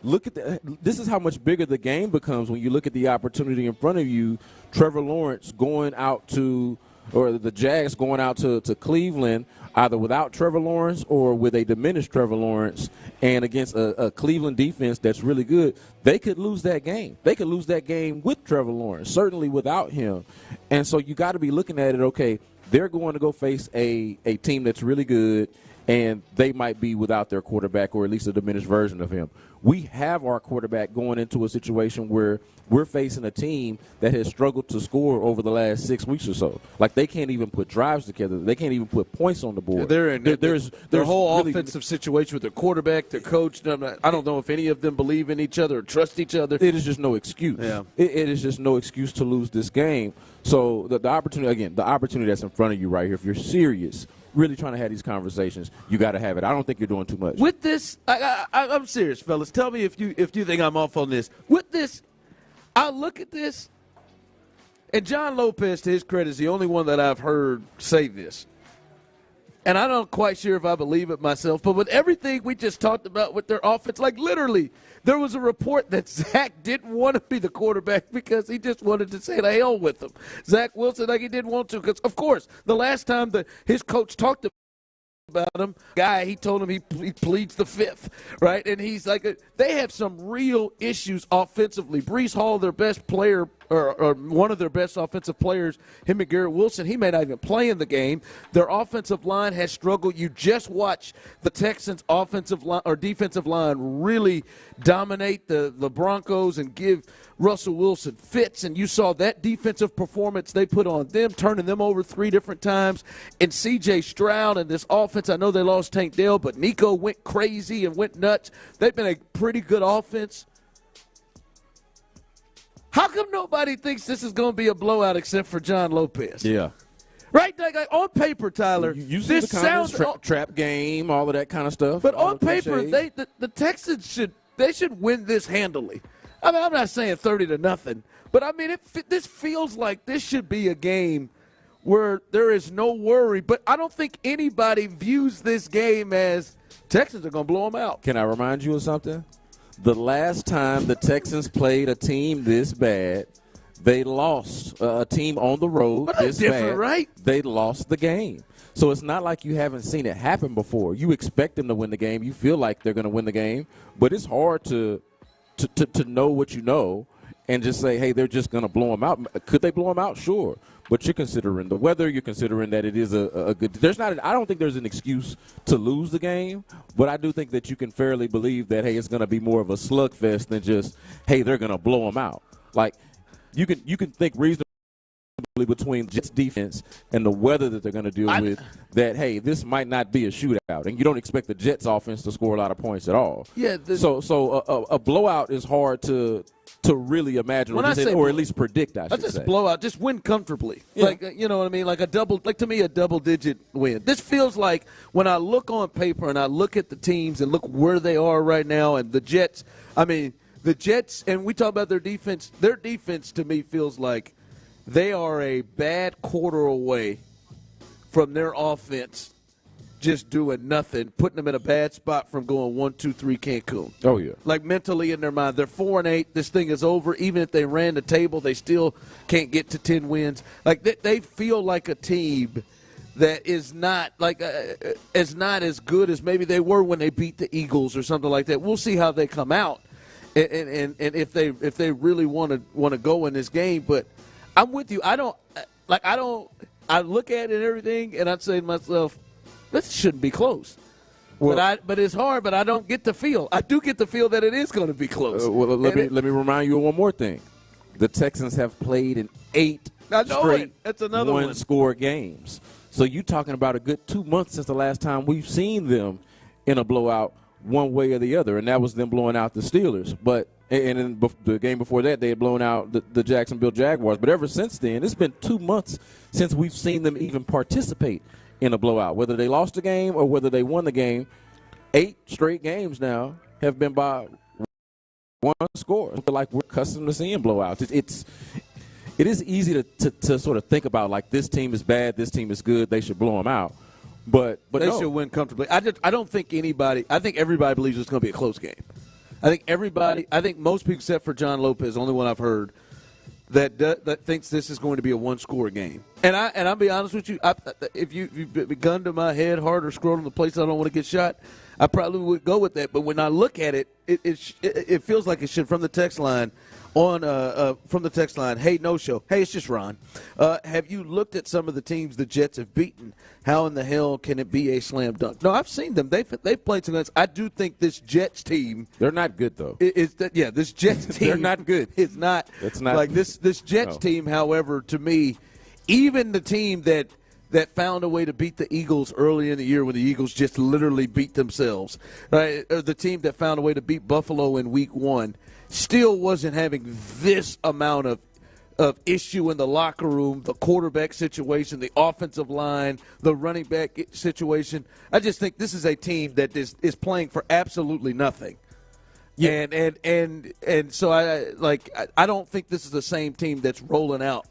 Speaker 21: look at this is how much bigger the game becomes when you look at the opportunity in front of you. Trevor Lawrence going out to, or the Jags going out to Cleveland, either without Trevor Lawrence or with a diminished Trevor Lawrence, and against a Cleveland defense that's really good. They could lose that game. They could lose that game with Trevor Lawrence, certainly without him. And so you got to be looking at it, okay, they're going to go face a team that's really good, and they might be without their quarterback, or at least a diminished version of him. We have our quarterback going into a situation where we're facing a team that has struggled to score over the last 6 weeks or so. Like, they can't even put drives together. They can't even put points on the board.
Speaker 14: They're in their whole really offensive situation with their quarterback, their coach. I don't know if any of them believe in each other or trust each other.
Speaker 21: It is just no excuse.
Speaker 14: Yeah.
Speaker 21: It is just no excuse to lose this game. So the opportunity that's in front of you right here, if you're serious, really trying to have these conversations, you got to have it. I don't think you're doing too much.
Speaker 14: With this, I'm serious, fellas. Tell me if you think I'm off on this. With this, I look at this, and John Lopez, to his credit, is the only one that I've heard say this. And I'm not quite sure if I believe it myself, but with everything we just talked about with their offense, like literally, there was a report that Zach didn't want to be the quarterback because he just wanted to say to hell with him. Zach Wilson, like, he didn't want to, because, of course, the last time his coach talked about him, he told him he pleads the fifth, right? And he's like, they have some real issues offensively. Breece Hall, their best player, or one of their best offensive players, him and Garrett Wilson, he may not even play in the game. Their offensive line has struggled. You just watch the Texans' offensive line or defensive line really dominate the Broncos and give Russell Wilson fits, and you saw that defensive performance they put on them, turning them over 3 different times. And C.J. Stroud and this offense, I know they lost Tank Dell, but Nico went crazy and went nuts. They've been a pretty good offense. How come nobody thinks this is going to be a blowout except for John Lopez?
Speaker 21: Yeah.
Speaker 14: Right? Like on paper, Tyler,
Speaker 21: you see
Speaker 14: this
Speaker 21: the comments, trap game, all of that kind of stuff.
Speaker 14: But on paper, the Texans should win this handily. I mean, I'm not saying 30-0, but I mean, this feels like this should be a game where there is no worry. But I don't think anybody views this game as Texans are going to blow them out.
Speaker 21: Can I remind you of something? The last time the Texans played a team this bad, they lost a team on the road this bad.
Speaker 14: Right?
Speaker 21: They lost the game. So it's not like you haven't seen it happen before. You expect them to win the game. You feel like they're going to win the game. But it's hard to know what you know and just say, hey, they're just going to blow them out. Could they blow them out? Sure. But you're considering the weather. You're considering that it is a good – I don't think there's an excuse to lose the game, but I do think that you can fairly believe that, hey, it's going to be more of a slugfest than just, hey, they're going to blow them out. Like, you can think reasonably between Jets defense and the weather that they're going to deal with, that, hey, this might not be a shootout. And you don't expect the Jets offense to score a lot of points at all.
Speaker 14: Yeah.
Speaker 21: So a blowout is hard to really imagine or at least predict, I should say.
Speaker 14: Blowout, just win comfortably.
Speaker 21: Yeah.
Speaker 14: Like, you know what I mean? To me, a double-digit win. This feels like when I look on paper and I look at the teams and look where they are right now, and the Jets, and we talk about their defense to me feels like they are a bad quarter away from their offense just doing nothing, putting them in a bad spot from going 1-2-3 Cancun.
Speaker 21: Oh, yeah.
Speaker 14: Like mentally in their mind. They're 4-8. This thing is over. Even if they ran the table, they still can't get to 10 wins. Like they feel like a team that is not as good as maybe they were when they beat the Eagles or something like that. We'll see how they come out and if they really want to go in this game. But I'm with you. I look at it and everything, and I'd say to myself, this shouldn't be close. But it's hard, but I don't get the feel. I do get the feel that it is going to be close.
Speaker 21: Let me remind you of one more thing. The Texans have played in 8 straight one-score games. So you're talking about a good 2 months since the last time we've seen them in a blowout one way or the other, and that was them blowing out the Steelers. And in the game before that, they had blown out the Jacksonville Jaguars. But ever since then, it's been 2 months since we've seen them even participate in a blowout, whether they lost the game or whether they won the game. 8 straight games now have been by one score. Like, we're accustomed to seeing blowouts. It is easy to sort of think about, like, this team is bad, this team is good, they should blow them out. But
Speaker 14: they should win comfortably. I don't think anybody. I think everybody believes it's going to be a close game. I think most people, except for John Lopez, the only one I've heard, that thinks this is going to be a one-score game. And I'll be honest with you, if you've gun to my head hard or scrolled in the place I don't want to get shot, I probably would go with that. But when I look at it, it feels like it should, from the text line, hey, no show. Hey, it's just Ron. Have you looked at some of the teams the Jets have beaten? How in the hell can it be a slam dunk? No, I've seen them. They've played some games. I do think this Jets team.
Speaker 21: They're not good, though.
Speaker 14: This Jets team.
Speaker 21: They're not good.
Speaker 14: It's not like this Jets team. However, to me, even the team that found a way to beat the Eagles early in the year when the Eagles just literally beat themselves, right? Or the team that found a way to beat Buffalo in Week 1. Still wasn't having this amount of issue in the locker room, the quarterback situation, the offensive line, the running back situation. I just think this is a team that is playing for absolutely nothing. Yeah. And so I don't think this is the same team that's rolling out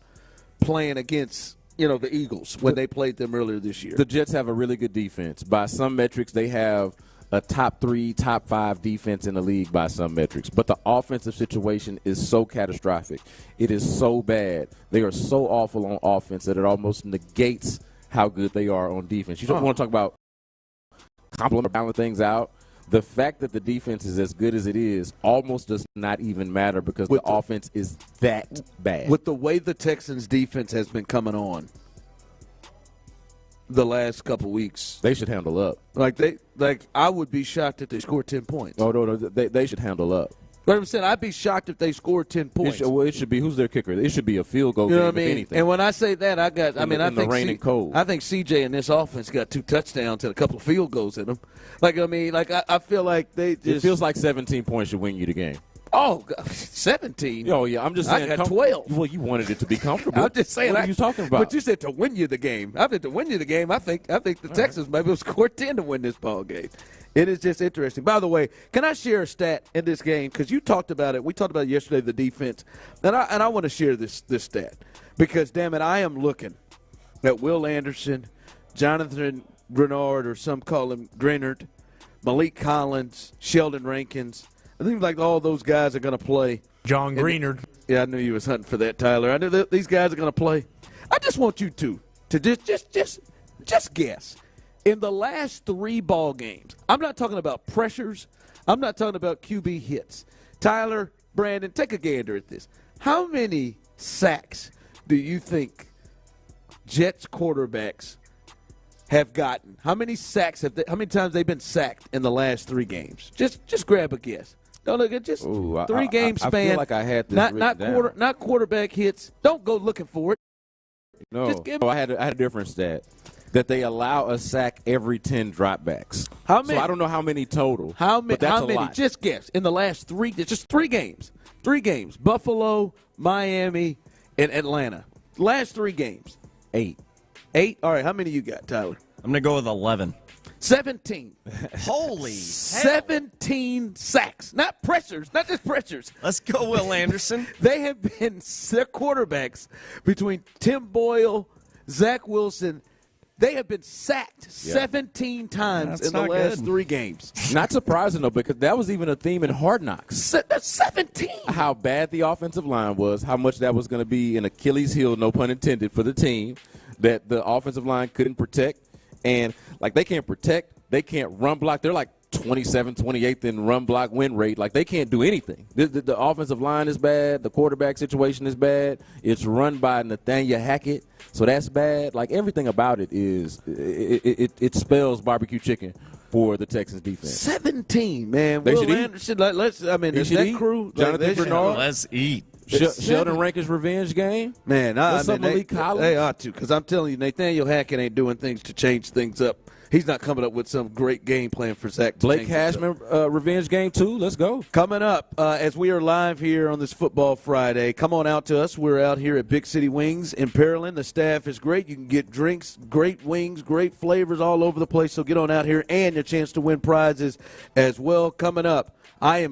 Speaker 14: playing against the Eagles when they played them earlier this year.
Speaker 21: The Jets have a really good defense. By some metrics, they have a top 3, top 5 defense in the league by some metrics. But the offensive situation is so catastrophic. It is so bad. They are so awful on offense that it almost negates how good they are on defense. You don't want to talk about complement, balance things out. The fact that the defense is as good as it is almost does not even matter because the offense is that bad.
Speaker 14: With the way the Texans' defense has been coming on the last couple weeks,
Speaker 21: they should handle up.
Speaker 14: I would be shocked if they scored 10 points.
Speaker 21: Oh, no, they should handle up.
Speaker 14: But I'm saying I'd be shocked if they scored 10 points.
Speaker 21: It should be who's their kicker. It should be a field goal game,
Speaker 14: what I mean?
Speaker 21: If anything.
Speaker 14: And when I say that, I think
Speaker 21: I
Speaker 14: think CJ in this offense got 2 touchdowns and a couple of field goals in them. I feel like they just.
Speaker 21: It feels like 17 points should win you the game.
Speaker 14: Oh, 17.
Speaker 21: Oh, yeah. I'm just saying.
Speaker 14: I got 12.
Speaker 21: Well, you wanted it to be comfortable.
Speaker 14: I'm just saying.
Speaker 21: What are you talking about?
Speaker 14: But you said to win you the game. I think to win you the game, I think the Texans maybe will score 10 to win this ball game. It is just interesting. By the way, can I share a stat in this game? Because you talked about it. We talked about it yesterday, the defense. And I want to share this stat. Because, damn it, I am looking at Will Anderson, Jonathan Grenard, or some call him Grenard, Malik Collins, Sheldon Rankins. I think like all those guys are going to play.
Speaker 20: John Greenard.
Speaker 14: Yeah, I knew you was hunting for that, Tyler. I knew that these guys are going to play. I just want you to just guess. In the last 3 ball games, I'm not talking about pressures. I'm not talking about QB hits. Tyler, Brandon, take a gander at this. How many sacks do you think Jets quarterbacks have gotten? How many sacks how many times they've been sacked in the last 3 games? Just grab a guess. Don't look at just 3 game span.
Speaker 21: I feel like I had this
Speaker 14: not quarterback hits. Don't go looking for it.
Speaker 21: No,
Speaker 14: Just give
Speaker 21: I had a different stat. That they allow a sack every 10 dropbacks.
Speaker 14: How many?
Speaker 21: So I don't know how many total.
Speaker 14: How many?
Speaker 21: But that's
Speaker 14: How
Speaker 21: a
Speaker 14: many?
Speaker 21: lot.
Speaker 14: Just guess. In the last just 3 games. 3 games. Buffalo, Miami, and Atlanta. Last 3 games.
Speaker 21: 8.
Speaker 14: 8? All right, how many you got, Tyler?
Speaker 16: I'm going to go with 11.
Speaker 14: 17.
Speaker 16: Holy
Speaker 14: 17 sacks. Not pressures, not just pressures.
Speaker 16: Let's go, Will Anderson.
Speaker 14: They have been their quarterbacks between Tim Boyle, Zach Wilson. They have been sacked 17 times in the last 3 games.
Speaker 21: Not surprising, though, because that was even a theme in Hard Knocks.
Speaker 14: That's 17.
Speaker 21: How bad the offensive line was, how much that was going to be an Achilles heel, no pun intended, for the team, that the offensive line couldn't protect. And, like, they can't protect. They can't run block. They're like 27th, 28th in run block win rate. Like, they can't do anything. The offensive line is bad. The quarterback situation is bad. It's run by Nathaniel Hackett, so that's bad. Like, everything about it is it spells barbecue chicken for the Texans defense.
Speaker 14: 17, man.
Speaker 21: They
Speaker 14: Will
Speaker 21: should eat.
Speaker 14: Anderson, that crew.
Speaker 21: Jonathan Bernard.
Speaker 16: Let's eat.
Speaker 21: Sheldon Rankins' revenge game.
Speaker 14: Man,
Speaker 21: Malik Collins?
Speaker 14: They ought to, because I'm telling you, Nathaniel Hackett ain't doing things to change things up. He's not coming up with some great game plan for Zach.
Speaker 21: Blake Cashman revenge game, too. Let's go.
Speaker 14: Coming up, as we are live here on this Football Friday, come on out to us. We're out here at Big City Wings in Pearland. The staff is great. You can get drinks, great wings, great flavors all over the place. So get on out here and your chance to win prizes as well. Coming up, I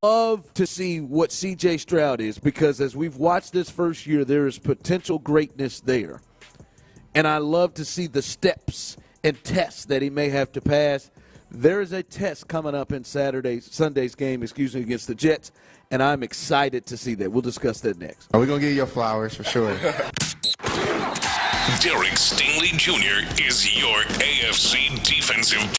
Speaker 14: love to see what C.J. Stroud is, because as we've watched this first year, there is potential greatness there. And I love to see the steps and tests that he may have to pass. There is a test coming up in Sunday's game, against the Jets, and I'm excited to see that. We'll discuss that next.
Speaker 2: We're going to give you your flowers for sure.
Speaker 6: Derek Stingley Jr. is your AFC defensive.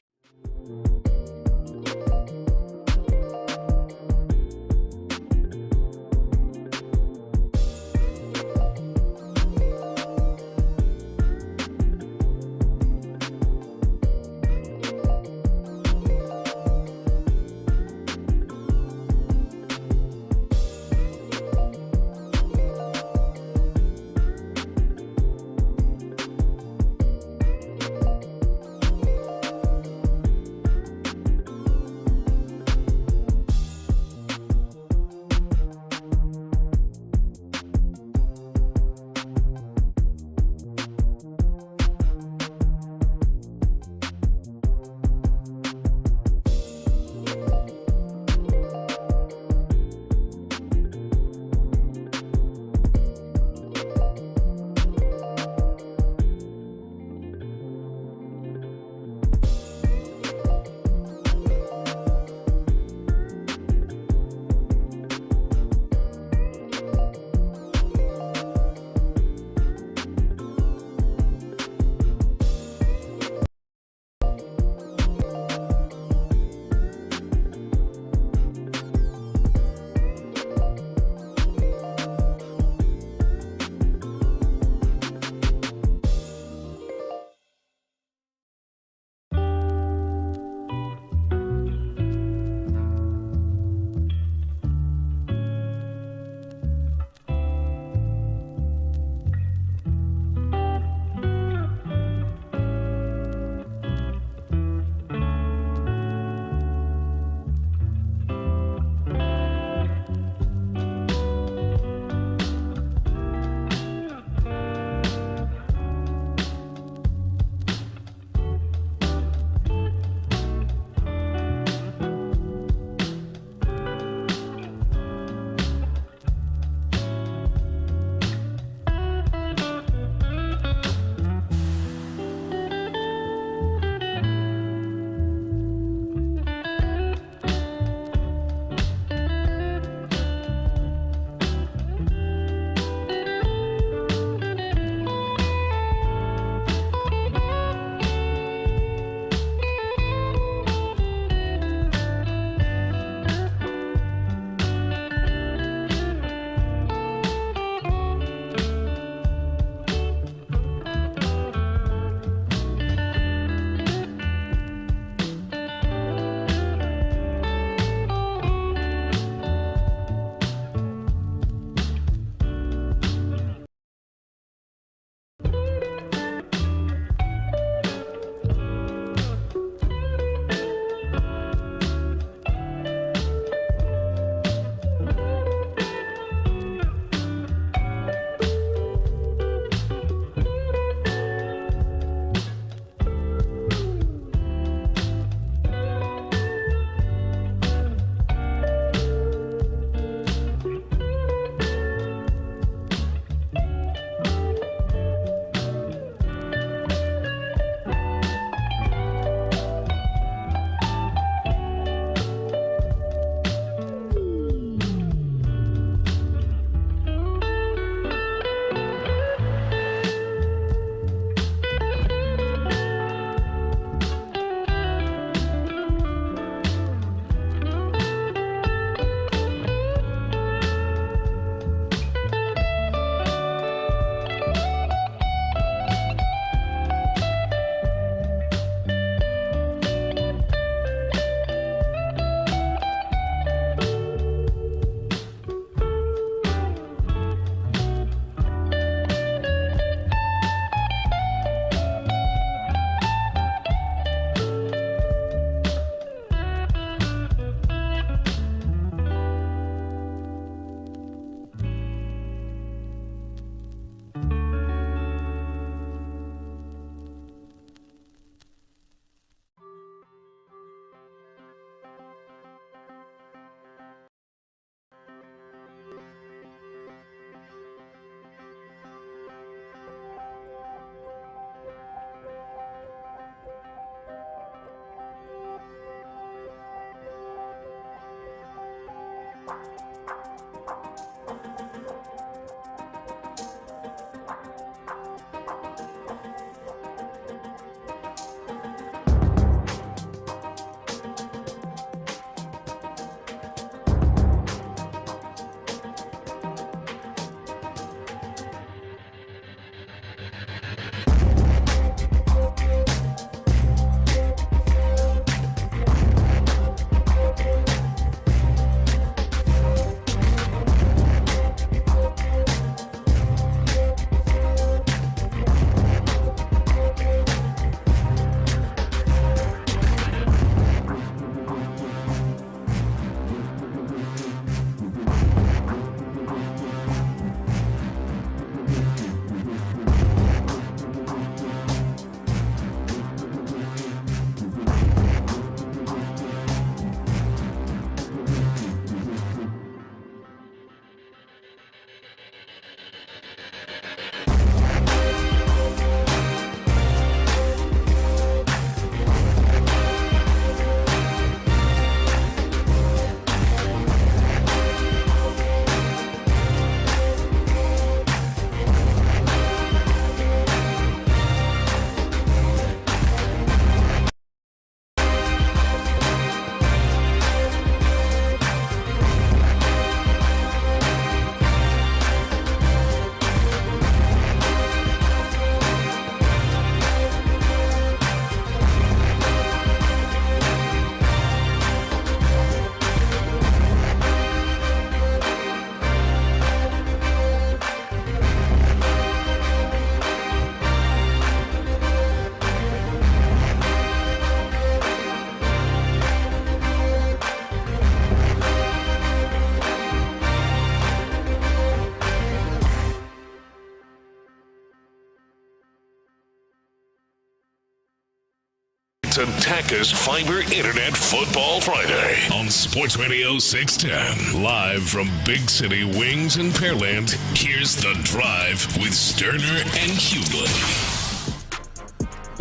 Speaker 6: It's a Taka's Fiber Internet Football Friday on Sports Radio 610. Live from Big City Wings in Pearland, here's The Drive with Stoerner and Hughley.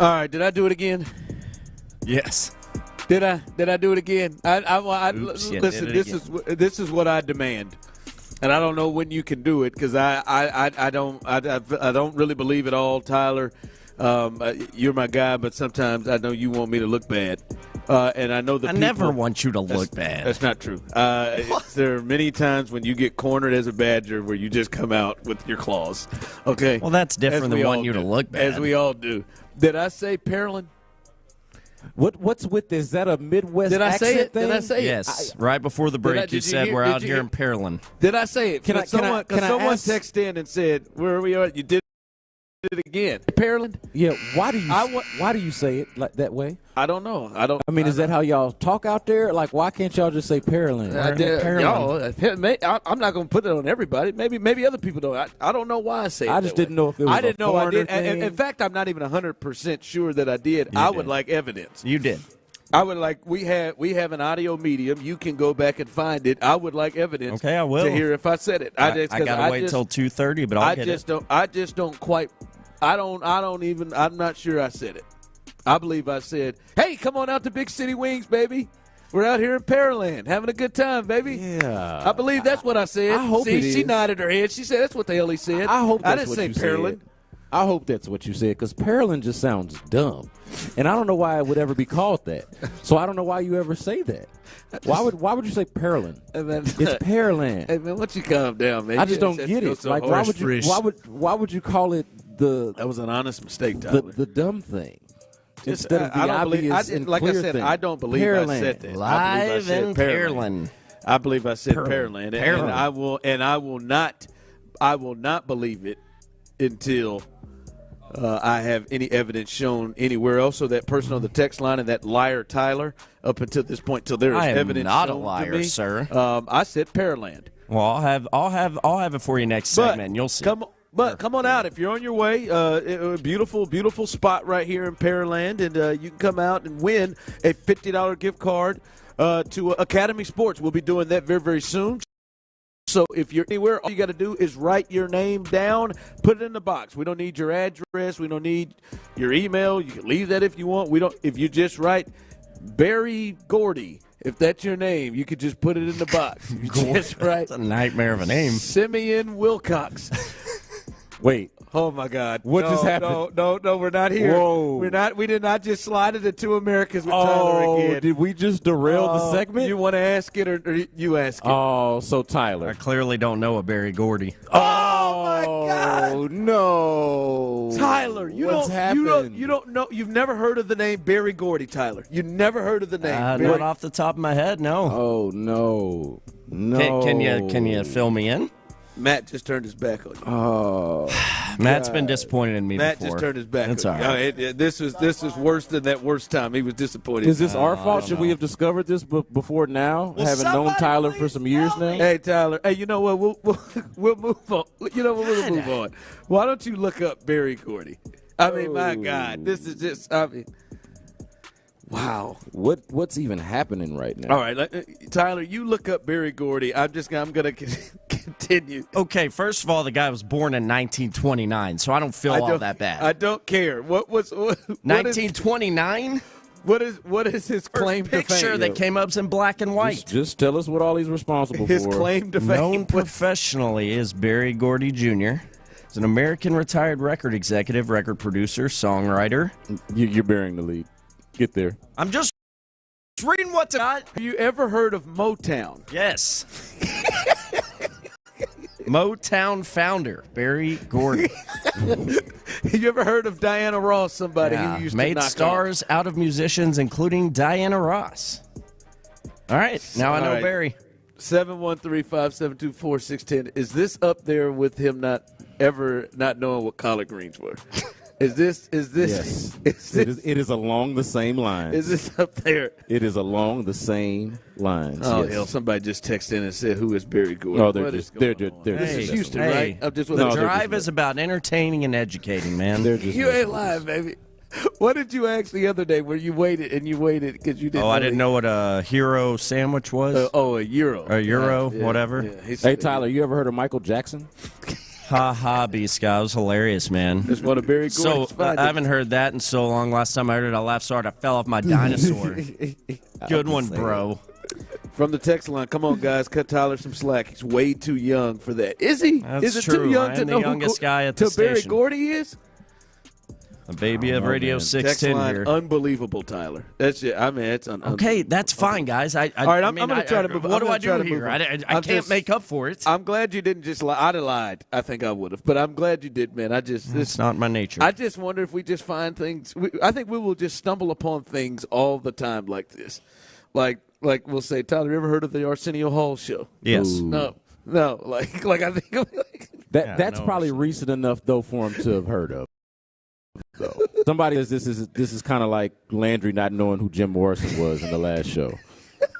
Speaker 14: All right, did I do it again?
Speaker 16: Yes.
Speaker 14: Did I do it again?
Speaker 16: Oops,
Speaker 14: listen. This is what I demand, and I don't know when you can do it because I don't really believe it all, Tyler. You're my guy, but sometimes I know you want me to look bad, and I know that
Speaker 16: I never want you to look bad.
Speaker 14: That's not true. There are many times when you get cornered as a Badger where you just come out with your claws. Okay.
Speaker 16: Well, that's different than wanting you to look bad.
Speaker 14: As we all do. Did I say Pearland?
Speaker 21: What's with this? Is that a Midwest
Speaker 14: Did I say
Speaker 21: accent
Speaker 14: it?
Speaker 21: thing?
Speaker 14: Did I say it?
Speaker 16: Yes. Right before the break, you said we're out here in Pearland.
Speaker 14: Did I say it?
Speaker 21: Can
Speaker 14: someone
Speaker 21: ask?
Speaker 14: texted in and said, where are we at? You did it again. Pearland?
Speaker 21: Yeah. Why do you say it like that way?
Speaker 14: I don't know.
Speaker 21: I mean, is that how y'all talk out there? Like, why can't y'all just say Pearland?
Speaker 14: I'm not going to put it on everybody. Maybe other people don't. I don't know why I say it.
Speaker 21: I just didn't know if it was
Speaker 14: I didn't know I did.
Speaker 21: thing.
Speaker 14: In fact, I'm not even 100% sure that I did. I would like evidence.
Speaker 16: You did.
Speaker 14: I would like we have an audio medium. You can go back and find it. I would like evidence.
Speaker 16: Okay, I will.
Speaker 14: To hear if I said it.
Speaker 16: I gotta wait till 2:30, but I'll get it.
Speaker 14: I just don't quite. I'm not sure I said it. I believe I said, "Hey, come on out to Big City Wings, baby. We're out here in Pearland having a good time, baby."
Speaker 21: Yeah.
Speaker 14: I believe that's what I said.
Speaker 21: I hope it
Speaker 14: she
Speaker 21: is.
Speaker 14: nodded her head. She said, "That's what the hell he said."
Speaker 21: I hope that's
Speaker 14: didn't
Speaker 21: what
Speaker 14: say
Speaker 21: you
Speaker 14: Pearland.
Speaker 21: said. I hope that's what you said because Pearland just sounds dumb, and I don't know why it would ever be called that. So I don't know why you ever say that. Why would you say Pearland? It's Pearland.
Speaker 14: Hey man, why don't you calm down, man?
Speaker 21: I just don't get it.
Speaker 14: So
Speaker 21: Like, why would you call it
Speaker 14: That was an honest mistake, Tyler.
Speaker 21: the dumb thing?
Speaker 14: Instead of the
Speaker 21: I don't believe-
Speaker 14: obvious and
Speaker 21: like I
Speaker 14: clear
Speaker 21: said,
Speaker 14: thing.
Speaker 21: I
Speaker 14: don't believe
Speaker 21: Pearland.
Speaker 14: I said that.
Speaker 16: Live in Pearland.
Speaker 14: I believe I said
Speaker 21: Pearland.
Speaker 14: Pearland. And I will not believe it until I have any evidence shown anywhere else. So that person on the text line and that liar Tyler, up until this point, till there is
Speaker 16: I am
Speaker 14: evidence
Speaker 16: not a
Speaker 14: shown
Speaker 16: liar,
Speaker 14: to me,
Speaker 16: sir.
Speaker 14: I said Pearland.
Speaker 16: Well, I'll have it for you next segment, and you'll see.
Speaker 14: Come on out if you're on your way. A beautiful spot right here in Pearland, and you can come out and win a $50 gift card to Academy Sports. We'll be doing that very, very soon. So if you're anywhere, all you got to do is write your name down, put it in the box. We don't need your address. We don't need your email. You can leave that if you want. If you just write Barry Gordy, if that's your name, you could just put it in the box. You just write.
Speaker 16: That's a nightmare of a name.
Speaker 14: Simeon Wilcox.
Speaker 21: Wait.
Speaker 14: Oh my God!
Speaker 21: What just happened?
Speaker 14: No, we're not here.
Speaker 21: Whoa.
Speaker 14: We're not. We did not just slide into Two Americas with Tyler again.
Speaker 21: Did we just derail the segment?
Speaker 14: You want to ask it, or you ask it?
Speaker 21: Oh, so Tyler.
Speaker 16: I clearly don't know a Barry Gordy.
Speaker 14: Oh my God!
Speaker 21: No,
Speaker 14: Tyler, you
Speaker 21: What's happened?
Speaker 14: don't know. You've never heard of the name Barry Gordy, Tyler. You never heard of the name.
Speaker 16: Not off the top of my head, no.
Speaker 21: Oh no.
Speaker 16: Can you fill me in?
Speaker 14: Matt just turned his back on you.
Speaker 21: Oh,
Speaker 16: Matt's been disappointed in me
Speaker 14: Matt
Speaker 16: before.
Speaker 14: just turned his back.
Speaker 16: That's
Speaker 14: on
Speaker 16: all
Speaker 14: you.
Speaker 16: right.
Speaker 14: This is worse than that worst time. He was disappointed.
Speaker 21: Is this our fault? Should we have discovered this before now, having known Tyler for some years now?
Speaker 14: Hey, Tyler. Hey, you know what? We'll move on. You know what? We'll move on. Why don't you look up Barry Gordy? I mean, my God, this is just. I mean, wow.
Speaker 21: What's even happening right now?
Speaker 14: All right, Tyler, you look up Barry Gordy. I'm going to continue.
Speaker 16: Okay, first of all, the guy was born in 1929, so I don't feel all that bad.
Speaker 14: I don't care. What
Speaker 16: 1929?
Speaker 14: What is his claim to fame?
Speaker 16: Picture that came up in black and white.
Speaker 21: Just tell us what all he's responsible
Speaker 14: his
Speaker 21: for.
Speaker 14: His claim to fame.
Speaker 16: Known professionally as Barry Gordy Jr. He's an American retired record executive, record producer, songwriter.
Speaker 21: You're bearing the lead. Get there.
Speaker 16: I'm just reading what's got.
Speaker 14: Have you ever heard of Motown?
Speaker 16: Yes. Motown founder, Barry Gordy.
Speaker 14: You ever heard of Diana Ross, somebody who used to
Speaker 16: made
Speaker 14: knock
Speaker 16: stars out of musicians, including Diana Ross. All right, now I know Barry.
Speaker 14: 713-572-4610. Is this up there with him not knowing what collard greens were? Yes.
Speaker 21: It is along the same lines.
Speaker 14: Is this up there?
Speaker 21: It is along the same lines.
Speaker 14: Oh,
Speaker 21: yes.
Speaker 14: hell, somebody just texted in and said, who is Barry Gordy?
Speaker 21: Oh, they're just
Speaker 14: This is Houston, right?
Speaker 16: The drive is about entertaining and educating, man.
Speaker 14: You ain't lying, baby. What did you ask the other day where you waited because you didn't?
Speaker 16: Oh, I didn't know what a hero sandwich was.
Speaker 14: A Euro.
Speaker 16: A Euro,
Speaker 14: Yeah,
Speaker 16: whatever.
Speaker 14: yeah.
Speaker 21: Hey, Tyler, you ever heard of Michael Jackson?
Speaker 16: Ha, B-Scott. It was hilarious, man.
Speaker 14: That's one of Barry Gordon's
Speaker 16: I haven't heard that in so long. Last time I heard it, I laughed so hard I fell off my dinosaur. Good one, bro.
Speaker 14: From the text line, come on, guys, cut Tyler some slack. He's way too young for that. Is he?
Speaker 16: That's
Speaker 14: is it
Speaker 16: true.
Speaker 14: too young
Speaker 16: I
Speaker 14: to
Speaker 16: am
Speaker 14: know
Speaker 16: the youngest guy at the
Speaker 14: to Barry
Speaker 16: station.
Speaker 14: Gordy is?
Speaker 16: A baby of Radio
Speaker 14: Text
Speaker 16: 610
Speaker 14: line,
Speaker 16: here.
Speaker 14: unbelievable, Tyler. That's it. I mean, it's
Speaker 16: Okay, that's fine, guys.
Speaker 14: All right, I'm going to try to move.
Speaker 16: What do I do here? I can't make up for it.
Speaker 14: I'm glad you didn't just lie. I'd have lied. I think I would have. But I'm glad you did, man.
Speaker 16: It's not my nature.
Speaker 14: I just wonder if we just find things. I think we will just stumble upon things all the time like this. Like we'll say, Tyler, you ever heard of the Arsenio Hall show?
Speaker 16: Yes.
Speaker 14: No. Like I think
Speaker 21: that's probably recent enough though for him to have heard of. So somebody says this is kind of like Landry not knowing who Jim Morrison was in the last show.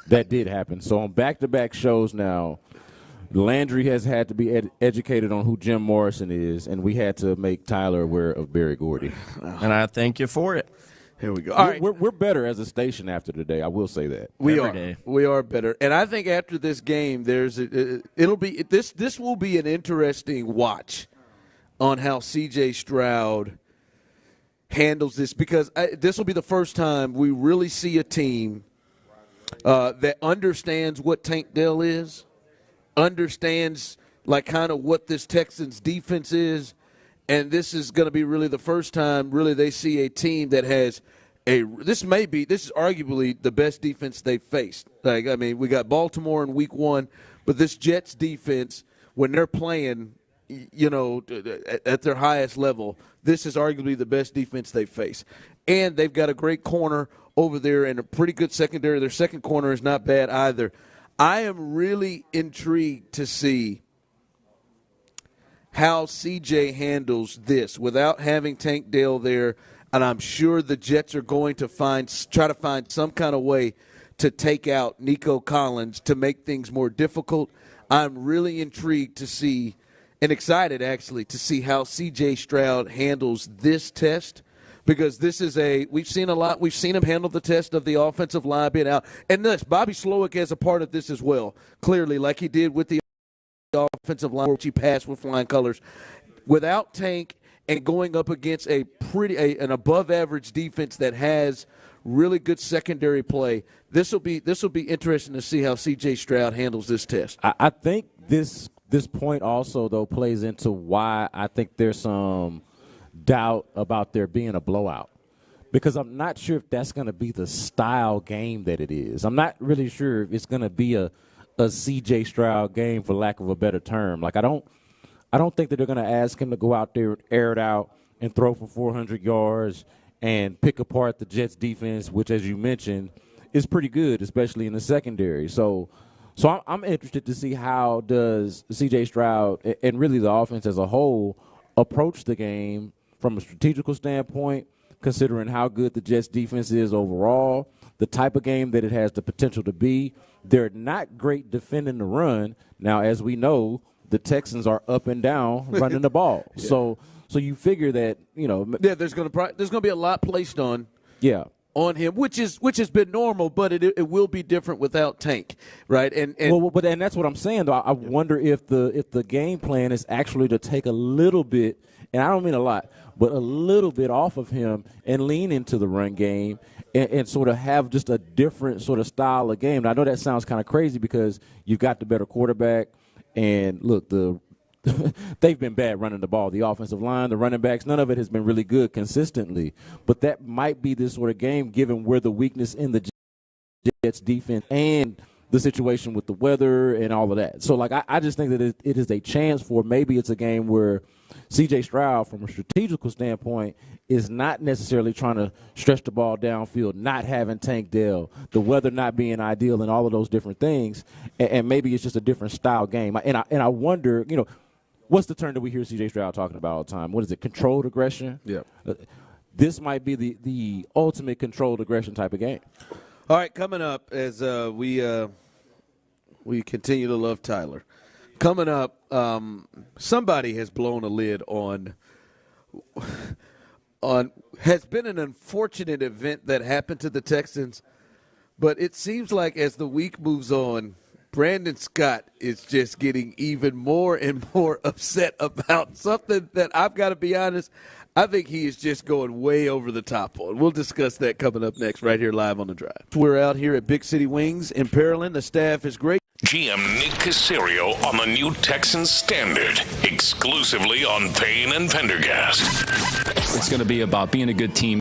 Speaker 21: That did happen. So on back-to-back shows now, Landry has had to be educated on who Jim Morrison is, and we had to make Tyler aware of Barry Gordy.
Speaker 16: And I thank you for it.
Speaker 14: Here we go. All right.
Speaker 21: We're better as a station after today. I will say that.
Speaker 14: We are better, and I think after this game, this will be an interesting watch on how C.J. Stroud handles this, because this will be the first time we really see a team that understands what Tank Dell is, understands like kind of what this Texans defense is, and this is going to be really the first time really they see a team that has this is arguably the best defense they've faced. Like, I mean, we got Baltimore in week 1, but this Jets defense, when they're playing, you know, at their highest level, this is arguably the best defense they face. And they've got a great corner over there and a pretty good secondary. Their second corner is not bad either. I am really intrigued to see how CJ handles this without having Tank Dell there, and I'm sure the Jets are going to try to find some kind of way to take out Nico Collins to make things more difficult. I'm really intrigued to see and excited, actually, to see how C.J. Stroud handles this test, because this is we've seen a lot. We've seen him handle the test of the offensive line being out. And this, Bobby Slowick has a part of this as well, clearly, like he did with the offensive line, which he passed with flying colors. Without Tank and going up against an above-average defense that has really good secondary play, this will be interesting to see how C.J. Stroud handles this test.
Speaker 21: I think this point also, though, plays into why I think there's some doubt about there being a blowout, because I'm not sure if that's going to be the style game that it is. I'm not really sure if it's going to be a C.J. Stroud game, for lack of a better term. Like, I don't think that they're going to ask him to go out there, air it out, and throw for 400 yards and pick apart the Jets defense, which, as you mentioned, is pretty good, especially in the secondary. So I'm interested to see how does C.J. Stroud and really the offense as a whole approach the game from a strategical standpoint, considering how good the Jets defense is overall, the type of game that it has the potential to be. They're not great defending the run. Now, as we know, the Texans are up and down running the ball.
Speaker 14: Yeah.
Speaker 21: So you figure that, you know.
Speaker 14: Yeah, there's going to be a lot placed on.
Speaker 21: Yeah.
Speaker 14: On him, which has been normal, but it will be different without Tank, right? And
Speaker 21: that's what I'm saying, though. I wonder if the game plan is actually to take a little bit, and I don't mean a lot, but a little bit off of him and lean into the run game and sort of have just a different sort of style of game. Now, I know that sounds kind of crazy because you've got the better quarterback, and look, they've been bad running the ball. The offensive line, the running backs, none of it has been really good consistently. But that might be this sort of game, given where the weakness in the Jets defense and the situation with the weather and all of that. So, like, I just think that it is a chance for maybe it's a game where C.J. Stroud, from a strategical standpoint, is not necessarily trying to stretch the ball downfield, not having Tank Dell, the weather not being ideal, and all of those different things. And maybe it's just a different style game. And I wonder, you know, what's the term that we hear C.J. Stroud talking about all the time? What is it, controlled aggression?
Speaker 14: Yeah.
Speaker 21: This might be the ultimate controlled aggression type of game.
Speaker 14: All right, coming up as we continue to love Tyler. Coming up, somebody has blown a lid on has been an unfortunate event that happened to the Texans, but it seems like as the week moves on, Brandon Scott is just getting even more and more upset about something that I've got to be honest, I think he is just going way over the top on. We'll discuss that coming up next right here live on The Drive. We're out here at Big City Wings in Pearland. The staff is great.
Speaker 6: GM Nick Caserio on the new Texans Standard, exclusively on Payne and Pendergast.
Speaker 17: It's going to be about being a good team.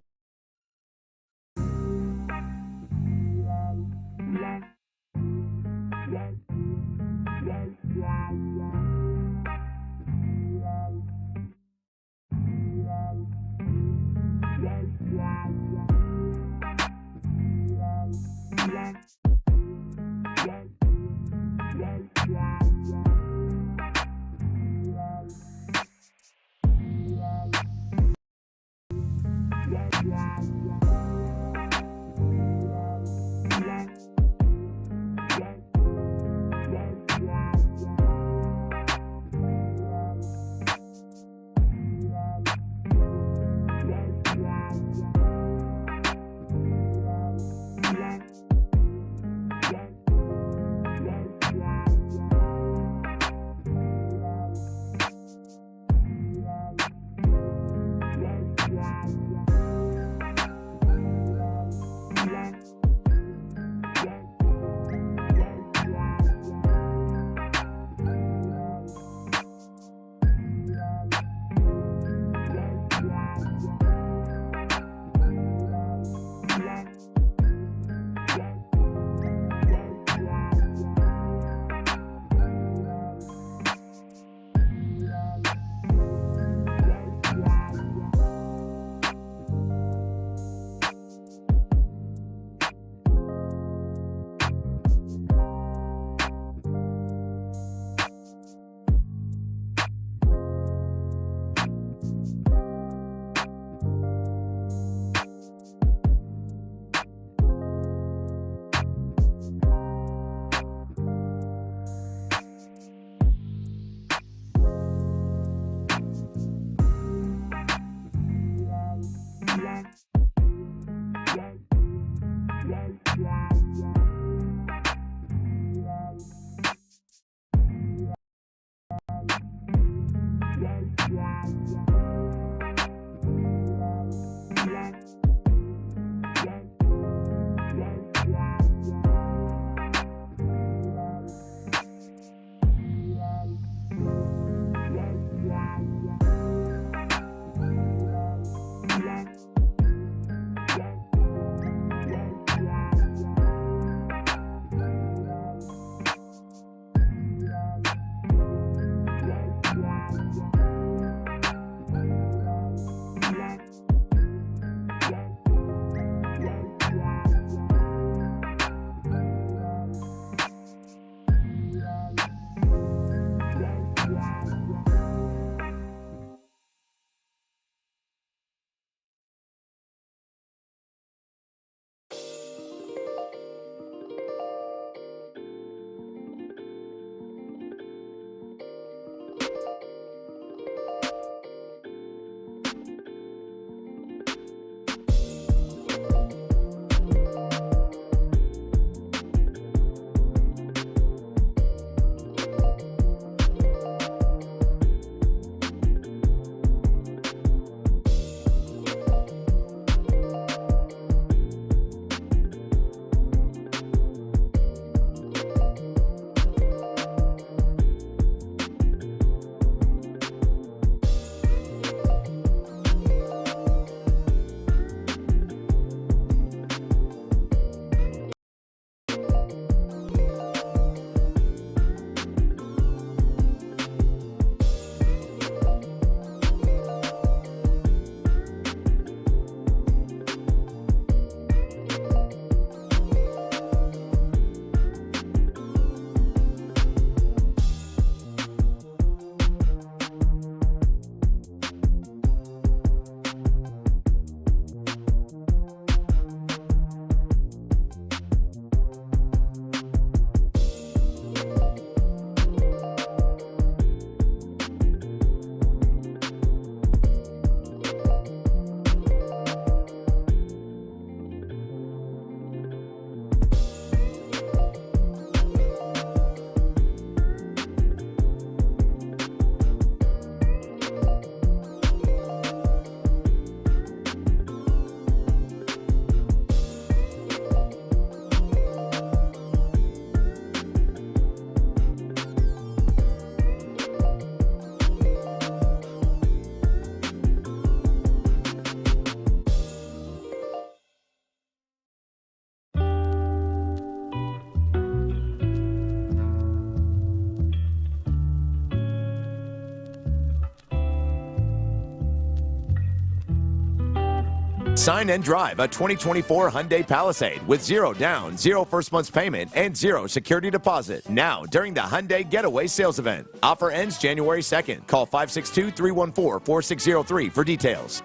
Speaker 18: Sign and drive a 2024 Hyundai Palisade with 0 down, 0 first month's payment, and 0 security deposit. Now, during the Hyundai Getaway Sales Event. Offer ends January 2nd. Call 562-314-4603 for details.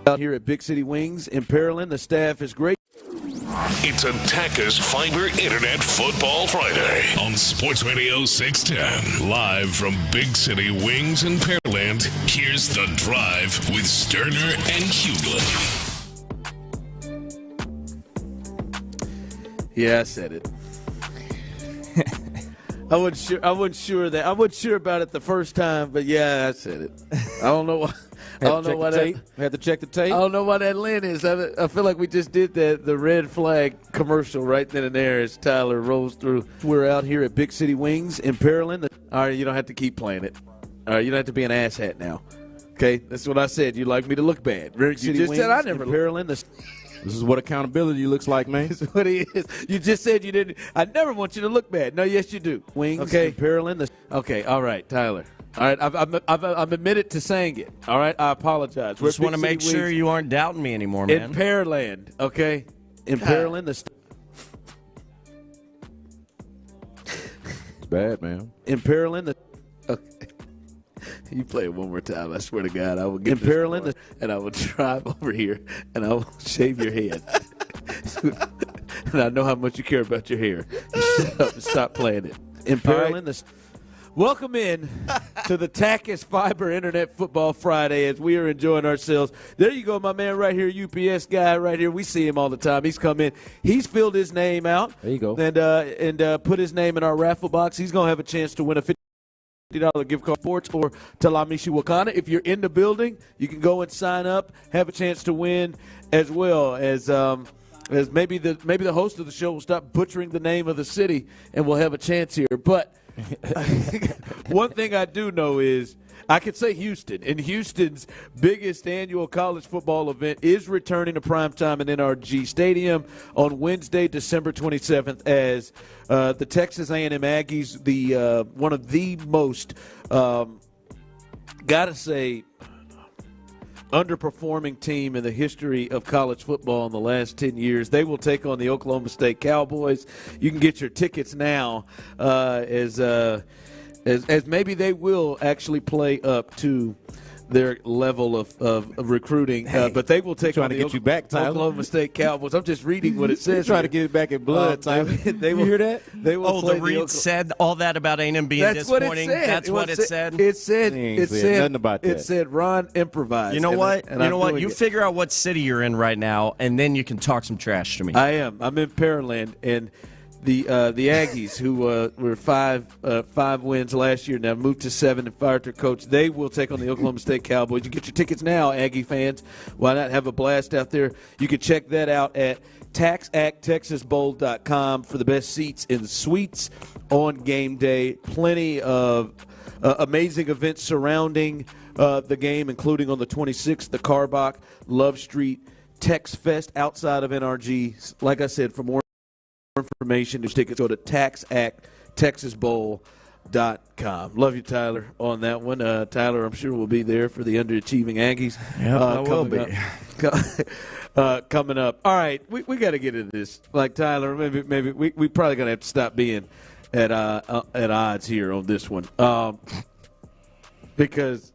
Speaker 14: Out here at Big City Wings in Pearland, the staff is great.
Speaker 6: It's Attackers Fiber Internet Football Friday on Sports Radio 610. Live from Big City Wings in Pearland, here's The Drive with Stoerner and Hughley.
Speaker 14: Yeah, I said it. I wasn't sure about it the first time, but yeah, I said it. I don't know why. I don't know why that.
Speaker 21: Had to check the tape.
Speaker 14: I don't know why that Lynn is. I feel like we just did the red flag commercial right then and there as Tyler rolls through. We're out here at Big City Wings in Pearland. All right, you don't have to keep playing it. All right, you don't have to be an asshat now. Okay, that's what I said. You'd like me to look bad. Big City Wings said I never in Pearland. This
Speaker 21: is what accountability looks like, man.
Speaker 14: This is what he is. You just said you didn't. I never want you to look bad. No, yes, you do. Wings in Pearland. Okay, all right, Tyler. All right, I've admitted to saying it. All right, I apologize.
Speaker 16: Just want to make sure you aren't doubting me anymore, man.
Speaker 14: In Pearland, okay? In Pearland.
Speaker 21: It's bad, man.
Speaker 14: In Pearland. Okay. You play it one more time. I swear to God, I will get in Pearland, and I will drive over here, and I will shave your head. And I know how much you care about your hair. You shut up and stop playing it. In Pearland. Welcome in to the Tackers Fiber Internet Football Friday as we are enjoying ourselves. There you go, my man right here, UPS guy right here. We see him all the time. He's come in. He's filled his name out.
Speaker 21: There you go.
Speaker 14: And put his name in our raffle box. He's going to have a chance to win a $50 gift card sports or Talamishi Wakana. If you're in the building, you can go and sign up, have a chance to win as well as maybe the host of the show will stop butchering the name of the city and we'll have a chance here. But one thing I do know is I could say Houston, and Houston's biggest annual college football event is returning to primetime in NRG Stadium on Wednesday, December 27th, as the Texas A&M Aggies, the one of the most, gotta say, underperforming team in the history of college football in the last 10 years. They will take on the Oklahoma State Cowboys. You can get your tickets now as maybe they will actually play up to their level of recruiting, but they will take on the Oklahoma State Cowboys. I'm just reading what it says.
Speaker 21: Trying to get it back in blood, Tyler.
Speaker 14: They will,
Speaker 21: you hear that?
Speaker 14: They will play
Speaker 16: the Reed said all that about A&M being disappointing. That's what it said.
Speaker 14: It said
Speaker 21: nothing about that.
Speaker 14: It said Ron improvised.
Speaker 16: You know what? You figure out what city you're in right now, and then you can talk some trash to me.
Speaker 14: I am. I'm in Pearland, and the Aggies, who were five wins last year, now moved to 7 and fired their coach. They will take on the Oklahoma State Cowboys. You get your tickets now, Aggie fans. Why not have a blast out there? You can check that out at taxacttexasbowl.com for the best seats and suites on game day. Plenty of amazing events surrounding the game, including on the 26th, the Carbach Love Street Tex Fest outside of NRG. Like I said, for more information, to tickets, go to taxacttexasbowl.com. Love you, Tyler, on that one. Tyler, I'm sure will be there for the underachieving Aggies.
Speaker 16: Yep, I will be.
Speaker 14: Coming up. All right, we got to get into this. Like Tyler, maybe we probably gonna have to stop being at odds here on this one, because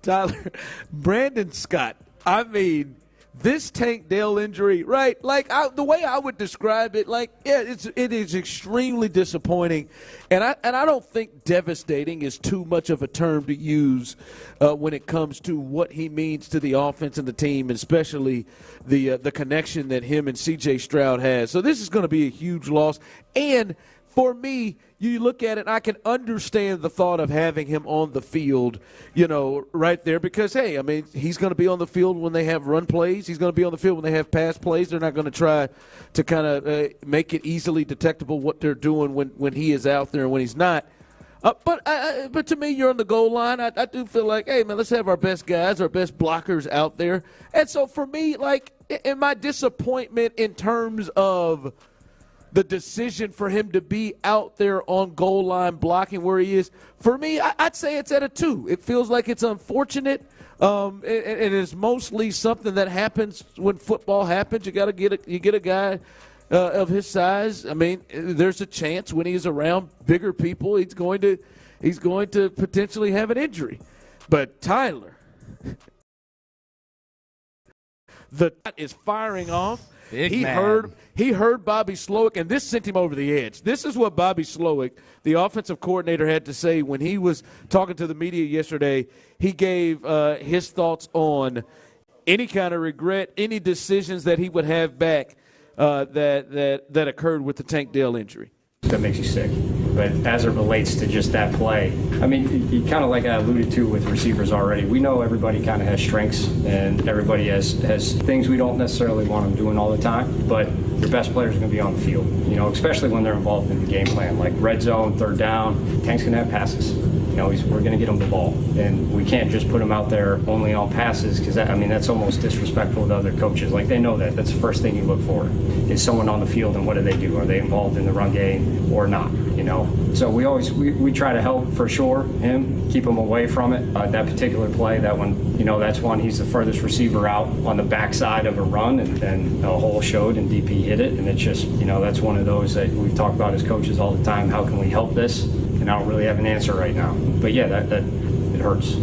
Speaker 14: Tyler, Brandon Scott. I mean, this Tank Dell injury, right? Like the way I would describe it, like it is extremely disappointing, and I don't think devastating is too much of a term to use when it comes to what he means to the offense and the team, especially the connection that him and C.J. Stroud has. So this is going to be a huge loss, and for me, you look at it, and I can understand the thought of having him on the field, right there, because, hey, I mean, he's going to be on the field when they have run plays. He's going to be on the field when they have pass plays. They're not going to try to kind of make it easily detectable what they're doing when he is out there and when he's not. But to me, you're on the goal line. I do feel like, hey, man, let's have our best guys, our best blockers out there. And so for me, like, in my disappointment in terms of the decision for him to be out there on goal line blocking where he is, for me, I'd say it's at a 2. It feels like it's unfortunate, And it's mostly something that happens when football happens. You get a guy of his size. I mean, there's a chance when he's around bigger people, he's going to potentially have an injury. But Tyler, the is firing off. He heard Bobby Slowick, and this sent him over the edge. This is what Bobby Slowick, the offensive coordinator, had to say when he was talking to the media yesterday. He gave his thoughts on any kind of regret, any decisions that he would have back that occurred with the Tank Dell injury.
Speaker 10: That makes you sick. But as it relates to just that play, I mean, you kind of like I alluded to with receivers already. We know everybody kind of has strengths and everybody has things we don't necessarily want them doing all the time. But your best players are going to be on the field, especially when they're involved in the game plan, like red zone, third down. Tank's going to have passes. We're going to get him the ball. And we can't just put him out there only on passes because, that's almost disrespectful to other coaches. Like, they know that. That's the first thing you look for is someone on the field, and what do they do? Are they involved in the run game or not? So we try to help, for sure, him, keep him away from it. That particular play, that one, that's one. He's the furthest receiver out on the backside of a run, and then a hole showed and DP hit it. And it's just, that's one of those that we've talked about as coaches all the time. How can we help this? And I don't really have an answer right now. But yeah, that it hurts.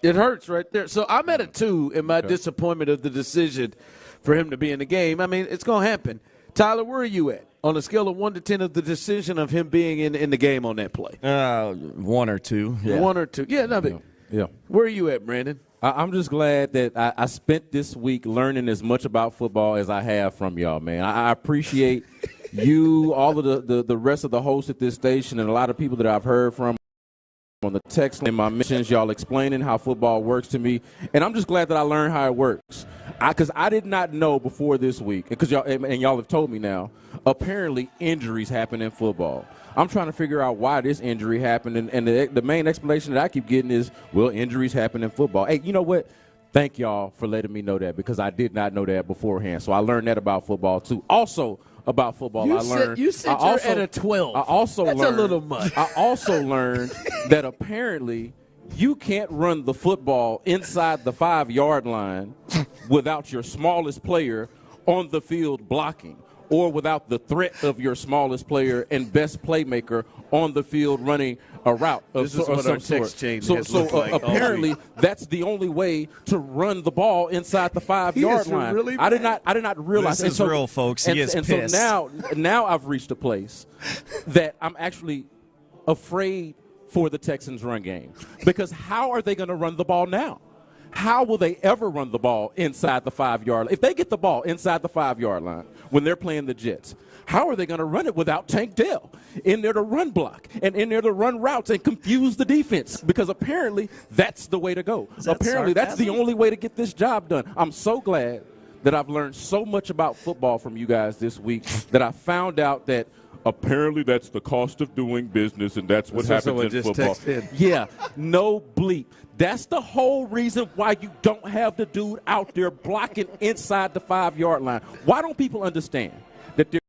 Speaker 14: It hurts right there. So I'm at a 2 in my disappointment of the decision for him to be in the game. I mean, it's going to happen. Tyler, where are you at on a scale of 1 to 10 of the decision of him being in the game on that play?
Speaker 16: 1 or 2. Yeah.
Speaker 14: 1 or 2. Yeah,
Speaker 21: yeah.
Speaker 14: Where are you at, Brandon?
Speaker 21: I'm just glad that I spent this week learning as much about football as I have from y'all, man. I appreciate you, all of the rest of the hosts at this station, and a lot of people that I've heard from on the text and my missions, y'all explaining how football works to me. And I'm just glad that I learned how it works. Because I did not know before this week, because y'all have told me now, apparently injuries happen in football. I'm trying to figure out why this injury happened, and the main explanation that I keep getting is, well, injuries happen in football. Hey, you know what? Thank y'all for letting me know that, because I did not know that beforehand. So I learned that about football, too. Also, about football, I learned.
Speaker 14: You said you're at a 12. That's a little much.
Speaker 21: I also learned that apparently you can't run the football inside the 5-yard line without your smallest player on the field blocking, or without the threat of your smallest player and best playmaker on the field running a route of some sort. So apparently that's the only way to run the ball inside the 5-yard line.
Speaker 16: Really
Speaker 21: I did not realize.
Speaker 16: This is real, folks. He is pissed.
Speaker 21: So now I've reached a place that I'm actually afraid for the Texans' run game, because how are they going to run the ball now? How will they ever run the ball inside the 5-yard line? If they get the ball inside the 5-yard line when they're playing the Jets, how are they going to run it without Tank Dell in there to run block and in there to run routes and confuse the defense? Because apparently that's the way to go. Apparently that's the only way to get this job done. I'm so glad that I've learned so much about football from you guys this week that I found out that apparently that's the cost of doing business, and that's what happens in football. Yeah, no bleep. That's the whole reason why you don't have the dude out there blocking inside the 5-yard line. Why don't people understand that there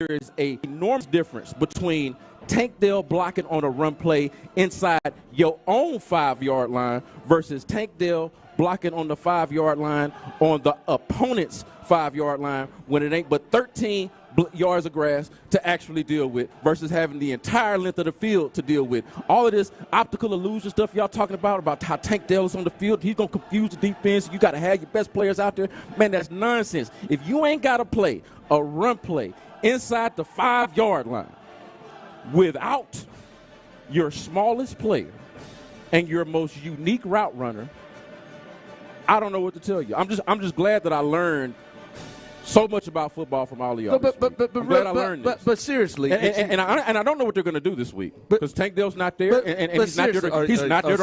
Speaker 21: is an enormous difference between Tank Dell blocking on a run play inside your own 5-yard line versus Tank Dell blocking on the 5-yard line on the opponent's 5-yard line when it ain't but 13 yards of grass to actually deal with versus having the entire length of the field to deal with. All of this optical illusion stuff y'all talking about how Tank Dell is on the field, he's going to confuse the defense, you got to have your best players out there. Man, that's nonsense. If you ain't got to play a run play inside the 5-yard line without your smallest player and your most unique route runner, I don't know what to tell you. I'm just glad that I learned so much about football from all of y'all. I'm glad I learned this.
Speaker 14: But seriously,
Speaker 21: and I don't know what they're going to do this week because Tank Dell's not there, and he's not there to he's not there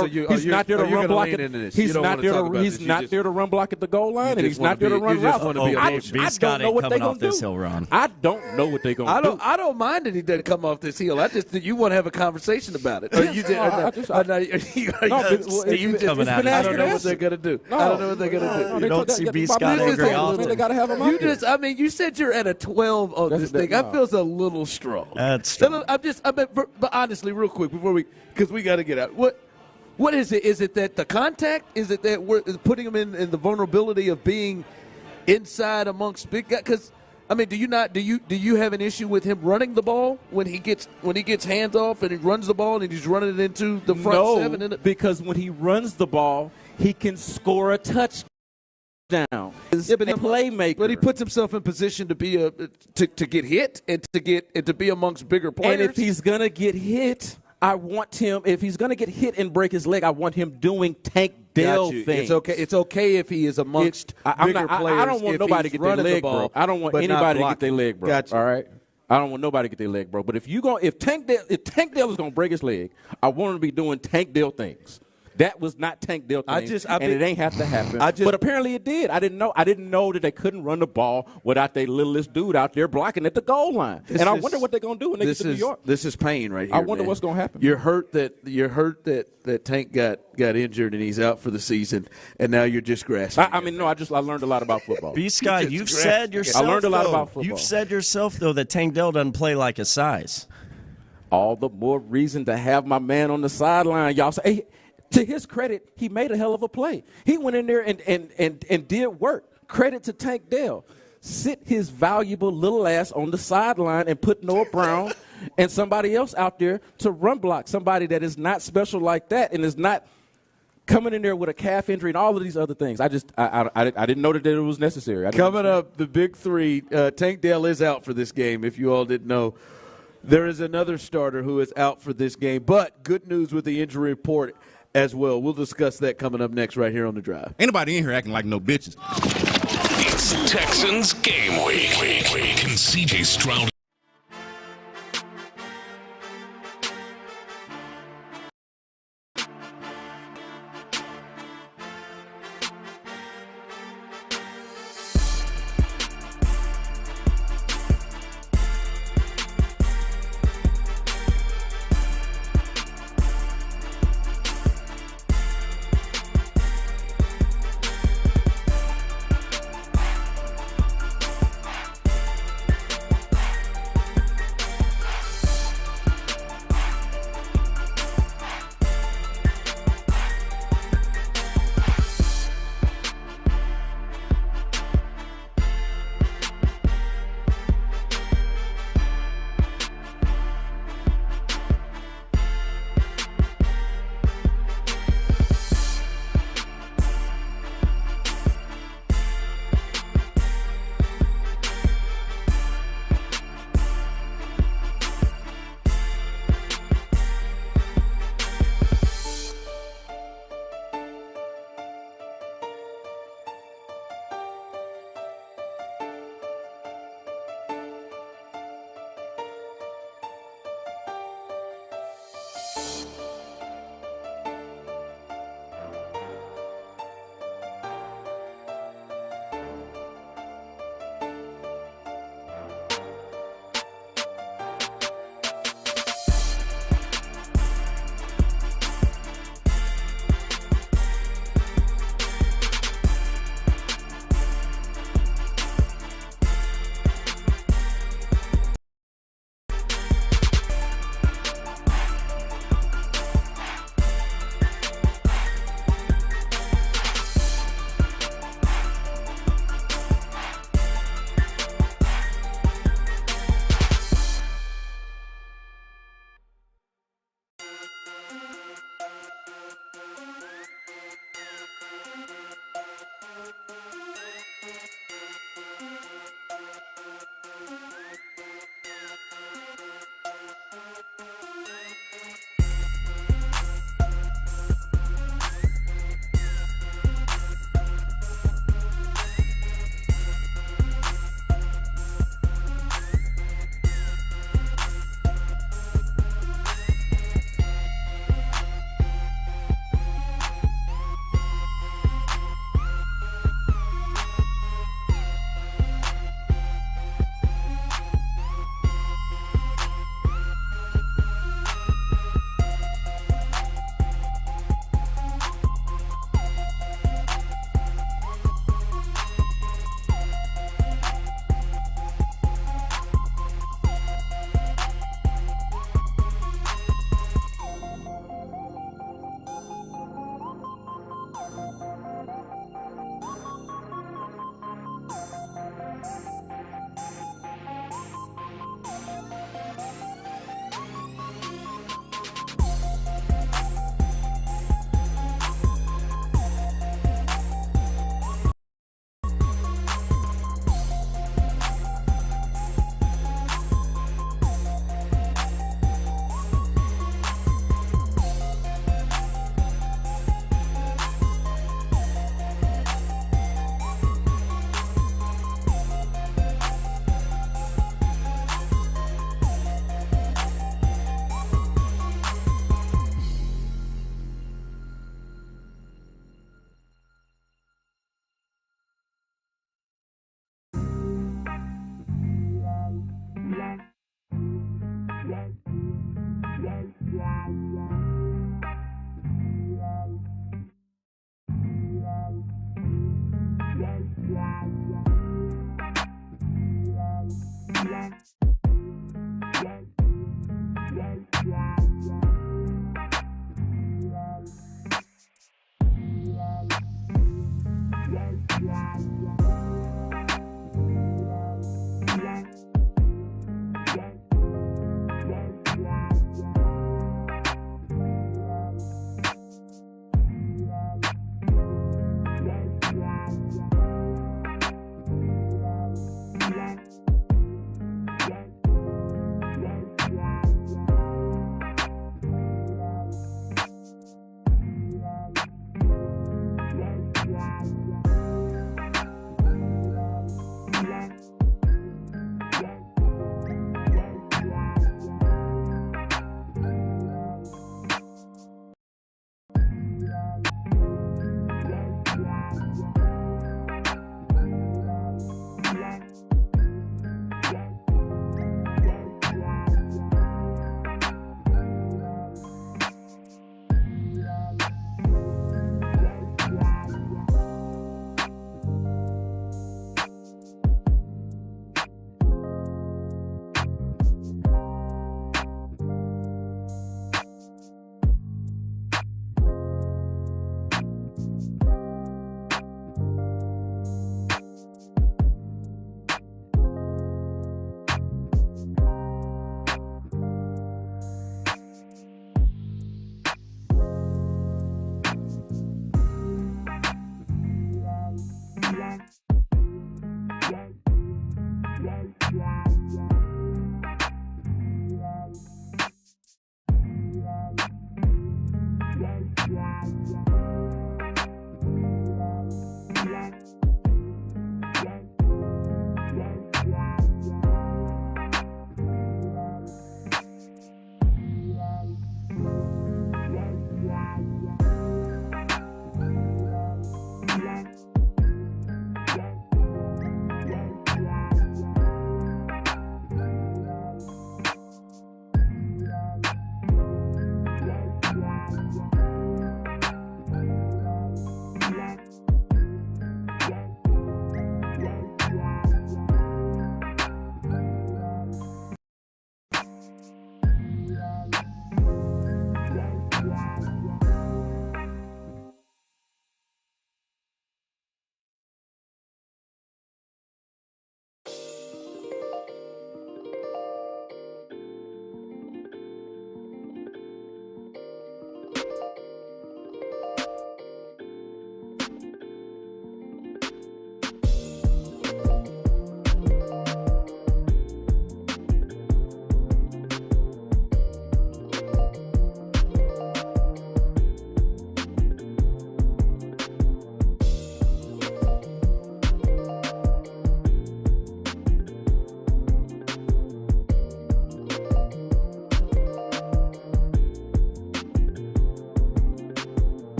Speaker 21: to run block it. He's not there to run block at the goal line, and he's not there to run routes. I don't know what they're going to do. I don't know what they're going to do.
Speaker 14: I don't mind that he doesn't come off this hill. I just think you want to have a conversation about it. I don't know what they're going to do. I don't know what they're going to do.
Speaker 16: You don't see B. Scott very often.
Speaker 21: They got to have him out there.
Speaker 14: You said you're at a 12 on this thing. That feels a little strong.
Speaker 16: That's strong.
Speaker 14: But honestly, real quick because we got to get out. What is it? Is it that the contact? Is it that we're putting him in the vulnerability of being inside amongst big guys? Because I mean, do you have an issue with him running the ball when he gets hands off and he runs the ball and he's running it into the front seven?
Speaker 21: Because when he runs the ball, he can score a touchdown. He's a playmaker,
Speaker 14: but he puts himself in position to be to get hit and to be amongst bigger players.
Speaker 21: And if he's gonna get hit, I want him. If he's gonna get hit and break his leg, I want him doing Tank Dell things.
Speaker 14: It's okay if he is amongst bigger players.
Speaker 21: I don't want nobody to get their leg broke. I don't want anybody to get their leg broke.
Speaker 14: Gotcha.
Speaker 21: All right. I don't want nobody to get their leg broke. But if Tank Dell is gonna break his leg, I want him to be doing Tank Dell things. That was not Tank Dell things, and it ain't have to happen. But apparently it did. I didn't know that they couldn't run the ball without their littlest dude out there blocking at the goal line. I wonder what they're going to do when they get to New York.
Speaker 14: This is Payne right here.
Speaker 21: I wonder what's going to happen.
Speaker 14: You're hurt that Tank got injured and he's out for the season, and now you're just grasping.
Speaker 21: I learned a lot about football.
Speaker 16: B. Scott, you've said yourself.
Speaker 21: I learned a lot about football.
Speaker 16: You've said yourself though that Tank Dell doesn't play like his size.
Speaker 21: All the more reason to have my man on the sideline, y'all. Say, hey, to his credit, he made a hell of a play. He went in there and did work. Credit to Tank Dell. Sit his valuable little ass on the sideline and put Noah Brown and somebody else out there to run block. Somebody that is not special like that and is not coming in there with a calf injury and all of these other things. I didn't know that it was necessary.
Speaker 14: Coming up, the big three. Tank Dell is out for this game, if you all didn't know. There is another starter who is out for this game. But good news with the injury report as well. We'll discuss that coming up next right here on The Drive.
Speaker 4: Ain't nobody in here acting like no bitches.
Speaker 6: It's Texans Game Week. Can C.J. Stroud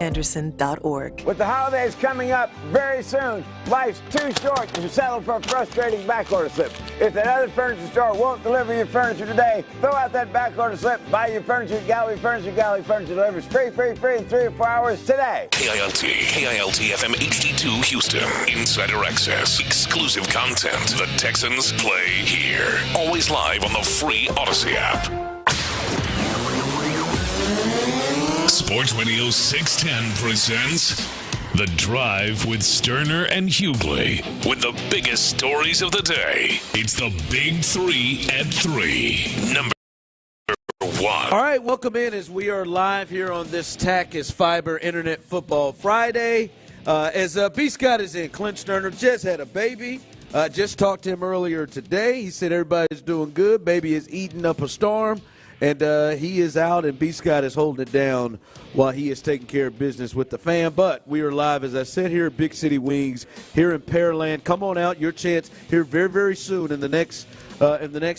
Speaker 15: anderson.org.
Speaker 19: With the holidays coming up very soon, life's too short to settle for a frustrating backorder slip. If that other furniture store won't deliver your furniture today, throw out that backorder slip, buy your furniture at Gallery Furniture. Gallery Furniture delivers free in 3 or 4 hours today.
Speaker 6: KILT FM HD2 Houston. Insider access, exclusive content. The Texans play here. Always live on the free Odyssey app. Sports Radio 610 presents The Drive with Stoerner and Hughley. With the biggest stories of the day, it's the Big 3 at 3. Number 1.
Speaker 14: All right, welcome in as we are live here on this TAC is Fiber Internet Football Friday. As B. Scott is in, Clint Stoerner just had a baby. Just talked to him earlier today. He said everybody's doing good. Baby is eating up a storm. And he is out, and B. Scott is holding it down while he is taking care of business with the fan. But we are live, as I said, here at Big City Wings, here in Pearland. Come on out, your chance here very, very soon. In the next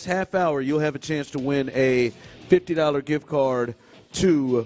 Speaker 14: half hour, you'll have a chance to win a $50 gift card to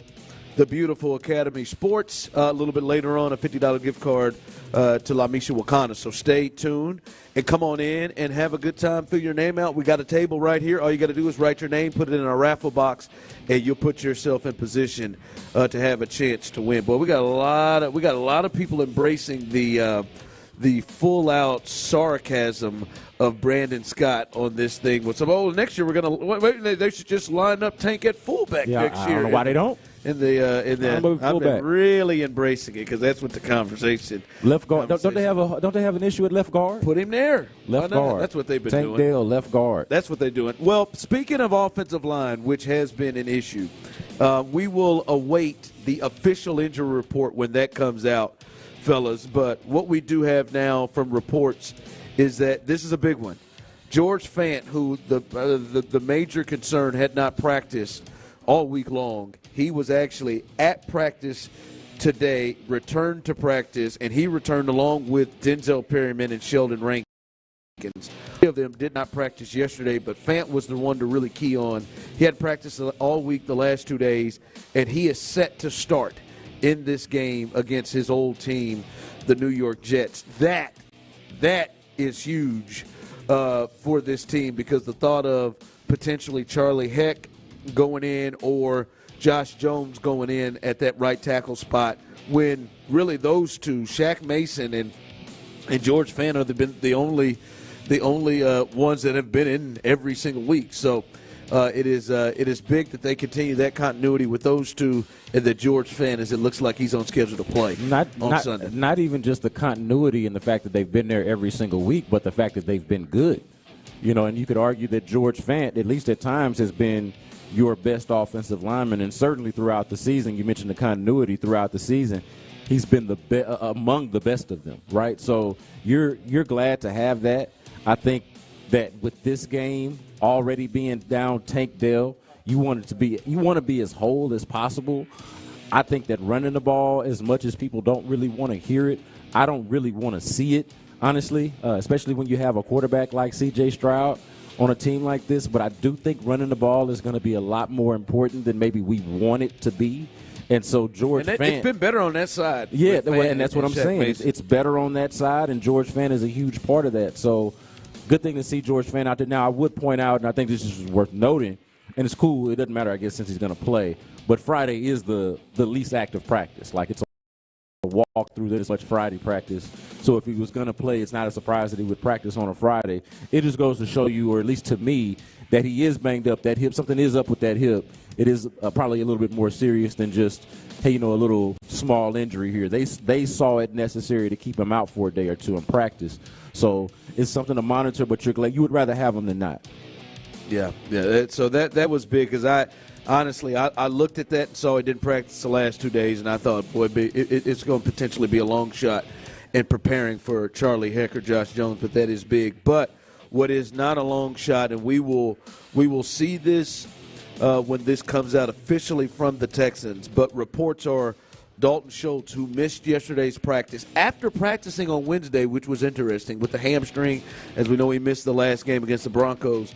Speaker 14: the beautiful Academy Sports. A little bit later on, a $50 gift card to La Misha Wakana. So stay tuned and come on in and have a good time. Fill your name out. We got a table right here. All you got to do is write your name, put it in our raffle box, and you'll put yourself in position to have a chance to win. Boy, we got a lot of people embracing the full out sarcasm of Brandon Scott on this thing. With some next year we're gonna they should just line up Tank at fullback next year.
Speaker 21: I don't know why they don't.
Speaker 14: I've been really embracing it because that's what the conversation.
Speaker 21: Left guard. Don't they have an issue at left guard?
Speaker 14: Put him there.
Speaker 21: Left guard.
Speaker 14: That's what they've been
Speaker 21: Tank
Speaker 14: doing.
Speaker 21: Dell, left guard.
Speaker 14: That's what they're doing. Well, speaking of offensive line, which has been an issue, we will await the official injury report when that comes out, fellas. But what we do have now from reports is that this is a big one. George Fant, who the major concern had not practiced all week long. He was actually at practice today, returned to practice, and he returned along with Denzel Perryman and Sheldon Rankins. Three of them did not practice yesterday, but Fant was the one to really key on. He had practiced all week the last 2 days, and he is set to start in this game against his old team, the New York Jets. That is huge for this team because the thought of potentially Charlie Heck going in or Josh Jones going in at that right tackle spot when really those two, Shaq Mason and George Fant, have been the only ones that have been in every single week. So it is big that they continue that continuity with those two and that George Fant, as it looks like he's on schedule to play on Sunday. Not even just the continuity and the fact that they've been there every single week, but the fact that they've been good. And you could argue that George Fant, at least at times, has been your best offensive lineman, and certainly throughout the season. You mentioned the continuity throughout the season. He's been among the best of them, right? So you're glad to have that. I think that with this game already being down Tank Dell, you want to be as whole as possible. I think that running the ball, as much as people don't really want to hear it, I don't really want to see it, honestly, especially when you have a quarterback like C.J. Stroud on a team like this. But I do think running the ball is going to be a lot more important than maybe we want it to be. And so George Fant, it's been better on that side. Yeah, and that's what I'm saying. It's better on that side, and George Fant is a huge part of that. So good thing to see George Fant out there. Now, I would point out, and I think this is worth noting, and it's cool. It doesn't matter, I guess, since he's going to play. But Friday is the least active practice. Like, it's a walk through this much Friday practice. So if he was going to play, it's not a surprise that he would practice on a Friday. It just goes to show you, or at least to me, that he is banged up. That hip, something is up with that hip. It is probably a little bit more serious than just, hey, a little small injury here. They saw it necessary to keep him out for a day or two in practice. So it's something to monitor, but you're glad. You would rather have him than not. Yeah. So that was big because I looked at that and saw he didn't practice the last 2 days, and I thought, boy, it's going to potentially be a long shot in preparing for Charlie Heck or Josh Jones, but that is big. But what is not a long shot, and we will see this when this comes out officially from the Texans, but reports are Dalton Schultz, who missed yesterday's practice after practicing on Wednesday, which was interesting with the hamstring. As we know, he missed the last game against the Broncos.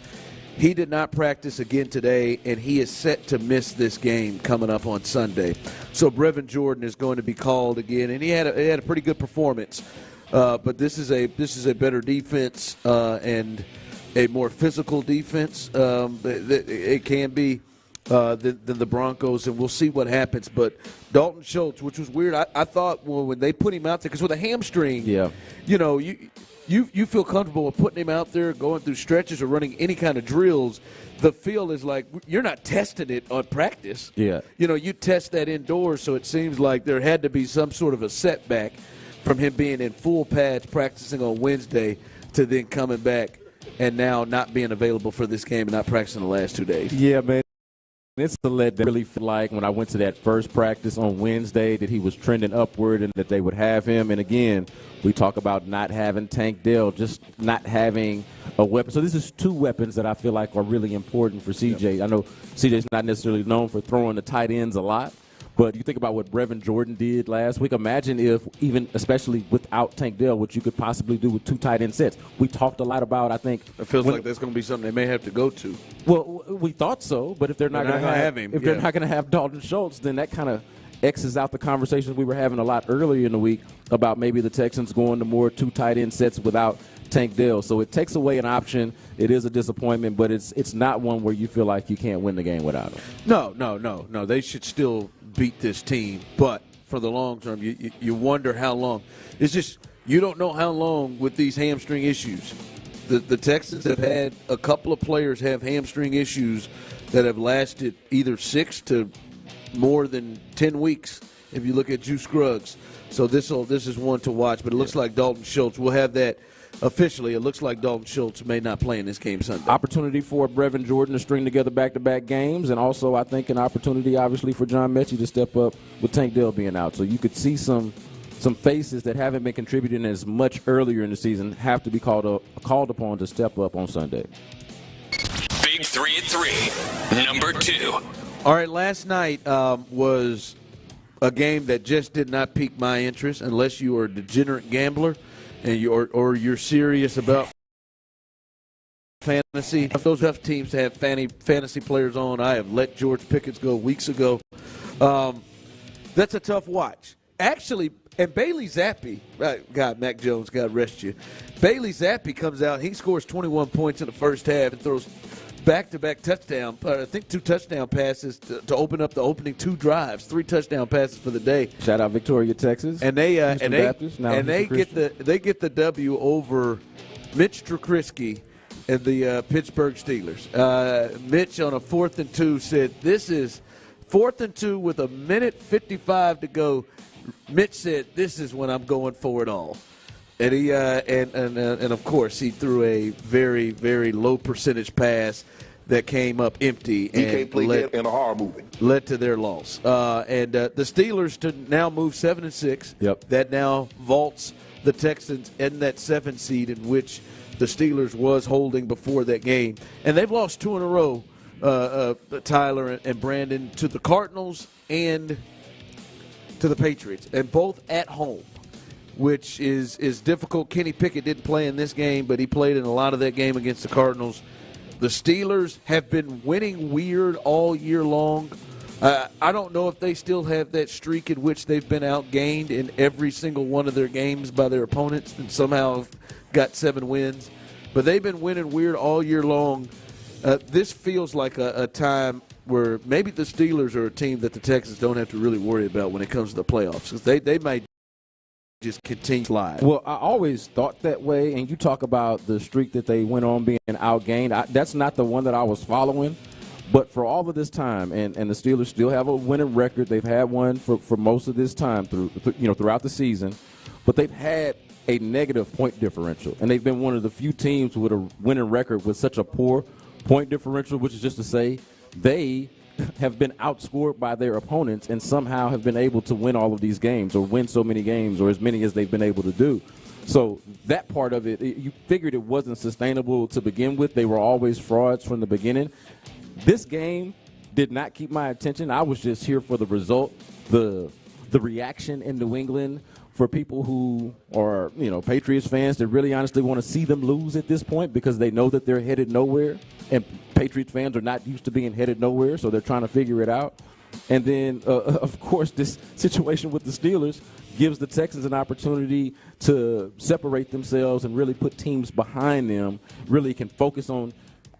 Speaker 14: He did not practice again today, and he is set to miss this game coming up on Sunday. So Brevin Jordan is going to be called again, and he had a pretty good performance. But this is a better defense and a more physical defense. It can be than the Broncos, and we'll see what happens. But Dalton Schultz, which was weird, I thought when they put him out there, because with a hamstring, you feel comfortable with putting him out there, going through stretches or running any kind of drills. The feel is like you're not testing it on practice.
Speaker 21: Yeah.
Speaker 14: You test that indoors, so it seems like there had to be some sort of a setback from him being in full pads practicing on Wednesday to then coming back and now not being available for this game and not practicing the last 2 days.
Speaker 21: Yeah, man. It's the lead that really feel like when I went to that first practice on Wednesday that he was trending upward and that they would have him. And, again, we talk about not having Tank Dell, just not having a weapon. So this is two weapons that I feel like are really important for C.J. I know C.J.'s not necessarily known for throwing the tight ends a lot, but you think about what Brevin Jordan did last week. Imagine if, even especially without Tank Dell, what you could possibly do with two tight end sets. We talked a lot about, I think.
Speaker 14: It feels like that's going to be something they may have to go to.
Speaker 21: Well, we thought so, but if they're not going to have
Speaker 14: him,
Speaker 21: if they're not going to have Dalton Schultz, then that kind of X's out the conversations we were having a lot earlier in the week about maybe the Texans going to more two tight end sets without Tank Dell. So it takes away an option. It is a disappointment, but it's not one where you feel like you can't win the game without him.
Speaker 14: No. They should still beat this team, but for the long term, you wonder how long. It's just you don't know how long with these hamstring issues. The Texans have had a couple of players have hamstring issues that have lasted either 6 to more than 10 weeks if you look at Juice Scruggs. So this is one to watch, but it looks like Dalton Schultz will have that. Officially, it looks like Dalton Schultz may not play in this game Sunday.
Speaker 21: Opportunity for Brevin Jordan to string together back-to-back games, and also I think an opportunity, obviously, for John Metchie to step up with Tank Dell being out. So you could see some faces that haven't been contributing as much earlier in the season have to be called upon to step up on Sunday.
Speaker 6: Big 3 at 3, number 2.
Speaker 14: All right, last night was a game that just did not pique my interest unless you are a degenerate gambler. And you're serious about fantasy. If those tough teams to have fantasy players on, I have let George Pickens go weeks ago. That's a tough watch. Actually, and Bailey Zappi, God, Mac Jones, God rest you. Bailey Zappi comes out. He scores 21 points in the first half and throws back-to-back touchdown, I think 2 touchdown passes to open up the opening 2 drives, 3 touchdown passes for the day.
Speaker 21: Shout out Victoria, Texas.
Speaker 14: And they get the W over Mitch Trubisky and the Pittsburgh Steelers. Mitch on a 4th and 2 said, "This is 4th and 2 with 1:55 to go." Mitch said, "This is when I'm going for it all." And he and of course he threw a very, very low percentage pass that came up empty and
Speaker 24: in a horror movie.
Speaker 14: Led to their loss. The Steelers to now move 7-6.
Speaker 21: Yep.
Speaker 14: That now vaults the Texans in that 7 seed in which the Steelers was holding before that game, and they've lost 2 in a row. Tyler and Brandon, to the Cardinals and to the Patriots, and both at home, which is difficult. Kenny Pickett didn't play in this game, but he played in a lot of that game against the Cardinals. The Steelers have been winning weird all year long. I don't know if they still have that streak in which they've been outgained in every single one of their games by their opponents and somehow got 7 wins. But they've been winning weird all year long. This feels like a time where maybe the Steelers are a team that the Texans don't have to really worry about when it comes to the playoffs, because they might just continue to slide.
Speaker 21: Well, I always thought that way, and you talk about the streak that they went on being outgained. That's not the one that I was following, but for all of this time, and the Steelers still have a winning record. They've had one for most of this time throughout the season, but they've had a negative point differential, and they've been one of the few teams with a winning record with such a poor point differential, which is just to say they have been outscored by their opponents and somehow have been able to win all of these games, or win so many games, or as many as they've been able to do. So that part of it, you figured it wasn't sustainable to begin with. They were always frauds from the beginning. This game did not keep my attention. I was just here for the result, the reaction in New England for people who are, Patriots fans that really honestly want to see them lose at this point because they know that they're headed nowhere, and Patriots fans are not used to being headed nowhere, so they're trying to figure it out. And then, of course, this situation with the Steelers gives the Texans an opportunity to separate themselves and really put teams behind them, really can focus on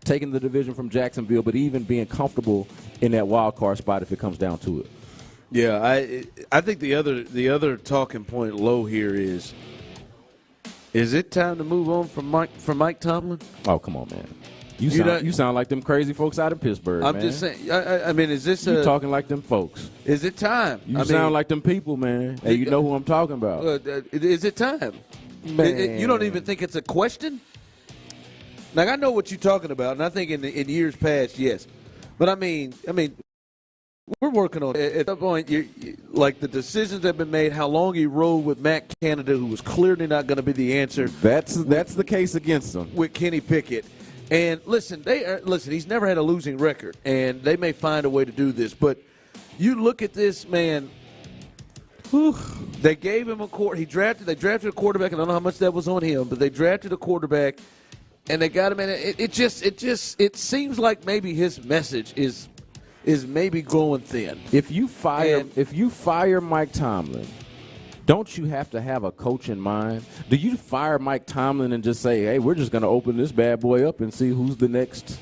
Speaker 21: taking the division from Jacksonville, but even being comfortable in that wild card spot if it comes down to it.
Speaker 14: Yeah, I think the other talking point low here is it time to move on from Mike Tomlin?
Speaker 21: Oh, come on, man. You sound like them crazy folks out of Pittsburgh,
Speaker 14: I'm
Speaker 21: man.
Speaker 14: just saying. I mean, is this
Speaker 21: you talking like them folks?
Speaker 14: Is it time?
Speaker 21: You sound like them people, man. And you know who I'm talking about.
Speaker 14: Is it time?
Speaker 21: Man.
Speaker 14: You don't even think it's a question? Like, I know what you're talking about, and I think in years past, yes. But I mean, we're working on it. At that point, like the decisions have been made, how long he rode with Matt Canada, who was clearly not going to be the answer.
Speaker 21: That's the case against them.
Speaker 14: With Kenny Pickett. And listen, he's never had a losing record, and they may find a way to do this. But you look at this, man. Whew, they gave him they drafted a quarterback. I don't know how much that was on him, but they drafted a quarterback, and they got him in. It seems like maybe his message is maybe growing thin.
Speaker 21: If you fire Mike Tomlin, don't you have to have a coach in mind? Do you fire Mike Tomlin and just say, hey, we're just going to open this bad boy up and see who's the next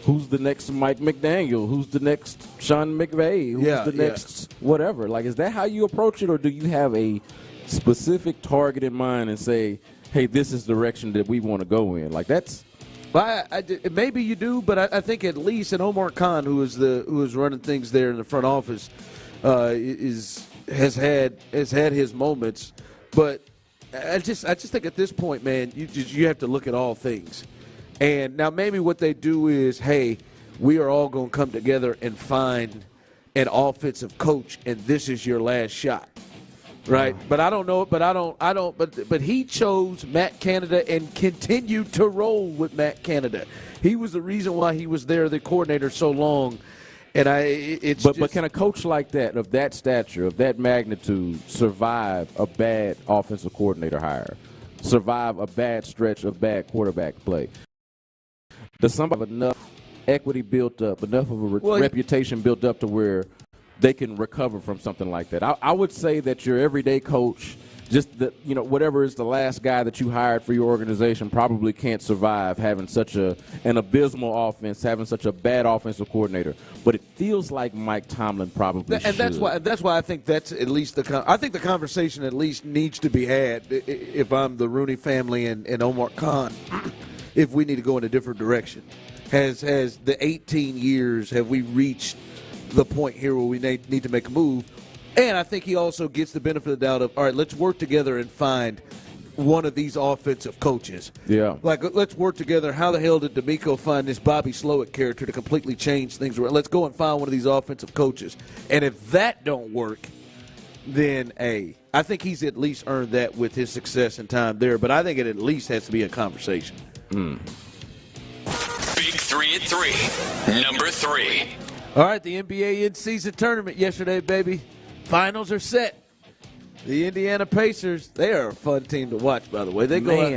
Speaker 21: Mike McDaniel, who's the next Sean McVay, who's the next whatever? Like, is that how you approach it, or do you have a specific target in mind and say, hey, this is the direction that we want to go in? Like, that's –
Speaker 14: maybe you do, but I think at least, and Omar Khan, who is running things there in the front office, has had his moments, but I just think at this point, man, you have to look at all things. And now maybe what they do is, hey, we are all going to come together and find an offensive coach, and this is your last shot, right? But I don't know. But he chose Matt Canada and continued to roll with Matt Canada. He was the reason why he was there, the coordinator, so long. And but
Speaker 21: can a coach like that, of that stature, of that magnitude, survive a bad offensive coordinator hire, survive a bad stretch of bad quarterback play? Does somebody have enough equity built up, enough of a reputation built up to where they can recover from something like that? I would say that your everyday coach, just whatever is the last guy that you hired for your organization, probably can't survive having such an abysmal offense, having such a bad offensive coordinator. But it feels like Mike Tomlin probably should.
Speaker 14: And that's why I think that's at least I think the conversation at least needs to be had. If I'm the Rooney family and Omar Khan, if we need to go in a different direction, has the 18 years, have we reached the point here where we need to make a move? And I think he also gets the benefit of the doubt of, all right, let's work together and find one of these offensive coaches.
Speaker 21: Yeah.
Speaker 14: Like, let's work together. How the hell did D'Amico find this Bobby Slowick character to completely change things around? Let's go and find one of these offensive coaches. And if that don't work, then, I think he's at least earned that with his success and time there. But I think it at least has to be a conversation.
Speaker 6: Big 3 at 3. Number 3.
Speaker 14: All right, the NBA in-season tournament yesterday, baby. Finals are set. The Indiana Pacers, they are a fun team to watch, by the way.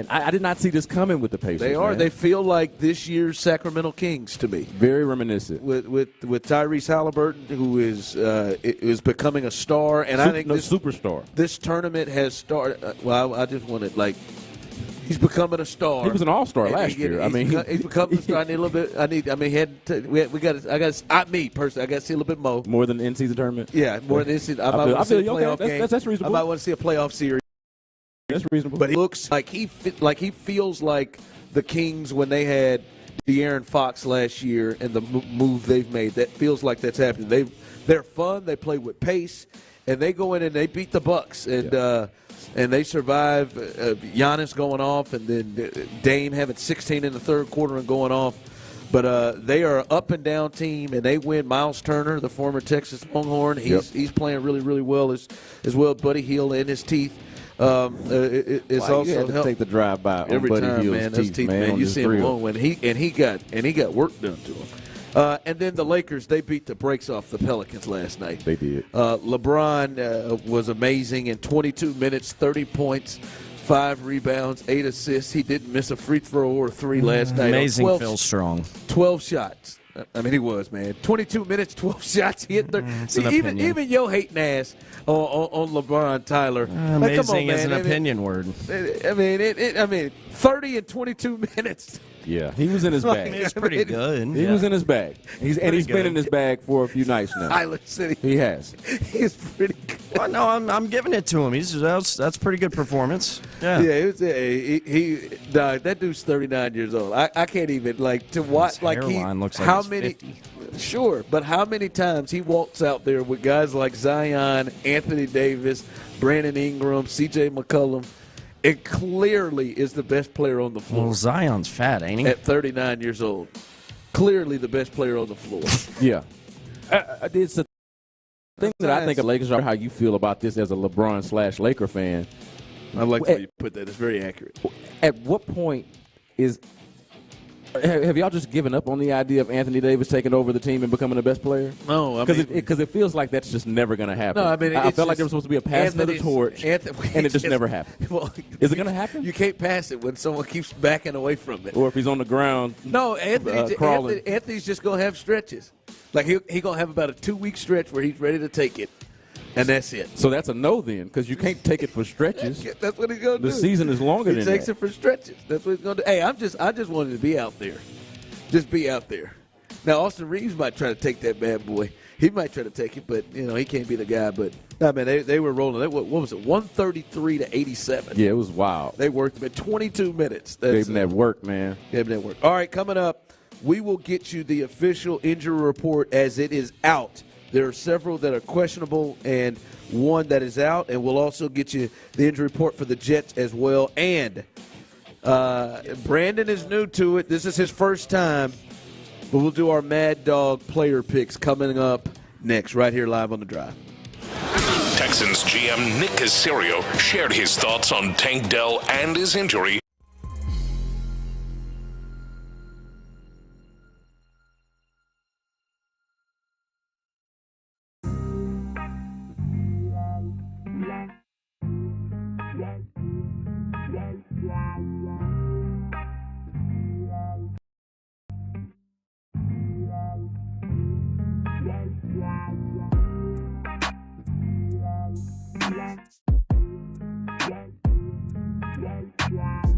Speaker 21: I did not see this coming with the Pacers.
Speaker 14: They are.
Speaker 21: Man.
Speaker 14: They feel like this year's Sacramento Kings to me.
Speaker 21: Very reminiscent.
Speaker 14: With Tyrese Halliburton, who is becoming a star. And I think
Speaker 21: superstar.
Speaker 14: This tournament has started. I just want to, he's becoming a star.
Speaker 21: He was an all-star last year.
Speaker 14: He's becoming a star. I need a little bit. I got to see a little bit more.
Speaker 21: More than the in-season tournament?
Speaker 14: Yeah, more than the in-season. I might want to see a playoff game.
Speaker 21: That's reasonable.
Speaker 14: I might want to see a playoff series.
Speaker 21: That's reasonable.
Speaker 14: But it looks like he feels like the Kings when they had De'Aaron Fox last year and the move they've made. That feels like that's happening. They're fun. They play with pace, and they go in and they beat the Bucks. And they survive Giannis going off, and then Dame having 16 in the third quarter and going off. But they are an up-and-down team, and they win. Miles Turner, the former Texas Longhorn, he's playing really, really well as well. Buddy Hield in his teeth. It's also
Speaker 21: you had to take the drive by
Speaker 14: every
Speaker 21: on Buddy
Speaker 14: time,
Speaker 21: Hield's
Speaker 14: man. Those teeth, man. You see him alone when he got work done to him. And then the Lakers, they beat the brakes off the Pelicans last night.
Speaker 21: They did.
Speaker 14: LeBron was amazing in 22 minutes, 30 points, 5 rebounds, 8 assists. He didn't miss a free throw or 3 last night.
Speaker 16: Amazing Phil Strong.
Speaker 14: 12 shots. I mean, he was, man. 22 minutes, 12 shots. He hit 30. Even yo hating ass on LeBron, Tyler.
Speaker 16: Amazing
Speaker 14: come on, man.
Speaker 16: is an opinion word.
Speaker 14: I mean, 30 and 22 minutes.
Speaker 21: Yeah, he was in his bag.
Speaker 16: It's pretty good.
Speaker 21: He was in his bag. He's been in his bag for a few nights now.
Speaker 14: Island City.
Speaker 21: He has.
Speaker 14: He's pretty good.
Speaker 16: Well, no, I'm giving it to him. That's pretty good performance. Yeah.
Speaker 14: That dude's 39 years old. I can't even to watch
Speaker 16: His hairline looks like
Speaker 14: how
Speaker 16: he's
Speaker 14: many
Speaker 16: 50.
Speaker 14: Sure, but how many times he walks out there with guys like Zion, Anthony Davis, Brandon Ingram, C.J. McCollum, and clearly is the best player on the floor.
Speaker 16: Well, Zion's fat, ain't he?
Speaker 14: At 39 years old. Clearly the best player on the floor.
Speaker 21: Yeah. It's the thing that I think of Lakers are how you feel about this as a LeBron/Laker fan.
Speaker 14: I like the way you put that. It's very accurate.
Speaker 21: At what point have y'all just given up on the idea of Anthony Davis taking over the team and becoming the best player?
Speaker 14: No,
Speaker 21: because it feels like that's just never going to happen.
Speaker 14: No, I mean,
Speaker 21: I felt like there was supposed to be a passing of the torch, and it just never happened.
Speaker 14: Well,
Speaker 21: is it going to happen?
Speaker 14: You can't pass it when someone keeps backing away from it,
Speaker 21: or if he's on the ground.
Speaker 14: No, Anthony's just going to have stretches. Like he going to have about a 2-week stretch where he's ready to take it. And that's it.
Speaker 21: So that's a no then, because you can't take it for stretches.
Speaker 14: That's what he's going to do.
Speaker 21: The season is longer than that.
Speaker 14: He takes it for stretches. That's what he's going to do. Hey, I just wanted to be out there. Just be out there. Now, Austin Reeves might try to take that bad boy. He might try to take it, but, he can't be the guy. But, I mean, they were rolling. What was it, 133-87?
Speaker 21: Yeah, it was wild.
Speaker 14: They worked them in 22 minutes.
Speaker 21: Gave them that work, man.
Speaker 14: Gave them that work. All right, coming up, we will get you the official injury report as it is out. There are several that are questionable and one that is out, and we'll also get you the injury report for the Jets as well. And Brandon is new to it. This is his first time, but we'll do our Mad Dog player picks coming up next, right here live on The Drive.
Speaker 6: Texans GM Nick Caserio shared his thoughts on Tank Dell and his injury.
Speaker 3: Yeah.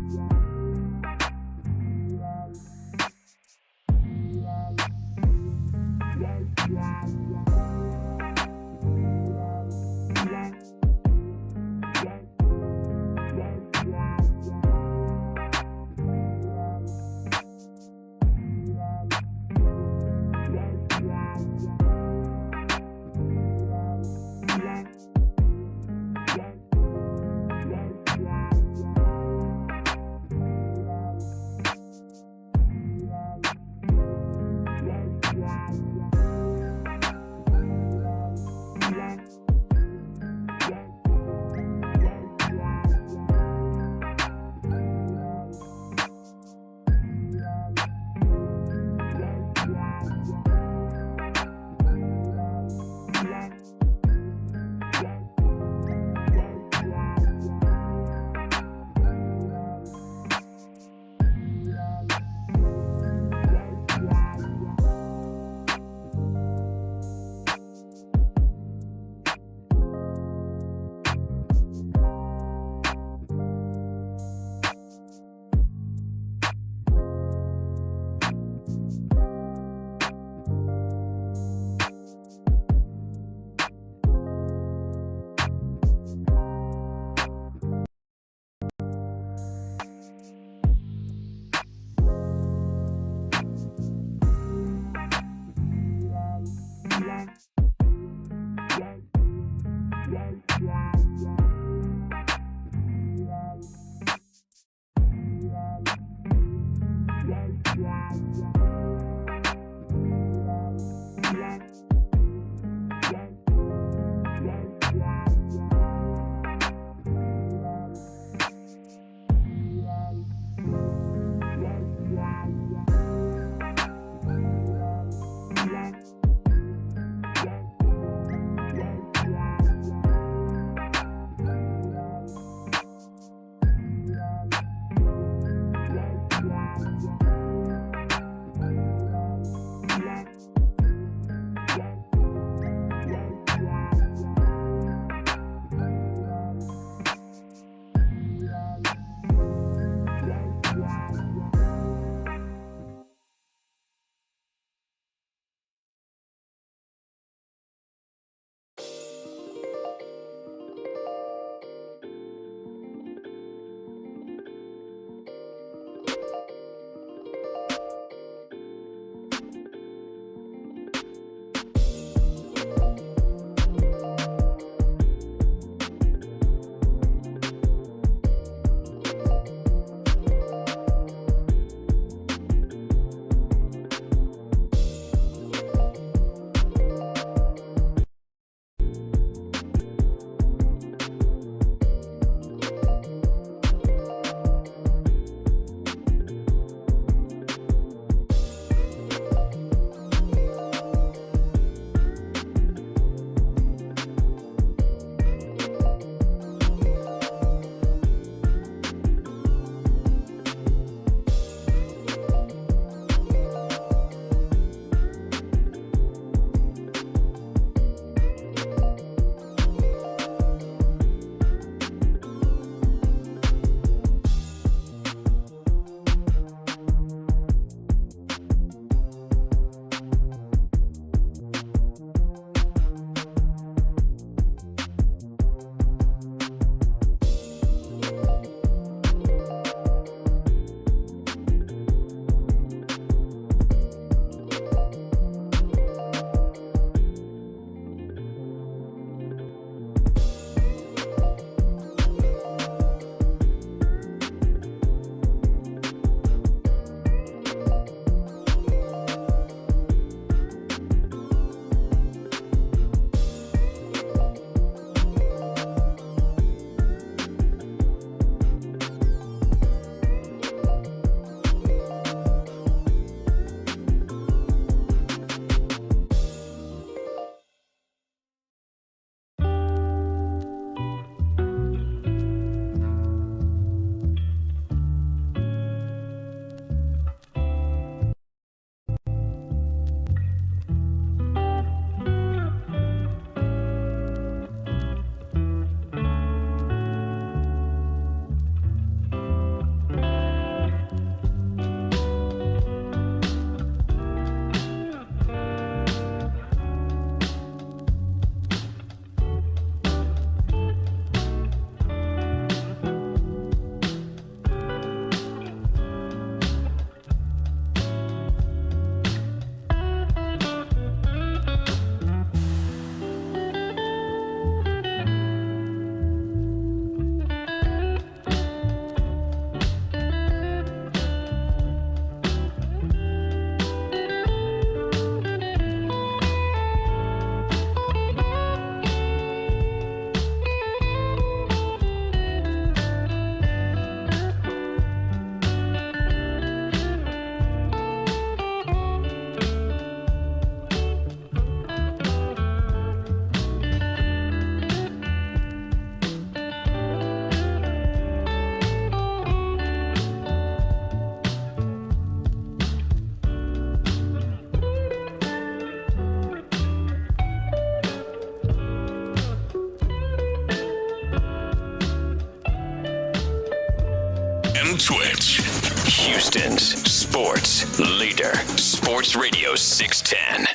Speaker 6: and Twitch.
Speaker 3: Houston's sports leader. Sports Radio 610.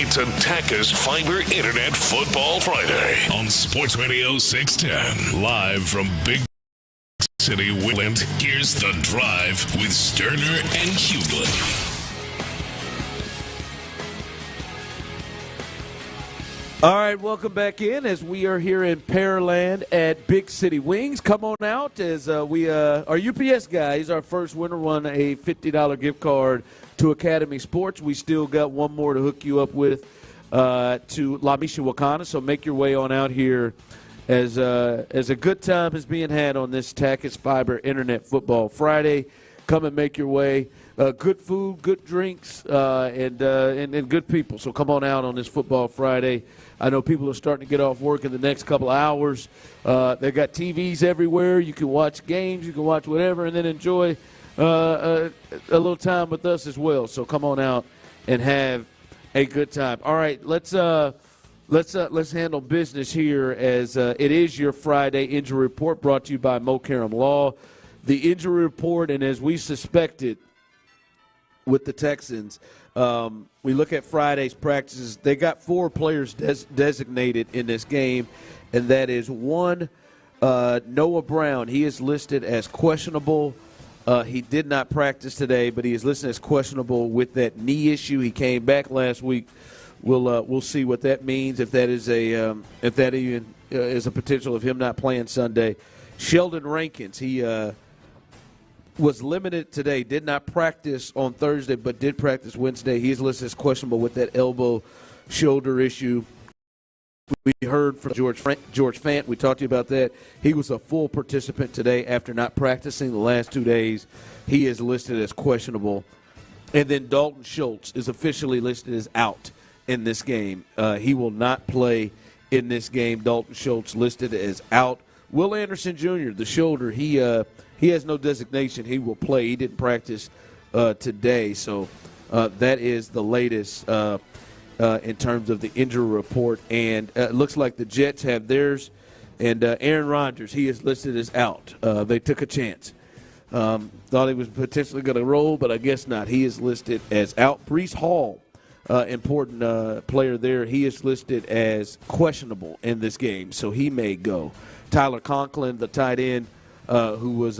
Speaker 6: It's Attackers Fiber Internet Football Friday on Sports Radio 610. Live from Big City, Woodland. Here's The Drive with Stoerner and Hughley.
Speaker 14: All right, welcome back in as we are here in Pearland at Big City Wings. Come on out as our UPS guy, he's our first winner, won a $50 gift card to Academy Sports. We still got one more to hook you up with to La Michoacana, so make your way on out here as a good time is being had on this Attackers Fiber Internet Football Friday. Come and make your way. Good food, good drinks, and good people. So come on out on this Football Friday. I know people are starting to get off work in the next couple of hours. They've got TVs everywhere. You can watch games. You can watch whatever, and then enjoy a little time with us as well. So come on out and have a good time. All right, let's handle business here as it is your Friday injury report brought to you by Mo Karam Law. The injury report, and as we suspected with the Texans, we look at Friday's practices. They got 4 players designated in this game, and that is one, Noah Brown. He is listed as questionable. He did not practice today, but he is listed as questionable with that knee issue. He came back last week. We'll see what that means, if that is a potential of him not playing Sunday. Sheldon Rankins, he was limited today, did not practice on Thursday, but did practice Wednesday. He is listed as questionable with that elbow shoulder issue. We heard from George Fant. We talked to you about that. He was a full participant today after not practicing the last 2 days. He is listed as questionable. And then Dalton Schultz is officially listed as out in this game. He will not play in this game. Dalton Schultz listed as out. Will Anderson Jr., the shoulder, he has no designation. He will play. He didn't practice today. So that is the latest in terms of the injury report. And it looks like the Jets have theirs. And Aaron Rodgers, he is listed as out. They took a chance. Thought he was potentially going to roll, but I guess not. He is listed as out. Breece Hall, important player there, he is listed as questionable in this game, so he may go. Tyler Conklin, the tight end, who was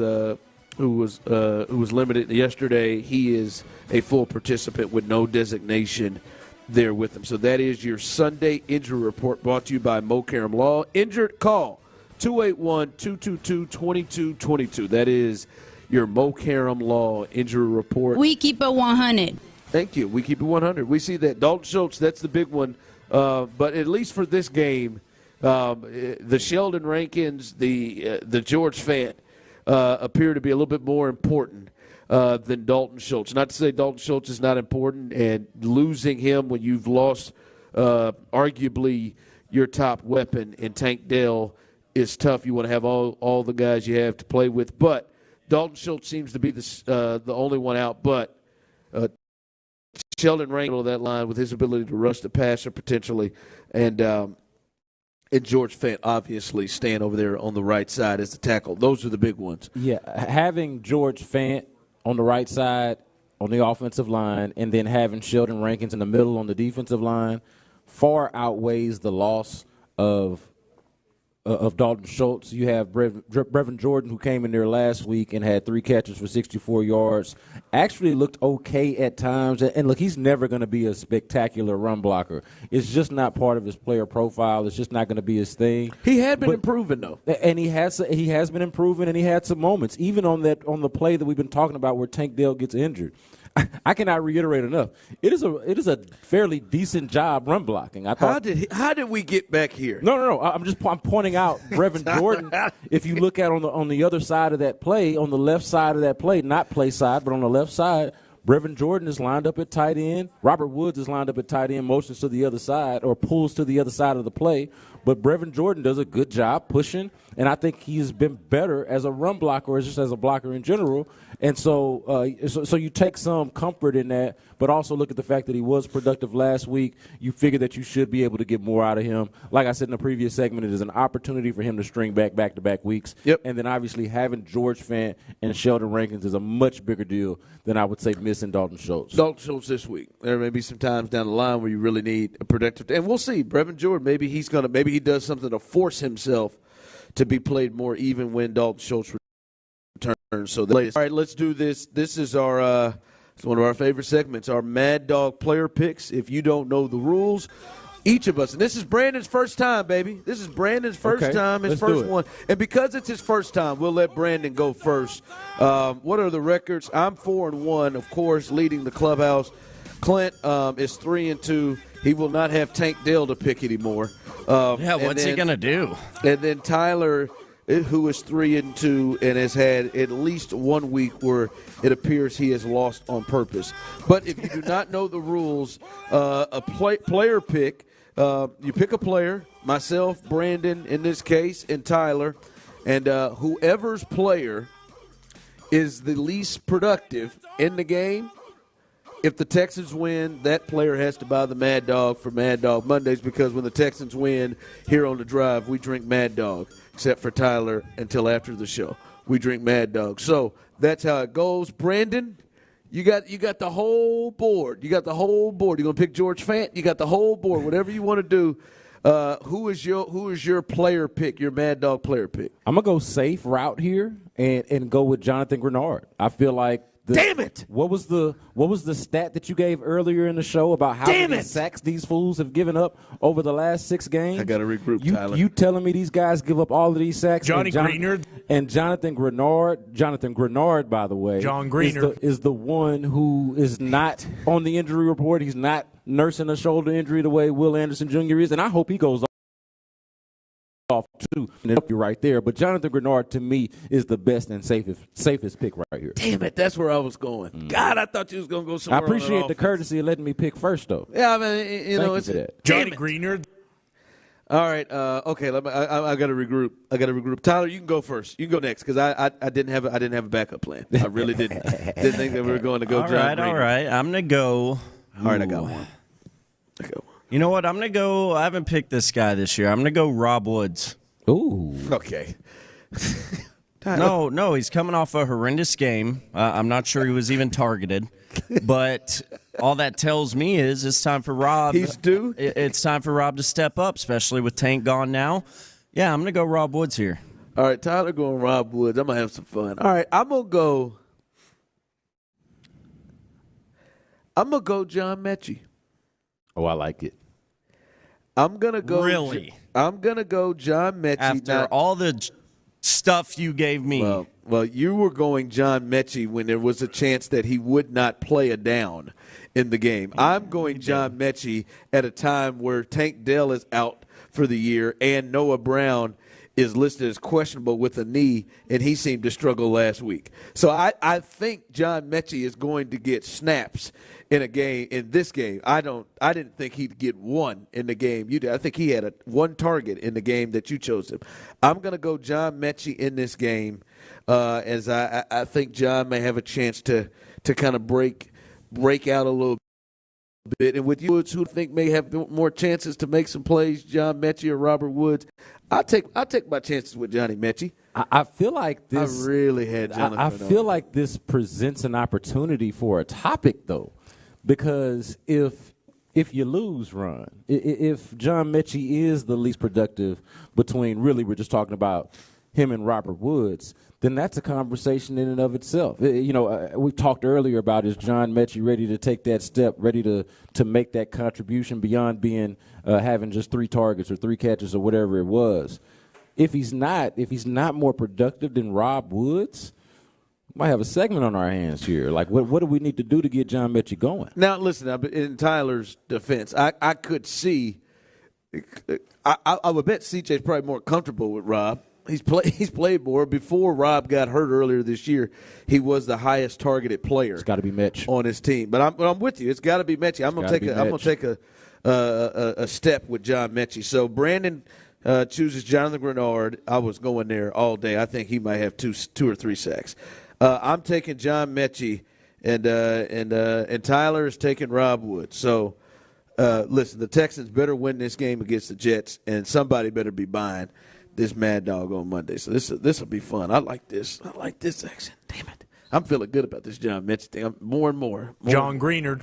Speaker 14: limited yesterday, he is a full participant with no designation there with him. So that is your Sunday injury report brought to you by Mo Karam Law. Injured, call 281-222-2222. That is your Mo Karam Law injury report.
Speaker 15: We keep it 100.
Speaker 14: Thank you. We keep it 100. We see that. Dalton Schultz, that's the big one. But at least for this game, the Sheldon Rankins, the George Fant appear to be a little bit more important than Dalton Schultz. Not to say Dalton Schultz is not important, and losing him when you've lost arguably your top weapon in Tank Dell is tough. You want to have all the guys you have to play with. But Dalton Schultz seems to be the only one out. But Sheldon Rankins on that line with his ability to rush the passer potentially, and George Fant obviously staying over there on the right side as the tackle. Those are the big ones.
Speaker 21: Yeah, having George Fant on the right side on the offensive line and then having Sheldon Rankins in the middle on the defensive line far outweighs the loss of Dalton Schultz. You have Brevin Jordan, who came in there last week and had 3 catches for 64 yards. Actually looked okay at times. And look, he's never going to be a spectacular run blocker. It's just not part of his player profile. It's just not going to be his thing.
Speaker 14: He had been improving, though.
Speaker 21: And he has been improving, and he had some moments, even on the play that we've been talking about where Tank Dell gets injured. I cannot reiterate enough. It is a fairly decent job run blocking. I thought.
Speaker 14: How did we get back here?
Speaker 21: No. I'm pointing out Brevin Jordan. If you look at on the other side of that play, on the left side of that play, not play side, but on the left side, Brevin Jordan is lined up at tight end. Robert Woods is lined up at tight end, motions to the other side or pulls to the other side of the play. But Brevin Jordan does a good job pushing And I think he's been better as a run blocker or just as a blocker in general. And so you take some comfort in that, but also look at the fact that he was productive last week. You figure that you should be able to get more out of him. Like I said in the previous segment, it is an opportunity for him to string back-to-back weeks.
Speaker 14: Yep.
Speaker 21: And then obviously having George Fant and Sheldon Rankins is a much bigger deal than I would say missing Dalton Schultz.
Speaker 14: Dalton Schultz this week. There may be some times down the line where you really need a productive, and we'll see. Brevin Jordan, maybe he does something to force himself to be played more even when Dalton Schultz returns. So the latest. All right, let's do this. This is our it's one of our favorite segments, our Mad Dog player picks. If you don't know the rules, each of us, and this is Brandon's first time, baby. This is Brandon's first time, his first one. And because it's his first time, we'll let Brandon go first. What are the records? I'm 4-1, of course, leading the clubhouse. Clint is 3-2. He will not have Tank Dell to pick anymore.
Speaker 16: What's he going to do?
Speaker 14: And then Tyler, who is 3-2 and has had at least 1 week where it appears he has lost on purpose. But if you do not know the rules, a player pick, you pick a player, myself, Brandon in this case, and Tyler, and whoever's player is the least productive in the game, if the Texans win, that player has to buy the Mad Dog for Mad Dog Mondays, because when the Texans win here on the drive, we drink Mad Dog, except for Tyler until after the show. We drink Mad Dog. So that's how it goes. Brandon, you got the whole board. You got the whole board. You're going to pick George Fant? You got the whole board. Whatever you want to do. Who is your player pick, your Mad Dog player pick?
Speaker 21: I'm going to go safe route here and go with Jonathan Grenard. I feel like
Speaker 14: damn it!
Speaker 21: What was the stat that you gave earlier in the show about how many sacks these fools have given up over the last 6 games?
Speaker 14: I got to regroup, Tyler.
Speaker 21: You telling me these guys give up all of these sacks?
Speaker 8: Greenard.
Speaker 21: And Jonathan Grenard, by the way,
Speaker 8: John Greenard
Speaker 21: is the one who is not on the injury report. He's not nursing a shoulder injury the way Will Anderson Jr. is, and I hope he goes off too. And help you right there. But Jonathan Grenard, to me, is the best and safest pick right here.
Speaker 14: Damn it, that's where I was going. God, I thought you was going to go somewhere.
Speaker 21: I appreciate the courtesy of letting me pick first, though.
Speaker 14: Yeah, I mean, you know, it's
Speaker 8: Johnny Greenard.
Speaker 14: All right, okay. I got to regroup. Tyler, you can go first. You can go next because I didn't have a backup plan. I really didn't think that we were going to go.
Speaker 16: All right. I'm gonna go.
Speaker 14: All right, I got one.
Speaker 16: You know what? I'm going to go – I haven't picked this guy this year. I'm going to go Rob Woods.
Speaker 21: Ooh.
Speaker 14: Okay.
Speaker 16: No, he's coming off a horrendous game. I'm not sure he was even targeted. But all that tells me is it's time for Rob.
Speaker 14: He's due?
Speaker 16: It's time for Rob to step up, especially with Tank gone now. Yeah, I'm going to go Rob Woods here.
Speaker 14: All right, Tyler going Rob Woods. I'm going to have some fun. All right, I'm going to go John Metchie.
Speaker 21: Oh, I like it.
Speaker 14: I'm going to go.
Speaker 16: Really?
Speaker 14: I'm going to go John Metchie.
Speaker 16: After all the stuff you gave me.
Speaker 14: Well, you were going John Metchie when there was a chance that he would not play a down in the game. I'm going John Metchie at a time where Tank Dell is out for the year and Noah Brown is listed as questionable with a knee, and he seemed to struggle last week. So I think John Metchie is going to get snaps in this game. I didn't think he'd get one in the game you did. I think he had one target in the game that you chose him. I'm going to go John Metchie in this game, as I think John may have a chance to kind of break out a little bit. And with you, Woods, who think may have more chances to make some plays, John Metchie or Robert Woods, I'll take my chances with Johnny Metchie.
Speaker 21: I feel like this.
Speaker 14: I really had Jonathan.
Speaker 21: I feel like this presents an opportunity for a topic, though, because if you lose, Ron, if John Metchie is the least productive between, really, we're just talking about him and Robert Woods, then that's a conversation in and of itself. We talked earlier about, is John Metchie ready to take that step, ready to make that contribution beyond being having just 3 targets or 3 catches or whatever it was. If he's not more productive than Rob Woods, we might have a segment on our hands here. Like, what do we need to do to get John Metchie going?
Speaker 14: Now, listen, in Tyler's defense, I could see I would bet CJ's probably more comfortable with Rob. He's played more. Before Rob got hurt earlier this year, he was the highest targeted player.
Speaker 21: It's got to be Metch
Speaker 14: on his team. But I'm with you. It's got to be Metchie. I'm gonna take a step with John Metchie. So Brandon, chooses Jonathan Grenard. I was going there all day. I think he might have two or three sacks. I'm taking John Metchie, and Tyler is taking Rob Wood. So, listen, the Texans better win this game against the Jets, and somebody better be buying this Mad Dog on Monday. So this will be fun. I like this. I like this action. Damn it. I'm feeling good about this John Metchie thing. I'm more and more.
Speaker 8: John Greenard.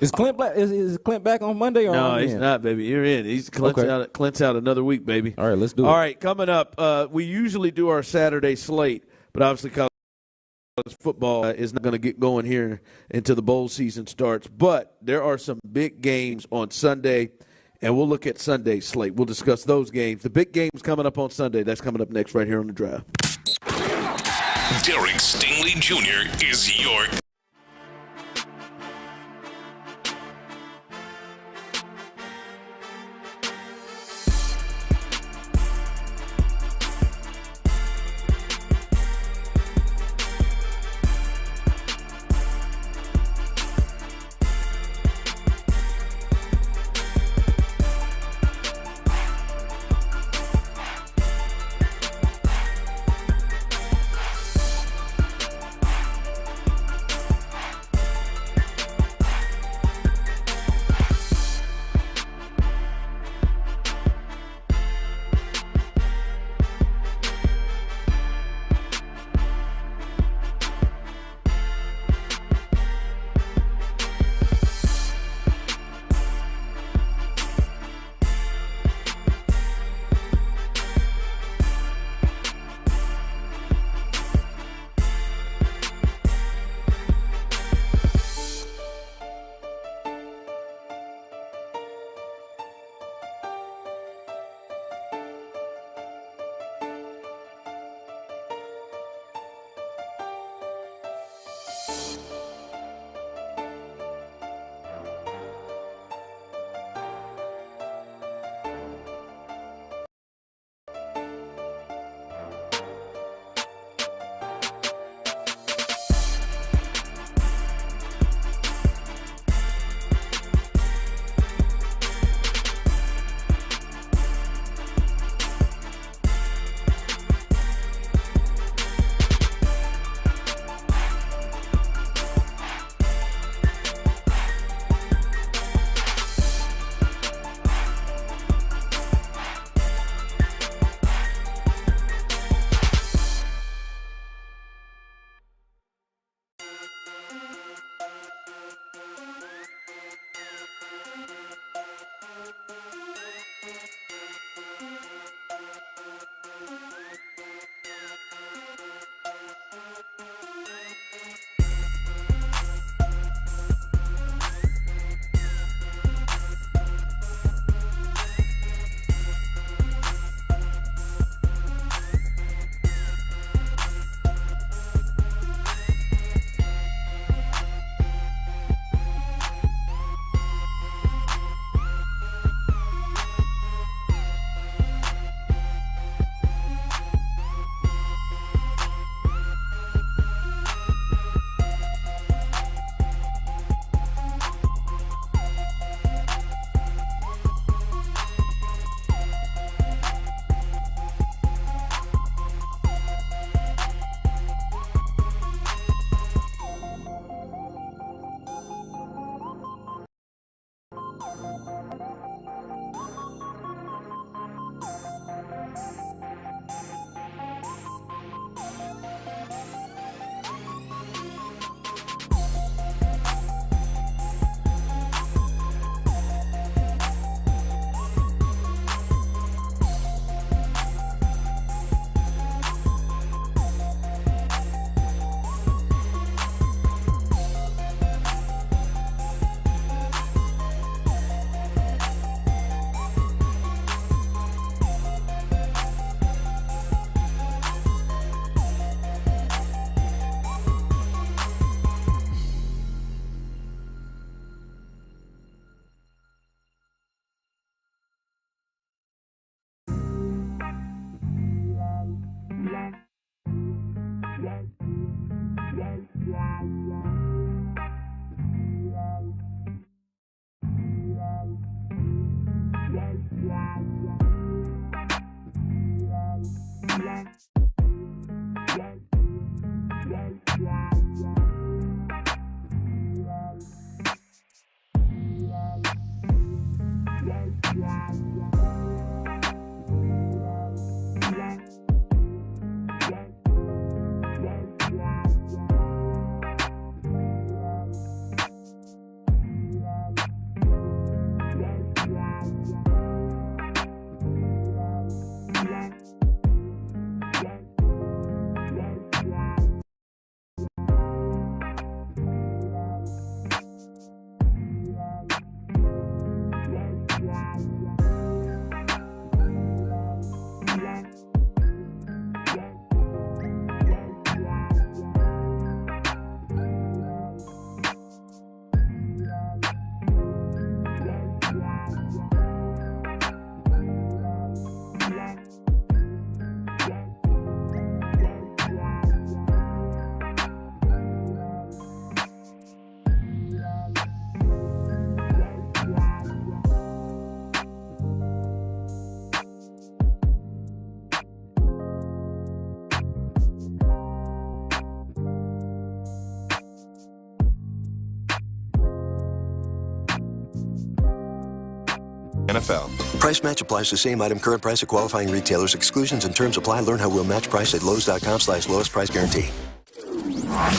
Speaker 21: Is Clint back on Monday or
Speaker 14: no?
Speaker 21: on
Speaker 14: He's not, baby. You're in. He's Clint's out another week, baby.
Speaker 21: All right, let's do it.
Speaker 14: All right, coming up, we usually do our Saturday slate, but obviously college football is not going to get going here until the bowl season starts. But there are some big games on Sunday, and we'll look at Sunday's slate. We'll discuss those games. The big games coming up on Sunday. That's coming up next right here on The Drive.
Speaker 6: Derek Stingley Jr. is your
Speaker 8: NFL. Price match applies to same item, current price of qualifying retailers. Exclusions and terms apply. Learn how we'll match price at Lowe's.com/lowest price guarantee.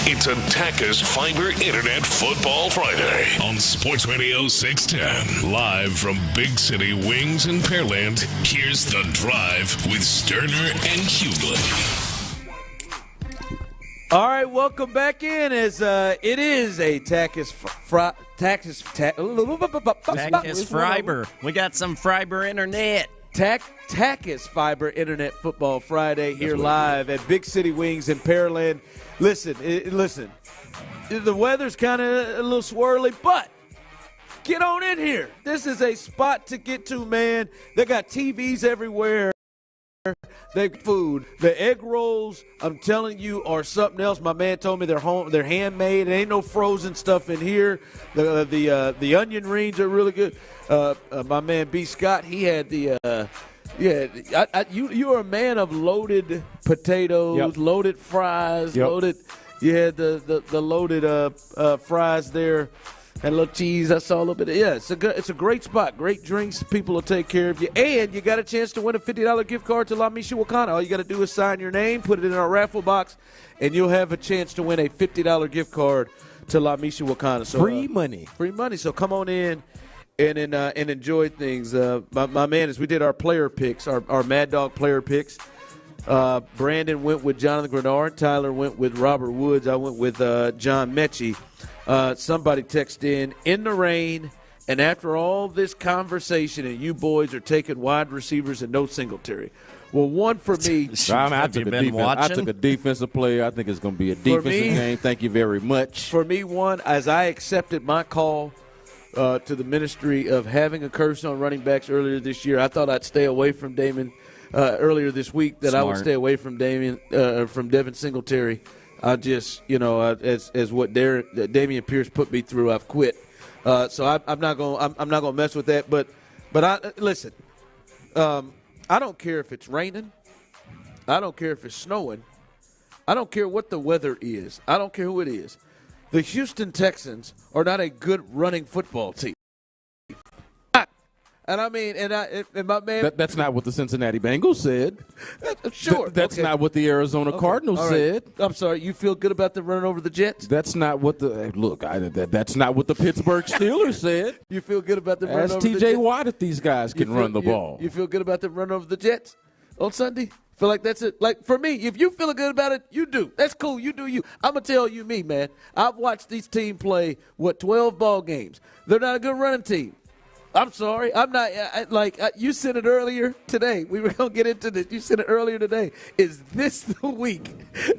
Speaker 6: It's a Tachus Fiber Internet Football Friday on Sports Radio 610. Live from Big City Wings in Pearland, here's The Drive with Stoerner and Hughley.
Speaker 14: All right, welcome back in as it is a Tachus
Speaker 16: Fiber. We got some fiber internet.
Speaker 14: Tachus Fiber Internet Football Friday here live at Big City Wings in Pearland. Listen, the weather's kind of a little swirly, but get on in here. This is a spot to get to, man. They got TVs everywhere. They food. The egg rolls, I'm telling you, are something else. My man told me they're handmade. There ain't no frozen stuff in here. The onion rings are really good. My man B. Scott, he had the you are a man of loaded potatoes, loaded fries, loaded. You had the loaded fries there. And a little cheese. I saw a little bit of it's a great spot. Great drinks. People will take care of you. And you got a chance to win a $50 gift card to La Micha Wakana. All you got to do is sign your name, put it in our raffle box, and you'll have a chance to win a $50 gift card to La Micha Wakana. So,
Speaker 21: free money.
Speaker 14: Free money. So come on in and enjoy things. My man, as we did our player picks, our Mad Dog player picks, Brandon went with Jonathan Grenard. Tyler went with Robert Woods. I went with John Metchie. Somebody texted in the rain, and after all this conversation, and you boys are taking wide receivers and no Singletary. Well, one for me.
Speaker 21: I took a defensive player. I think it's going to be a defensive game. Thank you very much.
Speaker 14: For me, one, as I accepted my call to the ministry of having a curse on running backs earlier this year, I thought I'd stay away from Damon earlier this week, that I would stay away from Devin Singletary. I just, as what Damian Pierce put me through, I've quit. So I'm not gonna mess with that. But listen, I don't care if it's raining. I don't care if it's snowing. I don't care what the weather is. I don't care who it is. The Houston Texans are not a good running football team. And I mean, and my man.
Speaker 21: That's not what the Cincinnati Bengals said.
Speaker 14: Sure.
Speaker 21: That's not what the Arizona Cardinals said.
Speaker 14: I'm sorry. You feel good about them running over the Jets?
Speaker 21: That's not what that's not what the Pittsburgh Steelers said.
Speaker 14: You feel good about them running over the Jets?
Speaker 21: Ask TJ Watt if these guys can run the ball.
Speaker 14: You feel good about them running over the Jets on Sunday? Feel like that's it. Like, for me, if you feel good about it, you do. That's cool. You do you. I'm going to tell you me, man. I've watched these teams play, 12 ball games. They're not a good running team. I'm sorry. I'm not you said it earlier today. We were going to get into this. You said it earlier today. Is this the week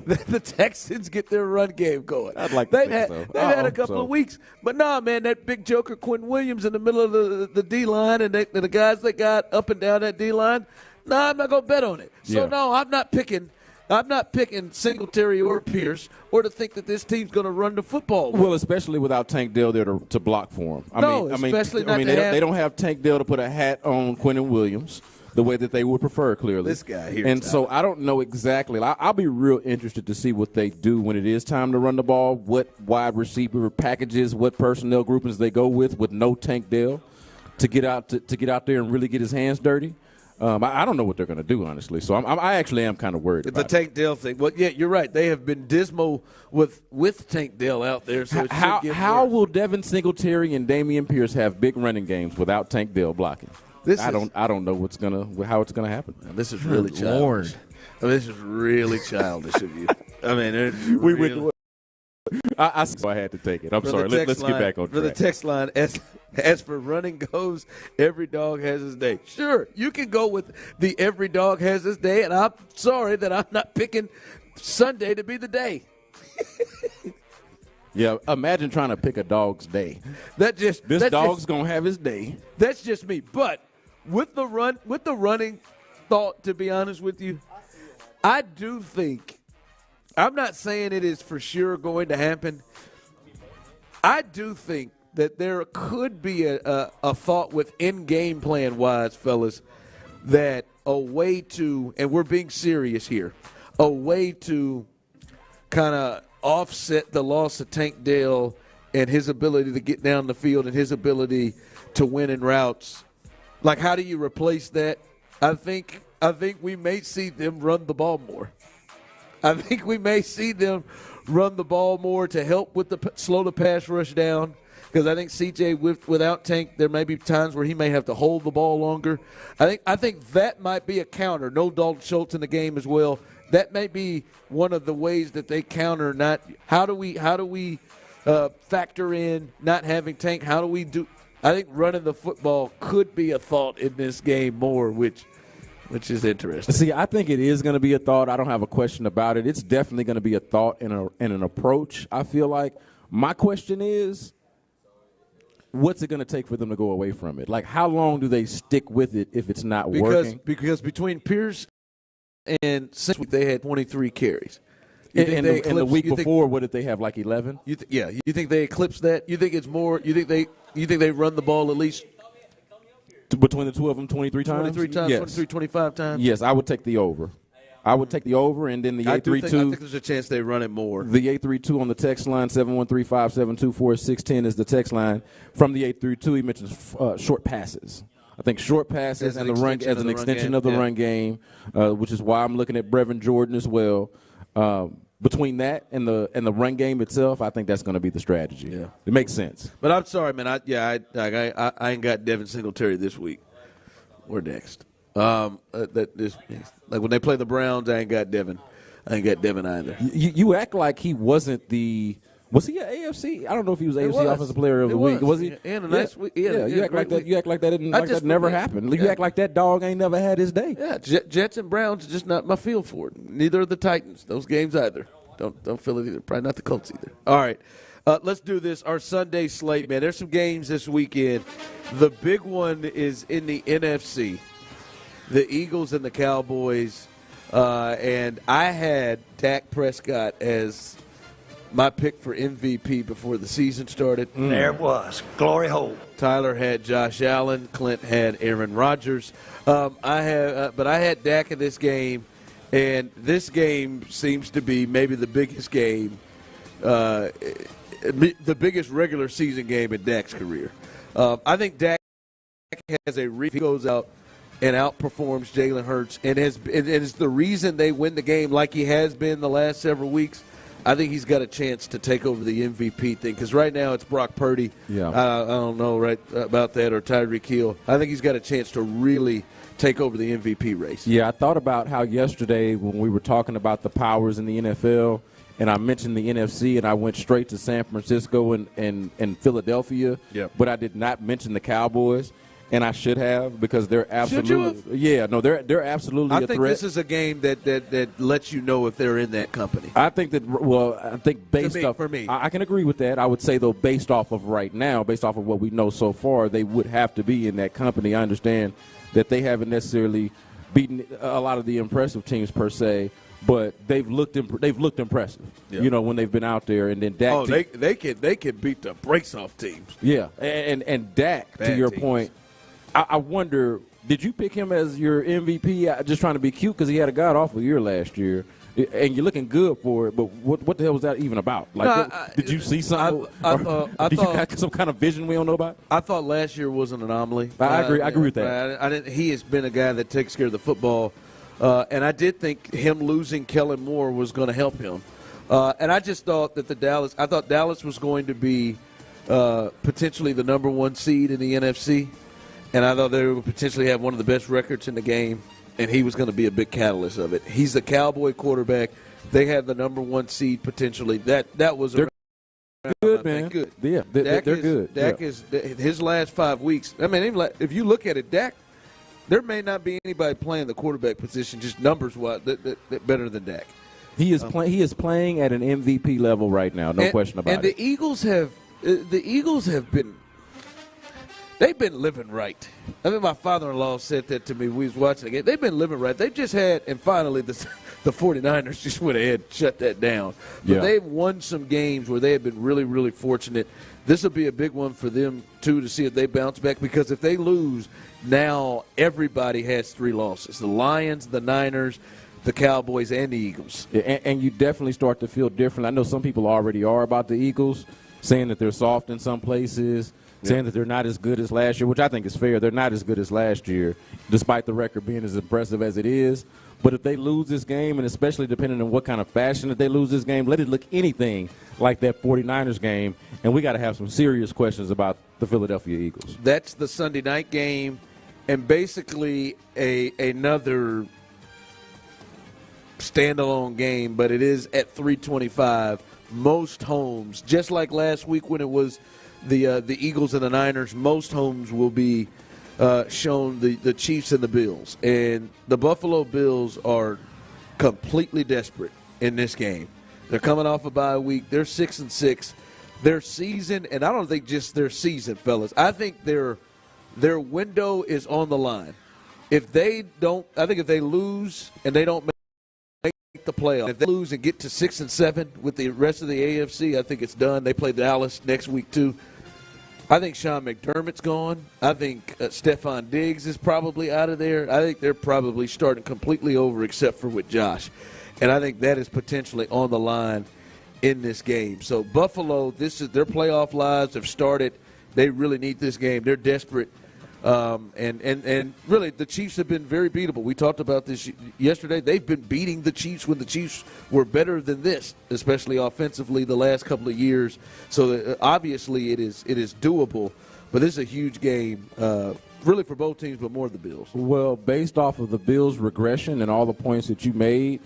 Speaker 14: that the Texans get their run game going?
Speaker 21: I'd like to think so.
Speaker 14: They've had a couple of weeks. But nah, man, that big joker Quinn Williams in the middle of the D-line and the guys that got up and down that D-line, I'm not going to bet on it. So, no, I'm not picking Singletary or Pierce or to think that this team's going to run the football.
Speaker 21: Well, especially without Tank Dell there to block for him. They don't have Tank Dell to put a hat on Quentin Williams the way that they would prefer, clearly.
Speaker 14: This guy here.
Speaker 21: And so I don't know exactly. I'll be real interested to see what they do when it is time to run the ball, what wide receiver packages, what personnel groupings they go with no Tank Dell to get out there and really get his hands dirty. I don't know what they're going to do, honestly. So I actually am kind of worried about
Speaker 14: the Tank Dell thing. Well, yeah, you're right. They have been dismal with Tank Dell out there. So
Speaker 21: how will Devin Singletary and Damian Pierce have big running games without Tank Dell blocking? I don't know how it's gonna happen.
Speaker 14: Now, this is really childish. This is really childish of you. I mean,
Speaker 21: I had to take it. I'm sorry. Let's get back on track.
Speaker 14: For the text line, as for running goes, every dog has his day. Sure, you can go with the every dog has his day, and I'm sorry that I'm not picking Sunday to be the day.
Speaker 21: Yeah, imagine trying to pick a dog's day. This dog's going to have his day.
Speaker 14: That's just me. But with the running thought, to be honest with you, I do think, I'm not saying it is for sure going to happen. I do think that there could be a thought within game plan wise, fellas, that a way to, and we're being serious here, a way to kind of offset the loss of Tank Dell and his ability to get down the field and his ability to win in routes Like, how do you replace that? I think we may see them run the ball more. I think we may see them run the ball more to help with slow the pass rush down. Because I think CJ without Tank, there may be times where he may have to hold the ball longer. I think that might be a counter. No Dalton Schultz in the game as well. That may be one of the ways that they counter. Not how do we factor in not having Tank? How do we do? I think running the football could be a thought in this game more, which is interesting.
Speaker 21: See, I think it is going to be a thought. I don't have a question about it. It's definitely going to be a thought and an approach. I feel like my question is, what's it going to take for them to go away from it? Like, how long do they stick with it if it's not working?
Speaker 14: Because between Pierce and since they had 23 carries.
Speaker 21: And the week before, what did they have, like 11?
Speaker 14: You think they eclipsed that? You think it's more? You think they run the ball at least
Speaker 21: between the two of them 23 times?
Speaker 14: 23 times,
Speaker 21: yes.
Speaker 14: 23, 25 times?
Speaker 21: Yes, I would take the over. I would take the over, and then the 832.
Speaker 14: I think there's a chance they run it more.
Speaker 21: The 832 on the text line, 713-572-4610 is the text line. From the 832, he mentions short passes. I think short passes and the run as an extension of the run game, which is why I'm looking at Brevin Jordan as well. Between that and the run game itself, I think that's going to be the strategy. Yeah, it makes sense.
Speaker 14: But I'm sorry, man. I ain't got Devin Singletary this week. We're next. Like when they play the Browns, I ain't got Devin. I ain't got Devin either.
Speaker 21: You act like he wasn't the. Was he an AFC? I don't know if he was AFC Offensive Player of the Week. Was he?
Speaker 14: And a nice week. Yeah,
Speaker 21: you act like that. You act like that. That never happened. You act like that dog ain't never had his day.
Speaker 14: Yeah, Jets and Browns just not my feel for it. Neither are the Titans. Those games either. Don't feel it either. Probably not the Colts either. All right, let's do this. Our Sunday slate, man. There's some games this weekend. The big one is in the NFC. The Eagles and the Cowboys. And I had Dak Prescott as my pick for MVP before the season started.
Speaker 7: There it was. Glory hole.
Speaker 14: Tyler had Josh Allen. Clint had Aaron Rodgers. But I had Dak in this game, and this game seems to be maybe the biggest game, the biggest regular season game in Dak's career. I think Dak has he goes out and outperforms Jalen Hurts, and is the reason they win the game like he has been the last several weeks. I think he's got a chance to take over the MVP thing because right now it's Brock Purdy.
Speaker 21: Yeah.
Speaker 14: I don't know right about that, or Tyreek Hill. I think he's got a chance to really take over the MVP race.
Speaker 21: Yeah, I thought about how yesterday when we were talking about the powers in the NFL, and I mentioned the NFC, and I went straight to San Francisco and Philadelphia, but I did not mention the Cowboys. And I should have, because they're absolutely they're absolutely a threat.
Speaker 14: I think this is a game that lets you know if they're in that company.
Speaker 21: I think based off
Speaker 14: for me,
Speaker 21: I can agree with that. I would say though, based off of right now, based off of what we know so far, they would have to be in that company. I understand that they haven't necessarily beaten a lot of the impressive teams per se, but they've looked impressive. Yeah. You know, when they've been out there, and then Dak.
Speaker 14: Oh, they can beat the brakes off teams.
Speaker 21: Yeah, and Dak, to your point. I wonder, did you pick him as your MVP just trying to be cute because he had a god-awful year last year? And you're looking good for it, but what the hell was that even about? Like, did you see something? Did you got some kind of vision we don't know about?
Speaker 14: I thought last year was an anomaly.
Speaker 21: I agree with that.
Speaker 14: He has been a guy that takes care of the football, and I did think him losing Kellen Moore was going to help him. And I just thought that Dallas was going to be potentially the number one seed in the NFC. And I thought they would potentially have one of the best records in the game, and he was going to be a big catalyst of it. He's the Cowboy quarterback. They have the number one seed potentially. That was
Speaker 21: they're good, man.
Speaker 14: Good.
Speaker 21: Yeah, they're good.
Speaker 14: Dak is his last 5 weeks. I mean, if you look at it, Dak, there may not be anybody playing the quarterback position just numbers wise that better than Dak.
Speaker 21: He is playing at an MVP level right now, no question about it.
Speaker 14: And the Eagles have been. They've been living right. I mean, my father-in-law said that to me. We was watching the game. They've been living right. They've just had, and finally the 49ers just went ahead and shut that down. But they've won some games where they have been really, really fortunate. This will be a big one for them, too, to see if they bounce back. Because if they lose, now everybody has 3 losses. The Lions, the Niners, the Cowboys, and the Eagles.
Speaker 21: Yeah, and you definitely start to feel different. I know some people already are about the Eagles, saying that they're soft in some places. saying that they're not as good as last year, which I think is fair. They're not as good as last year, despite the record being as impressive as it is. But if they lose this game, and especially depending on what kind of fashion that they lose this game, let it look anything like that 49ers game, and we got to have some serious questions about the Philadelphia Eagles.
Speaker 14: That's the Sunday night game, and basically another standalone game, but it is at 325. Most homes, just like last week when it was the Eagles and the Niners, most homes will be shown the Chiefs and the Bills. And the Buffalo Bills are completely desperate in this game. They're coming off a bye week. They're 6-6. Their season, and I don't think just their season, fellas. I think their window is on the line. If they lose and they don't make the playoff, if they lose and get to 6-7 with the rest of the AFC, I think it's done. They play Dallas next week too. I think Sean McDermott's gone. I think Stephon Diggs is probably out of there. I think they're probably starting completely over except for with Josh. And I think that is potentially on the line in this game. So Buffalo, this is their playoff lives have started. They really need this game. They're desperate. And really, the Chiefs have been very beatable. We talked about this yesterday. They've been beating the Chiefs when the Chiefs were better than this, especially offensively the last couple of years. So obviously it is doable, but this is a huge game, really for both teams, but more the Bills.
Speaker 21: Well, based off of the Bills' regression and all the points that you made,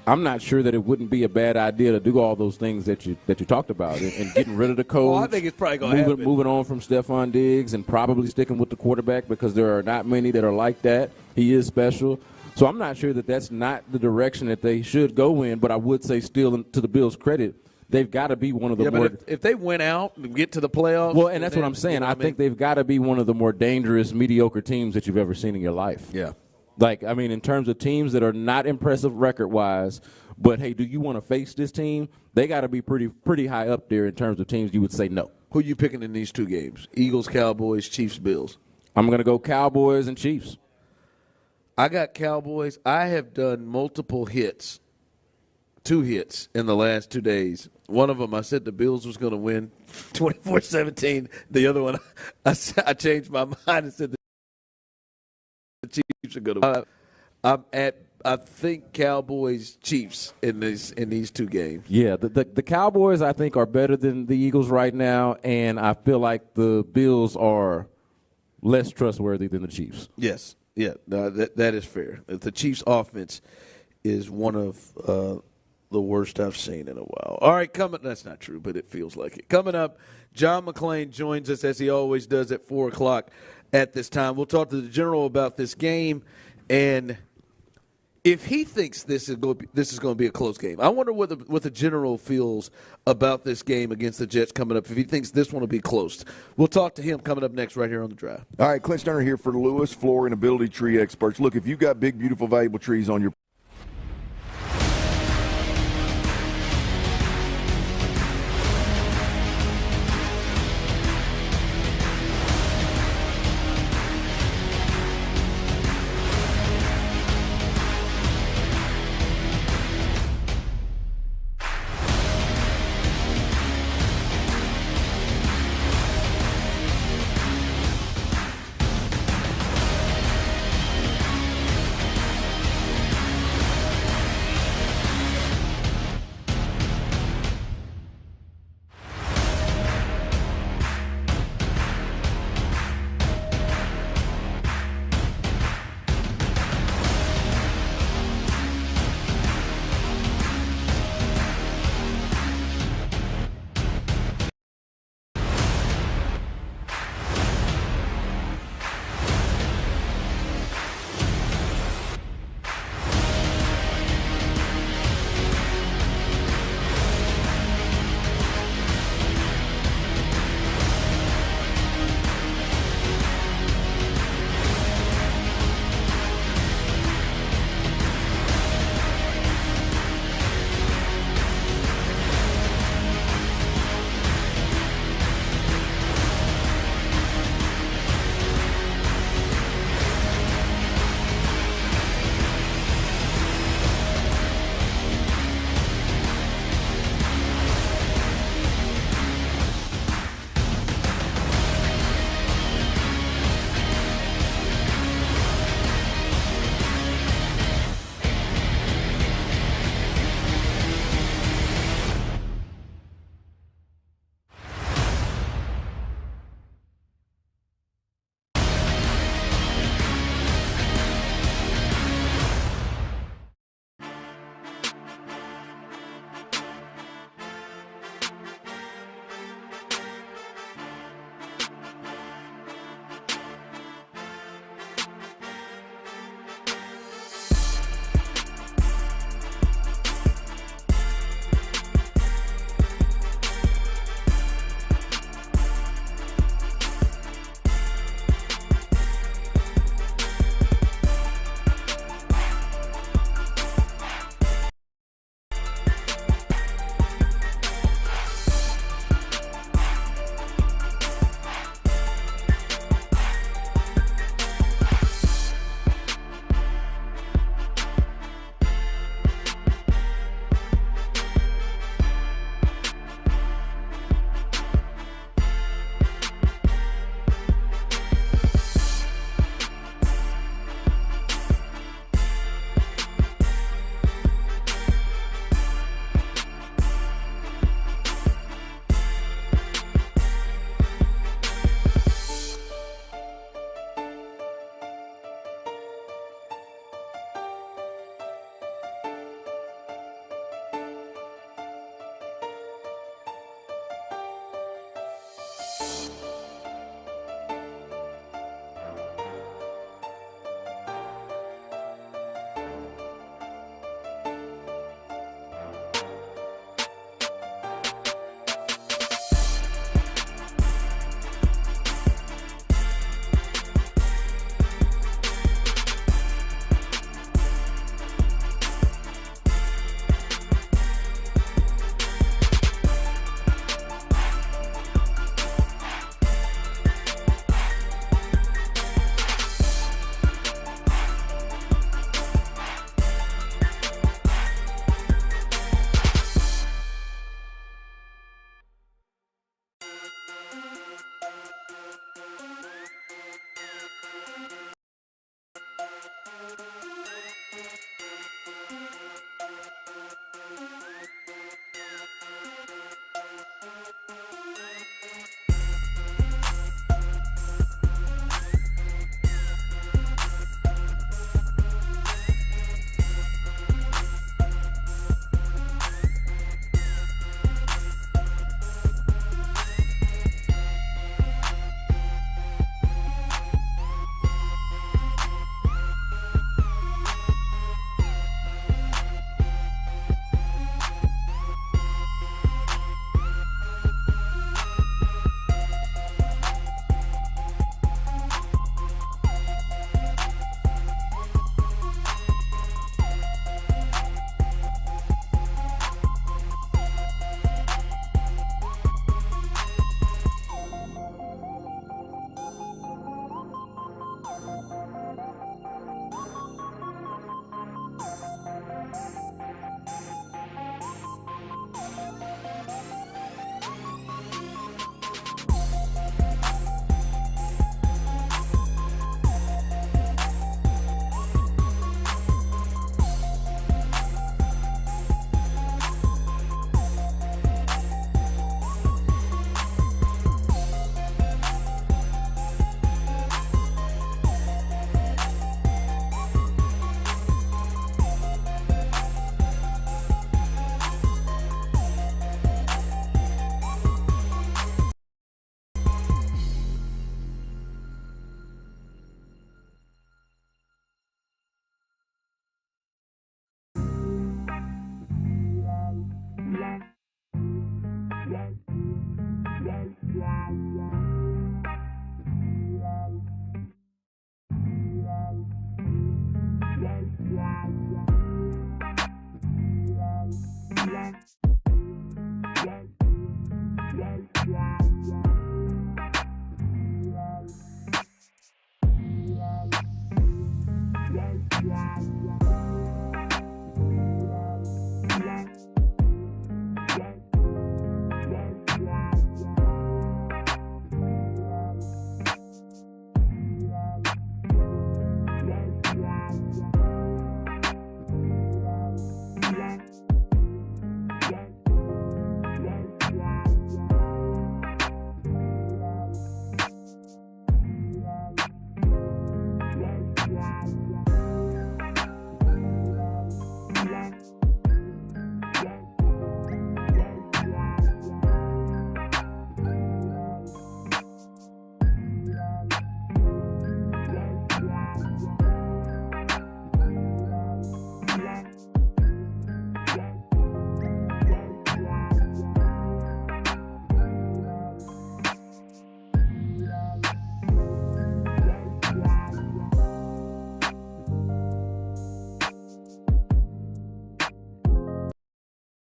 Speaker 21: I'm not sure that it wouldn't be a bad idea to do all those things that you talked about and getting rid of the coach.
Speaker 14: Well, I think it's probably going to happen.
Speaker 21: Moving on from Stephon Diggs and probably sticking with the quarterback because there are not many that are like that. He is special. So I'm not sure that that's not the direction that they should go in, but I would say still to the Bills' credit, they've got to be one of the more –
Speaker 14: if they went out and get to the playoffs –
Speaker 21: well, and that's what I'm saying. I think they've got to be one of the more dangerous, mediocre teams that you've ever seen in your life.
Speaker 14: Yeah.
Speaker 21: Like, I mean, in terms of teams that are not impressive record-wise, but, hey, do you want to face this team? They got to be pretty high up there in terms of teams you would say no.
Speaker 14: Who are you picking in these two games? Eagles, Cowboys, Chiefs, Bills?
Speaker 21: I'm going to go Cowboys and Chiefs.
Speaker 14: I got Cowboys. I have done multiple hits, 2 hits in the last 2 days. One of them I said the Bills was going to win 24-17. The other one I changed my mind and said the Chiefs are going to win. I think Cowboys Chiefs in these 2 games.
Speaker 21: Yeah, the Cowboys I think are better than the Eagles right now, and I feel like the Bills are less trustworthy than the Chiefs.
Speaker 14: Yes, yeah, no, that is fair. The Chiefs' offense is one of the worst I've seen in a while. All right, that's not true, but it feels like it. Coming up, John McClain joins us as he always does at 4 o'clock at this time. We'll talk to the general about this game and if he thinks this is going to be a close game. I wonder what the general feels about this game against the Jets coming up, if he thinks this one will be close. We'll talk to him coming up next right here on The Drive.
Speaker 4: All right, Clint Stoerner here for Lewis Floor and Ability Tree Experts. Look, if you've got big, beautiful, valuable trees on your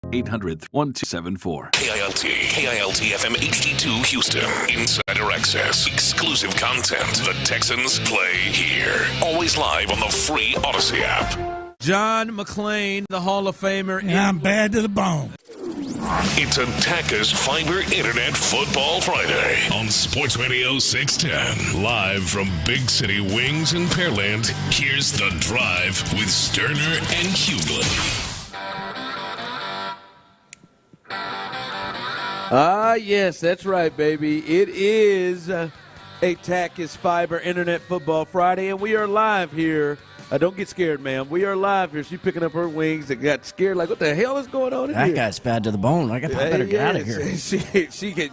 Speaker 6: 800-1274. KILT FM HD2 Houston. Insider access. Exclusive content. The Texans play here. Always live on the free Odyssey app.
Speaker 14: John McClain, the Hall of Famer.
Speaker 11: And I'm bad to the bone.
Speaker 6: It's Attackers Fiber Internet Football Friday on Sports Radio 610. Live from Big City Wings in Pearland, here's The Drive with Stoerner and Hughley.
Speaker 14: Yes, that's right, baby. It is Attackers Fiber Internet Football Friday, and we are live here. Don't get scared, ma'am. We are live here. She's picking up her wings and got scared. Like, what the hell is going on in here?
Speaker 16: That guy's bad to the bone. I better get out of here.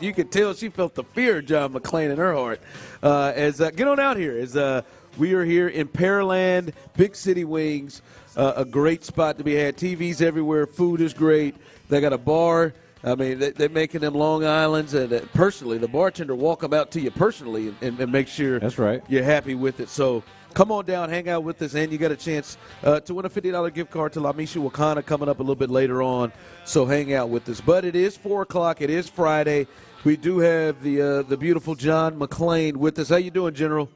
Speaker 14: You could tell she felt the fear of John McClain in her heart. Get on out here. We are here in Pearland, Big City Wings, a great spot to be had. TVs everywhere. Food is great. They got a bar. I mean, they're making them Long Islands, and personally, the bartender walk them out to you personally and make sure
Speaker 21: that's right.
Speaker 14: You're happy with it. So come on down, hang out with us, and you got a chance to win a $50 gift card to La Misha Wakana coming up a little bit later on. So hang out with us. But it is 4 o'clock. It is Friday. We do have the beautiful John McClain with us. How you doing, General?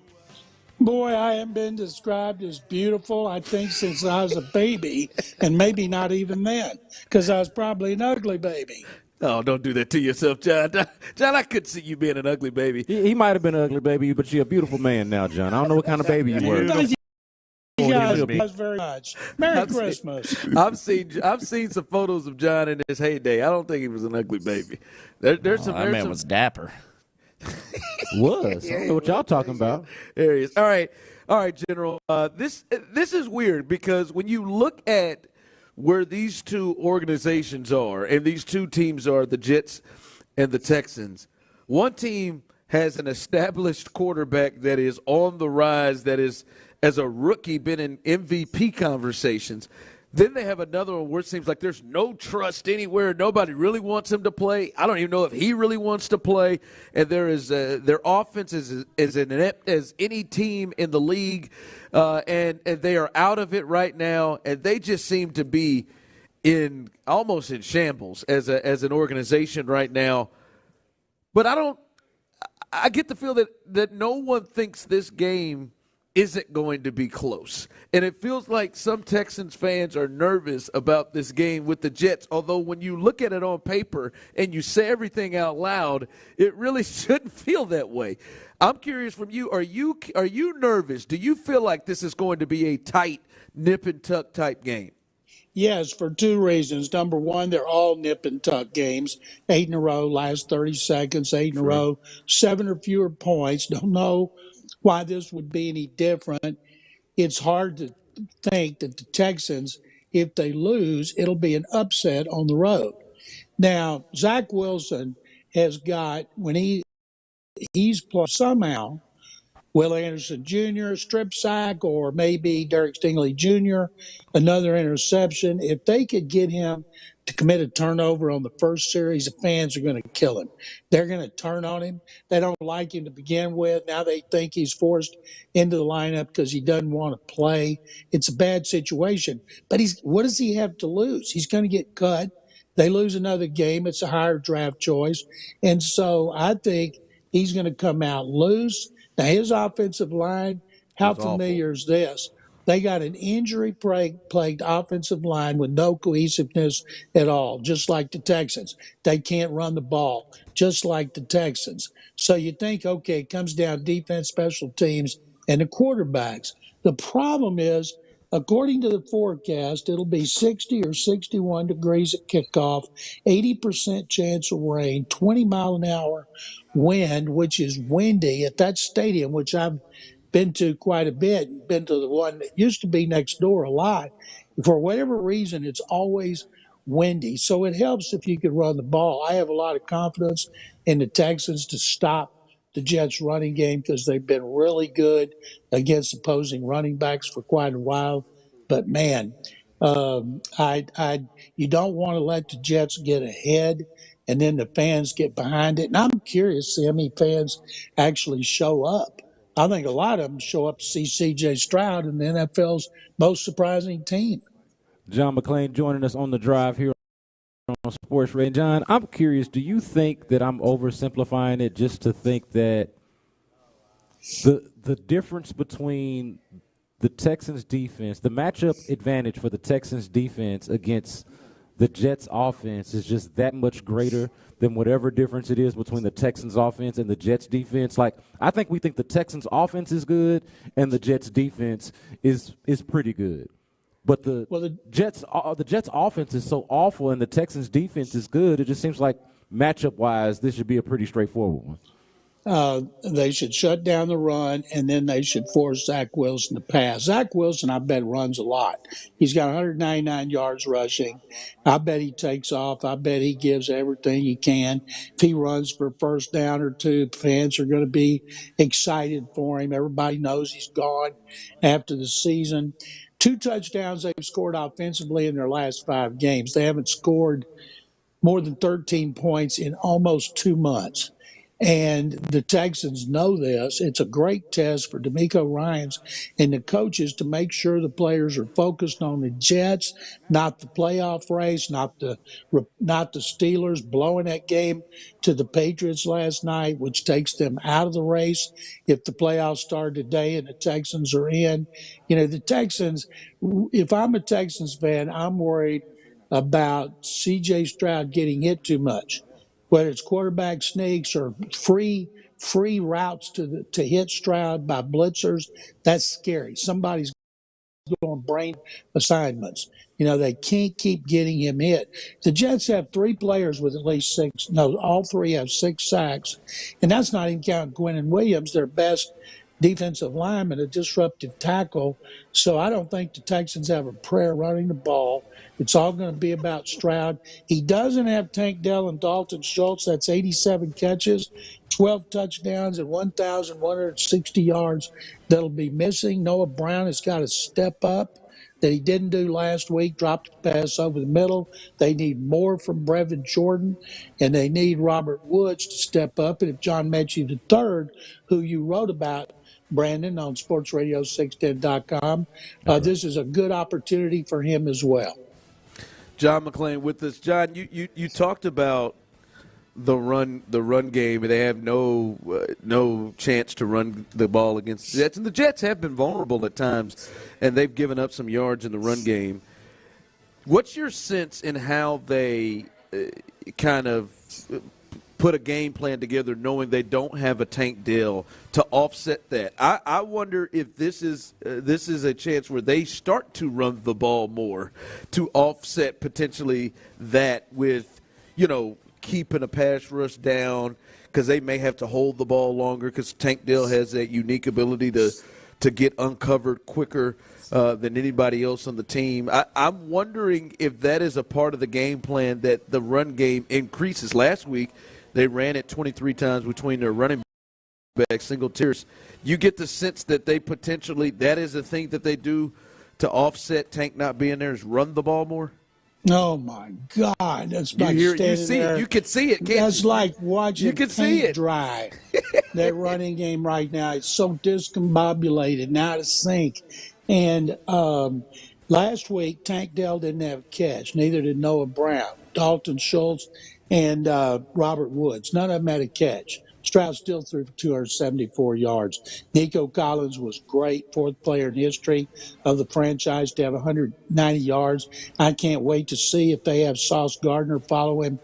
Speaker 11: Boy, I haven't been described as beautiful, I think, since I was a baby, and maybe not even then, because I was probably an ugly baby.
Speaker 14: Oh, don't do that to yourself, John. John, I couldn't see you being an ugly baby.
Speaker 21: He might have been an ugly baby, but you're a beautiful man now, John. I don't know what kind of baby you were.
Speaker 11: Thank you guys very much. Merry Christmas.
Speaker 14: I've seen some photos of John in his heyday. I don't think he was an ugly baby.
Speaker 16: That man was dapper.
Speaker 21: Was. I don't know what y'all talking about.
Speaker 14: There he is. All right, General. This is weird because when you look at where these two organizations are and these two teams are, the Jets and the Texans, one team has an established quarterback that is on the rise, that is, as a rookie, been in MVP conversations. Then they have another one where it seems like there's no trust anywhere. Nobody really wants him to play. I don't even know if he really wants to play. And their offense is as inept as any team in the league, and they are out of it right now. And they just seem to be almost in shambles as an organization right now. But I get the feel that no one thinks this game isn't going to be close. And it feels like some Texans fans are nervous about this game with the Jets, although when you look at it on paper and you say everything out loud, it really shouldn't feel that way. I'm curious from you, are you nervous? Do you feel like this is going to be a tight, nip and tuck type game?
Speaker 11: Yes, for two reasons. Number one, they're all nip and tuck games. 8 in a row, last 30 seconds, 8 in a row, 7 or fewer points. Don't know why this would be any different. It's hard to think that the Texans, if they lose, it'll be an upset on the road. Now, Zach Wilson has got, when he's played somehow, Will Anderson Jr., strip sack, or maybe Derek Stingley Jr., another interception. If they could get him to commit a turnover on the first series, the fans are going to kill him. They're going to turn on him. They don't like him to begin with. Now they think he's forced into the lineup because he doesn't want to play. It's a bad situation. But what does he have to lose? He's going to get cut. They lose another game. It's a higher draft choice. And so I think he's going to come out loose. Now, his offensive line, how familiar is this? They got an injury-plagued offensive line with no cohesiveness at all, just like the Texans. They can't run the ball, just like the Texans. So you think, okay, it comes down defense, special teams, and the quarterbacks. The problem is, according to the forecast, it'll be 60 or 61 degrees at kickoff, 80% chance of rain, 20-mile-an-hour wind, which is windy at that stadium, which I've been to quite a bit, been to the one that used to be next door a lot. For whatever reason, it's always windy. So it helps if you could run the ball. I have a lot of confidence in the Texans to stop the Jets running game because they've been really good against opposing running backs for quite a while. But man, you don't want to let the Jets get ahead and then the fans get behind it. And I'm curious to see how many fans actually show up. I think a lot of them show up to see C.J. Stroud and the NFL's most surprising team.
Speaker 21: John McClain joining us on the drive here on Sports Radio. John, I'm curious, do you think that I'm oversimplifying it just to think that the difference between the Texans defense, the matchup advantage for the Texans defense against the Jets offense is just that much greater than whatever difference it is between the Texans offense and the Jets defense? Like, I think we think the Texans offense is good and the Jets defense is pretty good. But the Jets offense is so awful and the Texans defense is good, it just seems like matchup-wise this should be a pretty straightforward one.
Speaker 11: They should shut down the run, and then they should force Zach Wilson to pass. Zach Wilson, I bet, runs a lot. He's got 199 yards rushing. I bet he takes off. I bet he gives everything he can. If he runs for a first down or two, fans are going to be excited for him. Everybody knows he's gone after the season. 2 touchdowns they've scored offensively in their last 5 games. They haven't scored more than 13 points in almost 2 months. And the Texans know this. It's a great test for DeMeco Ryans and the coaches to make sure the players are focused on the Jets, not the playoff race, not the Steelers blowing that game to the Patriots last night, which takes them out of the race if the playoffs start today and the Texans are in. You know, the Texans, if I'm a Texans fan, I'm worried about C.J. Stroud getting hit too much. Whether it's quarterback sneaks or free routes to hit Stroud by blitzers, that's scary. Somebody's going brain assignments. You know, they can't keep getting him hit. The Jets have 3 players with at least 6. No, all 3 have 6 sacks. And that's not even counting Quinnen Williams, their best defensive lineman, a disruptive tackle. So I don't think the Texans have a prayer running the ball. It's all going to be about Stroud. He doesn't have Tank Dell and Dalton Schultz. That's 87 catches, 12 touchdowns, and 1,160 yards that'll be missing. Noah Brown has got to step up that he didn't do last week, dropped a pass over the middle. They need more from Brevin Jordan, and they need Robert Woods to step up. And if John Metchie III, who you wrote about, Brandon, on SportsRadio610.com, this is a good opportunity for him as well.
Speaker 14: John McClain with us. John, you talked about the run game. They have no chance to run the ball against the Jets, and the Jets have been vulnerable at times, and they've given up some yards in the run game. What's your sense in how they kind of put a game plan together knowing they don't have a Tank Dell to offset that? I wonder if this is a chance where they start to run the ball more to offset potentially that with, keeping a pass rush down, because they may have to hold the ball longer because Tank Dell has that unique ability to get uncovered quicker than anybody else on the team. I'm wondering if that is a part of the game plan, that the run game increases. Last week, they ran it 23 times between their running backs, single tiers. You get the sense that they potentially, that is a thing that they do to offset Tank not being there, is run the ball more?
Speaker 11: Oh, my God. That's like
Speaker 14: you
Speaker 11: standing
Speaker 14: see
Speaker 11: there.
Speaker 14: it. You can see it, can't
Speaker 11: That's
Speaker 14: you?
Speaker 11: like watching
Speaker 14: You can see
Speaker 11: paint
Speaker 14: it.
Speaker 11: dry. That running game right now, it's so discombobulated, now to sink. And last week, Tank Dell didn't have a catch. Neither did Noah Brown, Dalton Schultz, and Robert Woods. None of them had a catch. Stroud still threw for 274 yards. Nico Collins was great, 4th player in history of the franchise to have 190 yards. I can't wait to see if they have Sauce Gardner follow him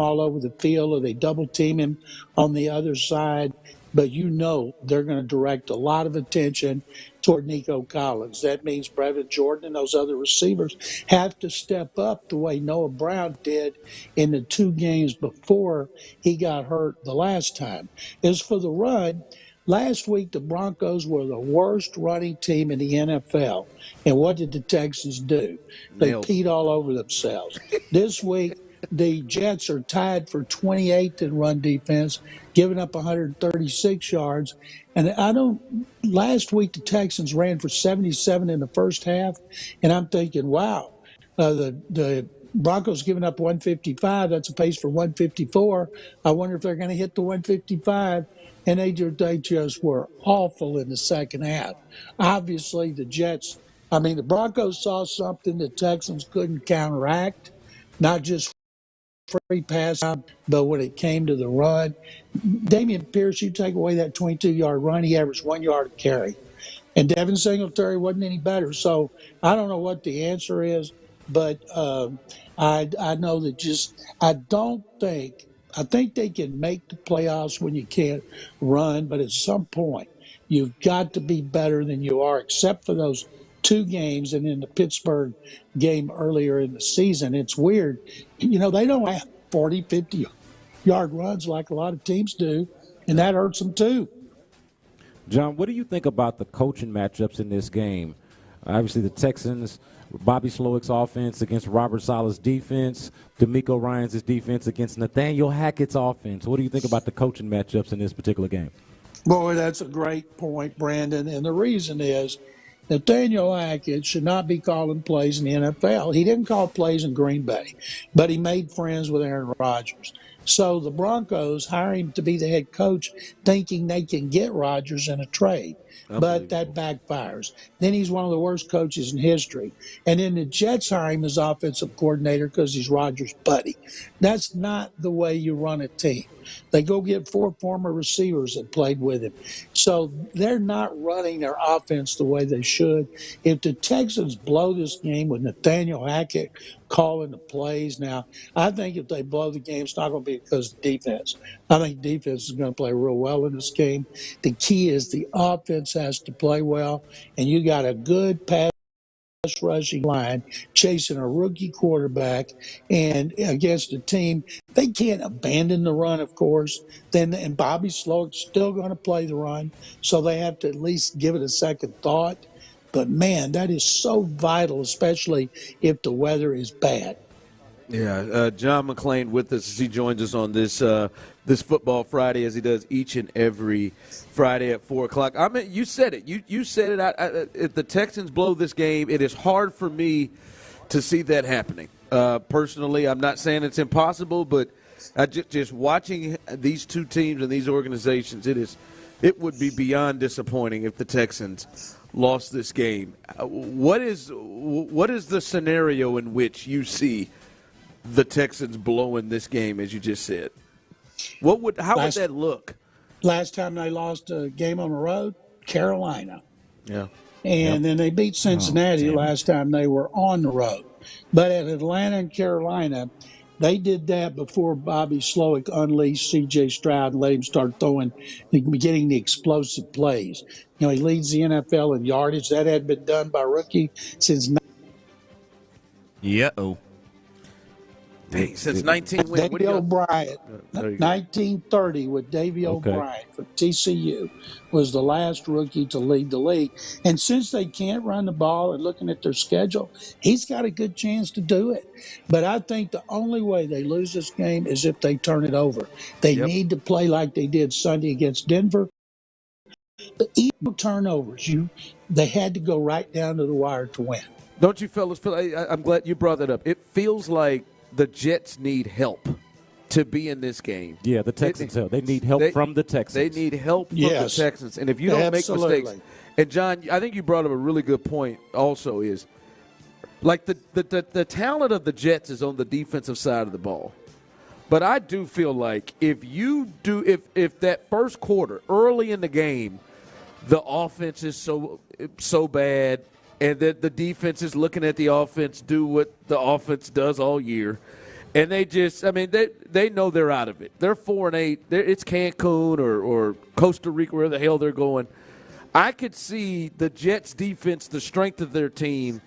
Speaker 11: all over the field, or they double team him on the other side. But they're going to direct a lot of attention toward Nico Collins. That means Brevin Jordan and those other receivers have to step up the way Noah Brown did in the 2 games before he got hurt the last time. As for the run, last week the Broncos were the worst running team in the NFL. And what did the Texans do? They peed all over themselves. This week, the Jets are tied for 28th in run defense, giving up 136 yards. And last week the Texans ran for 77 in the first half, and I'm thinking, wow, the Broncos giving up 155. That's a pace for 154. I wonder if they're going to hit the 155. And they just were awful in the second half. Obviously, the Broncos saw something the Texans couldn't counteract, not just free pass, but when it came to the run, Damian Pierce, you take away that 22-yard run, he averaged 1 yard a carry. And Devin Singletary wasn't any better. So I don't know what the answer is, but I know that I think they can make the playoffs when you can't run, but at some point you've got to be better than you are, except for those two games and in the Pittsburgh game earlier in the season. It's weird. They don't have 40, 50-yard runs like a lot of teams do, and that hurts them too.
Speaker 21: John, what do you think about the coaching matchups in this game? Obviously, the Texans, Bobby Slowick's offense against Robert Saleh's defense, D'Amico Ryans' defense against Nathaniel Hackett's offense. What do you think about the coaching matchups in this particular game?
Speaker 11: Boy, that's a great point, Brandon. And the reason is Nathaniel Hackett should not be calling plays in the NFL. He didn't call plays in Green Bay, but he made friends with Aaron Rodgers. So the Broncos hire him to be the head coach thinking they can get Rodgers in a trade. But that backfires. Then he's one of the worst coaches in history. And then the Jets hire him as offensive coordinator because he's Rodgers' buddy. That's not the way you run a team. They go get 4 former receivers that played with him. So they're not running their offense the way they should. If the Texans blow this game with Nathaniel Hackett calling the plays, now, I think if they blow the game, it's not going to be because of defense. I think defense is going to play real well in this game. The key is the offense has to play well, and you got a good pass rushing line chasing a rookie quarterback and against a team. They can't abandon the run, of course. And Bobby Slowick's still going to play the run, so they have to at least give it a second thought. But, man, that is so vital, especially if the weather is bad.
Speaker 14: Yeah, John McClain with us as he joins us on this this Football Friday, as he does each and every Friday at 4 o'clock. I mean, you said it. You said it. If the Texans blow this game, it is hard for me to see that happening. Personally, I'm not saying it's impossible, but just watching these two teams and these organizations, it would be beyond disappointing if the Texans lost this game. What is the scenario in which you see the Texans blowing this game, as you just said? How would that look?
Speaker 11: Last time they lost a game on the road, Carolina.
Speaker 14: Yeah.
Speaker 11: And then they beat Cincinnati last time they were on the road. But at Atlanta and Carolina, they did that before Bobby Slowick unleashed C.J. Stroud and let him start getting the explosive plays. He leads the NFL in yardage. That had been done by rookie since.
Speaker 14: Since 19 when?
Speaker 11: Davey O'Brien, 1930 with Davey O'Brien from TCU was the last rookie to lead the league. And since they can't run the ball and looking at their schedule, he's got a good chance to do it. But I think the only way they lose this game is if they turn it over. They need to play like they did Sunday against Denver. But even turnovers, they had to go right down to the wire to win.
Speaker 14: Don't you fellas feel? I'm glad you brought that up. It feels like the Jets need help to be in this game.
Speaker 21: Yeah, the Texans help. They need help from the Texans.
Speaker 14: They need help from the Texans. And if you don't make mistakes, and John, I think you brought up a really good point also is, like the talent of the Jets is on the defensive side of the ball. But I do feel like if that first quarter, early in the game, the offense is so bad, and that the defense is looking at the offense do what the offense does all year. And they know they're out of it. They're 4-8. It's Cancun or Costa Rica, where the hell they're going. I could see the Jets defense, the strength of their team,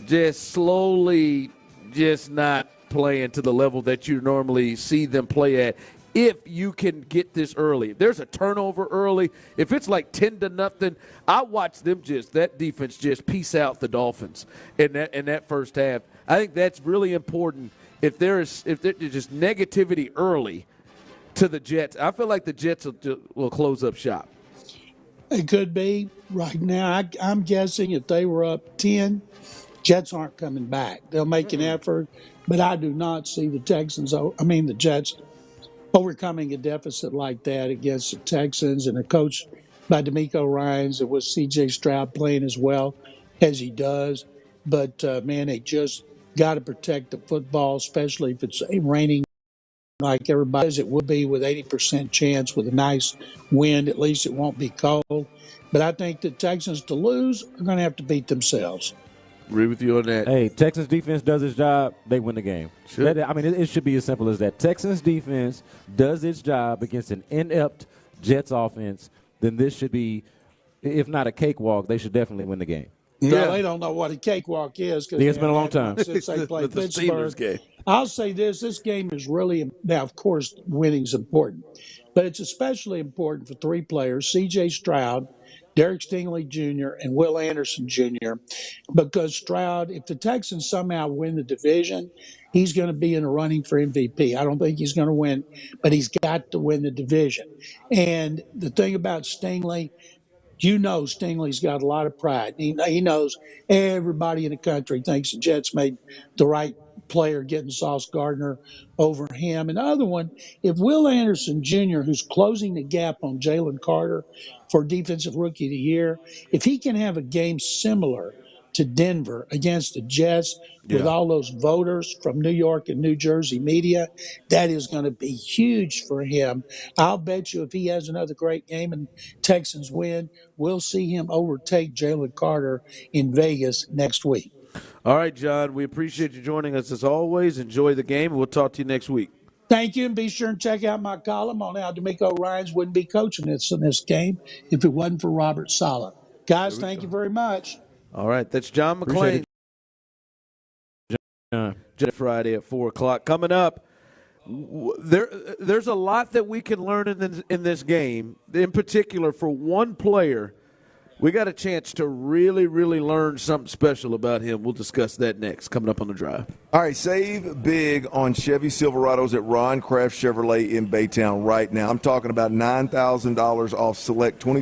Speaker 14: just slowly just not playing to the level that you normally see them play at. If you can get this early. If there's a turnover early, if it's like 10-0, I watch them that defense just piece out the Dolphins in that first half. I think that's really important. If there's just negativity early to the Jets, I feel like the Jets will close up shop.
Speaker 11: It could be. Right now, I'm guessing if they were up 10, Jets aren't coming back. They'll make an effort, but I do not see the Jets overcoming a deficit like that against the Texans and a coach by D'Amico Ryans and with C.J. Stroud playing as well as he does. But, man, they just got to protect the football, especially if it's raining like everybody says it will be with 80% chance with a nice wind. At least it won't be cold. But I think the Texans to lose are going to have to beat themselves.
Speaker 14: Agree with you on that.
Speaker 21: Hey, Texans defense does its job, they win the game. It should be as simple as that. Texans defense does its job against an inept Jets offense, then this should be, if not a cakewalk, they should definitely win the game.
Speaker 11: No, they don't know what a cakewalk is.
Speaker 21: Yeah, it's been a long time.
Speaker 11: Since they played
Speaker 14: the
Speaker 11: Pittsburgh.
Speaker 14: Steelers game.
Speaker 11: I'll say this game is really, now, of course, winning's important, but it's especially important for three players, C.J. Stroud, Derek Stingley Jr., and Will Anderson Jr., because Stroud, if the Texans somehow win the division, he's going to be in the running for MVP. I don't think he's going to win, but he's got to win the division. And the thing about Stingley, you know Stingley's got a lot of pride. He knows everybody in the country thinks the Jets made the right player getting Sauce Gardner over him. And the other one, if Will Anderson Jr., who's closing the gap on Jalen Carter for Defensive Rookie of the Year, if he can have a game similar to Denver against the Jets with all those voters from New York and New Jersey media, that is going to be huge for him. I'll bet you if he has another great game and Texans win, we'll see him overtake Jalen Carter in Vegas next week.
Speaker 14: All right, John, we appreciate you joining us as always. Enjoy the game, and we'll talk to you next week.
Speaker 11: Thank you, and be sure and check out my column on how D'Amico Ryans wouldn't be coaching this in this game if it wasn't for Robert Saleh. Guys, thank you very much.
Speaker 14: All right, that's John McClain. Friday at 4 o'clock. Coming up, there's a lot that we can learn in this game. In particular, for one player, we got a chance to really, really learn something special about him. We'll discuss that next, coming up on the drive.
Speaker 4: All right, save big on Chevy Silverados at Ron Kraft Chevrolet in Baytown right now. I'm talking about $9,000 off select 20.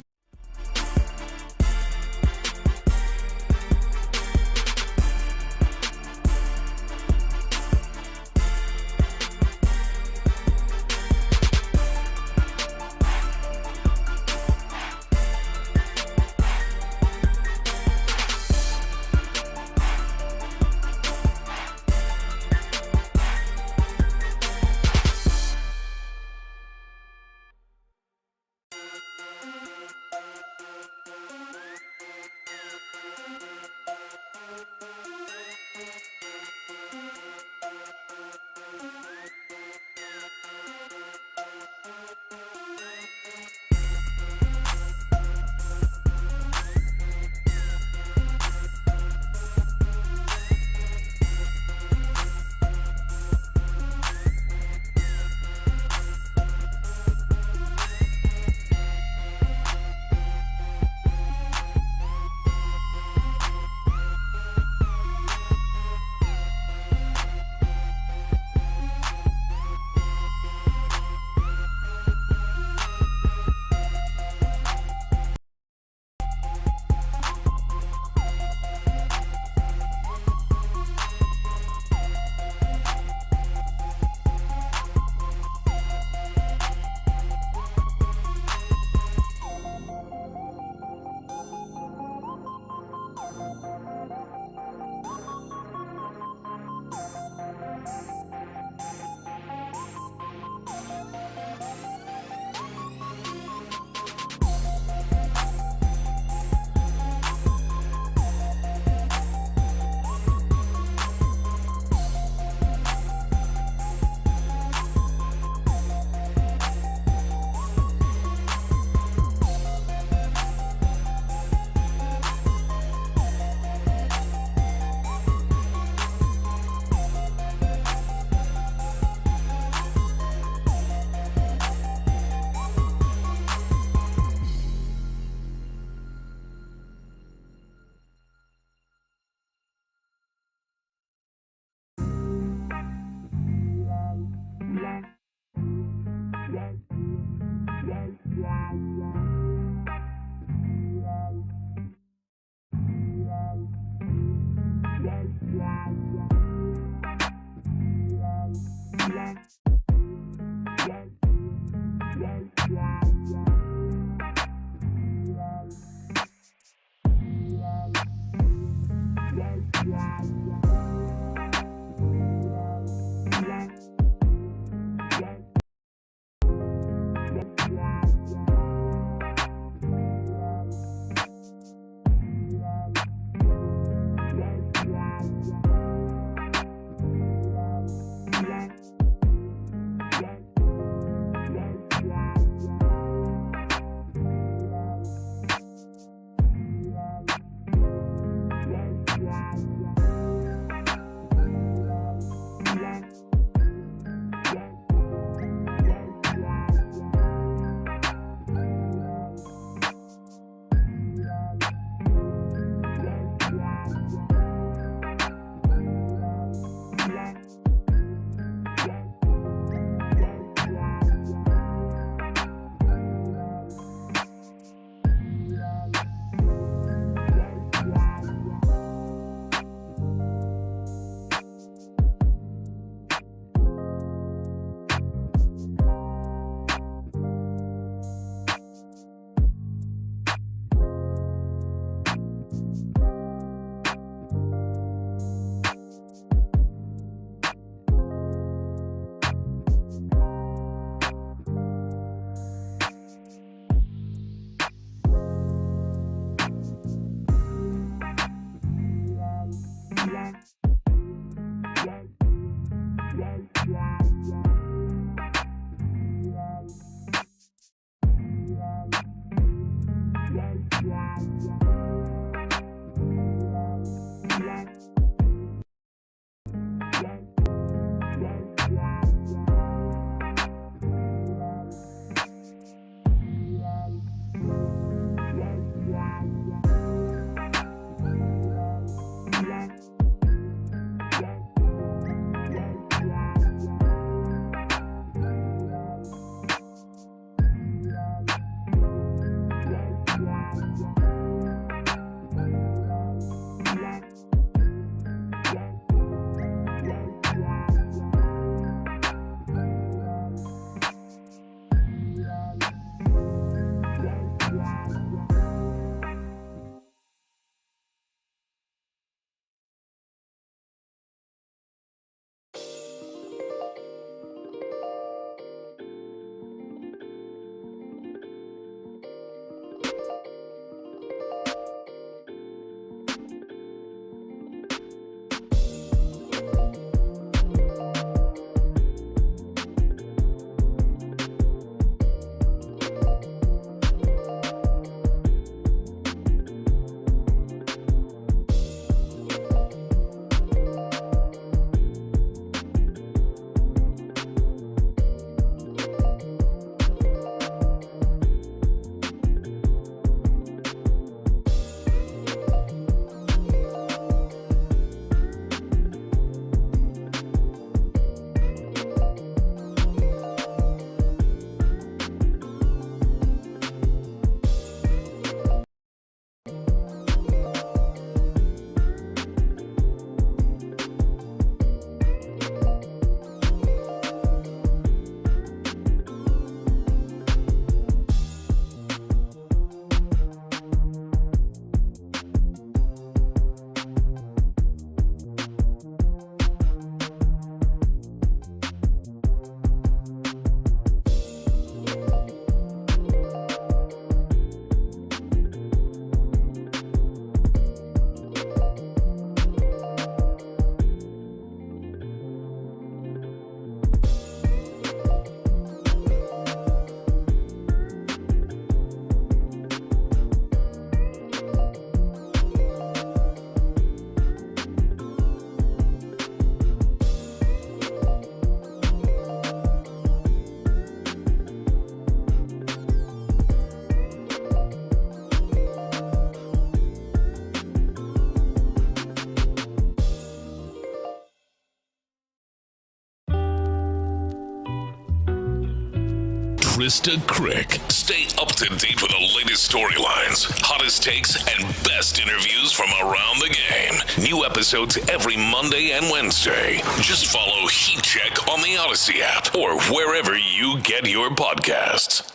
Speaker 6: Krista Crick. Stay up to date with the latest storylines, hottest takes, and best interviews from around the game. New episodes every Monday and Wednesday. Just follow Heat Check on the Odyssey app or wherever you get your podcasts.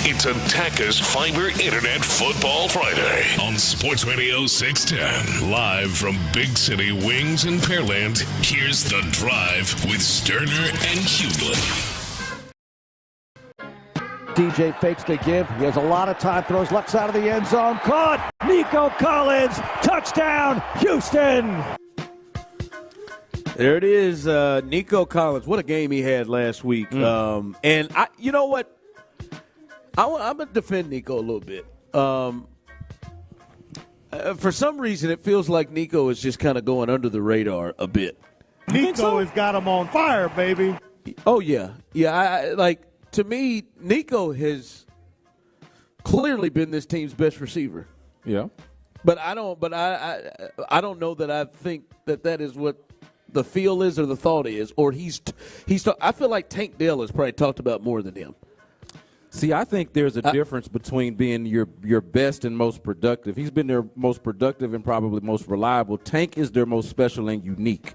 Speaker 6: It's Attacker's Fiber Internet Football Friday on Sports Radio 610. Live from Big City Wings in Pearland, here's The Drive with Stoerner and Hughley.
Speaker 1: DJ fakes the give. He has a lot of time. Throws left side of the end zone. Caught. Nico Collins. Touchdown, Houston.
Speaker 14: There it is, Nico Collins. What a game he had last week. And you know what? I'm going to defend Nico a little bit. For some reason, it feels like Nico is just kind of going under the radar a bit.
Speaker 13: Nico has got him on fire, baby.
Speaker 14: Oh, yeah. Yeah, to me, Nico has clearly been this team's best receiver.
Speaker 21: Yeah.
Speaker 14: But I don't know that I think that is what the feel is or the thought is. Or I feel like Tank Dell has probably talked about more than him.
Speaker 21: See, I think there's a difference between being your best and most productive. He's been their most productive and probably most reliable. Tank is their most special and unique.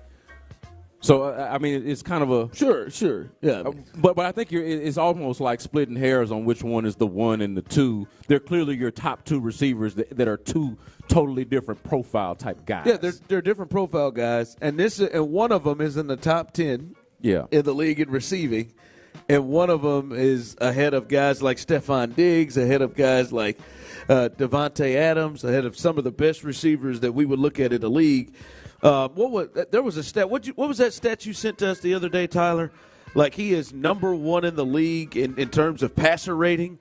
Speaker 21: So, I mean, it's kind of a
Speaker 14: sure, yeah.
Speaker 21: But I think it's almost like splitting hairs on which one is the one and the two. They're clearly your top two receivers that are two totally different profile type guys.
Speaker 14: Yeah, they're different profile guys, and one of them is in the top 10.
Speaker 21: Yeah.
Speaker 14: In the league in receiving. And one of them is ahead of guys like Stephon Diggs, ahead of guys like Devontae Adams, ahead of some of the best receivers that we would look at in the league. There was a stat. What was that stat you sent to us the other day, Tyler? Like he is number one in the league in terms of passer rating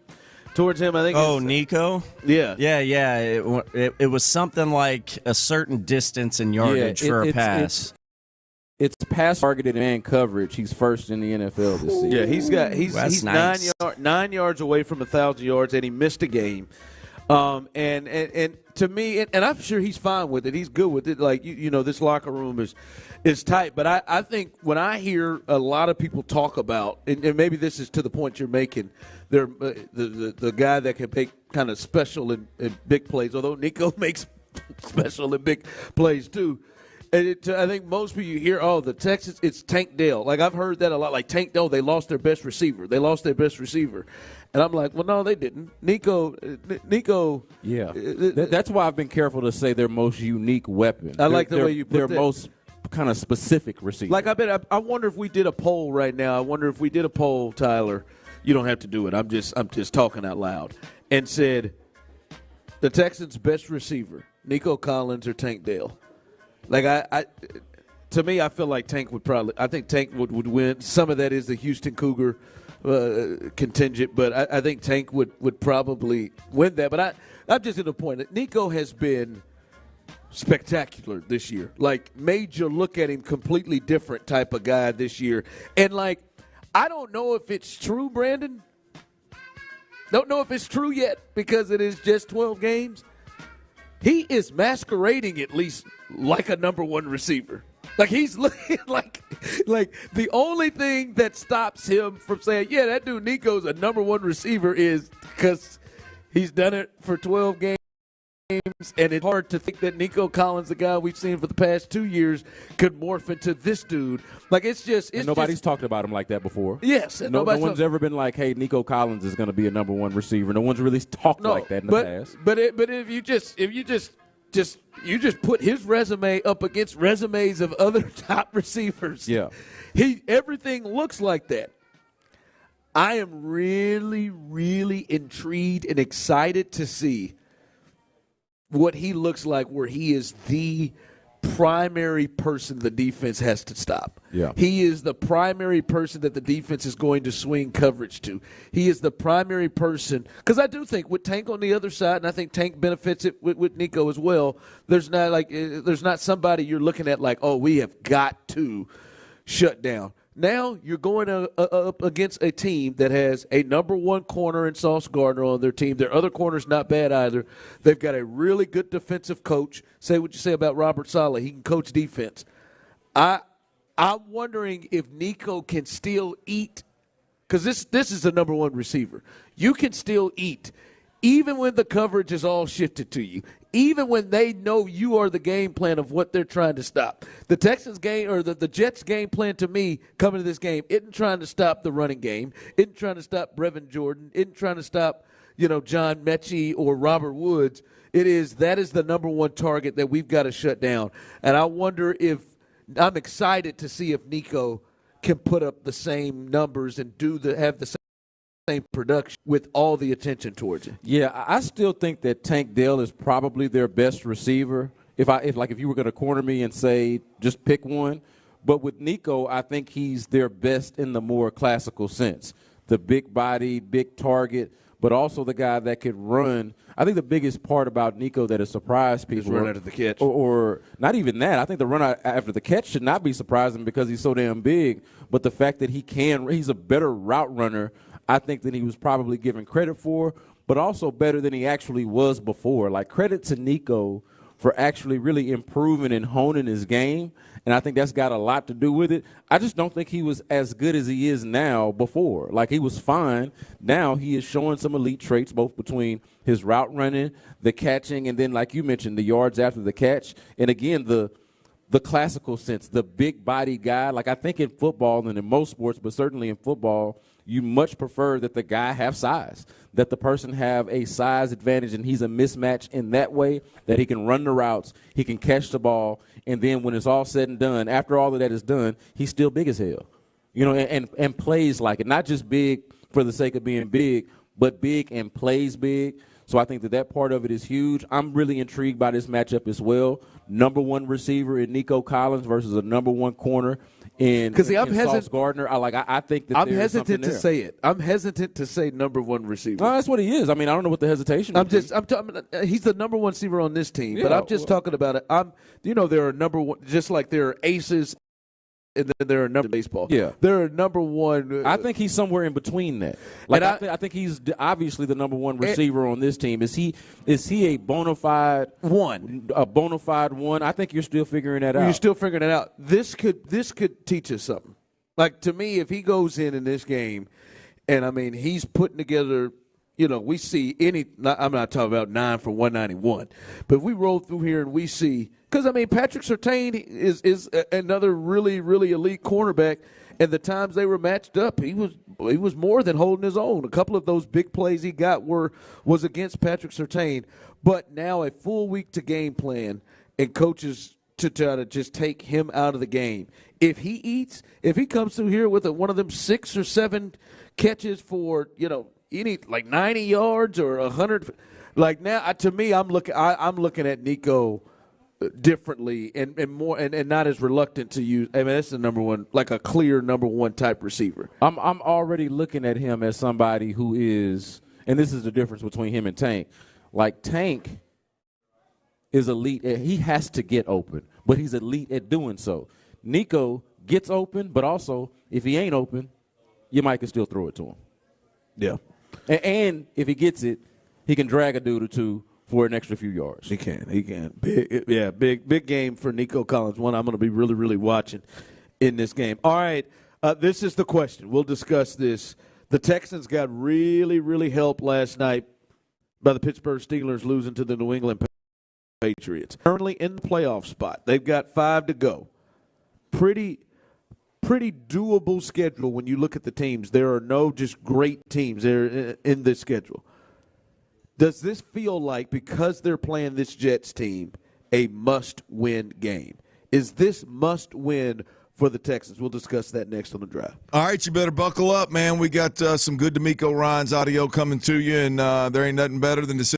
Speaker 14: towards him. I think.
Speaker 16: Oh, Nico.
Speaker 14: Yeah.
Speaker 16: It was something like a certain distance in yardage for a pass.
Speaker 21: It's pass targeted and coverage. He's first in the NFL this season.
Speaker 14: Yeah, he's nice. 9 yards away from 1,000 yards, and he missed a game. And to me, and I'm sure he's fine with it. He's good with it. Like you know, this locker room is tight. But I think when I hear a lot of people talk about, and maybe this is to the point you're making, they're the guy that can make kind of special and big plays. Although Nico makes special and big plays too. And I think most people you hear, the Texans, it's Tank Dell. Like, I've heard that a lot. Like, Tank Dell, they lost their best receiver. And I'm like, well, no, they didn't. Nico.
Speaker 21: Yeah. That's why I've been careful to say their most unique weapon.
Speaker 14: I like the way you put that.
Speaker 21: Their most kind of specific receiver.
Speaker 14: Like, I wonder if we did a poll right now. Tyler. You don't have to do it. I'm just talking out loud. And said, the Texans' best receiver, Nico Collins or Tank Dell. Like to me, I feel like Tank would would win. Some of that is the Houston Cougar contingent, but I think Tank would probably win that. But I'm just at the point that Nico has been spectacular this year. Like, made you look at him completely different type of guy this year. And like, I don't know if it's true, Brandon. Don't know if it's true yet because it is just 12 games. He is masquerading at least like a number one receiver. Like, he's looking like the only thing that stops him from saying, yeah, that dude Nico's a number one receiver is because he's done it for 12 games. And it's hard to think that Nico Collins, the guy we've seen for the past 2 years, could morph into this dude. Like,
Speaker 21: nobody's talked about him like that before.
Speaker 14: Yes.
Speaker 21: No one's ever been like, hey, Nico Collins is going to be a number one receiver. No one's really talked like that in the past.
Speaker 14: But if you just put his resume up against resumes of other top receivers,
Speaker 21: yeah,
Speaker 14: everything looks like that. I am really, really intrigued and excited to see what he looks like where he is the primary person the defense has to stop.
Speaker 21: Yeah.
Speaker 14: He is the primary person that the defense is going to swing coverage to. He is the primary person, because I do think with Tank on the other side, and I think Tank benefits it with Nico as well, there's not somebody you're looking at like, oh, we have got to shut down. Now you're going up against a team that has a number one corner in Sauce Gardner on their team. Their other corner's not bad either. They've got a really good defensive coach. Say what you say about Robert Saleh. He can coach defense. I'm wondering if Nico can still eat because this is the number one receiver. You can still eat, even when the coverage is all shifted to you, even when they know you are the game plan of what they're trying to stop. The Texans game, or the Jets game plan to me coming to this game isn't trying to stop the running game, isn't trying to stop Brevin Jordan, isn't trying to stop, John Metchie or Robert Woods. That is the number one target that we've got to shut down. And I wonder I'm excited to see if Nico can put up the same numbers and have the same production with all the attention towards it.
Speaker 21: Yeah, I still think that Tank Dell is probably their best receiver. If you were going to corner me and say just pick one, but with Nico, I think he's their best in the more classical sense. The big body, big target, but also the guy that could run. I think the biggest part about Nico that has surprised people
Speaker 14: is run after the catch,
Speaker 21: or not even that. I think the run after the catch should not be surprising because he's so damn big. But the fact that he's a better route runner, I think, than he was probably given credit for, but also better than he actually was before. Like, credit to Nico for actually really improving and honing his game, and I think that's got a lot to do with it. I just don't think he was as good as he is now before. Like, he was fine. Now he is showing some elite traits, both between his route running, the catching, and then, like you mentioned, the yards after the catch. And, again, the classical sense, the big body guy. Like, I think in football and in most sports, but certainly in football, you much prefer that the guy have size, that the person have a size advantage, and he's a mismatch in that way, that he can run the routes, he can catch the ball, and then when it's all said and done, after all of that is done, he's still big as hell, and plays like it. Not just big for the sake of being big, but big and plays big. So I think that part of it is huge. I'm really intrigued by this matchup as well. Number one receiver in Nico Collins versus a number one corner in Sauce Gardner. I think that
Speaker 14: I'm hesitant to say it. I'm hesitant to say number one receiver.
Speaker 21: No, that's what he is. I mean, I don't know what the hesitation is.
Speaker 14: He's the number one receiver on this team, but I'm just talking about it. There are number one, just like there are aces. And then there are number baseball.
Speaker 21: Yeah,
Speaker 14: there are number one.
Speaker 21: I think he's somewhere in between that. Like, I think he's obviously the number one receiver on this team. Is he a bona fide
Speaker 14: one?
Speaker 21: A bona fide one? I think you're still figuring that out.
Speaker 14: You're still figuring it out. This could teach us something. Like, to me, if he goes in this game, and I mean he's putting together. We see I'm not talking about 9 for 191, but if we roll through here and we see, because I mean Patrick Surtain is another really, really elite cornerback, and the times they were matched up, he was more than holding his own. A couple of those big plays he got was against Patrick Surtain, but now a full week to game plan and coaches to try to just take him out of the game. If he comes through here with one of them 6 or 7 catches for any 90 yards or 100, like now to me I'm looking at Nico differently and more and not as reluctant to use. I mean, that's the number one, like a clear number one type receiver.
Speaker 21: I'm already looking at him as somebody who is, and this is the difference between him and Tank. Like, Tank is elite. He has to get open, but he's elite at doing so. Nico gets open, but also if he ain't open, you might can still throw it to him.
Speaker 14: Yeah.
Speaker 21: And if he gets it, he can drag a dude or two for an extra few yards.
Speaker 14: He can. Big game for Nico Collins. One I'm going to be really, really watching in this game. All right, this is the question. We'll discuss this. The Texans got really, really helped last night by the Pittsburgh Steelers losing to the New England Patriots. Currently in the playoff spot. They've got 5 to go. Pretty doable schedule when you look at the teams. There are no just great teams there in this schedule. Does this feel like, because they're playing this Jets team, a must-win game? Is this must-win for the Texans? We'll discuss that next on the drive.
Speaker 4: All right, you better buckle up, man. We got some good D'Amico Ryan's audio coming to you, and there ain't nothing better than to sit.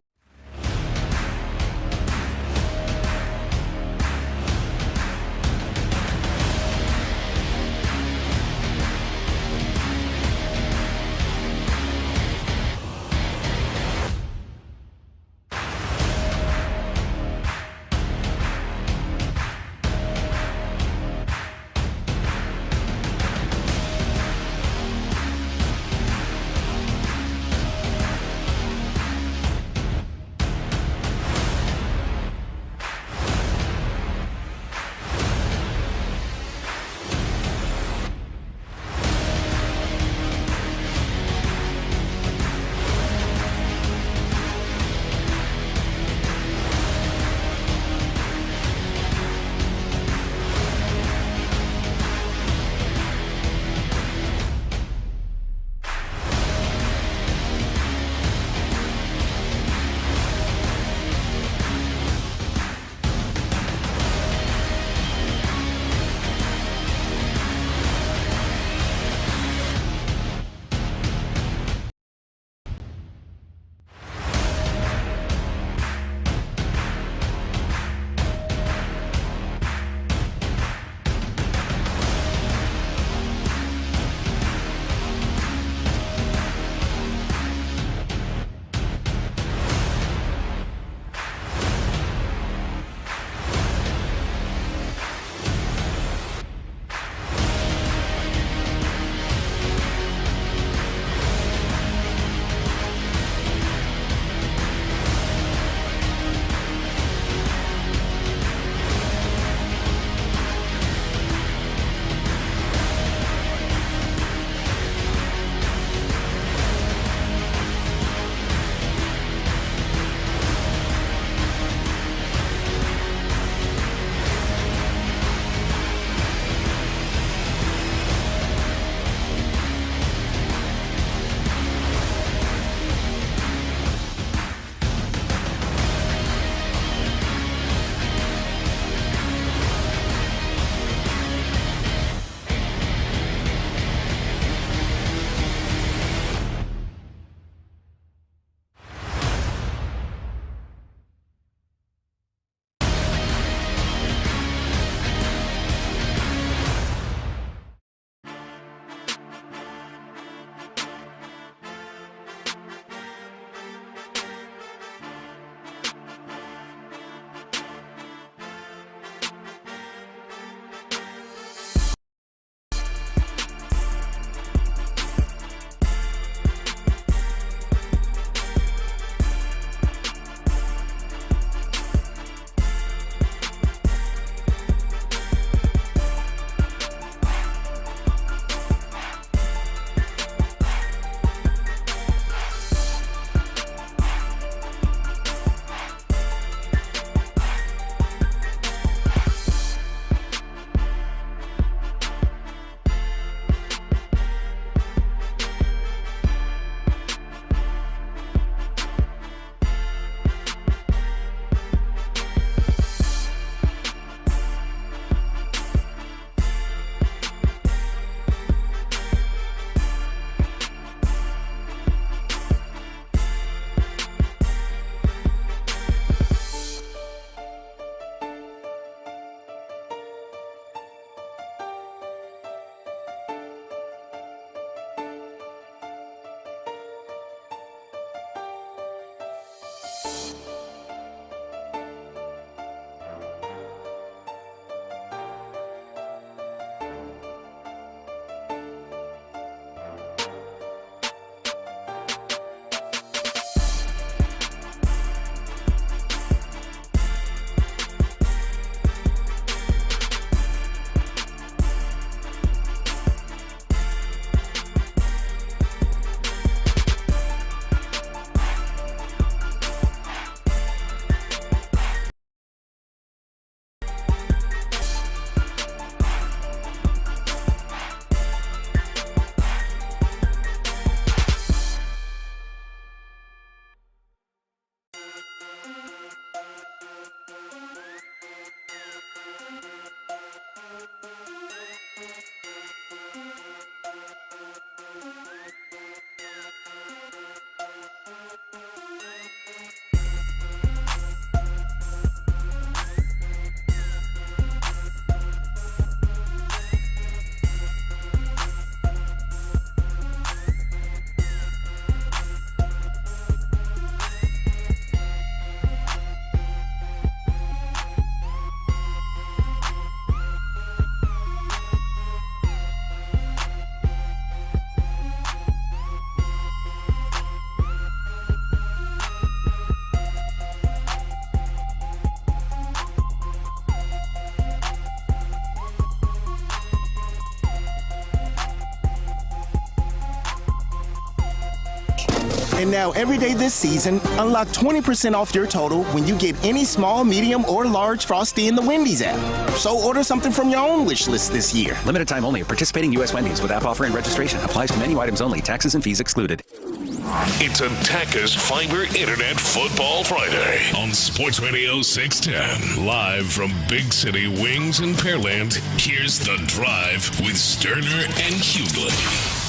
Speaker 9: And now, every day this season, unlock 20% off your total when you get any small, medium, or large Frosty in the Wendy's app. So order something from your own wish list this year.
Speaker 15: Limited time only. Participating U.S. Wendy's with app offer and registration. Applies to menu items only. Taxes and fees excluded.
Speaker 6: It's Attacker's Fiber Internet Football Friday on Sports Radio 610. Live from Big City Wings in Pearland, here's The Drive with Stoerner and Hughley.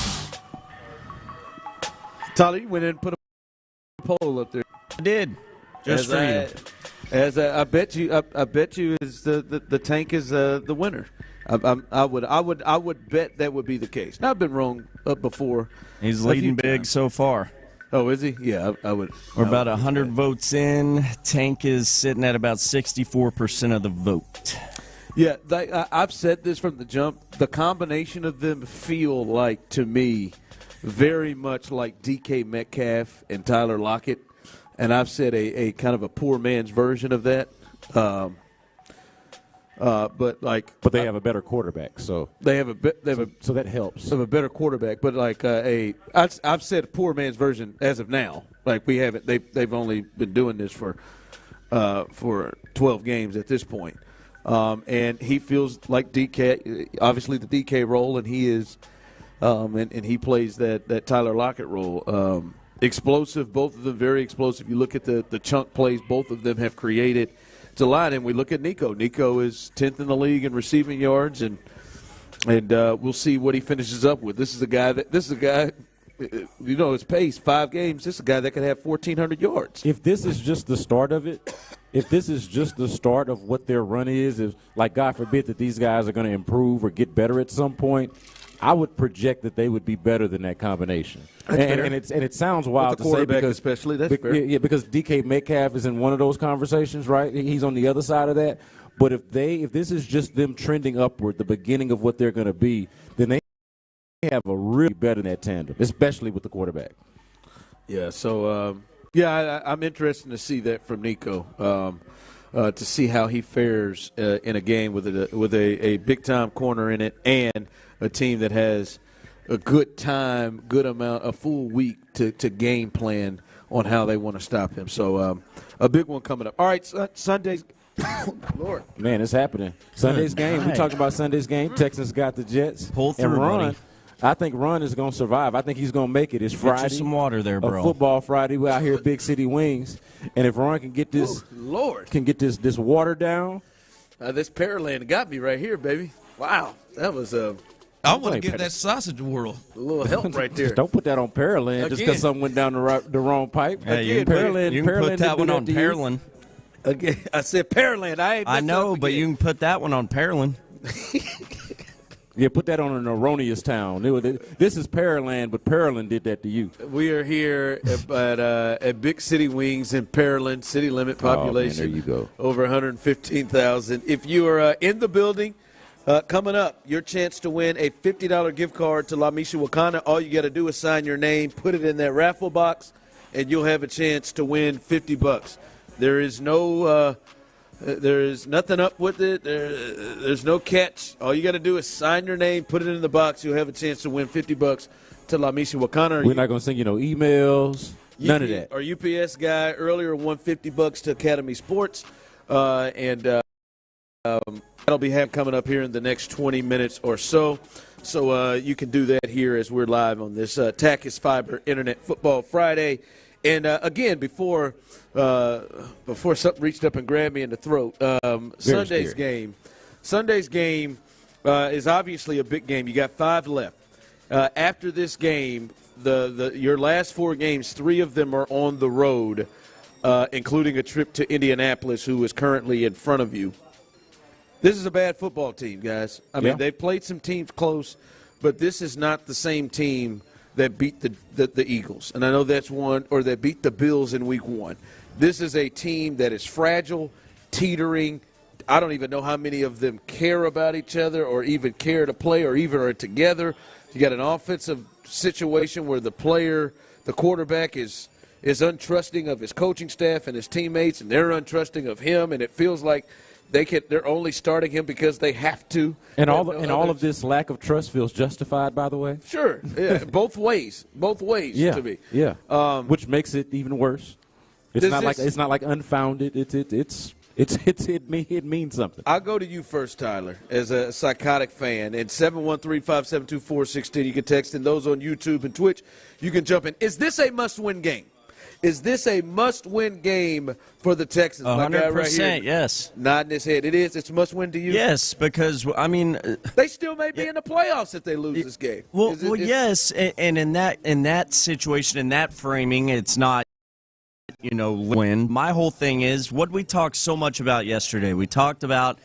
Speaker 14: Tyler, you went in and put a poll up there.
Speaker 16: I did. Just for you.
Speaker 14: I bet you is the tank is the winner. I would bet that would be the case. Now, I've been wrong before.
Speaker 16: He's leading big so far.
Speaker 14: Oh, is he? Yeah, I would.
Speaker 16: We're about 100 votes in. Tank is sitting at about 64% of the vote.
Speaker 14: Yeah, I've said this from the jump. The combination of them feel like, to me, very much like DK Metcalf and Tyler Lockett, and I've said a kind of a poor man's version of that. But
Speaker 21: they have a better quarterback, so
Speaker 14: so
Speaker 21: that helps.
Speaker 14: They have a better quarterback, but I've said poor man's version as of now. Like we haven't, they've only been doing this for 12 games at this point, and he feels like DK, obviously the DK role, and he is. And he plays that Tyler Lockett role. Explosive, both of them very explosive. You look at the chunk plays both of them have created to line, and we look at Nico. Nico is 10th in the league in receiving yards, and we'll see what he finishes up with. This is a guy, you know, his pace, 5 games. This is a guy that could have 1,400 yards.
Speaker 21: If this is just the start of it, if this is just the start of what their run is, if, like, God forbid that these guys are going to improve or get better at some point, I would project that they would be better than that combination. And it sounds wild to say because
Speaker 14: especially that's fair.
Speaker 21: Yeah, because DK Metcalf is in one of those conversations, right? He's on the other side of that. But if this is just them trending upward, the beginning of what they're going to be, then they have a really better than that tandem, especially with the quarterback.
Speaker 14: Yeah. So I'm interested to see that from Nico. To see how he fares in a game with a big time corner in it and a team that has a good amount, a full week to game plan on how they want to stop him. So a big one coming up. All right, Sunday's Lord.
Speaker 21: Man, it's happening. Sunday's game. We talked about Sunday's game. Texans got the Jets.
Speaker 16: Pull through,
Speaker 21: and Ron,
Speaker 16: buddy.
Speaker 21: I think Ron is going to survive. I think he's going to make it. It's Friday.
Speaker 16: Get you some water there, bro.
Speaker 21: Football Friday. We're out here at Big City Wings. And if Ron can get this this water down.
Speaker 14: This Pearland got me right here, baby. Wow. That was
Speaker 22: I want to give that sausage a whirl.
Speaker 14: A little help right there.
Speaker 21: Don't put that on Pearland just because something went down the wrong pipe.
Speaker 16: Hey, you can put that one on Pearland.
Speaker 14: Again, I said Pearland.
Speaker 16: I know, but you can put that one on Pearland.
Speaker 21: Yeah, put that on an erroneous town. This is Pearland, but Pearland did that to you.
Speaker 14: We are here at Big City Wings in Pearland, city limit population.
Speaker 21: Oh, man, there you go.
Speaker 14: Over 115,000. If you are in the building, coming up, your chance to win a $50 gift card to La Michoacana. All you got to do is sign your name, put it in that raffle box, and you'll have a chance to win $50. There is no there is nothing up with it. There's no catch. All you got to do is sign your name, put it in the box. You'll have a chance to win $50 to La Michoacana.
Speaker 21: We're not going to send you no emails, none of that.
Speaker 14: Our UPS guy earlier won $50 to Academy Sports, and that'll be coming up here in the next 20 minutes or so. So you can do that here as we're live on this Tachys Fiber Internet Football Friday. And again, before something reached up and grabbed me in the throat, Sunday's game is obviously a big game. You got 5 left. After this game, your last 4 games, 3 of them are on the road, including a trip to Indianapolis, who is currently in front of you. This is a bad football team, guys. I mean, they've played some teams close, but this is not the same team that beat the Eagles. And I know that's one, or that beat the Bills in week 1. This is a team that is fragile, teetering. I don't even know how many of them care about each other or even care to play or even are together. You got an offensive situation where the quarterback is untrusting of his coaching staff and his teammates, and they're untrusting of him, and it feels like they're only starting him because they have to.
Speaker 21: And all of this lack of trust feels justified, by the way.
Speaker 14: Sure, yeah, both ways
Speaker 21: yeah,
Speaker 14: to me.
Speaker 21: Yeah, which makes it even worse. It's not like unfounded. It means something.
Speaker 14: I'll go to you first, Tyler, as a psychotic fan. And 713-572-4610. You can text in. Those on YouTube and Twitch, you can jump in. Is this a must-win game? Is this a must-win game for the Texans?
Speaker 16: 100%,
Speaker 14: right here,
Speaker 16: yes.
Speaker 14: Nodding his head. It is. It's a must-win to you?
Speaker 16: Yes, because, I mean.
Speaker 14: They still may be in the playoffs if they lose this game.
Speaker 16: Well, yes, and in that situation, in that framing, it's not, win. My whole thing is what we talked so much about yesterday. We talked about,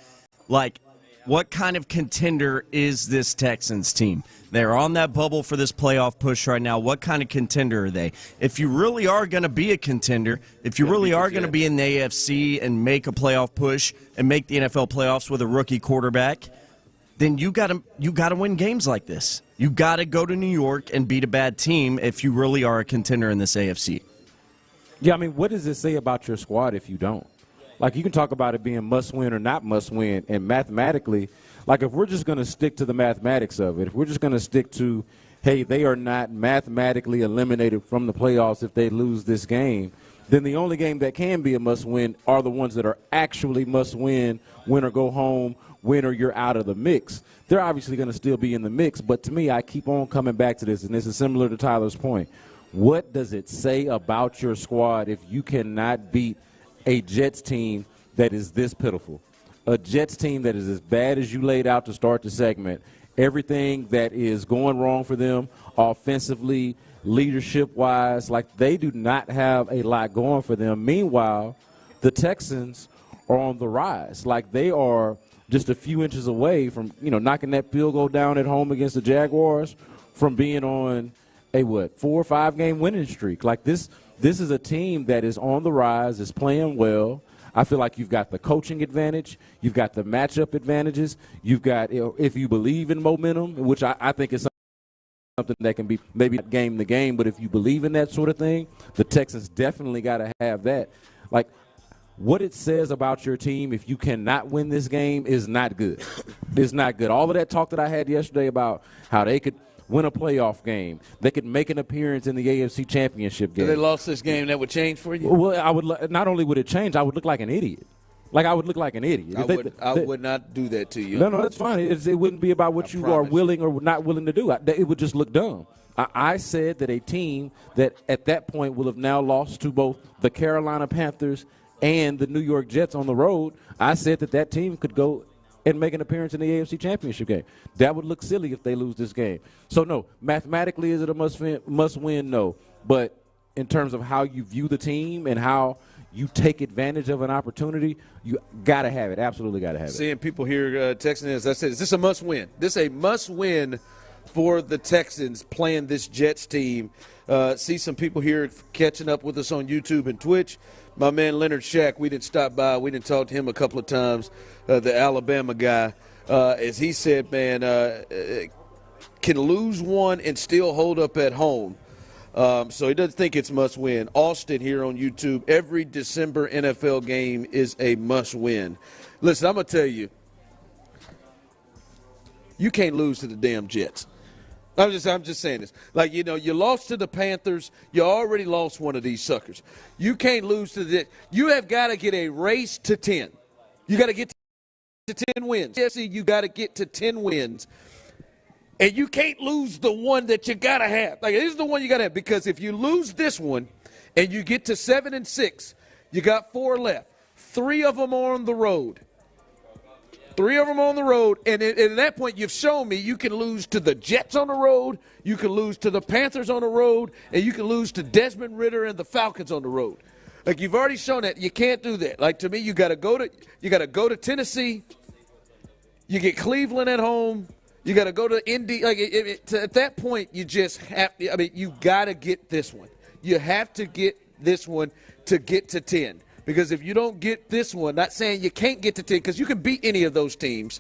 Speaker 16: what kind of contender is this Texans team? They're on that bubble for this playoff push right now. What kind of contender are they? If you really are going to be a contender, if you really are going to be in the AFC and make a playoff push and make the NFL playoffs with a rookie quarterback, then you got to win games like this. You got to go to New York and beat a bad team if you really are a contender in this AFC.
Speaker 21: Yeah, I mean, what does it say about your squad if you don't? You can talk about it being must-win or not must-win, and mathematically, if we're just going to stick to the mathematics of it, if we're just going to stick to, hey, they are not mathematically eliminated from the playoffs if they lose this game, then the only game that can be a must-win are the ones that are actually must-win, win or go home, win or you're out of the mix. They're obviously going to still be in the mix, but to me, I keep on coming back to this, and this is similar to Tyler's point. What does it say about your squad if you cannot beat a Jets team that is this pitiful? A Jets team that is as bad as you laid out to start the segment. Everything that is going wrong for them offensively, leadership-wise, they do not have a lot going for them. Meanwhile, the Texans are on the rise. They are just a few inches away from, knocking that field goal down at home against the Jaguars, from being on a 4 or 5 game winning streak. This is a team that is on the rise, is playing well. I feel like you've got the coaching advantage. You've got the matchup advantages. You've got, if you believe in momentum, which I think is something that can be maybe not game to game, but if you believe in that sort of thing, the Texans definitely got to have that. What it says about your team if you cannot win this game is not good. It's not good. All of that talk that I had yesterday about how they could win a playoff game, they could make an appearance in the AFC Championship game.
Speaker 14: If they lost this game, that would change for you?
Speaker 21: Well, I would. Not only would it change, I would look like an idiot. I would look like an idiot.
Speaker 14: I would not do that to you.
Speaker 21: No, that's fine. It wouldn't be about what you are willing or not willing to do. It would just look dumb. I said that a team that at that point will have now lost to both the Carolina Panthers and the New York Jets on the road, I said that team could go and make an appearance in the AFC Championship game. That would look silly if they lose this game. So, no, mathematically is it a must-win? No. But in terms of how you view the team and how you take advantage of an opportunity, you got to have it. Absolutely got to have it.
Speaker 14: Seeing people here texting us, I said, is this a must-win? This is a must-win for the Texans playing this Jets team. See some people here catching up with us on YouTube and Twitch. My man Leonard Shack, we didn't stop by. We didn't talk to him a couple of times, the Alabama guy. As he said, man, can lose one and still hold up at home. So he doesn't think it's must-win. Austin here on YouTube, every December NFL game is a must-win. Listen, I'm going to tell you, you can't lose to the damn Jets. I'm just saying this. You lost to the Panthers. You already lost one of these suckers. You can't lose to the – you have got to get a race to 10. You got to get to 10 wins. Yes, you got to get to 10 wins. And you can't lose the one that you got to have. This is the one you got to have, because if you lose this one and you get to 7-6, you got 4 left. 3 of them are on the road. 3 of them on the road, and at that point you've shown me you can lose to the Jets on the road, you can lose to the Panthers on the road, and you can lose to Desmond Ridder and the Falcons on the road. Like, you've already shown that you can't do that. Like, to me, you got to go to Tennessee. You get Cleveland at home. You got to go to Indy. Like, at that point, you just have. I mean, you got to get this one. You have to get this one to get to 10. Because if you don't get this one, not saying you can't get to 10, because you can beat any of those teams,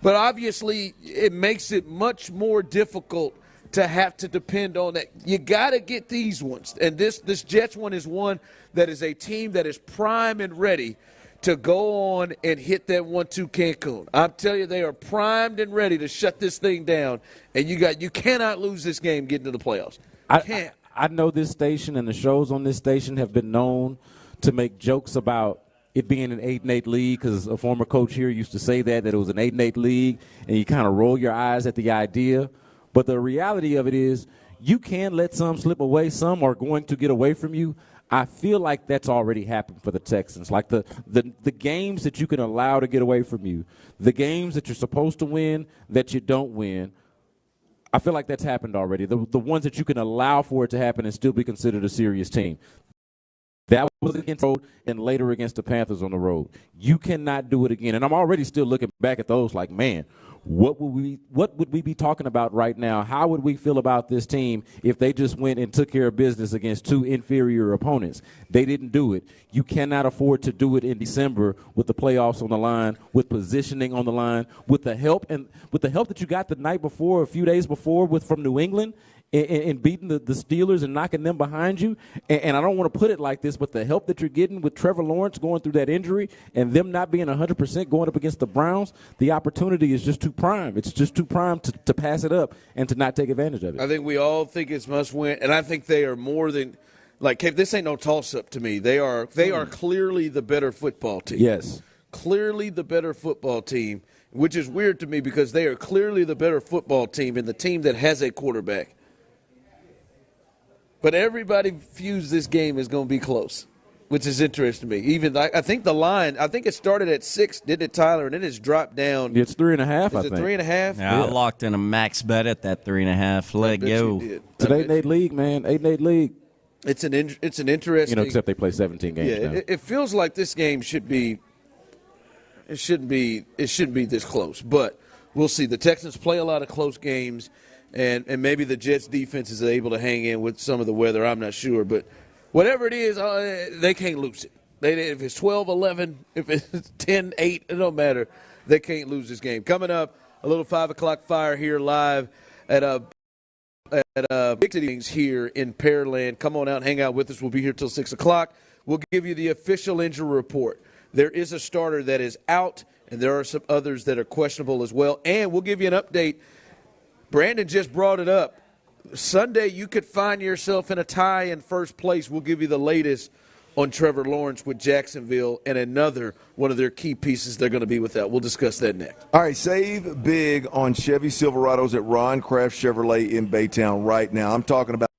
Speaker 14: but obviously it makes it much more difficult to have to depend on that. You got to get these ones. And this Jets one is one that is a team that is prime and ready to go on and hit that 1-2 Cancun. I'm telling you, they are primed and ready to shut this thing down, and you cannot lose this game getting to the playoffs.
Speaker 21: I know this station and the shows on this station have been known to make jokes about it being an 8-8 league, because a former coach here used to say that it was an 8-8 league, and you kind of roll your eyes at the idea. But the reality of it is you can let some slip away. Some are going to get away from you. I feel like that's already happened for the Texans. Like the games that you can allow to get away from you, the games that you're supposed to win that you don't win, I feel like that's happened already. The ones that you can allow for it to happen and still be considered a serious team. That was against the road and later against the Panthers on the road. You cannot do it again. And I'm already still looking back at those like, man, what would we be talking about right now? How would we feel about this team if they just went and took care of business against 2 inferior opponents? They didn't do it. You cannot afford to do it in December with the playoffs on the line, with positioning on the line, with the help that you got the night before, a few days before from New England. And beating the Steelers and knocking them behind you. And I don't want to put it like this, but the help that you're getting with Trevor Lawrence going through that injury and them not being 100% going up against the Browns, the opportunity is just too prime. It's just too prime to pass it up and to not take advantage of it.
Speaker 14: I think we all think it's must win, and I think they are more than – like, this ain't no toss-up to me. They are clearly the better football team.
Speaker 21: Yes.
Speaker 14: Clearly the better football team, which is weird to me because they are clearly the better football team and the team that has a quarterback. But everybody views this game as going to be close, which is interesting to me. Even I think the line, I think it started at 6, didn't it, Tyler? And then it's dropped down.
Speaker 21: It's 3.5, I think.
Speaker 14: Is it 3.5?
Speaker 16: Yeah, I locked in a max bet at that 3.5. Let go.
Speaker 21: It's an 8-8 league, man. 8-8 league.
Speaker 14: It's an interesting.
Speaker 21: Except they play 17 games now.
Speaker 14: It feels like this game should be. It shouldn't be this close, but we'll see. The Texans play a lot of close games. And maybe the Jets' defense is able to hang in with some of the weather. I'm not sure. But whatever it is, they can't lose it. If it's 12-11, if it's 10-8, it don't matter. They can't lose this game. Coming up, a little 5 o'clock fire here live at Big Cities here in Pearland. Come on out and hang out with us. We'll be here till 6 o'clock. We'll give you the official injury report. There is a starter that is out, and there are some others that are questionable as well. And we'll give you an update. Brandon just brought it up. Sunday, you could find yourself in a tie in first place. We'll give you the latest on Trevor Lawrence with Jacksonville and another one of their key pieces they're going to be without. We'll discuss that next.
Speaker 4: All right, save big on Chevy Silverados at Ron Kraft Chevrolet in Baytown right now. I'm talking about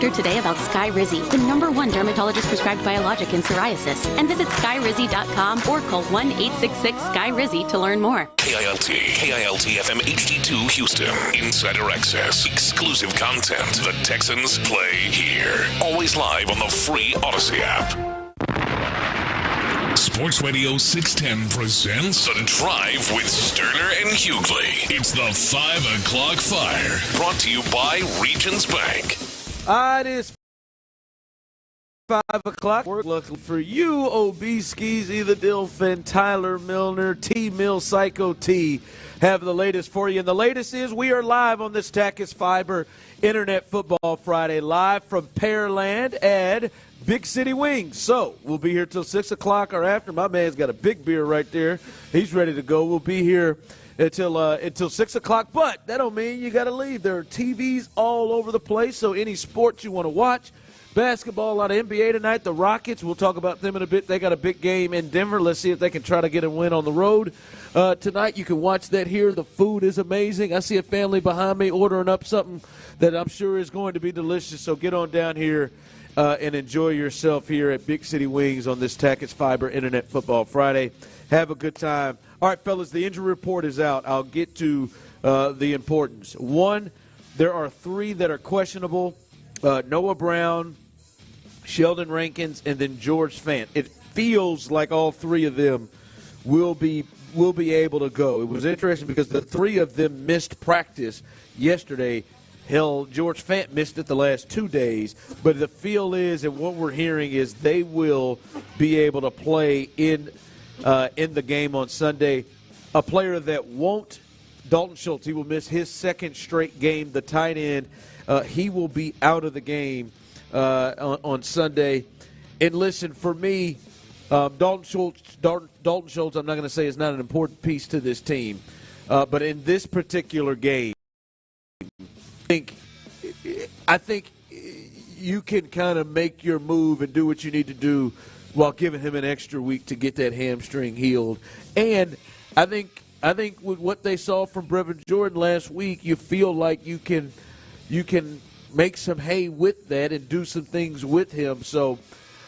Speaker 5: doctor today about Skyrizi, the #1 dermatologist prescribed biologic in psoriasis, and visit skyrizi.com or call 1-866-SKY-RIZZI to learn more.
Speaker 6: KILT FM HD2 Houston. Insider access. Exclusive content. The Texans play here. Always live on the free Odyssey app. Sports Radio 610 presents The Drive with Stoerner and Hughley. It's the 5 o'clock fire. Brought to you by Regions Bank.
Speaker 14: It is 5 o'clock. We're looking for you, OB Skeezy, the Dilphin, Tyler Milner, T-Mill Psycho T have the latest for you. And the latest is we are live on this Tachys Fiber Internet Football Friday, live from Pearland at Big City Wings. So we'll be here till 6 o'clock or after. My man's got a big beer right there. He's ready to go. We'll be here until 6 o'clock, but that don't mean you got to leave. There are TVs all over the place, so any sports you want to watch, basketball, a lot of NBA tonight. The Rockets, we'll talk about them in a bit. They got a big game in Denver. Let's see if they can try to get a win on the road tonight. You can watch that here. The food is amazing. I see a family behind me ordering up something that I'm sure is going to be delicious, so get on down here and enjoy yourself here at Big City Wings on this Tachys Fiber Internet Football Friday. Have a good time. All right, fellas, the injury report is out. I'll get to the importance. One, there are 3 that are questionable. Noah Brown, Sheldon Rankins, and then George Fant. It feels like all 3 of them will be able to go. It was interesting because the 3 of them missed practice yesterday. Hell, George Fant missed it the last 2 days. But the feel is, and what we're hearing is, they will be able to play in the game on Sunday. A player that won't, Dalton Schultz, he will miss his 2nd straight game. The tight end, he will be out of the game on Sunday. And listen, for me, Dalton Schultz, I'm not going to say is not an important piece to this team. But in this particular game, I think you can kind of make your move and do what you need to do while giving him an extra week to get that hamstring healed. And I think with what they saw from Brevin Jordan last week, you feel like you can make some hay with that and do some things with him. So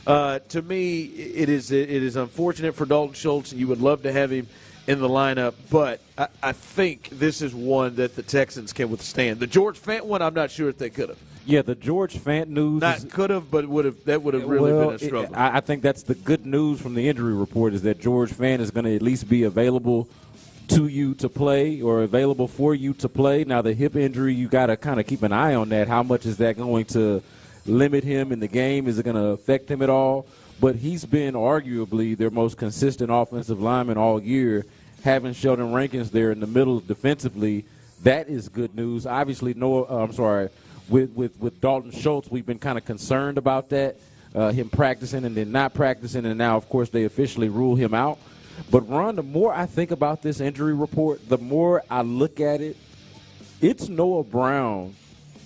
Speaker 14: to me, it is unfortunate for Dalton Schultz, and you would love to have him in the lineup, but I think this is one that the Texans can withstand. The George Fant one, I'm not sure if they could have.
Speaker 21: Yeah, the George Fant news.
Speaker 14: Not could have, but that would have really been a struggle.
Speaker 21: I think that's the good news from the injury report is that George Fant is going to at least be available to you to play or available for you to play. Now, the hip injury, you got to kind of keep an eye on that. How much is that going to limit him in the game? Is it going to affect him at all? But he's been arguably their most consistent offensive lineman all year. Having Sheldon Rankins there in the middle defensively, that is good news. Obviously, with Dalton Schultz, we've been kind of concerned about that, him practicing and then not practicing, and now, of course, they officially rule him out. But, Ron, the more I think about this injury report, the more I look at it, it's Noah Brown,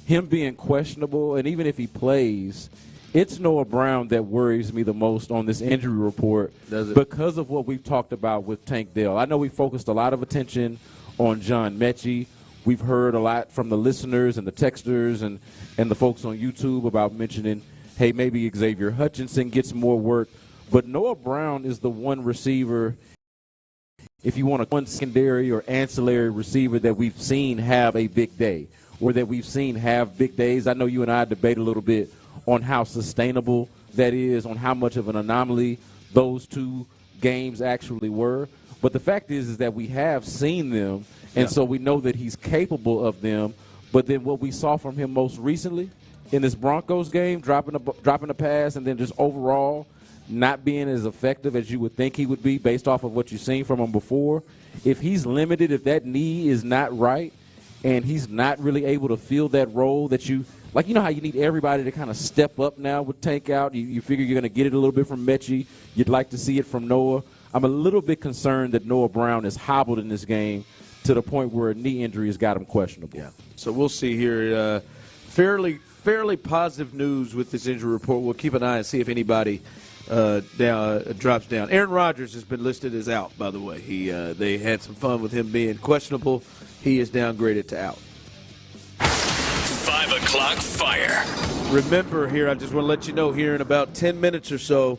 Speaker 21: him being questionable, and even if he plays, it's Noah Brown that worries me the most on this injury report because of what we've talked about with Tank Dell. I know we focused a lot of attention on John Metchie. We've heard a lot from the listeners and the texters and the folks on YouTube about mentioning, hey, maybe Xavier Hutchinson gets more work. But Noah Brown is the one receiver, if you want one secondary or ancillary receiver that we've seen have a big day or that we've seen have big days. I know you and I debate a little bit on how sustainable that is, on how much of an anomaly those 2 games actually were. But the fact is that we have seen them, and so we know that he's capable of them. But then what we saw from him most recently in this Broncos game, dropping a pass and then just overall not being as effective as you would think he would be based off of what you've seen from him before, if he's limited, if that knee is not right and he's not really able to fill that role that you – like, you know how you need everybody to kind of step up now with Tank out? You figure you're going to get it a little bit from Metchie. You'd like to see it from Noah. I'm a little bit concerned that Noah Brown is hobbled in this game to the point where a knee injury has got him questionable.
Speaker 14: Yeah. So we'll see here. Fairly positive news with this injury report. We'll keep an eye and see if anybody drops down. Aaron Rodgers has been listed as out, by the way. They had some fun with him being questionable. He is downgraded to out.
Speaker 3: 5 o'clock fire.
Speaker 14: Remember here, I just want to let you know here in about 10 minutes or so,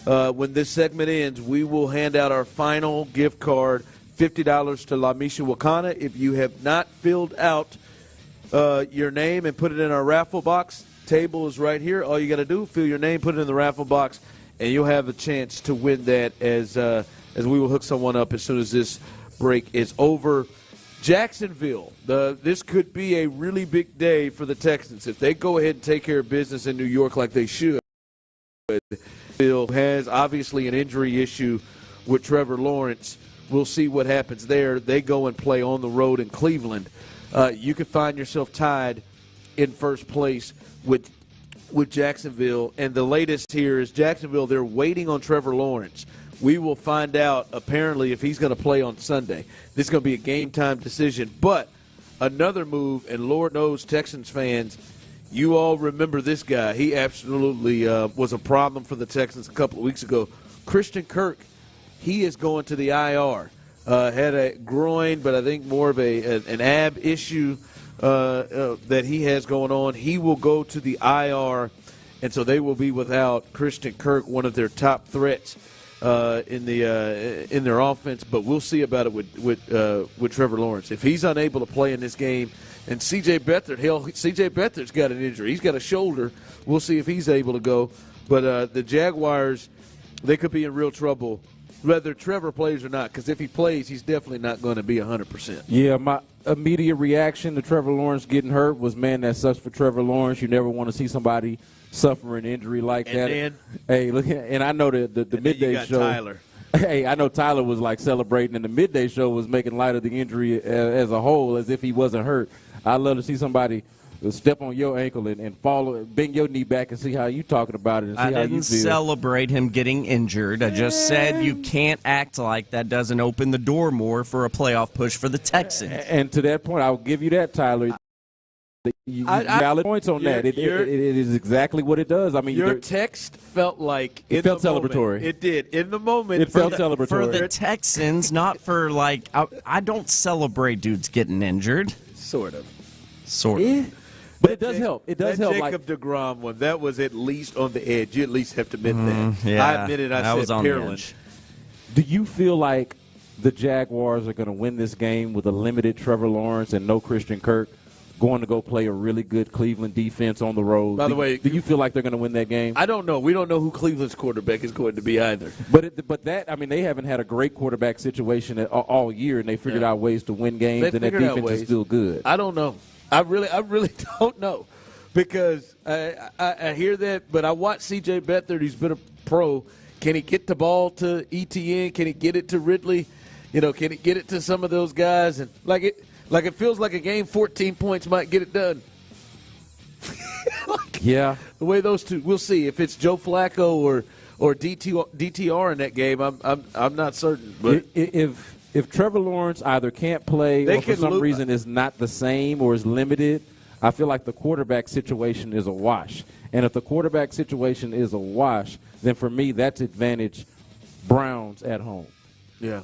Speaker 14: when this segment ends, we will hand out our final gift card, $50 to La Misha Wakana. If you have not filled out your name and put it in our raffle box, table is right here. All you got to do, fill your name, put it in the raffle box, and you'll have a chance to win that as we will hook someone up as soon as this break is over. Jacksonville, this could be a really big day for the Texans. If they go ahead and take care of business in New York like they should, Bill has obviously an injury issue with Trevor Lawrence. We'll see what happens there. They go and play on the road in Cleveland. You could find yourself tied in first place with Jacksonville. And the latest here is Jacksonville, they're waiting on Trevor Lawrence. We will find out, apparently, if he's going to play on Sunday. This is going to be a game-time decision. But another move, and Lord knows, Texans fans, you all remember this guy. He absolutely was a problem for the Texans a couple of weeks ago. Christian Kirk, he is going to the IR. Had a groin, but I think more of an ab issue that he has going on. He will go to the IR, and so they will be without Christian Kirk, one of their top threats in their offense. But we'll see about it with Trevor Lawrence. If he's unable to play in this game, and C.J. Beathard's got an injury. He's got a shoulder. We'll see if he's able to go. But the Jaguars, they could be in real trouble whether Trevor plays or not, because if he plays, he's definitely not going to be 100%.
Speaker 21: Yeah, my immediate reaction to Trevor Lawrence getting hurt was, man, that sucks for Trevor Lawrence. You never want to see somebody suffer an injury like that.
Speaker 14: Then,
Speaker 21: hey, look, and I know the midday show.
Speaker 14: Tyler.
Speaker 21: Hey, I know Tyler was like celebrating, and the midday show was making light of the injury as a whole, as if he wasn't hurt. I'd love to see somebody step on your ankle and fall, bend your knee back and see how you talking about it and see how you feel.
Speaker 16: I didn't celebrate him getting injured. I just said you can't act like that doesn't open the door more for a playoff push for the Texans.
Speaker 21: And to that point, I'll give you that, Tyler. Valid points on that. It is exactly what it does. I mean,
Speaker 14: your text felt like
Speaker 21: it felt celebratory.
Speaker 14: It did in the moment.
Speaker 21: It felt celebratory
Speaker 16: for the Texans, not for like. I don't celebrate dudes getting injured.
Speaker 14: Sort of.
Speaker 21: But it does help. It does help.
Speaker 14: Jacob deGrom one, that was at least on the edge. You at least have to admit that.
Speaker 16: Yeah,
Speaker 14: I admitted I
Speaker 16: was
Speaker 14: said
Speaker 16: on
Speaker 14: Pearland.
Speaker 16: the edge.
Speaker 21: Do you feel like the Jaguars are going to win this game with a limited Trevor Lawrence and no Christian Kirk, going to go play a really good Cleveland defense on the road?
Speaker 14: By the way,
Speaker 21: do you feel like they're going to win that game?
Speaker 14: I don't know. We don't know who Cleveland's quarterback is going to be either.
Speaker 21: But they haven't had a great quarterback situation all year, and they figured out ways to win games, and that defense is still good.
Speaker 14: I don't know. I really don't know, because I hear that, but I watch C.J. Beathard. He's been a pro. Can he get the ball to Etienne? Can he get it to Ridley? Can he get it to some of those guys? And it feels like a game 14 points might get it done.
Speaker 21: Yeah.
Speaker 14: The way those two, we'll see if it's Joe Flacco or DTR in that game. I'm not certain. But
Speaker 21: if Trevor Lawrence either can't play or for some reason is not the same or is limited, I feel like the quarterback situation is a wash. And if the quarterback situation is a wash, then for me that's advantage Browns at home.
Speaker 14: Yeah.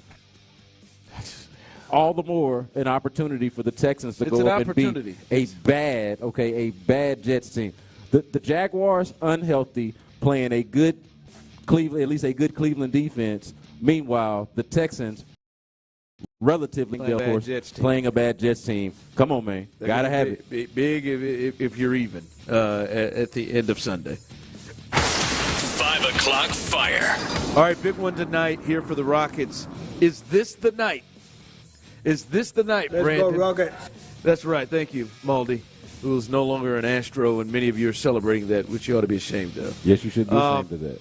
Speaker 21: All the more an opportunity for the Texans to go up and beat a bad Jets team. The Jaguars, unhealthy, playing a good Cleveland, at least a good Cleveland defense. Meanwhile, the Texans, relatively, of course, playing a bad Jets team. Come on, man. Got to have it.
Speaker 14: Big if you're even at the end of Sunday.
Speaker 3: 5 o'clock fire.
Speaker 14: All right, big one tonight here for the Rockets. Is this the night? Is this the night, Brandon?
Speaker 7: Let's go, Rockets.
Speaker 14: That's right. Thank you, Maldy, who is no longer an Astro, and many of you are celebrating that, which you ought to be ashamed of.
Speaker 21: Yes, you should be ashamed of that.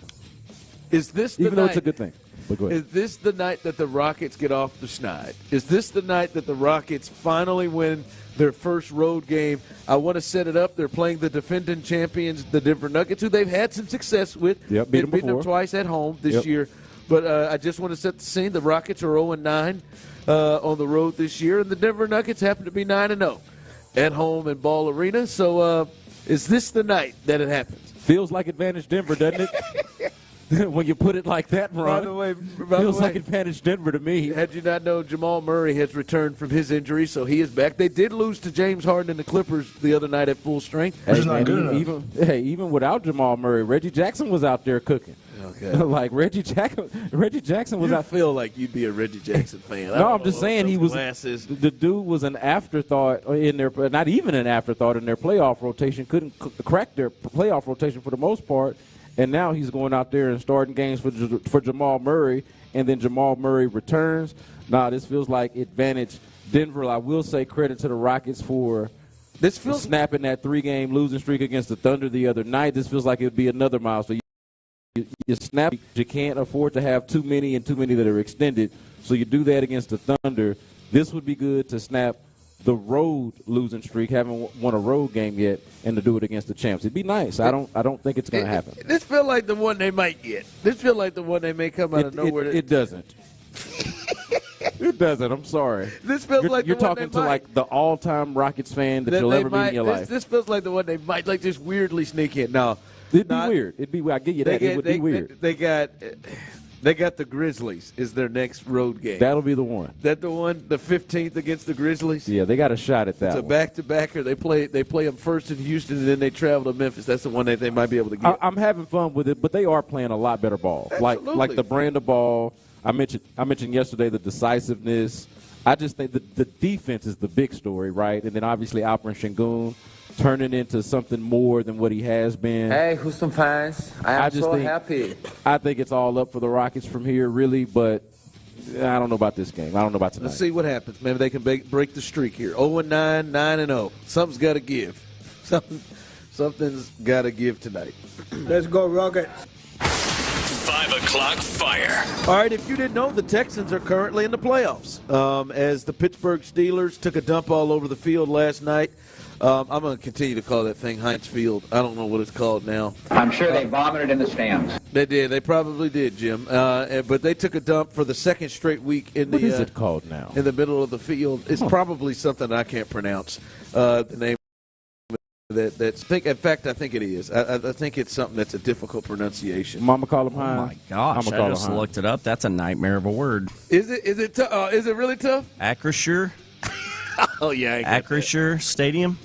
Speaker 14: Is this the night?
Speaker 21: Even though it's a good thing. But go ahead.
Speaker 14: Is this the night that the Rockets get off the schneid? Is this the night that the Rockets finally win their first road game? I want to set it up. They're playing the defending champions, the Denver Nuggets, who they've had some success with.
Speaker 21: Yep,
Speaker 14: They've beaten them twice at home this year. But I just want to set the scene. The Rockets are 0-9 on the road this year, and the Denver Nuggets happen to be 9-0 at home in Ball Arena. So is this the night that it happens?
Speaker 21: Feels like advantage Denver, doesn't it? When you put it like that, Ron,
Speaker 14: By the way,
Speaker 21: feels like advantage Denver to me.
Speaker 14: Had you not known, Jamal Murray has returned from his injury, so he is back. They did lose to James Harden and the Clippers the other night at full strength.
Speaker 21: Hey, man, even without Jamal Murray, Reggie Jackson was out there cooking.
Speaker 14: Okay.
Speaker 21: Like Reggie Jackson was
Speaker 14: I
Speaker 21: out.
Speaker 14: feel like you'd be a Reggie Jackson fan.
Speaker 21: No, I'm just saying he was.
Speaker 14: Glasses.
Speaker 21: The dude was an afterthought in their, not even an afterthought in their playoff rotation. Couldn't crack their playoff rotation for the most part. And now he's going out there and starting games for Jamal Murray, and then Jamal Murray returns. This feels like advantage Denver. I will say credit to the Rockets for snapping that 3-game losing streak against the Thunder the other night. This feels like it would be another milestone. You snap. You can't afford to have too many that are extended. So you do that against the Thunder. This would be good to snap the road losing streak, haven't won a road game yet, and to do it against the champs. It'd be nice. I don't think it's going to happen.
Speaker 14: This feel like the one they might get. This feel like the one they may come out of nowhere.
Speaker 21: It doesn't. It doesn't. I'm sorry.
Speaker 14: This feels like
Speaker 21: you're
Speaker 14: the one
Speaker 21: talking
Speaker 14: they
Speaker 21: to
Speaker 14: might.
Speaker 21: Like the all-time Rockets fan that you'll ever meet in your life.
Speaker 14: This feels like the one they might like just weirdly sneak in. No,
Speaker 21: it'd be weird. It'd be. I get you that. It would be weird.
Speaker 14: They got the Grizzlies is their next road game.
Speaker 21: That'll be the one.
Speaker 14: That the one, the 15th against the Grizzlies?
Speaker 21: Yeah, they got a shot at that.
Speaker 14: It's a back-to-backer. They play them first in Houston, and then they travel to Memphis. That's the one that they might be able to get.
Speaker 21: I'm having fun with it, but they are playing a lot better ball.
Speaker 14: Absolutely.
Speaker 21: Like the brand of ball. I mentioned yesterday the decisiveness. I just think the defense is the big story, right? And then obviously Alperen Şengün turning into something more than what he has been.
Speaker 2: Hey, Houston fans, I am so happy.
Speaker 21: I think it's all up for the Rockets from here, really, but I don't know about this game. I don't know about tonight.
Speaker 14: Let's see what happens. Maybe they can break the streak here. 0-9, 9-0. Something's got to give. Something's got to give tonight.
Speaker 7: Let's go, Rockets.
Speaker 3: 5 o'clock fire.
Speaker 14: All right, if you didn't know, the Texans are currently in the playoffs. As the Pittsburgh Steelers took a dump all over the field last night. I'm going to continue to call that thing Heinz Field. I don't know what it's called now.
Speaker 2: I'm sure they vomited in the stands.
Speaker 14: They did. They probably did, Jim. But they took a dump for the second straight week in
Speaker 21: what is it called now?
Speaker 14: In the middle of the field. It's probably something I can't pronounce. The name in fact, I think it is. I think it's something that's a difficult pronunciation.
Speaker 21: Mama call him Heinz.
Speaker 16: Oh my gosh! I just looked it up. That's a nightmare of a word.
Speaker 14: Is it? Is it really tough?
Speaker 16: Acrisure.
Speaker 14: Oh yeah,
Speaker 16: Acrisure Stadium.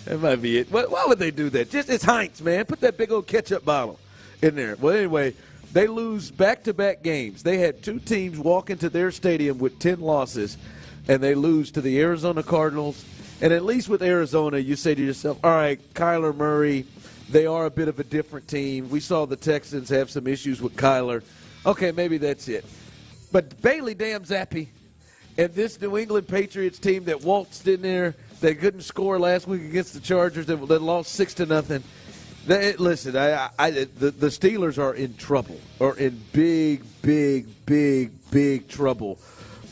Speaker 14: That might be it. Why would they do that? It's Heinz, man. Put that big old ketchup bottle in there. Well, anyway, they lose back-to-back games. They had two teams walk into their stadium with 10 losses, and they lose to the Arizona Cardinals. And at least with Arizona, you say to yourself, all right, Kyler Murray, they are a bit of a different team. We saw the Texans have some issues with Kyler. Okay, maybe that's it. But Bailey damn Zappi and this New England Patriots team that waltzed in there, they couldn't score last week against the Chargers, that lost 6-0. Listen, the Steelers are in trouble, or in big trouble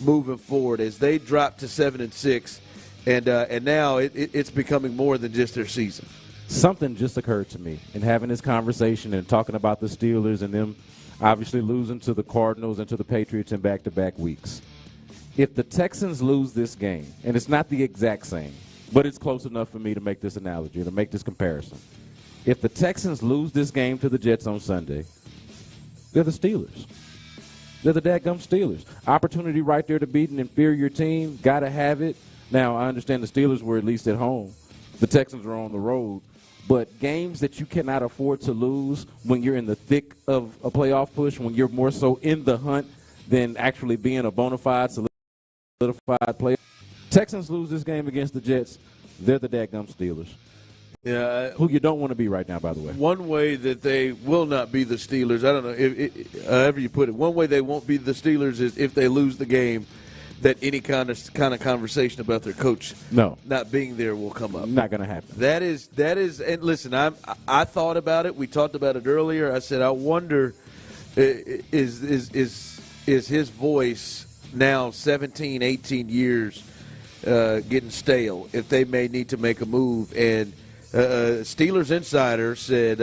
Speaker 14: moving forward as they drop to 7-6, and now it's becoming more than just their season.
Speaker 21: Something just occurred to me in having this conversation and talking about the Steelers and them obviously losing to the Cardinals and to the Patriots in back-to-back weeks. If the Texans lose this game, and it's not the exact same, but it's close enough for me to make this analogy, to make this comparison. If the Texans lose this game to the Jets on Sunday, they're the Steelers. They're the dadgum Steelers. Opportunity right there to beat an inferior team. Got to have it. Now, I understand the Steelers were at least at home. The Texans are on the road. But games that you cannot afford to lose when you're in the thick of a playoff push, when you're more so in the hunt than actually being a bona fide solidified player. Texans lose this game against the Jets, they're the dadgum Steelers.
Speaker 14: Yeah,
Speaker 21: who you don't want to be right now, by the way.
Speaker 14: One way that they will not be the Steelers, I don't know, however you put it, one way they won't be the Steelers is if they lose the game, that any kind of conversation about their coach not being there will come up.
Speaker 21: Not going to happen.
Speaker 14: That is, and listen, I thought about it. We talked about it earlier. I said, I wonder, is his voice now 17, 18 years getting stale, if they may need to make a move. And Steelers Insider said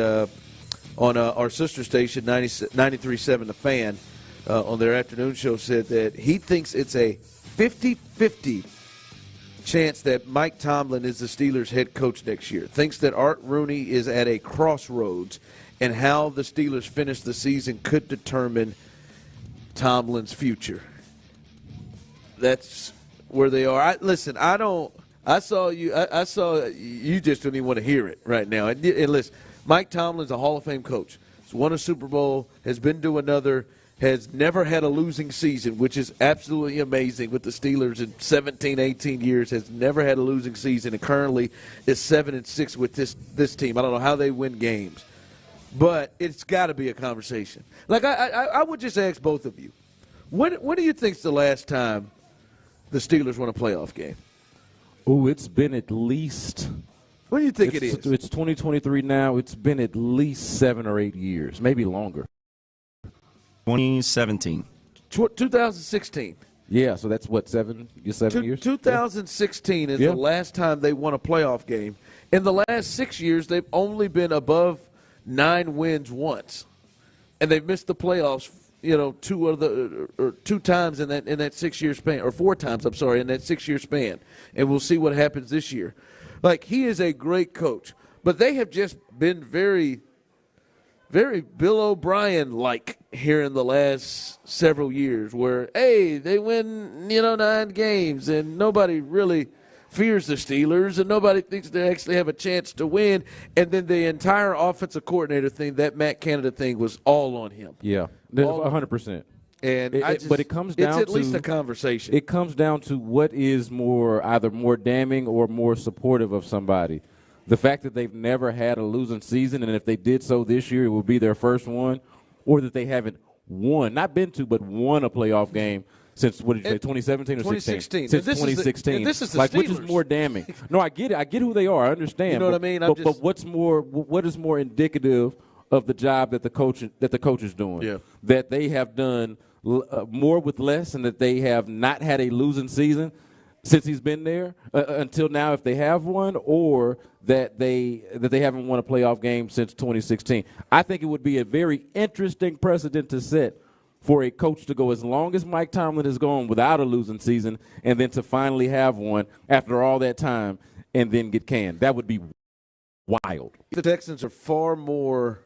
Speaker 14: on our sister station, 93.7 The Fan, on their afternoon show, said that he thinks it's a 50-50 chance that Mike Tomlin is the Steelers' head coach next year, thinks that Art Rooney is at a crossroads, and how the Steelers finish the season could determine Tomlin's future. That's where they are. I saw you just don't even want to hear it right now. And listen, Mike Tomlin's a Hall of Fame coach. He's won a Super Bowl, has been to another, has never had a losing season, which is absolutely amazing with the Steelers in 17, 18 years, has never had a losing season, and currently is 7-6 with this team. I don't know how they win games, but it's got to be a conversation. Like, I would just ask both of you, when do you think's the last time the Steelers won a playoff game?
Speaker 21: Oh, it's been at least.
Speaker 14: What do you think it is?
Speaker 21: It's 2023 now. It's been at least 7 or 8 years, maybe longer.
Speaker 16: 2017.
Speaker 14: 2016.
Speaker 21: Yeah, so that's what, 7 years?
Speaker 14: 2016 is the last time they won a playoff game. In the last 6 years, they've only been above 9 wins once, and they've missed the playoffs. 2 times in that 6 year span, or 4 times, I'm sorry, in that 6 year span. And we'll see what happens this year. Like, he is a great coach, but they have just been very, very Bill O'Brien-like here in the last several years, where, hey, they win, 9 games, and nobody really fears the Steelers, and nobody thinks they actually have a chance to win. And then the entire offensive coordinator thing, that Matt Canada thing, was all on him.
Speaker 21: Yeah, 100%.
Speaker 14: And
Speaker 21: but it comes down to
Speaker 14: at least a conversation.
Speaker 21: It comes down to what is either more damning or more supportive of somebody. The fact that they've never had a losing season, and if they did so this year, it will be their first one, or that they haven't won a playoff game since, what did you say, 2017 or
Speaker 14: 2016?
Speaker 21: Since 2016.
Speaker 14: This is the
Speaker 21: Steelers.
Speaker 14: Which
Speaker 21: is more damning? No, I get it. I get who they are. I understand.
Speaker 14: You know what I mean?
Speaker 21: But what is more indicative of the job that the coach is doing?
Speaker 14: Yeah.
Speaker 21: That they have done more with less, and that they have not had a losing season since he's been there until now, if they have one, or that they haven't won a playoff game since 2016. I think it would be a very interesting precedent to set for a coach to go as long as Mike Tomlin has gone without a losing season, and then to finally have one after all that time and then get canned. That would be wild.
Speaker 14: The Texans are far more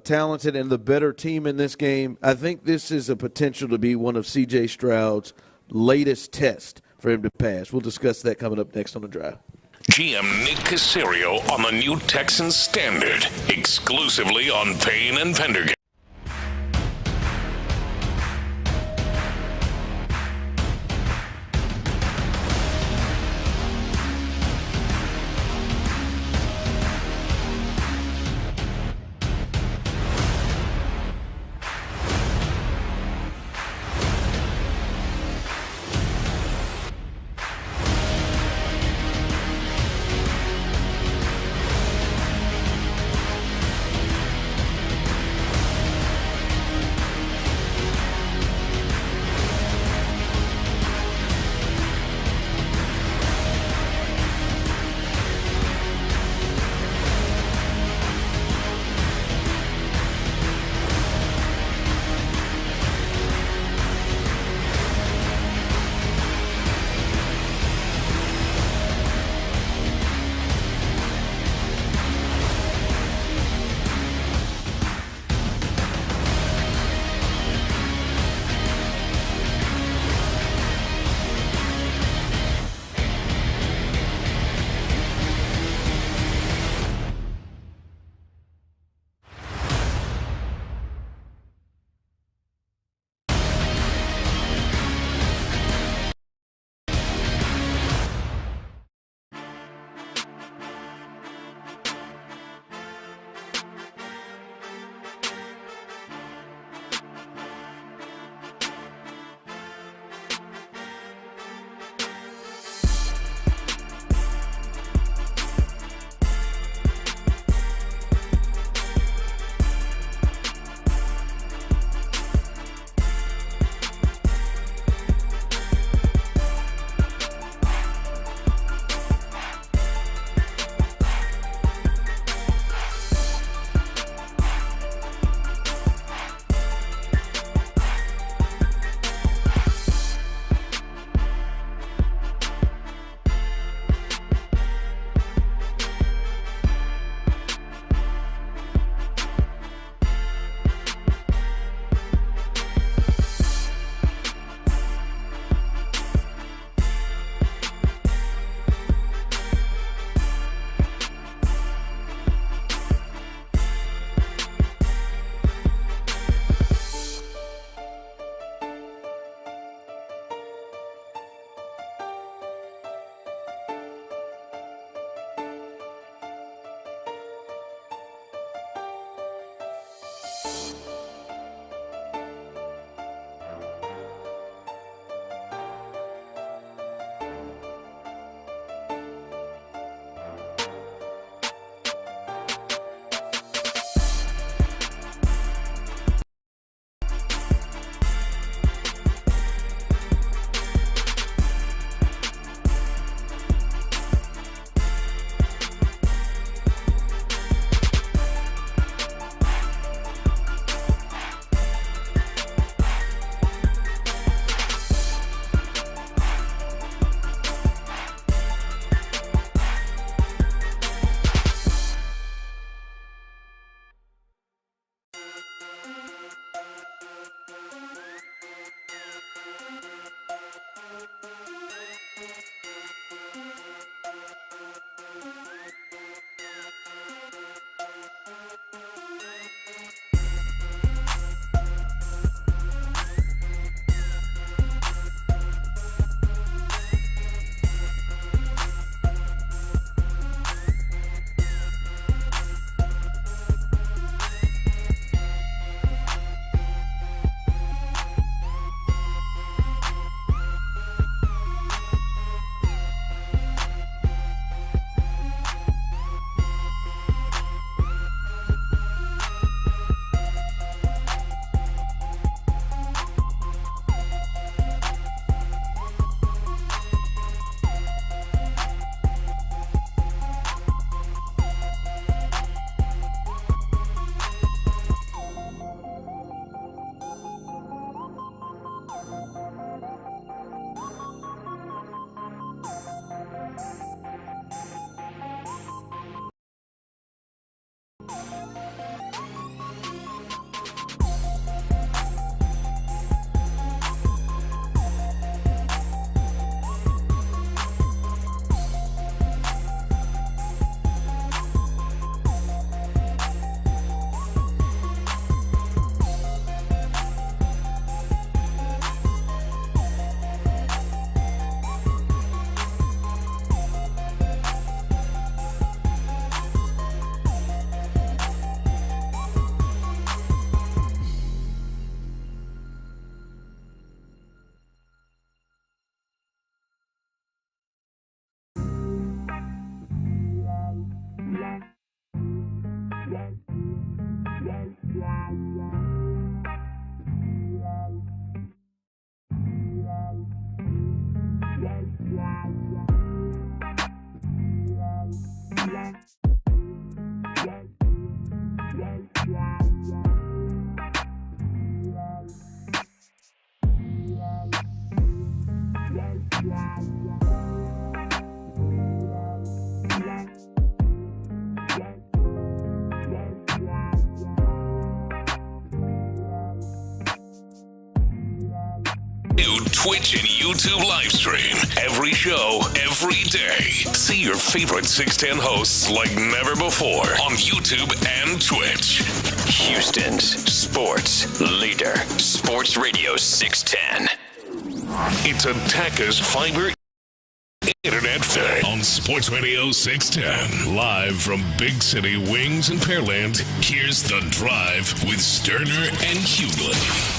Speaker 14: talented and the better team in this game. I think this is a potential to be one of C.J. Stroud's latest tests for him to pass. We'll discuss that coming up next on The Drive.
Speaker 6: GM Nick Caserio on the new Texans Standard, exclusively on Payne and Pendergast. Twitch and YouTube live stream. Every show, every day. See your favorite 610 hosts like never before on YouTube and Twitch.
Speaker 3: Houston's sports leader. Sports Radio 610.
Speaker 6: It's Attacker's Fiber Internet Day on Sports Radio 610. Live from Big City Wings and Pearland, here's The Drive with Stoerner and Hughley.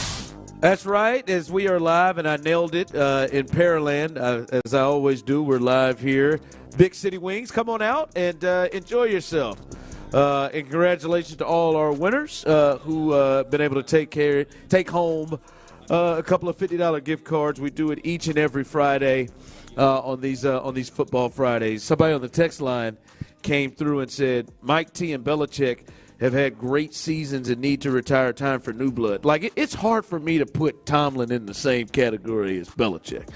Speaker 14: That's right, as we are live, and I nailed it in Pearland, as I always do. We're live here. Big City Wings, come on out and enjoy yourself. And congratulations to all our winners who been able to take home a couple of $50 gift cards. We do it each and every Friday on these football Fridays. Somebody on the text line came through and said, Mike T and Belichick have had great seasons and need to retire. Time for new blood. Like, it's hard for me to put Tomlin in the same category as Belichick.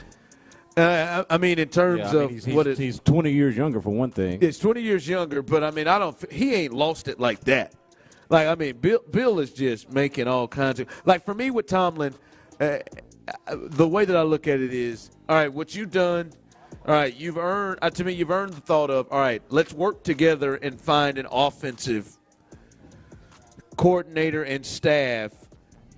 Speaker 14: I mean, in terms of
Speaker 21: he's 20 years younger for one thing.
Speaker 14: It's 20 years younger, but I mean, he ain't lost it like that. Like, I mean, Bill is just making all kinds of, like, for me with Tomlin, the way that I look at it is, all right, what you've done, all right, you've earned the thought of, all right, let's work together and find an offensive coordinator and staff,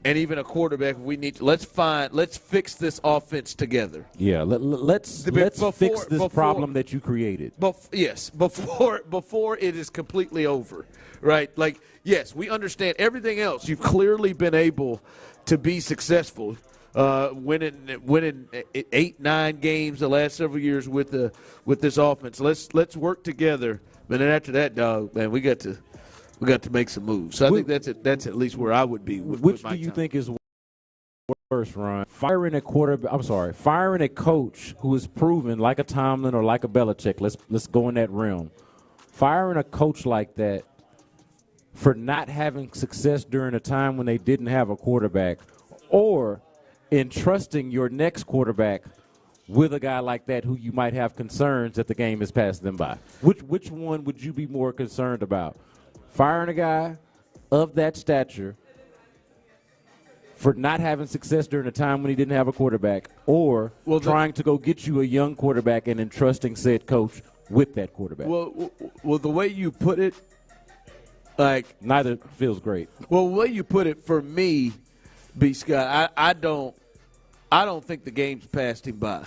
Speaker 14: and even a quarterback. Let's fix this offense together.
Speaker 21: Yeah, let's fix this problem that you created.
Speaker 14: Before it is completely over, right? Like, yes, we understand everything else. You've clearly been able to be successful, winning 8-9 games the last several years with this offense. Let's work together. But then after that, dog, man, we got to make some moves. So I think that's at least where I would be.
Speaker 21: Which do you think is worse, Ron? Firing a coach who is proven, like a Tomlin or like a Belichick. Let's go in that realm. Firing a coach like that for not having success during a time when they didn't have a quarterback, or entrusting your next quarterback with a guy like that who you might have concerns that the game has passed them by. Which one would you be more concerned about? Firing a guy of that stature for not having success during a time when he didn't have a quarterback, or trying to go get you a young quarterback and entrusting said coach with that quarterback.
Speaker 14: Well, the way you put it, like
Speaker 21: neither feels great.
Speaker 14: Well, the way you put it for me, B. Scott, I don't think the game's passed him by.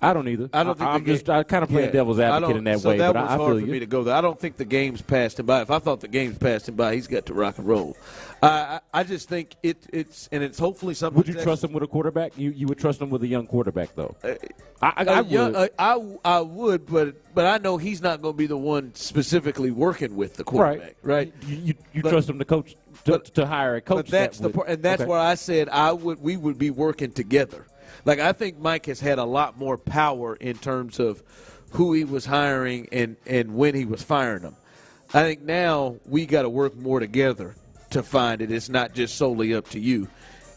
Speaker 21: I don't either.
Speaker 14: I don't think
Speaker 21: I kind of play devil's advocate in that way,
Speaker 14: that
Speaker 21: but
Speaker 14: was
Speaker 21: I
Speaker 14: hard
Speaker 21: feel
Speaker 14: for
Speaker 21: you.
Speaker 14: me to go there. I don't think the game's passed him by. If I thought the game's passed him by, he's got to rock and roll. I just think it's hopefully something.
Speaker 21: Would you trust him with a quarterback? You would trust him with a young quarterback, though.
Speaker 14: I would, but I know he's not going to be the one specifically working with the quarterback, right?
Speaker 21: You trust him to coach to hire a coach.
Speaker 14: But that's the part, and that's where I said we would be working together. Like, I think Mike has had a lot more power in terms of who he was hiring and when he was firing them. I think now we got to work more together to find it. It's not just solely up to you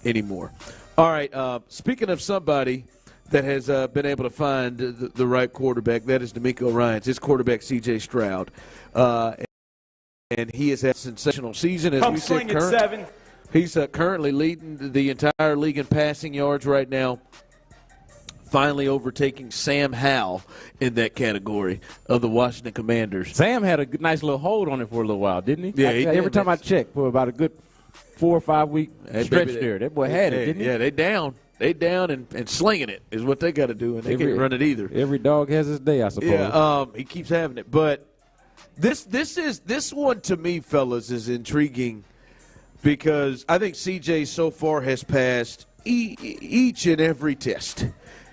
Speaker 14: anymore. All right, speaking of somebody that has been able to find the right quarterback, that is DeMeco Ryans, his quarterback C.J. Stroud. And he has had a sensational season. As we said, he's currently leading the entire league in passing yards right now, finally overtaking Sam Howell in that category of the Washington Commanders.
Speaker 21: Sam had a nice little hold on it for a little while, didn't he?
Speaker 14: Yeah,
Speaker 21: every time I checked, for about a good 4 or 5 week stretch there. That boy had it, didn't he?
Speaker 14: Yeah, they down. They down and slinging it is what they got to do, and they can't run it either.
Speaker 21: Every dog has his day, I suppose.
Speaker 14: Yeah, he keeps having it. But this one to me, fellas, is intriguing because I think CJ so far has passed each and every test,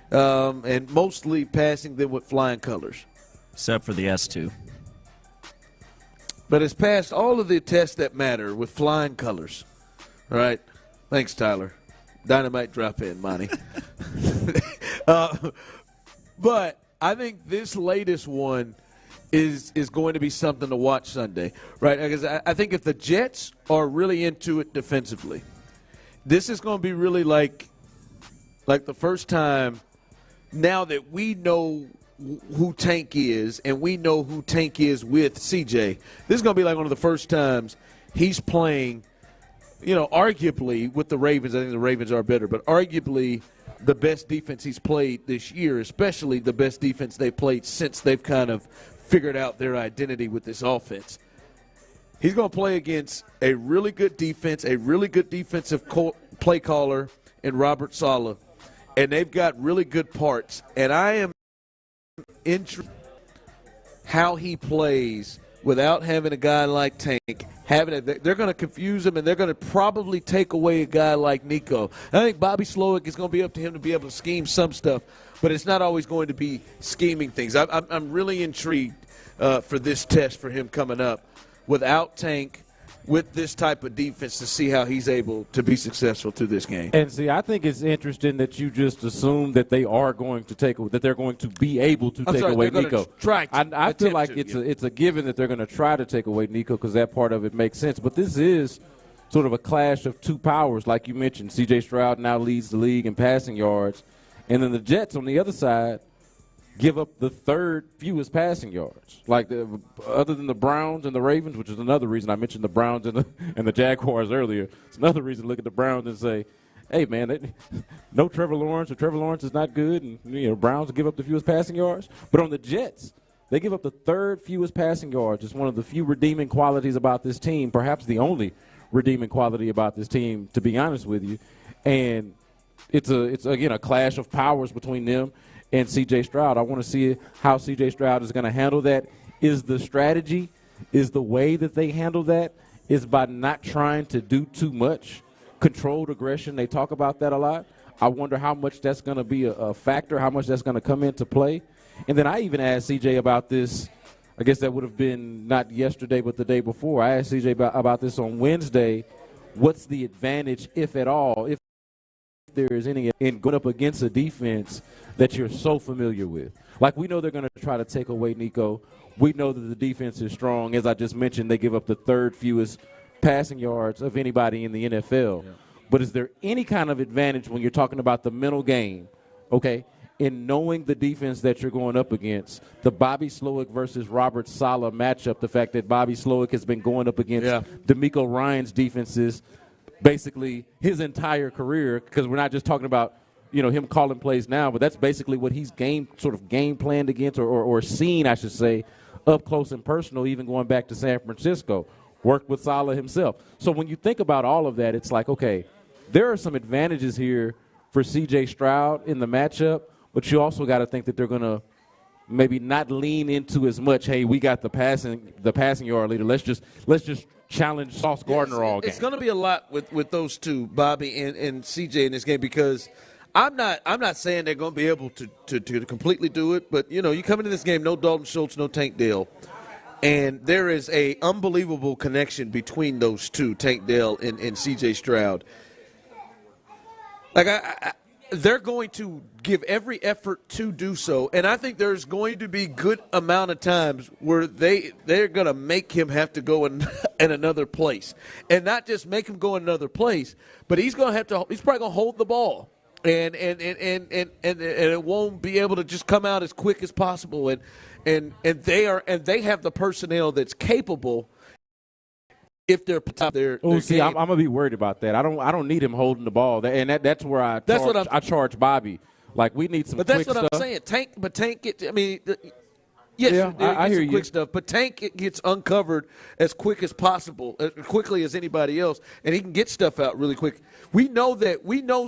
Speaker 14: and mostly passing them with flying colors.
Speaker 16: Except for the S2.
Speaker 14: But has passed all of the tests that matter with flying colors. All right? Thanks, Tyler. Dynamite drop in, Monty. But I think this latest one is going to be something to watch Sunday, right? Because I think if the Jets are really into it defensively, this is going to be really like the first time now that we know who Tank is and we know who Tank is with CJ. This is going to be like one of the first times he's playing, arguably with the Ravens. I think the Ravens are better, but arguably the best defense he's played this year, especially the best defense they've played since they've kind of figured out their identity with this offense. He's going to play against a really good defense, a really good defensive play caller in Robert Saleh, and they've got really good parts. And I am interested how he plays without having a guy like Tank. They're going to confuse him, and they're going to probably take away a guy like Nico. I think Bobby Slowick is going to be up to him to be able to scheme some stuff, but it's not always going to be scheming things. I'm really intrigued for this test for him coming up without Tank, with this type of defense, to see how he's able to be successful through this game.
Speaker 21: And see, I think it's interesting that you just assume that they're going to be able to take away Nico. I feel like it's a given that they're going to try to take away Nico because that part of it makes sense. But this is sort of a clash of two powers, like you mentioned. C.J. Stroud now leads the league in passing yards, and then the Jets on the other side give up the third fewest passing yards. Other than the Browns and the Ravens, which is another reason I mentioned the Browns and the Jaguars earlier. It's another reason to look at the Browns and say, hey, man, no Trevor Lawrence, or Trevor Lawrence is not good, and Browns give up the fewest passing yards. But on the Jets, they give up the third fewest passing yards. It's one of the few redeeming qualities about this team, perhaps the only redeeming quality about this team, to be honest with you. And it's again, a clash of powers between them and C.J. Stroud. I want to see how C.J. Stroud is going to handle that. Is the strategy, is the way that they handle that, is by not trying to do too much. Controlled aggression, they talk about that a lot. I wonder how much that's going to be a factor, how much that's going to come into play. And then I even asked C.J. about this. I guess that would have been not yesterday but the day before. I asked C.J. about this on Wednesday. What's the advantage, if at all, if there is any, in going up against a defense that you're so familiar with? Like, we know they're going to try to take away Nico. We know that the defense is strong. As I just mentioned, they give up the third fewest passing yards of anybody in the NFL. Yeah. But is there any kind of advantage when you're talking about the mental game, okay, in knowing the defense that you're going up against, the Bobby Slowick versus Robert Saleh matchup, the fact that Bobby Slowick has been going up against DeMeco Ryans' defenses basically his entire career, because we're not just talking about him calling plays now, but that's basically what he's game planned against or seen, I should say, up close and personal, even going back to San Francisco. Worked with Saleh himself. So when you think about all of that, it's like, okay, there are some advantages here for C.J. Stroud in the matchup, but you also got to think that they're going to maybe not lean into as much, hey, we got the passing yard leader. Let's just challenge Sauce Gardner all game.
Speaker 14: It's going to be a lot with those two, Bobby and CJ, in this game, because I'm not saying they're going to be able to completely do it, but you come into this game, no Dalton Schultz, no Tank Dell, and there is a unbelievable connection between those two, Tank Dell and CJ Stroud. Like they're going to give every effort to do so, and I think there's going to be good amount of times where they're going to make him have to go in another place, and not just make him go in another place, but he's probably going to hold the ball, and it won't be able to just come out as quick as possible, and they have the personnel that's capable. If they're top there,
Speaker 21: see, I'm gonna be worried about that. I don't need him holding the ball, and that's where I charge Bobby. Like we need some.
Speaker 14: But that's
Speaker 21: quick
Speaker 14: what
Speaker 21: stuff.
Speaker 14: I'm saying. Yes,
Speaker 21: I hear you.
Speaker 14: Quick stuff, but Tank gets uncovered as quick as possible, as quickly as anybody else, and he can get stuff out really quick. We know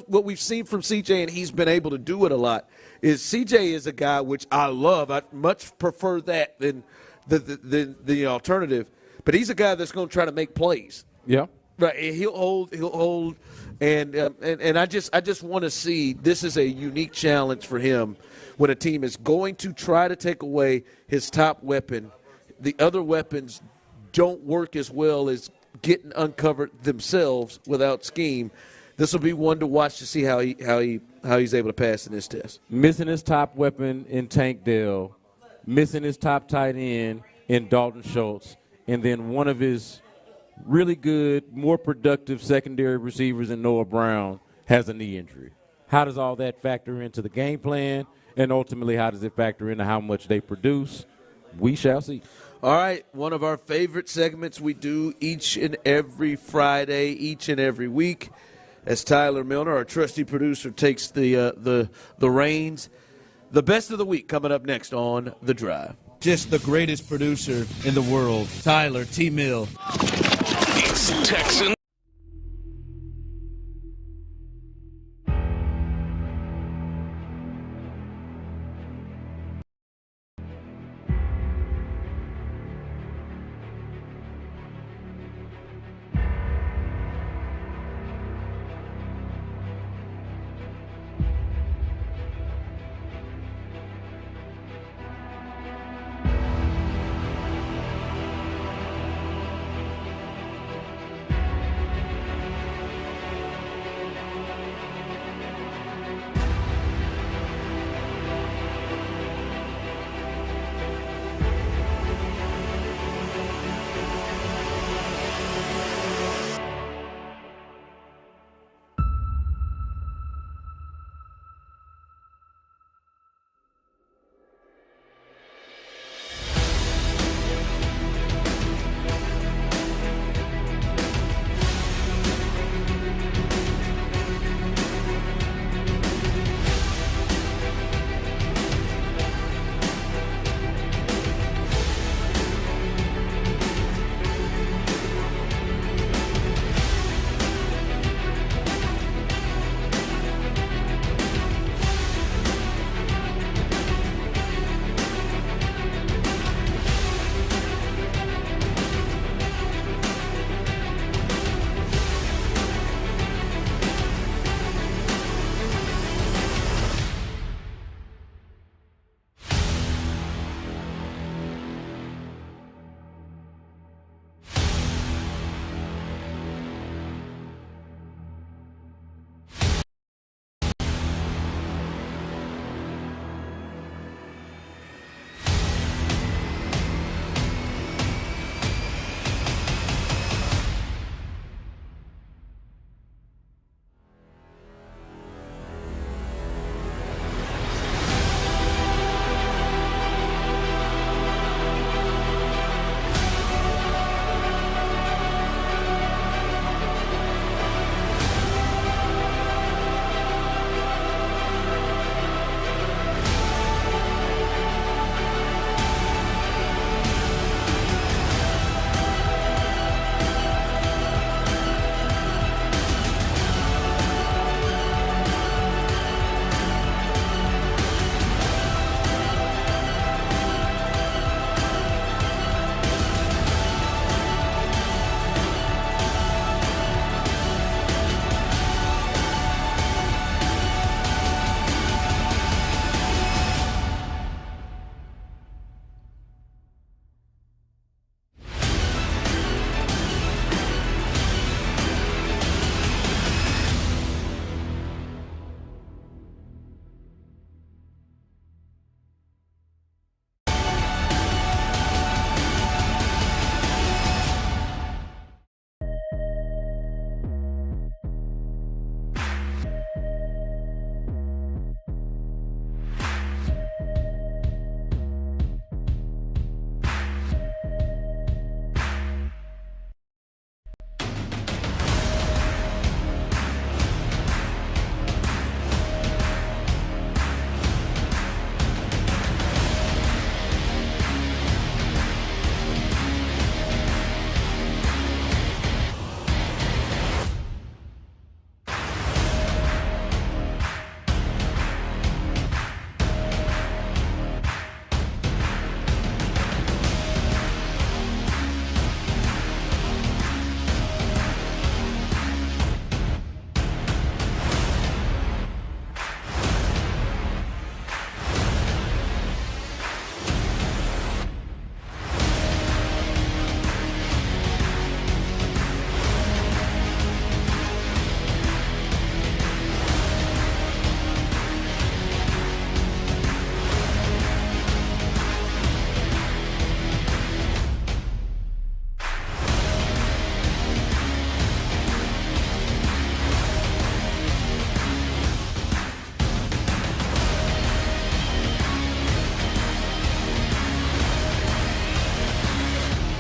Speaker 14: what we've seen from CJ, and he's been able to do it a lot. Is CJ is a guy which I love. I much prefer that than the alternative. But he's a guy that's going to try to make plays.
Speaker 21: Yeah.
Speaker 14: Right. He'll hold, and I just want to see, this is a unique challenge for him when a team is going to try to take away his top weapon. The other weapons don't work as well as getting uncovered themselves without scheme. This will be one to watch to see how he's able to pass in this test.
Speaker 21: Missing his top weapon in Tank Dell, missing his top tight end in Dalton Schultz, and then one of his really good, more productive secondary receivers in Noah Brown has a knee injury. How does all that factor into the game plan, and ultimately how does it factor into how much they produce? We shall see.
Speaker 14: All right, one of our favorite segments we do each and every Friday, each and every week, as Tyler Milner, our trusty producer, takes the reins. The best of the week coming up next on The Drive.
Speaker 22: Just the greatest producer in the world, Tyler T. Mill.
Speaker 6: It's Texans.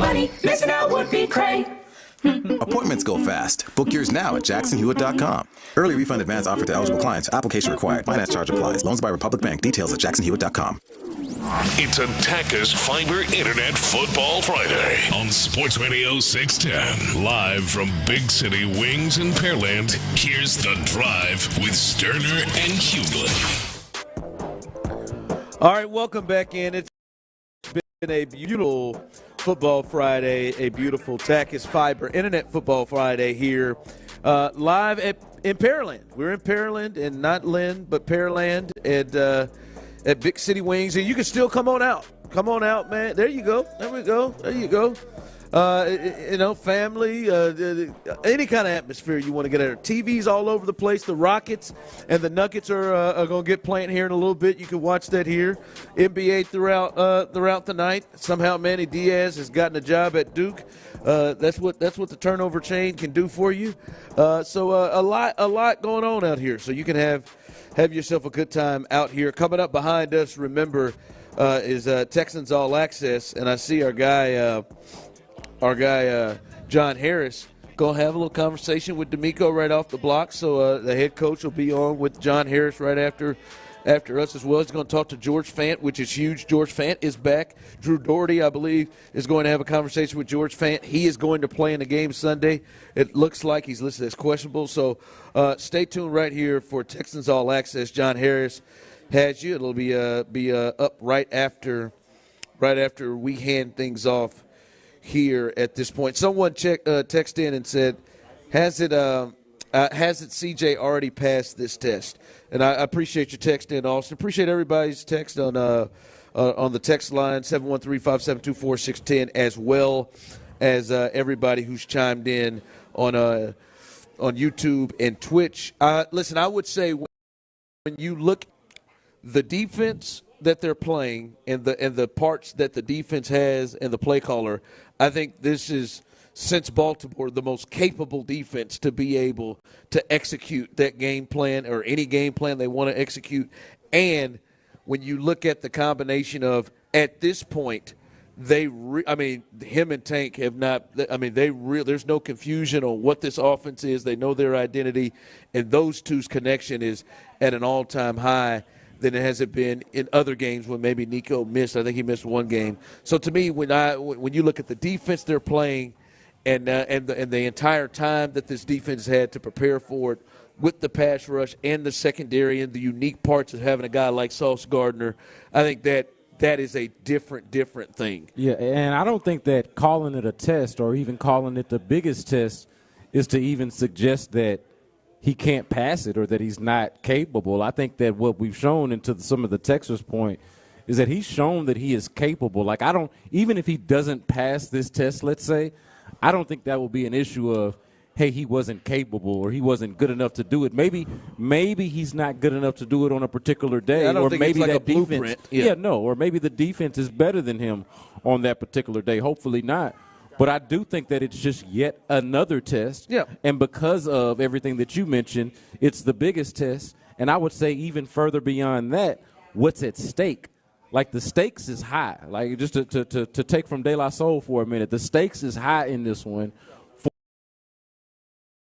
Speaker 12: money. Missing out would be great.
Speaker 17: Appointments go fast. Book yours now at jacksonhewitt.com. Early refund advance offer to eligible clients. Application required. Finance charge applies. Loans by Republic Bank. Details at jacksonhewitt.com.
Speaker 6: It's Attacker's Fiber Internet Football Friday on Sports Radio 610. Live from Big City Wings in Pearland, here's The Drive with Stoerner and Hughley.
Speaker 14: All right, welcome back in. It's been a beautiful Football Friday, a beautiful Attacker's Fiber Internet Football Friday here live in Pearland. We're in Pearland, and not Lynn, but Pearland, at Big City Wings, and you can still come on out. Come on out, man. There you go. There we go. There you go. Family, any kind of atmosphere you want to get there. TVs all over the place. The Rockets and the Nuggets are going to get playing here in a little bit. You can watch that here. NBA throughout the night. Somehow Manny Diaz has gotten a job at Duke. That's what the turnover chain can do for you. So a lot going on out here. So you can have yourself a good time out here. Coming up behind us, remember, is Texans All Access, and I see our guy John Harris going to have a little conversation with D'Amico right off the block. So the head coach will be on with John Harris right after us as well. He's going to talk to George Fant, which is huge. George Fant is back. Drew Doherty, I believe, is going to have a conversation with George Fant. He is going to play in the game Sunday. It looks like he's listed as questionable. So stay tuned right here for Texans All Access. John Harris has you. It'll be up right after we hand things off here at this point. Someone texted in and said, hasn't CJ already passed this test? And I appreciate your text in, Austin. Appreciate everybody's text on the text line, 713-572-4610, as well as everybody who's chimed in on YouTube and Twitch. Listen, I would say when you look the defense that they're playing and the parts that the defense has and the play caller, I think this is, since Baltimore, the most capable defense to be able to execute that game plan or any game plan they want to execute. And when you look at the combination of, at this point, him and Tank have not – there's no confusion on what this offense is. They know their identity, and those two's connection is at an all-time high than it has been in other games when maybe Nico missed. I think he missed one game. So to me, when you look at the defense they're playing and the entire time that this defense had to prepare for it with the pass rush and the secondary and the unique parts of having a guy like Sauce Gardner, I think that is a different thing.
Speaker 21: Yeah, and I don't think that calling it a test or even calling it the biggest test is to even suggest that he can't pass it or that he's not capable. I think that what we've shown, and to some of the Texans' point, is that he's shown that he is capable. Like, even if he doesn't pass this test, let's say, I don't think that will be an issue of, hey, he wasn't capable or he wasn't good enough to do it. Maybe he's not good enough to do it on a particular day.
Speaker 14: I don't think
Speaker 21: maybe
Speaker 14: it's like
Speaker 21: that
Speaker 14: a blueprint.
Speaker 21: defense, or maybe the defense is better than him on that particular day. Hopefully not. But I do think that it's just yet another test.
Speaker 14: Yeah.
Speaker 21: And because of everything that you mentioned, it's the biggest test. And I would say even further beyond that, what's at stake? Like, the stakes is high. Like, just to take from De La Soul for a minute, the stakes is high in this one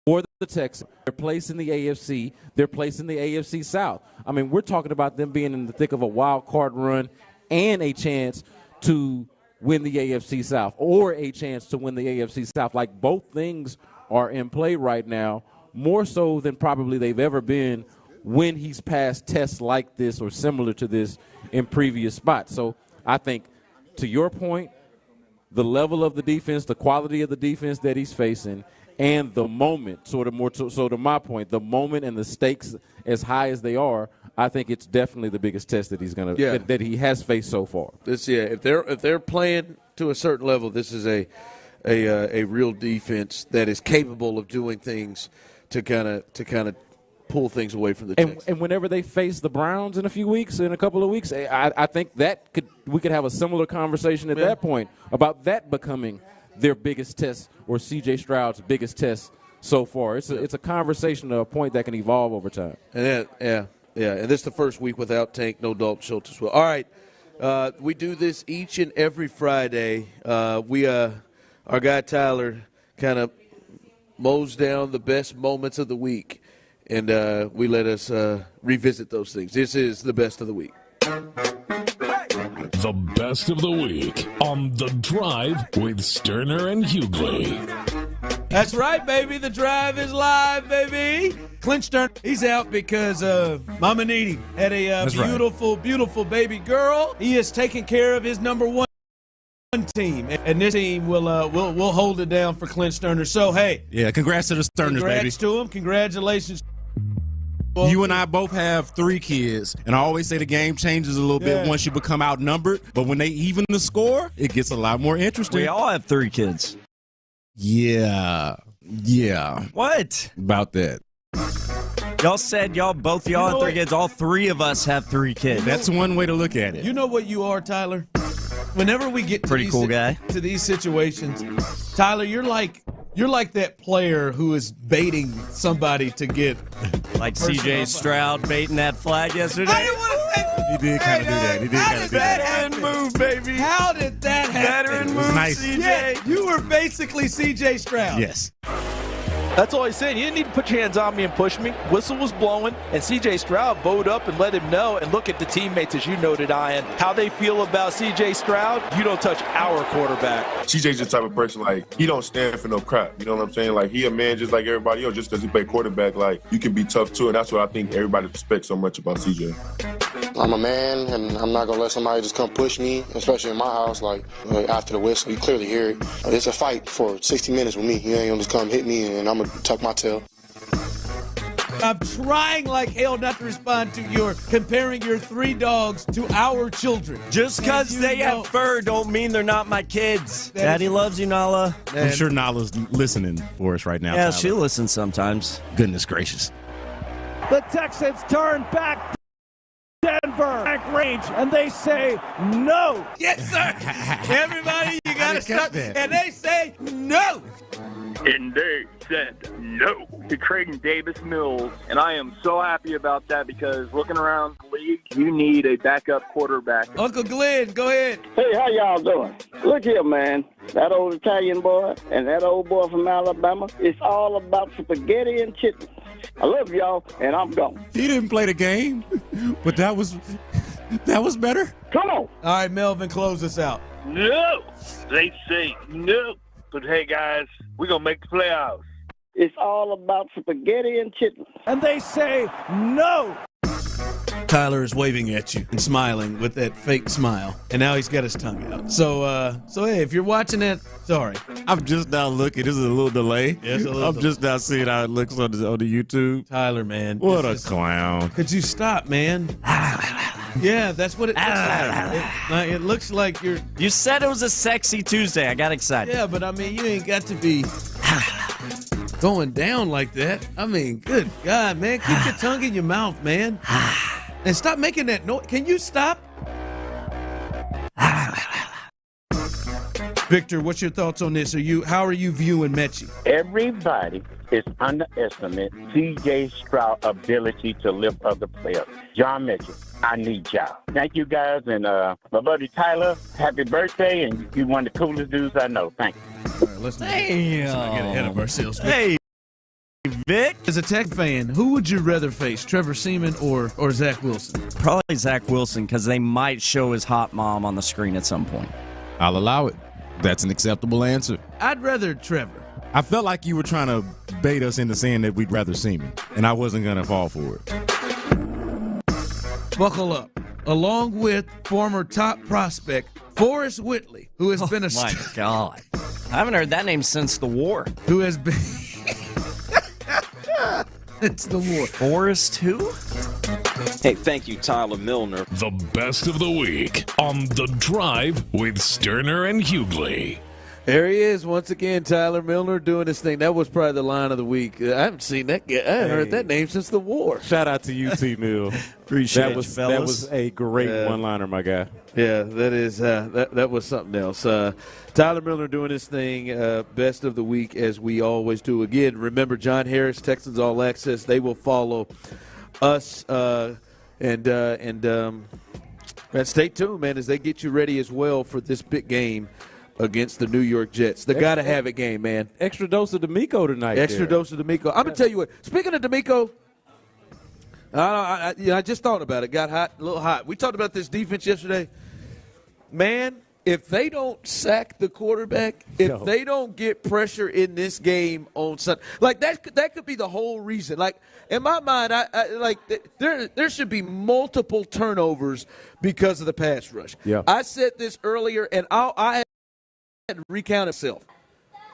Speaker 21: for the Texans. Their place in the AFC, their place in the AFC South. I mean, we're talking about them being in the thick of a wild card run and a chance to win the AFC South or a chance to win the AFC South. Like, both things are in play right now, more so than probably they've ever been when he's passed tests like this or similar to this in previous spots. So I think, to your point, the level of the defense, the quality of the defense that he's facing, and the moment, so to my point, the moment and the stakes as high as they are, I think it's definitely the biggest test that he's that he has faced so far.
Speaker 14: If they're playing to a certain level, this is a real defense that is capable of doing things to kind of pull things away from the Texans.
Speaker 21: And whenever they face the Browns in a couple of weeks, I think we could have a similar conversation at that point about that becoming their biggest test or C.J. Stroud's biggest test so far. It's a conversation to a point that can evolve over time.
Speaker 14: And and this is the first week without Tank, no Dalton Schultz as well. All right, We do this each and every Friday. Our guy Tyler kind of mows down the best moments of the week, and we let us revisit those things. This is the best of the week.
Speaker 6: The best of the week on The Drive with Stoerner and Hughley.
Speaker 14: That's right, baby. The Drive is live, baby. Clint Stoerner, he's out because Mama Needy had a beautiful baby girl. He is taking care of his number one team, and this team will hold it down for Clint Stoerner. So, hey.
Speaker 10: Yeah, congrats to the Stoerners, baby.
Speaker 14: Congrats to him. Congratulations.
Speaker 10: You and I both have 3 kids, and I always say the game changes a little bit once you become outnumbered, but when they even the score, it gets a lot more interesting.
Speaker 16: We all have 3 kids.
Speaker 10: Yeah.
Speaker 16: What?
Speaker 10: About that.
Speaker 16: Y'all said both of y'all have 3 kids. All 3 of us have 3 kids.
Speaker 10: That's one way to look at it.
Speaker 14: You know what you are, Tyler? Whenever we get to these situations, Tyler, you're like that player who is baiting somebody to get
Speaker 16: like C.J. Stroud baiting that flag yesterday.
Speaker 14: I didn't want to say.
Speaker 10: He did kind of do that. He did kind of do that.
Speaker 14: Veteran move, baby. How did that happen?
Speaker 10: Veteran move, nice.
Speaker 14: CJ. Yeah, you were basically C.J. Stroud.
Speaker 10: Yes.
Speaker 18: That's all he's saying. You didn't need to put your hands on me and push me. Whistle was blowing, and C.J. Stroud bowed up and let him know. And look at the teammates, as you noted, Ian, how they feel about C.J. Stroud. You don't touch our quarterback.
Speaker 20: C.J.'s the type of person, like, he don't stand for no crap. You know what I'm saying? Like, he a man just like everybody else. Just because he play quarterback, like, you can be tough, too. And that's what I think everybody respects so much about C.J.
Speaker 23: I'm a man, and I'm not going to let somebody just come push me, especially in my house, like, after the whistle. You clearly hear it. It's a fight for 60 minutes with me. You ain't going to just come hit me, and I'm going to tuck my tail.
Speaker 14: I'm trying like hell not to respond to your comparing your 3 dogs to our children.
Speaker 16: Just because they have fur don't mean they're not my kids. Daddy loves you, Nala.
Speaker 10: I'm sure Nala's listening for us right now.
Speaker 16: Yeah,
Speaker 10: Tyler.
Speaker 16: she listens sometimes.
Speaker 10: Goodness gracious.
Speaker 1: The Texans turn back Denver back range, and they say no.
Speaker 14: Yes, sir. Everybody, you got to stop. And they say no.
Speaker 25: And they said no to trading Davis Mills. And I am so happy about that because looking around the league, you need a backup quarterback.
Speaker 14: Uncle Glenn, go ahead.
Speaker 26: Hey, how y'all doing? Look here, man. That old Italian boy and that old boy from Alabama, it's all about spaghetti and chitlins. I love y'all, and I'm gone.
Speaker 10: He didn't play the game, but that was better.
Speaker 26: Come on.
Speaker 14: All right, Melvin, close us out.
Speaker 25: No. They say no. But, hey, guys, we're going to make the playoffs.
Speaker 26: It's all about spaghetti and chitlins.
Speaker 1: And they say no.
Speaker 14: Tyler is waving at you and smiling with that fake smile, and now he's got his tongue out. So hey, if you're watching that, sorry.
Speaker 10: I'm just now looking. This is a little delay.
Speaker 14: Yes, a little
Speaker 10: I'm just now seeing how it looks on the YouTube.
Speaker 14: Tyler, man.
Speaker 10: What a clown.
Speaker 14: Could you stop, man? Yeah, that's what it looks like. It looks like you're...
Speaker 16: You said it was a sexy Tuesday. I got excited.
Speaker 14: Yeah, but, I mean, you ain't got to be going down like that. I mean, good God, man. Keep your tongue in your mouth, man. And stop making that noise. Can you stop? Victor, what's your thoughts on this? How are you viewing Metchie?
Speaker 27: Everybody is underestimating C.J. Stroud's ability to lift other players. John Metchie, I need y'all. Thank you guys, and my buddy Tyler, happy birthday, and you're one of the coolest dudes I know. Thank you.
Speaker 14: All right, let's not get ahead of ourselves.
Speaker 16: Hey, Vic.
Speaker 14: As a Tech fan, who would you rather face, Trevor Seaman or Zach Wilson?
Speaker 16: Probably Zach Wilson, because they might show his hot mom on the screen at some point.
Speaker 10: I'll allow it. That's an acceptable answer.
Speaker 14: I'd rather Trevor.
Speaker 10: I felt like you were trying to bait us into saying that we'd rather Seaman, and I wasn't going to fall for it.
Speaker 14: Buckle up. Along with former top prospect Forrest Whitley, who has been a...
Speaker 16: My God. I haven't heard that name since the war.
Speaker 14: Who has been... It's the war.
Speaker 16: Forrest who?
Speaker 28: Hey, thank you, Tyler Milner.
Speaker 6: The best of the week on The Drive with Stoerner and Hughley.
Speaker 14: There he is once again, Tyler Milner doing his thing. That was probably the line of the week. I haven't seen that. I haven't heard that name since the war.
Speaker 21: Shout out to you, T-Mill.
Speaker 16: Appreciate
Speaker 21: that
Speaker 16: fellas.
Speaker 21: That was a great one-liner, my guy.
Speaker 14: Yeah, that is that was something else. Tyler Milner doing his thing, best of the week as we always do. Again, remember John Harris, Texans All Access. They will follow us and Man, stay tuned, man, as they get you ready as well for this big game against the New York Jets. The gotta-have-it game, man.
Speaker 21: Extra dose of D'Amico tonight.
Speaker 14: Dose of D'Amico. I'm going to tell you what. Speaking of D'Amico, I just thought about it. Got hot, a little hot. We talked about this defense yesterday. Man, if they don't sack the quarterback, if they don't get pressure in this game on Sunday, like that could be the whole reason. Like in my mind, there should be multiple turnovers because of the pass rush.
Speaker 21: Yeah.
Speaker 14: I said this earlier, and I had to recount itself.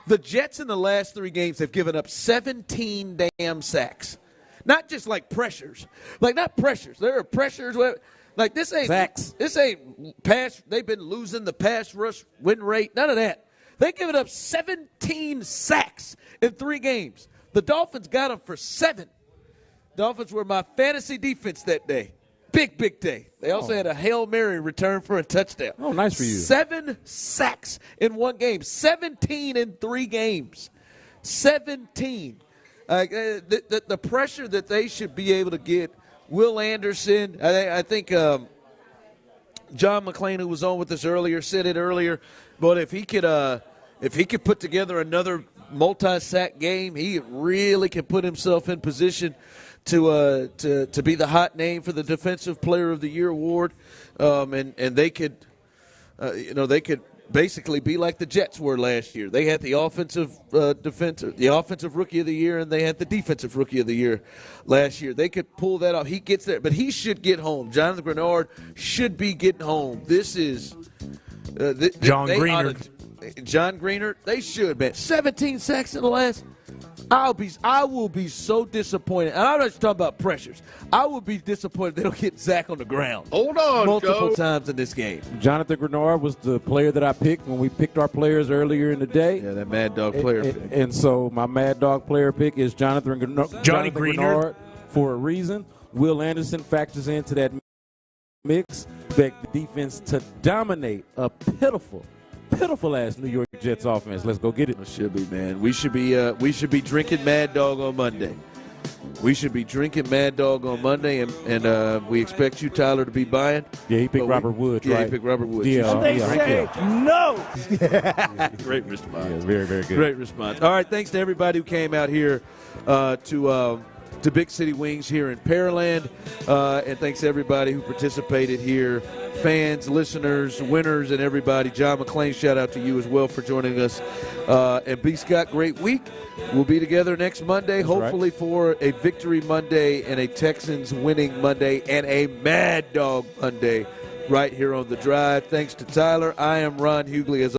Speaker 14: The Jets in the last 3 games have given up 17 damn sacks. Not just like pressures. Like not pressures. There are pressures where like this ain't
Speaker 21: sacks.
Speaker 14: This ain't pass. They've been losing the pass rush win rate. None of that. They've given up 17 sacks in 3 games. The Dolphins got them for 7. Dolphins were my fantasy defense that day. Big day. They also had a Hail Mary return for a touchdown.
Speaker 21: Oh, nice for you.
Speaker 14: 7 sacks in 1 game. 17 in 3 games. 17. The pressure that they should be able to get. Will Anderson, I think John McClain, who was on with us earlier, said it earlier. But if he could put together another multi-sack game, he really can put himself in position to be the hot name for the Defensive Player of the Year award, and they could basically be like the Jets were last year. They had the offensive Rookie of the Year, and they had the Defensive Rookie of the Year last year. They could pull that off. He gets there, but he should get home. Jonathan Grenard should be getting home. This is
Speaker 21: John Greener.
Speaker 14: John Greener. They should, man. 17 sacks in the last. I will be so disappointed. And I'm not just talking about pressures. I will be disappointed they don't get Zach on the ground.
Speaker 4: Hold on,
Speaker 14: multiple times in this game.
Speaker 21: Jonathan Grenard was the player that I picked when we picked our players earlier in the day.
Speaker 14: Yeah, that Mad Dog player pick.
Speaker 21: And so my Mad Dog player pick is Jonathan Grenard for a reason. Will Anderson factors into that mix. Expect the defense to dominate a pitiful ass New York Jets offense. Let's go get it.
Speaker 14: It should be, man. We should be drinking Mad Dog on Monday. We should be drinking Mad Dog on Monday, and we expect you, Tyler, to be buying.
Speaker 21: Yeah, he picked Robert Woods, right?
Speaker 14: Yeah, he picked Robert Woods.
Speaker 21: Yeah,
Speaker 1: they say no.
Speaker 14: Great response.
Speaker 21: Yeah, very, very good.
Speaker 14: Great response. All right, thanks to everybody who came out here to Big City Wings here in Pearland, and thanks to everybody who participated here. Fans, listeners, winners, and everybody. John McClain, shout out to you as well for joining us. And B. Scott, great week. We'll be together next Monday, hopefully for a Victory Monday and a Texans winning Monday and a Mad Dog Monday right here on The Drive. Thanks to Tyler. I am Ron Hughley. As